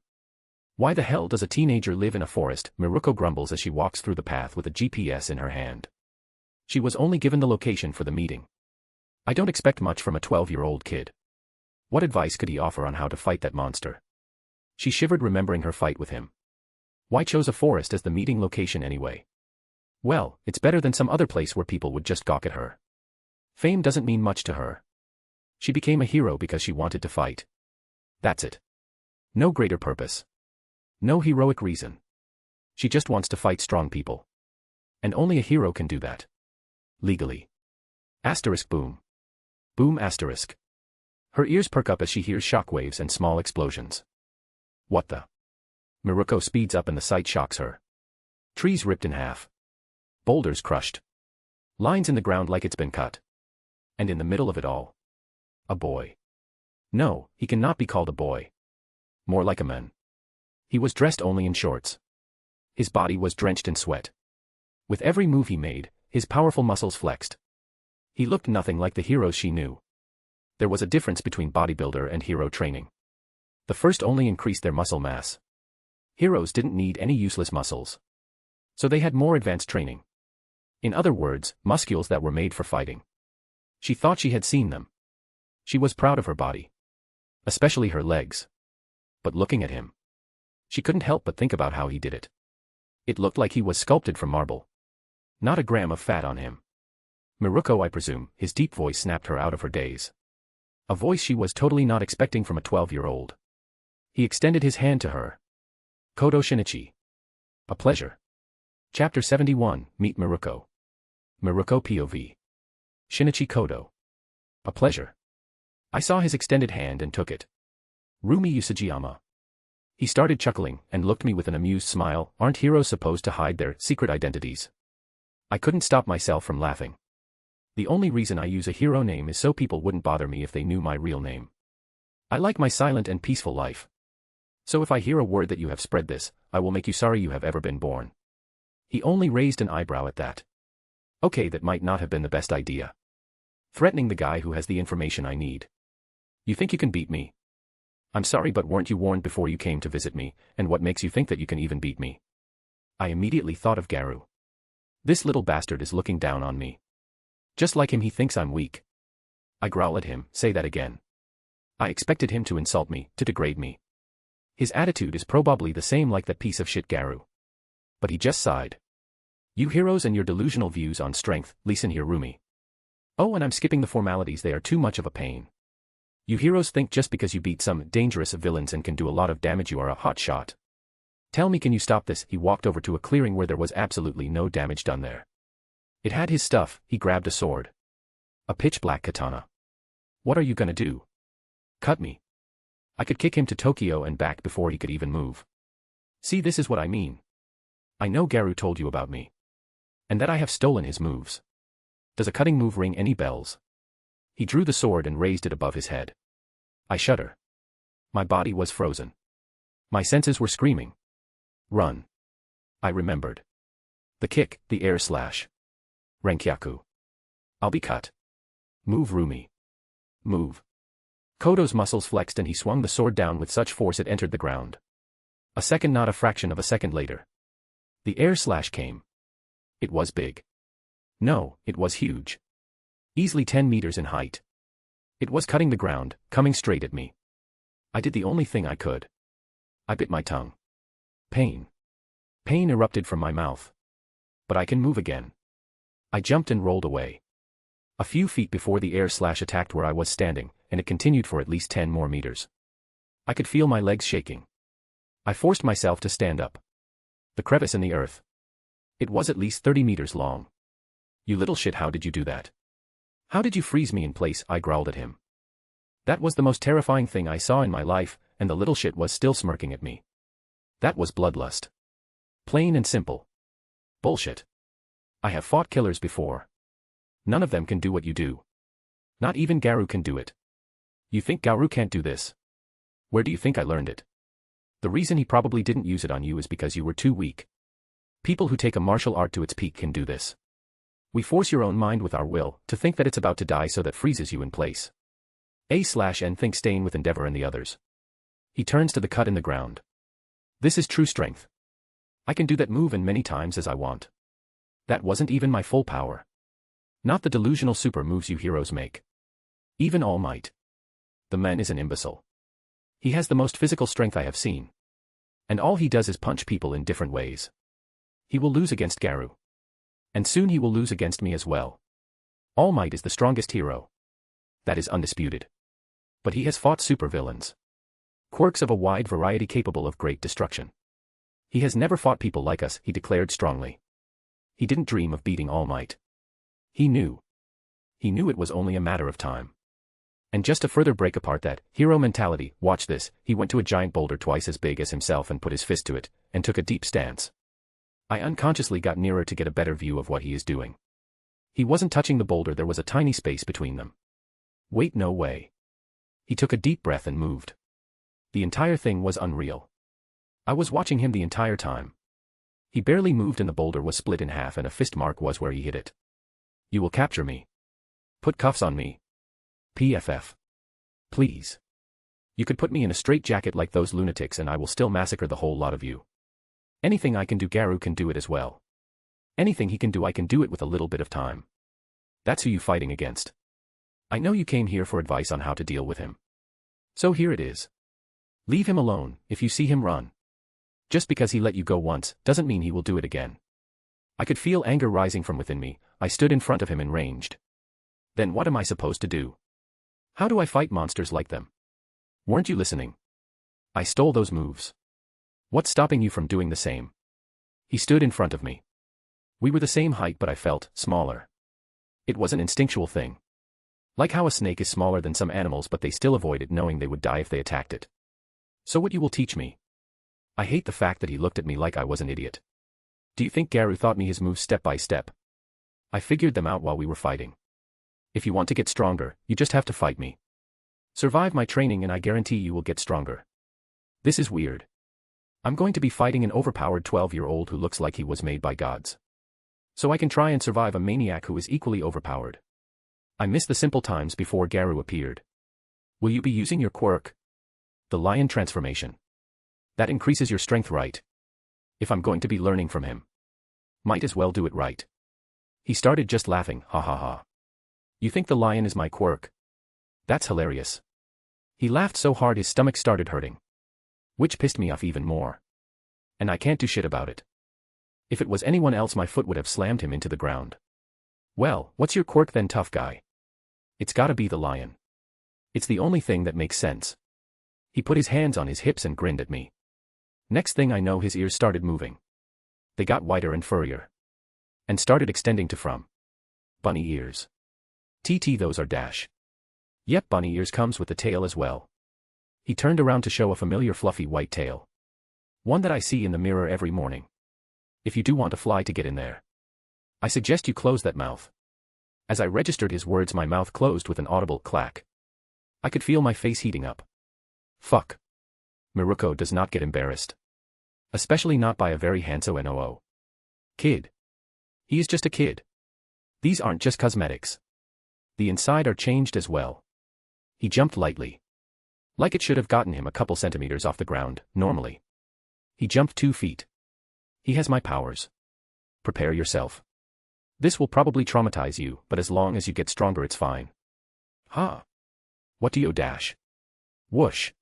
Why the hell does a teenager live in a forest? Miruko grumbles as she walks through the path with a GPS in her hand. She was only given the location for the meeting. I don't expect much from a 12-year-old kid. What advice could he offer on how to fight that monster? She shivered, remembering her fight with him. Why chose a forest as the meeting location anyway? Well, it's better than some other place where people would just gawk at her. Fame doesn't mean much to her. She became a hero because she wanted to fight. That's it. No greater purpose. No heroic reason. She just wants to fight strong people. And only a hero can do that. Legally. Asterisk boom. Boom asterisk. Her ears perk up as she hears shockwaves and small explosions. What the? Miruko speeds up and the sight shocks her. Trees ripped in half. Boulders crushed. Lines in the ground like it's been cut. And in the middle of it all, a boy. No, he cannot be called a boy. More like a man. He was dressed only in shorts. His body was drenched in sweat. With every move he made, his powerful muscles flexed. He looked nothing like the heroes she knew. There was a difference between bodybuilder and hero training. The first only increased their muscle mass. Heroes didn't need any useless muscles. So they had more advanced training. In other words, muscles that were made for fighting. She thought she had seen them. She was proud of her body. Especially her legs. But looking at him, she couldn't help but think about how he did it. It looked like he was sculpted from marble. Not a gram of fat on him. Miruko, I presume, his deep voice snapped her out of her daze. A voice she was totally not expecting from a 12-year-old. He extended his hand to her. Kodo Shinichi. A pleasure. Chapter 71, Meet Miruko. Miruko POV. Shinichi Kodo. A pleasure. I saw his extended hand and took it. Rumi Usajiyama. He started chuckling and looked me with an amused smile. Aren't heroes supposed to hide their secret identities? I couldn't stop myself from laughing. The only reason I use a hero name is so people wouldn't bother me if they knew my real name. I like my silent and peaceful life. So if I hear a word that you have spread this, I will make you sorry you have ever been born. He only raised an eyebrow at that. Okay, that might not have been the best idea. Threatening the guy who has the information I need. You think you can beat me? I'm sorry, but weren't you warned before you came to visit me, and what makes you think that you can even beat me? I immediately thought of Garou. This little bastard is looking down on me. Just like him, he thinks I'm weak. I growl at him, say that again. I expected him to insult me, to degrade me. His attitude is probably the same like that piece of shit Garou. But he just sighed. You heroes and your delusional views on strength, listen here, Rumi. Oh, and I'm skipping the formalities, they are too much of a pain. You heroes think just because you beat some dangerous villains and can do a lot of damage you are a hot shot. Tell me, can you stop this? He walked over to a clearing where there was absolutely no damage done there. It had his stuff. He grabbed a sword. A pitch-black katana. What are you gonna do? Cut me? I could kick him to Tokyo and back before he could even move. See, this is what I mean. I know Garou told you about me. And that I have stolen his moves. Does a cutting move ring any bells? He drew the sword and raised it above his head. I shudder. My body was frozen. My senses were screaming. Run. I remembered. The kick, the air slash. Renkyaku. I'll be cut. Move, Rumi. Move. Kodo's muscles flexed and he swung the sword down with such force it entered the ground. A second, not a fraction of a second later. The air slash came. It was big. No, it was huge. Easily 10 meters in height. It was cutting the ground, coming straight at me. I did the only thing I could. I bit my tongue. Pain. Pain erupted from my mouth. But I can move again. I jumped and rolled away. A few feet before the air slash attacked where I was standing, and it continued for at least 10 more meters. I could feel my legs shaking. I forced myself to stand up. The crevice in the earth. It was at least 30 meters long. You little shit, how did you do that? How did you freeze me in place? I growled at him. That was the most terrifying thing I saw in my life, and the little shit was still smirking at me. That was bloodlust. Plain and simple. Bullshit. I have fought killers before. None of them can do what you do. Not even Garou can do it. You think Garou can't do this? Where do you think I learned it? The reason he probably didn't use it on you is because you were too weak. People who take a martial art to its peak can do this. We force your own mind with our will to think that it's about to die, so that freezes you in place. A/N think staying with Endeavor and the others. He turns to the cut in the ground. This is true strength. I can do that move and many times as I want. That wasn't even my full power. Not the delusional super moves you heroes make. Even All Might. The man is an imbecile. He has the most physical strength I have seen. And all he does is punch people in different ways. He will lose against Garou. And soon he will lose against me as well. All Might is the strongest hero. That is undisputed. But he has fought supervillains. Quirks of a wide variety capable of great destruction. He has never fought people like us, he declared strongly. He didn't dream of beating All Might. He knew. He knew it was only a matter of time. And just to further break apart that hero mentality, watch this, he went to a giant boulder twice as big as himself and put his fist to it, and took a deep stance. I unconsciously got nearer to get a better view of what he is doing. He wasn't touching the boulder, there was a tiny space between them. Wait, no way. He took a deep breath and moved. The entire thing was unreal. I was watching him the entire time. He barely moved and the boulder was split in half and a fist mark was where he hit it. You will capture me. Put cuffs on me. PFF. Please. You could put me in a straitjacket like those lunatics and I will still massacre the whole lot of you. Anything I can do, Garou can do it as well. Anything he can do, I can do it with a little bit of time. That's who you fighting against. I know you came here for advice on how to deal with him. So here it is. Leave him alone. If you see him, run. Just because he let you go once, doesn't mean he will do it again. I could feel anger rising from within me. I stood in front of him and ranged. Then what am I supposed to do? How do I fight monsters like them? Weren't you listening? I stole those moves. What's stopping you from doing the same? He stood in front of me. We were the same height, but I felt smaller. It was an instinctual thing. Like how a snake is smaller than some animals, but they still avoided knowing they would die if they attacked it. So what you will teach me? I hate the fact that he looked at me like I was an idiot. Do you think Garou taught me his moves step by step? I figured them out while we were fighting. If you want to get stronger, you just have to fight me. Survive my training and I guarantee you will get stronger. This is weird. I'm going to be fighting an overpowered 12-year-old who looks like he was made by gods. So I can try and survive a maniac who is equally overpowered. I miss the simple times before Garou appeared. Will you be using your quirk? The lion transformation. That increases your strength, right? If I'm going to be learning from him. Might as well do it right. He started just laughing, ha ha ha. You think the lion is my quirk? That's hilarious. He laughed so hard his stomach started hurting. Which pissed me off even more. And I can't do shit about it. If it was anyone else, my foot would have slammed him into the ground. Well, what's your quirk then, tough guy? It's gotta be the lion. It's the only thing that makes sense. He put his hands on his hips and grinned at me. Next thing I know, his ears started moving. They got wider and furrier. And started extending to from bunny ears. Those are dash. Yep, bunny ears comes with the tail as well. He turned around to show a familiar fluffy white tail. One that I see in the mirror every morning. If you do want a fly to get in there, I suggest you close that mouth. As I registered his words, my mouth closed with an audible clack. I could feel my face heating up. Fuck. Miruko does not get embarrassed. Especially not by a very handsome NOO. Kid. He is just a kid. These aren't just cosmetics. The inside are changed as well. He jumped lightly. Like it should have gotten him a couple centimeters off the ground, normally. He jumped 2 feet. He has my powers. Prepare yourself. This will probably traumatize you, but as long as you get stronger it's fine. Ha! What do you dash? Whoosh!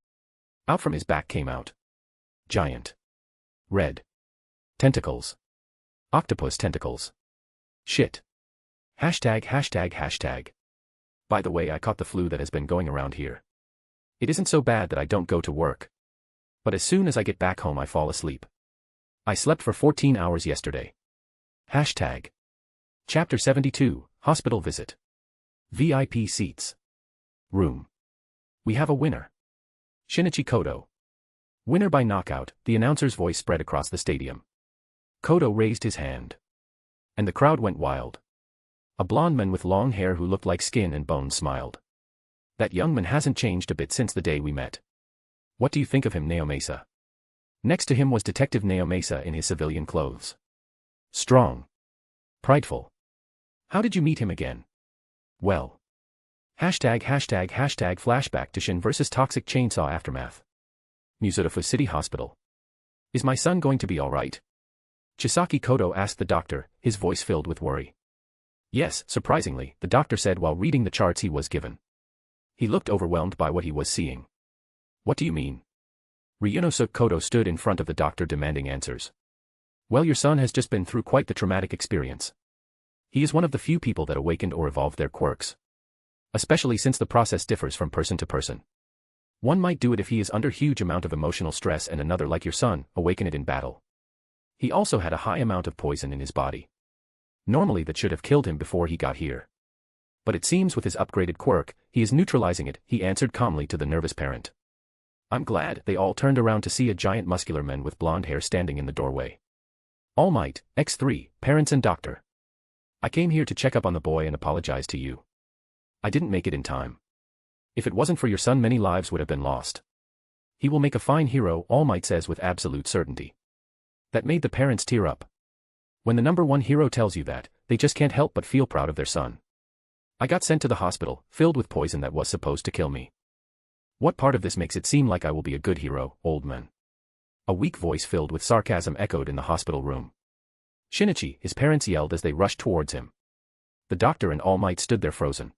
Out from his back came out. Giant. Red. Tentacles. Octopus tentacles. Shit. Hashtag hashtag hashtag. By the way, I caught the flu that has been going around here. It isn't so bad that I don't go to work. But as soon as I get back home I fall asleep. I slept for 14 hours yesterday. Hashtag. Chapter 72, Hospital Visit. VIP Seats. Room. We have a winner. Shinichi Kodo. Winner by knockout, the announcer's voice spread across the stadium. Kodo raised his hand. And the crowd went wild. A blonde man with long hair who looked like skin and bones smiled. That young man hasn't changed a bit since the day we met. What do you think of him, Naomasa? Next to him was Detective Naomasa in his civilian clothes. Strong. Prideful. How did you meet him again? Well. Hashtag hashtag hashtag flashback to Shin vs. Toxic Chainsaw Aftermath. Musudafu City Hospital. Is my son going to be alright? Chisaki Kodo asked the doctor, his voice filled with worry. Yes, surprisingly, the doctor said while reading the charts he was given. He looked overwhelmed by what he was seeing. What do you mean? Ryunosuke Kodo stood in front of the doctor demanding answers. Well, your son has just been through quite the traumatic experience. He is one of the few people that awakened or evolved their quirks. Especially since the process differs from person to person. One might do it if he is under huge amount of emotional stress and another like your son, awaken it in battle. He also had a high amount of poison in his body. Normally that should have killed him before he got here. But it seems with his upgraded quirk, he is neutralizing it, he answered calmly to the nervous parent. I'm glad. They all turned around to see a giant muscular man with blonde hair standing in the doorway. All Might, X3, parents and doctor. I came here to check up on the boy and apologize to you. I didn't make it in time. If it wasn't for your son many lives would have been lost. He will make a fine hero, All Might says with absolute certainty. That made the parents tear up. When the #1 hero tells you that, they just can't help but feel proud of their son. I got sent to the hospital, filled with poison that was supposed to kill me. What part of this makes it seem like I will be a good hero, old man? A weak voice filled with sarcasm echoed in the hospital room. Shinichi, his parents yelled as they rushed towards him. The doctor and All Might stood there frozen.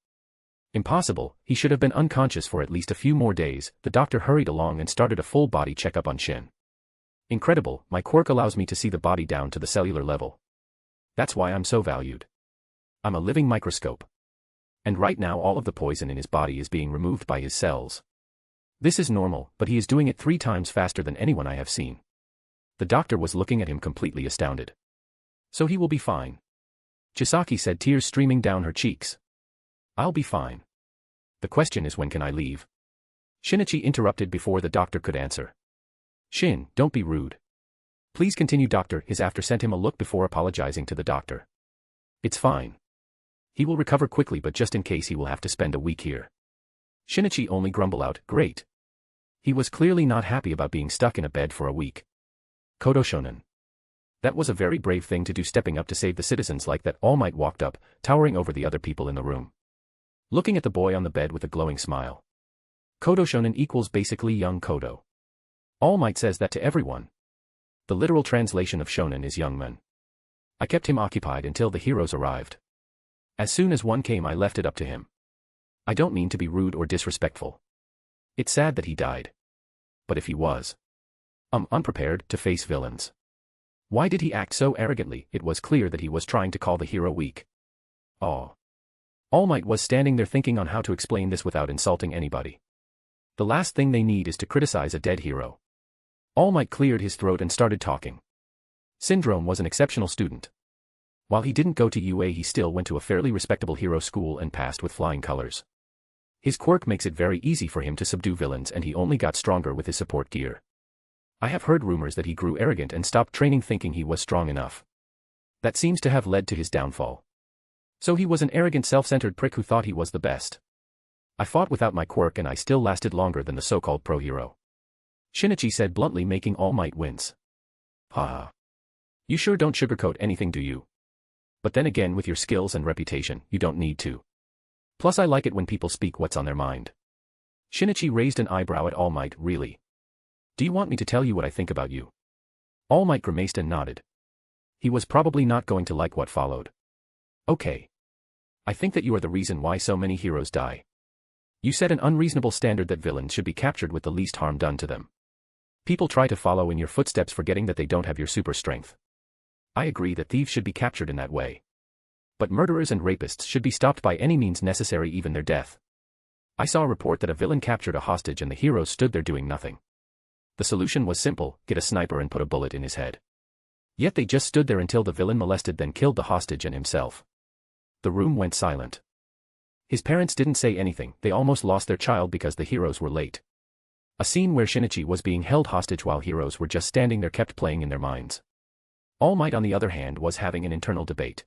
Impossible, he should have been unconscious for at least a few more days. The doctor hurried along and started a full body checkup on Shin. Incredible, my quirk allows me to see the body down to the cellular level. That's why I'm so valued. I'm a living microscope. And right now all of the poison in his body is being removed by his cells. This is normal, but he is doing it 3 times faster than anyone I have seen. The doctor was looking at him completely astounded. So he will be fine. Chisaki said, tears streaming down her cheeks. I'll be fine. The question is when can I leave? Shinichi interrupted before the doctor could answer. Shin, don't be rude. Please continue, doctor. His after sent him a look before apologizing to the doctor. It's fine. He will recover quickly, but just in case he will have to spend a week here. Shinichi only grumbled out, great. He was clearly not happy about being stuck in a bed for a week. Kodo Shonen. That was a very brave thing to do, stepping up to save the citizens like that. All Might walked up, towering over the other people in the room. Looking at the boy on the bed with a glowing smile. Kodo Shonen equals basically young Kodo. All Might says that to everyone. The literal translation of shonen is young man. I kept him occupied until the heroes arrived. As soon as one came I left it up to him. I don't mean to be rude or disrespectful. It's sad that he died. But if he was unprepared to face villains. Why did he act so arrogantly? It was clear that he was trying to call the hero weak. Oh. All Might was standing there thinking on how to explain this without insulting anybody. The last thing they need is to criticize a dead hero. All Might cleared his throat and started talking. Syndrome was an exceptional student. While he didn't go to UA, he still went to a fairly respectable hero school and passed with flying colors. His quirk makes it very easy for him to subdue villains, and he only got stronger with his support gear. I have heard rumors that he grew arrogant and stopped training thinking he was strong enough. That seems to have led to his downfall. So he was an arrogant, self-centered prick who thought he was the best. I fought without my quirk and I still lasted longer than the so-called pro hero. Shinichi said bluntly, making All Might wince. Ha. You sure don't sugarcoat anything, do you? But then again, with your skills and reputation, you don't need to. Plus I like it when people speak what's on their mind. Shinichi raised an eyebrow at All Might. Really? Do you want me to tell you what I think about you? All Might grimaced and nodded. He was probably not going to like what followed. Okay. I think that you are the reason why so many heroes die. You set an unreasonable standard that villains should be captured with the least harm done to them. People try to follow in your footsteps, forgetting that they don't have your super strength. I agree that thieves should be captured in that way. But murderers and rapists should be stopped by any means necessary, even their death. I saw a report that a villain captured a hostage and the heroes stood there doing nothing. The solution was simple: get a sniper and put a bullet in his head. Yet they just stood there until the villain molested, then killed the hostage and himself. The room went silent. His parents didn't say anything. They almost lost their child because the heroes were late. A scene where Shinichi was being held hostage while heroes were just standing there kept playing in their minds. All Might, on the other hand, was having an internal debate.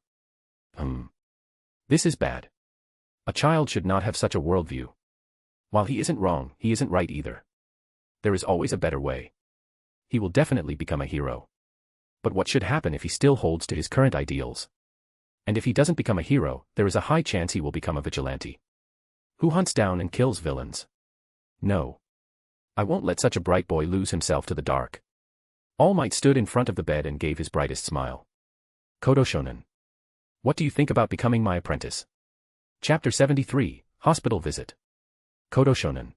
This is bad. A child should not have such a worldview. While he isn't wrong, he isn't right either. There is always a better way. He will definitely become a hero. But what should happen if he still holds to his current ideals? And if he doesn't become a hero, there is a high chance he will become a vigilante who hunts down and kills villains. No. I won't let such a bright boy lose himself to the dark. All Might stood in front of the bed and gave his brightest smile. Kodo Shonen. What do you think about becoming my apprentice? Chapter 73, Hospital Visit. Kodo Shonen.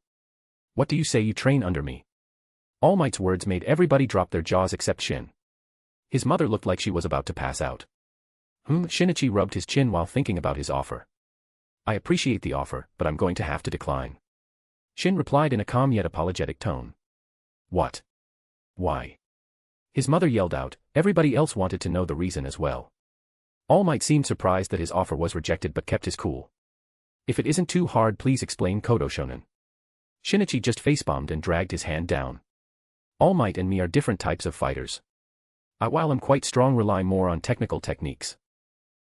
What do you say you train under me? All Might's words made everybody drop their jaws except Shin. His mother looked like she was about to pass out. Shinichi rubbed his chin while thinking about his offer. I appreciate the offer, but I'm going to have to decline. Shin replied in a calm yet apologetic tone. What? Why? His mother yelled out. Everybody else wanted to know the reason as well. All Might seemed surprised that his offer was rejected but kept his cool. If it isn't too hard, please explain, Kodo Shonen. Shinichi just facepalmed and dragged his hand down. All Might and me are different types of fighters. While I'm quite strong, rely more on technical techniques.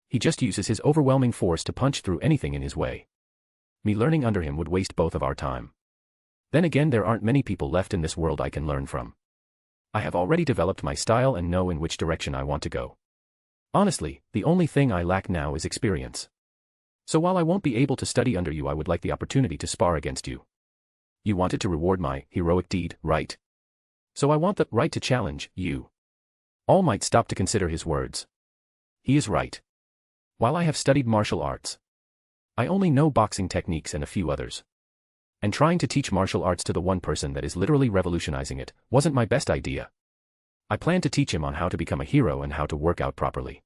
He just uses his overwhelming force to punch through anything in his way. Me learning under him would waste both of our time. Then again, there aren't many people left in this world I can learn from. I have already developed my style and know in which direction I want to go. Honestly, the only thing I lack now is experience. So while I won't be able to study under you, I would like the opportunity to spar against you. You wanted to reward my heroic deed, right? So I want the right to challenge you. All Might stopped to consider his words. He is right. While I have studied martial arts, I only know boxing techniques and a few others. And trying to teach martial arts to the one person that is literally revolutionizing it wasn't my best idea. I plan to teach him on how to become a hero and how to work out properly.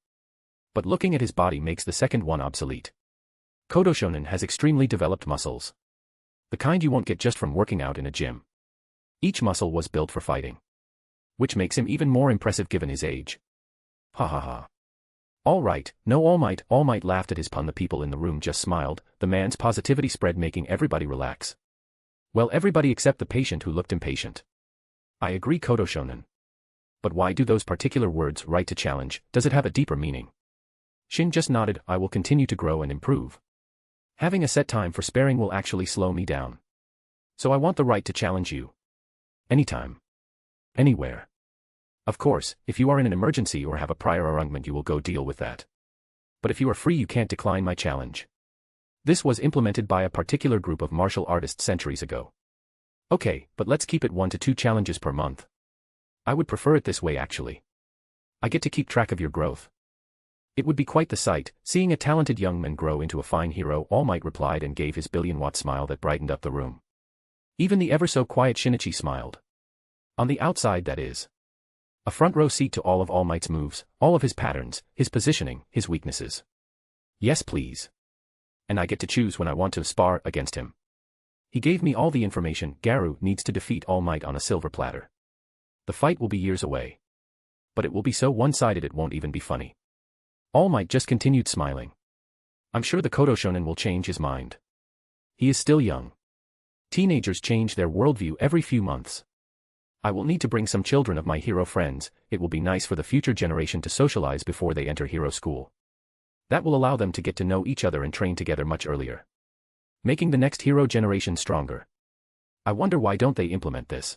But looking at his body makes the second one obsolete. Kodo Shonen has extremely developed muscles. The kind you won't get just from working out in a gym. Each muscle was built for fighting. Which makes him even more impressive given his age. Ha ha ha. All right, no, All Might laughed at his pun. The people in the room just smiled. The man's positivity spread, making everybody relax. Well, everybody except the patient, who looked impatient. I agree, Kodo Shonen. But why do those particular words, right to challenge? Does it have a deeper meaning? Shin just nodded. I will continue to grow and improve. Having a set time for sparring will actually slow me down. So I want the right to challenge you. Anytime. Anywhere. Of course, if you are in an emergency or have a prior arrangement, you will go deal with that. But if you are free, you can't decline my challenge. This was implemented by a particular group of martial artists centuries ago. Okay, but let's keep it 1 to 2 challenges per month. I would prefer it this way, actually. I get to keep track of your growth. It would be quite the sight, seeing a talented young man grow into a fine hero, All Might replied and gave his billion-watt smile that brightened up the room. Even the ever-so-quiet Shinichi smiled. On the outside, that is. A front-row seat to all of All Might's moves, all of his patterns, his positioning, his weaknesses. Yes, please. And I get to choose when I want to spar against him. He gave me all the information. Garu needs to defeat All Might on a silver platter. The fight will be years away. But it will be so one-sided it won't even be funny. All Might just continued smiling. I'm sure the Kodo Shonen will change his mind. He is still young. Teenagers change their worldview every few months. I will need to bring some children of my hero friends. It will be nice for the future generation to socialize before they enter hero school. That will allow them to get to know each other and train together much earlier, making the next hero generation stronger. I wonder why don't they implement this?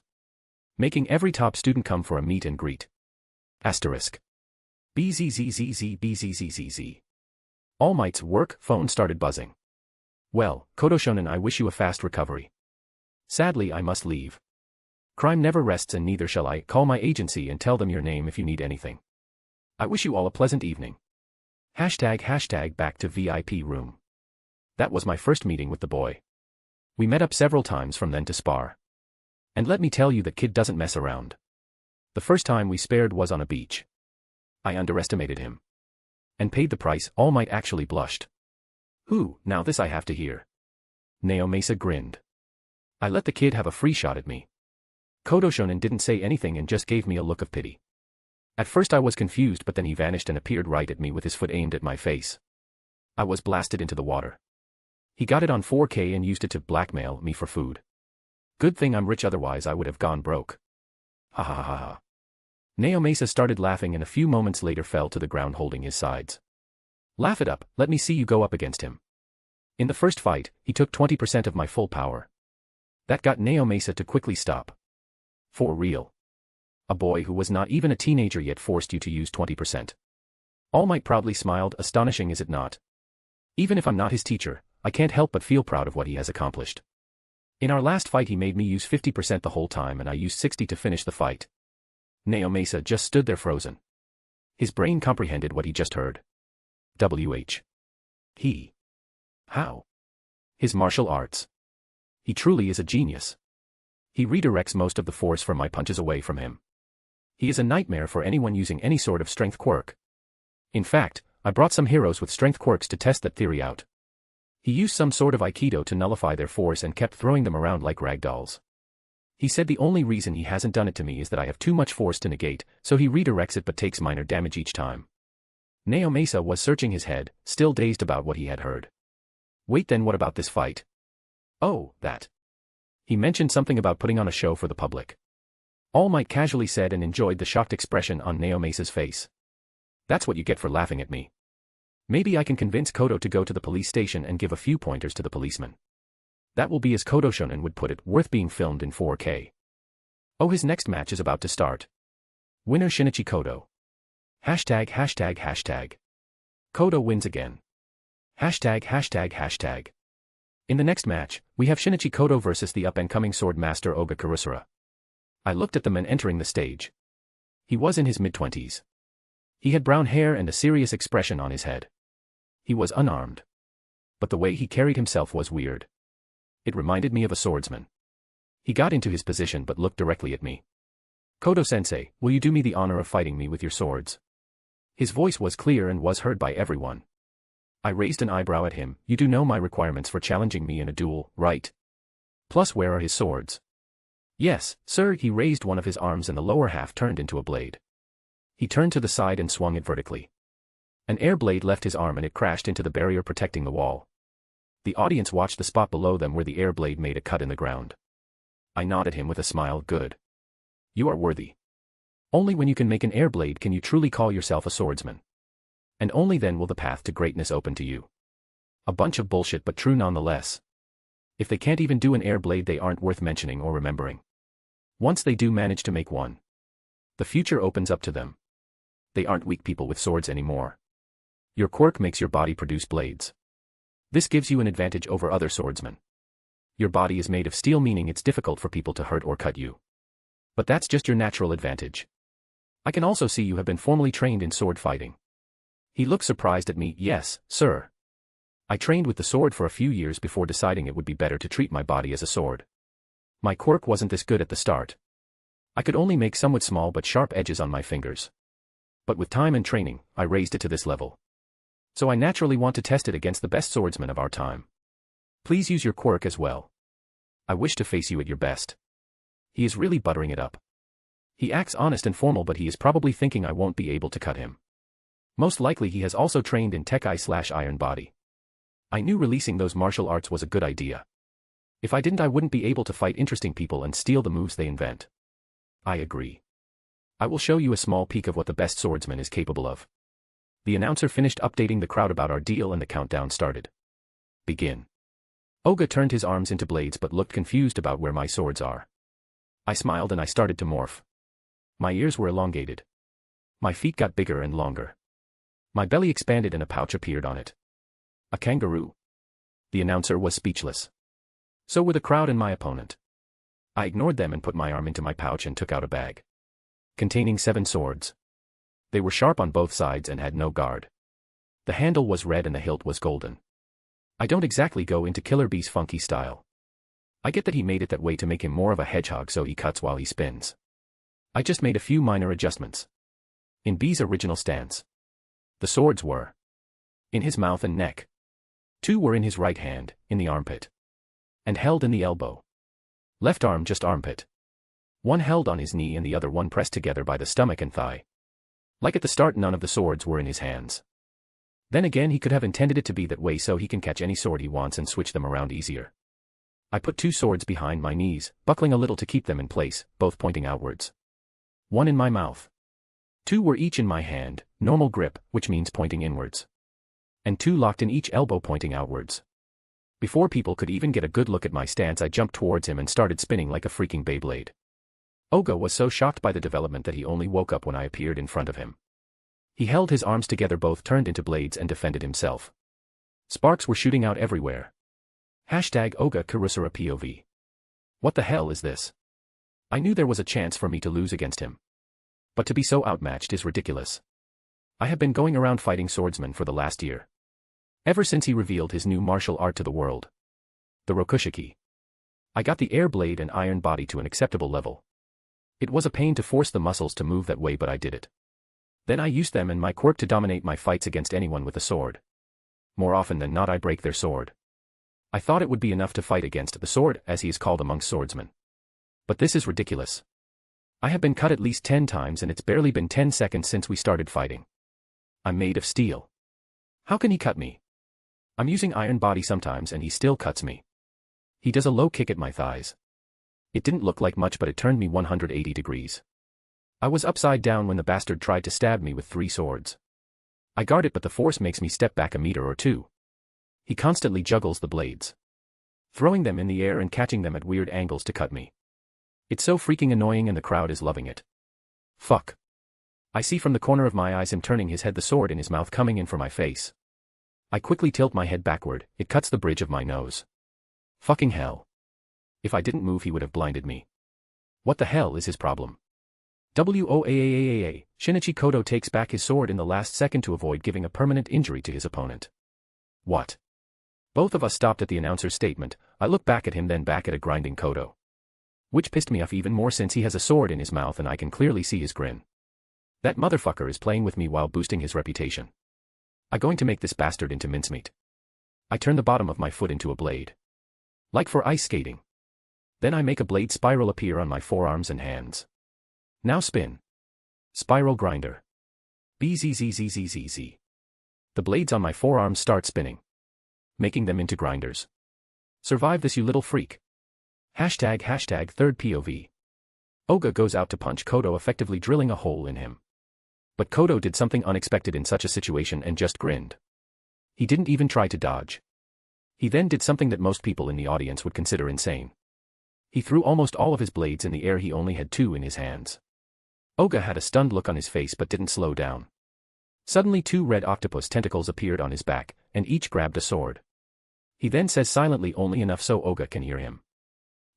making every top student come for a meet and greet. Asterisk. BZZZZ. All Might's work phone started buzzing. Well, Kodo Shonen, I wish you a fast recovery. Sadly, I must leave. Crime never rests, and neither shall I. Call my agency and tell them your name if you need anything. I wish you all a pleasant evening. Hashtag back to VIP room. That was my first meeting with the boy. We met up several times from then to spar. And let me tell you, the kid doesn't mess around. The first time we spared was on a beach. I underestimated him. And paid the price. All Might actually blushed. Who, now this I have to hear. Naomasa grinned. I let the kid have a free shot at me. Kodo Shonen didn't say anything and just gave me a look of pity. At first I was confused, but then he vanished and appeared right at me with his foot aimed at my face. I was blasted into the water. He got it on 4K and used it to blackmail me for food. Good thing I'm rich, otherwise I would have gone broke. Ha ha ha ha. Naomasa started laughing and a few moments later fell to the ground holding his sides. Laugh it up, let me see you go up against him. In the first fight, he took 20% of my full power. That got Naomasa to quickly stop. For real. A boy who was not even a teenager yet forced you to use 20%. All Might proudly smiled. Astonishing, is it not? Even if I'm not his teacher, I can't help but feel proud of what he has accomplished. In our last fight he made me use 50% the whole time and I used 60 to finish the fight. Naomasa just stood there frozen. His brain comprehended what he just heard. He. How? His martial arts. He truly is a genius. He redirects most of the force from my punches away from him. He is a nightmare for anyone using any sort of strength quirk. In fact, I brought some heroes with strength quirks to test that theory out. He used some sort of aikido to nullify their force and kept throwing them around like ragdolls. He said the only reason he hasn't done it to me is that I have too much force to negate, so he redirects it but takes minor damage each time. Naomasa was searching his head, still dazed about what he had heard. Wait, then what about this fight? Oh, that. He mentioned something about putting on a show for the public. All Might casually said and enjoyed the shocked expression on Naomasa's face. That's what you get for laughing at me. Maybe I can convince Kodo to go to the police station and give a few pointers to the policeman. That will be, as Kodo Shonen would put it, worth being filmed in 4K. Oh, his next match is about to start. Winner Shinichi Kodo. Hashtag. Kodo wins again. Hashtag. In the next match, we have Shinichi Kodo versus the up-and-coming sword master Oga Kurosura. I looked at the man entering the stage. He was in his mid-20s. He had brown hair and a serious expression on his head. He was unarmed. But the way he carried himself was weird. It reminded me of a swordsman. He got into his position but looked directly at me. Kodo-sensei, will you do me the honor of fighting me with your swords? His voice was clear and was heard by everyone. I raised an eyebrow at him. You do know my requirements for challenging me in a duel, right? Plus, where are his swords? Yes, sir. He raised one of his arms and the lower half turned into a blade. He turned to the side and swung it vertically. An air blade left his arm and it crashed into the barrier protecting the wall. The audience watched the spot below them where the air blade made a cut in the ground. I nodded him with a smile. Good. You are worthy. Only when you can make an air blade can you truly call yourself a swordsman. And only then will the path to greatness open to you. A bunch of bullshit, but true nonetheless. If they can't even do an air blade, they aren't worth mentioning or remembering. Once they do manage to make one, the future opens up to them. They aren't weak people with swords anymore. Your quirk makes your body produce blades. This gives you an advantage over other swordsmen. Your body is made of steel, meaning it's difficult for people to hurt or cut you. But that's just your natural advantage. I can also see you have been formally trained in sword fighting. He looked surprised at me. Yes, sir. I trained with the sword for a few years before deciding it would be better to treat my body as a sword. My quirk wasn't this good at the start. I could only make somewhat small but sharp edges on my fingers. But with time and training, I raised it to this level. So I naturally want to test it against the best swordsmen of our time. Please use your quirk as well. I wish to face you at your best. He is really buttering it up. He acts honest and formal, but he is probably thinking I won't be able to cut him. Most likely he has also trained in Tekai/Iron Body. I knew releasing those martial arts was a good idea. If I didn't, I wouldn't be able to fight interesting people and steal the moves they invent. I agree. I will show you a small peek of what the best swordsman is capable of. The announcer finished updating the crowd about our deal and the countdown started. Begin. Oga turned his arms into blades but looked confused about where my swords are. I smiled and I started to morph. My ears were elongated. My feet got bigger and longer. My belly expanded and a pouch appeared on it. A kangaroo. The announcer was speechless. So were the crowd and my opponent. I ignored them and put my arm into my pouch and took out a bag containing 7 swords. They were sharp on both sides and had no guard. The handle was red and the hilt was golden. I don't exactly go into Killer Bee's funky style. I get that he made it that way to make him more of a hedgehog so he cuts while he spins. I just made a few minor adjustments. In B's original stance, the swords were in his mouth and neck. 2 were in his right hand, in the armpit, and held in the elbow. Left arm just armpit. 1 held on his knee and the other one pressed together by the stomach and thigh. Like at the start, none of the swords were in his hands. Then again, he could have intended it to be that way so he can catch any sword he wants and switch them around easier. I put 2 swords behind my knees, buckling a little to keep them in place, both pointing outwards. 1 in my mouth. 2 were each in my hand, normal grip, which means pointing inwards. And 2 locked in each elbow pointing outwards. Before people could even get a good look at my stance, I jumped towards him and started spinning like a freaking Beyblade. Oga was so shocked by the development that he only woke up when I appeared in front of him. He held his arms together, both turned into blades, and defended himself. Sparks were shooting out everywhere. #Oga Karusara POV. What the hell is this? I knew there was a chance for me to lose against him. But to be so outmatched is ridiculous. I have been going around fighting swordsmen for the last year. Ever since he revealed his new martial art to the world. The Rokushiki. I got the air blade and iron body to an acceptable level. It was a pain to force the muscles to move that way, but I did it. Then I used them and my quirk to dominate my fights against anyone with a sword. More often than not, I break their sword. I thought it would be enough to fight against the sword, as he is called amongst swordsmen. But this is ridiculous. I have been cut at least 10 times and it's barely been 10 seconds since we started fighting. I'm made of steel. How can he cut me? I'm using iron body sometimes and he still cuts me. He does a low kick at my thighs. It didn't look like much, but it turned me 180 degrees. I was upside down when the bastard tried to stab me with 3 swords. I guard it, but the force makes me step back a meter or 2. He constantly juggles the blades, throwing them in the air and catching them at weird angles to cut me. It's so freaking annoying and the crowd is loving it. Fuck. I see from the corner of my eyes him turning his head, the sword in his mouth coming in for my face. I quickly tilt my head backward, it cuts the bridge of my nose. Fucking hell. If I didn't move he would have blinded me. What the hell is his problem? WOAAAAA, Shinichi Kodo takes back his sword in the last second to avoid giving a permanent injury to his opponent. What? Both of us stopped at the announcer's statement. I look back at him, then back at a grinding Kodo. Which pissed me off even more since he has a sword in his mouth and I can clearly see his grin. That motherfucker is playing with me while boosting his reputation. I'm going to make this bastard into mincemeat. I turn the bottom of my foot into a blade. Like for ice skating. Then I make a blade spiral appear on my forearms and hands. Now spin. Spiral grinder. BZZZZZZ. The blades on my forearms start spinning, making them into grinders. Survive this, you little freak. #third POV. Oga goes out to punch Kodo, effectively drilling a hole in him. But Kodo did something unexpected in such a situation and just grinned. He didn't even try to dodge. He then did something that most people in the audience would consider insane. He threw almost all of his blades in the air. He only had 2 in his hands. Oga had a stunned look on his face but didn't slow down. Suddenly 2 red octopus tentacles appeared on his back, and each grabbed a sword. He then says silently, only enough so Oga can hear him.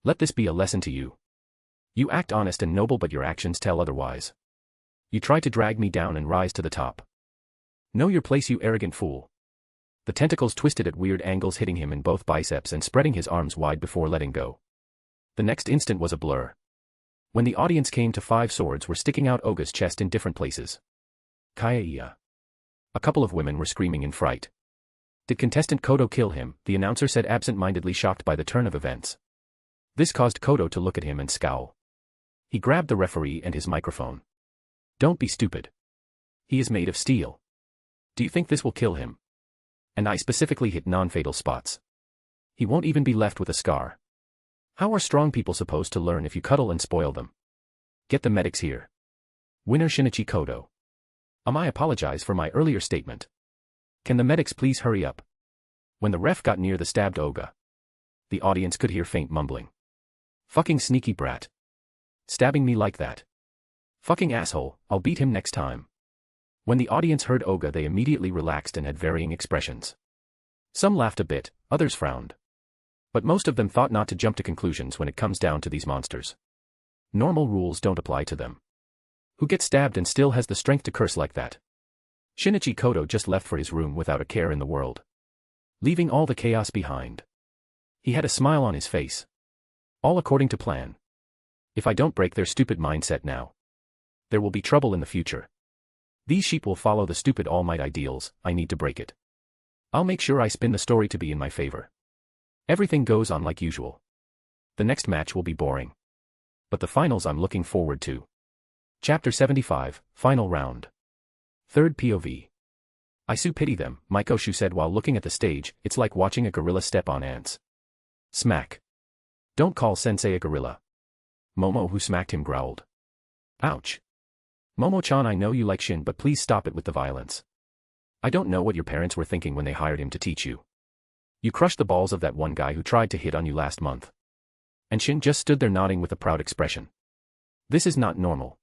Let this be a lesson to you. You act honest and noble, but your actions tell otherwise. You try to drag me down and rise to the top. Know your place, you arrogant fool. The tentacles twisted at weird angles, hitting him in both biceps and spreading his arms wide before letting go. The next instant was a blur. When the audience came to 5 swords were sticking out Oga's chest in different places. Kaya. A couple of women were screaming in fright. Did contestant Kodo kill him? The announcer said, absent-mindedly, shocked by the turn of events. This caused Kodo to look at him and scowl. He grabbed the referee and his microphone. Don't be stupid. He is made of steel. Do you think this will kill him? And I specifically hit non-fatal spots. He won't even be left with a scar. How are strong people supposed to learn if you cuddle and spoil them? Get the medics here. Winner Shinichi Kodo. I apologize for my earlier statement. Can the medics please hurry up? When the ref got near the stabbed Oga, the audience could hear faint mumbling. Fucking sneaky brat. Stabbing me like that. Fucking asshole, I'll beat him next time. When the audience heard Oga, they immediately relaxed and had varying expressions. Some laughed a bit, others frowned. But most of them thought not to jump to conclusions when it comes down to these monsters. Normal rules don't apply to them. Who gets stabbed and still has the strength to curse like that? Shinichi Kodo just left for his room without a care in the world, leaving all the chaos behind. He had a smile on his face. All according to plan. If I don't break their stupid mindset now, there will be trouble in the future. These sheep will follow the stupid All Might ideals. I need to break it. I'll make sure I spin the story to be in my favor. Everything goes on like usual. The next match will be boring. But the finals I'm looking forward to. Chapter 75, Final Round. Third POV. I so pity them, Maiko said while looking at the stage. It's like watching a gorilla step on ants. Smack. Don't call sensei a gorilla. Momo, who smacked him, growled. Ouch. Momo-chan, I know you like Shin, but please stop it with the violence. I don't know what your parents were thinking when they hired him to teach you. You crushed the balls of that one guy who tried to hit on you last month. And Shin just stood there nodding with a proud expression. This is not normal.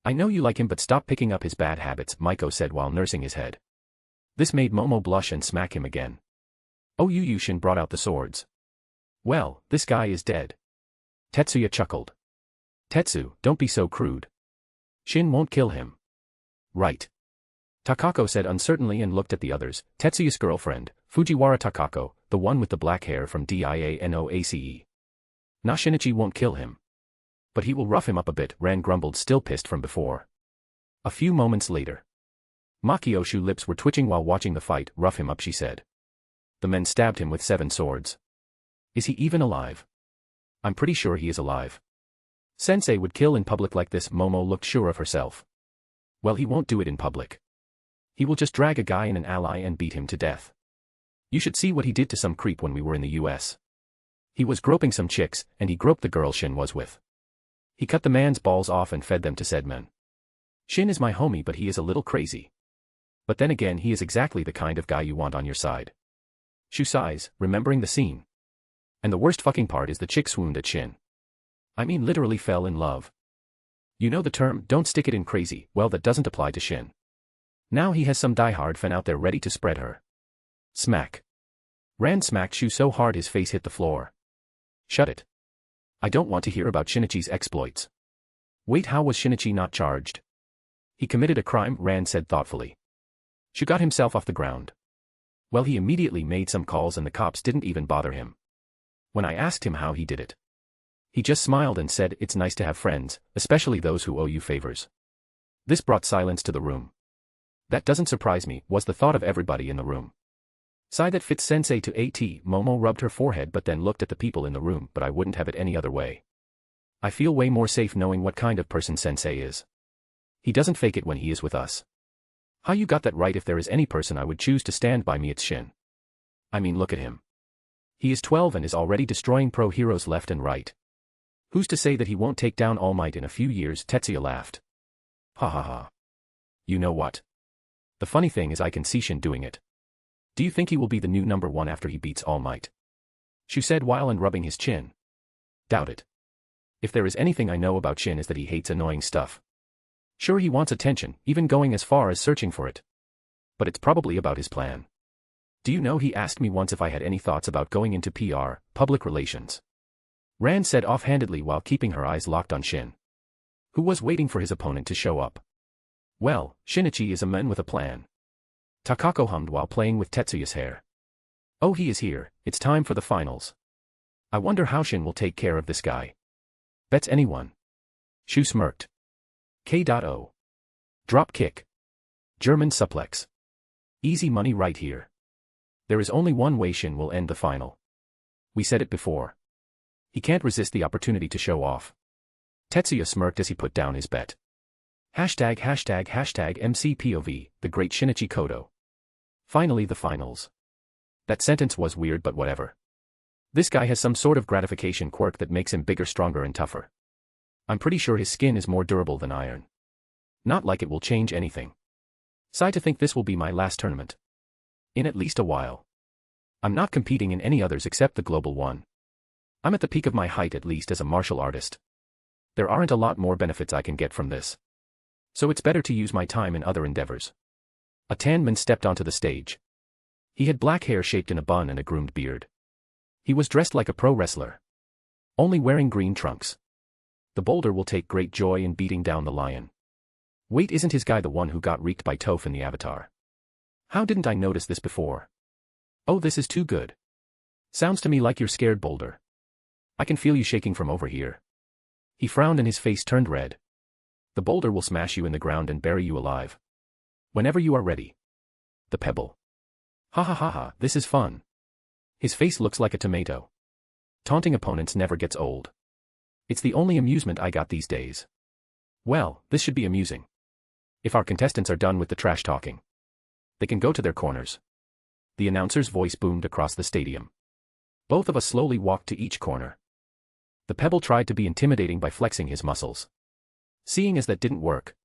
I know you like him, but stop picking up his bad habits, Maiko said while nursing his head. This made Momo blush and smack him again. Oh, Shin brought out the swords. Well, this guy is dead. Tetsuya chuckled. Tetsu, don't be so crude. Shin won't kill him. Right. Takako said uncertainly and looked at the others. Tetsuya's girlfriend, Fujiwara Takako, the one with the black hair from DIANOACE. Nah, Shinichi won't kill him. But he will rough him up a bit, Ran grumbled, still pissed from before. A few moments later. Makioshu's lips were twitching while watching the fight. Rough him up, she said. The men stabbed him with 7 swords. Is he even alive? I'm pretty sure he is alive. Sensei would kill in public like this, Momo looked sure of herself. Well, he won't do it in public. He will just drag a guy and an ally and beat him to death. You should see what he did to some creep when we were in the US. He was groping some chicks, and he groped the girl Shin was with. He cut the man's balls off and fed them to said men. Shin is my homie, but he is a little crazy. But then again, he is exactly the kind of guy you want on your side. Shu sighs, remembering the scene. And the worst fucking part is the chick swooned at Shin. I mean, literally fell in love. You know the term, don't stick it in crazy, well, that doesn't apply to Shin. Now he has some diehard fan out there ready to spread her. Smack. Ran smacked Shu so hard his face hit the floor. Shut it. I don't want to hear about Shinichi's exploits. Wait, how was Shinichi not charged? He committed a crime, Ran said thoughtfully. Shu got himself off the ground. Well, he immediately made some calls and the cops didn't even bother him. When I asked him how he did it, he just smiled and said, it's nice to have friends, especially those who owe you favors. This brought silence to the room. That doesn't surprise me, was the thought of everybody in the room. Sigh that fits sensei to AT, Momo rubbed her forehead but then looked at the people in the room, but I wouldn't have it any other way. I feel way more safe knowing what kind of person sensei is. He doesn't fake it when he is with us. How you got that right? If there is any person I would choose to stand by me, it's Shin. I mean, look at him. He is 12 and is already destroying pro heroes left and right. Who's to say that he won't take down All Might in a few years? Tetsuya laughed. Ha ha ha. You know what? The funny thing is I can see Shin doing it. Do you think he will be the new #1 after he beats All Might? Shu said while and rubbing his chin. Doubt it. If there is anything I know about Shin is that he hates annoying stuff. Sure, he wants attention, even going as far as searching for it. But it's probably about his plan. Do you know, he asked me once if I had any thoughts about going into PR, public relations. Ran said offhandedly while keeping her eyes locked on Shin, who was waiting for his opponent to show up. Well, Shinichi is a man with a plan. Takako hummed while playing with Tetsuya's hair. Oh, he is here, it's time for the finals. I wonder how Shin will take care of this guy. Bets anyone. Shu smirked. K.O. Drop kick. German suplex. Easy money right here. There is only one way Shin will end the final. We said it before. He can't resist the opportunity to show off. Tetsuya smirked as he put down his bet. #MCPOV, the great Shinichi Kodo. Finally the finals. That sentence was weird, but whatever. This guy has some sort of gratification quirk that makes him bigger, stronger and tougher. I'm pretty sure his skin is more durable than iron. Not like it will change anything. Sigh to think this will be my last tournament. In at least a while. I'm not competing in any others except the global one. I'm at the peak of my height, at least as a martial artist. There aren't a lot more benefits I can get from this. So it's better to use my time in other endeavors. A tanned man stepped onto the stage. He had black hair shaped in a bun and a groomed beard. He was dressed like a pro wrestler. Only wearing green trunks. The boulder will take great joy in beating down the lion. Wait, isn't his guy the one who got reeked by Toph in the Avatar? How didn't I notice this before? Oh, this is too good. Sounds to me like you're scared, Boulder. I can feel you shaking from over here. He frowned and his face turned red. The boulder will smash you in the ground and bury you alive. Whenever you are ready. The pebble. Ha ha ha ha, this is fun. His face looks like a tomato. Taunting opponents never gets old. It's the only amusement I got these days. Well, this should be amusing. If our contestants are done with the trash talking, they can go to their corners. The announcer's voice boomed across the stadium. Both of us slowly walked to each corner. The pebble tried to be intimidating by flexing his muscles. Seeing as that didn't work,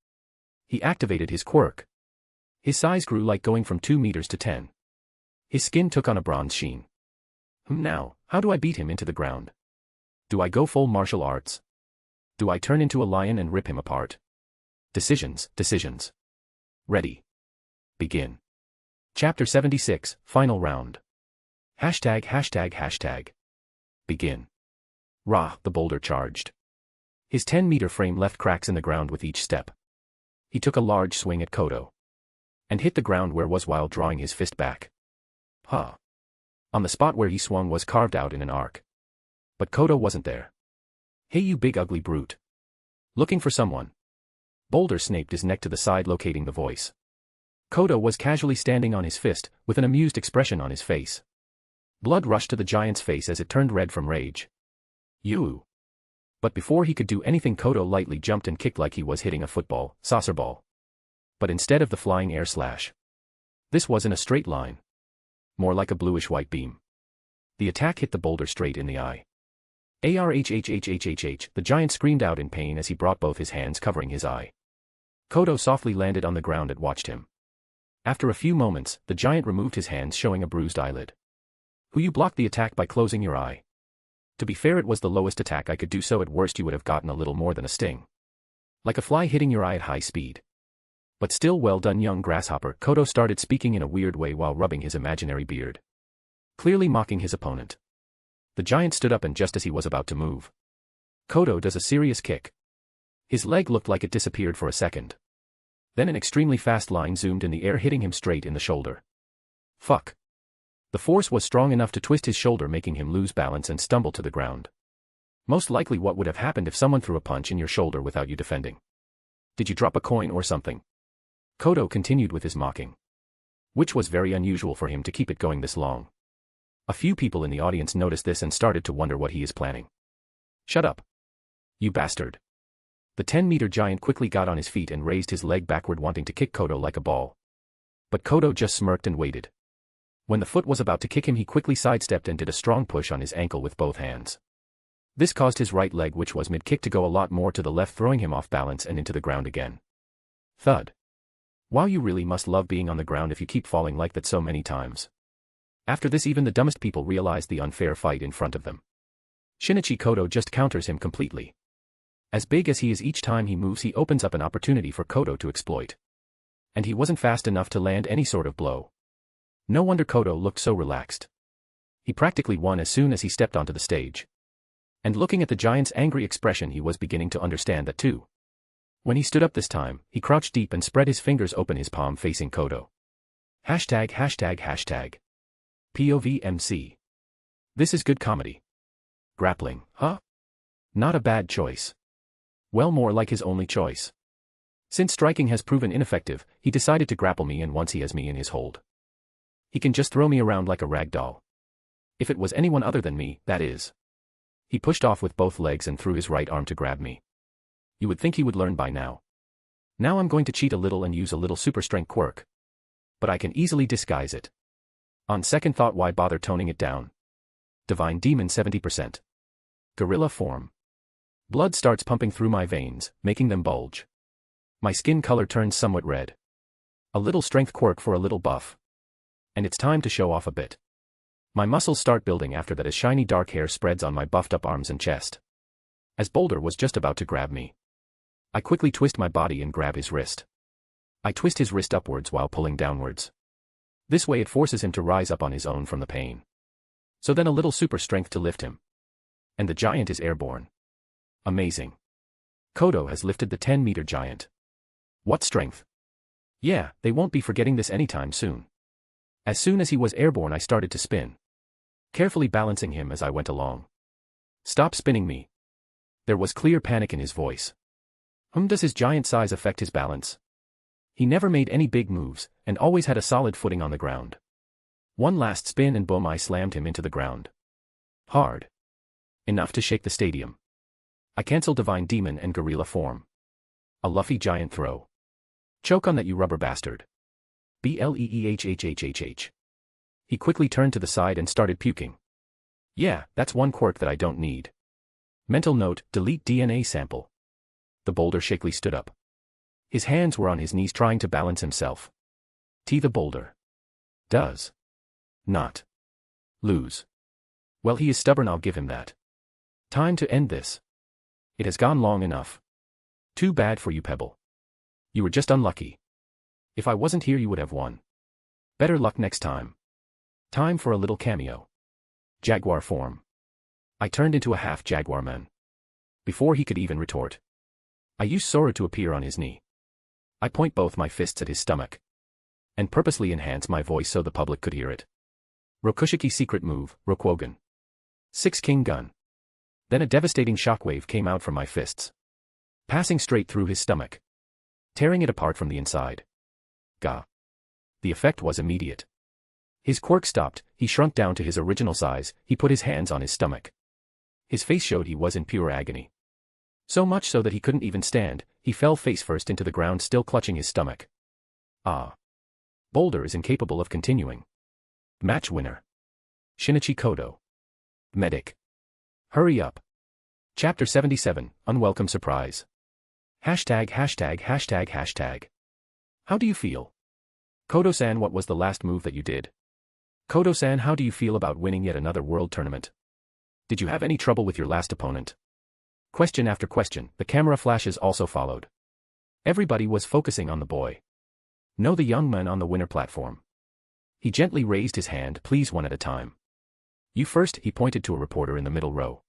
he activated his quirk. His size grew like going from 2 meters to 10. His skin took on a bronze sheen. Now, how do I beat him into the ground? Do I go full martial arts? Do I turn into a lion and rip him apart? Decisions, decisions. Ready. Begin. Chapter 76, Final Round. Hashtag, hashtag, hashtag. Begin. Rah, the boulder charged. His 10-meter frame left cracks in the ground with each step. He took a large swing at Kodo. And hit the ground where was while drawing his fist back. Huh. On the spot where he swung was carved out in an arc. But Kodo wasn't there. Hey you big ugly brute. Looking for someone. Boulder snaped his neck to the side locating the voice. Kodo was casually standing on his fist, with an amused expression on his face. Blood rushed to the giant's face as it turned red from rage. You. But before he could do anything Kodo lightly jumped and kicked like he was hitting a football, saucer ball. But instead of the flying air slash. This was in a straight line. More like a bluish-white beam. The attack hit the boulder straight in the eye. Arhhhhhhh, the giant screamed out in pain as he brought both his hands covering his eye. Kodo softly landed on the ground and watched him. After a few moments, the giant removed his hands showing a bruised eyelid. You blocked the attack by closing your eye. To be fair, it was the lowest attack I could do, so at worst you would have gotten a little more than a sting. Like a fly hitting your eye at high speed. But still well done, young grasshopper, Kodo started speaking in a weird way while rubbing his imaginary beard. Clearly mocking his opponent. The giant stood up and just as he was about to move, Kodo does a serious kick. His leg looked like it disappeared for a second. Then an extremely fast line zoomed in the air hitting him straight in the shoulder. Fuck. The force was strong enough to twist his shoulder making him lose balance and stumble to the ground. Most likely what would have happened if someone threw a punch in your shoulder without you defending. Did you drop a coin or something? Kodo continued with his mocking. Which was very unusual for him to keep it going this long. A few people in the audience noticed this and started to wonder what he is planning. Shut up. You bastard. The 10-meter giant quickly got on his feet and raised his leg backward wanting to kick Kodo like a ball. But Kodo just smirked and waited. When the foot was about to kick him he quickly sidestepped and did a strong push on his ankle with both hands. This caused his right leg which was mid-kick to go a lot more to the left throwing him off balance and into the ground again. Thud. Wow, you really must love being on the ground if you keep falling like that so many times. After this even the dumbest people realized the unfair fight in front of them. Shinichi Kodo just counters him completely. As big as he is each time he moves he opens up an opportunity for Kodo to exploit. And he wasn't fast enough to land any sort of blow. No wonder Kodo looked so relaxed. He practically won as soon as he stepped onto the stage. And looking at the giant's angry expression he was beginning to understand that too. When he stood up this time, he crouched deep and spread his fingers open his palm facing Kodo. Hashtag, hashtag, hashtag. POVMC. This is good comedy. Grappling, huh? Not a bad choice. Well, more like his only choice. Since striking has proven ineffective, he decided to grapple me, and once he has me in his hold, he can just throw me around like a rag doll. If it was anyone other than me, that is. He pushed off with both legs and threw his right arm to grab me. You would think he would learn by now. Now I'm going to cheat a little and use a little super strength quirk. But I can easily disguise it. On second thought, why bother toning it down? Divine Demon 70%. Gorilla form. Blood starts pumping through my veins, making them bulge. My skin color turns somewhat red. A little strength quirk for a little buff. And it's time to show off a bit. My muscles start building after that as shiny dark hair spreads on my buffed up arms and chest. as Boulder was just about to grab me. I quickly twist my body and grab his wrist. I twist his wrist upwards while pulling downwards. This way it forces him to rise up on his own from the pain. So then a little super strength to lift him. And the giant is airborne. Amazing. Kodo has lifted the 10-meter giant. What strength? Yeah, they won't be forgetting this anytime soon. As soon as he was airborne, I started to spin, carefully balancing him as I went along. Stop spinning me. There was clear panic in his voice. Does his giant size affect his balance? He never made any big moves, and always had a solid footing on the ground. One last spin and boom, I slammed him into the ground. Hard. Enough to shake the stadium. I cancel divine demon and gorilla form. A luffy giant throw. Choke on that, you rubber bastard. Bleehhhhhh. He quickly turned to the side and started puking. Yeah, that's one quirk that I don't need. Mental note, delete DNA sample. The boulder shakily stood up. His hands were on his knees trying to balance himself. The boulder does not lose. Well, he is stubborn, I'll give him that. Time to end this. It has gone long enough. Too bad for you, Pebble. You were just unlucky. If I wasn't here, you would have won. Better luck next time. Time for a little cameo. Jaguar form. I turned into a half jaguar man. Before he could even retort, I used Sora to appear on his knee. I point both my fists at his stomach, and purposely enhance my voice so the public could hear it. Rokushiki secret move, Rokwogen. 6 king gun. Then a devastating shockwave came out from my fists, passing straight through his stomach, tearing it apart from the inside. Gah. The effect was immediate. His quirk stopped, he shrunk down to his original size, he put his hands on his stomach. His face showed he was in pure agony. So much so that he couldn't even stand, he fell face first into the ground, still clutching his stomach. Ah. Boulder is incapable of continuing. Match winner. Shinichi Kodo. Medic. Hurry up. Chapter 77, Unwelcome Surprise. Hashtag. How do you feel? Kodo-san, what was the last move that you did? Kodo-san, how do you feel about winning yet another world tournament? Did you have any trouble with your last opponent? Question after question, the camera flashes also followed. Everybody was focusing on the boy. No, the young man on the winner platform. He gently raised his hand, please, one at a time. You first, he pointed to a reporter in the middle row.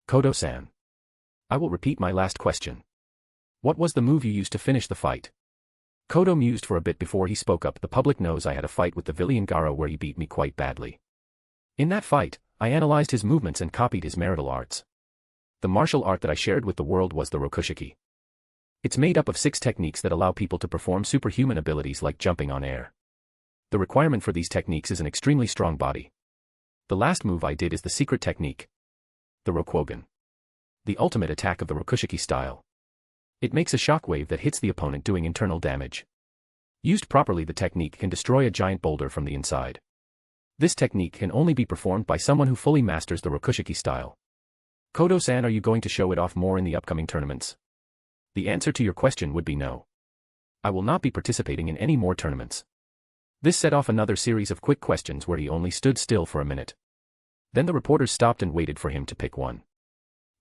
Kodo-san. I will repeat my last question. What was the move you used to finish the fight? Kodo mused for a bit before he spoke up. The public knows I had a fight with the villain Garo where he beat me quite badly. In that fight, I analyzed his movements and copied his martial arts. The martial art that I shared with the world was the Rokushiki. It's made up of 6 techniques that allow people to perform superhuman abilities like jumping on air. The requirement for these techniques is an extremely strong body. The last move I did is the secret technique. The Rokwogen. The ultimate attack of the Rokushiki style. It makes a shockwave that hits the opponent, doing internal damage. Used properly, the technique can destroy a giant boulder from the inside. This technique can only be performed by someone who fully masters the Rokushiki style. Kodo-san, are you going to show it off more in the upcoming tournaments? The answer to your question would be no. I will not be participating in any more tournaments. This set off another series of quick questions where he only stood still for a minute. Then the reporters stopped and waited for him to pick one.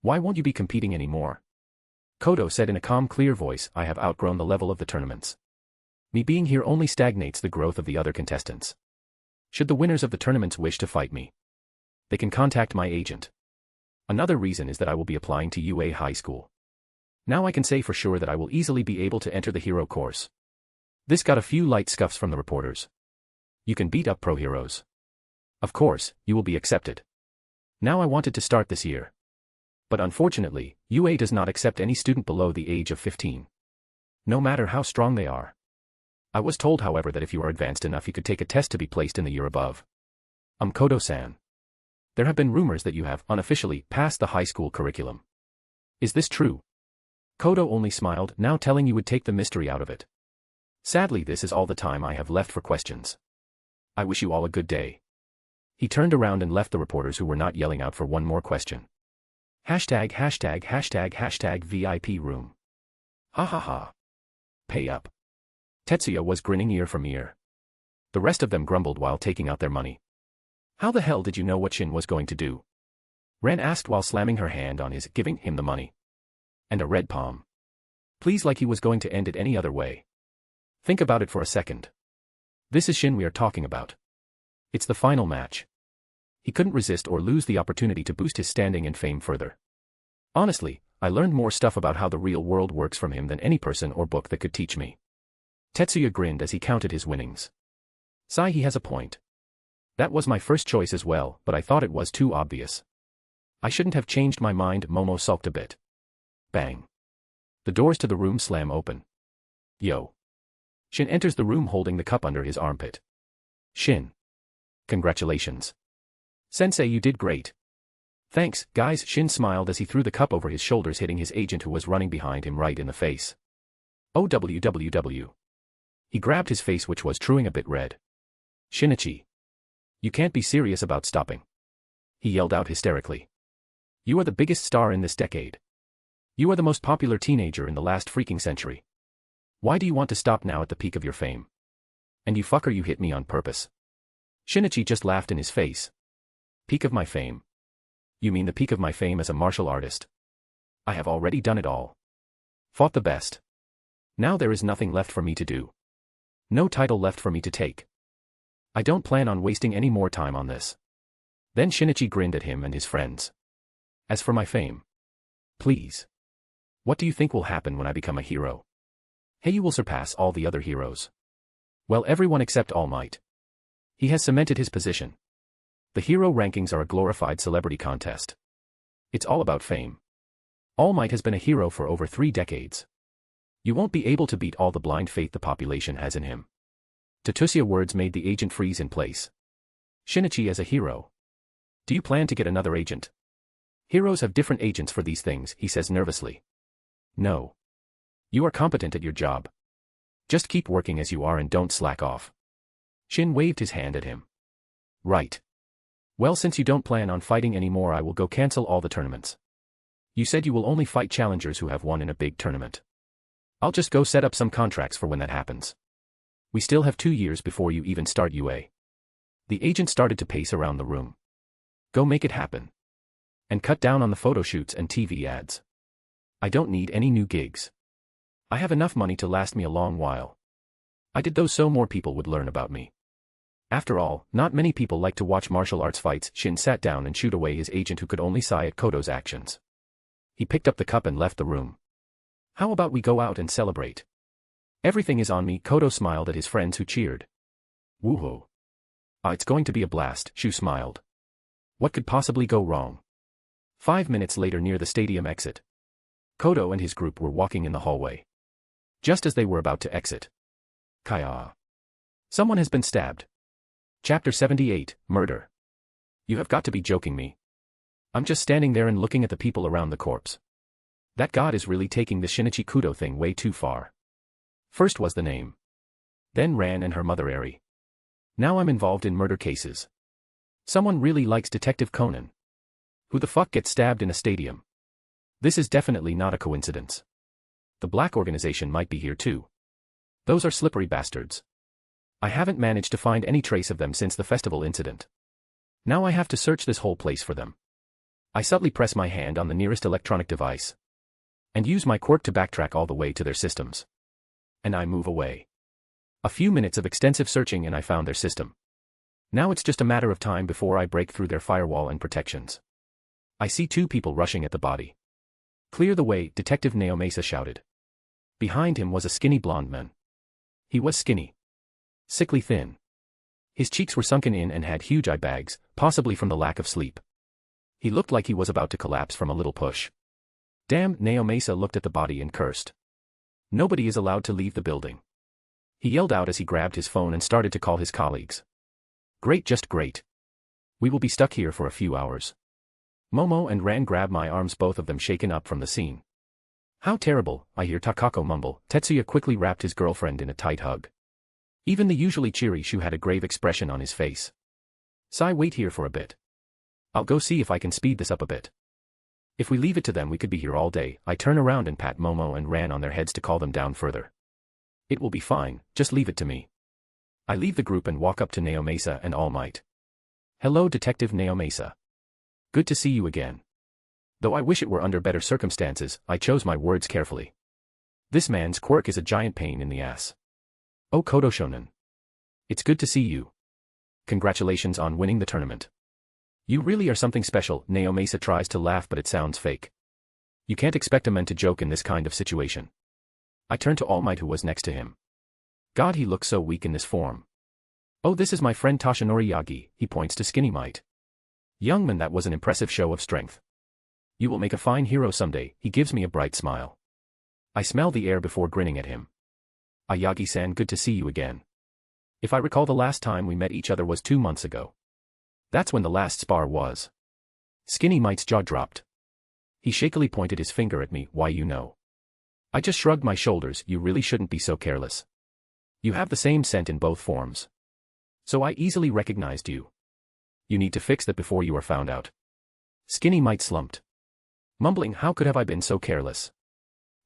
Why won't you be competing anymore? Kodo said in a calm, clear voice, I have outgrown the level of the tournaments. Me being here only stagnates the growth of the other contestants. Should the winners of the tournaments wish to fight me, they can contact my agent. Another reason is that I will be applying to UA High School. Now I can say for sure that I will easily be able to enter the hero course. This got a few light scuffs from the reporters. You can beat up pro heroes. Of course, you will be accepted. Now I wanted to start this year. But unfortunately, UA does not accept any student below the age of 15. No matter how strong they are. I was told, however, that if you are advanced enough you could take a test to be placed in the year above. Kodo-san. There have been rumors that you have, unofficially, passed the high school curriculum. Is this true? Kodo only smiled, now telling you would take the mystery out of it. Sadly, this is all the time I have left for questions. I wish you all a good day. He turned around and left the reporters who were not yelling out for one more question. Hashtag VIP room. Ha ha ha. Pay up. Tetsuya was grinning ear from ear. The rest of them grumbled while taking out their money. How the hell did you know what Shin was going to do? Ran asked while slamming her hand on his, giving him the money. And a red palm. Please, like he was going to end it any other way. Think about it for a second. This is Shin we are talking about. It's the final match. He couldn't resist or lose the opportunity to boost his standing and fame further. Honestly, I learned more stuff about how the real world works from him than any person or book that could teach me. Tetsuya grinned as he counted his winnings. Sigh, he has a point. That was my first choice as well, but I thought it was too obvious. I shouldn't have changed my mind. Momo sulked a bit. Bang. The doors to the room slam open. Yo. Shin enters the room holding the cup under his armpit. Shin. Congratulations. Sensei, you did great. Thanks, guys. Shin smiled as he threw the cup over his shoulders, hitting his agent who was running behind him right in the face. OWWW. He grabbed his face, which was truing a bit red. Shinichi. You can't be serious about stopping. He yelled out hysterically. You are the biggest star in this decade. You are the most popular teenager in the last freaking century. Why do you want to stop now at the peak of your fame? And you fucker, you hit me on purpose. Shinichi just laughed in his face. Peak of my fame? You mean the peak of my fame as a martial artist? I have already done it all. Fought the best. Now there is nothing left for me to do. No title left for me to take. I don't plan on wasting any more time on this. Then Shinichi grinned at him and his friends. As for my fame. Please. What do you think will happen when I become a hero? Hey, you will surpass all the other heroes. Well, everyone except All Might. He has cemented his position. The hero rankings are a glorified celebrity contest. It's all about fame. All Might has been a hero for over 3 decades. You won't be able to beat all the blind faith the population has in him. Tetsuya words made the agent freeze in place. Shinichi as a hero. Do you plan to get another agent? Heroes have different agents for these things, he says nervously. No. You are competent at your job. Just keep working as you are and don't slack off. Shin waved his hand at him. Right. Well, since you don't plan on fighting anymore, I will go cancel all the tournaments. You said you will only fight challengers who have won in a big tournament. I'll just go set up some contracts for when that happens. We still have 2 years before you even start UA. The agent started to pace around the room. Go make it happen. And cut down on the photo shoots and TV ads. I don't need any new gigs. I have enough money to last me a long while. I did those so more people would learn about me. After all, not many people like to watch martial arts fights. Shin sat down and shooed away his agent, who could only sigh at Koto's actions. He picked up the cup and left the room. How about we go out and celebrate? Everything is on me. Koto smiled at his friends who cheered. Woohoo. It's going to be a blast, Shu smiled. What could possibly go wrong? 5 minutes later, near the stadium exit. Koto and his group were walking in the hallway. Just as they were about to exit. Kaya. Someone has been stabbed. Chapter 78, Murder. You have got to be joking me. I'm just standing there and looking at the people around the corpse. That god is really taking the Shinichi Kudo thing way too far. First was the name. Then Ran and her mother Eri. Now I'm involved in murder cases. Someone really likes Detective Conan. Who the fuck gets stabbed in a stadium? This is definitely not a coincidence. The black organization might be here too. Those are slippery bastards. I haven't managed to find any trace of them since the festival incident. Now I have to search this whole place for them. I subtly press my hand on the nearest electronic device. And use my quirk to backtrack all the way to their systems. And I move away. A few minutes of extensive searching and I found their system. Now it's just a matter of time before I break through their firewall and protections. I see 2 people rushing at the body. Clear the way, Detective Naomasa shouted. Behind him was a skinny blonde man. He was skinny. Sickly thin. His cheeks were sunken in and had huge eye bags, possibly from the lack of sleep. He looked like he was about to collapse from a little push. Damn, Naomasa looked at the body and cursed. Nobody is allowed to leave the building. He yelled out as he grabbed his phone and started to call his colleagues. Great, just great. We will be stuck here for a few hours. Momo and Ran grabbed my arms, both of them shaken up from the scene. How terrible, I hear Takako mumble. Tetsuya quickly wrapped his girlfriend in a tight hug. Even the usually cheery Shu had a grave expression on his face. Sai, wait here for a bit. I'll go see if I can speed this up a bit. If we leave it to them, we could be here all day. I turn around and pat Momo and Ran on their heads to call them down further. It will be fine, just leave it to me. I leave the group and walk up to Naomasa and All Might. Hello, Detective Naomasa. Good to see you again. Though I wish it were under better circumstances, I chose my words carefully. This man's Quirk is a giant pain in the ass. Oh Kodo Shonen. It's good to see you. Congratulations on winning the tournament. You really are something special. Naomasa tries to laugh but it sounds fake. You can't expect a man to joke in this kind of situation. I turn to All Might who was next to him. God, he looks so weak in this form. Oh, this is my friend Toshinori Yagi, he points to Skinny Might. Young man, that was an impressive show of strength. You will make a fine hero someday, he gives me a bright smile. I smell the air before grinning at him. Ayagi-san, good to see you again. If I recall, the last time we met each other was 2 months ago. That's when the last spar was. Skinny Might's jaw dropped. He shakily pointed his finger at me. Why, you know. I just shrugged my shoulders. You really shouldn't be so careless. You have the same scent in both forms. So I easily recognized you. You need to fix that before you are found out. Skinny Might slumped. Mumbling, how could have I been so careless?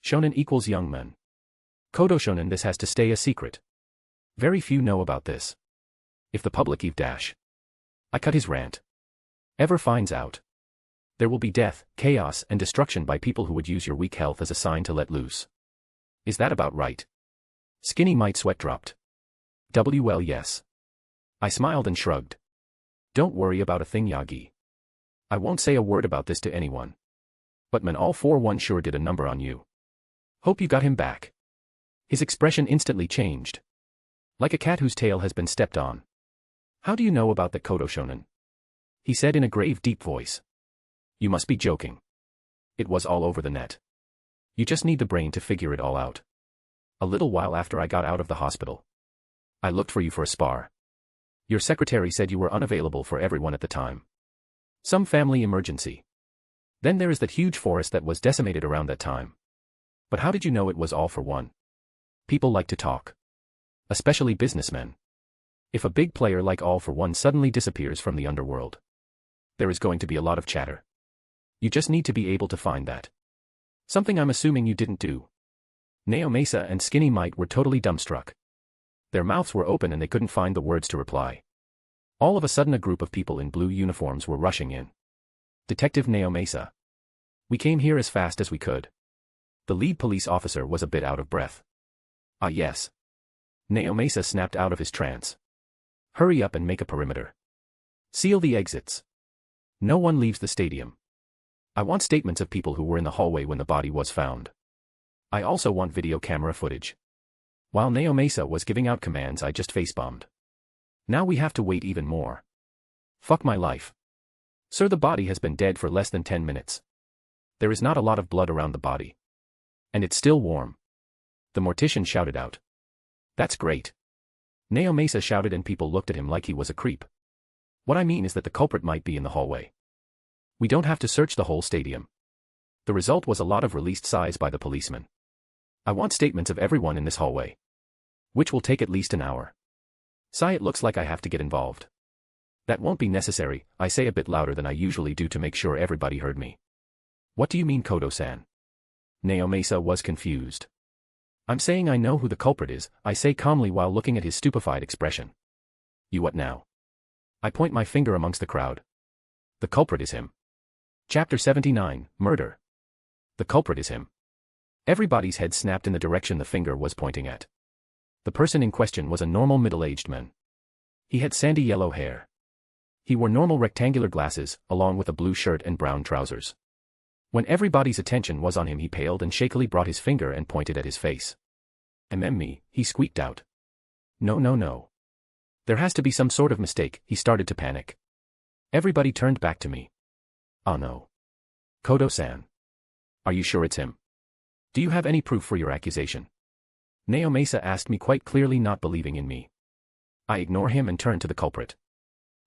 Shonen equals young men. Kodo Shonen, this has to stay a secret. Very few know about this. If the public I cut his rant. Ever finds out. There will be death, chaos, and destruction by people who would use your weak health as a sign to let loose. Is that about right? Skinny Might's sweat dropped. Well, yes. I smiled and shrugged. Don't worry about a thing, Yagi. I won't say a word about this to anyone. But man, all 4-1 sure did a number on you. Hope you got him back. His expression instantly changed. Like a cat whose tail has been stepped on. How do you know about the Kodo Shonen? He said in a grave, deep voice. You must be joking. It was all over the net. You just need the brain to figure it all out. A little while after I got out of the hospital, I looked for you for a spar. Your secretary said you were unavailable for everyone at the time. Some family emergency. Then there is that huge forest that was decimated around that time. But how did you know it was all for one? People like to talk. Especially businessmen. If a big player like All for One suddenly disappears from the underworld, there is going to be a lot of chatter. You just need to be able to find that. Something I'm assuming you didn't do. Naomasa and Skinny Might were totally dumbstruck. Their mouths were open and they couldn't find the words to reply. All of a sudden a group of people in blue uniforms were rushing in. Detective Naomasa. We came here as fast as we could. The lead police officer was a bit out of breath. Ah yes. Naomasa snapped out of his trance. Hurry up and make a perimeter. Seal the exits. No one leaves the stadium. I want statements of people who were in the hallway when the body was found. I also want video camera footage. While Naomasa was giving out commands, I just facebombed. Now we have to wait even more. Fuck my life. Sir, the body has been dead for less than 10 minutes. There is not a lot of blood around the body. And it's still warm. The mortician shouted out. That's great. Naomasa shouted and people looked at him like he was a creep. What I mean is that the culprit might be in the hallway. We don't have to search the whole stadium. The result was a lot of released sighs by the policeman. I want statements of everyone in this hallway. Which will take at least an hour. Sigh, it looks like I have to get involved. That won't be necessary, I say a bit louder than I usually do to make sure everybody heard me. What do you mean, Kodo-san? Naomasa was confused. I'm saying I know who the culprit is, I say calmly while looking at his stupefied expression. You what now? I point my finger amongst the crowd. The culprit is him. Chapter 79, Murder. The culprit is him. Everybody's head snapped in the direction the finger was pointing at. The person in question was a normal middle-aged man. He had sandy yellow hair. He wore normal rectangular glasses, along with a blue shirt and brown trousers. When everybody's attention was on him, he paled and shakily brought his finger and pointed at his face. Me, he squeaked out. No. There has to be some sort of mistake, he started to panic. Everybody turned back to me. Oh no. Kodo-san. Are you sure it's him? Do you have any proof for your accusation? Naomasa asked me quite clearly, not believing in me. I ignore him and turn to the culprit.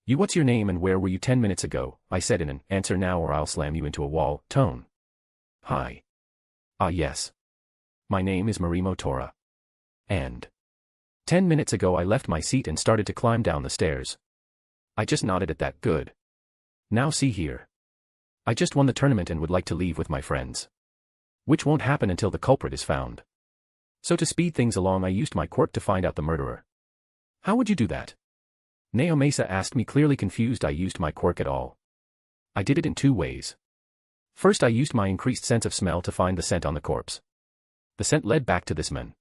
You, what's your name and where were you 10 minutes ago? I said in an answer now or I'll slam you into a wall tone. Hi. Ah yes. My name is Marimo Tora. And 10 minutes ago I left my seat and started to climb down the stairs. I just nodded at that. Good. Now see here. I just won the tournament and would like to leave with my friends. Which won't happen until the culprit is found. So to speed things along I used my quirk to find out the murderer. How would you do that? Naomasa asked me, clearly confused. I used my quirk at all. I did it in 2 ways. First, I used my increased sense of smell to find the scent on the corpse. The scent led back to this man.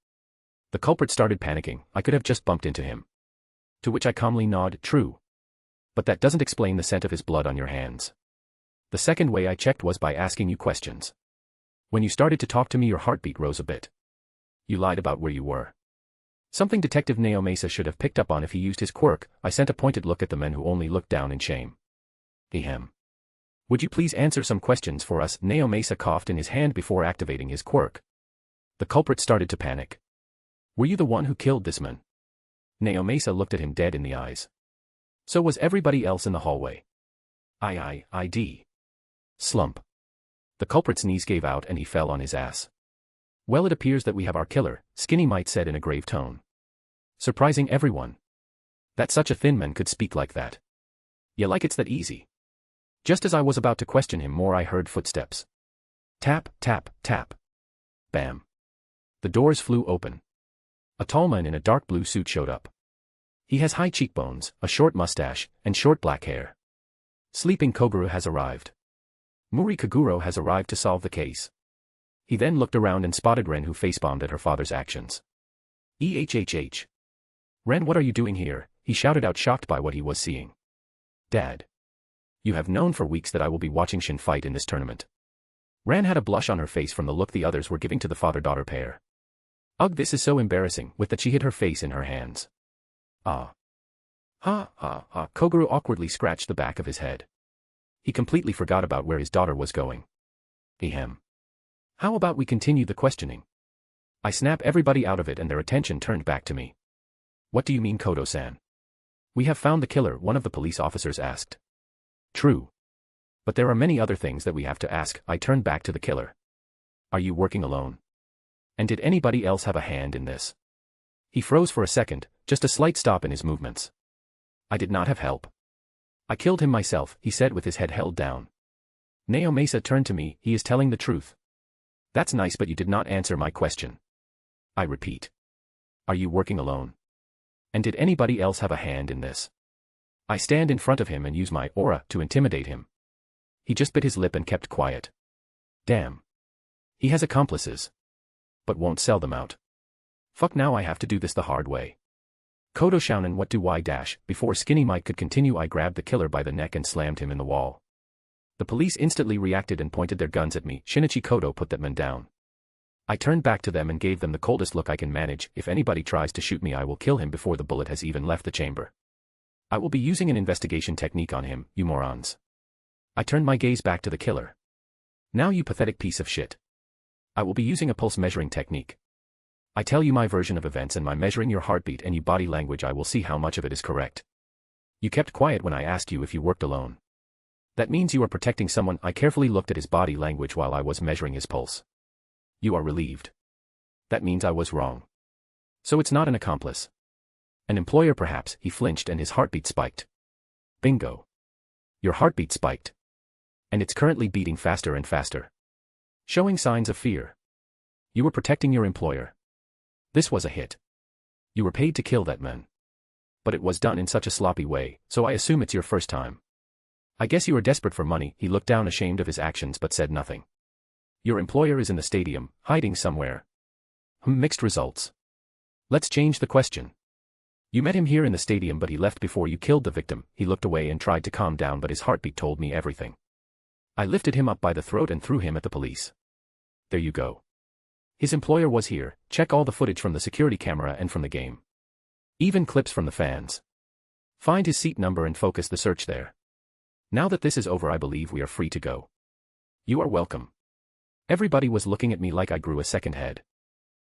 The culprit started panicking. I could have just bumped into him. To which I calmly nodded, true. But that doesn't explain the scent of his blood on your hands. The second way I checked was by asking you questions. When you started to talk to me, your heartbeat rose a bit. You lied about where you were. Something Detective Neo Mesa should have picked up on if he used his quirk. I sent a pointed look at the men who only looked down in shame. Ahem. Would you please answer some questions for us? Neo Mesa coughed in his hand before activating his quirk. The culprit started to panic. Were you the one who killed this man? Neo Mesa looked at him dead in the eyes. So was everybody else in the hallway. I. Slump. The culprit's knees gave out and he fell on his ass. Well, it appears that we have our killer, Skinny Mite said in a grave tone. Surprising everyone. That such a thin man could speak like that. Yeah, like it's that easy. Just as I was about to question him more, I heard footsteps. Tap, tap, tap. Bam. The doors flew open. A tall man in a dark blue suit showed up. He has high cheekbones, a short mustache, and short black hair. Sleeping Kogoro has arrived. Muri Kaguro has arrived to solve the case. He then looked around and spotted Ren, who facepalmed at her father's actions. EHHH. Ren, what are you doing here? He shouted out, shocked by what he was seeing. Dad. You have known for weeks that I will be watching Shin fight in this tournament. Ren had a blush on her face from the look the others were giving to the father-daughter pair. Ugh, this is so embarrassing, with that she hid her face in her hands. Ah. Ha. Kogoro awkwardly scratched the back of his head. He completely forgot about where his daughter was going. Ahem. How about we continue the questioning? I snap everybody out of it and their attention turned back to me. What do you mean, Kodo-san? We have found the killer, one of the police officers asked. True. But there are many other things that we have to ask. I turned back to the killer. Are you working alone? And did anybody else have a hand in this? He froze for a second, just a slight stop in his movements. I did not have help. I killed him myself, he said with his head held down. Neo Mesa turned to me. He is telling the truth. That's nice, but you did not answer my question. I repeat. Are you working alone? And did anybody else have a hand in this? I stand in front of him and use my aura to intimidate him. He just bit his lip and kept quiet. Damn. He has accomplices. But won't sell them out. Fuck, now I have to do this the hard way. Kodo Shounen, what do I dash? Before Skinny Mike could continue, I grabbed the killer by the neck and slammed him in the wall. The police instantly reacted and pointed their guns at me. Shinichi Kodo put that man down. I turned back to them and gave them the coldest look I can manage. If anybody tries to shoot me, I will kill him before the bullet has even left the chamber. I will be using an investigation technique on him, you morons. I turned my gaze back to the killer. Now, you pathetic piece of shit. I will be using a pulse measuring technique. I tell you my version of events and by measuring your heartbeat and your body language I will see how much of it is correct. You kept quiet when I asked you if you worked alone. That means you are protecting someone. I carefully looked at his body language while I was measuring his pulse. You are relieved. That means I was wrong. So it's not an accomplice. An employer perhaps. He flinched and his heartbeat spiked. Bingo. Your heartbeat spiked. And it's currently beating faster and faster. Showing signs of fear. You were protecting your employer. This was a hit. You were paid to kill that man. But it was done in such a sloppy way, so I assume it's your first time. I guess you are desperate for money. He looked down, ashamed of his actions, but said nothing. Your employer is in the stadium, hiding somewhere. Mixed results. Let's change the question. You met him here in the stadium, but he left before you killed the victim. He looked away and tried to calm down, but his heartbeat told me everything. I lifted him up by the throat and threw him at the police. There you go. His employer was here. Check all the footage from the security camera and from the game. Even clips from the fans. Find his seat number and focus the search there. Now that this is over, I believe we are free to go. You are welcome. Everybody was looking at me like I grew a second head.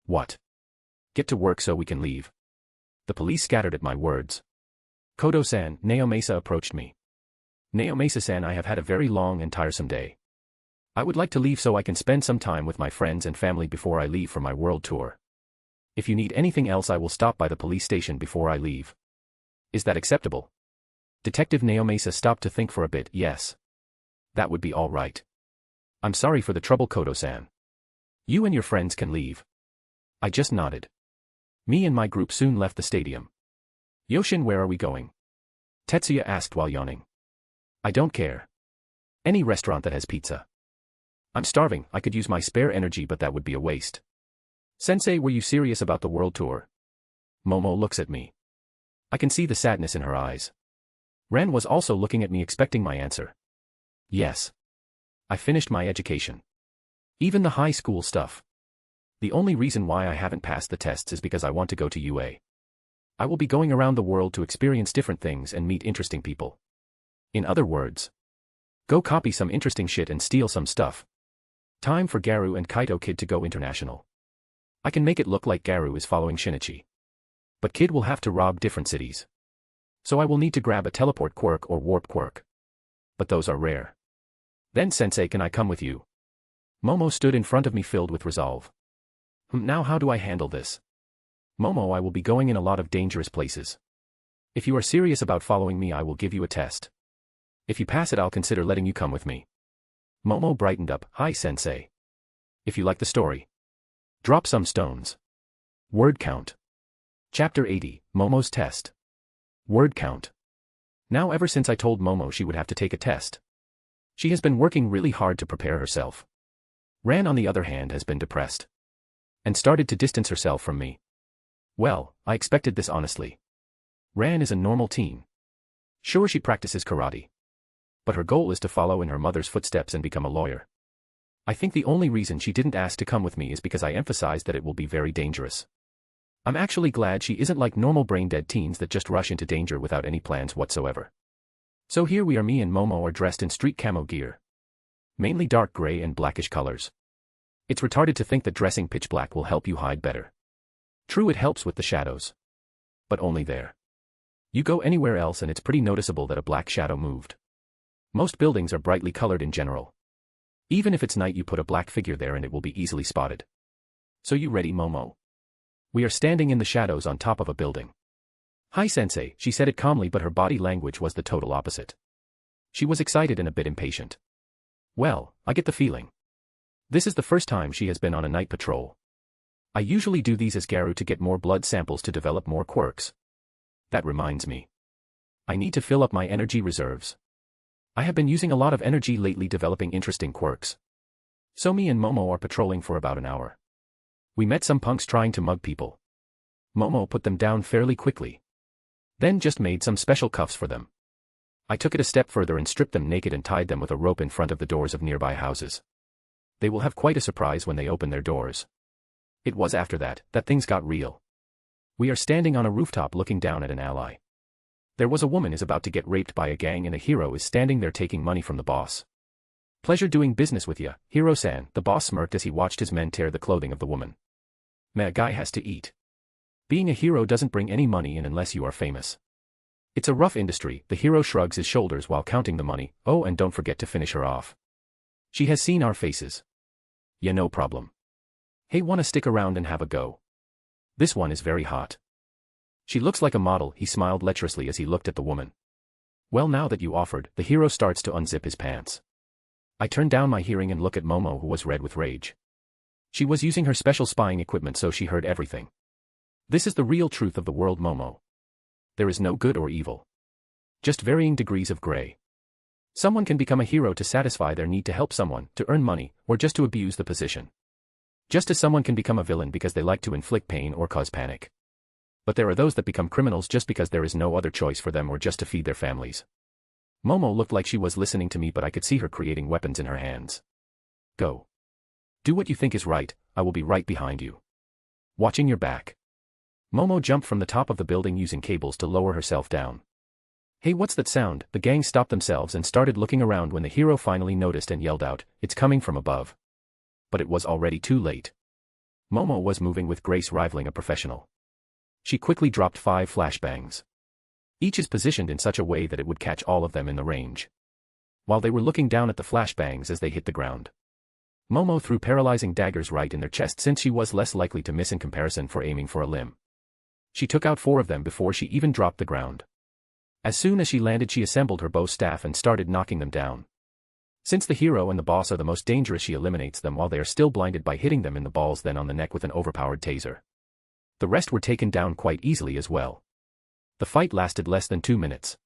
What? Get to work so we can leave. The police scattered at my words. Kodo-san, Neo Mesa approached me. Neo Mesa-san, I have had a very long and tiresome day. I would like to leave so I can spend some time with my friends and family before I leave for my world tour. If you need anything else, I will stop by the police station before I leave. Is that acceptable? Detective Neo Mesa stopped to think for a bit. Yes. That would be all right. I'm sorry for the trouble, Kodo-san. You and your friends can leave. I just nodded. Me and my group soon left the stadium. Yoshin, where are we going? Tetsuya asked while yawning. I don't care. Any restaurant that has pizza. I'm starving, I could use my spare energy but that would be a waste. Sensei, were you serious about the world tour? Momo looks at me. I can see the sadness in her eyes. Ren was also looking at me expecting my answer. Yes. I finished my education. Even the high school stuff. The only reason why I haven't passed the tests is because I want to go to UA. I will be going around the world to experience different things and meet interesting people. In other words, go copy some interesting shit and steal some stuff. Time for Garu and Kaito Kid to go international. I can make it look like Garu is following Shinichi. But Kid will have to rob different cities. So I will need to grab a teleport quirk or warp quirk. But those are rare. Then Sensei, can I come with you? Momo stood in front of me filled with resolve. Now how do I handle this? Momo, I will be going in a lot of dangerous places. If you are serious about following me, I will give you a test. If you pass it, I'll consider letting you come with me. Momo brightened up. Hi, Sensei. If you like the story, drop some stones. Word count. Chapter 80, Momo's Test. Word count. Now, ever since I told Momo she would have to take a test, she has been working really hard to prepare herself. Ran, on the other hand, has been depressed and started to distance herself from me. Well, I expected this, honestly. Ran is a normal teen. Sure, she practices karate, but her goal is to follow in her mother's footsteps and become a lawyer. I think the only reason she didn't ask to come with me is because I emphasized that it will be very dangerous. I'm actually glad she isn't like normal brain-dead teens that just rush into danger without any plans whatsoever. So here we are, me and Momo are dressed in street camo gear. Mainly dark gray and blackish colors. It's retarded to think that dressing pitch black will help you hide better. True, it helps with the shadows. But only there. You go anywhere else and it's pretty noticeable that a black shadow moved. Most buildings are brightly colored in general. Even if it's night, you put a black figure there and it will be easily spotted. So you ready, Momo? We are standing in the shadows on top of a building. Hi, Sensei, she said it calmly, but her body language was the total opposite. She was excited and a bit impatient. Well, I get the feeling. This is the first time she has been on a night patrol. I usually do these as Garu to get more blood samples to develop more quirks. That reminds me. I need to fill up my energy reserves. I have been using a lot of energy lately developing interesting quirks. So me and Momo are patrolling for about an hour. We met some punks trying to mug people. Momo put them down fairly quickly. Then just made some special cuffs for them. I took it a step further and stripped them naked and tied them with a rope in front of the doors of nearby houses. They will have quite a surprise when they open their doors. It was after that things got real. We are standing on a rooftop looking down at an ally. There was a woman is about to get raped by a gang and a hero is standing there taking money from the boss. Pleasure doing business with ya, Hiro-san, the boss smirked as he watched his men tear the clothing of the woman. A guy has to eat. Being a hero doesn't bring any money in unless you are famous. It's a rough industry, the hero shrugs his shoulders while counting the money. Oh, and don't forget to finish her off. She has seen our faces. Yeah, no problem. Hey, wanna stick around and have a go? This one is very hot. She looks like a model, he smiled lecherously as he looked at the woman. Well, now that you offered, the hero starts to unzip his pants. I turned down my hearing and looked at Momo, who was red with rage. She was using her special spying equipment so she heard everything. This is the real truth of the world, Momo. There is no good or evil. Just varying degrees of gray. Someone can become a hero to satisfy their need to help someone, to earn money, or just to abuse the position. Just as someone can become a villain because they like to inflict pain or cause panic. But there are those that become criminals just because there is no other choice for them or just to feed their families. Momo looked like she was listening to me, but I could see her creating weapons in her hands. Go. Do what you think is right, I will be right behind you. Watching your back. Momo jumped from the top of the building using cables to lower herself down. Hey, what's that sound? The gang stopped themselves and started looking around when the hero finally noticed and yelled out, it's coming from above. But it was already too late. Momo was moving with grace rivaling a professional. She quickly dropped 5 flashbangs. Each is positioned in such a way that it would catch all of them in the range. While they were looking down at the flashbangs as they hit the ground, Momo threw paralyzing daggers right in their chest since she was less likely to miss in comparison for aiming for a limb. She took out 4 of them before she even dropped the ground. As soon as she landed, she assembled her bow staff and started knocking them down. Since the hero and the boss are the most dangerous, she eliminates them while they are still blinded by hitting them in the balls, then on the neck with an overpowered taser. The rest were taken down quite easily as well. The fight lasted less than 2 minutes.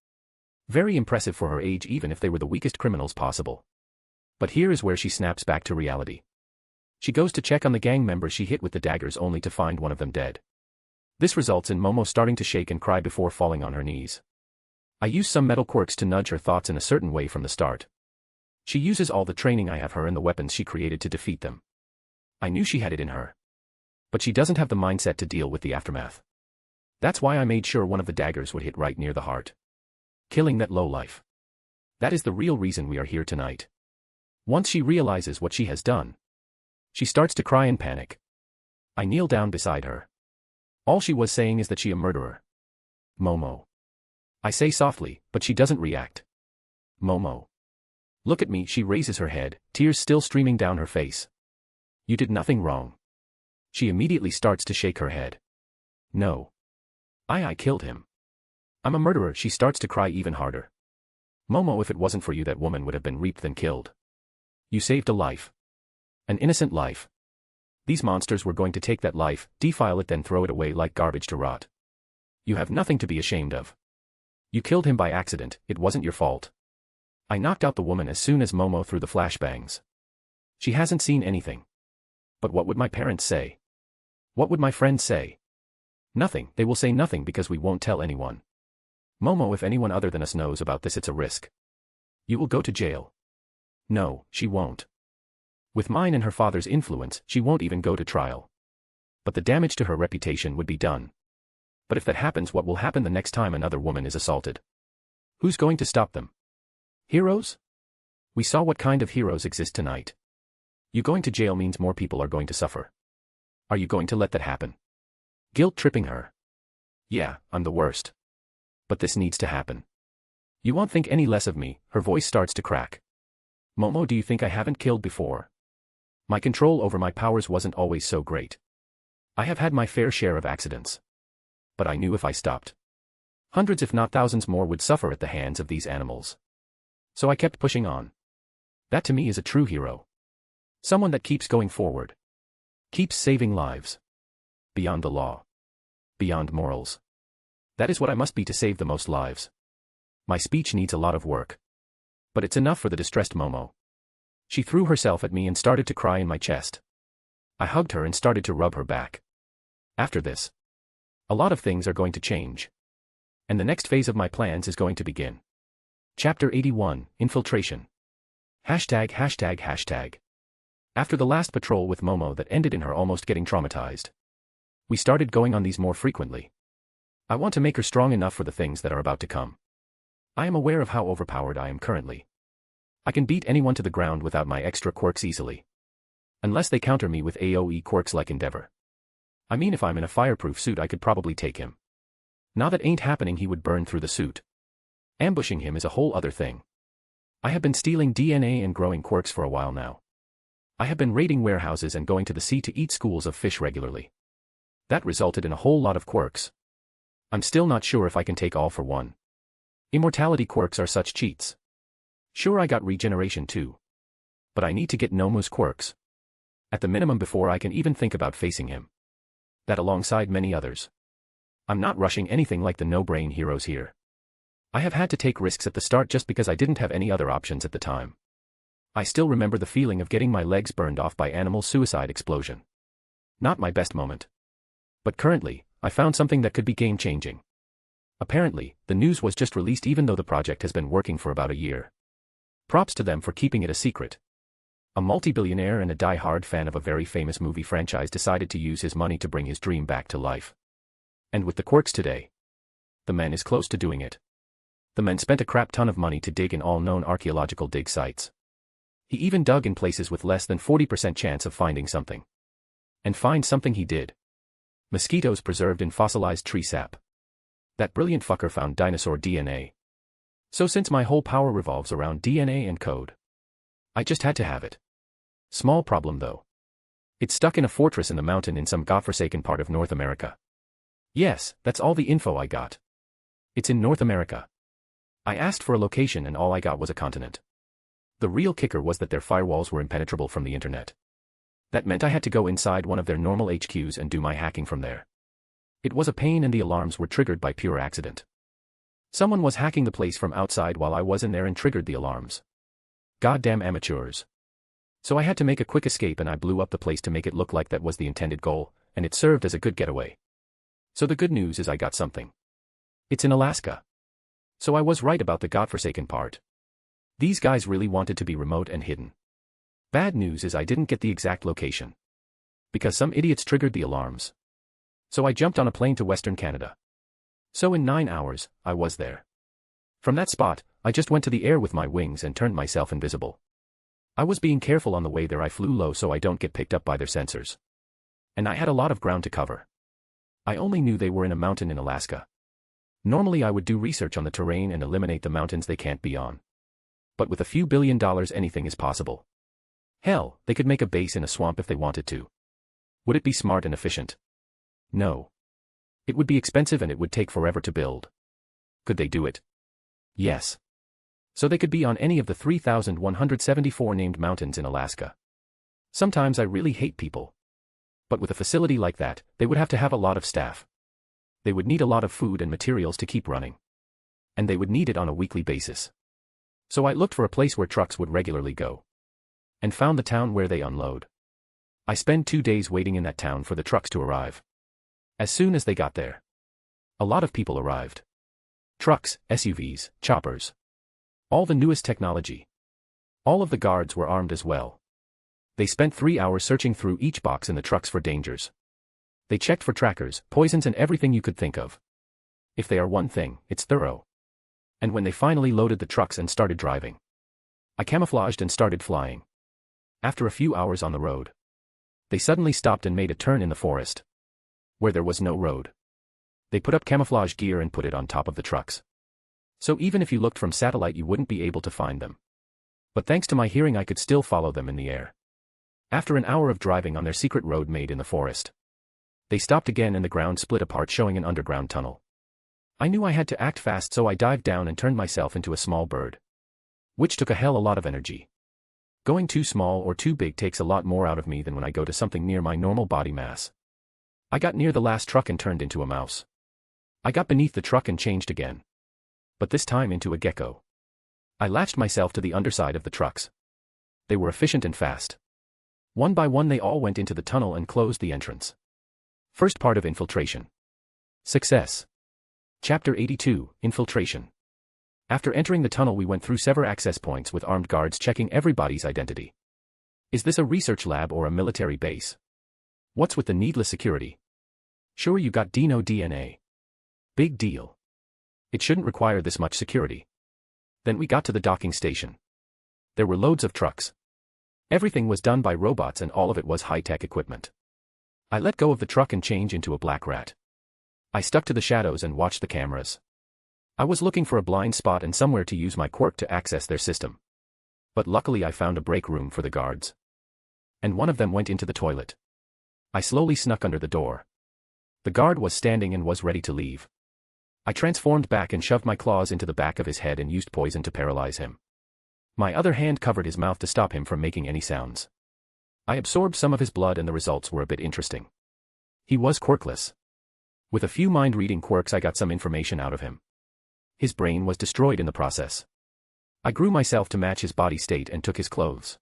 Very impressive for her age, even if they were the weakest criminals possible. But here is where she snaps back to reality. She goes to check on the gang member she hit with the daggers only to find one of them dead. This results in Momo starting to shake and cry before falling on her knees. I use some metal quirks to nudge her thoughts in a certain way from the start. She uses all the training I have her and the weapons she created to defeat them. I knew she had it in her. But she doesn't have the mindset to deal with the aftermath. That's why I made sure one of the daggers would hit right near the heart. Killing that lowlife. That is the real reason we are here tonight. Once she realizes what she has done, she starts to cry in panic. I kneel down beside her. All she was saying is that she a murderer. Momo. I say softly, but she doesn't react. Momo. Look at me, she raises her head, tears still streaming down her face. You did nothing wrong. She immediately starts to shake her head. No. I killed him. I'm a murderer, she starts to cry even harder. Momo, if it wasn't for you that woman would have been reaped than killed. You saved a life. An innocent life. These monsters were going to take that life, defile it then throw it away like garbage to rot. You have nothing to be ashamed of. You killed him by accident, it wasn't your fault. I knocked out the woman as soon as Momo threw the flashbangs. She hasn't seen anything. But what would my parents say? What would my friends say? Nothing, they will say nothing because we won't tell anyone. Momo, if anyone other than us knows about this, it's a risk. You will go to jail. No, she won't. With mine and her father's influence, she won't even go to trial. But the damage to her reputation would be done. But if that happens, what will happen the next time another woman is assaulted? Who's going to stop them? Heroes? We saw what kind of heroes exist tonight. You going to jail means more people are going to suffer. Are you going to let that happen? Guilt tripping her. Yeah, I'm the worst. But this needs to happen. You won't think any less of me, her voice starts to crack. Momo, do you think I haven't killed before? My control over my powers wasn't always so great. I have had my fair share of accidents. But I knew if I stopped, hundreds if not thousands more would suffer at the hands of these animals. So I kept pushing on. That to me is a true hero. Someone that keeps going forward. Keeps saving lives. Beyond the law. Beyond morals. That is what I must be to save the most lives. My speech needs a lot of work. But it's enough for the distressed Momo. She threw herself at me and started to cry in my chest. I hugged her and started to rub her back. After this, a lot of things are going to change. And the next phase of my plans is going to begin. Chapter 81, Infiltration. ####. After the last patrol with Momo that ended in her almost getting traumatized, we started going on these more frequently. I want to make her strong enough for the things that are about to come. I am aware of how overpowered I am currently. I can beat anyone to the ground without my extra quirks easily. Unless they counter me with AoE quirks like Endeavor. I mean, if I'm in a fireproof suit I could probably take him. Now that ain't happening, he would burn through the suit. Ambushing him is a whole other thing. I have been stealing DNA and growing quirks for a while now. I have been raiding warehouses and going to the sea to eat schools of fish regularly. That resulted in a whole lot of quirks. I'm still not sure if I can take all for one. Immortality quirks are such cheats. Sure, I got regeneration too. But I need to get Nomu's quirks. At the minimum before I can even think about facing him. That alongside many others. I'm not rushing anything like the no-brain heroes here. I have had to take risks at the start just because I didn't have any other options at the time. I still remember the feeling of getting my legs burned off by animal suicide explosion. Not my best moment. But currently, I found something that could be game-changing. Apparently, the news was just released even though the project has been working for about a year. Props to them for keeping it a secret. A multi-billionaire and a die-hard fan of a very famous movie franchise decided to use his money to bring his dream back to life. And with the quirks today, the man is close to doing it. The man spent a crap ton of money to dig in all known archaeological dig sites. He even dug in places with less than 40% chance of finding something. And find something he did. Mosquitoes preserved in fossilized tree sap. That brilliant fucker found dinosaur DNA. So since my whole power revolves around DNA and code, I just had to have it. Small problem though. It's stuck in a fortress in the mountain in some godforsaken part of North America. Yes, that's all the info I got. It's in North America. I asked for a location and all I got was a continent. The real kicker was that their firewalls were impenetrable from the internet. That meant I had to go inside one of their normal HQs and do my hacking from there. It was a pain and the alarms were triggered by pure accident. Someone was hacking the place from outside while I was in there and triggered the alarms. Goddamn amateurs. So I had to make a quick escape and I blew up the place to make it look like that was the intended goal, and it served as a good getaway. So the good news is I got something. It's in Alaska. So I was right about the godforsaken part. These guys really wanted to be remote and hidden. Bad news is I didn't get the exact location. Because some idiots triggered the alarms. So I jumped on a plane to Western Canada. So in 9 hours, I was there. From that spot, I just went to the air with my wings and turned myself invisible. I was being careful on the way there. I flew low so I don't get picked up by their sensors. And I had a lot of ground to cover. I only knew they were in a mountain in Alaska. Normally I would do research on the terrain and eliminate the mountains they can't be on. But with a few $1 billion anything is possible. Hell, they could make a base in a swamp if they wanted to. Would it be smart and efficient? No. It would be expensive and it would take forever to build. Could they do it? Yes. So they could be on any of the 3,174 named mountains in Alaska. Sometimes I really hate people. But with a facility like that, they would have to have a lot of staff. They would need a lot of food and materials to keep running. And they would need it on a weekly basis. So I looked for a place where trucks would regularly go. And found the town where they unload. I spent 2 days waiting in that town for the trucks to arrive. As soon as they got there, a lot of people arrived. Trucks, SUVs, choppers. All the newest technology. All of the guards were armed as well. They spent 3 hours searching through each box in the trucks for dangers. They checked for trackers, poisons and everything you could think of. If they are one thing, it's thorough. And when they finally loaded the trucks and started driving, I camouflaged and started flying. After a few hours on the road, they suddenly stopped and made a turn in the forest, where there was no road. They put up camouflage gear and put it on top of the trucks. So even if you looked from satellite you wouldn't be able to find them. But thanks to my hearing I could still follow them in the air. After an hour of driving on their secret road made in the forest, they stopped again and the ground split apart showing an underground tunnel. I knew I had to act fast so I dived down and turned myself into a small bird. Which took a hell of a lot of energy. Going too small or too big takes a lot more out of me than when I go to something near my normal body mass. I got near the last truck and turned into a mouse. I got beneath the truck and changed again. But this time into a gecko. I latched myself to the underside of the trucks. They were efficient and fast. One by one they all went into the tunnel and closed the entrance. First part of infiltration. Success. Chapter 82, Infiltration. After entering the tunnel we went through several access points with armed guards checking everybody's identity. Is this a research lab or a military base? What's with the needless security? Sure you got Dino DNA. Big deal. It shouldn't require this much security. Then we got to the docking station. There were loads of trucks. Everything was done by robots and all of it was high-tech equipment. I let go of the truck and changed into a black rat. I stuck to the shadows and watched the cameras. I was looking for a blind spot and somewhere to use my quirk to access their system. But luckily I found a break room for the guards. And one of them went into the toilet. I slowly snuck under the door. The guard was standing and was ready to leave. I transformed back and shoved my claws into the back of his head and used poison to paralyze him. My other hand covered his mouth to stop him from making any sounds. I absorbed some of his blood and the results were a bit interesting. He was quirkless. With a few mind-reading quirks I got some information out of him. His brain was destroyed in the process. I grew myself to match his body state and took his clothes.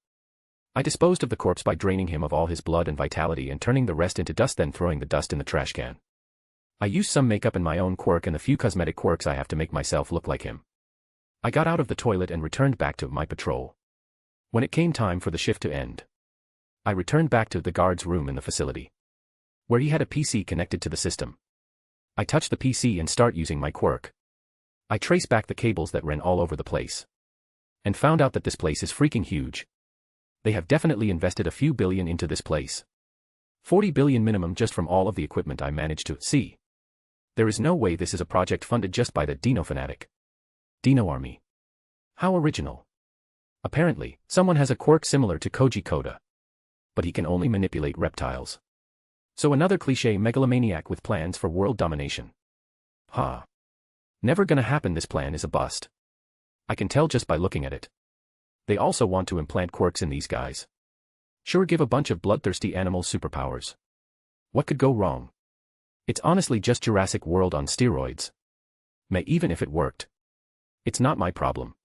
I disposed of the corpse by draining him of all his blood and vitality and turning the rest into dust, then throwing the dust in the trash can. I used some makeup and my own quirk and the few cosmetic quirks I have to make myself look like him. I got out of the toilet and returned back to my patrol. When it came time for the shift to end, I returned back to the guard's room in the facility, where he had a PC connected to the system. I touched the PC and start using my quirk. I traced back the cables that ran all over the place. And found out that this place is freaking huge. They have definitely invested a few billion into this place. 40 billion minimum just from all of the equipment I managed to see. There is no way this is a project funded just by the Dino fanatic. Dino Army. How original. Apparently, someone has a quirk similar to Koji Koda. But he can only manipulate reptiles. So another cliché megalomaniac with plans for world domination. Ha. Never gonna happen. This plan is a bust. I can tell just by looking at it. They also want to implant quirks in these guys. Sure, give a bunch of bloodthirsty animals superpowers. What could go wrong? It's honestly just Jurassic World on steroids. Even if it worked. It's not my problem.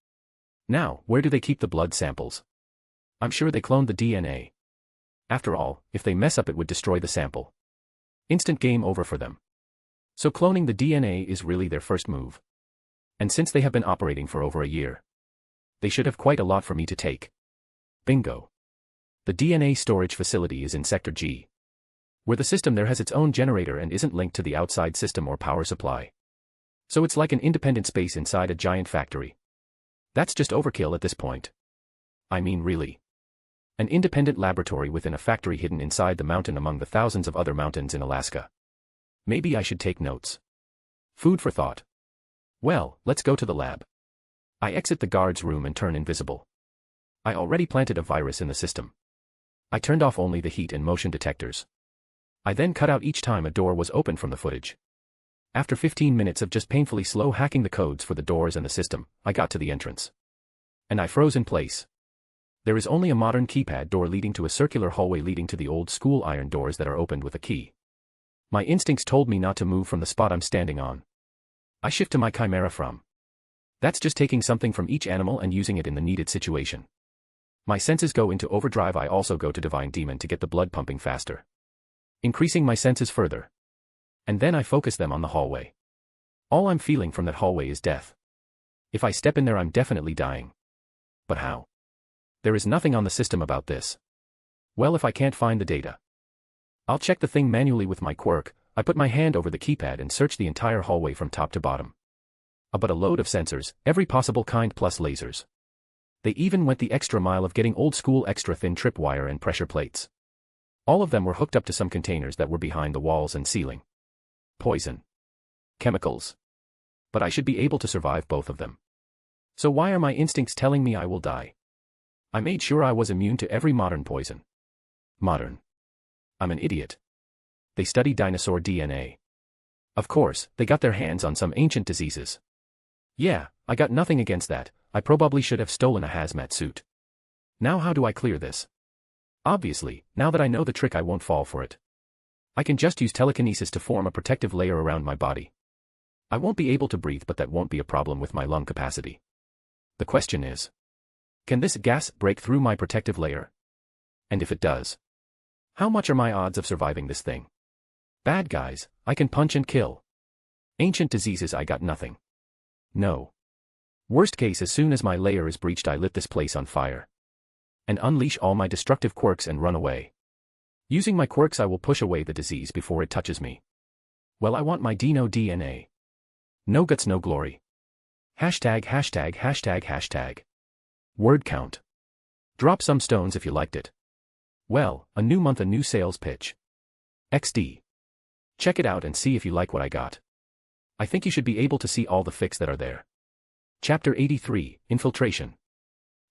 Now, where do they keep the blood samples? I'm sure they cloned the DNA. After all, if they mess up it would destroy the sample. Instant game over for them. So cloning the DNA is really their first move. And since they have been operating for over a year, they should have quite a lot for me to take. Bingo. The DNA storage facility is in Sector G, where the system there has its own generator and isn't linked to the outside system or power supply. So it's like an independent space inside a giant factory. That's just overkill at this point. I mean really. An independent laboratory within a factory hidden inside the mountain among the thousands of other mountains in Alaska. Maybe I should take notes. Food for thought. Well, let's go to the lab. I exit the guard's room and turn invisible. I already planted a virus in the system. I turned off only the heat and motion detectors. I then cut out each time a door was opened from the footage. After 15 minutes of just painfully slow hacking the codes for the doors and the system, I got to the entrance. And I froze in place. There is only a modern keypad door leading to a circular hallway leading to the old school iron doors that are opened with a key. My instincts told me not to move from the spot I'm standing on. I shift to my chimera from. That's just taking something from each animal and using it in the needed situation. My senses go into overdrive. I also go to Divine Demon to get the blood pumping faster, increasing my senses further. And then I focus them on the hallway. All I'm feeling from that hallway is death. If I step in there I'm definitely dying. But how? There is nothing on the system about this. Well, if I can't find the data, I'll check the thing manually with my quirk. I put my hand over the keypad and search the entire hallway from top to bottom. But a load of sensors, every possible kind plus lasers. They even went the extra mile of getting old-school extra-thin tripwire and pressure plates. All of them were hooked up to some containers that were behind the walls and ceiling. Poison. Chemicals. But I should be able to survive both of them. So why are my instincts telling me I will die? I made sure I was immune to every modern poison. Modern. I'm an idiot. They study dinosaur DNA. Of course, they got their hands on some ancient diseases. Yeah, I got nothing against that. I probably should have stolen a hazmat suit. Now how do I clear this? Obviously, now that I know the trick I won't fall for it. I can just use telekinesis to form a protective layer around my body. I won't be able to breathe, but that won't be a problem with my lung capacity. The question is, can this gas break through my protective layer? And if it does, how much are my odds of surviving this thing? Bad guys, I can punch and kill. Ancient diseases, I got nothing. No. Worst case, as soon as my layer is breached I lit this place on fire. And unleash all my destructive quirks and run away. Using my quirks I will push away the disease before it touches me. Well, I want my Dino DNA. No guts, no glory. Hashtag, hashtag, hashtag, hashtag. Word count. Drop some stones if you liked it. Well, a new month, a new sales pitch. XD. Check it out and see if you like what I got. I think you should be able to see all the fics that are there. Chapter 83, Infiltration.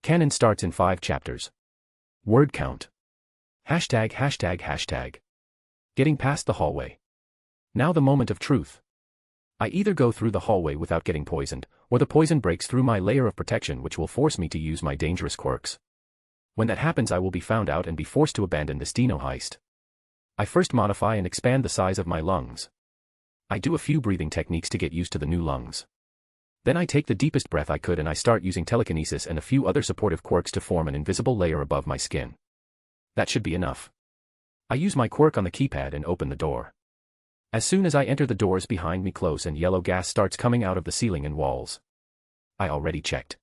Canon starts in 5 chapters. Word count. Hashtag, hashtag, hashtag. Getting past the hallway. Now the moment of truth. I either go through the hallway without getting poisoned, or the poison breaks through my layer of protection, which will force me to use my dangerous quirks. When that happens I will be found out and be forced to abandon this Dino heist. I first modify and expand the size of my lungs. I do a few breathing techniques to get used to the new lungs. Then I take the deepest breath I could and I start using telekinesis and a few other supportive quirks to form an invisible layer above my skin. That should be enough. I use my quirk on the keypad and open the door. As soon as I enter, the doors behind me close and yellow gas starts coming out of the ceiling and walls. I already checked.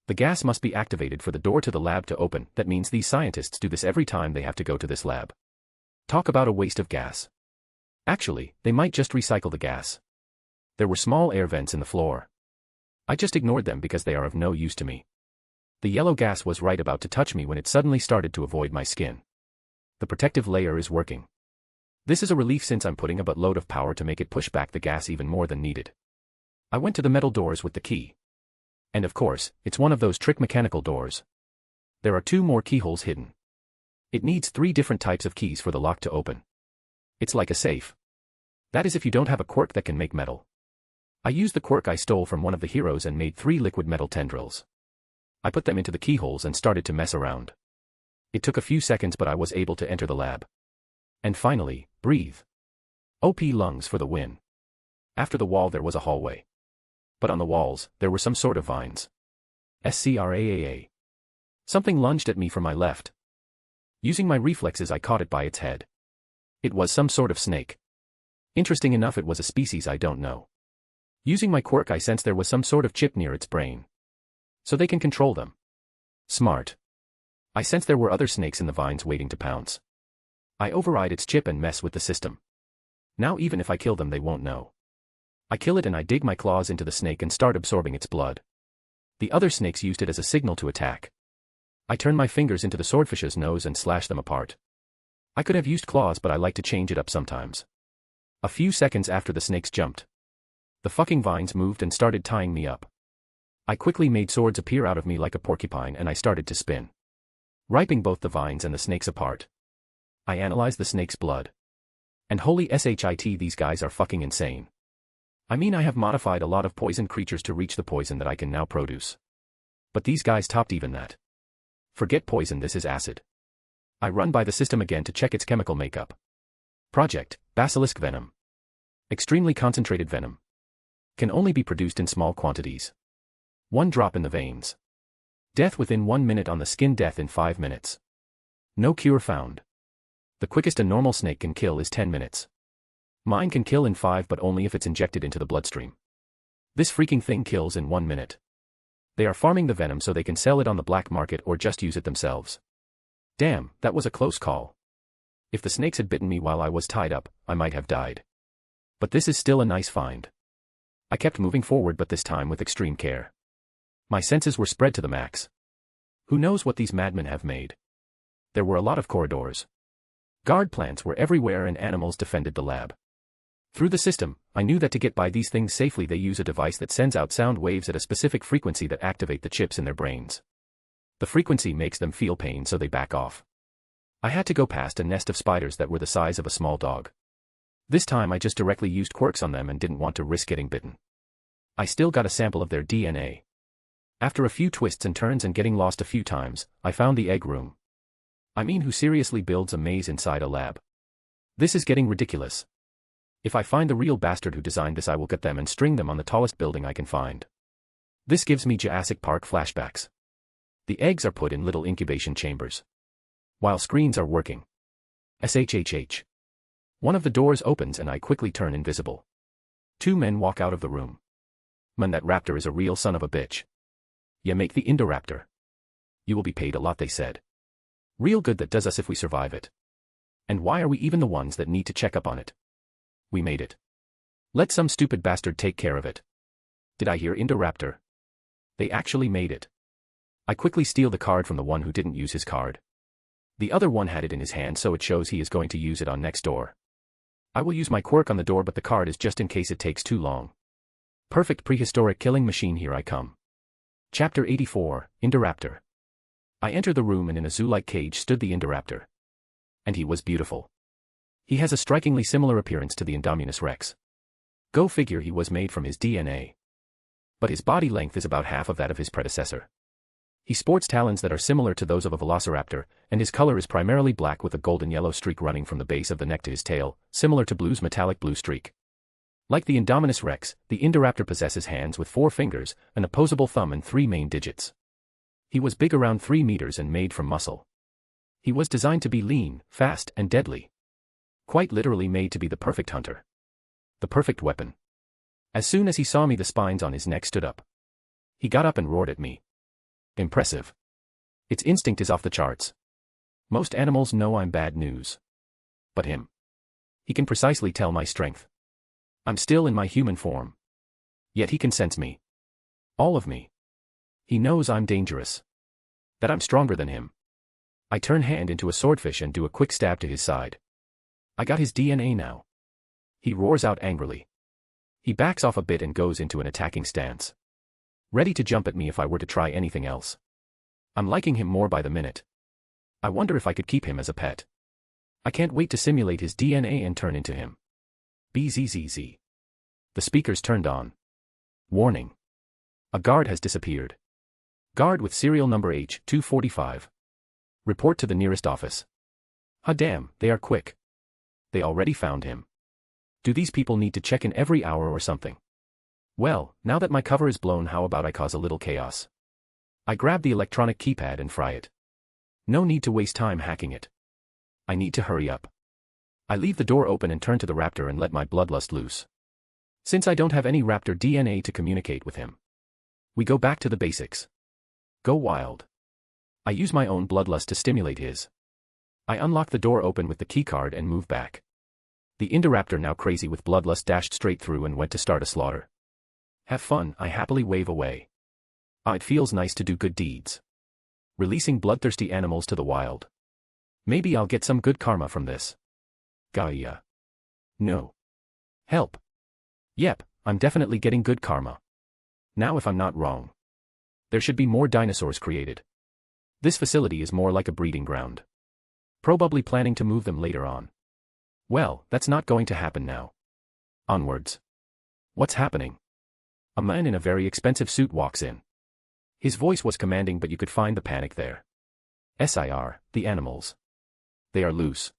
The gas must be activated for the door to the lab to open. That means these scientists do this every time they have to go to this lab. Talk about a waste of gas. Actually, they might just recycle the gas. There were small air vents in the floor. I just ignored them because they are of no use to me. The yellow gas was right about to touch me when it suddenly started to avoid my skin. The protective layer is working. This is a relief since I'm putting a buttload of power to make it push back the gas even more than needed. I went to the metal doors with the key. And of course, it's one of those trick mechanical doors. There are 2 more keyholes hidden. It needs 3 different types of keys for the lock to open. It's like a safe. That is if you don't have a quirk that can make metal. I used the quirk I stole from one of the heroes and made 3 liquid metal tendrils. I put them into the keyholes and started to mess around. It took a few seconds, but I was able to enter the lab. And finally, breathe. OP lungs for the win. After the wall there was a hallway. But on the walls, there were some sort of vines. Scraaa. Something lunged at me from my left. Using my reflexes I caught it by its head. It was some sort of snake. Interesting enough, it was a species I don't know. Using my quirk I sensed there was some sort of chip near its brain. So they can control them. Smart. I sensed there were other snakes in the vines waiting to pounce. I override its chip and mess with the system. Now even if I kill them they won't know. I kill it and I dig my claws into the snake and start absorbing its blood. The other snakes used it as a signal to attack. I turn my fingers into the swordfish's nose and slash them apart. I could have used claws but I like to change it up sometimes. A few seconds after the snakes jumped. The fucking vines moved and started tying me up. I quickly made swords appear out of me like a porcupine and I started to spin. Ripping both the vines and the snakes apart. I analyzed the snake's blood. And holy shit, these guys are fucking insane. I mean, I have modified a lot of poison creatures to reach the poison that I can now produce. But these guys topped even that. Forget poison, this is acid. I run by the system again to check its chemical makeup. Project, basilisk venom. Extremely concentrated venom. Can only be produced in small quantities. 1 drop in the veins. Death within 1 minute on the skin, death in 5 minutes. No cure found. The quickest a normal snake can kill is 10 minutes. Mine can kill in 5 but only if it's injected into the bloodstream. This freaking thing kills in 1 minute. They are farming the venom so they can sell it on the black market or just use it themselves. Damn, that was a close call. If the snakes had bitten me while I was tied up, I might have died. But this is still a nice find. I kept moving forward but this time with extreme care. My senses were spread to the max. Who knows what these madmen have made? There were a lot of corridors. Guard plants were everywhere and animals defended the lab. Through the system, I knew that to get by these things safely they use a device that sends out sound waves at a specific frequency that activate the chips in their brains. The frequency makes them feel pain so they back off. I had to go past a nest of spiders that were the size of a small dog. This time I just directly used quirks on them and didn't want to risk getting bitten. I still got a sample of their DNA. After a few twists and turns and getting lost a few times, I found the egg room. I mean, who seriously builds a maze inside a lab? This is getting ridiculous. If I find the real bastard who designed this I will get them and string them on the tallest building I can find. This gives me Jurassic Park flashbacks. The eggs are put in little incubation chambers. While screens are working. SHHH. One of the doors opens and I quickly turn invisible. 2 men walk out of the room. Man, that raptor is a real son of a bitch. Ya make the Indoraptor. You will be paid a lot, they said. Real good, that does us if we survive it. And why are we even the ones that need to check up on it? We made it. Let some stupid bastard take care of it. Did I hear Indoraptor? They actually made it. I quickly steal the card from the one who didn't use his card. The other one had it in his hand, so it shows he is going to use it on next door. I will use my quirk on the door, but the card is just in case it takes too long. Perfect prehistoric killing machine, here I come. Chapter 84, Indoraptor. I enter the room and in a zoo-like cage stood the Indoraptor. And he was beautiful. He has a strikingly similar appearance to the Indominus Rex. Go figure, he was made from his DNA. But his body length is about half of that of his predecessor. He sports talons that are similar to those of a velociraptor, and his color is primarily black with a golden-yellow streak running from the base of the neck to his tail, similar to Blue's metallic blue streak. Like the Indominus Rex, the Indoraptor possesses hands with 4 fingers, an opposable thumb and 3 main digits. He was big, around 3 meters, and made from muscle. He was designed to be lean, fast, and deadly. Quite literally made to be the perfect hunter. The perfect weapon. As soon as he saw me, the spines on his neck stood up. He got up and roared at me. Impressive. Its instinct is off the charts. Most animals know I'm bad news. But him. He can precisely tell my strength. I'm still in my human form. Yet he can sense me. All of me. He knows I'm dangerous. That I'm stronger than him. I turn hand into a swordfish and do a quick stab to his side. I got his DNA now. He roars out angrily. He backs off a bit and goes into an attacking stance. Ready to jump at me if I were to try anything else. I'm liking him more by the minute. I wonder if I could keep him as a pet. I can't wait to simulate his DNA and turn into him. BZZZ. The speakers turned on. Warning. A guard has disappeared. Guard with serial number H245. Report to the nearest office. Ah damn, they are quick. They already found him. Do these people need to check in every hour or something? Well, now that my cover is blown, how about I cause a little chaos? I grab the electronic keypad and fry it. No need to waste time hacking it. I need to hurry up. I leave the door open and turn to the raptor and let my bloodlust loose. Since I don't have any raptor DNA to communicate with him, we go back to the basics. Go wild. I use my own bloodlust to stimulate his. I unlock the door open with the keycard and move back. The Indoraptor, now crazy with bloodlust, dashed straight through and went to start a slaughter. Have fun, I happily wave away. Ah, it feels nice to do good deeds. Releasing bloodthirsty animals to the wild. Maybe I'll get some good karma from this. Gaia. No. Help. Yep, I'm definitely getting good karma. Now if I'm not wrong, there should be more dinosaurs created. This facility is more like a breeding ground. Probably planning to move them later on. Well, that's not going to happen now. Onwards. What's happening? A man in a very expensive suit walks in. His voice was commanding, but you could find the panic there. "Sir, the animals. They are loose,"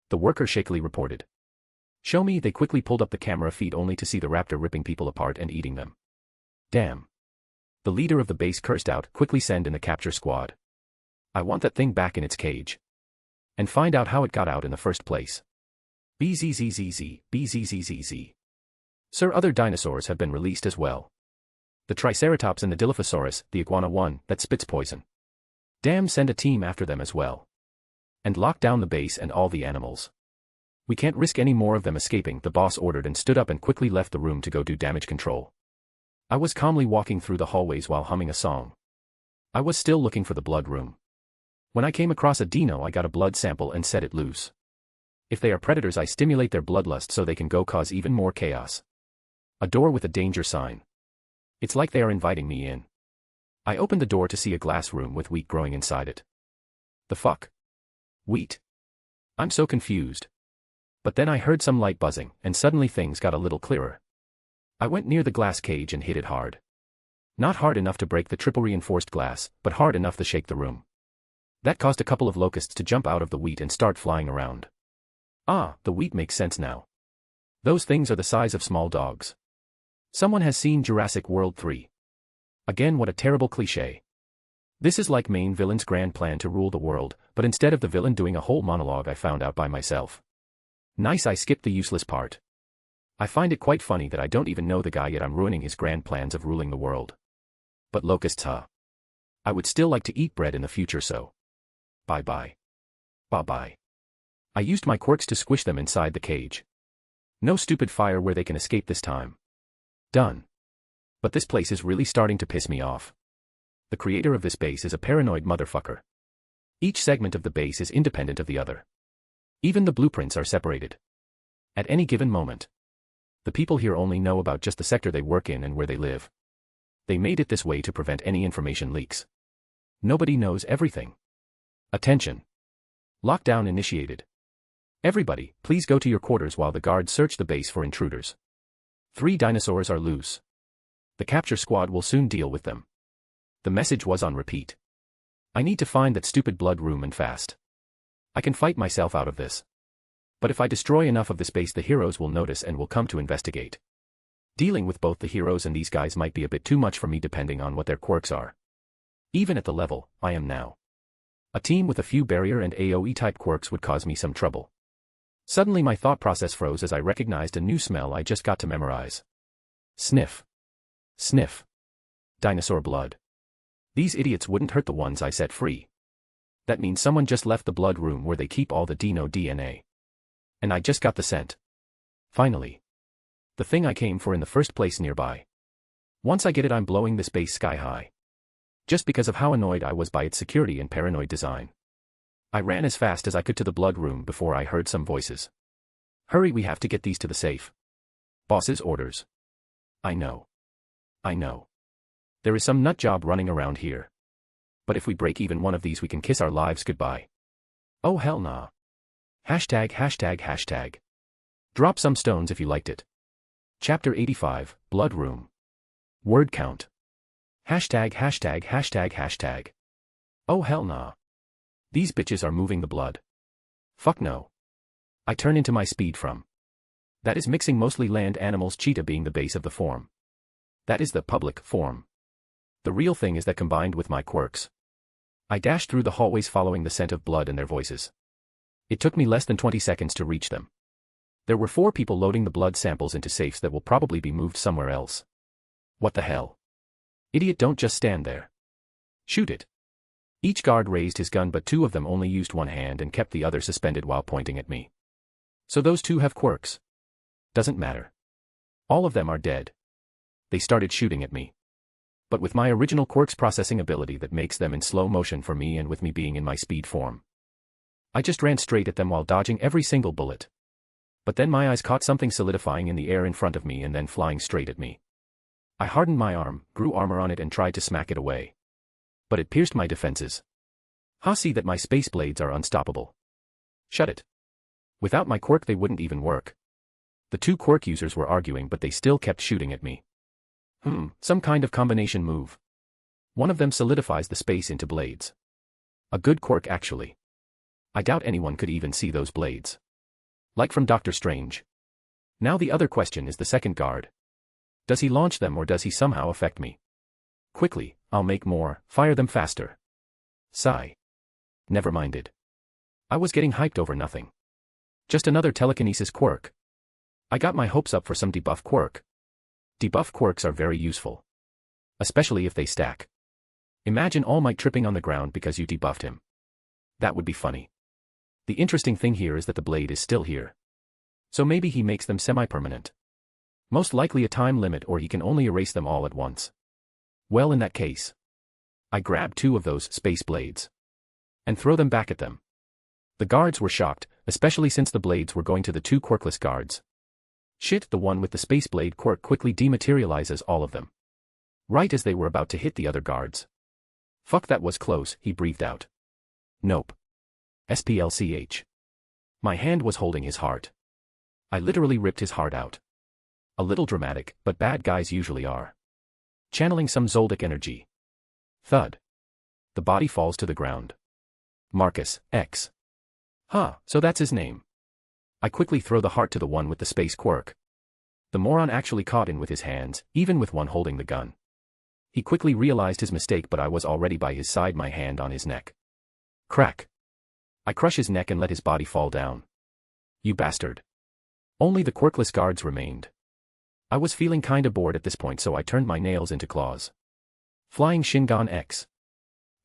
the worker shakily reported. "Show me." They quickly pulled up the camera feed only to see the raptor ripping people apart and eating them. Damn. The leader of the base cursed out, "Quickly send in the capture squad. I want that thing back in its cage. And find out how it got out in the first place." BZZZZ, BZZZZ. Sir, other dinosaurs have been released as well. The Triceratops and the Dilophosaurus, the iguana one, that spits poison. Damn, send a team after them as well. And lock down the base and all the animals. We can't risk any more of them escaping, the boss ordered and stood up and quickly left the room to go do damage control. I was calmly walking through the hallways while humming a song. I was still looking for the blood room. When I came across a dino, I got a blood sample and set it loose. If they are predators, I stimulate their bloodlust so they can go cause even more chaos. A door with a danger sign. It's like they are inviting me in. I opened the door to see a glass room with wheat growing inside it. The fuck? Wheat? I'm so confused. But then I heard some light buzzing, and suddenly things got a little clearer. I went near the glass cage and hit it hard. Not hard enough to break the triple reinforced glass, but hard enough to shake the room. That caused a couple of locusts to jump out of the wheat and start flying around. Ah, the wheat makes sense now. Those things are the size of small dogs. Someone has seen Jurassic World 3. Again, what a terrible cliché. This is like main villain's grand plan to rule the world, but instead of the villain doing a whole monologue, I found out by myself. Nice, I skipped the useless part. I find it quite funny that I don't even know the guy yet I'm ruining his grand plans of ruling the world. But locusts, huh? I would still like to eat bread in the future, so. Bye-bye. Bye-bye. I used my quirks to squish them inside the cage. No stupid fire where they can escape this time. Done. But this place is really starting to piss me off. The creator of this base is a paranoid motherfucker. Each segment of the base is independent of the other. Even the blueprints are separated. At any given moment, the people here only know about just the sector they work in and where they live. They made it this way to prevent any information leaks. Nobody knows everything. Attention. Lockdown initiated. Everybody, please go to your quarters while the guards search the base for intruders. 3 dinosaurs are loose. The capture squad will soon deal with them. The message was on repeat. I need to find that stupid blood room and fast. I can fight myself out of this. But if I destroy enough of this base, the heroes will notice and will come to investigate. Dealing with both the heroes and these guys might be a bit too much for me depending on what their quirks are. Even at the level I am now. A team with a few barrier and AoE type quirks would cause me some trouble. Suddenly my thought process froze as I recognized a new smell I just got to memorize. Sniff. Sniff. Dinosaur blood. These idiots wouldn't hurt the ones I set free. That means someone just left the blood room where they keep all the dino DNA. And I just got the scent. Finally. The thing I came for in the first place nearby. Once I get it, I'm blowing this base sky high. Just because of how annoyed I was by its security and paranoid design. I ran as fast as I could to the blood room before I heard some voices. Hurry, we have to get these to the safe. Boss's orders. I know. I know. There is some nut job running around here. But if we break even one of these, we can kiss our lives goodbye. Oh hell nah. ####. Drop some stones if you liked it. Chapter 85, Blood Room. Word count. #####. Oh hell nah. These bitches are moving the blood. Fuck no. I turn into my speed from. That is mixing mostly land animals, cheetah being the base of the form. That is the public form. The real thing is that combined with my quirks. I dashed through the hallways following the scent of blood and their voices. It took me less than 20 seconds to reach them. There were 4 people loading the blood samples into safes that will probably be moved somewhere else. What the hell? Idiot, don't just stand there. Shoot it. Each guard raised his gun, but 2 of them only used one hand and kept the other suspended while pointing at me. So those 2 have quirks. Doesn't matter. All of them are dead. They started shooting at me. But with my original quirks processing ability that makes them in slow motion for me and with me being in my speed form, I just ran straight at them while dodging every single bullet. But then my eyes caught something solidifying in the air in front of me and then flying straight at me. I hardened my arm, grew armor on it and tried to smack it away. But it pierced my defenses. See that my space blades are unstoppable. Shut it. Without my quirk they wouldn't even work. The 2 quirk users were arguing, but they still kept shooting at me. Some kind of combination move. One of them solidifies the space into blades. A good quirk actually. I doubt anyone could even see those blades. Like from Doctor Strange. Now the other question is the second guard. Does he launch them or does he somehow affect me? Quickly, I'll make more, fire them faster. Sigh. Never minded. I was getting hyped over nothing. Just another telekinesis quirk. I got my hopes up for some debuff quirk. Debuff quirks are very useful. Especially if they stack. Imagine All Might tripping on the ground because you debuffed him. That would be funny. The interesting thing here is that the blade is still here. So maybe he makes them semi-permanent. Most likely a time limit, or he can only erase them all at once. Well, in that case, I grab 2 of those space blades and throw them back at them. The guards were shocked, especially since the blades were going to the 2 quirkless guards. Shit, the one with the space blade quirk quickly dematerializes all of them. Right as they were about to hit the other guards. Fuck, that was close, he breathed out. Nope. SPLCH. My hand was holding his heart. I literally ripped his heart out. A little dramatic, but bad guys usually are. Channeling some Zoldyck energy. Thud. The body falls to the ground. Marcus, X. So that's his name. I quickly throw the heart to the one with the space quirk. The moron actually caught in with his hands, even with one holding the gun. He quickly realized his mistake, but I was already by his side, my hand on his neck. Crack. I crush his neck and let his body fall down. You bastard. Only the quirkless guards remained. I was feeling kinda bored at this point, so I turned my nails into claws. Flying Shingon X.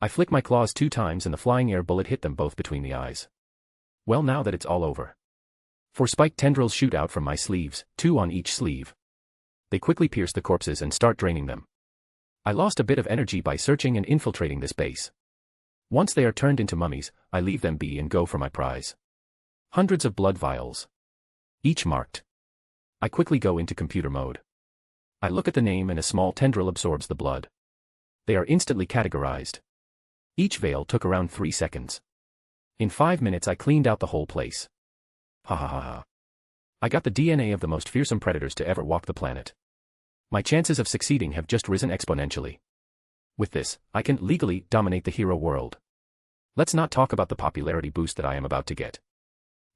I flick my claws 2 times and the flying air bullet hit them both between the eyes. Well, now that it's all over. 4 spiked tendrils shoot out from my sleeves, 2 on each sleeve. They quickly pierce the corpses and start draining them. I lost a bit of energy by searching and infiltrating this base. Once they are turned into mummies, I leave them be and go for my prize. Hundreds of blood vials. Each marked. I quickly go into computer mode. I look at the name and a small tendril absorbs the blood. They are instantly categorized. Each vial took around 3 seconds. In 5 minutes I cleaned out the whole place. Ha ha ha ha. I got the DNA of the most fearsome predators to ever walk the planet. My chances of succeeding have just risen exponentially. With this, I can legally dominate the hero world. Let's not talk about the popularity boost that I am about to get.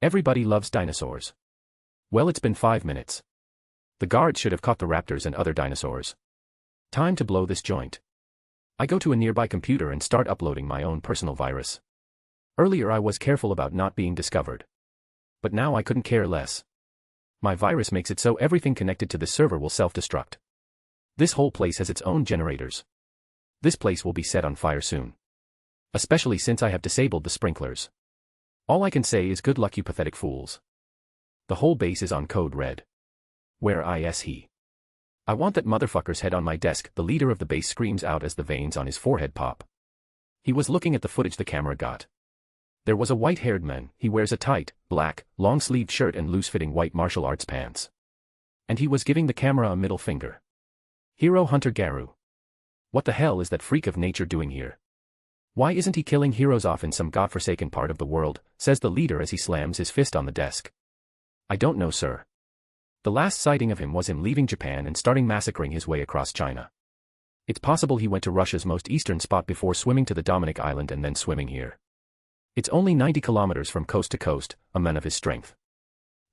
Everybody loves dinosaurs. Well, it's been 5 minutes. The guards should have caught the raptors and other dinosaurs. Time to blow this joint. I go to a nearby computer and start uploading my own personal virus. Earlier I was careful about not being discovered. But now I couldn't care less. My virus makes it so everything connected to this server will self-destruct. This whole place has its own generators. This place will be set on fire soon. Especially since I have disabled the sprinklers. All I can say is good luck, you pathetic fools. The whole base is on code red. Where is he? I want that motherfucker's head on my desk, the leader of the base screams out as the veins on his forehead pop. He was looking at the footage the camera got. There was a white-haired man. He wears a tight, black, long-sleeved shirt and loose-fitting white martial arts pants. And he was giving the camera a middle finger. Hero Hunter Garu. What the hell is that freak of nature doing here? Why isn't he killing heroes off in some godforsaken part of the world, says the leader as he slams his fist on the desk. I don't know, sir. The last sighting of him was him leaving Japan and starting massacring his way across China. It's possible he went to Russia's most eastern spot before swimming to the Dominic Island and then swimming here. It's only 90 kilometers from coast to coast, a man of his strength.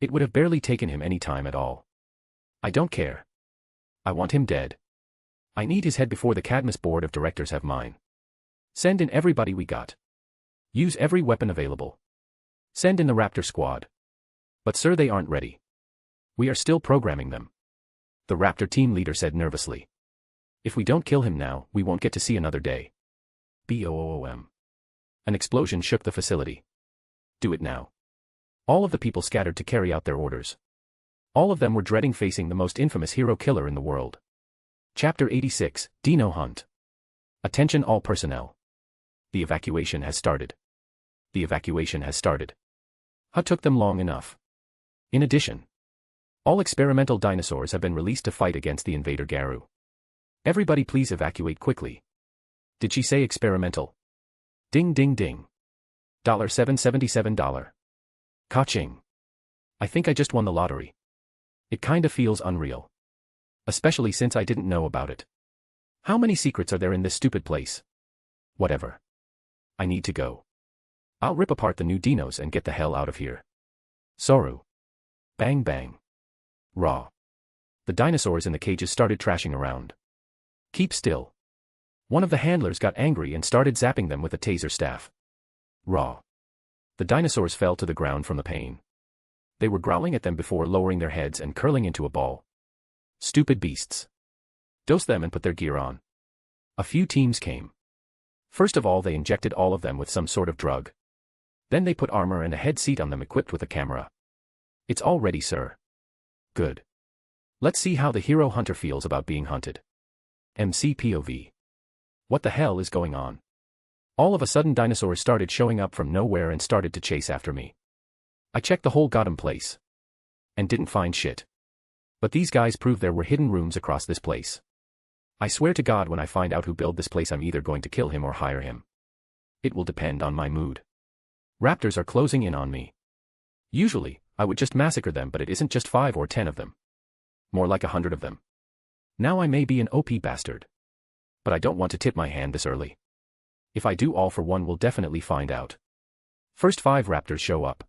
It would have barely taken him any time at all. I don't care. I want him dead. I need his head before the Cadmus board of directors have mine. Send in everybody we got. Use every weapon available. Send in the Raptor squad. But sir, they aren't ready. We are still programming them. The Raptor team leader said nervously. If we don't kill him now, we won't get to see another day. Boom. An explosion shook the facility. Do it now. All of the people scattered to carry out their orders. All of them were dreading facing the most infamous hero killer in the world. Chapter 86, Dino Hunt. Attention all personnel. The evacuation has started. The evacuation has started. It took them long enough. In addition, all experimental dinosaurs have been released to fight against the invader Garu. Everybody please evacuate quickly. Did she say experimental? Ding ding ding. $777. Ka-ching. I think I just won the lottery. It kinda feels unreal. Especially since I didn't know about it. How many secrets are there in this stupid place? Whatever. I need to go. I'll rip apart the new dinos and get the hell out of here. Soru. Bang bang. Raw. The dinosaurs in the cages started trashing around. Keep still. One of the handlers got angry and started zapping them with a taser staff. Raw. The dinosaurs fell to the ground from the pain. They were growling at them before lowering their heads and curling into a ball. Stupid beasts. Dose them and put their gear on. A few teams came. First of all, they injected all of them with some sort of drug. Then they put armor and a head seat on them equipped with a camera. It's all ready, sir. Good. Let's see how the hero hunter feels about being hunted. MC POV. What the hell is going on? All of a sudden dinosaurs started showing up from nowhere and started to chase after me. I checked the whole goddamn place. And didn't find shit. But these guys proved there were hidden rooms across this place. I swear to God, when I find out who built this place, I'm either going to kill him or hire him. It will depend on my mood. Raptors are closing in on me. Usually, I would just massacre them, but it isn't just 5 or 10 of them. More like 100 of them. Now I may be an OP bastard. But I don't want to tip my hand this early. If I do, all for one will definitely find out. First 5 raptors show up.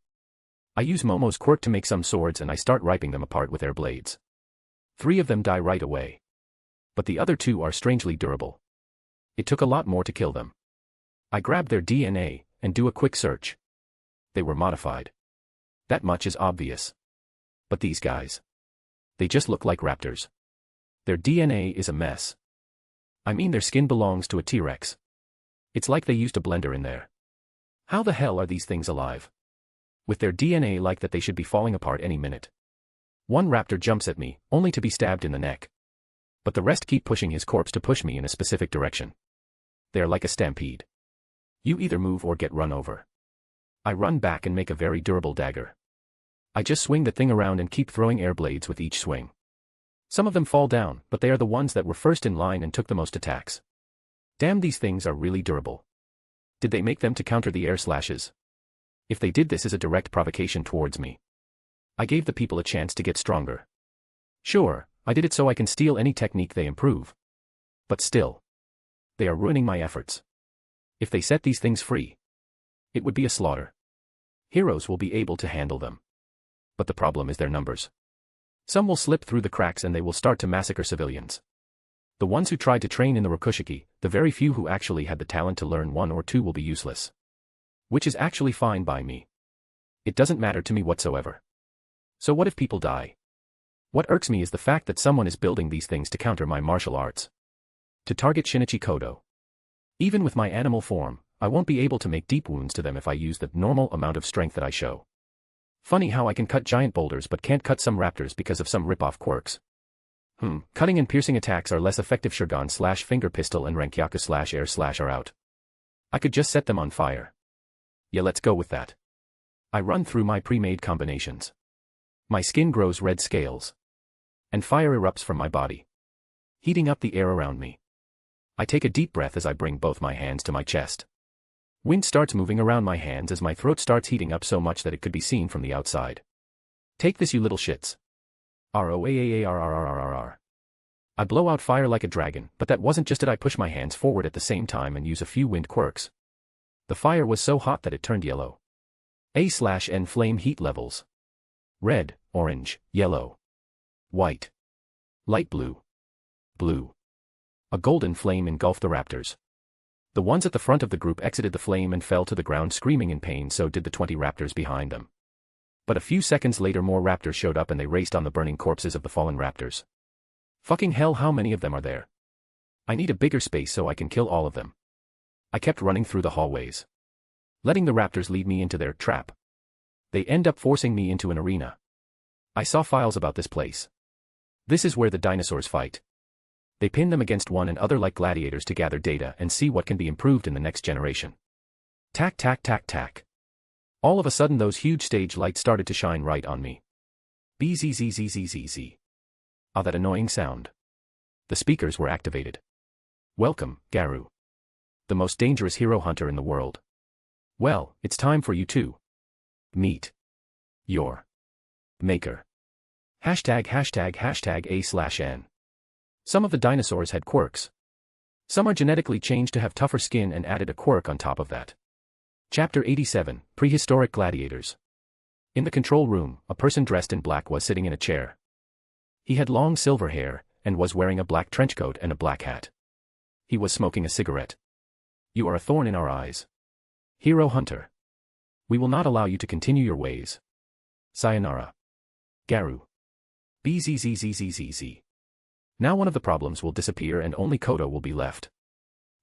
I use Momo's quirk to make some swords and I start ripping them apart with their blades. 3 of them die right away. But the other 2 are strangely durable. It took a lot more to kill them. I grab their DNA and do a quick search. They were modified. That much is obvious. But these guys. They just look like raptors. Their DNA is a mess. I mean, their skin belongs to a T-Rex. It's like they used a blender in there. How the hell are these things alive? With their DNA like that, they should be falling apart any minute. One raptor jumps at me, only to be stabbed in the neck. But the rest keep pushing his corpse to push me in a specific direction. They're like a stampede. You either move or get run over. I run back and make a very durable dagger. I just swing the thing around and keep throwing air blades with each swing. Some of them fall down, but they are the ones that were first in line and took the most attacks. Damn, these things are really durable. Did they make them to counter the air slashes? If they did, this is a direct provocation towards me. I gave the people a chance to get stronger. Sure, I did it so I can steal any technique they improve. But still. They are ruining my efforts. If they set these things free, it would be a slaughter. Heroes will be able to handle them. But the problem is their numbers. Some will slip through the cracks and they will start to massacre civilians. The ones who tried to train in the Rokushiki, the very few who actually had the talent to learn 1 or 2 will be useless. Which is actually fine by me. It doesn't matter to me whatsoever. So what if people die? What irks me is the fact that someone is building these things to counter my martial arts. To target Shinichi Kodo. Even with my animal form, I won't be able to make deep wounds to them if I use the normal amount of strength that I show. Funny how I can cut giant boulders but can't cut some raptors because of some rip-off quirks. Cutting and piercing attacks are less effective. Shurgan/finger pistol and Rankyaku/air/ are out. I could just set them on fire. Yeah, let's go with that. I run through my pre-made combinations. My skin grows red scales. And fire erupts from my body, heating up the air around me. I take a deep breath as I bring both my hands to my chest. Wind starts moving around my hands as my throat starts heating up so much that it could be seen from the outside. Take this, you little shits. ROAAARRRRR. I blow out fire like a dragon, but that wasn't just it. I push my hands forward at the same time and use a few wind quirks. The fire was so hot that it turned yellow. A/N flame heat levels. Red, orange, yellow, white, light blue, blue, A golden flame engulfed the raptors. The ones at the front of the group exited the flame and fell to the ground screaming in pain, so did the 20 raptors behind them. But a few seconds later more raptors showed up and they raced on the burning corpses of the fallen raptors. Fucking hell, how many of them are there? I need a bigger space so I can kill all of them. I kept running through the hallways, letting the raptors lead me into their trap. They end up forcing me into an arena. I saw files about this place. This is where the dinosaurs fight. They pin them against one another like gladiators to gather data and see what can be improved in the next generation. Tack, tack, tack, tack. All of a sudden those huge stage lights started to shine right on me. Bzzzzzzz. Ah, that annoying sound. The speakers were activated. Welcome, Garu. The most dangerous hero hunter in the world. Well, it's time for you to meet your maker. ###A/N. Some of the dinosaurs had quirks. Some are genetically changed to have tougher skin and added a quirk on top of that. Chapter 87, Prehistoric Gladiators. In the control room, a person dressed in black was sitting in a chair. He had long silver hair, and was wearing a black trenchcoat and a black hat. He was smoking a cigarette. You are a thorn in our eyes, Hero Hunter. We will not allow you to continue your ways. Sayonara. Garu. Bzzzzzzz. Now one of the problems will disappear and only Kodo will be left.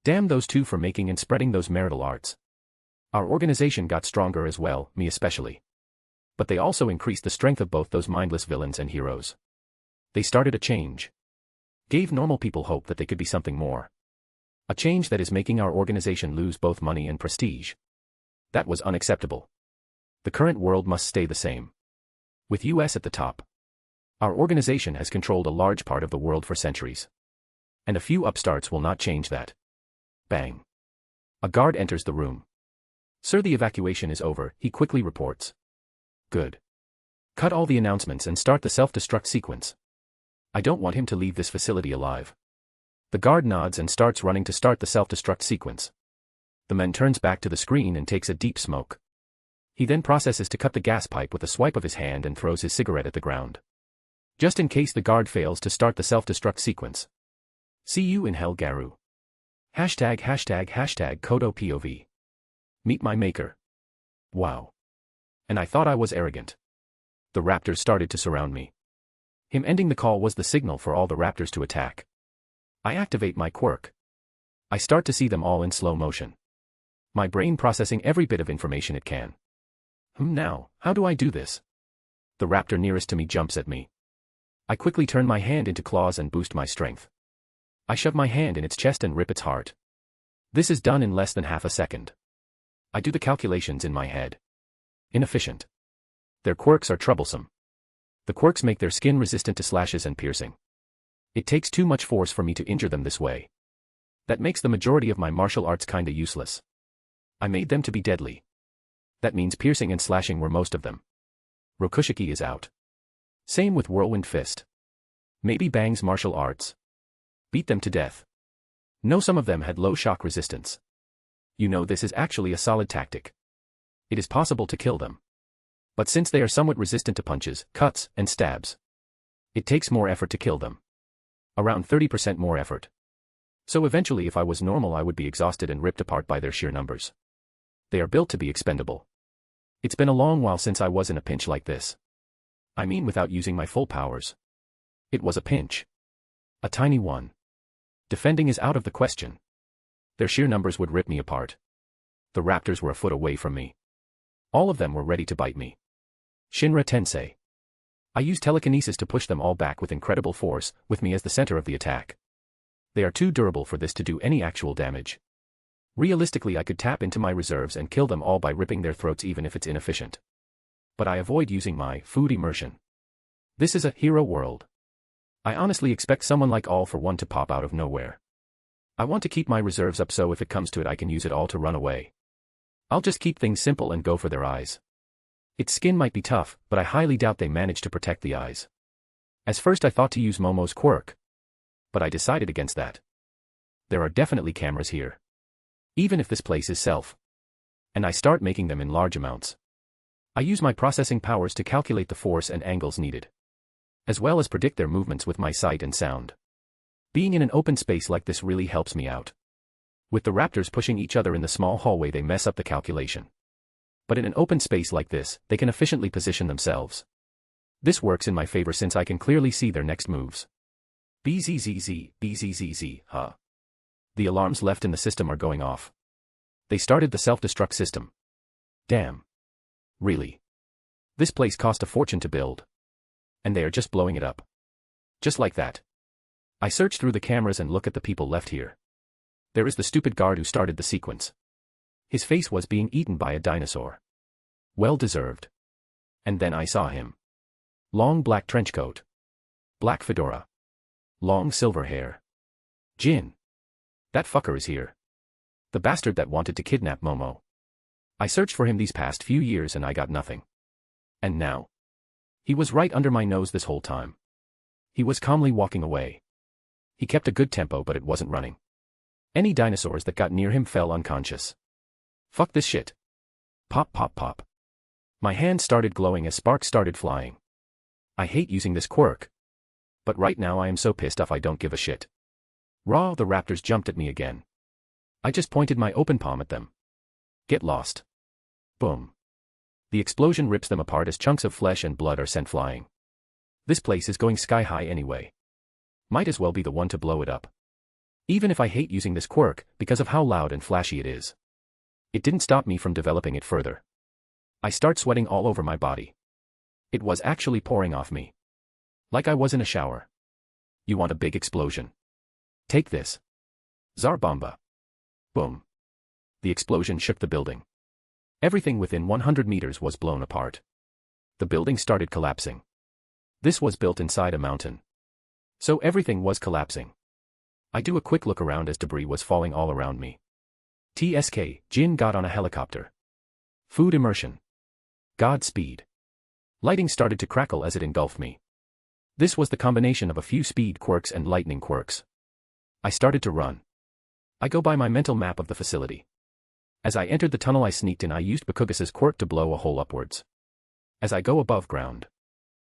Damn those two for making and spreading those marital arts. Our organization got stronger as well, me especially. But they also increased the strength of both those mindless villains and heroes. They started a change. Gave normal people hope that they could be something more. A change that is making our organization lose both money and prestige. That was unacceptable. The current world must stay the same. With US at the top. Our organization has controlled a large part of the world for centuries. And a few upstarts will not change that. Bang. A guard enters the room. Sir, the evacuation is over, he quickly reports. Good. Cut all the announcements and start the self-destruct sequence. I don't want him to leave this facility alive. The guard nods and starts running to start the self-destruct sequence. The man turns back to the screen and takes a deep smoke. He then processes to cut the gas pipe with a swipe of his hand and throws his cigarette at the ground. Just in case the guard fails to start the self-destruct sequence. See you in hell, Garu. ###Kodo POV. Meet my maker. Wow. And I thought I was arrogant. The raptors started to surround me. Him ending the call was the signal for all the raptors to attack. I activate my quirk. I start to see them all in slow motion. My brain processing every bit of information it can. Now, how do I do this? The raptor nearest to me jumps at me. I quickly turn my hand into claws and boost my strength. I shove my hand in its chest and rip its heart. This is done in less than half a second. I do the calculations in my head. Inefficient. Their quirks are troublesome. The quirks make their skin resistant to slashes and piercing. It takes too much force for me to injure them this way. That makes the majority of my martial arts kinda useless. I made them to be deadly. That means piercing and slashing were most of them. Rokushiki is out. Same with Whirlwind Fist. Maybe Bang's martial arts. Beat them to death. No, some of them had low shock resistance. You know, this is actually a solid tactic. It is possible to kill them. But since they are somewhat resistant to punches, cuts, and stabs, it takes more effort to kill them. Around 30% more effort. So eventually if I was normal I would be exhausted and ripped apart by their sheer numbers. They are built to be expendable. It's been a long while since I was in a pinch like this. I mean without using my full powers. It was a pinch. A tiny one. Defending is out of the question. Their sheer numbers would rip me apart. The raptors were a foot away from me. All of them were ready to bite me. Shinra Tensei. I used telekinesis to push them all back with incredible force, with me as the center of the attack. They are too durable for this to do any actual damage. Realistically I could tap into my reserves and kill them all by ripping their throats even if it's inefficient. But I avoid using my food immersion. This is a hero world. I honestly expect someone like All for One to pop out of nowhere. I want to keep my reserves up so if it comes to it I can use it all to run away. I'll just keep things simple and go for their eyes. Its skin might be tough, but I highly doubt they manage to protect the eyes. As first I thought to use Momo's quirk. But I decided against that. There are definitely cameras here. Even if this place is self. And I start making them in large amounts. I use my processing powers to calculate the force and angles needed. As well as predict their movements with my sight and sound. Being in an open space like this really helps me out. With the raptors pushing each other in the small hallway, they mess up the calculation. But in an open space like this, they can efficiently position themselves. This works in my favor since I can clearly see their next moves. BZZZ, BZZZ, huh. The alarms left in the system are going off. They started the self-destruct system. Damn. Really? This place cost a fortune to build. And they are just blowing it up. Just like that. I search through the cameras and look at the people left here. There is the stupid guard who started the sequence. His face was being eaten by a dinosaur. Well deserved. And then I saw him. Long black trench coat. Black fedora. Long silver hair. Jin. That fucker is here. The bastard that wanted to kidnap Momo. I searched for him these past few years and I got nothing. And now. He was right under my nose this whole time. He was calmly walking away. He kept a good tempo but it wasn't running. Any dinosaurs that got near him fell unconscious. Fuck this shit. Pop pop pop. My hand started glowing as sparks started flying. I hate using this quirk. But right now I am so pissed off I don't give a shit. Raw, the raptors jumped at me again. I just pointed my open palm at them. Get lost. Boom. The explosion rips them apart as chunks of flesh and blood are sent flying. This place is going sky high anyway. Might as well be the one to blow it up. Even if I hate using this quirk because of how loud and flashy it is. It didn't stop me from developing it further. I start sweating all over my body. It was actually pouring off me. Like I was in a shower. You want a big explosion? Take this. Zarbomba. Boom. The explosion shook the building. Everything within 100 meters was blown apart. The building started collapsing. This was built inside a mountain. So everything was collapsing. I do a quick look around as debris was falling all around me. TSK, Jin got on a helicopter. Food immersion. Godspeed. Lighting started to crackle as it engulfed me. This was the combination of a few speed quirks and lightning quirks. I started to run. I go by my mental map of the facility. As I entered the tunnel I sneaked in, I used Bakugas's quirk to blow a hole upwards. As I go above ground,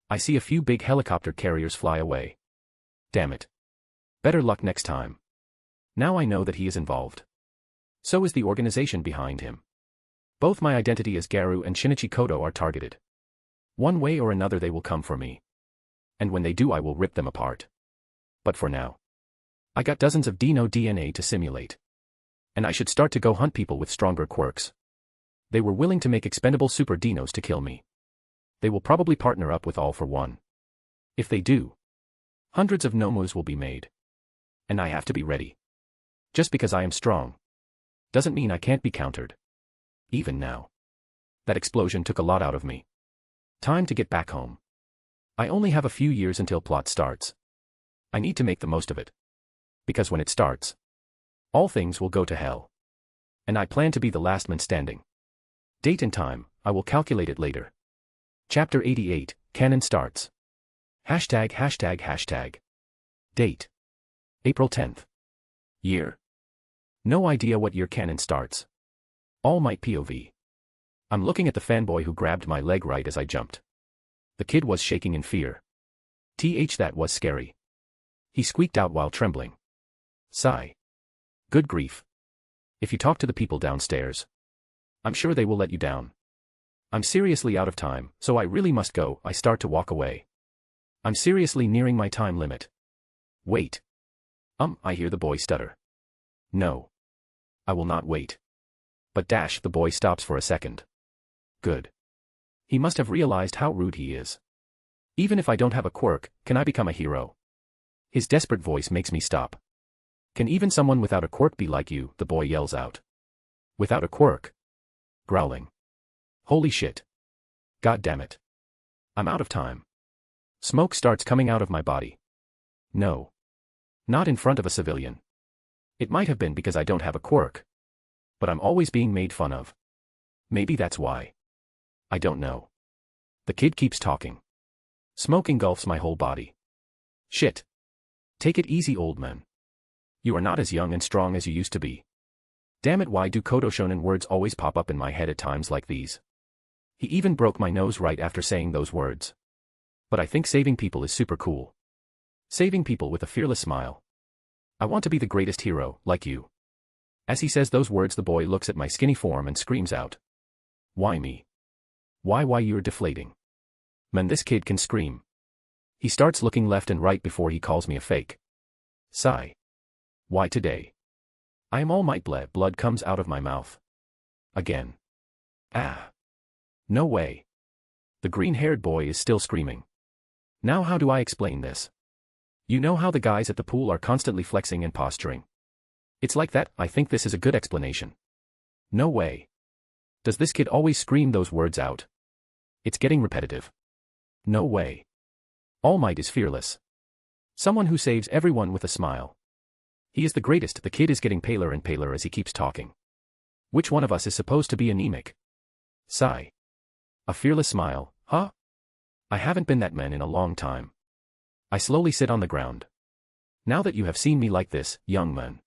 I see a few big helicopter carriers fly away. Damn it. Better luck next time. Now I know that he is involved. So is the organization behind him. Both my identity as Garu and Shinichi Kodo are targeted. One way or another they will come for me. And when they do I will rip them apart. But for now, I got dozens of Dino DNA to simulate. And I should start to go hunt people with stronger quirks. They were willing to make expendable super dinos to kill me. They will probably partner up with All for One. If they do, hundreds of Nomus will be made. And I have to be ready. Just because I am strong doesn't mean I can't be countered. Even now. That explosion took a lot out of me. Time to get back home. I only have a few years until plot starts. I need to make the most of it. Because when it starts, all things will go to hell. And I plan to be the last man standing. Date and time, I will calculate it later. Chapter 88, Canon starts. ####. Date. April 10th. Year. No idea what year canon starts. All Might POV. I'm looking at the fanboy who grabbed my leg right as I jumped. The kid was shaking in fear. That was scary. He squeaked out while trembling. Sigh. Good grief. If you talk to the people downstairs, I'm sure they will let you down. I'm seriously out of time, so I really must go. I start to walk away. I'm seriously nearing my time limit. Wait. I hear the boy stutter. No. I will not wait. But the boy stops for a second. Good. He must have realized how rude he is. Even if I don't have a quirk, can I become a hero? His desperate voice makes me stop. Can even someone without a quirk be like you? The boy yells out. Without a quirk? Growling. Holy shit. God damn it. I'm out of time. Smoke starts coming out of my body. No. Not in front of a civilian. It might have been because I don't have a quirk. But I'm always being made fun of. Maybe that's why. I don't know. The kid keeps talking. Smoke engulfs my whole body. Shit. Take it easy, old man. You are not as young and strong as you used to be. Damn it, why do Kodo Shonen words always pop up in my head at times like these? He even broke my nose right after saying those words. But I think saving people is super cool. Saving people with a fearless smile. I want to be the greatest hero, like you. As he says those words, the boy looks at my skinny form and screams out. Why me? Why you're deflating. Man, this kid can scream. He starts looking left and right before he calls me a fake. Sigh. Why today? I am all might. Blood comes out of my mouth. Again. Ah. No way. The green-haired boy is still screaming. Now how do I explain this? You know how the guys at the pool are constantly flexing and posturing? It's like that. I think this is a good explanation. No way. Does this kid always scream those words out? It's getting repetitive. No way. All Might is fearless. Someone who saves everyone with a smile. He is the greatest. The kid is getting paler and paler as he keeps talking. Which one of us is supposed to be anemic? Sigh. A fearless smile, huh? I haven't been that man in a long time. I slowly sit on the ground. Now that you have seen me like this, young man,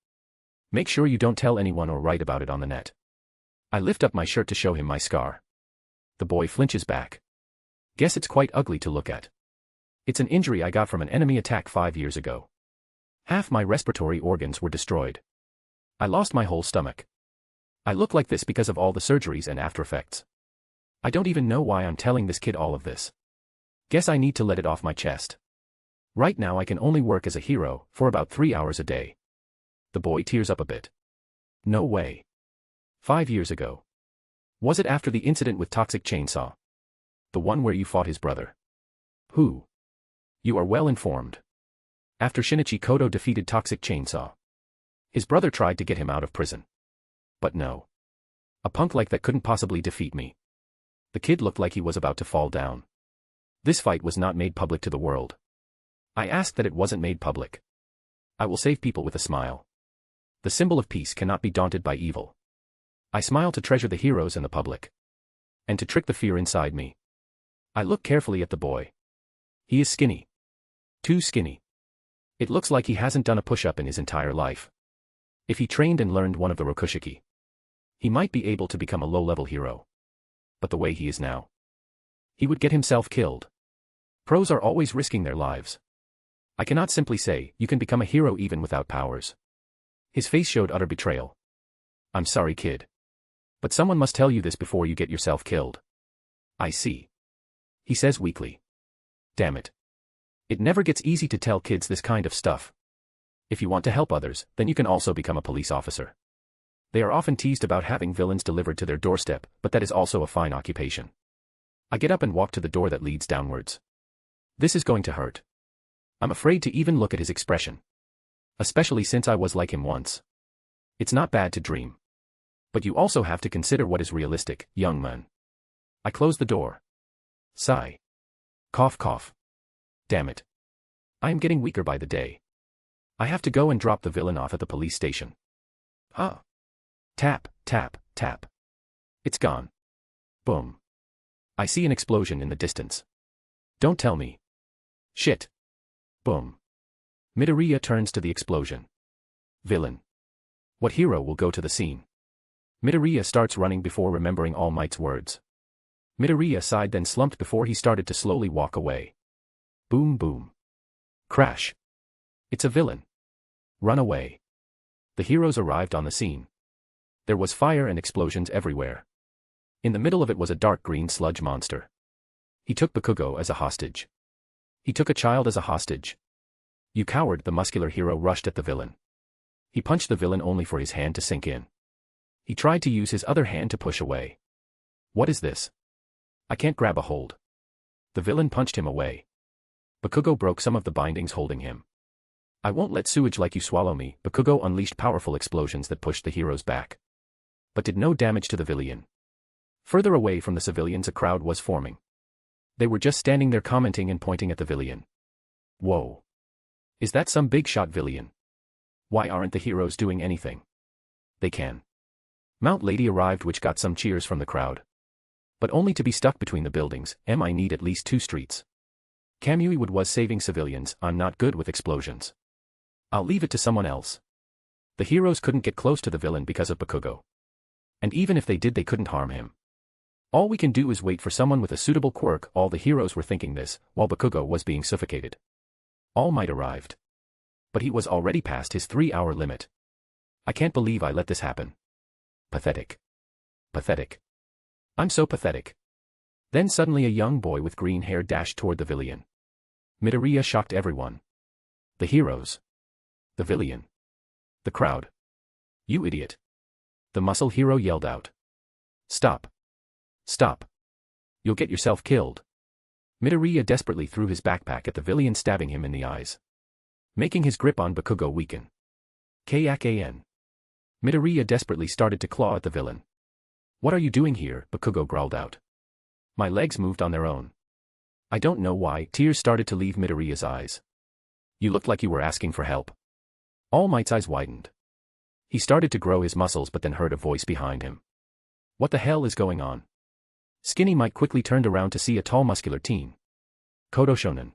make sure you don't tell anyone or write about it on the net. I lift up my shirt to show him my scar. The boy flinches back. Guess it's quite ugly to look at. It's an injury I got from an enemy attack 5 years ago. Half my respiratory organs were destroyed. I lost my whole stomach. I look like this because of all the surgeries and after effects. I don't even know why I'm telling this kid all of this. Guess I need to let it off my chest. Right now I can only work as a hero for about 3 hours a day. The boy tears up a bit. No way. 5 years ago. Was it after the incident with Toxic Chainsaw? The one where you fought his brother? Who? You are well informed. After Shinichi Kodo defeated Toxic Chainsaw, his brother tried to get him out of prison. But no. A punk like that couldn't possibly defeat me. The kid looked like he was about to fall down. This fight was not made public to the world. I asked that it wasn't made public. I will save people with a smile. The symbol of peace cannot be daunted by evil. I smile to treasure the heroes and the public. And to trick the fear inside me. I look carefully at the boy. He is skinny. Too skinny. It looks like he hasn't done a push-up in his entire life. If he trained and learned one of the Rokushiki, he might be able to become a low-level hero. But the way he is now, he would get himself killed. Pros are always risking their lives. I cannot simply say, you can become a hero even without powers. His face showed utter betrayal. I'm sorry, kid. But someone must tell you this before you get yourself killed. I see. He says weakly. Damn it. It never gets easy to tell kids this kind of stuff. If you want to help others, then you can also become a police officer. They are often teased about having villains delivered to their doorstep, but that is also a fine occupation. I get up and walk to the door that leads downwards. This is going to hurt. I'm afraid to even look at his expression. Especially since I was like him once. It's not bad to dream. But you also have to consider what is realistic, young man. I close the door. Sigh. Cough cough. Damn it. I am getting weaker by the day. I have to go and drop the villain off at the police station. Huh. Tap, tap, tap. It's gone. Boom. I see an explosion in the distance. Don't tell me. Shit. Boom. Midoriya turns to the explosion. Villain. What hero will go to the scene? Midoriya starts running before remembering All Might's words. Midoriya sighed, then slumped before he started to slowly walk away. Boom boom. Crash. It's a villain. Run away. The heroes arrived on the scene. There was fire and explosions everywhere. In the middle of it was a dark green sludge monster. He took Bakugo as a hostage. He took a child as a hostage. You coward, the muscular hero rushed at the villain. He punched the villain only for his hand to sink in. He tried to use his other hand to push away. What is this? I can't grab a hold. The villain punched him away. Bakugo broke some of the bindings holding him. I won't let sewage like you swallow me. Bakugo unleashed powerful explosions that pushed the heroes back. But did no damage to the villain. Further away from the civilians a crowd was forming. They were just standing there commenting and pointing at the villain. Whoa. Is that some big shot villain? Why aren't the heroes doing anything? They can. Mount Lady arrived, which got some cheers from the crowd. But only to be stuck between the buildings. I need at least 2 streets. Kamui Wood was saving civilians. I'm not good with explosions. I'll leave it to someone else. The heroes couldn't get close to the villain because of Bakugo. And even if they did, they couldn't harm him. All we can do is wait for someone with a suitable quirk. All the heroes were thinking this, while Bakugo was being suffocated. All Might arrived. But he was already past his 3-hour limit. I can't believe I let this happen. Pathetic. Pathetic. I'm so pathetic. Then suddenly a young boy with green hair dashed toward the villain. Midoriya shocked everyone. The heroes. The villain. The crowd. You idiot. The muscle hero yelled out. Stop. Stop. You'll get yourself killed. Midoriya desperately threw his backpack at the villain, stabbing him in the eyes, making his grip on Bakugo weaken. K.A.K.N. Midoriya desperately started to claw at the villain. What are you doing here? Bakugo growled out. My legs moved on their own. I don't know why. Tears started to leave Midoriya's eyes. You looked like you were asking for help. All Might's eyes widened. He started to grow his muscles but then heard a voice behind him. What the hell is going on? Skinny Mike quickly turned around to see a tall muscular teen. Kodo Shonen.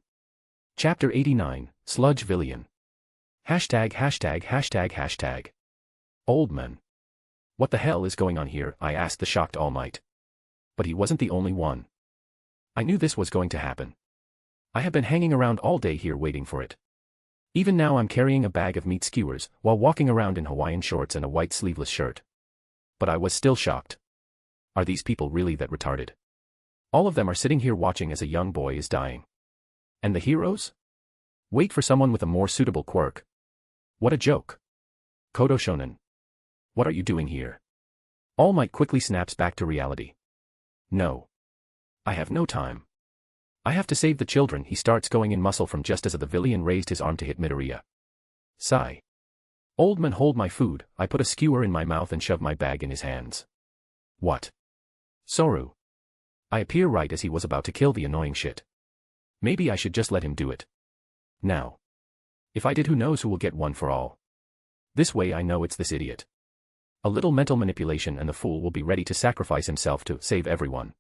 Chapter 89, Sludge Villain. #####. Old man. What the hell is going on here? I asked the shocked All Might. But he wasn't the only one. I knew this was going to happen. I have been hanging around all day here waiting for it. Even now I'm carrying a bag of meat skewers while walking around in Hawaiian shorts and a white sleeveless shirt. But I was still shocked. Are these people really that retarded? All of them are sitting here watching as a young boy is dying. And the heroes? Wait for someone with a more suitable quirk. What a joke. Kodo Shonen. What are you doing here? All Might quickly snaps back to reality. No. I have no time. I have to save the children. He starts going in muscle from just as the villain raised his arm to hit Midoriya. Sigh. Old man, hold my food. I put a skewer in my mouth and shoved my bag in his hands. What? Soru. I appear right as he was about to kill the annoying shit. Maybe I should just let him do it. Now. If I did, who knows who will get one for all. This way I know it's this idiot. A little mental manipulation and the fool will be ready to sacrifice himself to save everyone.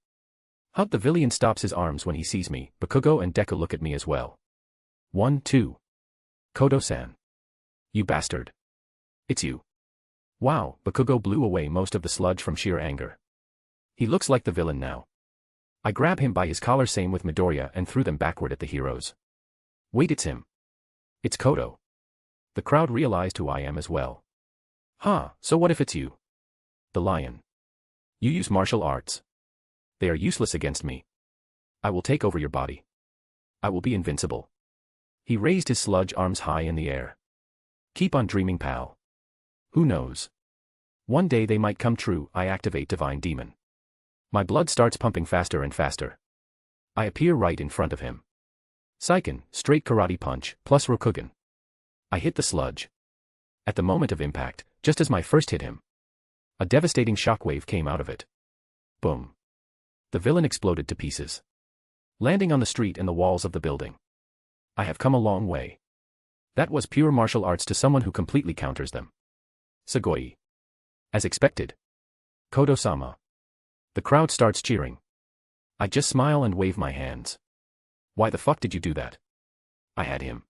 Hug. The villain stops his arms when he sees me. Bakugo and Deku look at me as well. 1, 2. Kodo-san. You bastard. It's you. Wow. Bakugo blew away most of the sludge from sheer anger. He looks like the villain now. I grab him by his collar, same with Midoriya, and threw them backward at the heroes. Wait, it's him. It's Kodo. The crowd realized who I am as well. Huh, so what if it's you? The lion. You use martial arts. They are useless against me. I will take over your body. I will be invincible. He raised his sludge arms high in the air. Keep on dreaming, pal. Who knows? One day they might come true. I activate Divine Demon. My blood starts pumping faster and faster. I appear right in front of him. Seiken, straight karate punch, plus Rokugan. I hit the sludge. At the moment of impact, just as my first hit him, a devastating shockwave came out of it. Boom. The villain exploded to pieces, landing on the street and the walls of the building. I have come a long way. That was pure martial arts to someone who completely counters them. Sugoi. As expected. Kodo-sama. The crowd starts cheering. I just smile and wave my hands. Why the fuck did you do that? I had him.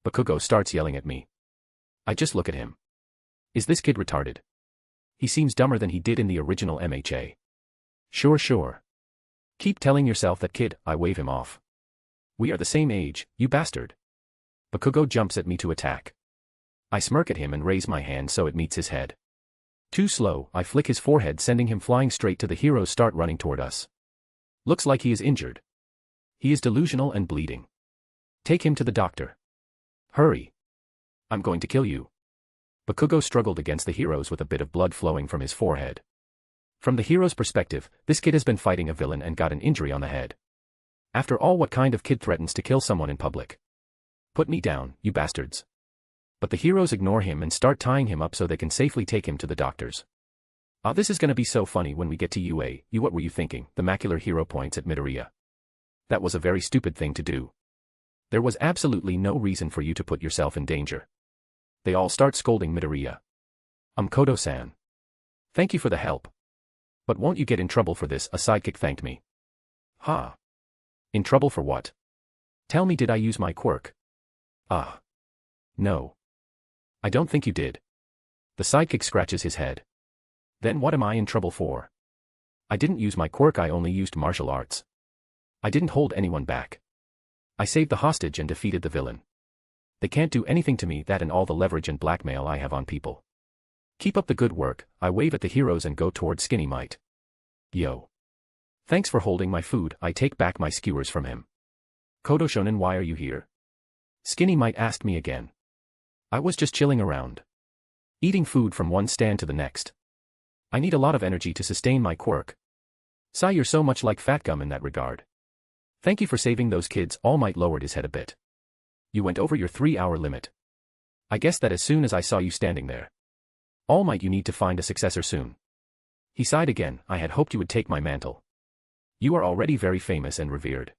Bakugo starts yelling at me. I just look at him. Is this kid retarded? He seems dumber than he did in the original MHA. Sure. Keep telling yourself that, kid. I wave him off. We are the same age, you bastard. Bakugo jumps at me to attack. I smirk at him and raise my hand so it meets his head. Too slow, I flick his forehead, sending him flying straight to the heroes start running toward us. Looks like he is injured. He is delusional and bleeding. Take him to the doctor. Hurry. I'm going to kill you. Bakugo struggled against the heroes with a bit of blood flowing from his forehead. From the hero's perspective, this kid has been fighting a villain and got an injury on the head. After all, what kind of kid threatens to kill someone in public? Put me down, you bastards. But the heroes ignore him and start tying him up so they can safely take him to the doctors. This is gonna be so funny when we get to UA. You, what were you thinking? The macular hero points at Midoriya. That was a very stupid thing to do. There was absolutely no reason for you to put yourself in danger. They all start scolding Midoriya. Kodo-san. Thank you for the help. But won't you get in trouble for this? A sidekick thanked me. Ha. In trouble for what? Tell me, did I use my quirk? No. I don't think you did. The sidekick scratches his head. Then what am I in trouble for? I didn't use my quirk, I only used martial arts. I didn't hold anyone back. I saved the hostage and defeated the villain. They can't do anything to me, that and all the leverage and blackmail I have on people. Keep up the good work. I wave at the heroes and go toward Skinny Mite. Yo. Thanks for holding my food. I take back my skewers from him. Kodo Shonen, why are you here? Skinny Mite asked me again. I was just chilling around. Eating food from one stand to the next. I need a lot of energy to sustain my quirk. Sigh, you're so much like Fat Gum in that regard. Thank you for saving those kids. All Might lowered his head a bit. You went over your 3-hour limit. I guess that as soon as I saw you standing there. All Might, you need to find a successor soon. He sighed again. I had hoped you would take my mantle. You are already very famous and revered.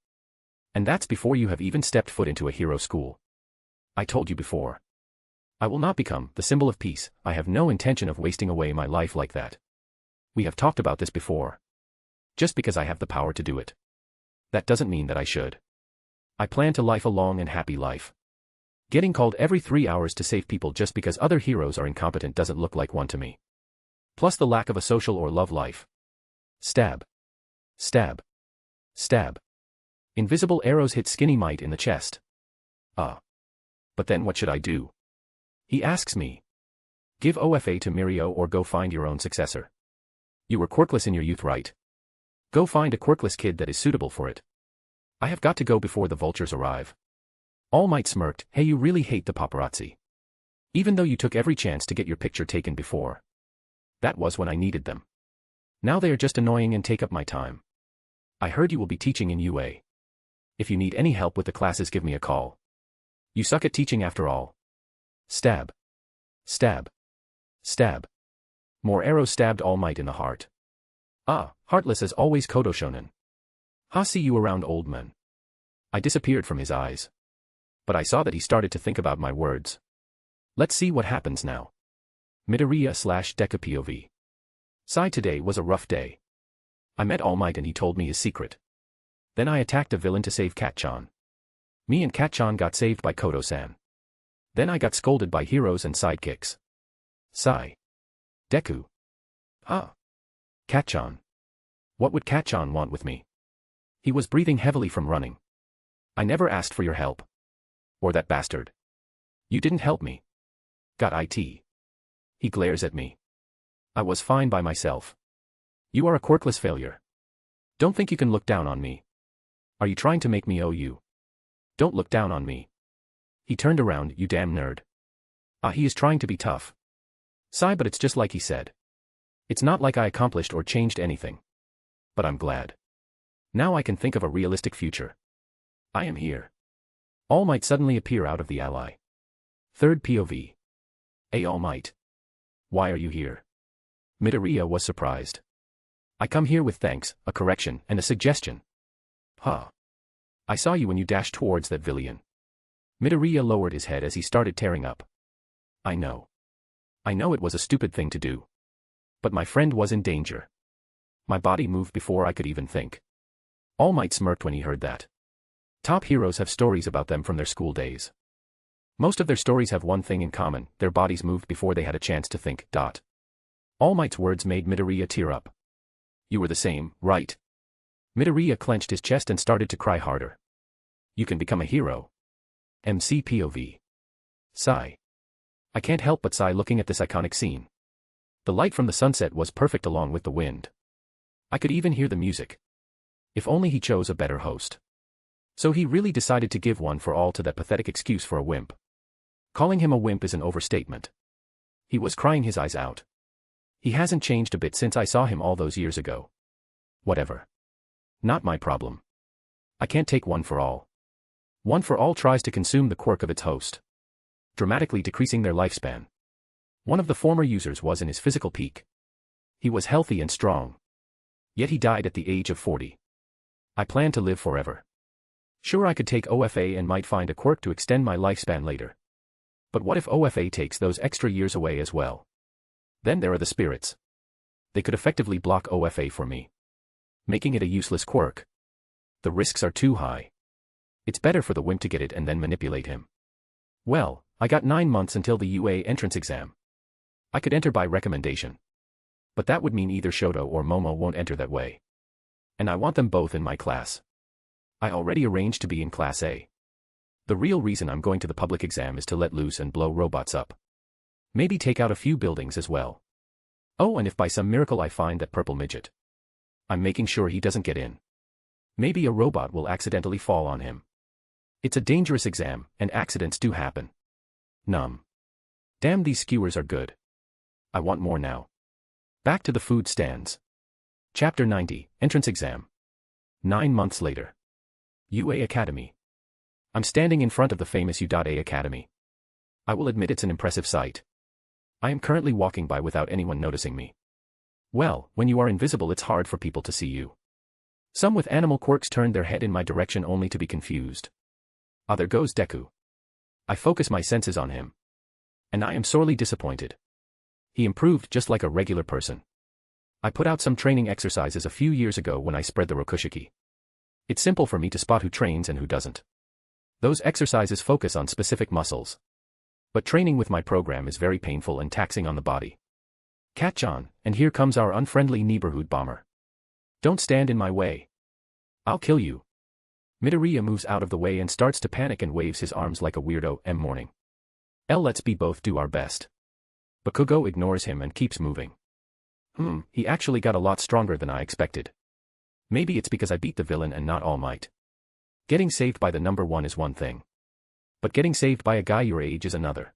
And that's before you have even stepped foot into a hero school. I told you before. I will not become the symbol of peace. I have no intention of wasting away my life like that. We have talked about this before. Just because I have the power to do it, that doesn't mean that I should. I plan to live a long and happy life. Getting called every 3 hours to save people just because other heroes are incompetent doesn't look like one to me. Plus the lack of a social or love life. Stab. Stab. Stab. Invisible arrows hit Skinny Mite in the chest. But then what should I do? He asks me. Give OFA to Mirio or go find your own successor. You were quirkless in your youth, right? Go find a quirkless kid that is suitable for it. I have got to go before the vultures arrive. All Might smirked. Hey, you really hate the paparazzi. Even though you took every chance to get your picture taken before. That was when I needed them. Now they are just annoying and take up my time. I heard you will be teaching in UA. If you need any help with the classes, give me a call. You suck at teaching after all. Stab. Stab. Stab. More arrows stabbed All Might in the heart. Heartless as always, Kodo Shonen. See you around, old man. I disappeared from his eyes. But I saw that he started to think about my words. Let's see what happens now. Midoriya/Deku POV. Sigh, today was a rough day. I met All Might and he told me his secret. Then I attacked a villain to save Kat-chan. Me and Kat-chan got saved by Kodo-san. Then I got scolded by heroes and sidekicks. Sigh. Deku. Kat-chan. What would Kat-chan want with me? He was breathing heavily from running. I never asked for your help. Or that bastard. You didn't help me. Got it. He glares at me. I was fine by myself. You are a quirkless failure. Don't think you can look down on me. Are you trying to make me owe you? Don't look down on me. He turned around. You damn nerd. He is trying to be tough. Sigh, but it's just like he said. It's not like I accomplished or changed anything. But I'm glad. Now I can think of a realistic future. I am here. All Might suddenly appear out of the ally. Third POV. All Might. Why are you here? Midoriya was surprised. I come here with thanks, a correction, and a suggestion. I saw you when you dashed towards that villain. Midoriya lowered his head as he started tearing up. I know. I know it was a stupid thing to do. But my friend was in danger. My body moved before I could even think. All Might smirked when he heard that. Top heroes have stories about them from their school days. Most of their stories have one thing in common: their bodies moved before they had a chance to think. All Might's words made Midoriya tear up. You were the same, right? Midoriya clenched his chest and started to cry harder. You can become a hero. MC POV. Sigh. I can't help but sigh looking at this iconic scene. The light from the sunset was perfect along with the wind. I could even hear the music. If only he chose a better host. So he really decided to give one for all to that pathetic excuse for a wimp. Calling him a wimp is an overstatement. He was crying his eyes out. He hasn't changed a bit since I saw him all those years ago. Whatever. Not my problem. I can't take one for all. One for all tries to consume the quirk of its host, dramatically decreasing their lifespan. One of the former users was in his physical peak. He was healthy and strong. Yet he died at the age of 40. I plan to live forever. Sure, I could take OFA and might find a quirk to extend my lifespan later. But what if OFA takes those extra years away as well? Then there are the spirits. They could effectively block OFA for me, making it a useless quirk. The risks are too high. It's better for the wimp to get it and then manipulate him. Well, I got 9 months until the UA entrance exam. I could enter by recommendation. But that would mean either Shoto or Momo won't enter that way. And I want them both in my class. I already arranged to be in Class A. The real reason I'm going to the public exam is to let loose and blow robots up. Maybe take out a few buildings as well. Oh, and if by some miracle I find that purple midget, I'm making sure he doesn't get in. Maybe a robot will accidentally fall on him. It's a dangerous exam, and accidents do happen. Numb. Damn, these skewers are good. I want more now. Back to the food stands. Chapter 90, Entrance Exam. 9 months later. UA Academy. I'm standing in front of the famous U.A Academy. I will admit it's an impressive sight. I am currently walking by without anyone noticing me. Well, when you are invisible it's hard for people to see you. Some with animal quirks turned their head in my direction only to be confused. Ah, there goes Deku. I focus my senses on him. And I am sorely disappointed. He improved just like a regular person. I put out some training exercises a few years ago when I spread the Rokushiki. It's simple for me to spot who trains and who doesn't. Those exercises focus on specific muscles. But training with my program is very painful and taxing on the body. Catch on, and here comes our unfriendly neighborhood bomber. Don't stand in my way. I'll kill you. Midoriya moves out of the way and starts to panic and waves his arms like a weirdo. Morning. Let's be both do our best. Bakugo ignores him and keeps moving. He actually got a lot stronger than I expected. Maybe it's because I beat the villain and not All Might. Getting saved by the number 1 is one thing. But getting saved by a guy your age is another.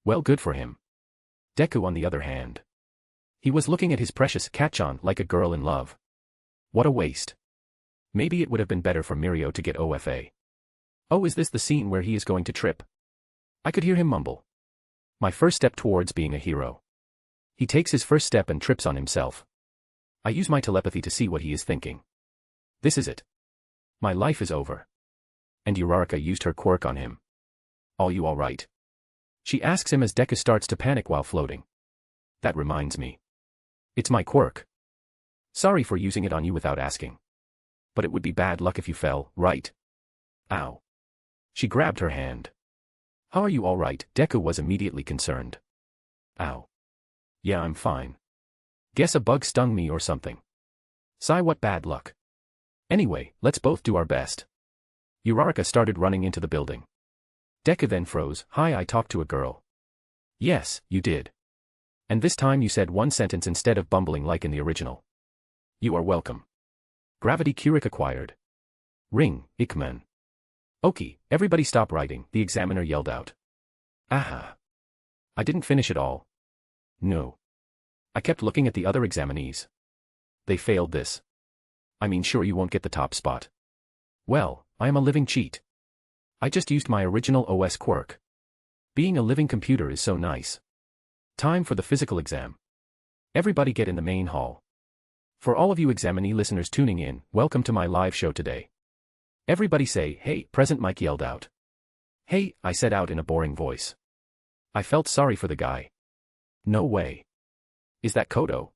Well, good for him. Deku on the other hand. He was looking at his precious Kachan like a girl in love. What a waste. Maybe it would have been better for Mirio to get OFA. Oh, is this the scene where he is going to trip? I could hear him mumble. My first step towards being a hero. He takes his first step and trips on himself. I use my telepathy to see what he is thinking. This is it. My life is over. And Uraraka used her quirk on him. Are you alright? She asks him as Deku starts to panic while floating. That reminds me. It's my quirk. Sorry for using it on you without asking. But it would be bad luck if you fell, right? Ow. She grabbed her hand. How are you alright? Deku was immediately concerned. Ow. Yeah, I'm fine. Guess a bug stung me or something. Sigh, what bad luck. Anyway, let's both do our best. Uraraka started running into the building. Deku then froze. Hi, I talked to a girl. Yes, you did. And this time you said one sentence instead of bumbling like in the original. You are welcome. Gravity Quirk acquired. Ring, Ikman. Oki, everybody stop writing, the examiner yelled out. Aha. I didn't finish it all. No. I kept looking at the other examinees. They failed this. I mean, sure, you won't get the top spot. Well, I am a living cheat. I just used my original OS quirk. Being a living computer is so nice. Time for the physical exam. Everybody get in the main hall. For all of you examinee listeners tuning in, welcome to my live show today. Everybody say, hey, present, Mike yelled out. Hey, I said out in a boring voice. I felt sorry for the guy. No way. Is that Kodo?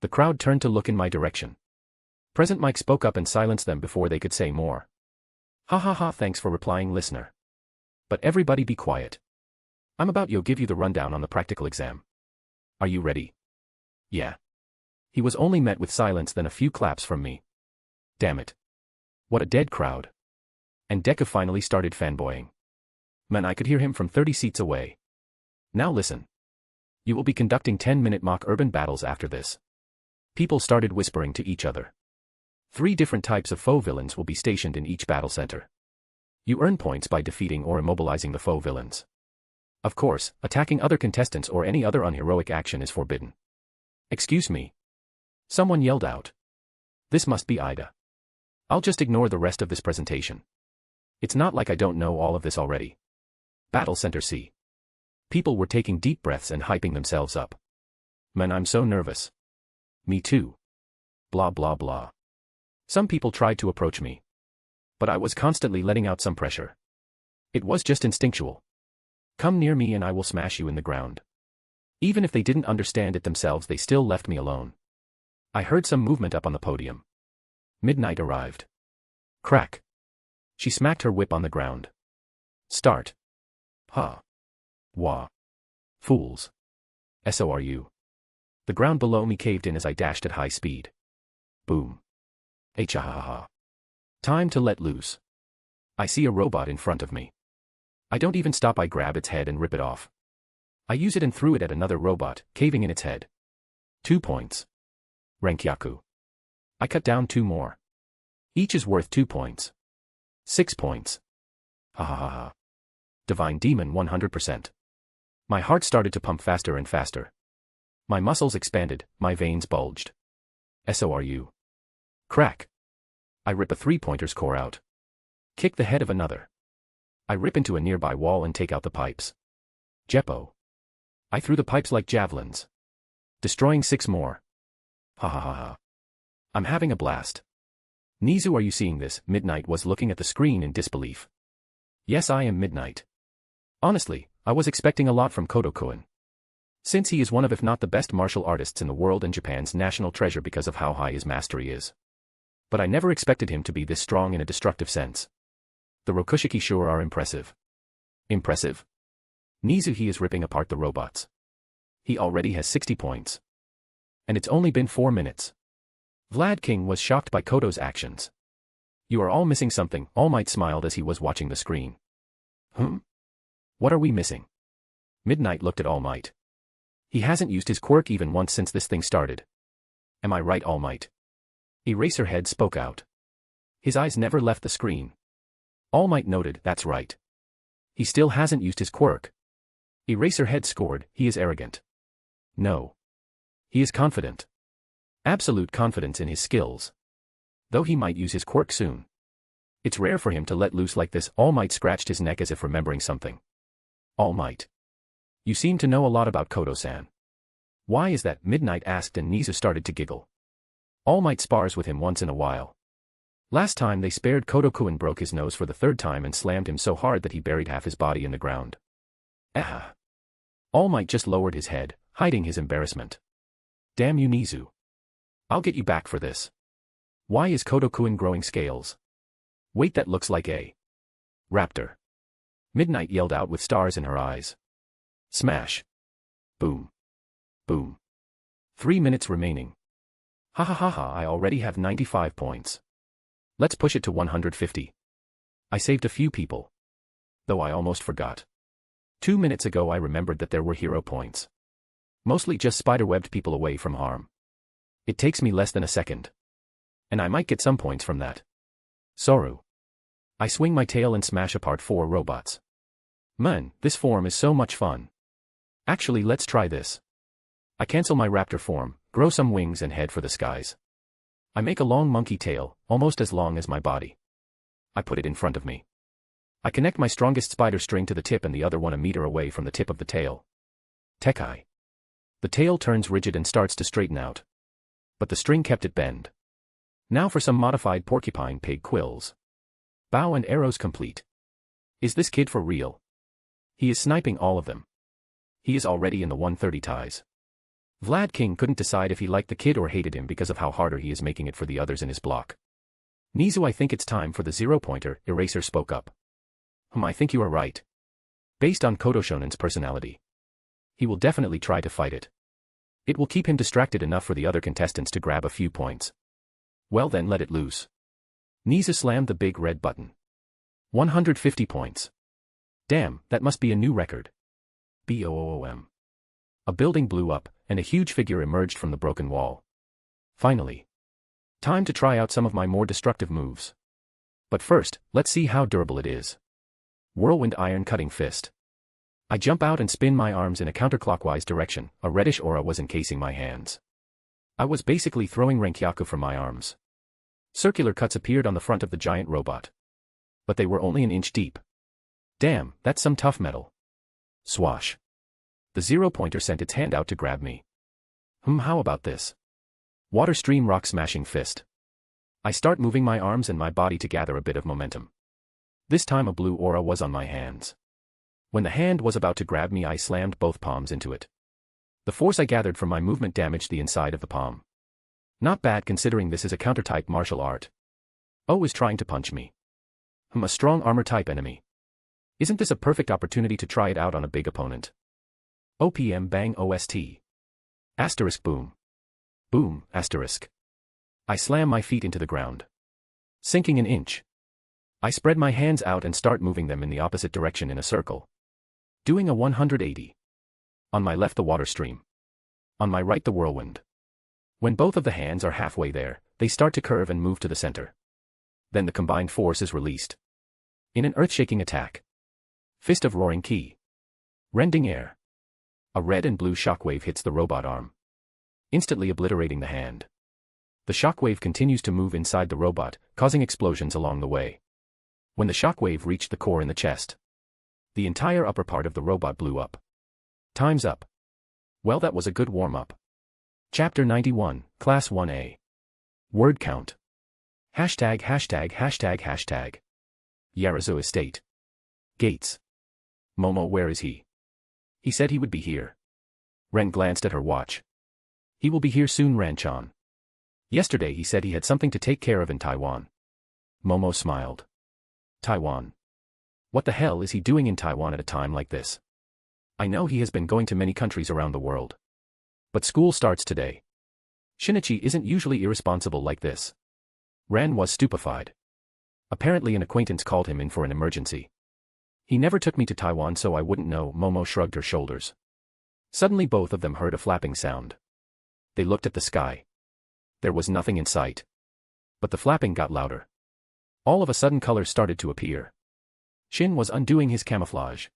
The crowd turned to look in my direction. Present Mike spoke up and silenced them before they could say more. Ha ha ha, thanks for replying, listener. But everybody be quiet. I'm about to give you the rundown on the practical exam. Are you ready? Yeah. He was only met with silence, then a few claps from me. Damn it. What a dead crowd. And Deku finally started fanboying. Man, I could hear him from 30 seats away. Now listen. You will be conducting 10-minute mock urban battles after this. People started whispering to each other. 3 different types of foe villains will be stationed in each battle center. You earn points by defeating or immobilizing the foe villains. Of course, attacking other contestants or any other unheroic action is forbidden. Excuse me. Someone yelled out. This must be Ida. I'll just ignore the rest of this presentation. It's not like I don't know all of this already. Battle Center C. People were taking deep breaths and hyping themselves up. Man, I'm so nervous. Me too. Blah blah blah. Some people tried to approach me. But I was constantly letting out some pressure. It was just instinctual. Come near me and I will smash you in the ground. Even if they didn't understand it themselves, they still left me alone. I heard some movement up on the podium. Midnight arrived. Crack. She smacked her whip on the ground. Start. Ha. Wah. Fools. SORU. The ground below me caved in as I dashed at high speed. Boom. Hahaha. Time to let loose. I see a robot in front of me. I don't even stop, I grab its head and rip it off. I use it and threw it at another robot, caving in its head. 2 points. Renkyaku. I cut down 2 more. Each is worth 2 points. 6 points. Ha ha ha ha. Divine Demon 100%. My heart started to pump faster and faster. My muscles expanded, my veins bulged. SORU. Crack. I rip a 3-pointer's core out. Kick the head of another. I rip into a nearby wall and take out the pipes. Jeppo. I threw the pipes like javelins. Destroying 6 more. Ha ha ha ha. I'm having a blast. Nizu, are you seeing this? Midnight was looking at the screen in disbelief. Yes, I am Midnight. Honestly, I was expecting a lot from Kodo-kun. Since he is one of if not the best martial artists in the world and Japan's national treasure because of how high his mastery is. But I never expected him to be this strong in a destructive sense. The Rokushiki sure are impressive. Impressive? Nizu, he is ripping apart the robots. He already has 60 points. And it's only been 4 minutes. Vlad King was shocked by Kodo's actions. You are all missing something, All Might smiled as he was watching the screen. What are we missing? Midnight looked at All Might. He hasn't used his quirk even once since this thing started. Am I right, All Might? Eraserhead spoke out. His eyes never left the screen. All Might noted, that's right. He still hasn't used his quirk. Eraserhead scored, he is arrogant. No. He is confident. Absolute confidence in his skills. Though he might use his quirk soon. It's rare for him to let loose like this. All Might scratched his neck as if remembering something. All Might. You seem to know a lot about Kodo-san. Why is that? Midnight asked and Nizu started to giggle. All Might spars with him once in a while. Last time they spared Kodo-kun broke his nose for the 3rd time and slammed him so hard that he buried half his body in the ground. Ah. All Might just lowered his head, hiding his embarrassment. Damn you, Nizu. I'll get you back for this. Why is Kodo-kun growing scales? Wait, that looks like a raptor. Midnight yelled out with stars in her eyes. Smash. Boom. Boom. 3 minutes remaining. Ha ha ha ha, I already have 95 points. Let's push it to 150. I saved a few people. Though I almost forgot. 2 minutes ago I remembered that there were hero points. Mostly just spiderwebbed people away from harm. It takes me less than a second. And I might get some points from that. Soru. I swing my tail and smash apart 4 robots. Man, this form is so much fun. Actually, let's try this. I cancel my raptor form, grow some wings and head for the skies. I make a long monkey tail, almost as long as my body. I put it in front of me. I connect my strongest spider string to the tip and the other one a meter away from the tip of the tail. Tekai. The tail turns rigid and starts to straighten out. But the string kept it bend. Now for some modified porcupine pig quills. Bow and arrows complete. Is this kid for real? He is sniping all of them. He is already in the 130 ties. Vlad King couldn't decide if he liked the kid or hated him because of how harder he is making it for the others in his block. Nizu, I think it's time for the 0-pointer, Eraser spoke up. I think you are right. Based on Kodo Shonen's personality. He will definitely try to fight it. It will keep him distracted enough for the other contestants to grab a few points. Well then, let it loose. Nizu slammed the big red button. 150 points. Damn, that must be a new record. BOOM. A building blew up, and a huge figure emerged from the broken wall. Finally. Time to try out some of my more destructive moves. But first, let's see how durable it is. Whirlwind Iron Cutting Fist. I jump out and spin my arms in a counterclockwise direction. A reddish aura was encasing my hands. I was basically throwing Renkyaku from my arms. Circular cuts appeared on the front of the giant robot. But they were only an inch deep. Damn, that's some tough metal. Swash. The 0-pointer sent its hand out to grab me. How about this? Water Stream Rock Smashing Fist. I start moving my arms and my body to gather a bit of momentum. This time a blue aura was on my hands. When the hand was about to grab me, I slammed both palms into it. The force I gathered from my movement damaged the inside of the palm. Not bad considering this is a counter-type martial art. O is trying to punch me. A strong armor-type enemy. Isn't this a perfect opportunity to try it out on a big opponent? OPM bang OST. Asterisk boom. Boom, asterisk. I slam my feet into the ground. Sinking an inch. I spread my hands out and start moving them in the opposite direction in a circle. Doing a 180. On my left the water stream. On my right the whirlwind. When both of the hands are halfway there, they start to curve and move to the center. Then the combined force is released. In an earth-shaking attack. Fist of roaring ki. Rending air. A red and blue shockwave hits the robot arm, instantly obliterating the hand. The shockwave continues to move inside the robot, causing explosions along the way. When the shockwave reached the core in the chest, the entire upper part of the robot blew up. Time's up. Well, that was a good warm-up. Chapter 91, Class 1A. Word count. Hashtag. Yarazu Estate. Gates. Momo, where is he? He said he would be here. Ren glanced at her watch. He will be here soon, Ran-chan. Yesterday he said he had something to take care of in Taiwan. Momo smiled. Taiwan. What the hell is he doing in Taiwan at a time like this? I know he has been going to many countries around the world. But school starts today. Shinichi isn't usually irresponsible like this. Ran was stupefied. Apparently an acquaintance called him in for an emergency. He never took me to Taiwan, so I wouldn't know. Momo shrugged her shoulders. Suddenly both of them heard a flapping sound. They looked at the sky. There was nothing in sight. But the flapping got louder. All of a sudden colors started to appear. Shin was undoing his camouflage.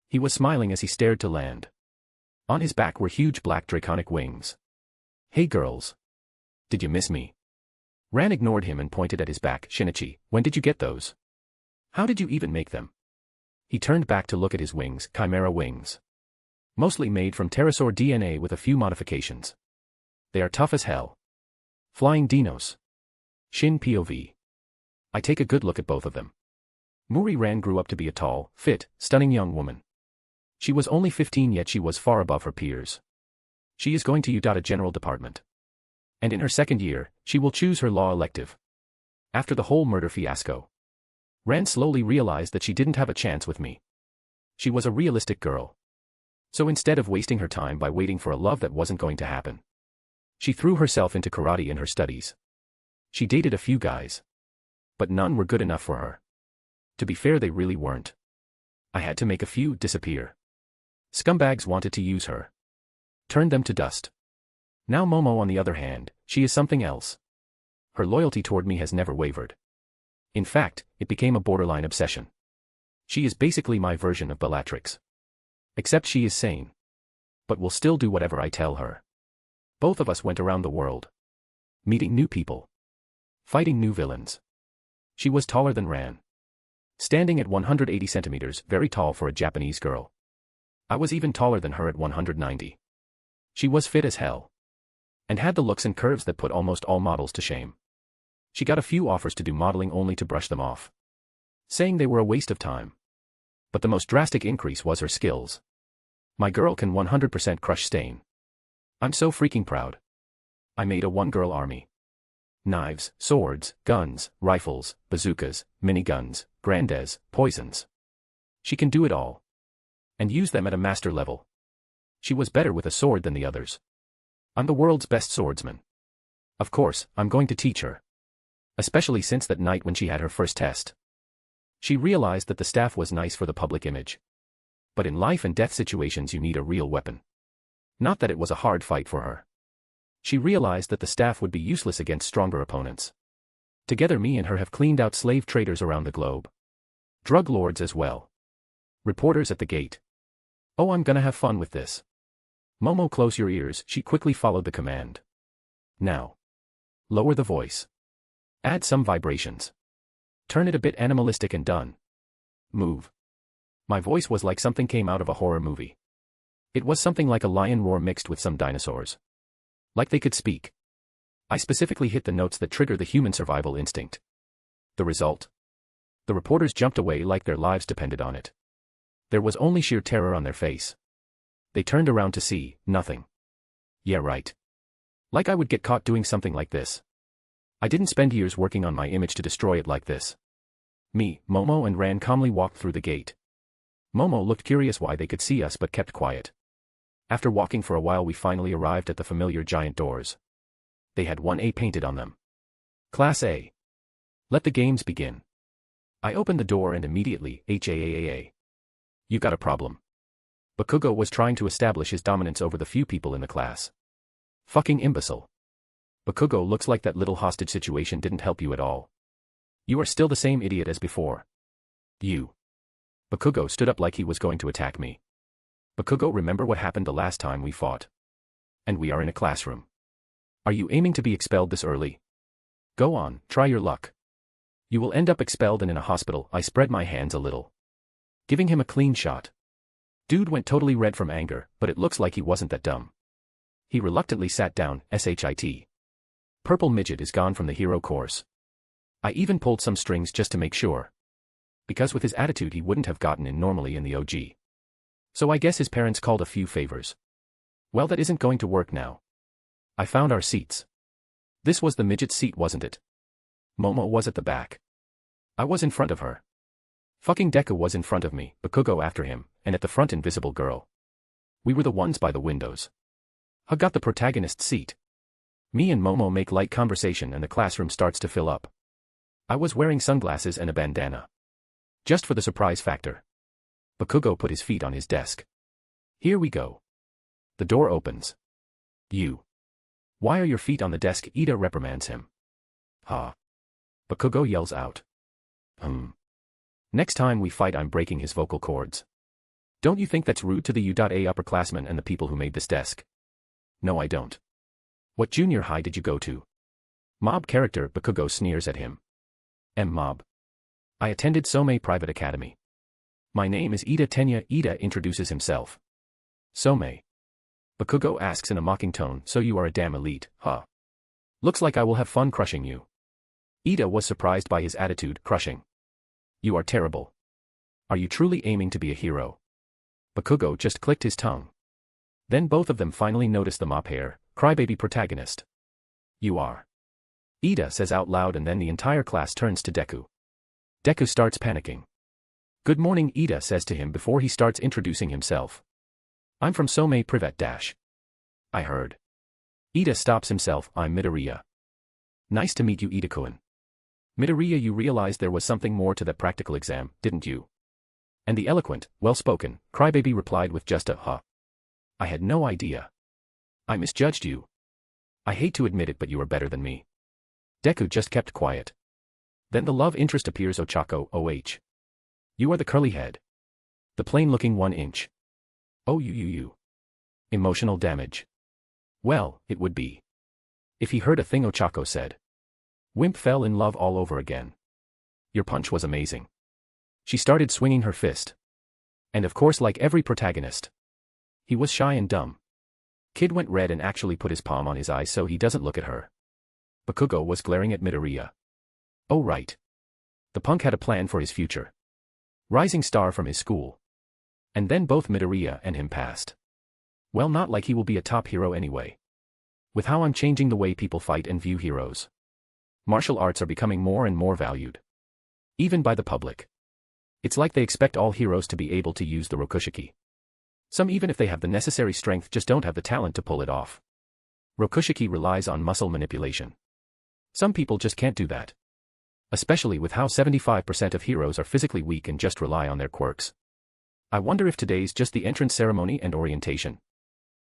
He was smiling as he stared to land. On his back were huge black draconic wings. Hey girls. Did you miss me? Ran ignored him and pointed at his back. Shinichi, when did you get those? How did you even make them? He turned back to look at his wings, chimera wings. Mostly made from pterosaur DNA with a few modifications. They are tough as hell. Flying dinos. Shin POV. I take a good look at both of them. Muri Ran grew up to be a tall, fit, stunning young woman. She was only 15, yet she was far above her peers. She is going to UDATA General Department. And in her second year, she will choose her law elective. After the whole murder fiasco, Ran slowly realized that she didn't have a chance with me. She was a realistic girl. So instead of wasting her time by waiting for a love that wasn't going to happen, she threw herself into karate and her studies. She dated a few guys. But none were good enough for her. To be fair, they really weren't. I had to make a few disappear. Scumbags wanted to use her. Turned them to dust. Now Momo, on the other hand, she is something else. Her loyalty toward me has never wavered. In fact, it became a borderline obsession. She is basically my version of Bellatrix. Except she is sane. But will still do whatever I tell her. Both of us went around the world. Meeting new people. Fighting new villains. She was taller than Ran. Standing at 180 centimeters, very tall for a Japanese girl. I was even taller than her at 190. She was fit as hell. And had the looks and curves that put almost all models to shame. She got a few offers to do modeling only to brush them off, saying they were a waste of time. But the most drastic increase was her skills. My girl can 100% crush Stain. I'm so freaking proud. I made a one-girl army. Knives, swords, guns, rifles, bazookas, miniguns, grandes, poisons. She can do it all. And use them at a master level. She was better with a sword than the others. I'm the world's best swordsman. Of course, I'm going to teach her. Especially since that night when she had her first test. She realized that the staff was nice for the public image. But in life and death situations you need a real weapon. Not that it was a hard fight for her. She realized that the staff would be useless against stronger opponents. Together me and her have cleaned out slave traders around the globe. Drug lords as well. Reporters at the gate. Oh, I'm gonna have fun with this. Momo, close your ears. She quickly followed the command. Now. Lower the voice. Add some vibrations. Turn it a bit animalistic and done. Move. My voice was like something came out of a horror movie. It was something like a lion roar mixed with some dinosaurs. Like they could speak. I specifically hit the notes that trigger the human survival instinct. The result? The reporters jumped away like their lives depended on it. There was only sheer terror on their face. They turned around to see nothing. Yeah, right. Like I would get caught doing something like this. I didn't spend years working on my image to destroy it like this. Me, Momo and Ran calmly walked through the gate. Momo looked curious why they could see us but kept quiet. After walking for a while we finally arrived at the familiar giant doors. They had 1A painted on them. Class A. Let the games begin. I opened the door and immediately, HAAAA. You got a problem. Bakugo was trying to establish his dominance over the few people in the class. Fucking imbecile. Bakugo, looks like that little hostage situation didn't help you at all. You are still the same idiot as before. You. Bakugo stood up like he was going to attack me. Bakugo, remember what happened the last time we fought? And we are in a classroom. Are you aiming to be expelled this early? Go on, try your luck. You will end up expelled and in a hospital. I spread my hands a little, giving him a clean shot. Dude went totally red from anger, but it looks like he wasn't that dumb. He reluctantly sat down, shit. Purple midget is gone from the hero course. I even pulled some strings just to make sure. Because with his attitude he wouldn't have gotten in normally in the OG. So I guess his parents called a few favors. Well, that isn't going to work now. I found our seats. This was the midget's seat, wasn't it? Momo was at the back. I was in front of her. Fucking Deku was in front of me, Bakugo after him, and at the front Invisible Girl. We were the ones by the windows. I got the protagonist's seat. Me and Momo make light conversation and the classroom starts to fill up. I was wearing sunglasses and a bandana. Just for the surprise factor. Bakugo put his feet on his desk. Here we go. The door opens. You. Why are your feet on the desk? Ida reprimands him. Ha. Bakugo yells out. Next time we fight I'm breaking his vocal cords. Don't you think that's rude to the U.A upperclassmen and the people who made this desk? No, I don't. What junior high did you go to? Mob character, Bakugo sneers at him. Mob. I attended Somei Private Academy. My name is Ida Tenya. Ida introduces himself. Somei. Bakugo asks in a mocking tone, so you are a damn elite, huh? Looks like I will have fun crushing you. Ida was surprised by his attitude, crushing. You are terrible. Are you truly aiming to be a hero? Bakugo just clicked his tongue. Then both of them finally noticed the mop hair, crybaby protagonist. You are. Ida says out loud and then the entire class turns to Deku. Deku starts panicking. Good morning, Ida says to him before he starts introducing himself. I'm from Somei Privet Dash. I heard. Ida stops himself. I'm Midoriya. Nice to meet you, Ida-kun. Midoriya, you realized there was something more to that practical exam, didn't you? And the eloquent, well-spoken, crybaby replied with just a huh. I had no idea. I misjudged you. I hate to admit it, but you are better than me. Deku just kept quiet. Then the love interest appears. Ochako, OH. You are the curly head. The plain-looking 1 inch. Oh, you. Emotional damage. Well, it would be. If he heard a thing, Ochako said. Wimp fell in love all over again. Your punch was amazing. She started swinging her fist. And of course, like every protagonist, he was shy and dumb. Kid went red and actually put his palm on his eye so he doesn't look at her. Bakugo was glaring at Midoriya. Oh right. The punk had a plan for his future. Rising star from his school. And then both Midoriya and him passed. Well, not like he will be a top hero anyway. With how I'm changing the way people fight and view heroes. Martial arts are becoming more and more valued. Even by the public. It's like they expect all heroes to be able to use the Rokushiki. Some, even if they have the necessary strength, just don't have the talent to pull it off. Rokushiki relies on muscle manipulation. Some people just can't do that. Especially with how 75% of heroes are physically weak and just rely on their quirks. I wonder if today's just the entrance ceremony and orientation.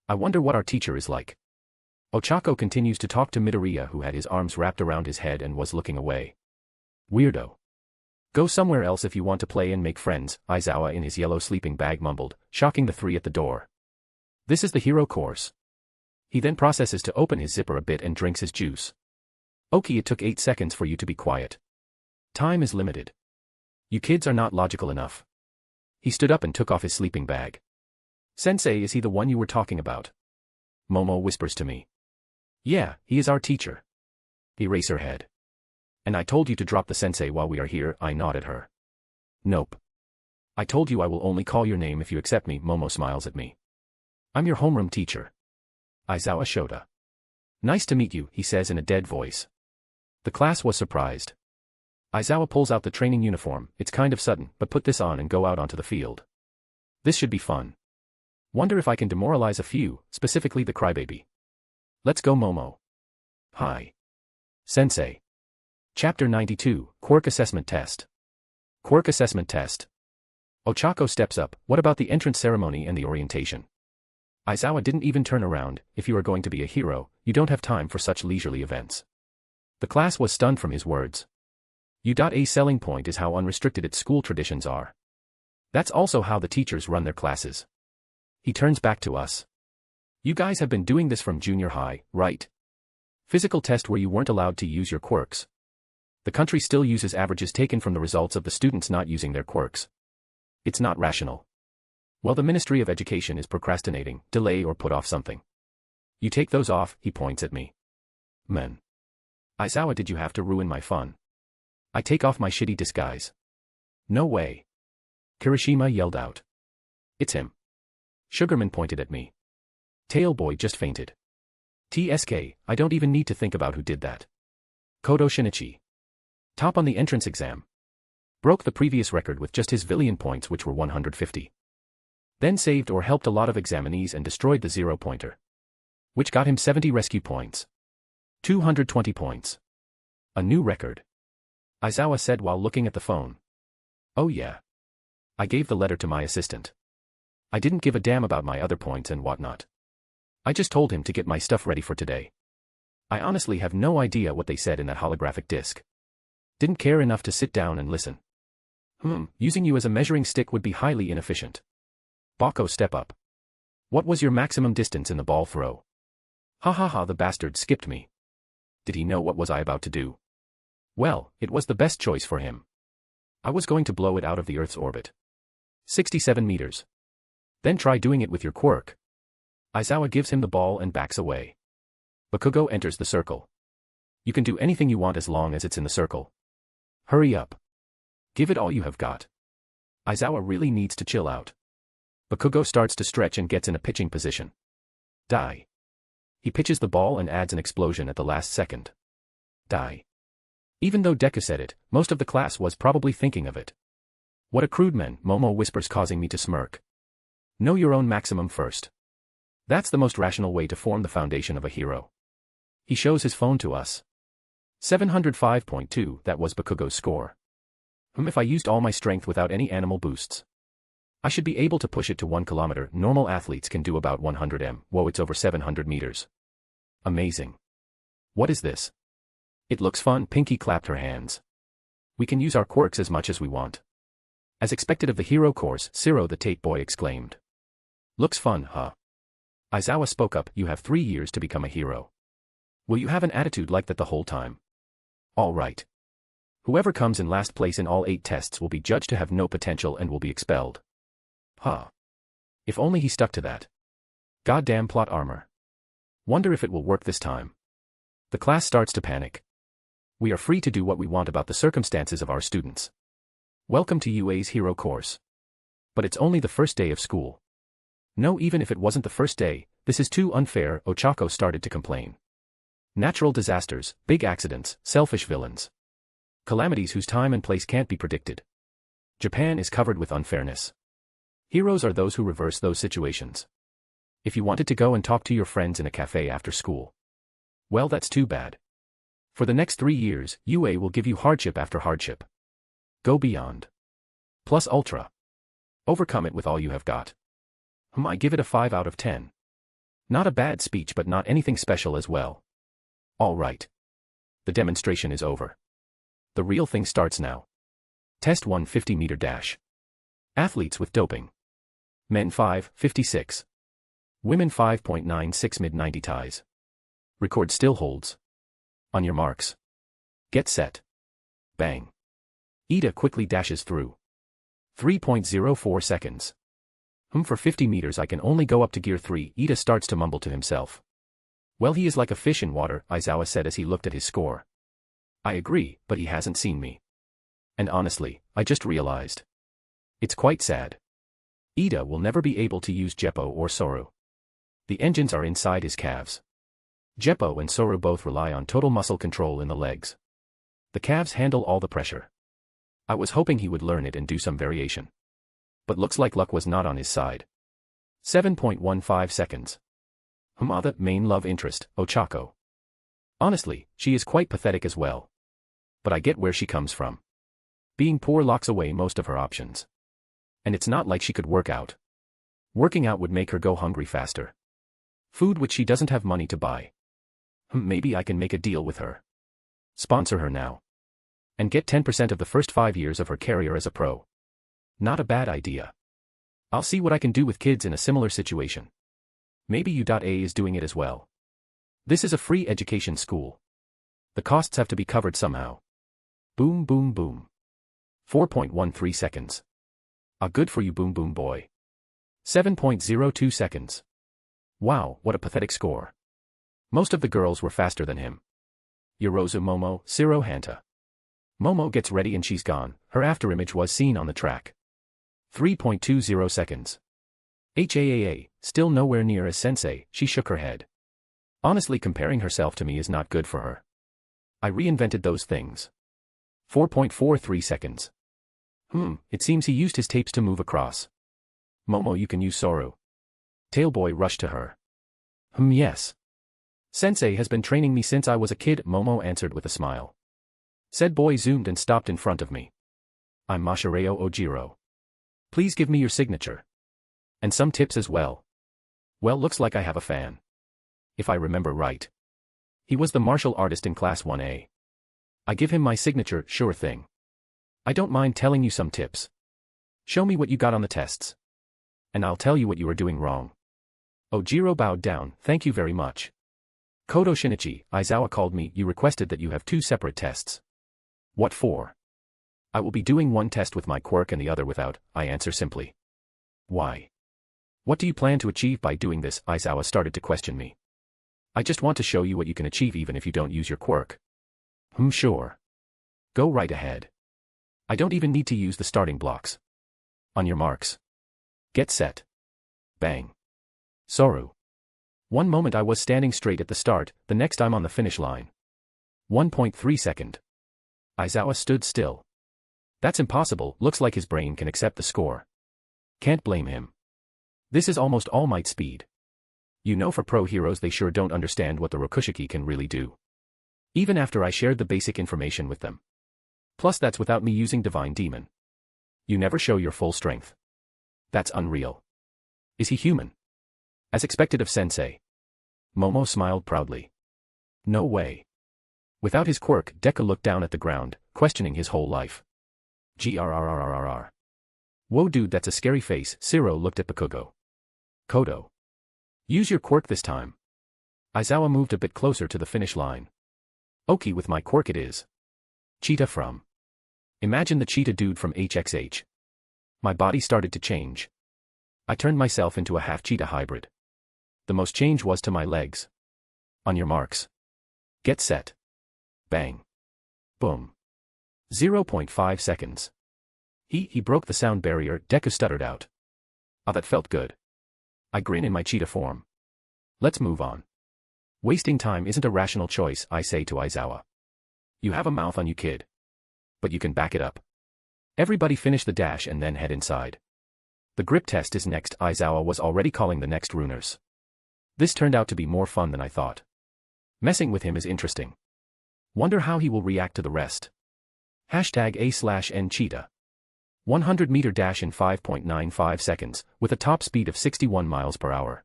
I wonder what our teacher is like. Ochako continues to talk to Midoriya, who had his arms wrapped around his head and was looking away. Weirdo. Go somewhere else if you want to play and make friends, Aizawa in his yellow sleeping bag mumbled, shocking the three at the door. This is the hero course. He then processes to open his zipper a bit and drinks his juice. Oki, it took 8 seconds for you to be quiet. Time is limited. You kids are not logical enough. He stood up and took off his sleeping bag. Sensei, is he the one you were talking about? Momo whispers to me. Yeah, he is our teacher. Erase her head. And I told you to drop the sensei while we are here, I nod at her. Nope. I told you I will only call your name if you accept me, Momo smiles at me. I'm your homeroom teacher. Aizawa Shota. Nice to meet you, he says in a dead voice. The class was surprised. Aizawa pulls out the training uniform. It's kind of sudden, but put this on and go out onto the field. This should be fun. Wonder if I can demoralize a few, specifically the crybaby. Let's go, Momo. Hi. Sensei. Chapter 92, Quirk Assessment Test. Quirk assessment test. Ochako steps up. What about the entrance ceremony and the orientation? Aizawa didn't even turn around. If you are going to be a hero, you don't have time for such leisurely events. The class was stunned from his words. A selling point is how unrestricted its school traditions are. That's also how the teachers run their classes. He turns back to us. You guys have been doing this from junior high, right? Physical test where you weren't allowed to use your quirks. The country still uses averages taken from the results of the students not using their quirks. It's not rational. Well, the Ministry of Education is procrastinating, delay or put off something. You take those off, he points at me. Man. Aizawa, did you have to ruin my fun? I take off my shitty disguise. No way. Kirishima yelled out. It's him. Sugarman pointed at me. Tailboy just fainted. TSK, I don't even need to think about who did that. Kodo Shinichi. Top on the entrance exam. Broke the previous record with just his Villian points, which were 150. Then saved or helped a lot of examinees and destroyed the 0-pointer. Which got him 70 rescue points. 220 points. A new record. Aizawa said while looking at the phone. Oh yeah. I gave the letter to my assistant. I didn't give a damn about my other points and whatnot. I just told him to get my stuff ready for today. I honestly have no idea what they said in that holographic disc. Didn't care enough to sit down and listen. Using you as a measuring stick would be highly inefficient. Bako, step up. What was your maximum distance in the ball throw? Ha ha ha, the bastard skipped me. Did he know what was I about to do? Well, it was the best choice for him. I was going to blow it out of the Earth's orbit. 67 meters. Then try doing it with your quirk. Aizawa gives him the ball and backs away. Bakugo enters the circle. You can do anything you want as long as it's in the circle. Hurry up. Give it all you have got. Aizawa really needs to chill out. Bakugo starts to stretch and gets in a pitching position. Die. He pitches the ball and adds an explosion at the last second. Die. Even though Deku said it, most of the class was probably thinking of it. What a crude man, Momo whispers, causing me to smirk. Know your own maximum first. That's the most rational way to form the foundation of a hero. He shows his phone to us. 705.2, that was Bakugo's score. If I used all my strength without any animal boosts, I should be able to push it to 1 kilometer. Normal athletes can do about 100 m. Whoa, it's over 700 meters. Amazing. What is this? It looks fun. Pinky clapped her hands. We can use our quirks as much as we want. As expected of the hero course, Siro the Tate boy exclaimed. Looks fun, huh? Aizawa spoke up. You have 3 years to become a hero. Will you have an attitude like that the whole time? All right. Whoever comes in last place in all 8 tests will be judged to have no potential and will be expelled. Huh. If only he stuck to that. Goddamn plot armor. Wonder if it will work this time. The class starts to panic. We are free to do what we want about the circumstances of our students. Welcome to UA's hero course. But it's only the first day of school. No, even if it wasn't the first day, this is too unfair, Ochako started to complain. Natural disasters, big accidents, selfish villains. Calamities whose time and place can't be predicted. Japan is covered with unfairness. Heroes are those who reverse those situations. If you wanted to go and talk to your friends in a cafe after school, well, that's too bad. For the next 3 years, UA will give you hardship after hardship. Go beyond. Plus ultra. Overcome it with all you have got. I give it a 5 out of 10. Not a bad speech, but not anything special as well. All right. The demonstration is over. The real thing starts now. Test 1, 50-meter dash. Athletes with doping. Men 5:56. Women 5.96 mid-90 ties. Record still holds. On your marks. Get set. Bang. Ida quickly dashes through. 3.04 seconds. For 50 meters I can only go up to gear 3, Ida starts to mumble to himself. Well, he is like a fish in water, Aizawa said as he looked at his score. I agree, but he hasn't seen me. And honestly, I just realized. It's quite sad. Ida will never be able to use Jeppo or Soru. The engines are inside his calves. Jeppo and Soru both rely on total muscle control in the legs. The calves handle all the pressure. I was hoping he would learn it and do some variation. But looks like luck was not on his side. 7.15 seconds. The main love interest, Ochako. Honestly, she is quite pathetic as well. But I get where she comes from. Being poor locks away most of her options. And it's not like she could work out. Working out would make her go hungry faster. Food which she doesn't have money to buy. Maybe I can make a deal with her. Sponsor her now. And get 10% of the first 5 years of her career as a pro. Not a bad idea. I'll see what I can do with kids in a similar situation. Maybe U.A is doing it as well. This is a free education school. The costs have to be covered somehow. Boom boom boom. 4.13 seconds. Good for you boom boom boy. 7.02 seconds. Wow, what a pathetic score. Most of the girls were faster than him. Yorozu Momo, Siro Hanta. Momo gets ready and she's gone, her afterimage was seen on the track. 3.20 seconds. MHA, still nowhere near as sensei, she shook her head. Honestly, comparing herself to me is not good for her. I reinvented those things. 4.43 seconds. It seems he used his tapes to move across. Momo, you can use Soru. Tailboy rushed to her. Yes. Sensei has been training me since I was a kid, Momo answered with a smile. Said boy zoomed and stopped in front of me. I'm Masahiro Ojiro. Please give me your signature. And some tips as well. Well, looks like I have a fan. If I remember right. He was the martial artist in Class 1A. I give him my signature, sure thing. I don't mind telling you some tips. Show me what you got on the tests. And I'll tell you what you are doing wrong. Ojiro bowed down, thank you very much. Kodo Shinichi, Aizawa called me, you requested that you have 2 separate tests. What for? I will be doing one test with my quirk and the other without, I answer simply. Why? What do you plan to achieve by doing this? Aizawa started to question me. I just want to show you what you can achieve even if you don't use your quirk. Sure. Go right ahead. I don't even need to use the starting blocks. On your marks. Get set. Bang. Soru. One moment I was standing straight at the start, the next I'm on the finish line. 1.3 second. Aizawa stood still. That's impossible, looks like his brain can accept the score. Can't blame him. This is almost All Might speed. You know, for pro heroes they sure don't understand what the Rokushiki can really do. Even after I shared the basic information with them. Plus that's without me using Divine Demon. You never show your full strength. That's unreal. Is he human? As expected of sensei. Momo smiled proudly. No way. Without his quirk, Deku looked down at the ground, questioning his whole life. Grrrrrrrr. Whoa dude, that's a scary face. Siro looked at Bakugo. Kodo. Use your quirk this time. Aizawa moved a bit closer to the finish line. Okay, with my quirk it is. Cheetah from. Imagine the cheetah dude from HXH. My body started to change. I turned myself into a half-cheetah hybrid. The most change was to my legs. On your marks. Get set. Bang. Boom. 0.5 seconds. He broke the sound barrier, Deku stuttered out. Ah, that felt good. I grin in my cheetah form. Let's move on. Wasting time isn't a rational choice, I say to Aizawa. You have a mouth on you, kid. But you can back it up. Everybody finish the dash and then head inside. The grip test is next. Aizawa was already calling the next runers. This turned out to be more fun than I thought. Messing with him is interesting. Wonder how he will react to the rest. #A/N cheetah. 100 meter dash in 5.95 seconds, with a top speed of 61 miles per hour.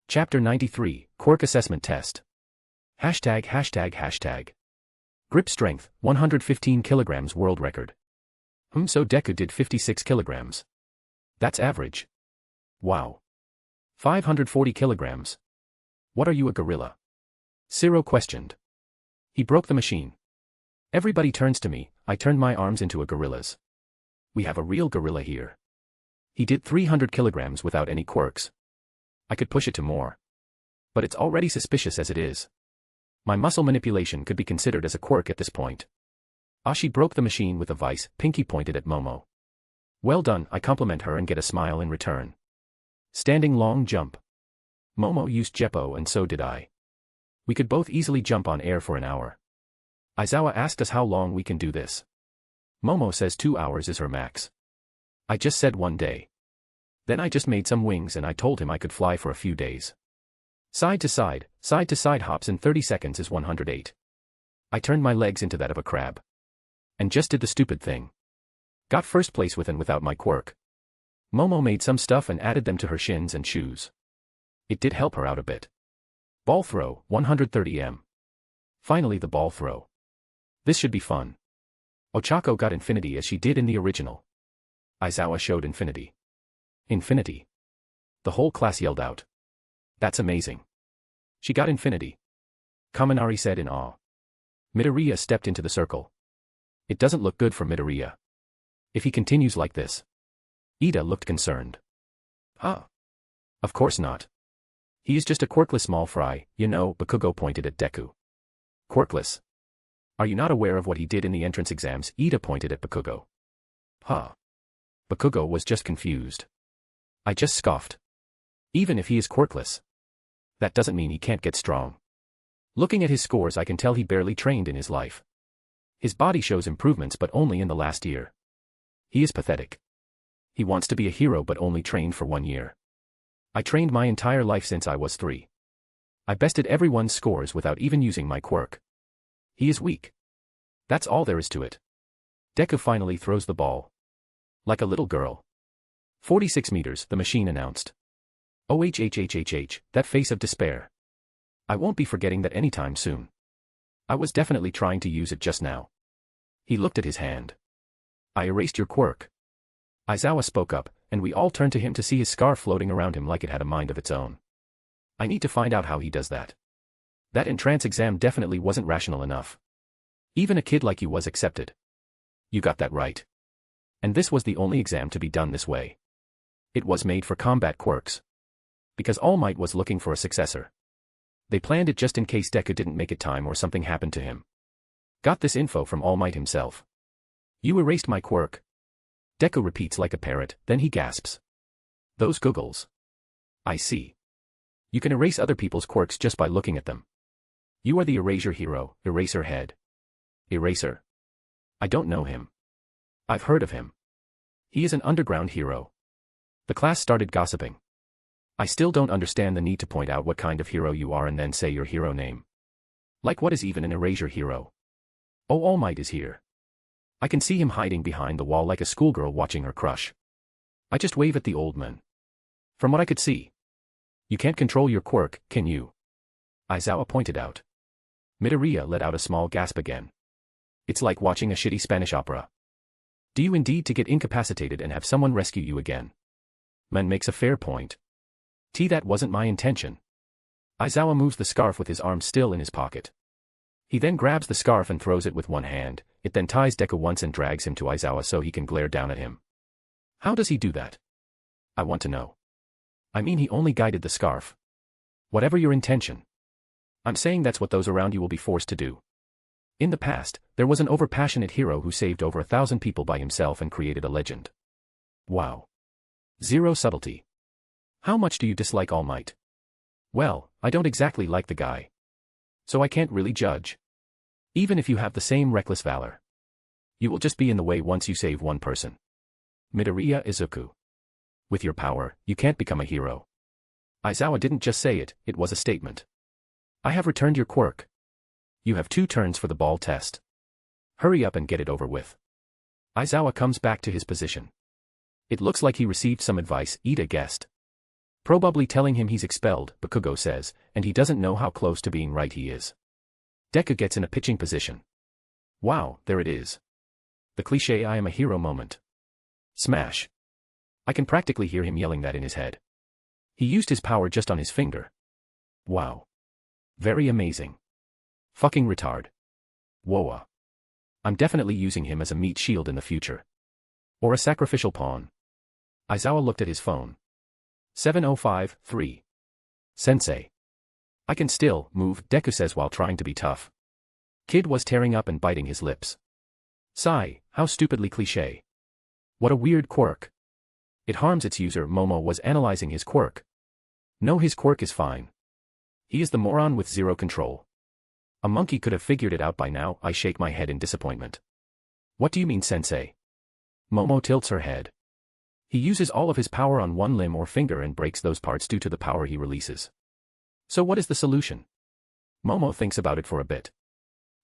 Chapter 93, Quirk Assessment Test. ####. Grip strength, 115 kilograms world record. So Deku did 56 kilograms. That's average. Wow. 540 kilograms. What are you, a gorilla? Siro questioned. He broke the machine. Everybody turns to me, I turned my arms into a gorilla's. We have a real gorilla here. He did 300 kilograms without any quirks. I could push it to more. But it's already suspicious as it is. My muscle manipulation could be considered as a quirk at this point. She broke the machine with a vice, Pinky pointed at Momo. Well done, I compliment her and get a smile in return. Standing long jump. Momo used Jeppo and so did I. We could both easily jump on air for an hour. Aizawa asked us how long we can do this. Momo says 2 hours is her max. I just said 1 day. Then I just made some wings and I told him I could fly for a few days. Side to side hops in 30 seconds is 108. I turned my legs into that of a crab. And just did the stupid thing. Got first place with and without my quirk. Momo made some stuff and added them to her shins and shoes. It did help her out a bit. Ball throw, 130m. Finally the ball throw. This should be fun. Ochako got infinity as she did in the original. Aizawa showed infinity. Infinity. The whole class yelled out. That's amazing. She got infinity. Kaminari said in awe. Midoriya stepped into the circle. It doesn't look good for Midoriya. If he continues like this. Ida looked concerned. Huh? Of course not. He is just a quirkless small fry, you know, Bakugo pointed at Deku. Quirkless? Are you not aware of what he did in the entrance exams? Ida pointed at Bakugo. Huh? Bakugo was just confused. I just scoffed. Even if he is quirkless. That doesn't mean he can't get strong. Looking at his scores I can tell he barely trained in his life. His body shows improvements but only in the last year. He is pathetic. He wants to be a hero but only trained for 1 year. I trained my entire life since I was 3. I bested everyone's scores without even using my quirk. He is weak. That's all there is to it. Deku finally throws the ball. Like a little girl. 46 meters, the machine announced. OHHHHH, that face of despair. I won't be forgetting that anytime soon. I was definitely trying to use it just now. He looked at his hand. I erased your quirk. Aizawa spoke up, and we all turned to him to see his scarf floating around him like it had a mind of its own. I need to find out how he does that. That entrance exam definitely wasn't rational enough. Even a kid like you was accepted. You got that right. And this was the only exam to be done this way. It was made for combat quirks. Because All Might was looking for a successor. They planned it just in case Deku didn't make it time or something happened to him. Got this info from All Might himself. You erased my quirk. Deku repeats like a parrot, then he gasps. Those googles. I see. You can erase other people's quirks just by looking at them. You are the erasure hero, Eraser Head. Eraser? I don't know him. I've heard of him. He is an underground hero. The class started gossiping. I still don't understand the need to point out what kind of hero you are and then say your hero name. Like what is even an erasure hero? Oh, All Might is here. I can see him hiding behind the wall like a schoolgirl watching her crush. I just wave at the old man. From what I could see. You can't control your quirk, can you? Aizawa pointed out. Midoriya let out a small gasp again. It's like watching a shitty Spanish opera. Do you indeed to get incapacitated and have someone rescue you again? Man makes a fair point. That wasn't my intention. Aizawa moves the scarf with his arm still in his pocket. He then grabs the scarf and throws it with one hand, it then ties Deku once and drags him to Aizawa so he can glare down at him. How does he do that? I want to know. I mean he only guided the scarf. Whatever your intention. I'm saying that's what those around you will be forced to do. In the past, there was an overpassionate hero who saved over 1,000 people by himself and created a legend. Wow. Zero subtlety. How much do you dislike All Might? Well, I don't exactly like the guy. So I can't really judge. Even if you have the same reckless valor. You will just be in the way once you save one person. Midoriya Izuku. With your power, you can't become a hero. Aizawa didn't just say it, it was a statement. I have returned your quirk. You have 2 turns for the ball test. Hurry up and get it over with. Aizawa comes back to his position. It looks like he received some advice, Ida guessed. Probably telling him he's expelled, Bakugo says, and he doesn't know how close to being right he is. Deku gets in a pitching position. Wow, there it is. The cliché I am a hero moment. Smash. I can practically hear him yelling that in his head. He used his power just on his finger. Wow. Very amazing. Fucking retard. Whoa. I'm definitely using him as a meat shield in the future. Or a sacrificial pawn. Aizawa looked at his phone. 7:05:3. Sensei. I can still move, Deku says while trying to be tough. Kid was tearing up and biting his lips. Sigh, how stupidly cliché. What a weird quirk. It harms its user. Momo was analyzing his quirk. No, his quirk is fine. He is the moron with zero control. A monkey could have figured it out by now. I shake my head in disappointment. What do you mean, Sensei? Momo tilts her head. He uses all of his power on one limb or finger and breaks those parts due to the power he releases. So what is the solution? Momo thinks about it for a bit.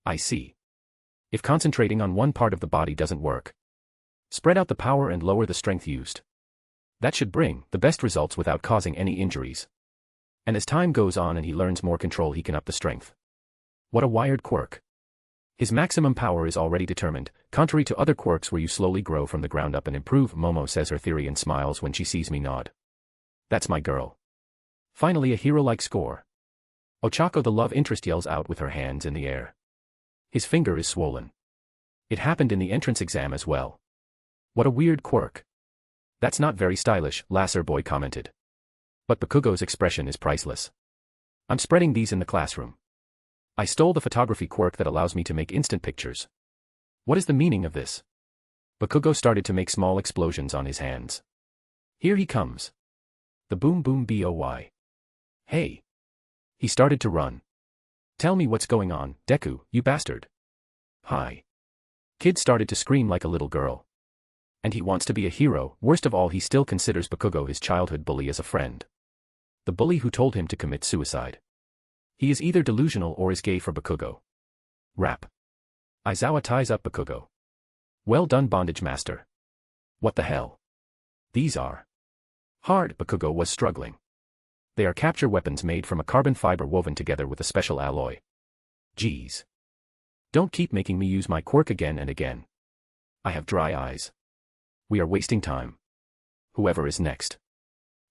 I see. If concentrating on one part of the body doesn't work. Spread out the power and lower the strength used. That should bring the best results without causing any injuries. And as time goes on and he learns more control, he can up the strength. What a wired quirk. His maximum power is already determined, contrary to other quirks where you slowly grow from the ground up and improve. Momo says her theory and smiles when she sees me nod. That's my girl. Finally a hero-like score. Ochako the love interest yells out with her hands in the air. His finger is swollen. It happened in the entrance exam as well. What a weird quirk. That's not very stylish, Lasser boy commented. But Bakugo's expression is priceless. I'm spreading these in the classroom. I stole the photography quirk that allows me to make instant pictures. What is the meaning of this? Bakugo started to make small explosions on his hands. Here he comes. The boom boom boy. Hey. He started to run. Tell me what's going on, Deku, you bastard. Hi. Kid started to scream like a little girl. And he wants to be a hero. Worst of all, he still considers Bakugo his childhood bully as a friend. The bully who told him to commit suicide. He is either delusional or is gay for Bakugo. Rap. Aizawa ties up Bakugo. Well done, bondage master. What the hell? These are hard. Bakugo was struggling. They are capture weapons made from a carbon fiber woven together with a special alloy. Geez. Don't keep making me use my quirk again and again. I have dry eyes. We are wasting time. Whoever is next.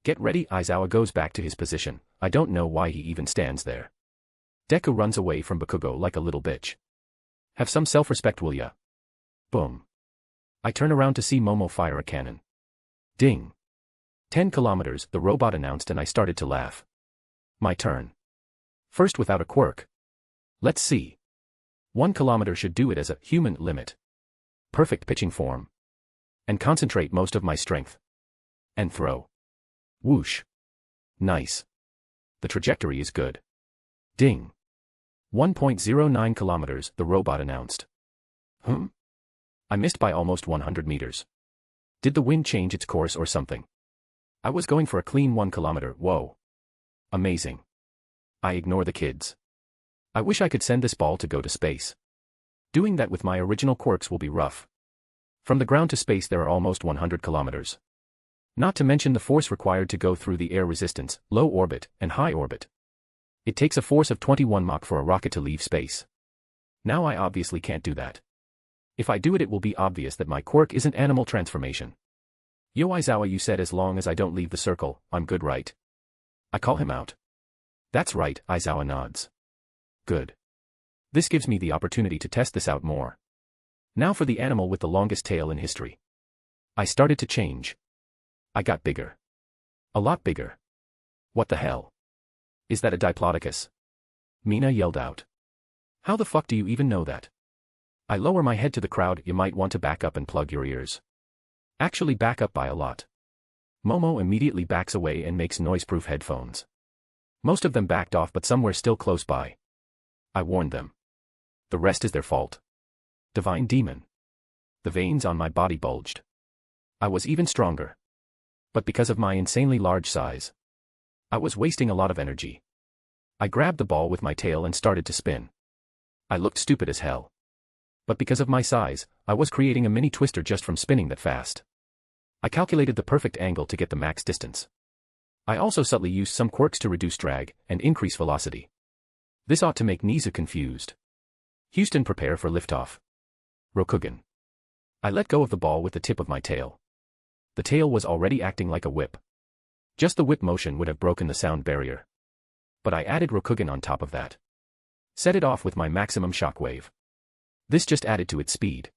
Get ready. Aizawa goes back to his position. I don't know why he even stands there. Deku runs away from Bakugo like a little bitch. Have some self-respect, will ya? Boom. I turn around to see Momo fire a cannon. Ding. 10 kilometers, the robot announced, and I started to laugh. My turn. First without a quirk. Let's see. 1 kilometer should do it as a human limit. Perfect pitching form. And concentrate most of my strength. And throw. Whoosh. Nice. The trajectory is good. Ding. 1.09 kilometers, the robot announced. I missed by almost 100 meters. Did the wind change its course or something? I was going for a clean 1 kilometer, whoa. Amazing. I ignore the kids. I wish I could send this ball to go to space. Doing that with my original quirks will be rough. From the ground to space there are almost 100 kilometers. Not to mention the force required to go through the air resistance, low orbit, and high orbit. It takes a force of 21 Mach for a rocket to leave space. Now I obviously can't do that. If I do it, it will be obvious that my quirk isn't animal transformation. Yo Aizawa, you said as long as I don't leave the circle, I'm good, right? I call him out. That's right, Aizawa nods. Good. This gives me the opportunity to test this out more. Now for the animal with the longest tail in history. I started to change. I got bigger. A lot bigger. What the hell? Is that a diplodocus? Mina yelled out. How the fuck do you even know that? I lower my head to the crowd. You might want to back up and plug your ears. Actually back up by a lot. Momo immediately backs away and makes noise-proof headphones. Most of them backed off, but some were still close by. I warned them. The rest is their fault. Divine demon. The veins on my body bulged. I was even stronger. But because of my insanely large size, I was wasting a lot of energy. I grabbed the ball with my tail and started to spin. I looked stupid as hell. But because of my size, I was creating a mini twister just from spinning that fast. I calculated the perfect angle to get the max distance. I also subtly used some quirks to reduce drag and increase velocity. This ought to make Nizu confused. Houston, prepare for liftoff. Rokugan. I let go of the ball with the tip of my tail. The tail was already acting like a whip. Just the whip motion would have broken the sound barrier. But I added Rokugan on top of that. Set it off with my maximum shockwave. This just added to its speed.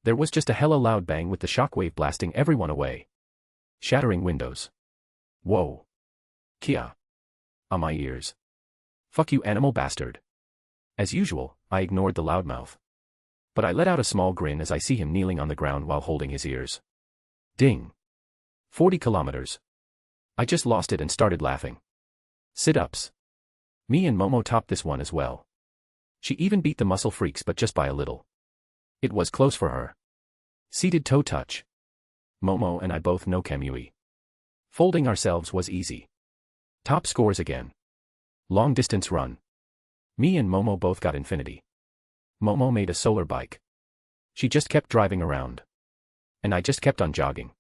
There was just a hella loud bang with the shockwave blasting everyone away. Shattering windows. Whoa. Kia. On my ears. Fuck you, animal bastard. As usual, I ignored the loudmouth. But I let out a small grin as I see him kneeling on the ground while holding his ears. Ding. 40 kilometers. I just lost it and started laughing. Sit-ups. Me and Momo topped this one as well. She even beat the muscle freaks, but just by a little. It was close for her. Seated toe touch. Momo and I both know Kamui. Folding ourselves was easy. Top scores again. Long distance run. Me and Momo both got infinity. Momo made a solar bike. She just kept driving around. And I just kept on jogging.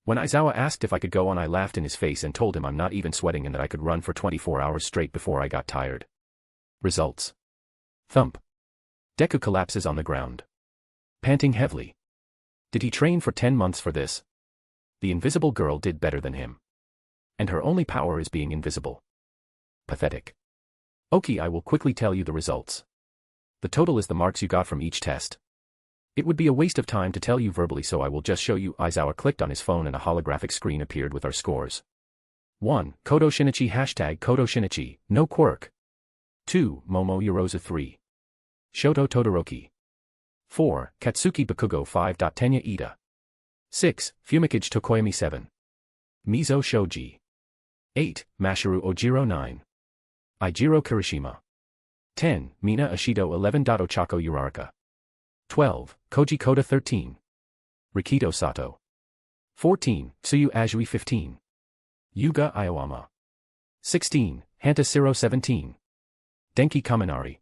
When Aizawa asked if I could go on, I laughed in his face and told him I'm not even sweating and that I could run for 24 hours straight before I got tired. Results. Thump. Deku collapses on the ground, panting heavily. Did he train for 10 months for this? The invisible girl did better than him. And her only power is being invisible. Pathetic. Okay, I will quickly tell you the results. The total is the marks you got from each test. It would be a waste of time to tell you verbally, so I will just show you. Aizawa clicked on his phone and a holographic screen appeared with our scores. 1. Kodo Shinichi #Kodo Shinichi, no Quirk. 2. Momo Yorozu 3. Shoto Todoroki. 4. Katsuki Bakugo 5. Tenya Ida. 6. Fumikage Tokoyami 7. Mizo Shoji. 8. Mashiru Ojiro 9. Ijiro Kirishima. 10. Mina Ashido 11. Ochako Uraraka. 12. Koji Koda 13. Rikito Sato. 14. Tsuyu Ajui 15. Yuga Iowama. 16. Hanta Siro 17. Denki Kaminari.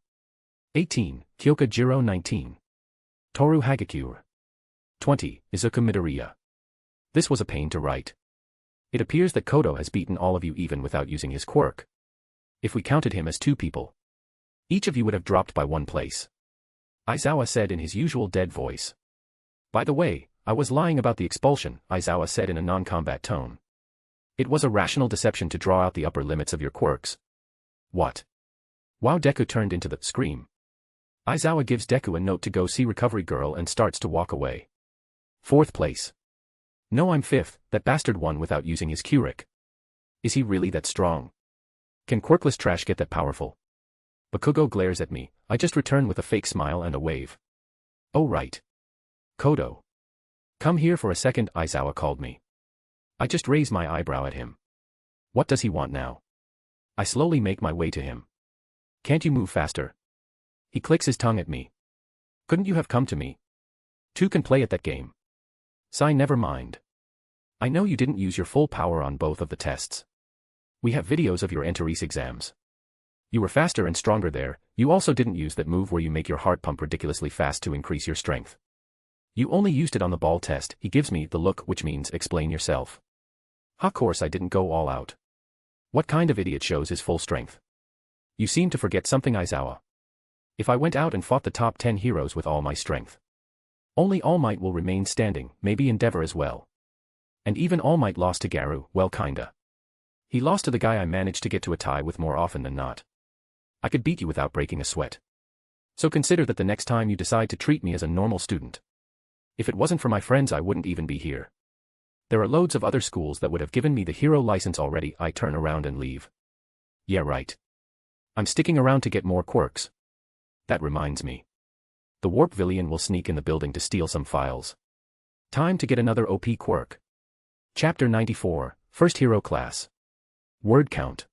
18. Kyoka Jiro 19. Toru Hagakure. 20. Izuku Midoriya. This was a pain to write. It appears that Kodo has beaten all of you even without using his quirk. If we counted him as 2 people, each of you would have dropped by 1 place. Aizawa said in his usual dead voice. By the way, I was lying about the expulsion, Aizawa said in a non-combat tone. It was a rational deception to draw out the upper limits of your quirks. What? Wow, Deku turned into the scream. Aizawa gives Deku a note to go see Recovery Girl and starts to walk away. 4th place. No, I'm 5th, that bastard won without using his Quirk. Is he really that strong? Can quirkless trash get that powerful? Bakugo glares at me. I just return with a fake smile and a wave. Oh right. Kodo. Come here for a second, Aizawa called me. I just raise my eyebrow at him. What does he want now? I slowly make my way to him. Can't you move faster? He clicks his tongue at me. Couldn't you have come to me? 2 can play at that game. Sigh, never mind. I know you didn't use your full power on both of the tests. We have videos of your Enteris exams. You were faster and stronger there. You also didn't use that move where you make your heart pump ridiculously fast to increase your strength. You only used it on the ball test. He gives me the look, which means explain yourself. Of course I didn't go all out. What kind of idiot shows his full strength? You seem to forget something, Aizawa. If I went out and fought the top 10 heroes with all my strength, only All Might will remain standing, maybe Endeavor as well. And even All Might lost to Garu, well kinda. He lost to the guy I managed to get to a tie with more often than not. I could beat you without breaking a sweat. So consider that the next time you decide to treat me as a normal student. If it wasn't for my friends, I wouldn't even be here. There are loads of other schools that would have given me the hero license already. I turn around and leave. Yeah, right. I'm sticking around to get more quirks. That reminds me. The warp villain will sneak in the building to steal some files. Time to get another OP quirk. Chapter 94, First Hero Class. Word count.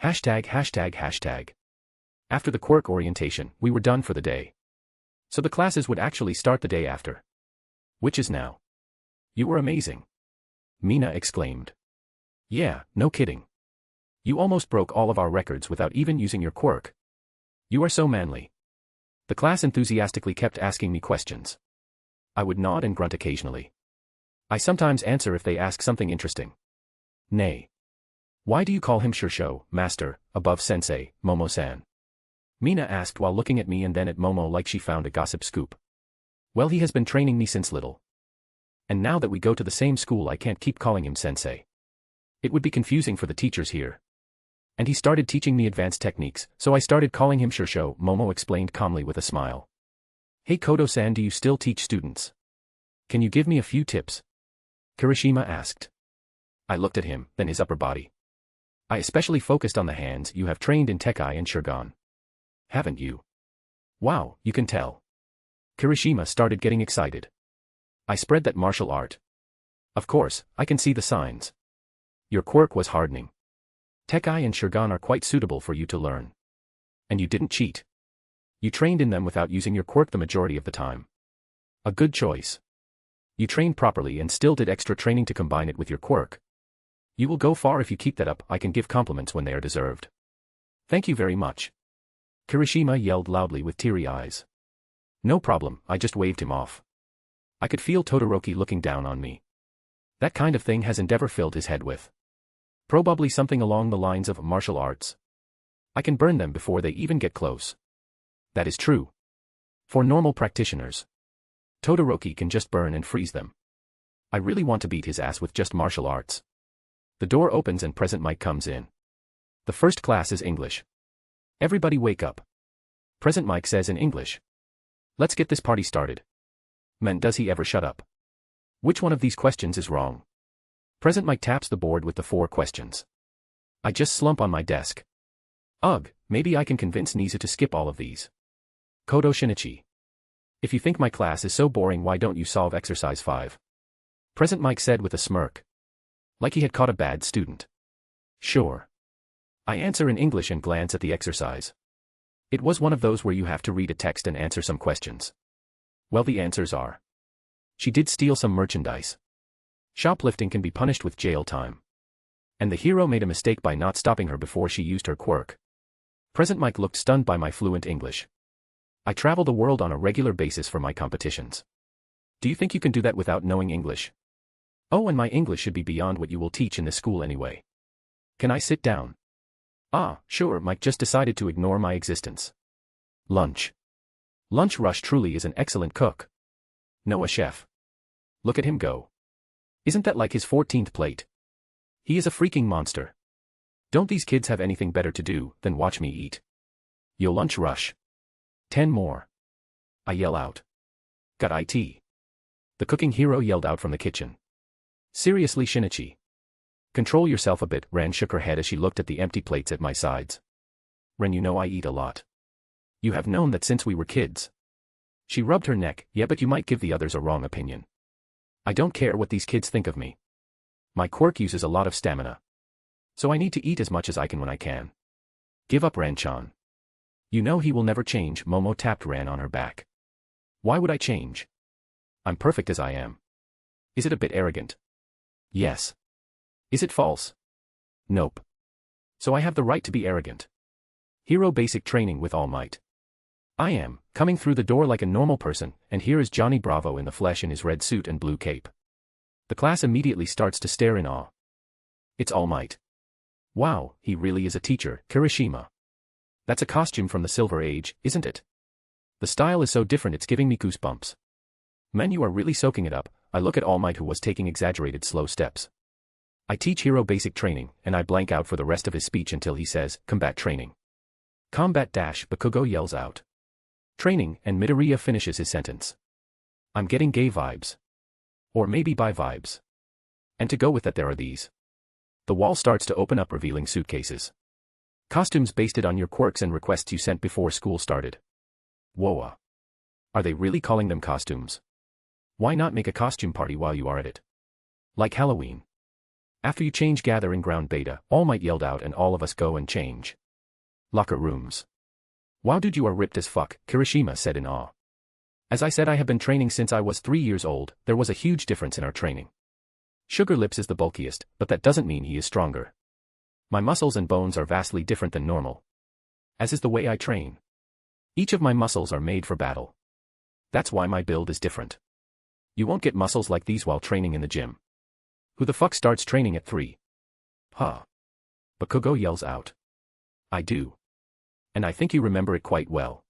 ####. After the quirk orientation, we were done for the day. So the classes would actually start the day after. Which is now. You were amazing. Mina exclaimed. Yeah, no kidding. You almost broke all of our records without even using your quirk. You are so manly. The class enthusiastically kept asking me questions. I would nod and grunt occasionally. I sometimes answer if they ask something interesting. Nay. Why do you call him Shursho, Master, above Sensei, Momo-san? Mina asked while looking at me and then at Momo like she found a gossip scoop. Well, he has been training me since little. And now that we go to the same school, I can't keep calling him Sensei. It would be confusing for the teachers here. And he started teaching me advanced techniques, so I started calling him Shursho, Momo explained calmly with a smile. Hey Kodo-san, do you still teach students? Can you give me a few tips? Kirishima asked. I looked at him, then his upper body. I especially focused on the hands. You have trained in Tekai and Shurgan. Haven't you? Wow, you can tell. Kirishima started getting excited. I spread that martial art. Of course, I can see the signs. Your quirk was hardening. Tekai and Shurgan are quite suitable for you to learn. And you didn't cheat. You trained in them without using your quirk the majority of the time. A good choice. You trained properly and still did extra training to combine it with your quirk. You will go far if you keep that up. I can give compliments when they are deserved. Thank you very much. Kirishima yelled loudly with teary eyes. No problem, I just waved him off. I could feel Todoroki looking down on me. That kind of thing has Endeavor filled his head with. Probably something along the lines of martial arts. I can burn them before they even get close. That is true. For normal practitioners, Todoroki can just burn and freeze them. I really want to beat his ass with just martial arts. The door opens and Present Mike comes in. The first class is English. Everybody wake up. Present Mike says in English. Let's get this party started. Man, does he ever shut up? Which one of these questions is wrong? Present Mike taps the board with the 4 questions. I just slump on my desk. Ugh, maybe I can convince Nizu to skip all of these. Kodo Shinichi. If you think my class is so boring, why don't you solve exercise 5? Present Mike said with a smirk. Like he had caught a bad student. Sure. I answer in English and glance at the exercise. It was one of those where you have to read a text and answer some questions. Well, the answers are. She did steal some merchandise. Shoplifting can be punished with jail time. And the hero made a mistake by not stopping her before she used her quirk. Present Mike looked stunned by my fluent English. I travel the world on a regular basis for my competitions. Do you think you can do that without knowing English? Oh, and my English should be beyond what you will teach in this school anyway. Can I sit down? Ah, sure. Mike just decided to ignore my existence. Lunch. Lunch Rush truly is an excellent cook. No, a chef. Look at him go. Isn't that like his 14th plate? He is a freaking monster. Don't these kids have anything better to do than watch me eat? Yo, Lunch Rush. 10 more. I yell out. Got it. The cooking hero yelled out from the kitchen. Seriously, Shinichi. Control yourself a bit. Ran shook her head as she looked at the empty plates at my sides. Ren, you know I eat a lot. You have known that since we were kids. She rubbed her neck. Yeah, but you might give the others a wrong opinion. I don't care what these kids think of me. My quirk uses a lot of stamina. So I need to eat as much as I can when I can. Give up, Ran-chan. You know he will never change. Momo tapped Ran on her back. Why would I change? I'm perfect as I am. Is it a bit arrogant? Yes. Is it false? Nope. So I have the right to be arrogant. Hero basic training with all might. I am, coming through the door like a normal person, and here is Johnny Bravo in the flesh in his red suit and blue cape. The class immediately starts to stare in awe. It's All Might. Wow, he really is a teacher, Kirishima. That's a costume from the Silver Age, isn't it? The style is so different it's giving me goosebumps. Man, you are really soaking it up. I look at All Might, who was taking exaggerated slow steps. I teach Hero basic training, and I blank out for the rest of his speech until he says, combat training. Combat dash, Bakugo yells out. Training, and Midoriya finishes his sentence. I'm getting gay vibes. Or maybe bi vibes. And to go with that there are these. The wall starts to open up, revealing suitcases. Costumes based on your quirks and requests you sent before school started. Whoa. Are they really calling them costumes? Why not make a costume party while you are at it? Like Halloween. After you change, gather in ground beta, All Might yelled out, and all of us go and change. Locker rooms. Wow, dude, you are ripped as fuck, Kirishima said in awe. As I said, I have been training since I was 3 years old. There was a huge difference in our training. Sugar Lips is the bulkiest, but that doesn't mean he is stronger. My muscles and bones are vastly different than normal. As is the way I train. Each of my muscles are made for battle. That's why my build is different. You won't get muscles like these while training in the gym. Who the fuck starts training at 3? Huh. Bakugo yells out. I do. And I think you remember it quite well.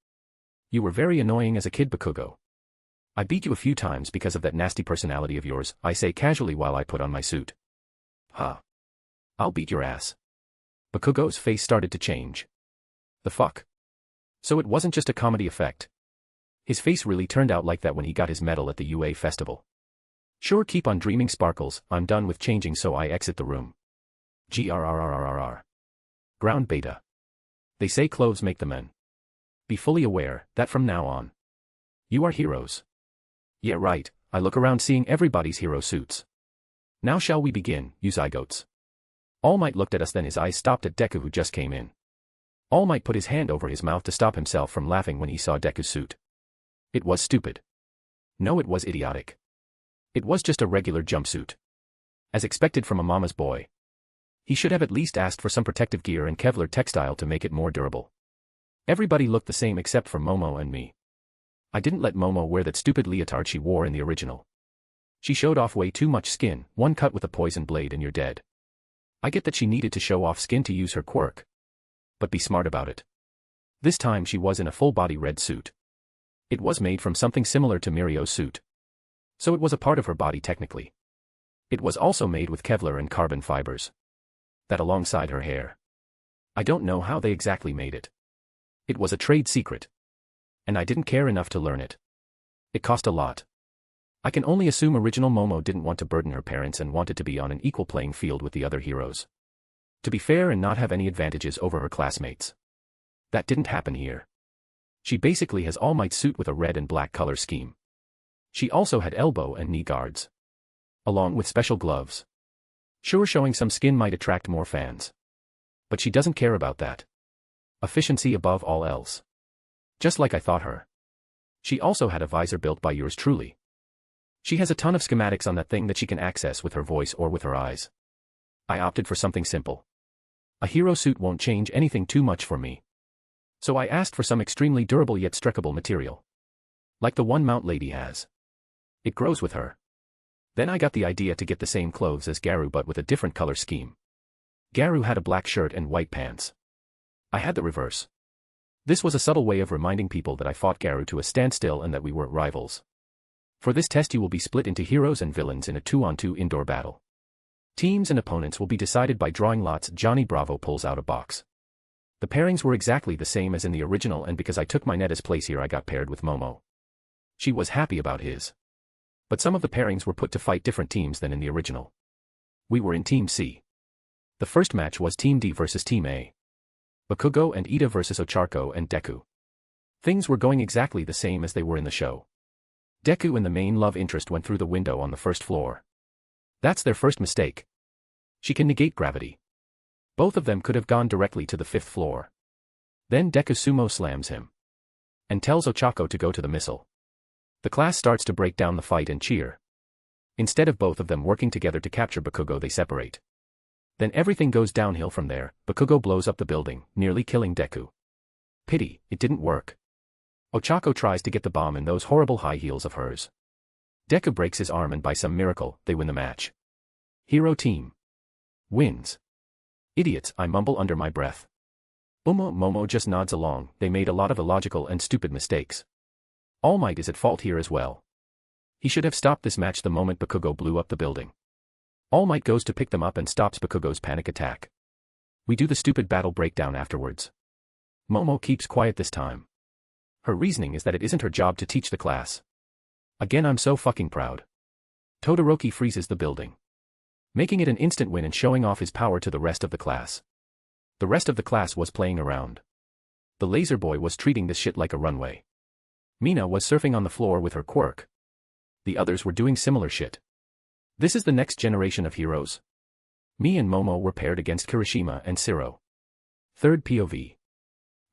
You were very annoying as a kid, Bakugo. I beat you a few times because of that nasty personality of yours, I say casually while I put on my suit. Huh. I'll beat your ass. Bakugo's face started to change. The fuck? So it wasn't just a comedy effect. His face really turned out like that when he got his medal at the UA festival. Sure, keep on dreaming, Sparkles. I'm done with changing, so I exit the room. Grrrrrrrrr. Ground beta. They say clothes make the men. Be fully aware that from now on, you are heroes. Yeah, right. I look around seeing everybody's hero suits. Now shall we begin, you zygotes? All Might looked at us, then his eyes stopped at Deku, who just came in. All Might put his hand over his mouth to stop himself from laughing when he saw Deku's suit. It was stupid. No, it was idiotic. It was just a regular jumpsuit. As expected from a mama's boy. He should have at least asked for some protective gear and Kevlar textile to make it more durable. Everybody looked the same except for Momo and me. I didn't let Momo wear that stupid leotard she wore in the original. She showed off way too much skin, one cut with a poison blade and you're dead. I get that she needed to show off skin to use her quirk. But be smart about it. This time she was in a full-body red suit. It was made from something similar to Mirio's suit. So it was a part of her body technically. It was also made with Kevlar and carbon fibers. That alongside her hair. I don't know how they exactly made it. It was a trade secret. And I didn't care enough to learn it. It cost a lot. I can only assume original Momo didn't want to burden her parents and wanted to be on an equal playing field with the other heroes. To be fair and not have any advantages over her classmates. That didn't happen here. She basically has All Might's suit with a red and black color scheme. She also had elbow and knee guards. Along with special gloves. Sure, showing some skin might attract more fans. But she doesn't care about that. Efficiency above all else. Just like I thought her. She also had a visor built by yours truly. She has a ton of schematics on that thing that she can access with her voice or with her eyes. I opted for something simple. A hero suit won't change anything too much for me. So I asked for some extremely durable yet streakable material. Like the one Mount Lady has. It grows with her. Then I got the idea to get the same clothes as Garu but with a different color scheme. Garu had a black shirt and white pants. I had the reverse. This was a subtle way of reminding people that I fought Garu to a standstill and that we were rivals. For this test you will be split into heroes and villains in a 2-on-2 indoor battle. Teams and opponents will be decided by drawing lots. Johnny Bravo pulls out a box. The pairings were exactly the same as in the original and because I took my Netta's place here I got paired with Momo. She was happy about his. But some of the pairings were put to fight different teams than in the original. We were in Team C. The first match was Team D versus Team A. Bakugo and Ida versus Ocharco and Deku. Things were going exactly the same as they were in the show. Deku and the main love interest went through the window on the first floor. That's their first mistake. She can negate gravity. Both of them could have gone directly to the 5th floor. Then Deku sumo slams him. And tells Ochako to go to the missile. The class starts to break down the fight and cheer. Instead of both of them working together to capture Bakugo they separate. Then everything goes downhill from there. Bakugo blows up the building, nearly killing Deku. Pity, it didn't work. Ochako tries to get the bomb in those horrible high heels of hers. Deku breaks his arm and by some miracle, they win the match. Hero team. Wins. Idiots, I mumble under my breath. Momo just nods along. They made a lot of illogical and stupid mistakes. All Might is at fault here as well. He should have stopped this match the moment Bakugo blew up the building. All Might goes to pick them up and stops Bakugo's panic attack. We do the stupid battle breakdown afterwards. Momo keeps quiet this time. Her reasoning is that it isn't her job to teach the class. Again, I'm so fucking proud. Todoroki freezes the building. Making it an instant win and showing off his power to the rest of the class. The rest of the class was playing around. The laser boy was treating this shit like a runway. Mina was surfing on the floor with her quirk. The others were doing similar shit. This is the next generation of heroes. Me and Momo were paired against Kirishima and Siro. Third POV.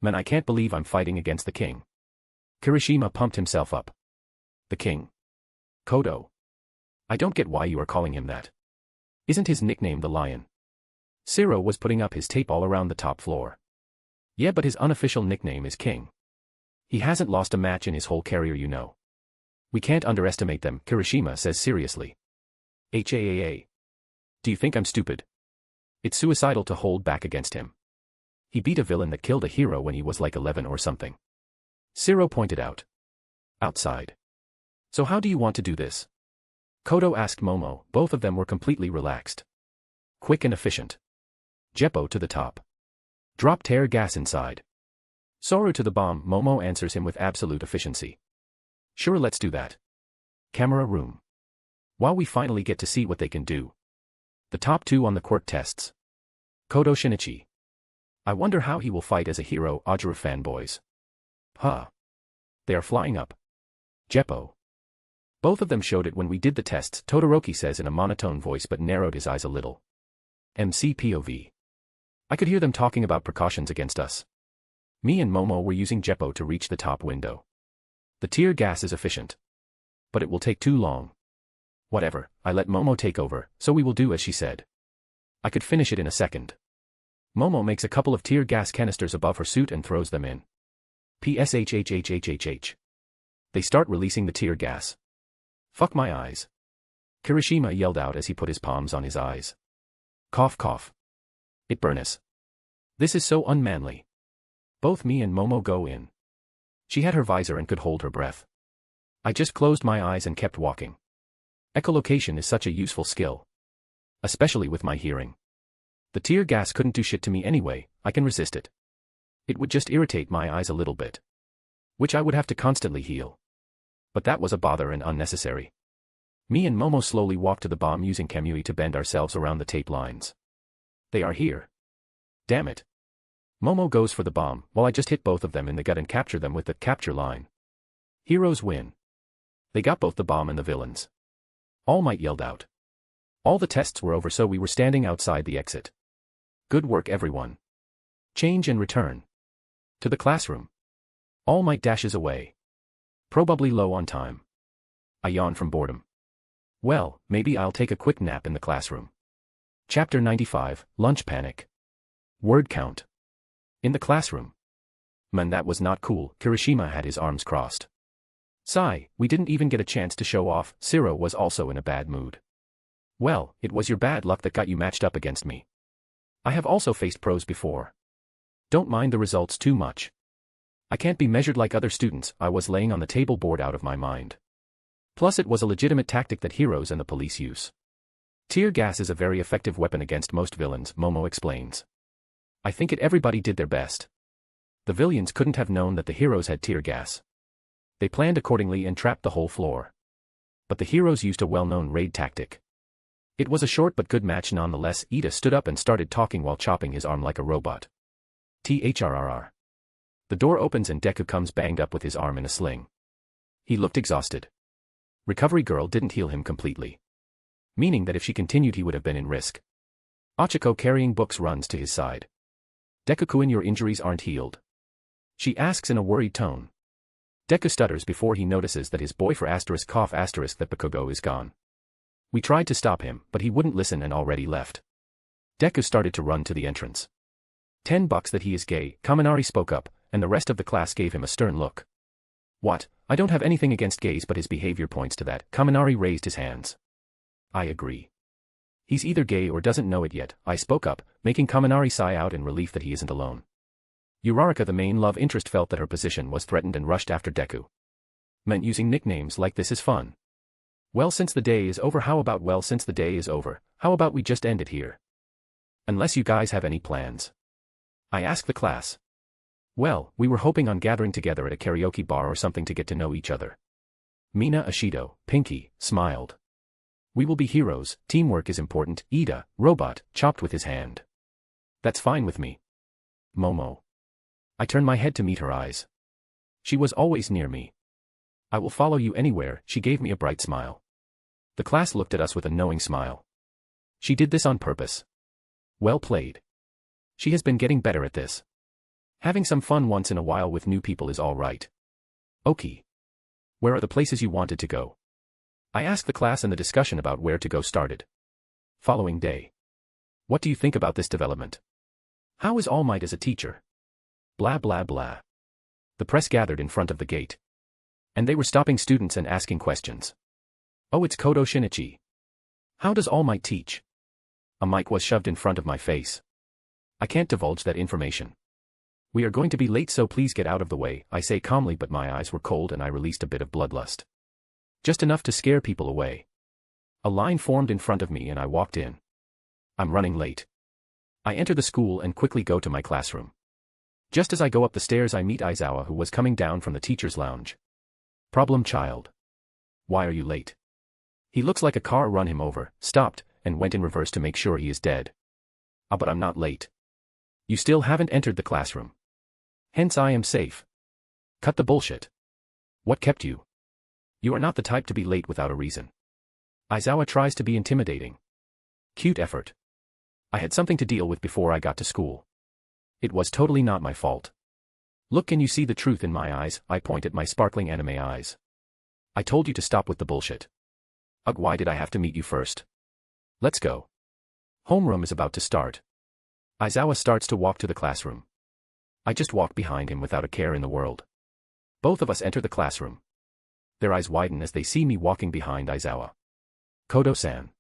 Man, I can't believe I'm fighting against the king. Kirishima pumped himself up. The king. Kodo. I don't get why you are calling him that. Isn't his nickname the Lion? Siro was putting up his tape all around the top floor. Yeah, but his unofficial nickname is King. He hasn't lost a match in his whole career, you know. We can't underestimate them, Kirishima says seriously. MHA. Do you think I'm stupid? It's suicidal to hold back against him. He beat a villain that killed a hero when he was like 11 or something. Siro pointed out. Outside. So how do you want to do this? Kodo asked Momo. Both of them were completely relaxed. Quick and efficient. Jeppo to the top. Drop tear gas inside. Soru to the bomb. Momo answers him with absolute efficiency. Sure, let's do that. Camera room. Wow, we finally get to see what they can do. The top 2 on the quirk tests. Kodo Shinichi. I wonder how he will fight as a hero, Ajuru fanboys. Huh. They are flying up. Jeppo. Both of them showed it when we did the tests, Todoroki says in a monotone voice but narrowed his eyes a little. MC POV. I could hear them talking about precautions against us. Me and Momo were using Jeppo to reach the top window. The tear gas is efficient. But it will take too long. Whatever, I let Momo take over, so we will do as she said. I could finish it in a second. Momo makes a couple of tear gas canisters above her suit and throws them in. PSHHHHHH. They start releasing the tear gas. Fuck my eyes. Kirishima yelled out as he put his palms on his eyes. Cough cough. It burns. This is so unmanly. Both me and Momo go in. She had her visor and could hold her breath. I just closed my eyes and kept walking. Echolocation is such a useful skill. Especially with my hearing. The tear gas couldn't do shit to me anyway, I can resist it. It would just irritate my eyes a little bit. Which I would have to constantly heal. But that was a bother and unnecessary. Me and Momo slowly walked to the bomb using Kamui to bend ourselves around the tape lines. They are here. Damn it. Momo goes for the bomb, while I just hit both of them in the gut and capture them with the capture line. Heroes win. They got both the bomb and the villains. All Might yelled out. All the tests were over, so we were standing outside the exit. Good work everyone. Change and return. To the classroom. All Might dashes away. Probably low on time. I yawn from boredom. Well, maybe I'll take a quick nap in the classroom. Chapter 95, Lunch Panic. Word count. In the classroom. Man, that was not cool. Kirishima had his arms crossed. Sigh, we didn't even get a chance to show off. Siro was also in a bad mood. Well, it was your bad luck that got you matched up against me. I have also faced pros before. Don't mind the results too much. I can't be measured like other students. I was laying on the table bored out of my mind. Plus it was a legitimate tactic that heroes and the police use. Tear gas is a very effective weapon against most villains, Momo explains. I think everybody did their best. The villains couldn't have known that the heroes had tear gas. They planned accordingly and trapped the whole floor. But the heroes used a well-known raid tactic. It was a short but good match nonetheless. Ida stood up and started talking while chopping his arm like a robot. THRRR. The door opens and Deku comes banged up with his arm in a sling. He looked exhausted. Recovery girl didn't heal him completely. Meaning that if she continued he would have been in risk. Ochiko carrying books runs to his side. Deku-kun, your injuries aren't healed. She asks in a worried tone. Deku stutters before he notices that his boyfriend that Bakugo is gone. We tried to stop him, but he wouldn't listen and already left. Deku started to run to the entrance. $10 that he is gay, Kaminari spoke up, and the rest of the class gave him a stern look. What? I don't have anything against gays, but his behavior points to that. Kaminari raised his hands. I agree. He's either gay or doesn't know it yet, I spoke up, making Kaminari sigh out in relief that he isn't alone. Uraraka, the main love interest, felt that her position was threatened and rushed after Deku. Meant using nicknames like this is fun. Well, since the day is over, how about we just end it here? Unless you guys have any plans. I asked the class. Well, we were hoping on gathering together at a karaoke bar or something to get to know each other. Mina Ashido, Pinky, smiled. We will be heroes, teamwork is important. Ida, robot, chopped with his hand. That's fine with me. Momo. I turned my head to meet her eyes. She was always near me. I will follow you anywhere, she gave me a bright smile. The class looked at us with a knowing smile. She did this on purpose. Well played. She has been getting better at this. Having some fun once in a while with new people is all right. Okay. Where are the places you wanted to go? I asked the class and the discussion about where to go started. Following day. What do you think about this development? How is All Might as a teacher? Blah blah blah. The press gathered in front of the gate. And they were stopping students and asking questions. Oh, it's Kodo Shinichi. How does All Might teach? A mic was shoved in front of my face. I can't divulge that information. We are going to be late, so please get out of the way, I say calmly, but my eyes were cold and I released a bit of bloodlust. Just enough to scare people away. A line formed in front of me and I walked in. I'm running late. I enter the school and quickly go to my classroom. Just as I go up the stairs I meet Aizawa, who was coming down from the teacher's lounge. Problem child. Why are you late? He looks like a car run him over, stopped, and went in reverse to make sure he is dead. Ah, but I'm not late. You still haven't entered the classroom. Hence I am safe. Cut the bullshit. What kept you? You are not the type to be late without a reason. Aizawa tries to be intimidating. Cute effort. I had something to deal with before I got to school. It was totally not my fault. Look, can you see the truth in my eyes? I point at my sparkling anime eyes. I told you to stop with the bullshit. Ugh, why did I have to meet you first? Let's go. Homeroom is about to start. Aizawa starts to walk to the classroom. I just walk behind him without a care in the world. Both of us enter the classroom. Their eyes widen as they see me walking behind Aizawa. Kodo-san.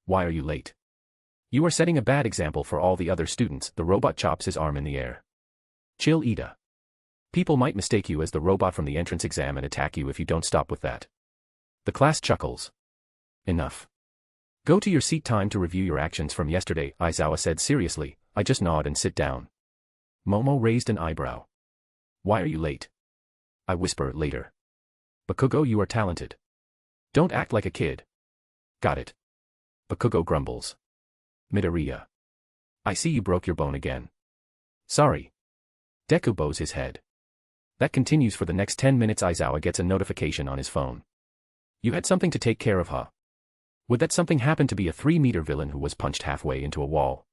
Why are you late? You are setting a bad example for all the other students. The robot chops his arm in the air. Chill, Ida. People might mistake you as the robot from the entrance exam and attack you if you don't stop with that. The class chuckles. Enough. Go to your seat. Time to review your actions from yesterday, Aizawa said seriously. I just nod and sit down. Momo raised an eyebrow. Why are you late? I whisper later. Bakugo, you are talented. Don't act like a kid. Got it. Bakugo grumbles. Midoriya. I see you broke your bone again. Sorry. Deku bows his head. That continues for the next 10 minutes. Aizawa gets a notification on his phone. You had something to take care of, huh? Would that something happen to be a 3-meter villain who was punched halfway into a wall?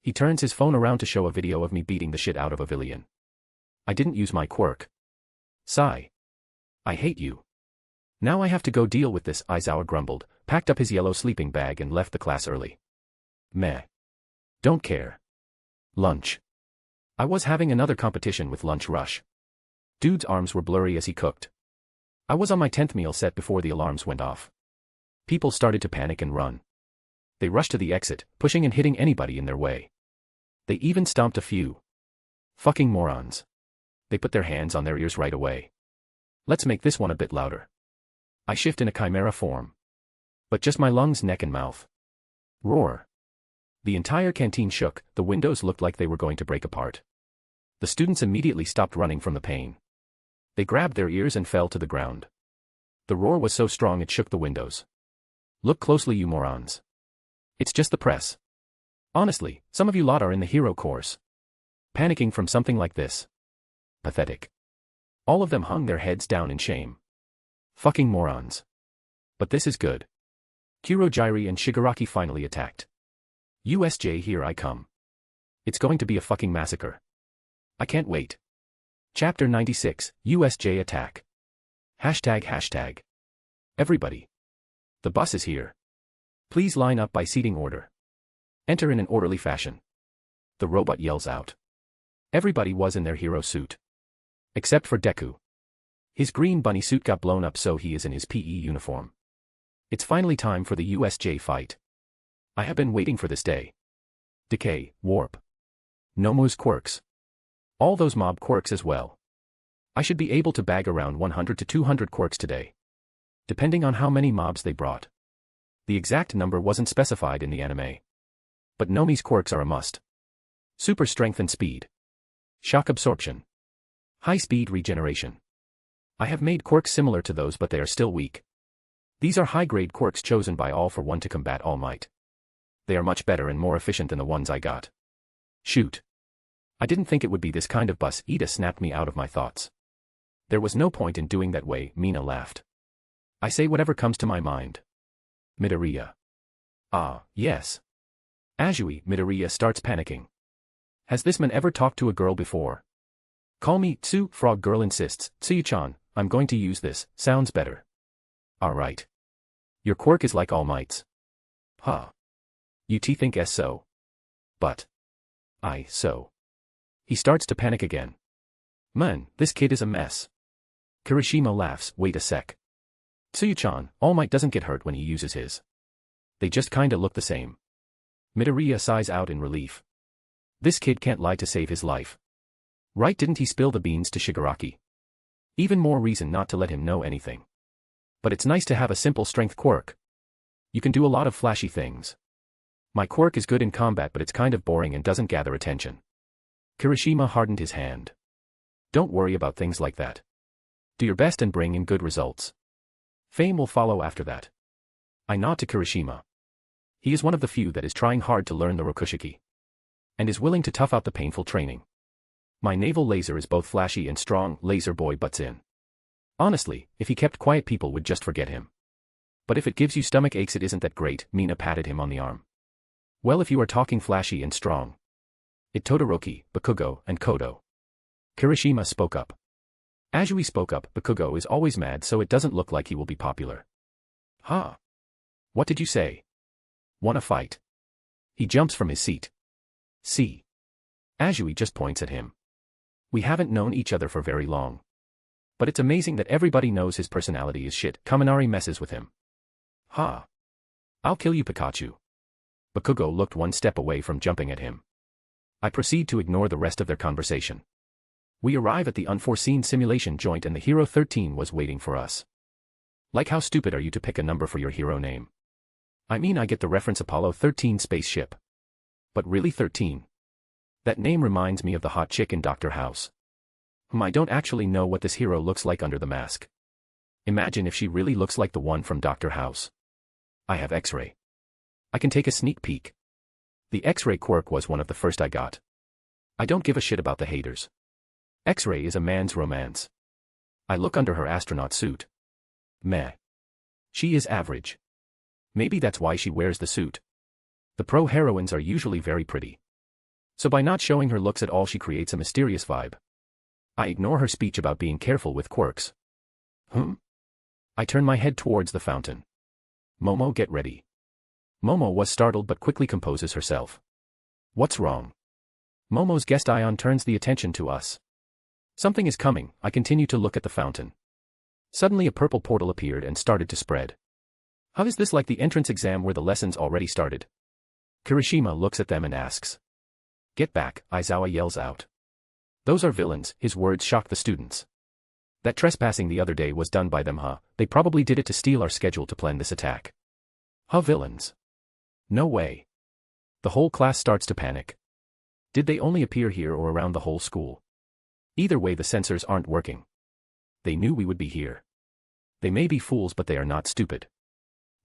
He turns his phone around to show a video of me beating the shit out of a villain. I didn't use my quirk. Sigh. I hate you. Now I have to go deal with this, Aizawa grumbled, packed up his yellow sleeping bag and left the class early. Meh. Don't care. Lunch. I was having another competition with Lunch Rush. Dude's arms were blurry as he cooked. I was on my 10th meal set before the alarms went off. People started to panic and run. They rushed to the exit, pushing and hitting anybody in their way. They even stomped a few. Fucking morons. They put their hands on their ears right away. Let's make this one a bit louder. I shift in a chimera form. But just my lungs, neck and mouth. Roar. The entire canteen shook, the windows looked like they were going to break apart. The students immediately stopped running from the pain. They grabbed their ears and fell to the ground. The roar was so strong it shook the windows. Look closely, you morons. It's just the press. Honestly, some of you lot are in the hero course. Panicking from something like this. Pathetic. All of them hung their heads down in shame. Fucking morons. But this is good. Kurogiri and Shigaraki finally attacked. USJ, here I come. It's going to be a fucking massacre. I can't wait. Chapter 96, USJ attack. ##. Everybody. The bus is here. Please line up by seating order. Enter in an orderly fashion. The robot yells out. Everybody was in their hero suit. Except for Deku. His green bunny suit got blown up, so he is in his PE uniform. It's finally time for the USJ fight. I have been waiting for this day. Decay, Warp. Nomu's quirks. All those mob quirks as well. I should be able to bag around 100 to 200 quirks today. Depending on how many mobs they brought. The exact number wasn't specified in the anime. But Nomi's quirks are a must. Super strength and speed. Shock absorption. High speed regeneration. I have made quirks similar to those, but they are still weak. These are high-grade quirks chosen by All for One to combat All Might. They are much better and more efficient than the ones I got. Shoot. I didn't think it would be this kind of bus. Ida snapped me out of my thoughts. There was no point in doing that way, Mina laughed. I say whatever comes to my mind. Midoriya. Ah, yes. Azui, Midoriya starts panicking. Has this man ever talked to a girl before? Call me Tsu, Frog Girl insists. Tsuyu-chan, I'm going to use this, sounds better. Alright. Your quirk is like All Might's. Huh. You think so? But. So. He starts to panic again. Man, this kid is a mess. Kirishima laughs, wait a sec. Tsuyu-chan, All Might doesn't get hurt when he uses his. They just kinda look the same. Midoriya sighs out in relief. This kid can't lie to save his life. Right, didn't he spill the beans to Shigaraki? Even more reason not to let him know anything. But it's nice to have a simple strength quirk. You can do a lot of flashy things. My quirk is good in combat, but it's kind of boring and doesn't gather attention. Kirishima hardened his hand. Don't worry about things like that. Do your best and bring in good results. Fame will follow after that. I nod to Kirishima. He is one of the few that is trying hard to learn the Rokushiki. And is willing to tough out the painful training. My naval laser is both flashy and strong, Laser Boy butts in. Honestly, if he kept quiet, people would just forget him. But if it gives you stomach aches, it isn't that great, Mina patted him on the arm. Well, if you are talking flashy and strong. It Todoroki, Bakugo, and Kodo. Kirishima spoke up. Azui spoke up. Bakugo is always mad, so it doesn't look like he will be popular. Huh? What did you say? Wanna fight? He jumps from his seat. See? Azui just points at him. We haven't known each other for very long. But it's amazing that everybody knows his personality is shit. Kaminari messes with him. Ha! I'll kill you, Pikachu. Bakugo looked one step away from jumping at him. I proceed to ignore the rest of their conversation. We arrive at the unforeseen simulation joint and the Hero 13 was waiting for us. Like, how stupid are you to pick a number for your hero name? I mean, I get the reference Apollo 13 spaceship. But really 13? That name reminds me of the hot chick in Dr. House. I don't actually know what this hero looks like under the mask. Imagine if she really looks like the one from Dr. House. I have X-ray. I can take a sneak peek. The X-ray quirk was one of the first I got. I don't give a shit about the haters. X-ray is a man's romance. I look under her astronaut suit. Meh. She is average. Maybe that's why she wears the suit. The pro heroines are usually very pretty. So by not showing her looks at all, she creates a mysterious vibe. I ignore her speech about being careful with quirks. I turn my head towards the fountain. Momo, get ready. Momo was startled but quickly composes herself. What's wrong? Momo's guest Ion turns the attention to us. Something is coming. I continue to look at the fountain. Suddenly a purple portal appeared and started to spread. How is this like the entrance exam where the lessons already started? Kirishima looks at them and asks. Get back, Aizawa yells out. Those are villains. His words shock the students. That trespassing the other day was done by them, huh? They probably did it to steal our schedule to plan this attack. Huh, villains? No way. The whole class starts to panic. Did they only appear here or around the whole school? Either way, the sensors aren't working. They knew we would be here. They may be fools, but they are not stupid.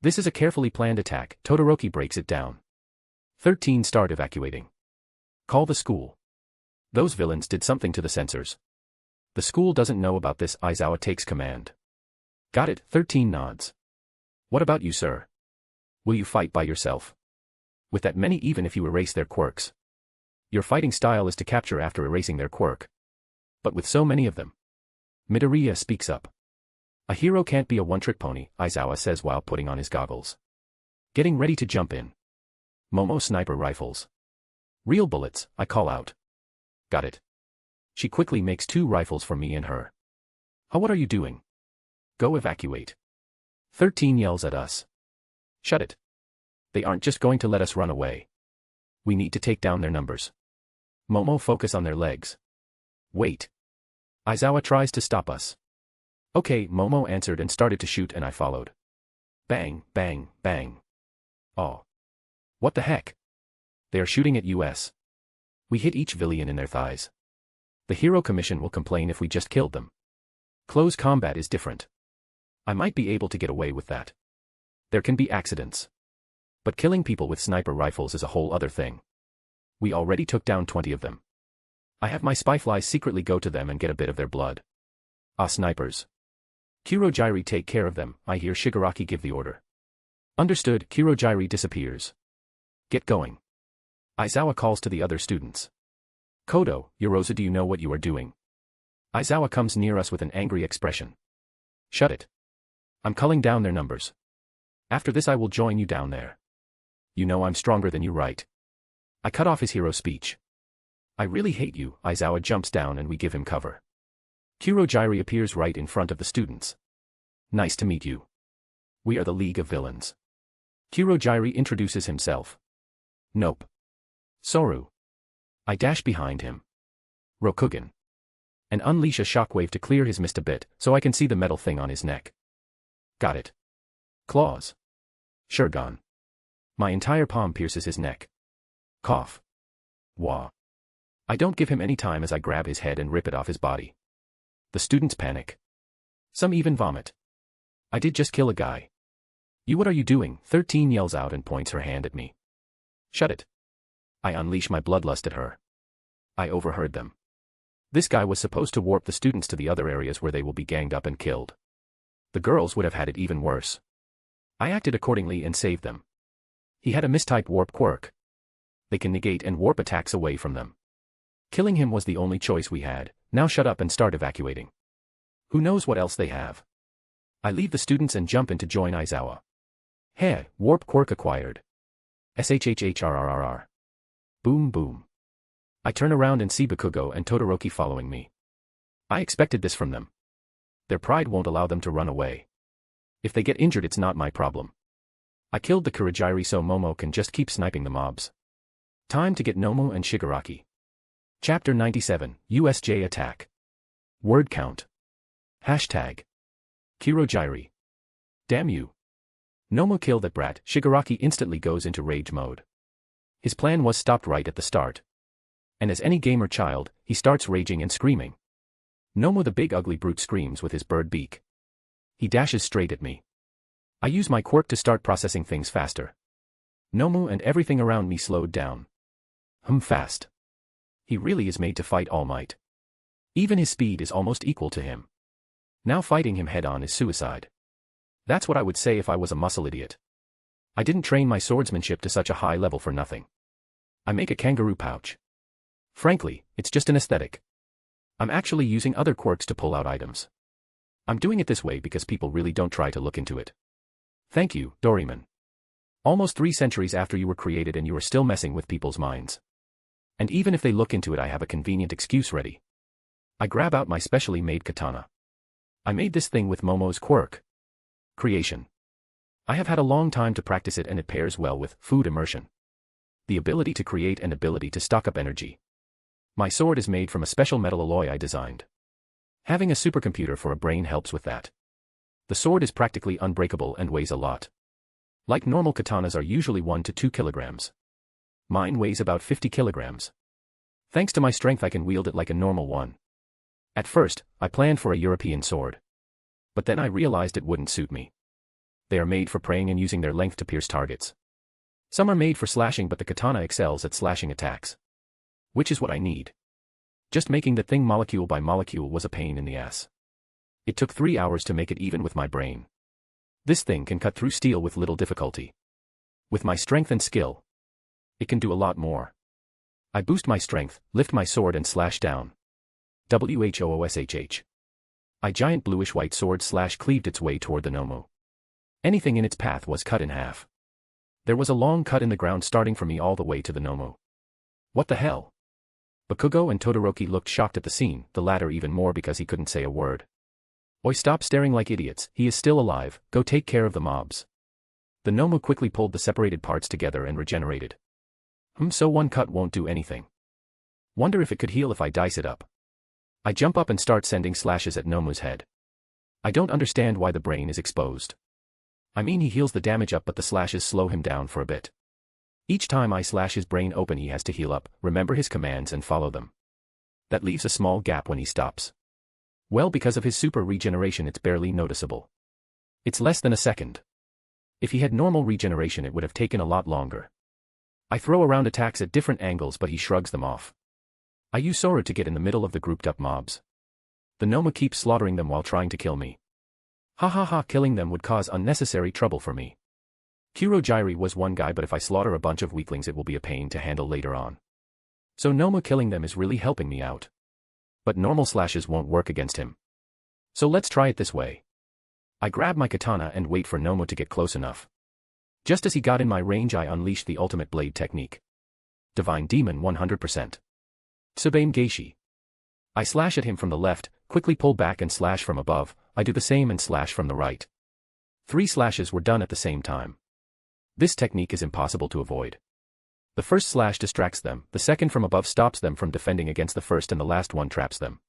This is a carefully planned attack. Todoroki breaks it down. 13 start evacuating. Call the school. Those villains did something to the sensors. The school doesn't know about this. Aizawa takes command. Got it. 13 nods. What about you, sir? Will you fight by yourself? With that many, even if you erase their quirks. Your fighting style is to capture after erasing their quirk. But with so many of them. Midoriya speaks up. A hero can't be a one-trick pony, Aizawa says while putting on his goggles. Getting ready to jump in. Momo sniper rifles. Real bullets, I call out. Got it. She quickly makes 2 rifles for me and her. Oh, what are you doing? Go evacuate. 13 yells at us. Shut it. They aren't just going to let us run away. We need to take down their numbers. Momo focus on their legs. Wait. Aizawa tries to stop us. Okay, Momo answered and started to shoot and I followed. Bang, bang, bang. Oh. What the heck? They are shooting at us. We hit each villain in their thighs. The Hero Commission will complain if we just killed them. Close combat is different. I might be able to get away with that. There can be accidents. But killing people with sniper rifles is a whole other thing. We already took down 20 of them. I have my spyflies secretly go to them and get a bit of their blood. Ah, snipers. Kurogyri, take care of them. I hear Shigaraki give the order. Understood. Kurogyri disappears. Get going. Aizawa calls to the other students. Kodo, Yorozu, do you know what you are doing? Aizawa comes near us with an angry expression. Shut it. I'm culling down their numbers. After this I will join you down there. You know I'm stronger than you, right? I cut off his hero speech. I really hate you. Aizawa jumps down and we give him cover. Kurogyri appears right in front of the students. Nice to meet you. We are the League of Villains. Kurogyri introduces himself. Nope. Soru. I dash behind him. Rokugan. And unleash a shockwave to clear his mist a bit, so I can see the metal thing on his neck. Got it. Claws. Shurgon. My entire palm pierces his neck. Cough. Wah. I don't give him any time as I grab his head and rip it off his body. The students panic. Some even vomit. I did just kill a guy. You, what are you doing? 13 yells out and points her hand at me. Shut it. I unleash my bloodlust at her. I overheard them. This guy was supposed to warp the students to the other areas where they will be ganged up and killed. The girls would have had it even worse. I acted accordingly and saved them. He had a mistype warp quirk. They can negate and warp attacks away from them. Killing him was the only choice we had. Now shut up and start evacuating. Who knows what else they have? I leave the students and jump in to join Aizawa. Heh, warp quirk acquired. SHHHRRRR. Boom boom. I turn around and see Bakugo and Todoroki following me. I expected this from them. Their pride won't allow them to run away. If they get injured, it's not my problem. I killed the Kurogiri so Momo can just keep sniping the mobs. Time to get Nomu and Shigaraki. Chapter 97, USJ Attack. Word count. Hashtag. Kurogiri. Damn you. Nomu kill that brat. Shigaraki instantly goes into rage mode. His plan was stopped right at the start. And as any gamer child, he starts raging and screaming. Nomu the big ugly brute screams with his bird beak. He dashes straight at me. I use my quirk to start processing things faster. Nomu and everything around me slowed down. Fast. He really is made to fight All Might. Even his speed is almost equal to him. Now fighting him head-on is suicide. That's what I would say if I was a muscle idiot. I didn't train my swordsmanship to such a high level for nothing. I make a kangaroo pouch. Frankly, it's just an aesthetic. I'm actually using other quirks to pull out items. I'm doing it this way because people really don't try to look into it. Thank you, Doraemon. Almost 3 centuries after you were created and you are still messing with people's minds. And even if they look into it, I have a convenient excuse ready. I grab out my specially made katana. I made this thing with Momo's quirk. Creation. I have had a long time to practice it and it pairs well with food immersion. The ability to create and ability to stock up energy. My sword is made from a special metal alloy I designed. Having a supercomputer for a brain helps with that. The sword is practically unbreakable and weighs a lot. Like normal katanas are usually 1 to 2 kilograms. Mine weighs about 50 kilograms. Thanks to my strength I can wield it like a normal one. At first, I planned for a European sword. But then I realized it wouldn't suit me. They are made for praying and using their length to pierce targets. Some are made for slashing, but the katana excels at slashing attacks. Which is what I need. Just making the thing molecule by molecule was a pain in the ass. It took 3 hours to make it even with my brain. This thing can cut through steel with little difficulty. With my strength and skill, it can do a lot more. I boost my strength, lift my sword and slash down. WHOOSHH. I giant bluish-white sword cleaved its way toward the Nomu. Anything in its path was cut in half. There was a long cut in the ground starting from me all the way to the Nomu. What the hell? Bakugo and Todoroki looked shocked at the scene, the latter even more because he couldn't say a word. Oi, stop staring like idiots, he is still alive, go take care of the mobs. The Nomu quickly pulled the separated parts together and regenerated. So one cut won't do anything. Wonder if it could heal if I dice it up. I jump up and start sending slashes at Nomu's head. I don't understand why the brain is exposed. I mean, he heals the damage up, but the slashes slow him down for a bit. Each time I slash his brain open he has to heal up, remember his commands and follow them. That leaves a small gap when he stops. Well, because of his super regeneration it's barely noticeable. It's less than a second. If he had normal regeneration it would have taken a lot longer. I throw around attacks at different angles but he shrugs them off. I use Sora to get in the middle of the grouped up mobs. The Nomu keeps slaughtering them while trying to kill me. Killing them would cause unnecessary trouble for me. Kurogiri was one guy, but if I slaughter a bunch of weaklings it will be a pain to handle later on. So Nomu killing them is really helping me out. But normal slashes won't work against him. So let's try it this way. I grab my katana and wait for Nomu to get close enough. Just as he got in my range I unleashed the ultimate blade technique. Divine Demon 100%. Tsubame Geishi. I slash at him from the left, quickly pull back and slash from above, I do the same and slash from the right. 3 slashes were done at the same time. This technique is impossible to avoid. The first slash distracts them, the second from above stops them from defending against the first, and the last one traps them.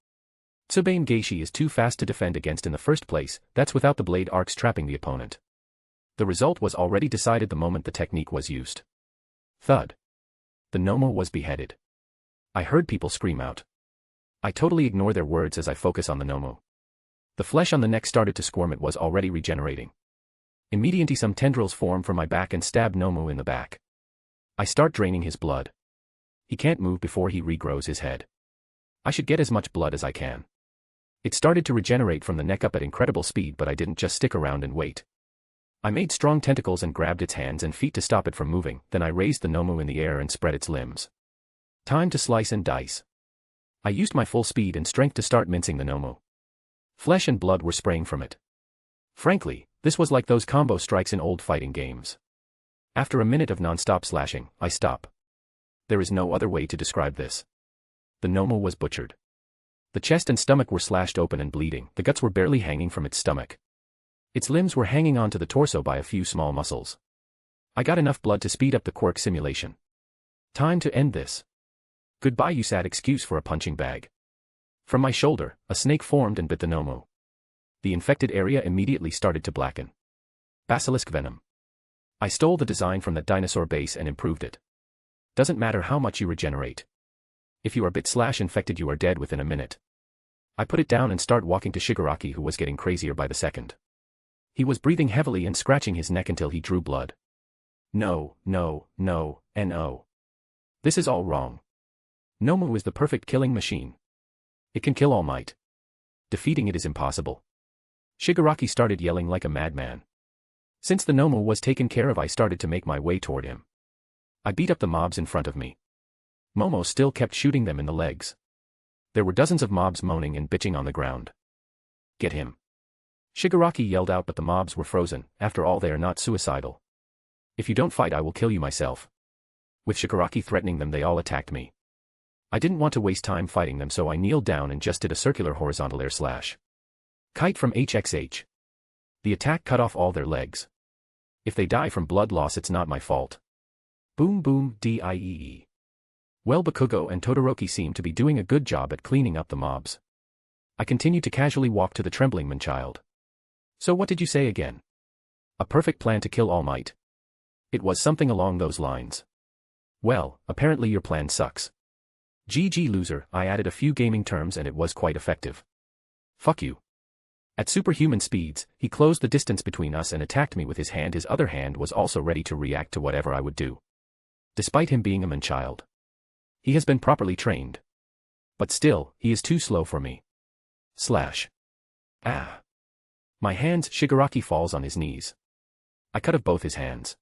Tsubame Geishi is too fast to defend against in the first place, that's without the blade arcs trapping the opponent. The result was already decided the moment the technique was used. Thud. The Nomu was beheaded. I heard people scream out. I totally ignore their words as I focus on the Nomu. The flesh on the neck started to squirm, it was already regenerating. Immediately some tendrils form from my back and stab Nomu in the back. I start draining his blood. He can't move before he regrows his head. I should get as much blood as I can. It started to regenerate from the neck up at incredible speed, but I didn't just stick around and wait. I made strong tentacles and grabbed its hands and feet to stop it from moving, then I raised the Nomu in the air and spread its limbs. Time to slice and dice. I used my full speed and strength to start mincing the Nomu. Flesh and blood were spraying from it. Frankly, this was like those combo strikes in old fighting games. After a minute of non-stop slashing, I stop. There is no other way to describe this. The Nomu was butchered. The chest and stomach were slashed open and bleeding, the guts were barely hanging from its stomach. Its limbs were hanging onto the torso by a few small muscles. I got enough blood to speed up the Quirk simulation. Time to end this. Goodbye, you sad excuse for a punching bag. From my shoulder, a snake formed and bit the Nomo. The infected area immediately started to blacken. Basilisk venom. I stole the design from that dinosaur base and improved it. Doesn't matter how much you regenerate. If you are bit/infected, you are dead within a minute. I put it down and start walking to Shigaraki, who was getting crazier by the second. He was breathing heavily and scratching his neck until he drew blood. No, no, no, and no. This is all wrong. Nomu is the perfect killing machine. It can kill All Might. Defeating it is impossible. Shigaraki started yelling like a madman. Since the Nomu was taken care of, I started to make my way toward him. I beat up the mobs in front of me. Momo still kept shooting them in the legs. There were dozens of mobs moaning and bitching on the ground. Get him. Shigaraki yelled out, but the mobs were frozen. After all, they are not suicidal. If you don't fight, I will kill you myself. With Shigaraki threatening them, they all attacked me. I didn't want to waste time fighting them, so I kneeled down and just did a circular horizontal air slash. Kite from HXH. The attack cut off all their legs. If they die from blood loss, it's not my fault. Boom boom DIEE. Well, Bakugo and Todoroki seem to be doing a good job at cleaning up the mobs. I continued to casually walk to the trembling man-child. So what did you say again? A perfect plan to kill All Might. It was something along those lines. Well, apparently your plan sucks. GG loser. I added a few gaming terms and it was quite effective. Fuck you. At superhuman speeds, he closed the distance between us and attacked me with his hand. His other hand was also ready to react to whatever I would do. Despite him being a man-child, he has been properly trained. But still, he is too slow for me. Slash. Ah. My hands. Shigaraki falls on his knees. I cut off both his hands.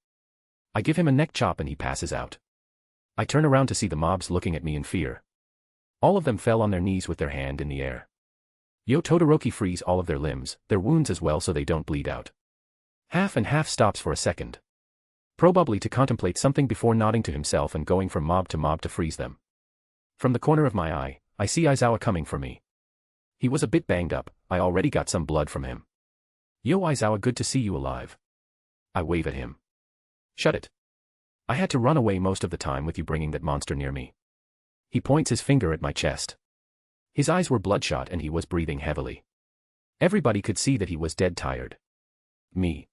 I give him a neck chop and he passes out. I turn around to see the mobs looking at me in fear. All of them fell on their knees with their hand in the air. Yo, Todoroki frees all of their limbs, their wounds as well, so they don't bleed out. Half and half stops for a second. Probably to contemplate something before nodding to himself and going from mob to freeze them. From the corner of my eye, I see Aizawa coming for me. He was a bit banged up. I already got some blood from him. Yo, Aizawa, good to see you alive. I wave at him. Shut it. I had to run away most of the time with you bringing that monster near me. He points his finger at my chest. His eyes were bloodshot and he was breathing heavily. Everybody could see that he was dead tired. Me.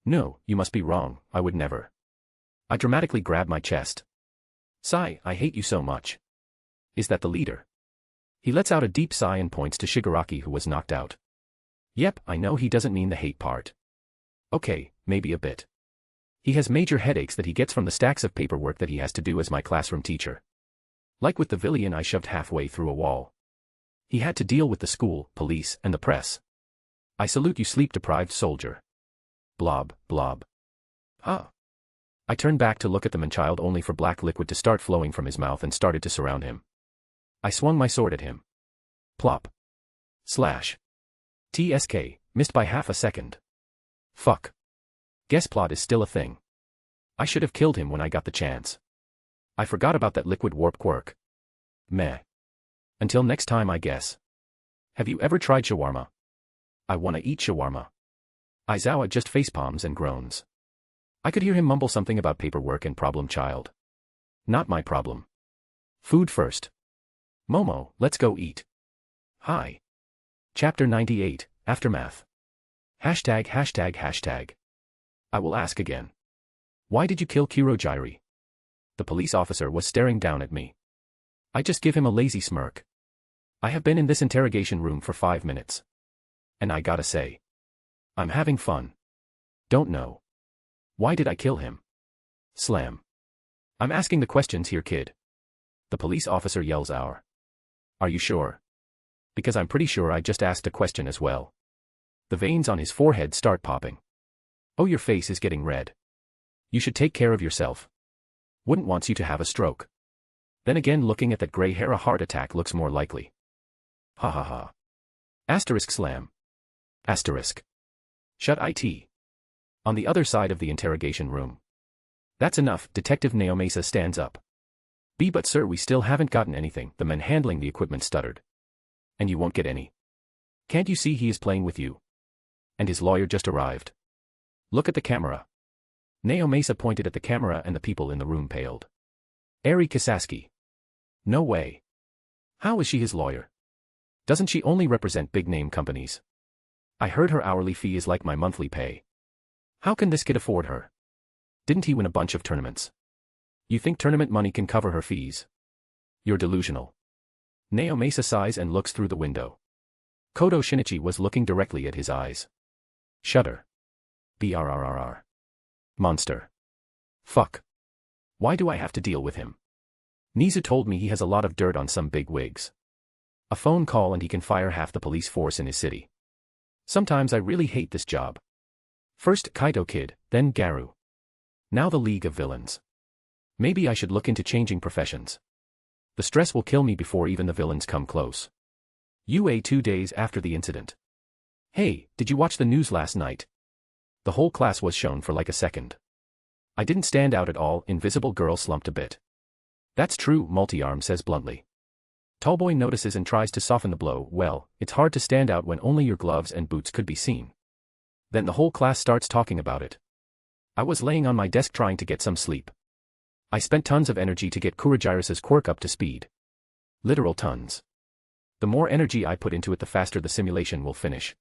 No, you must be wrong, I would never. I dramatically grab my chest. Sigh, I hate you so much. Is that the leader? He lets out a deep sigh and points to Shigaraki, who was knocked out. Yep, I know he doesn't mean the hate part. Okay, maybe a bit. He has major headaches that he gets from the stacks of paperwork that he has to do as my classroom teacher. Like with the villain I shoved halfway through a wall. He had to deal with the school, police, and the press. I salute you, sleep-deprived soldier. Blob, blob. Huh. I turned back to look at the man-child only for black liquid to start flowing from his mouth and started to surround him. I swung my sword at him. Plop. Slash. TSK, missed by half a second. Fuck. Guess plot is still a thing. I should have killed him when I got the chance. I forgot about that liquid warp Quirk. Meh. Until next time, I guess. Have you ever tried shawarma? I wanna eat shawarma. Aizawa just facepalms and groans. I could hear him mumble something about paperwork and problem child. Not my problem. Food first. Momo, let's go eat. Hi. Chapter 98, Aftermath. ####. I will ask again. Why did you kill Kirojiri? The police officer was staring down at me. I just give him a lazy smirk. I have been in this interrogation room for 5 minutes. And I gotta say, I'm having fun. Don't know. Why did I kill him? Slam. I'm asking the questions here, kid. The police officer yells out. Are you sure? Because I'm pretty sure I just asked a question as well. The veins on his forehead start popping. Oh, your face is getting red. You should take care of yourself. Wouldn't want you to have a stroke. Then again, looking at that gray hair, a heart attack looks more likely. Ha ha ha. Asterisk slam. Asterisk. Shut it. On the other side of the interrogation room. That's enough, Detective Naomasa stands up. But sir, we still haven't gotten anything, the men handling the equipment stuttered. And you won't get any. Can't you see he is playing with you? And his lawyer just arrived. Look at the camera. Naomasa pointed at the camera and the people in the room paled. Ari Kasaski. No way. How is she his lawyer? Doesn't she only represent big-name companies? I heard her hourly fee is like my monthly pay. How can this kid afford her? Didn't he win a bunch of tournaments? You think tournament money can cover her fees? You're delusional. Naomasa sighs and looks through the window. Kodo Shinichi was looking directly at his eyes. Shudder. Brrrr. Monster. Fuck. Why do I have to deal with him? Nizu told me he has a lot of dirt on some big wigs. A phone call and he can fire half the police force in his city. Sometimes I really hate this job. First Kaito Kid, then Garu. Now the League of Villains. Maybe I should look into changing professions. The stress will kill me before even the villains come close. UA 2 days after the incident. Hey, did you watch the news last night? The whole class was shown for like a second. I didn't stand out at all. Invisible Girl slumped a bit. That's true, Multi-Arm says bluntly. Tallboy notices and tries to soften the blow. Well, it's hard to stand out when only your gloves and boots could be seen. Then the whole class starts talking about it. I was laying on my desk trying to get some sleep. I spent tons of energy to get Kurogirus's quirk up to speed. Literal tons. The more energy I put into it, the faster the simulation will finish.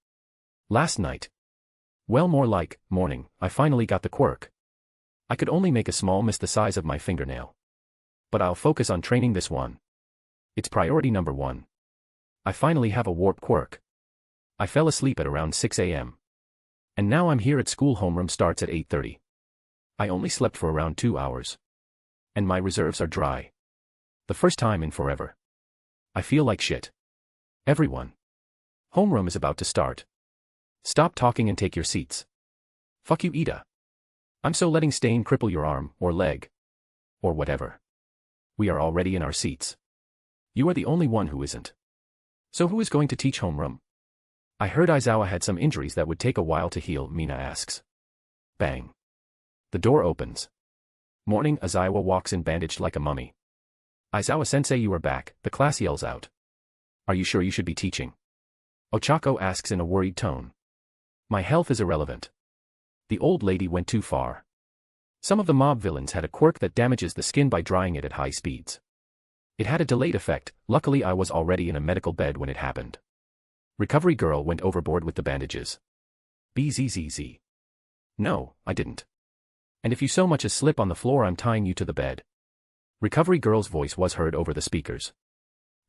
Last night. Well, more like morning, I finally got the quirk. I could only make a small miss the size of my fingernail. But I'll focus on training this one. It's priority number 1. I finally have a warp quirk. I fell asleep at around 6 a.m. And now I'm here at school. Homeroom starts at 8:30. I only slept for around 2 hours. And my reserves are dry. The first time in forever. I feel like shit. Everyone. Homeroom is about to start. Stop talking and take your seats. Fuck you, Ida. I'm so letting Stain cripple your arm, or leg. Or whatever. We are already in our seats. You are the only one who isn't. So who is going to teach homeroom? I heard Aizawa had some injuries that would take a while to heal, Mina asks. Bang. The door opens. Morning, Aizawa walks in bandaged like a mummy. Aizawa-sensei, you are back, the class yells out. Are you sure you should be teaching? Ochako asks in a worried tone. My health is irrelevant. The old lady went too far. Some of the mob villains had a quirk that damages the skin by drying it at high speeds. It had a delayed effect. Luckily I was already in a medical bed when it happened. Recovery girl went overboard with the bandages. Bzzz. No, I didn't. And if you so much as slip on the floor, I'm tying you to the bed. Recovery girl's voice was heard over the speakers.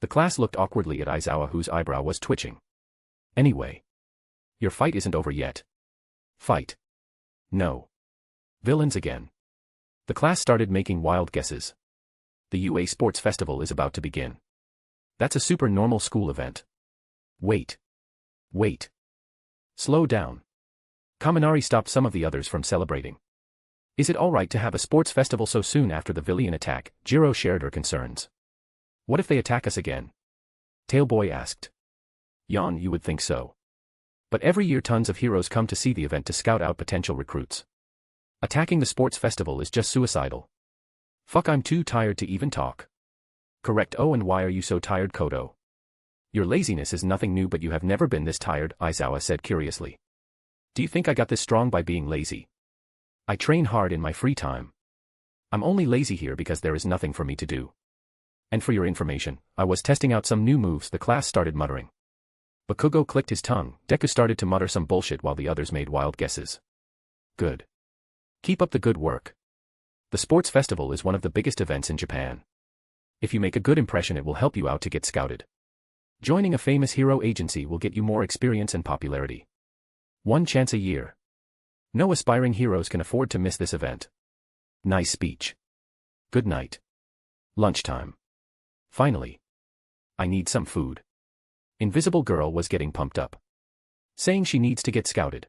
The class looked awkwardly at Aizawa, whose eyebrow was twitching. Anyway. Your fight isn't over yet. Fight. No. Villains again. The class started making wild guesses. The UA Sports Festival is about to begin. That's a super normal school event. Wait. Wait. Slow down. Kaminari stopped some of the others from celebrating. Is it alright to have a sports festival so soon after the Villian attack? Jiro shared her concerns. What if they attack us again? Tailboy asked. Yawn, you would think so. But every year tons of heroes come to see the event to scout out potential recruits. Attacking the sports festival is just suicidal. Fuck, I'm too tired to even talk. Correct. Oh, and why are you so tired, Kodo? Your laziness is nothing new, but you have never been this tired, Aizawa said curiously. Do you think I got this strong by being lazy? I train hard in my free time. I'm only lazy here because there is nothing for me to do. And for your information, I was testing out some new moves. The class started muttering. Bakugo clicked his tongue. Deku started to mutter some bullshit while the others made wild guesses. Good. Keep up the good work. The sports festival is one of the biggest events in Japan. If you make a good impression, it will help you out to get scouted. Joining a famous hero agency will get you more experience and popularity. 1 chance a year. No aspiring heroes can afford to miss this event. Nice speech. Good night. Lunchtime. Finally. I need some food. Invisible Girl was getting pumped up. Saying she needs to get scouted.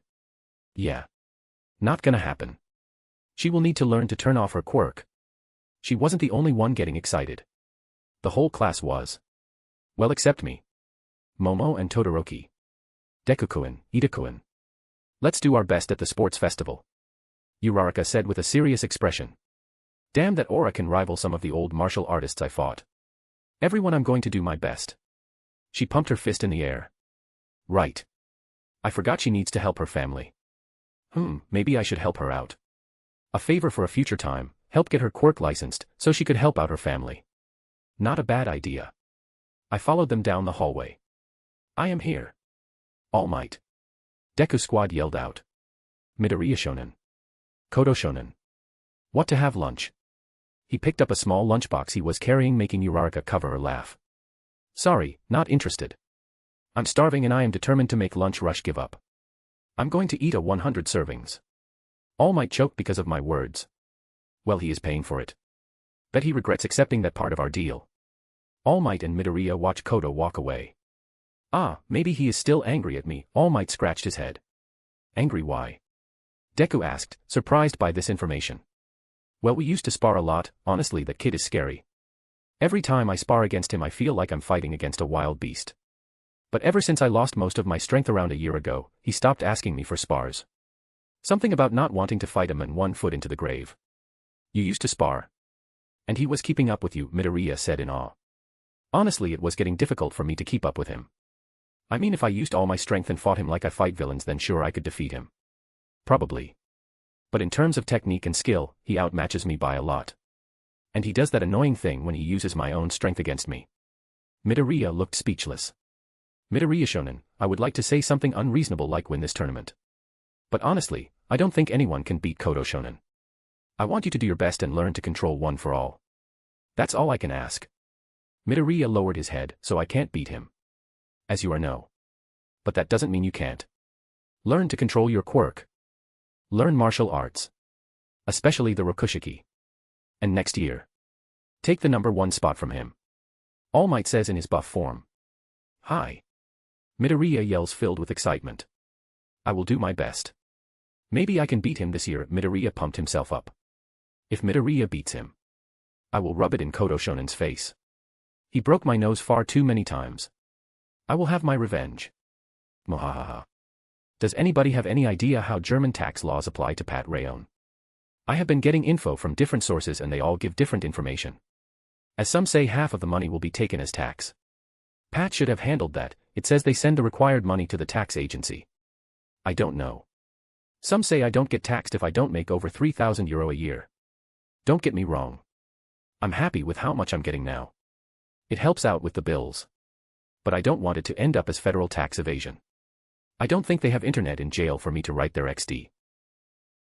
Yeah. Not gonna happen. She will need to learn to turn off her quirk. She wasn't the only one getting excited. The whole class was. Well, except me. Momo and Todoroki. Deku-kun, Ida-kun. Let's do our best at the sports festival. Uraraka said with a serious expression. Damn, that aura can rival some of the old martial artists I fought. Everyone, I'm going to do my best. She pumped her fist in the air. Right. I forgot she needs to help her family. Maybe I should help her out. A favor for a future time, help get her Quirk licensed, so she could help out her family. Not a bad idea. I followed them down the hallway. I am here. All Might. Deku Squad yelled out. Midoriya Shonen. Kodo Shonen. What to have lunch? He picked up a small lunchbox he was carrying, making Uraraka cover her laugh. Sorry, not interested. I'm starving and I am determined to make lunch rush give up. I'm going to eat a 100 servings. All Might choked because of my words. Well, he is paying for it. Bet he regrets accepting that part of our deal. All Might and Midoriya watch Kodo walk away. Maybe he is still angry at me. All Might scratched his head. Angry why? Deku asked, surprised by this information. Well, we used to spar a lot. Honestly, that kid is scary. Every time I spar against him I feel like I'm fighting against a wild beast. But ever since I lost most of my strength around a year ago, he stopped asking me for spars. Something about not wanting to fight him and 1 foot into the grave. You used to spar. And he was keeping up with you, Midoriya said in awe. Honestly, it was getting difficult for me to keep up with him. I mean, if I used all my strength and fought him like I fight villains, then sure I could defeat him. Probably. But in terms of technique and skill, he outmatches me by a lot. And he does that annoying thing when he uses my own strength against me. Midoriya looked speechless. Midoriya Shonen, I would like to say something unreasonable like win this tournament. But honestly, I don't think anyone can beat Kodo Shonen. I want you to do your best and learn to control one for all. That's all I can ask. Midoriya lowered his head, so I can't beat him. As you are no. But that doesn't mean you can't. Learn to control your quirk. Learn martial arts. Especially the Rokushiki. And next year. Take the number 1 spot from him. All Might says in his buff form. Hi. Midoriya yells filled with excitement. I will do my best. Maybe I can beat him this year. Midoriya pumped himself up. If Midoriya beats him, I will rub it in Kodo Shonen's face. He broke my nose far too many times. I will have my revenge. Mohahaha. Does anybody have any idea how German tax laws apply to Pat Rayon? I have been getting info from different sources and they all give different information. As some say half of the money will be taken as tax. Pat should have handled that. It says they send the required money to the tax agency. I don't know. Some say I don't get taxed if I don't make over €3,000 a year. Don't get me wrong. I'm happy with how much I'm getting now. It helps out with the bills. But I don't want it to end up as federal tax evasion. I don't think they have internet in jail for me to write their XD.